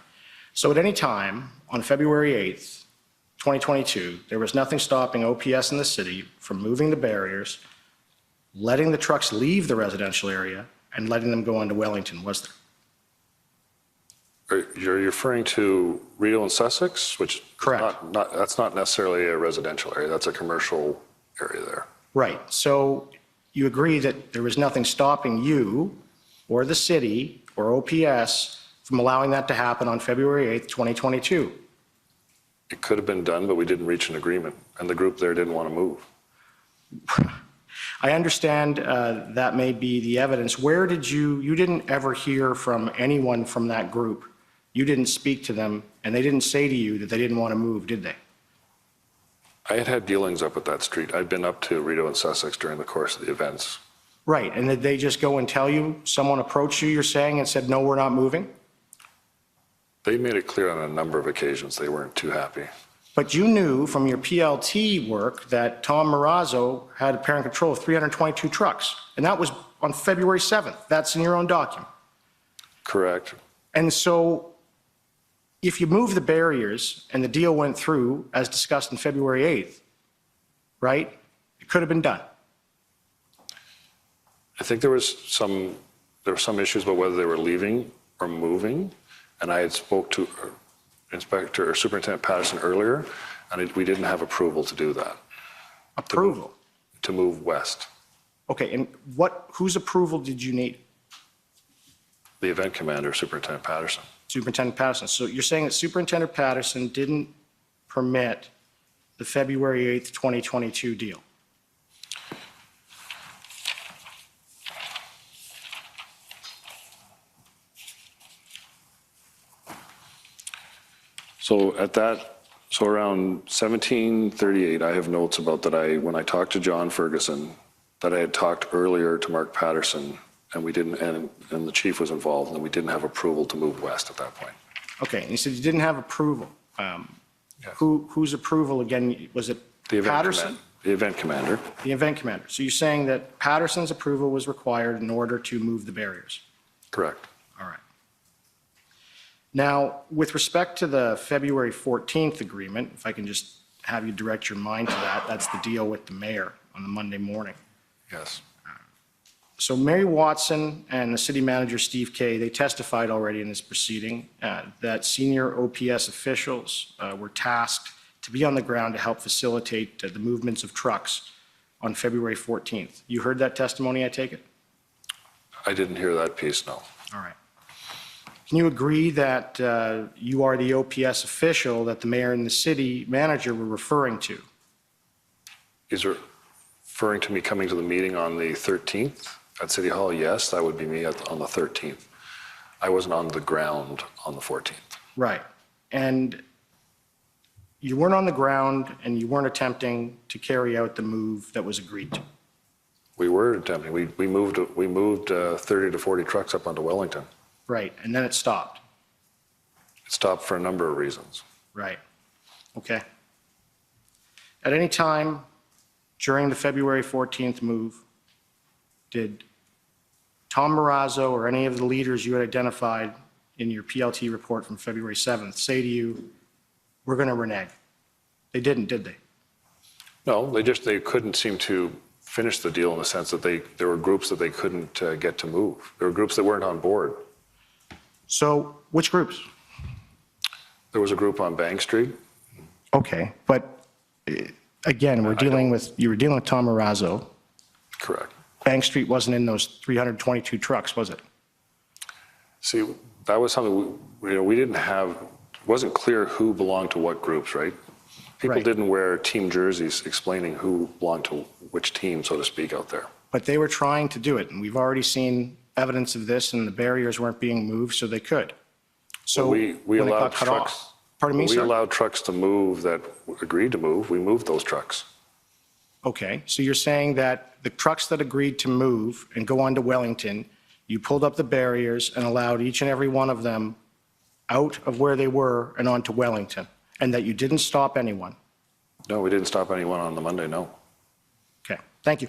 So at any time on February 8th, 2022, there was nothing stopping OPS in the city from moving the barriers, letting the trucks leave the residential area, and letting them go into Wellington, was there? You're referring to Rideau and Sussex, which Correct. That's not necessarily a residential area. That's a commercial area there. Right. So you agree that there was nothing stopping you or the city or OPS from allowing that to happen on February 8th, 2022? It could have been done, but we didn't reach an agreement, and the group there didn't want to move. I understand that may be the evidence. Where did you didn't ever hear from anyone from that group? You didn't speak to them, and they didn't say to you that they didn't want to move, did they? I had dealings up at that street. I'd been up to Rideau and Sussex during the course of the events. Right, and did they just go and tell you, someone approached you, you're saying, and said, no, we're not moving? They made it clear on a number of occasions they weren't too happy. But you knew from your PLT work that Tom Marazzo had apparent control of 322 trucks, and that was on February 7th. That's in your own document. Correct. And so if you move the barriers and the deal went through, as discussed on February 8th, right, it could have been done. I think there were some issues about whether they were leaving or moving, and I had spoke to Superintendent Patterson earlier, and we didn't have approval to do that. Approval? To move west. Okay, and whose approval did you need? The event commander, Superintendent Patterson. Superintendent Patterson. So you're saying that Superintendent Patterson didn't permit the February 8th, 2022 deal? So around 1738, I have notes about that when I talked to John Ferguson, that I had talked earlier to Mark Patterson, and we didn't, and the chief was involved, and we didn't have approval to move west at that point. Okay, and you said you didn't have approval. Whose approval, again, was it Patterson? The event commander. The event commander. So you're saying that Patterson's approval was required in order to move the barriers? Correct. All right. Now, with respect to the February 14th agreement, if I can just have you direct your mind to that, that's the deal with the mayor on the Monday morning. Yes. So Mary Watson and the city manager, Steve Kay, they testified already in this proceeding that senior OPS officials were tasked to be on the ground to help facilitate the movements of trucks on February 14th. You heard that testimony, I take it? I didn't hear that piece, no. All right. Can you agree that you are the OPS official that the mayor and the city manager were referring to? Is referring to me coming to the meeting on the 13th at City Hall? Yes, that would be me on the 13th. I wasn't on the ground on the 14th. Right. And you weren't on the ground and you weren't attempting to carry out the move that was agreed to? We were attempting. We moved 30 to 40 trucks up onto Wellington. Right, and then it stopped? It stopped for a number of reasons. Right. Okay. At any time during the February 14th move, did Tom Marazzo or any of the leaders you had identified in your PLT report from February 7th say to you, we're going to renege? They didn't, did they? No, they couldn't seem to finish the deal in the sense that there were groups that they couldn't get to move. There were groups that weren't on board. So which groups? There was a group on Bank Street. Okay, but again, you were dealing with Tom Marazzo. Correct. Bank Street wasn't in those 322 trucks, was it? See, that was something we didn't have. It wasn't clear who belonged to what groups, right? People didn't wear team jerseys explaining who belonged to which team, so to speak, out there. But they were trying to do it, and we've already seen evidence of this, and the barriers weren't being moved, so they could. So we allowed trucks. Pardon me, we sir? allowed trucks to move that agreed to move. We moved those trucks. Okay, so you're saying that the trucks that agreed to move and go on to Wellington, You pulled up the barriers and allowed each and every one of them out of where they were and onto Wellington, and that you didn't stop anyone. No, we didn't stop anyone on the Monday, no. Okay, thank you.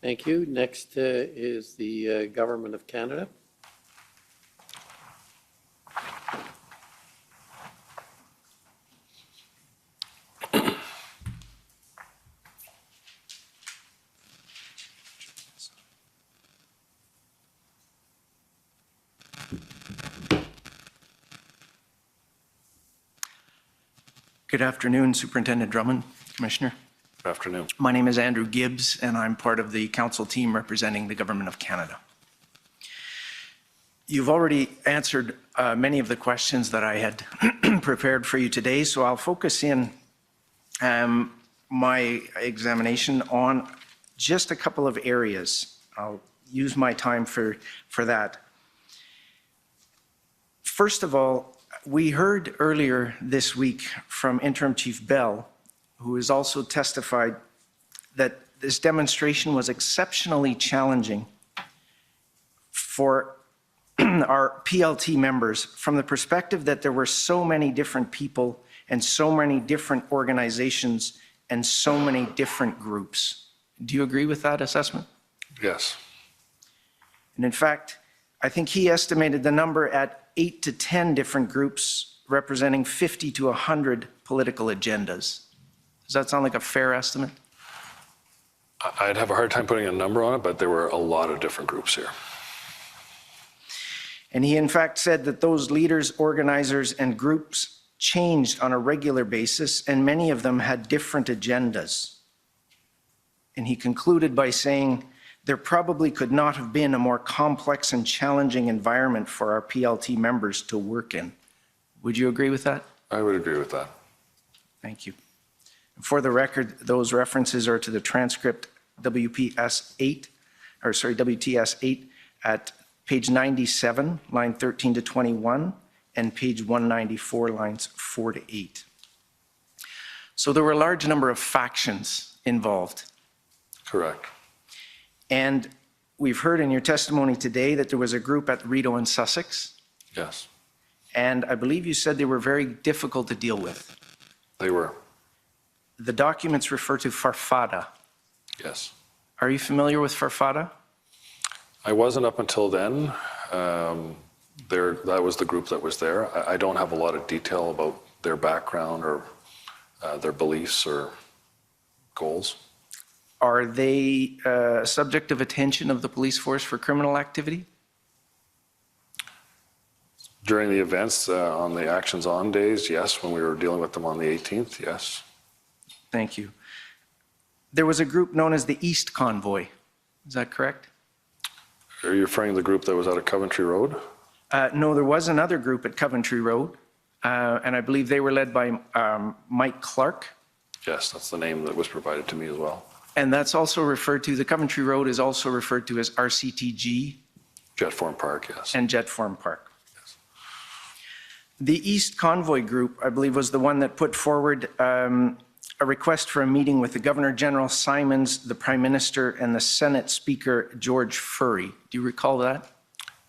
Thank you. Next is the Government of Canada. Good afternoon, Superintendent Drummond, Commissioner. Good afternoon. My name is Andrew Gibbs, and I'm part of the council team representing the Government of Canada. You've already answered many of the questions that I had prepared for you today, so I'll focus in my examination on just a couple of areas. I'll use my time for that. First of all, we heard earlier this week from Interim Chief Bell, who has also testified that this demonstration was exceptionally challenging for our PLT members from the perspective that there were so many different people and so many different organizations and so many different groups. Do you agree with that assessment? Yes. And in fact, I think he estimated the number at 8 to 10 different groups representing 50 to 100 political agendas. Does that sound like a fair estimate? I'd have a hard time putting a number on it, but there were a lot of different groups here. And he in fact said that those leaders, organizers, and groups changed on a regular basis, and many of them had different agendas. And he concluded by saying, there probably could not have been a more complex and challenging environment for our PLT members to work in. Would you agree with that? I would agree with that. Thank you. For the record, those references are to the transcript WTS 8 at page 97, line 13 to 21, and page 194, lines 4 to 8. So there were a large number of factions involved. Correct. And we've heard in your testimony today that there was a group at Rideau and Sussex. Yes. And I believe you said they were very difficult to deal with. They were. The documents refer to Farfada. Yes. Are you familiar with Farfada? I wasn't up until then. That was the group that was there. I don't have a lot of detail about their background or their beliefs or goals. Are they subject of attention of the police force for criminal activity? During the events on the actions on days, yes. When we were dealing with them on the 18th, yes. Thank you. There was a group known as the East Convoy. Is that correct? Are you referring to the group that was out of Coventry Road? No, there was another group at Coventry Road, and I believe they were led by Mike Clark. Yes, that's the name that was provided to me as well. And that's also referred to, the Coventry Road is also referred to as RCTG. Jetform Park, yes. And Jetform Park. Yes. The East Convoy Group, I believe, was the one that put forward a request for a meeting with the Governor General Simons, the Prime Minister, and the Senate Speaker George Furry. Do you recall that?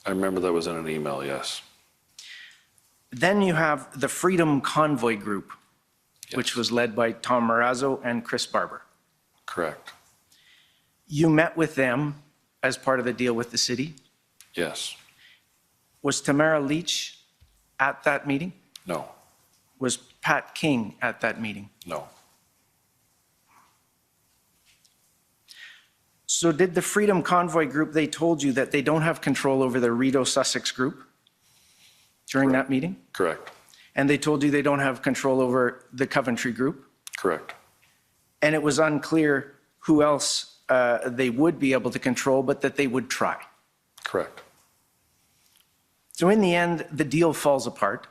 I remember that was in an email, yes. Then you have the Freedom Convoy Group, yes, which was led by Tom Marazzo and Chris Barber. Correct. You met with them as part of the deal with the city? Yes. Was Tamara Leach at that meeting? No. Was Pat King at that meeting? No. So did the Freedom Convoy Group, they told you that they don't have control over the Rideau Sussex group during that meeting? Correct. And they told you they don't have control over the Coventry group? Correct. And it was unclear who else they would be able to control, but that they would try? Correct. So in the end, the deal falls apart?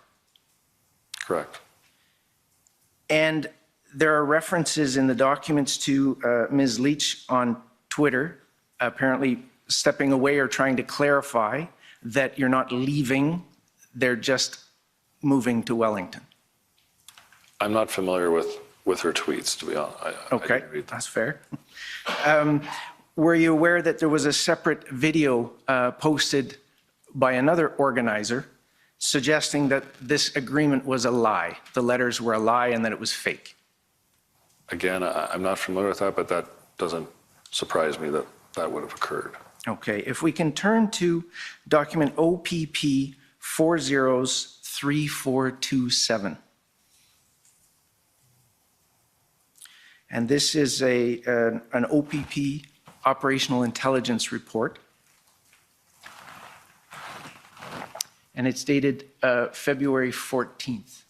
Correct. And there are references in the documents to Ms. Leach on Twitter, apparently stepping away or trying to clarify that you're not leaving, they're just moving to Wellington. I'm not familiar with with her tweets, to be honest. Okay, that's fair. Were you aware that there was a separate video posted by another organizer suggesting that this agreement was a lie? The letters were a lie and that it was fake? Again, I'm not familiar with that, but that doesn't surprise me that that would have occurred. Okay, if we can turn to document OPP 403427. And this is an OPP operational intelligence report. And it's dated February 14th.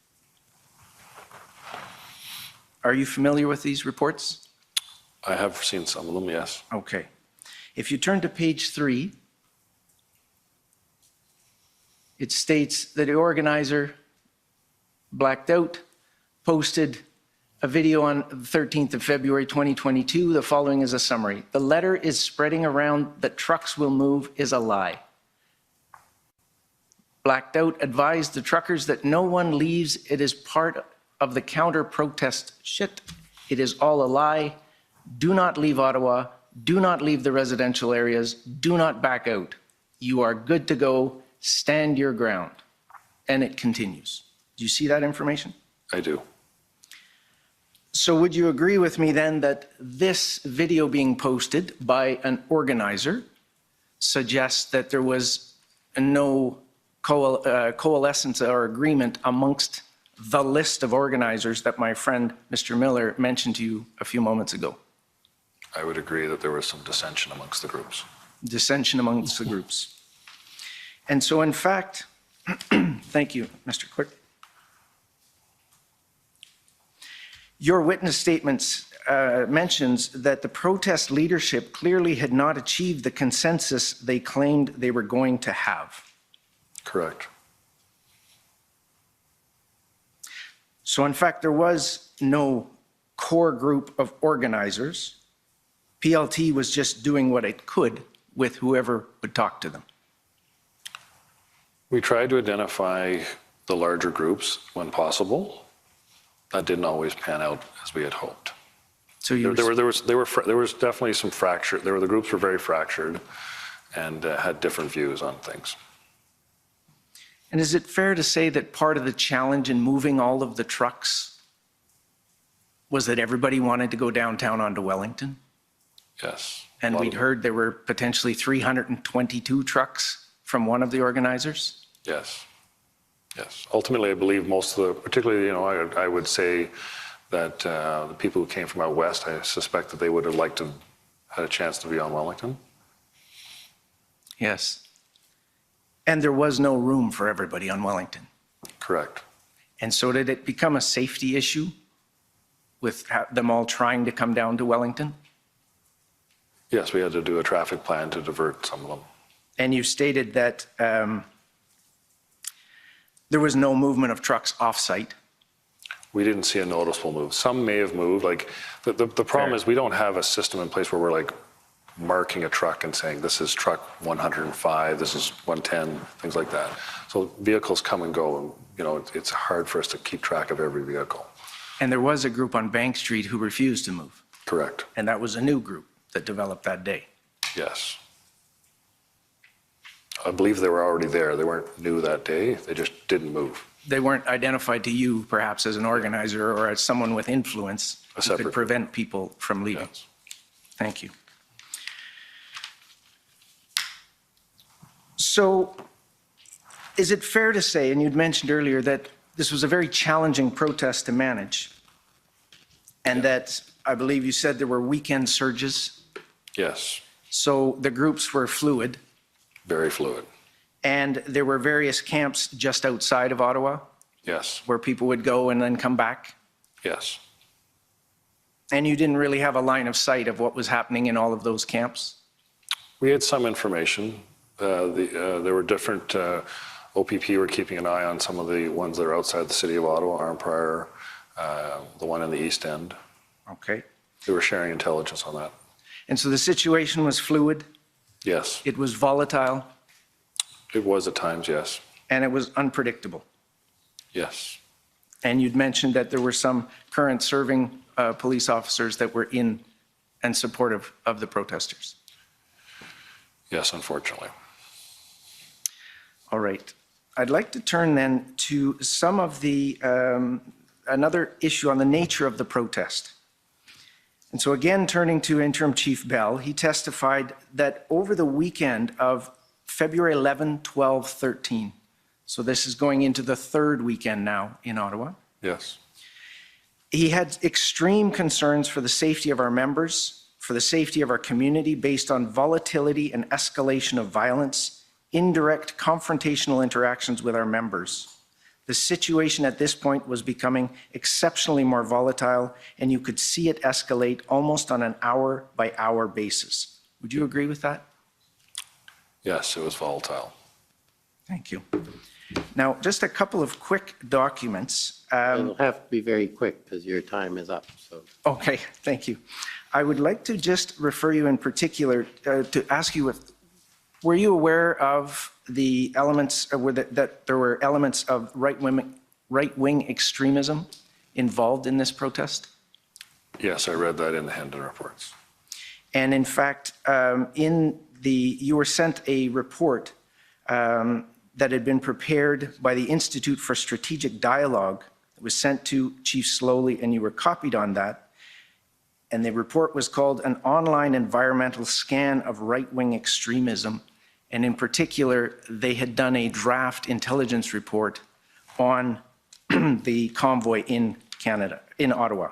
Are you familiar with these reports? I have seen some of them, yes. Okay. If you turn to page 3, it states that the organizer blacked out, posted a video on the 13th of February 2022. The following is a summary. The letter is spreading around that trucks will move is a lie. Blacked out advised the truckers that no one leaves. It is part of the counter-protest shit. It is all a lie. Do not leave Ottawa. Do not leave the residential areas. Do not back out. You are good to go. Stand your ground. And it continues. Do you see that information? I do. So would you agree with me then that this video being posted by an organizer suggests that there was no coalescence or agreement amongst the list of organizers that my friend Mr. Miller mentioned to you a few moments ago? I would agree that there was some dissension amongst the groups. Dissension amongst the groups. And so in fact, thank you, Mr. Clerk. Your witness statements mentions that the protest leadership clearly had not achieved the consensus they claimed they were going to have. Correct. So in fact, there was no core group of organizers. PLT was just doing what it could with whoever would talk to them. We tried to identify the larger groups when possible. That didn't always pan out as we had hoped. So there was definitely some fracture. The groups were very fractured and had different views on things. And is it fair to say that part of the challenge in moving all of the trucks was that everybody wanted to go downtown onto Wellington? Yes. And we'd heard there were potentially 322 trucks from one of the organizers? Yes. Yes. Ultimately, I believe most of the, particularly, I would say that the people who came from out west, I suspect that they would have liked to had a chance to be on Wellington. Yes. And there was no room for everybody on Wellington. Correct. And so did it become a safety issue with them all trying to come down to Wellington? Yes, we had to do a traffic plan to divert some of them. And you stated that there was no movement of trucks off-site. We didn't see a noticeable move. Some may have moved. Like the problem is we don't have a system in place where we're like marking a truck and saying this is truck 105, this is 110, things like that. So vehicles come and go, and it's hard for us to keep track of every vehicle. And there was a group on Bank Street who refused to move. Correct. And that was a new group that developed that day. Yes. I believe they were already there. They weren't new that day. They just didn't move. They weren't identified to you perhaps as an organizer or as someone with influence who could prevent people from leaving. Yes. Thank you. So is it fair to say, and you'd mentioned earlier, that this was a very challenging protest to manage, and that I believe you said there were weekend surges? Yes. So the groups were fluid? Very fluid. And there were various camps just outside of Ottawa? Yes. Where people would go and then come back? Yes. And you didn't really have a line of sight of what was happening in all of those camps? We had some information. There were different, OPP were keeping an eye on some of the ones that are outside the city of Ottawa, Arnprior, the one in the East End. Okay. They were sharing intelligence on that. And so the situation was fluid? Yes. It was volatile? It was at times, yes. And it was unpredictable? Yes. And you'd mentioned that there were some current serving police officers that were in and supportive of the protesters. Yes, unfortunately. All right. I'd like to turn then to some of the, another issue on the nature of the protest. And so again, turning to Interim Chief Bell, he testified that over the weekend of February 11, 12, 13, so this is going into the third weekend now in Ottawa. Yes. He had extreme concerns for the safety of our members, for the safety of our community based on volatility and escalation of violence, indirect confrontational interactions with our members. The situation at this point was becoming exceptionally more volatile, and you could see it escalate almost on an hour-by-hour basis. Would you agree with that? Yes, it was volatile. Thank you. Now, just a couple of quick documents. It'll have to be very quick because your time is up. So. Okay, thank you. I would like to just refer you in particular to ask you if, were you aware of the elements, that there were elements of right-wing extremism involved in this protest? Yes, I read that in the Hendon reports. And in fact, you were sent a report that had been prepared by the Institute for Strategic Dialogue. It was sent to Chief Slowly, and you were copied on that. And the report was called An Online Environmental Scan of Right-Wing Extremism. And in particular, they had done a draft intelligence report on the convoy in Canada, in Ottawa.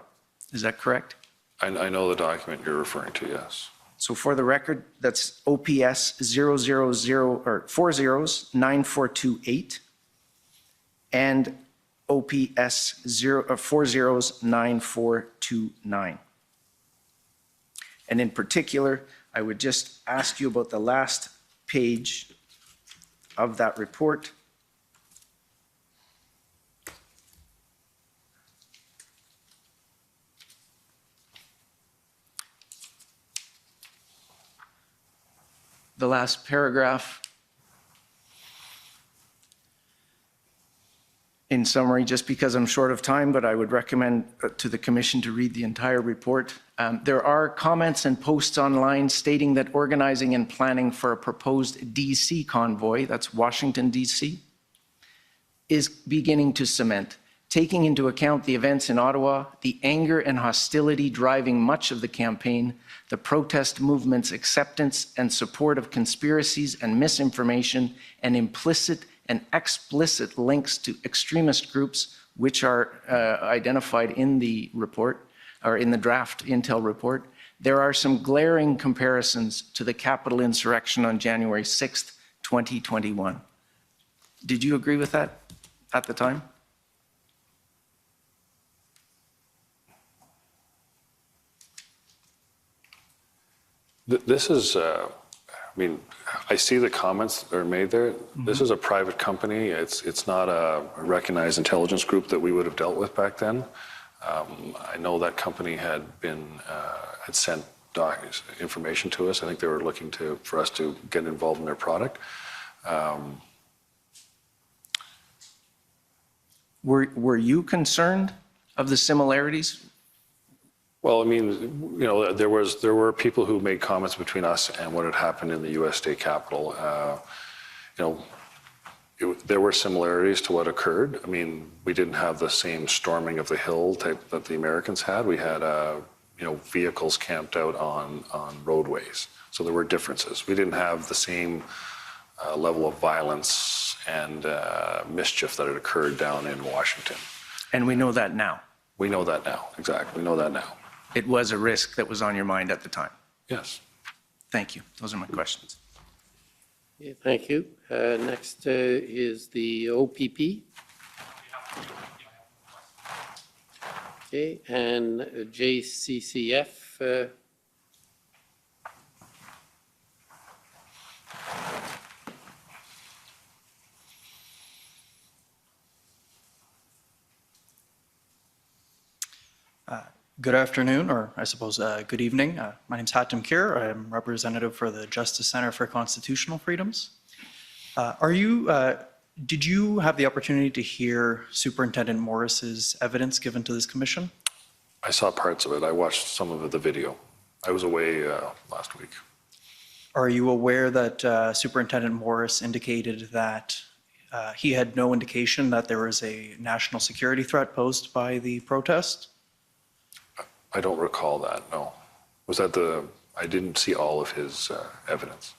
Is that correct? I know the document you're referring to, yes. So for the record, that's OPS 409428 and OPS 409429. And in particular, I would just ask you about the last page of that report. The last paragraph. In summary, just because I'm short of time, but I would recommend to the Commission to read the entire report. There are comments and posts online stating that organizing and planning for a proposed DC convoy, that's Washington, DC, is beginning to cement. Taking into account the events in Ottawa, the anger and hostility driving much of the campaign, the protest movement's acceptance and support of conspiracies and misinformation, and implicit and explicit links to extremist groups, which are identified in the report, or in the draft Intel report, there are some glaring comparisons to the Capitol insurrection on January 6th, 2021. Did you agree with that at the time? This is, I mean, I see the comments that are made there. Mm-hmm. This is a private company. It's not a recognized intelligence group that we would have dealt with back then. I know that company had sent information to us. I think they were looking for us to get involved in their product. Were you concerned of the similarities? Well, I mean, you know, there were people who made comments between us and what had happened in the U.S. State Capitol. You know, there were similarities to what occurred. I mean, we didn't have the same storming of the Hill type that the Americans had. We had, you know, vehicles camped out on roadways. So there were differences. We didn't have the same level of violence and mischief that had occurred down in Washington. And we know that now. We know that now, exactly. We know that now. It was a risk that was on your mind at the time. Yes. Thank you. Those are my questions. Okay, thank you. Next is the OPP. Okay, and JCCF. Good afternoon, or I suppose good evening. My name is Hatem Kir. I'm representative for the Justice Center for Constitutional Freedoms. Are you Did you have the opportunity to hear Superintendent Morris's evidence given to this commission? I saw parts of it. I watched some of the video. I was away last week. Are you aware that Superintendent Morris indicated that he had no indication that there was a national security threat posed by the protest? I don't recall that, no. Was that I didn't see all of his evidence.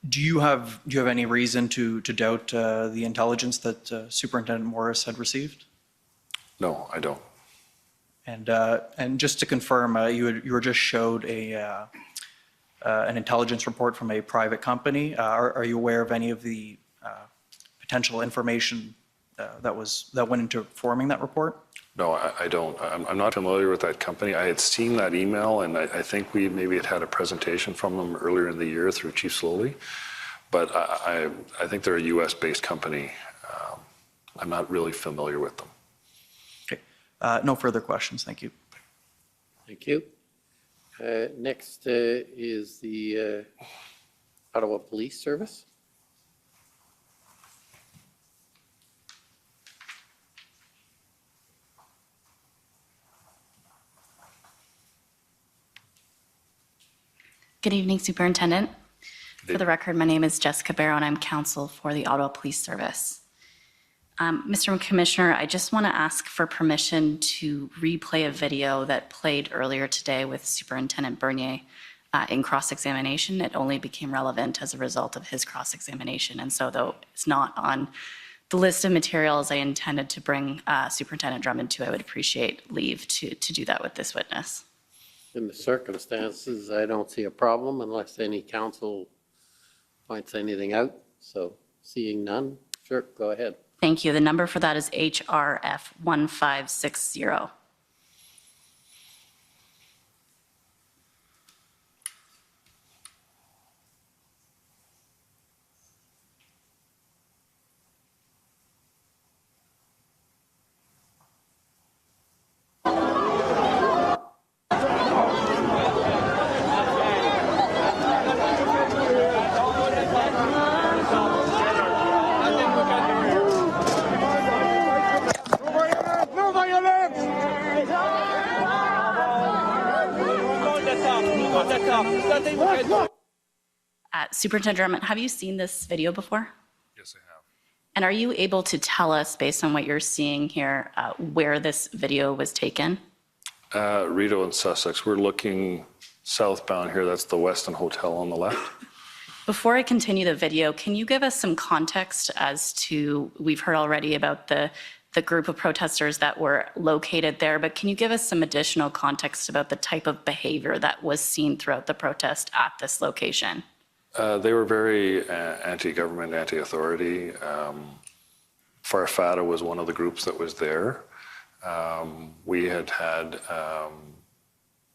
Do you have any reason to doubt the intelligence that Superintendent Morris had received? No, I don't. And just to confirm, you were just showed an intelligence report from a private company. Are you aware of any of the potential information that went into forming that report? No, I don't. I'm not familiar with that company. I had seen that email, and I think we maybe had a presentation from them earlier in the year through Chief Slowly, but I think they're a US-based company. I'm not really familiar with them. Okay. No further questions. Thank you. Thank you. Next is the Ottawa Police Service. Good evening, Superintendent. For the record, my name is Jessica Barrow, and I'm counsel for the Ottawa Police Service. Mr. Commissioner, I just want to ask for permission to replay a video that played earlier today with Superintendent Bernier in cross-examination. It only became relevant as a result of his cross-examination, and so though it's not on the list of materials I intended to bring Superintendent Drummond to, I would appreciate leave to do that with this witness. In the circumstances, I don't see a problem unless any council points anything out. So seeing none, sure, go ahead. Thank you. The number for that is HRF 1560. Superintendent Drummond, have you seen this video before? Yes, I have. And are you able to tell us, based on what you're seeing here, where this video was taken? Rideau and Sussex. We're looking southbound here. That's the Westin Hotel on the left. Before I continue the video, can you give us some context as to, we've heard already about the group of protesters that were located there, but can you give us some additional context about the type of behavior that was seen throughout the protest at this location? They were very anti-government, anti-authority. Farfada was one of the groups that was there. We had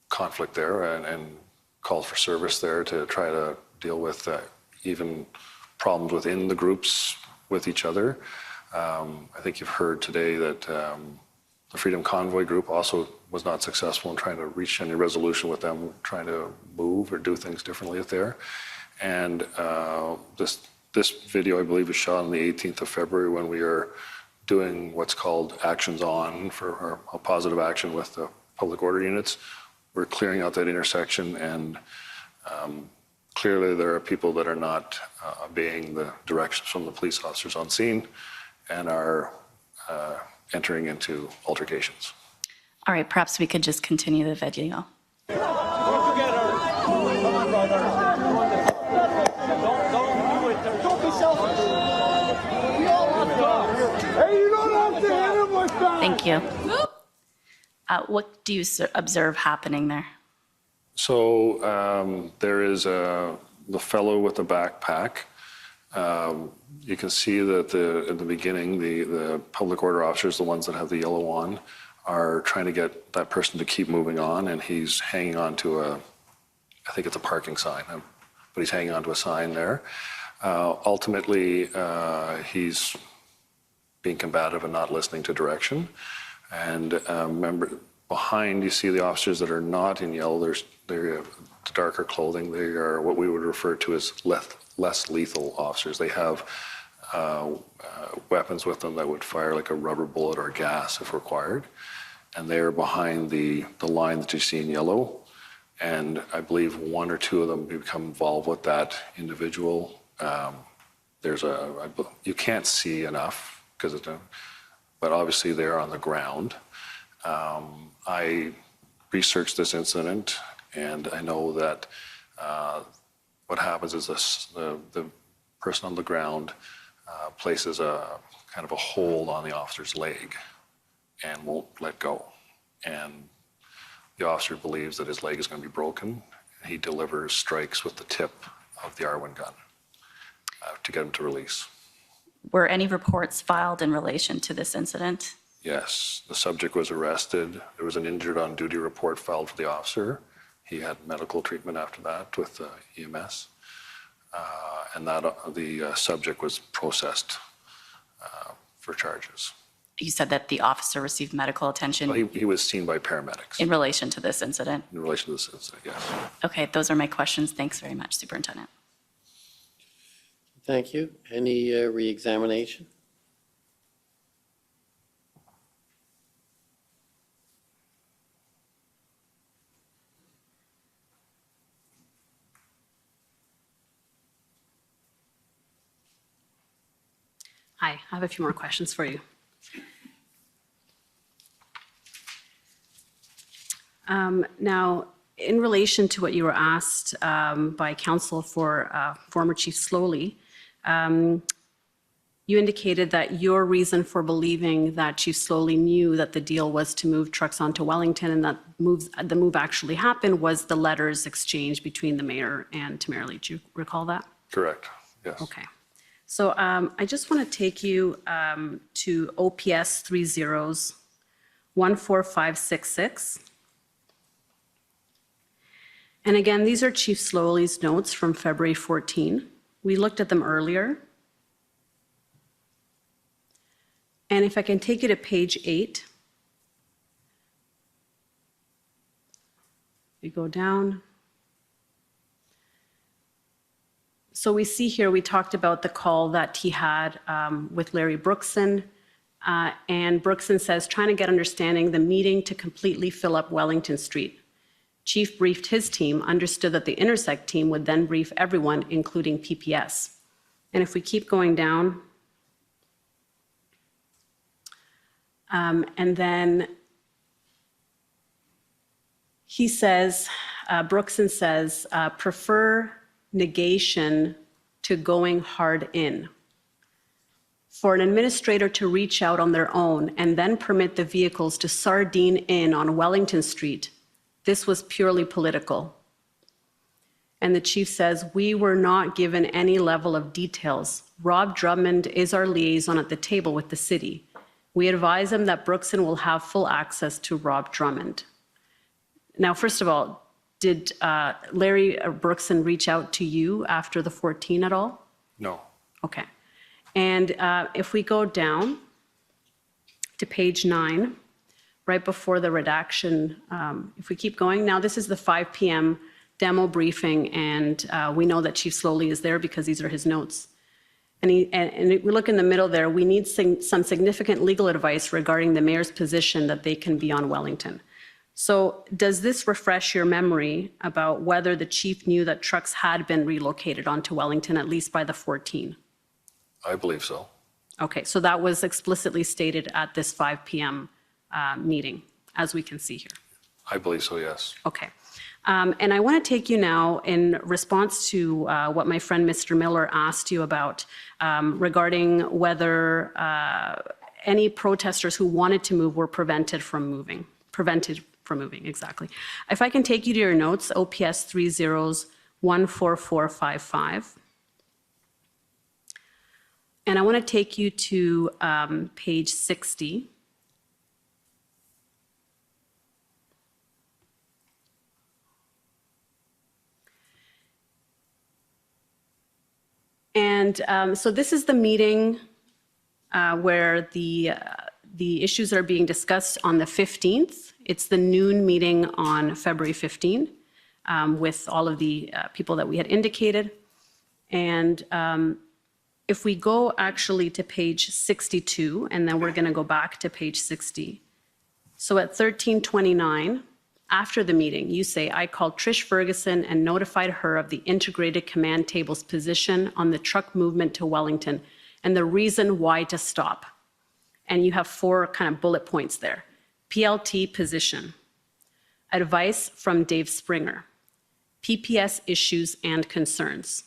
conflict there and called for service there to try to deal with even problems within the groups with each other. I think you've heard today that the Freedom Convoy group also was not successful in trying to reach any resolution with them, trying to move or do things differently there. And this video, I believe, was shot on the 18th of February when we are doing what's called actions on for a positive action with the public order units. We're clearing out that intersection, and clearly there are people that are not obeying the directions from the police officers on scene and are entering into altercations. All right, perhaps we could just continue the video. Thank you. What do you observe happening there? So there is the fellow with the backpack. You can see that in the beginning, the public order officers, the ones that have the yellow on, are trying to get that person to keep moving on, and he's hanging on to I think it's a parking sign, but he's hanging on to a sign there. Ultimately, he's being combative and not listening to direction. And remember, behind you see the officers that are not in yellow. They're darker clothing. They are what we would refer to as less lethal officers. They have weapons with them that would fire like a rubber bullet or gas if required. And they're behind the line that you see in yellow. And I believe one or two of them become involved with that individual. You can't see enough because but obviously they're on the ground. I researched this incident, and I know that what happens is the person on the ground places a kind of a hold on the officer's leg and won't let go. And the officer believes that his leg is going to be broken, and he delivers strikes with the tip of the R1 gun to get him to release. Were any reports filed in relation to this incident? Yes, the subject was arrested. There was an injured on duty report filed for the officer. He had medical treatment after that with EMS. And the subject was processed for charges. You said that the officer received medical attention. Well, he was seen by paramedics. In relation to this incident? In relation to this incident, yes. Okay, those are my questions. Thanks very much, Superintendent. Thank you. Any re-examination? Hi, I have a few more questions for you. Now, in relation to what you were asked by counsel for former Chief Slowly, you indicated that your reason for believing that Chief Slowly knew that the deal was to move trucks onto Wellington and that the move actually happened was the letters exchanged between the mayor and Tamerley. Do you recall that? Correct, yes. Okay. So I just want to take you to OPS 14566. And again, these are Chief Slowly's notes from February 14. We looked at them earlier. And if I can take you to page 8. We go down. So we see here, we talked about the call that he had with Larry Brookson. And Brookson says, trying to get understanding the meeting to completely fill up Wellington Street. Chief briefed his team, understood that the Intersect team would then brief everyone, including PPS. And if we keep going down, and then he says, Brookson says, prefer negation to going hard in. For an administrator to reach out on their own and then permit the vehicles to sardine in on Wellington Street, this was purely political. And the chief says, we were not given any level of details. Rob Drummond is our liaison at the table with the city. We advise him that Brookson will have full access to Rob Drummond. Now, first of all, did Larry Brookson reach out to you after the 14 at all? No. Okay. And if we go down to page 9, right before the redaction, if we keep going, now this is the 5 p.m. demo briefing, and we know that Chief Slowly is there because these are his notes. And if we look in the middle there, we need some significant legal advice regarding the mayor's position that they can be on Wellington. So does this refresh your memory about whether the chief knew that trucks had been relocated onto Wellington, at least by the 14? I believe so. Okay, so that was explicitly stated at this 5 p.m. Meeting, as we can see here. I believe so, yes. Okay. And I want to take you now in response to what my friend Mr. Miller asked you about regarding whether any protesters who wanted to move were prevented from moving, exactly. If I can take you to your notes, OPS 14455. And I want to take you to page 60. And so this is the meeting where the issues are being discussed on the 15th. It's the noon meeting on February 15 with all of the people that we had indicated. And if we go actually to page 62, and then we're going to go back to page 60. So at 1329, after the meeting, you say, I called Trish Ferguson and notified her of the integrated command table's position on the truck movement to Wellington and the reason why to stop. And you have 4 kind of bullet points there. PLT position, advice from Dave Springer, PPS issues and concerns.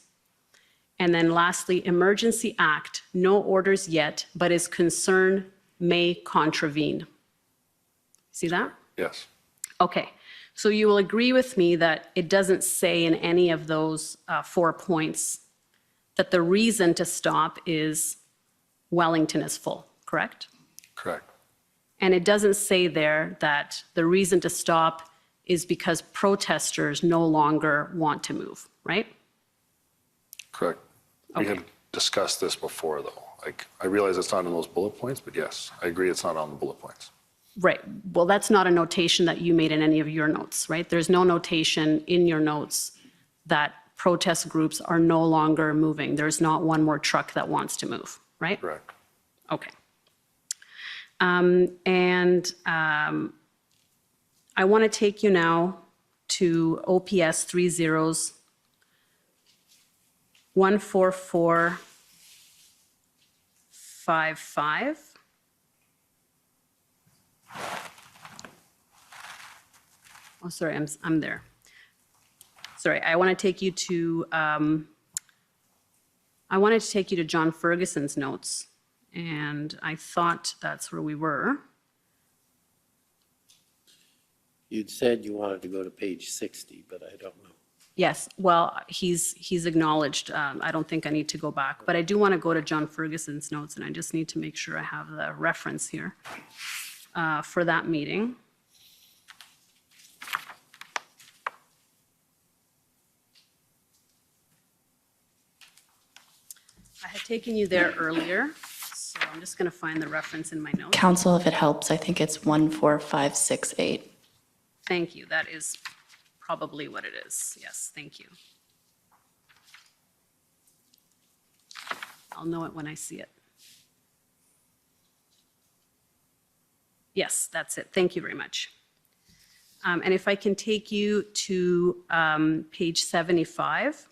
And then lastly, Emergency Act, no orders yet, but is concern may contravene. See that? Yes. Okay, so you will agree with me that it doesn't say in any of those 4 points that the reason to stop is Wellington is full, correct? Correct. And it doesn't say there that the reason to stop is because protesters no longer want to move, right? Correct. We had discussed this before, though. Like, I realize it's not in those bullet points, but yes, I agree it's not on the bullet points. Right. Well, that's not a notation that you made in any of your notes, right? There's no notation in your notes that protest groups are no longer moving. There's not one more truck that wants to move, right? Correct. Okay. I want to take you now to OPS 30s 14455. Oh, sorry, I'm there. Sorry, I want to take you to John Ferguson's notes, and I thought that's where we were. You'd said you wanted to go to page 60, but I don't know. Yes, well, he's acknowledged. I don't think I need to go back, but I do want to go to John Ferguson's notes, and I just need to make sure I have the reference here for that meeting. I had taken you there earlier, so I'm just going to find the reference in my notes. Council, if it helps, I think it's 14568. Thank you. That is probably what it is. Yes, thank you. I'll know it when I see it. Yes, that's it. Thank you very much. And if I can take you to page 75.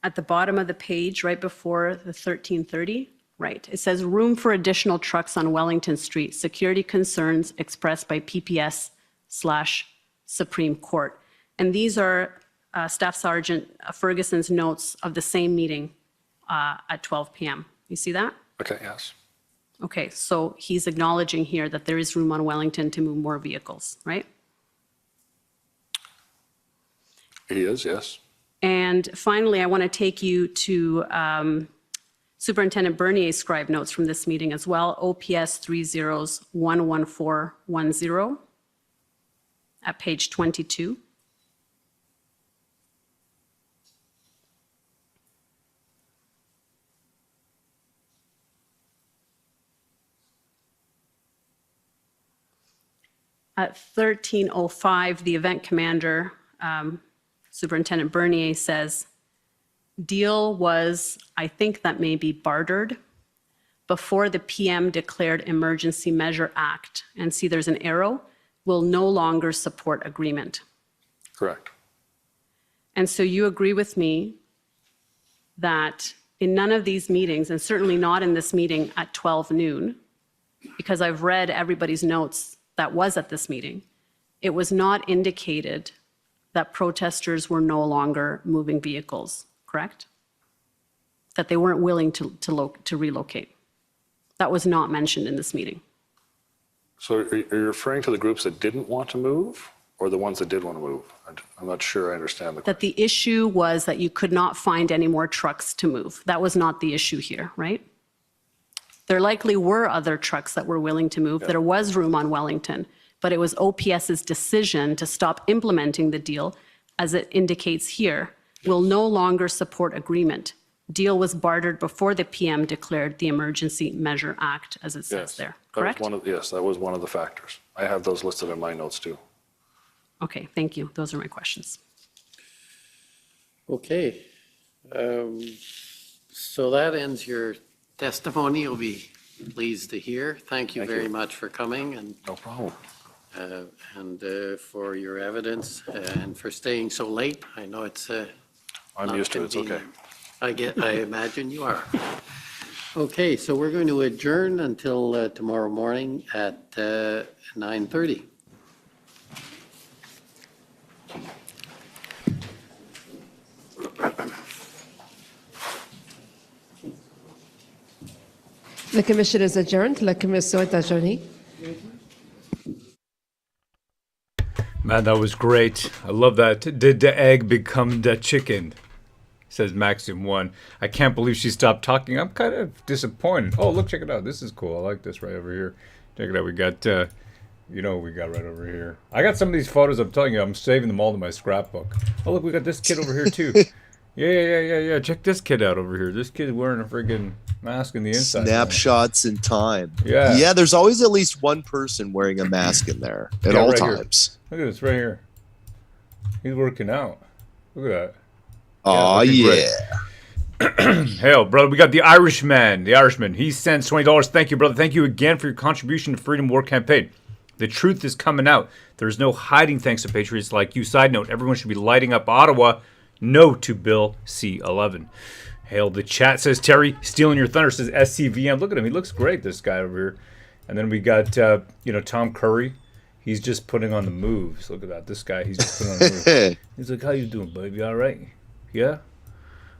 At the bottom of the page, right before the 1330, right, it says room for additional trucks on Wellington Street, security concerns expressed by PPS/Supreme Court. And these are Staff Sergeant Ferguson's notes of the same meeting at 12 p.m. You see that? Okay, yes. Okay, so he's acknowledging here that there is room on Wellington to move more vehicles, right? He is, yes. And finally, I want to take you to Superintendent Bernier's scribe notes from this meeting as well, OPS 30s 11410 at page 22. At 1305, the event commander, Superintendent Bernier, says, deal was, I think that may be bartered, before the PM declared Emergency Measure Act, and see there's an arrow, will no longer support agreement. Correct. And so you agree with me that in none of these meetings, and certainly not in this meeting at 12 noon, because I've read everybody's notes that was at this meeting, it was not indicated that protesters were no longer moving vehicles, correct? That they weren't willing to relocate. That was not mentioned in this meeting. So are you referring to the groups that didn't want to move or the ones that did want to move? I'm not sure I understand the question. That the issue was that you could not find any more trucks to move. That was not the issue here, right? There likely were other trucks that were willing to move. Yeah. There was room on Wellington, but it was OPS's decision to stop implementing the deal, as it indicates here, will no longer support agreement. Deal was bartered before the PM declared the Emergency Measure Act, as it says there, correct? Yes, that was one of the factors. I have those listed in my notes too. Okay, thank you. Those are my questions. Okay. So that ends your testimony. You'll be pleased to hear. Thank you very much for coming and. No problem. And for your evidence and for staying so late. I know it's. I'm not used to it, it's okay. convenient. I imagine you are. Okay, so we're going to adjourn until tomorrow morning at 9:30. The commission is adjourned. La commission est adjournée. Man, that was great. I love that. Did the egg become the chicken? Says Maxim 1. I can't believe she stopped talking. I'm kind of disappointed. Oh, look, check it out. This is cool. I like this right over here. Check it out. We got, you know what we got right over here. I got some of these photos. I'm telling you, I'm saving them all to my scrapbook. Oh, look, we got this kid over here, too. Yeah. Check this kid out over here. This kid wearing a friggin' mask in the inside. Snapshots in time. Yeah. There's always at least one person wearing a mask in there at all right times. Here. Look at this right here. He's working out. Look at that. Oh, yeah. Hell, brother, we got the Irishman. The Irishman. He sends $20. Thank you, brother. Thank you again for your contribution to Freedom War Campaign. The truth is coming out. There's no hiding thanks to patriots like you. Side note, everyone should be lighting up Ottawa. No to Bill C-11. Hail, the chat says, Terry, stealing your thunder, says SCVM. Look at him. He looks great, this guy over here. And then we got, Tom Curry. He's just putting on the moves. Look at that. This guy, he's just putting on the moves. He's like, how you doing, baby? All right? Yeah?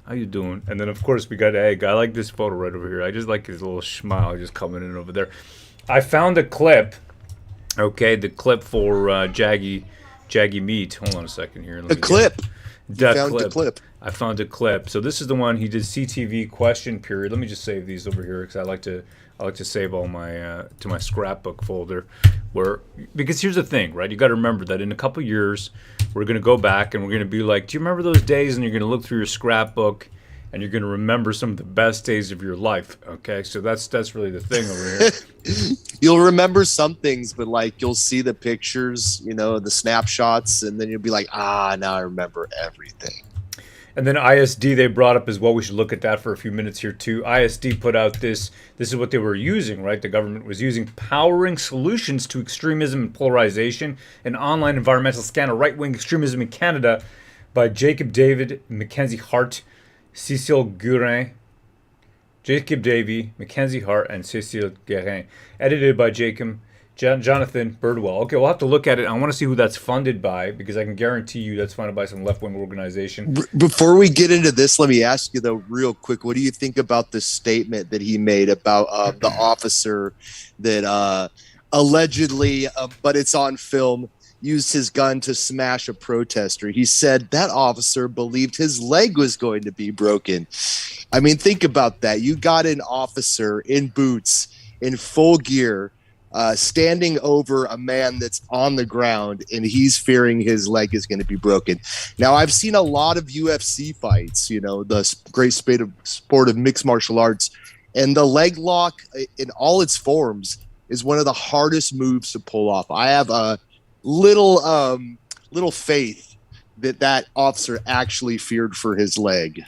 How you doing? And then, of course, we got Egg. I like this photo right over here. I just like his little smile just coming in over there. I found a clip. Okay, the clip for Jaggy Meat. Hold on a second here. The clip. The clip. I found a clip. So this is the one he did CTV question period. Let me just save these over here because I like to save all my to my scrapbook folder. Because here's the thing, right? You got to remember that in a couple years we're going to go back and we're going to be like, do you remember those days? And you're going to look through your scrapbook and you're going to remember some of the best days of your life. Okay, so that's really the thing over here. You'll remember some things, but like you'll see the pictures, the snapshots, and then you'll be like, now I remember everything. And then ISD they brought up as well. We should look at that for a few minutes here too. ISD put out this is what they were using, right? The government was using powering solutions to extremism and polarization, an online environmental scan of right-wing extremism in Canada by Jacob David, Mackenzie Hart, Cecile Guérin, Jacob Davey, Mackenzie Hart, and Cecile Guérin. Edited by Jonathan Birdwell. Okay, we'll have to look at it. I want to see who that's funded by because I can guarantee you that's funded by some left-wing organization. Before we get into this, let me ask you though real quick, what do you think about the statement that he made about the officer that allegedly, but it's on film, used his gun to smash a protester? He said that officer believed his leg was going to be broken. I mean, think about that. You got an officer in boots, in full gear, standing over a man that's on the ground, and he's fearing his leg is going to be broken. Now, I've seen a lot of UFC fights, the great sport of mixed martial arts, and the leg lock in all its forms is one of the hardest moves to pull off. I have a little faith that officer actually feared for his leg.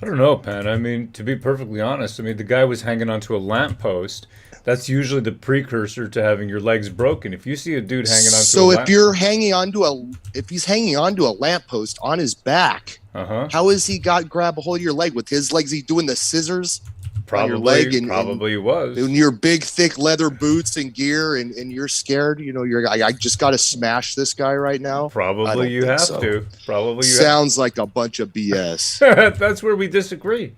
I don't know, Pan. I mean, to be perfectly honest, the guy was hanging onto a lamppost. That's usually the precursor to having your legs broken. If you see a dude hanging onto if he's hanging onto a lamppost on his back, how is he grab a hold of your leg with his legs? He doing the scissors on your leg, and probably was. In your big thick leather boots and gear, and you're scared. I just got to smash this guy right now. Probably you have to. Probably you sounds like a bunch of BS. That's where we disagree.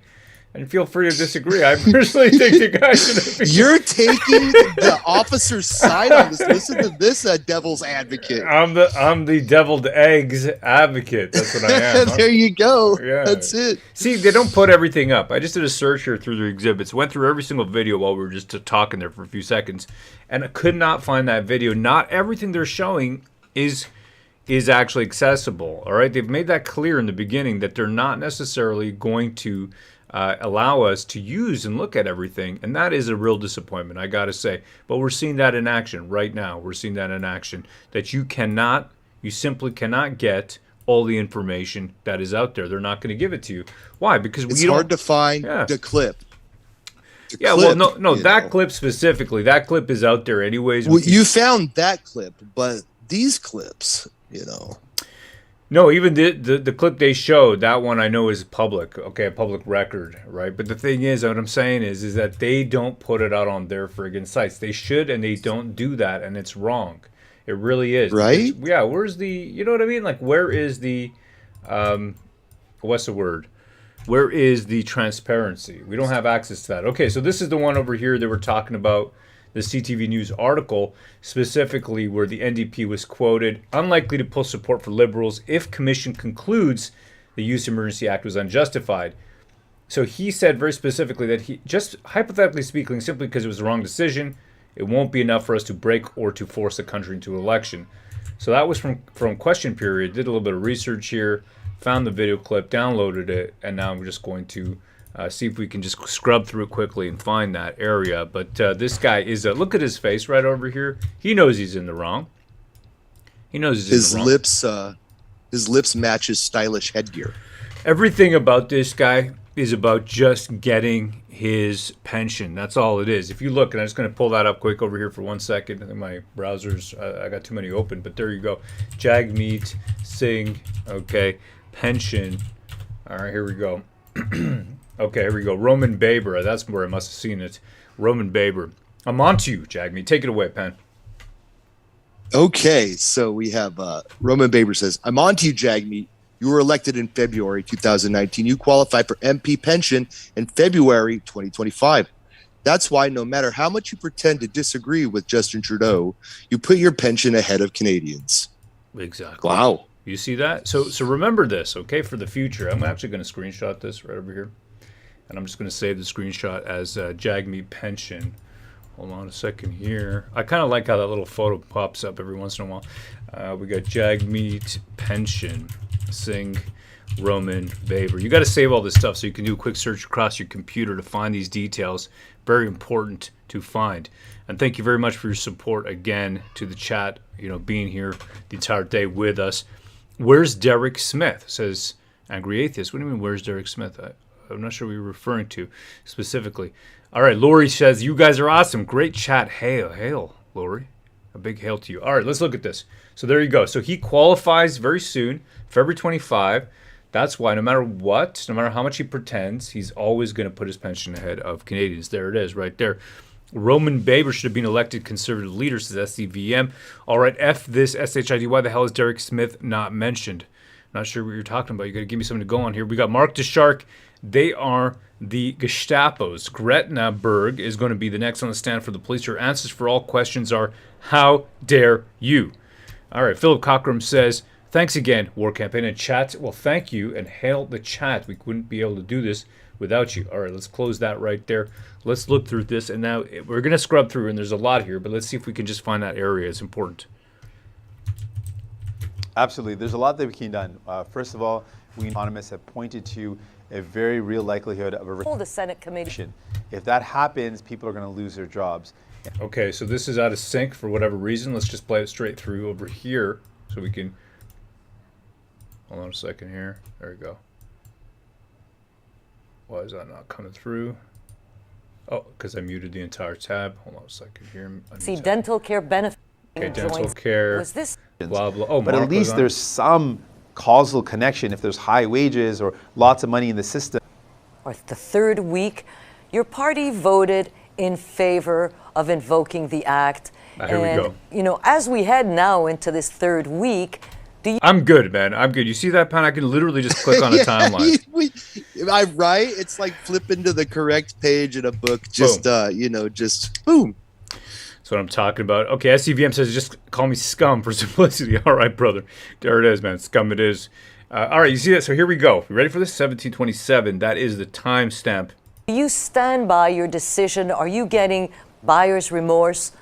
And feel free to disagree. I personally think the guy should have. You're taking the officer's side on this. Listen to this, devil's advocate. I'm the deviled eggs advocate. That's what I am. There you go. Yeah. That's it. See, they don't put everything up. I just did a search here through their exhibits. Went through every single video while we were just talking there for a few seconds, and I could not find that video. Not everything they're showing is actually accessible. All right, they've made that clear in the beginning that they're not necessarily going to allow us to use and look at everything, and that is a real disappointment, I gotta say. But we're seeing that in action right now. We're seeing that in action, that you simply cannot get all the information that is out there. They're not going to give it to you. Why? Because it's hard to find the clip. That clip specifically, that clip is out there anyways. Well, you found that clip, but these clips, No, even the clip they showed, that one I know is public, okay, a public record, right? But the thing is, what I'm saying is that they don't put it out on their friggin' sites. They should, and they don't do that, and it's wrong. It really is. Right? Yeah, where's the, you know what I mean? Like, where is the, what's the word? Where is the transparency? We don't have access to that. Okay, so this is the one over here that we're talking about, the CTV News article, specifically where the NDP was quoted, unlikely to pull support for Liberals if Commission concludes the Use of Emergency Act was unjustified. So he said very specifically that he, just hypothetically speaking, simply because it was the wrong decision, it won't be enough for us to break or to force the country into election. So that was from Question Period. Did a little bit of research here, found the video clip, downloaded it, and now we're just going to see if we can just scrub through it quickly and find that area. But this guy is, look at his face right over here. He knows he's in the wrong. He knows he's in the wrong. His lips match his stylish headgear. Everything about this guy is about just getting his pension. That's all it is. If you look, and I'm just going to pull that up quick over here for 1 second. I think my browser's, I got too many open, but there you go. Jagmeet Singh, okay, pension. All right, here we go. Okay, here we go. Roman Baber. That's where I must have seen it. Roman Baber. I'm on to you, Jagmeet. Take it away, Pen. Okay, so we have Roman Baber says, I'm on to you, Jagmeet. You were elected in February 2019. You qualified for MP pension in February 2025. That's why no matter how much you pretend to disagree with Justin Trudeau, you put your pension ahead of Canadians. Exactly. Wow. You see that? So remember this, okay, for the future. I'm actually going to screenshot this right over here. And I'm just going to save the screenshot as Jagmeet pension. Hold on a second here. I kind of like how that little photo pops up every once in a while. We got Jagmeet pension. Singh Roman Baber. You got to save all this stuff so you can do a quick search across your computer to find these details. Very important to find. And thank you very much for your support again to the chat, being here the entire day with us. Where's Derek Smith? Says Angry Atheist. What do you mean, where's Derek Smith? I'm not sure what you're referring to specifically. All right, Lori says, you guys are awesome. Great chat. Hail, Lori. A big hail to you. All right, let's look at this. So there you go. So he qualifies very soon, February 25. That's why no matter what, no matter how much he pretends, he's always going to put his pension ahead of Canadians. There it is right there. Roman Baber should have been elected conservative leader, says SCVM. All right, F this SHID. Why the hell is Derek Smith not mentioned? Not sure what you're talking about. You got to give me something to go on here. We got Mark DeShark. They are the Gestapos. Gretna Berg is going to be the next on the stand for the police. Her answers for all questions are, how dare you? All right, Philip Cockram says, thanks again, War Campaign and chat. Well, thank you, and hail the chat. We wouldn't be able to do this without you. All right, let's close that right there. Let's look through this, and now we're going to scrub through, and there's a lot here, but let's see if we can just find that area. It's important. Absolutely. There's a lot that we can done. First of all, we economists have pointed to a very real likelihood of a Senate committee. If that happens, people are going to lose their jobs. Okay, so this is out of sync for whatever reason. Let's just play it straight through over here so we can... Hold on a second here. There we go. Why is that not coming through? Oh, because I muted the entire tab. Hold on a second here. See, dental care benefit. Okay, dental care. Was this? Blah, blah. Oh, but Mark at least there's some causal connection if there's high wages or lots of money in the system. Or the third week, your party voted in favor of invoking the act. Here we go. As we head now into this third week, I'm good, man. I'm good. You see that, Pan? I can literally just click on a timeline. I'm right. It's like flipping to the correct page in a book. Just, just boom. That's what I'm talking about. Okay, SCVM says, just call me scum for simplicity. All right, brother. There it is, man. Scum it is. All right, you see that? So here we go. You ready for this? 1727. That is the timestamp. Do you stand by your decision? Are you getting buyer's remorse?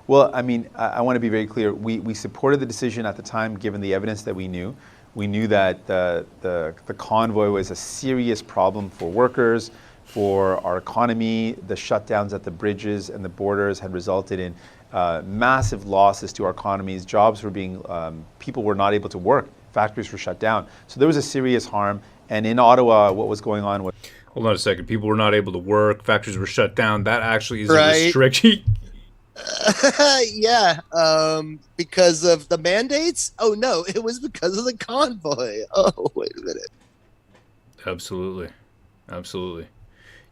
Well, I mean, I want to be very clear. We supported the decision at the time, given the evidence that we knew. We knew that the convoy was a serious problem for workers, for our economy. The shutdowns at the bridges and the borders had resulted in massive losses to our economies. Jobs were being, people were not able to work. Factories were shut down. So there was a serious harm. And in Ottawa, what was going on was... Hold on a second. People were not able to work. Factories were shut down. That actually is a Right. restriction. Yeah, because of the mandates? Oh, no, it was because of the convoy. Oh, wait a minute. Absolutely. Absolutely.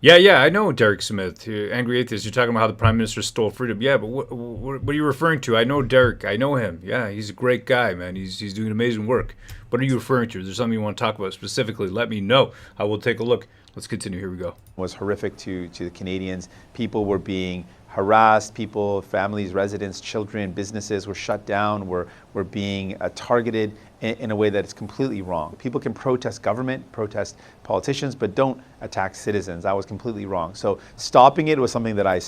Yeah, I know Derek Smith, Angry Atheist. You're talking about how the Prime Minister stole freedom. Yeah, but what are you referring to? I know Derek. I know him. Yeah, he's a great guy, man. He's doing amazing work. What are you referring to? Is there something you want to talk about specifically? Let me know. I will take a look. Let's continue. Here we go. Was horrific to the Canadians. People were being harassed. People, families, residents, children, businesses were shut down, were being targeted in a way that is completely wrong. People can protest government, protest politicians, but don't attack citizens. That was completely wrong. So stopping it was something that I...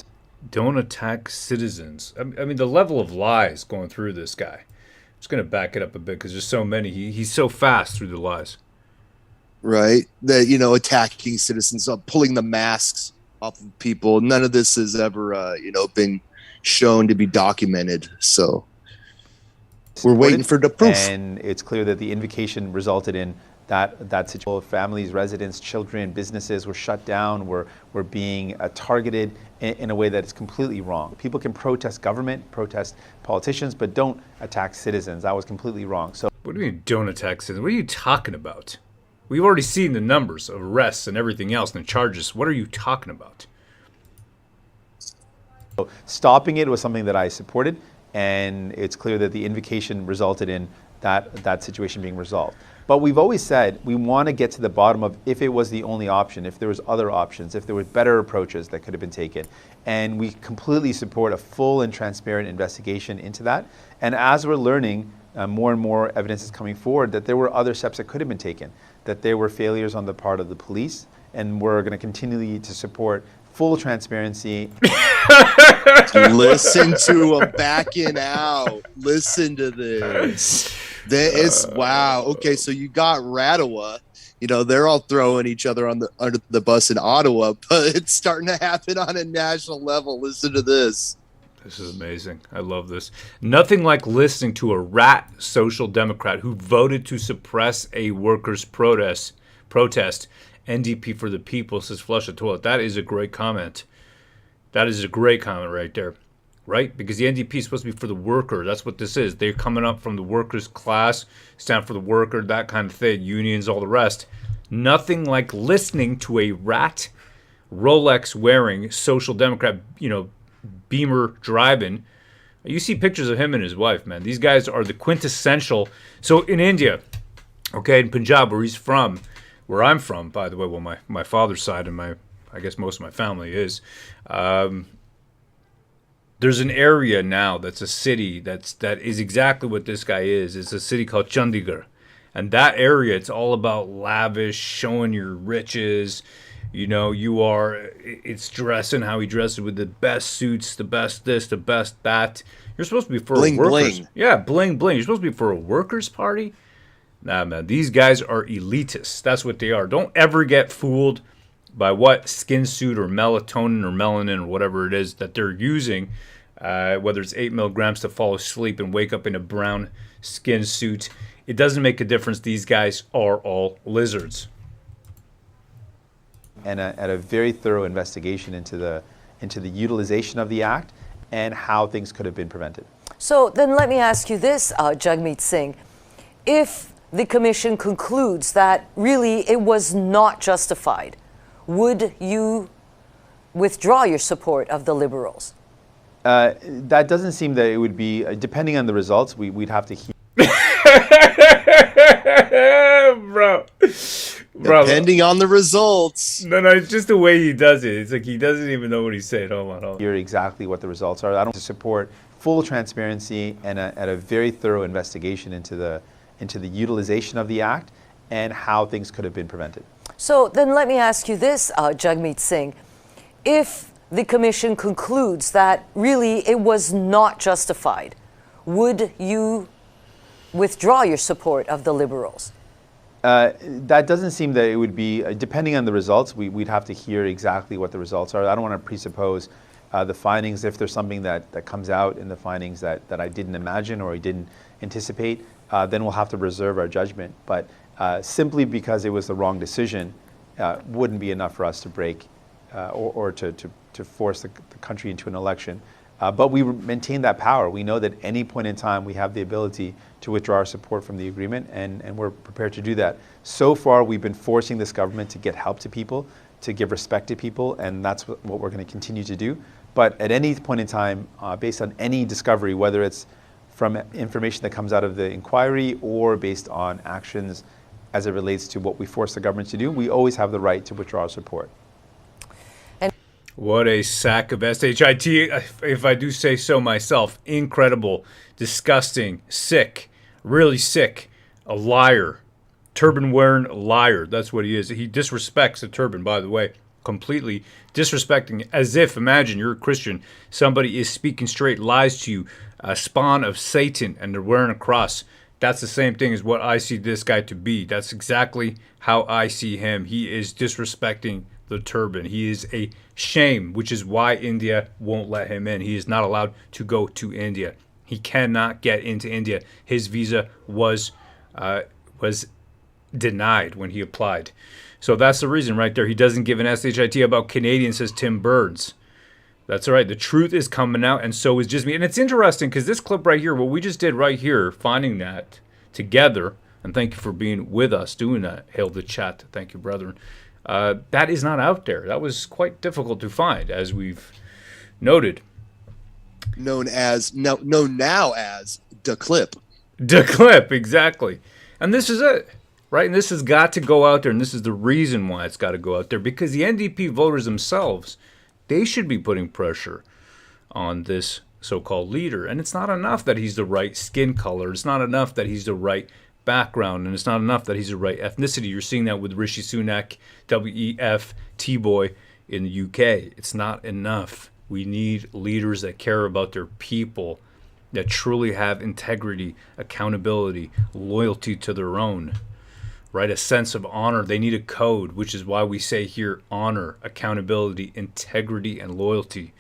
Don't attack citizens. I mean, the level of lies going through this guy. I'm just going to back it up a bit because there's so many. He's so fast through the lies. Right? That, attacking citizens, pulling the masks off of people. None of this has ever, been shown to be documented. So we're waiting for the proof. And it's clear that the invocation resulted in that situation. Families, residents, children, businesses were shut down, were being targeted in a way that is completely wrong. People can protest government, protest politicians, but don't attack citizens. That was completely wrong. So what do you mean don't attack citizens? What are you talking about? We've already seen the numbers of arrests and everything else and the charges. What are you talking about? So stopping it was something that I supported, and it's clear that the invocation resulted in that situation being resolved. But we've always said we want to get to the bottom of if it was the only option, if there was other options, if there were better approaches that could have been taken. And we completely support a full and transparent investigation into that. And as we're learning, more and more evidence is coming forward that there were other steps that could have been taken, that there were failures on the part of the police, and we're going to continue to support full transparency. Listen to him backing out. Listen to this. Wow. Okay, so you got Rattawa. They're all throwing each other under the bus in Ottawa, but it's starting to happen on a national level. Listen to this. This is amazing. I love this. Nothing like listening to a rat social democrat who voted to suppress a workers' protest. NDP for the people, says Flush the Toilet. That is a great comment. That is a great comment right there. Right? Because the NDP is supposed to be for the worker. That's what this is. They're coming up from the workers' class, stand for the worker, that kind of thing, unions, all the rest. Nothing like listening to a rat, Rolex-wearing social democrat, Beamer driving. You see pictures of him and his wife, man. These guys are the quintessential. So in India, okay, in Punjab, where he's from, where I'm from, by the way, well, my father's side and I guess most of my family is, there's an area now that's a city that is exactly what this guy is. It's a city called Chandigarh. And that area, it's all about lavish, showing your riches. It's dressing how he dresses with the best suits, the best this, the best that. You're supposed to be for bling, a workers. bling. Yeah, bling, bling. You're supposed to be for a workers' party. Nah, man, these guys are elitists. That's what they are. Don't ever get fooled by what skin suit or melatonin or melanin or whatever it is that they're using, whether it's 8 milligrams to fall asleep and wake up in a brown skin suit. It doesn't make a difference. These guys are all lizards. And at a very thorough investigation into the utilization of the act and how things could have been prevented. So then let me ask you this, Jagmeet Singh. If the commission concludes that really it was not justified, would you withdraw your support of the Liberals? That doesn't seem that it would be, depending on the results, we'd have to hear. Bro. Depending on the results. No, it's just the way he does it. It's like he doesn't even know what he's saying. Hold on. Hear exactly what the results are. I don't support full transparency and at a very thorough investigation into the utilization of the act and how things could have been prevented. So then let me ask you this, Jagmeet Singh. If the commission concludes that really it was not justified, would you withdraw your support of the Liberals? That doesn't seem that it would be, depending on the results, we'd have to hear exactly what the results are. I don't want to presuppose the findings, if there's something that comes out in the findings that I didn't imagine or I didn't anticipate, then we'll have to reserve our judgment. But simply because it was the wrong decision wouldn't be enough for us to break or to force the country into an election. But we maintain that power. We know that any point in time we have the ability to withdraw our support from the agreement, and we're prepared to do that. So far, we've been forcing this government to get help to people, to give respect to people, and that's what we're going to continue to do. But at any point in time, based on any discovery, whether it's from information that comes out of the inquiry or based on actions as it relates to what we force the government to do, we always have the right to withdraw our support. What a sack of SHIT, if I do say so myself. Incredible, disgusting, sick, really sick, a liar, turban-wearing liar. That's what he is. He disrespects the turban, by the way, completely disrespecting, as if, imagine, you're a Christian, somebody is speaking straight lies to you, a spawn of Satan, and they're wearing a cross. That's the same thing as what I see this guy to be. That's exactly how I see him. He is disrespecting the turban. He is a shame, which is why India won't let him in. He is not allowed to go to India. He cannot get into India. His visa was denied when he applied. So that's the reason right there. He doesn't give an SHIT about Canadians, says Tim Burns. That's all right. The truth is coming out, and so is just me. And it's interesting because this clip right here, what we just did right here, finding that together, and thank you for being with us doing that. Hail the chat. Thank you, brethren. That is not out there. That was quite difficult to find, as we've noted. Known now as the clip. The clip, exactly. And this is it, right? And this has got to go out there, and this is the reason why it's got to go out there, because the NDP voters themselves, they should be putting pressure on this so-called leader. And it's not enough that he's the right skin color. It's not enough that he's the right background, and it's not enough that he's the right ethnicity. You're seeing that with Rishi Sunak, WEF, T-Boy in the UK. It's not enough. We need leaders that care about their people, that truly have integrity, accountability, loyalty to their own, right? A sense of honor. They need a code, which is why we say here honor, accountability, integrity, and loyalty.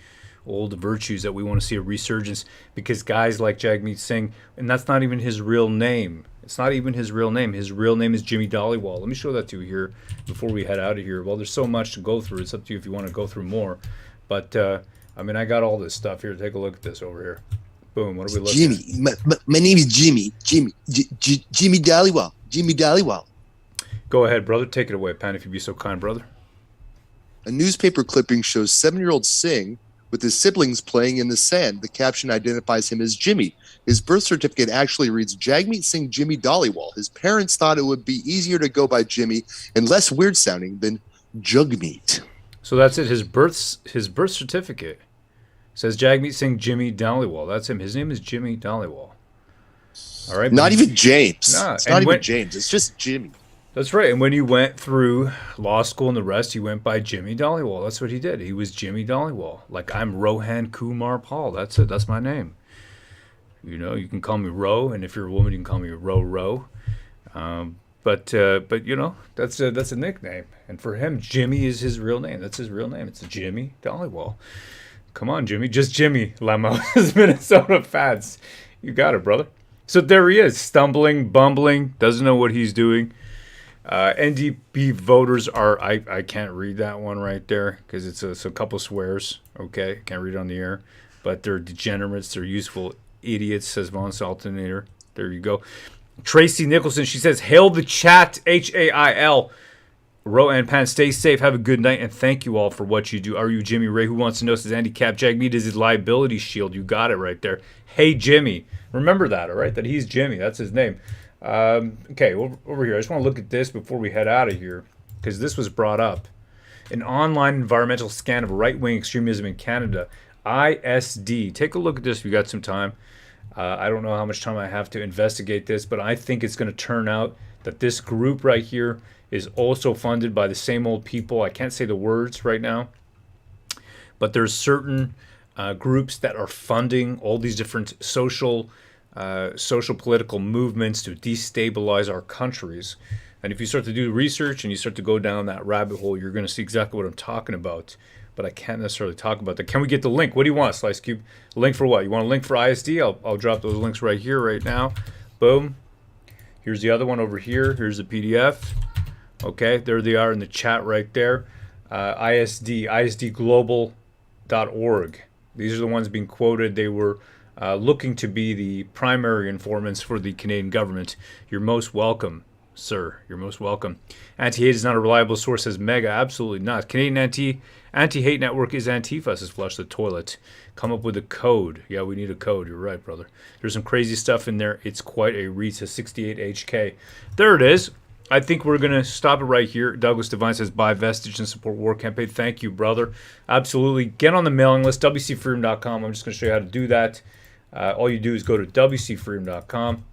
All the virtues that we want to see a resurgence, because guys like Jagmeet Singh, and that's not even his real name. It's not even his real name. His real name is Jimmy Dhaliwal. Let me show that to you here before we head out of here. Well, there's so much to go through. It's up to you if you want to go through more. But, I mean, I got all this stuff here. Take a look at this over here. Boom. What are we looking at? Jimmy. My name is Jimmy. Jimmy Dhaliwal. Jimmy Dhaliwal. Go ahead, brother. Take it away, Pan, if you'd be so kind, brother. A newspaper clipping shows 7-year-old Singh with his siblings playing in the sand. The caption identifies him as Jimmy. His birth certificate actually reads Jagmeet Singh Jimmy Dhaliwal. His parents thought it would be easier to go by Jimmy and less weird sounding than Jugmeet. So that's it. His birth certificate says Jagmeet Singh Jimmy Dhaliwal. That's him. His name is Jimmy Dhaliwal. All right. Not even James. Nah, it's not even James. It's just Jimmy. That's right. And when he went through law school and the rest, he went by Jimmy Dhaliwal. That's what he did. He was Jimmy Dhaliwal. Like, I'm Rohan Kumar Paul. That's it. That's my name. You know, you can call me Ro, and if you're a woman, you can call me Ro. But you know, that's a nickname. And for him, Jimmy is his real name. That's his real name. It's Jimmy Dhaliwal. Come on, Jimmy. Just Jimmy Lemo. His Minnesota fans. You got it, brother. So there he is, stumbling, bumbling, doesn't know what he's doing. NDP voters are, I can't read that one right there because it's a couple swears. Okay, can't read it on the air. But they're degenerates. They're useful idiots, says Von Saltinator. There you go. Tracy Nicholson, she says, hail the chat, H-A.I.L. Ro and Pan, stay safe, have a good night, and thank you all for what you do. Are you Jimmy Ray? Who wants to know? Says Andy Cap. Jagmeet is his liability shield. You got it right there. Hey, Jimmy. Remember that, all right? That he's Jimmy. That's his name. Okay, over here. I just want to look at this before we head out of here, because this was brought up. An online environmental scan of right-wing extremism in Canada. ISD. Take a look at this if you got some time. I don't know how much time I have to investigate this, but I think it's going to turn out that this group right here is also funded by the same old people. I can't say the words right now, but there's certain groups that are funding all these different social political movements to destabilize our countries. And if you start to do research and you start to go down that rabbit hole, you're going to see exactly what I'm talking about. But I can't necessarily talk about that. Can we get the link? What do you want, Slice Cube? A link for what? You want a link for ISD? I'll drop those links right here, right now. Boom. Here's the other one over here. Here's the PDF. Okay, there they are in the chat right there. isdglobal.org. These are the ones being quoted. They were looking to be the primary informants for the Canadian government. You're most welcome, sir. You're most welcome. Anti-hate is not a reliable source, says Mega. Absolutely not. Canadian anti-hate network is Antifa, says Flush the Toilet. Come up with a code. Yeah, we need a code. You're right, brother. There's some crazy stuff in there. It's quite a read, says 68HK. There it is. I think we're going to stop it right here. Douglas Devine says, buy Vestige and support war campaign. Thank you, brother. Absolutely. Get on the mailing list, wcfreedom.com. I'm just going to show you how to do that. All you do is go to wcfreedom.com,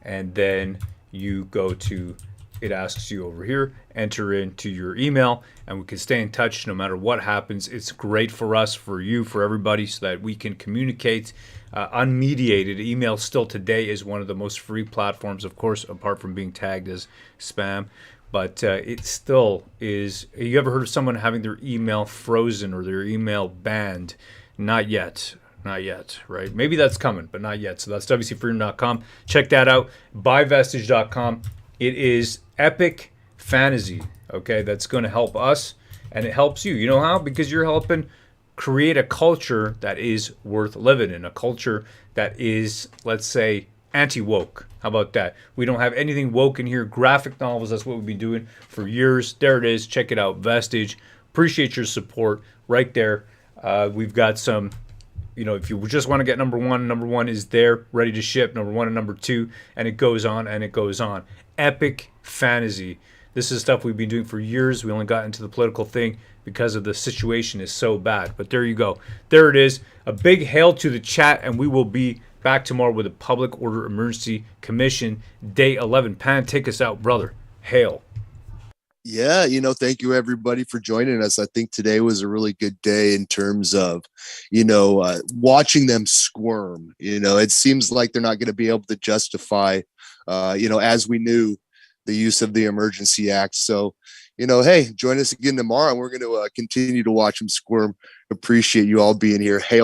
and then you go to, it asks you over here, enter into your email, and we can stay in touch no matter what happens. It's great for us, for you, for everybody, so that we can communicate unmediated. Email still today is one of the most free platforms, of course, apart from being tagged as spam. But it still is. You ever heard of someone having their email frozen or their email banned? Not yet. Not yet, right? Maybe that's coming, but not yet. So that's wcfreedom.com. Check that out. Buyvestige.com. It is epic fantasy, okay? That's going to help us, and it helps you. You know how? Because you're helping create a culture that is worth living in, a culture that is, let's say, anti-woke. How about that? We don't have anything woke in here. Graphic novels, that's what we've been doing for years. There it is. Check it out, Vestige. Appreciate your support right there. We've got some, you know, if you just want to get number one is there, ready to ship, number 1 and number 2, and it goes on and it goes on. Epic fantasy. This is stuff we've been doing for years. We only got into the political thing because of the situation is so bad. But there you go. There it is. A big hail to the chat, and we will be back tomorrow with a Public Order Emergency Commission, Day 11. Pan, take us out, brother. Hail. Yeah, thank you everybody for joining us. I think today was a really good day in terms of, watching them squirm. It seems like they're not going to be able to justify, as we knew, the use of the Emergency Act. So, hey, join us again tomorrow, and we're going to continue to watch them squirm. Appreciate you all being here. Hail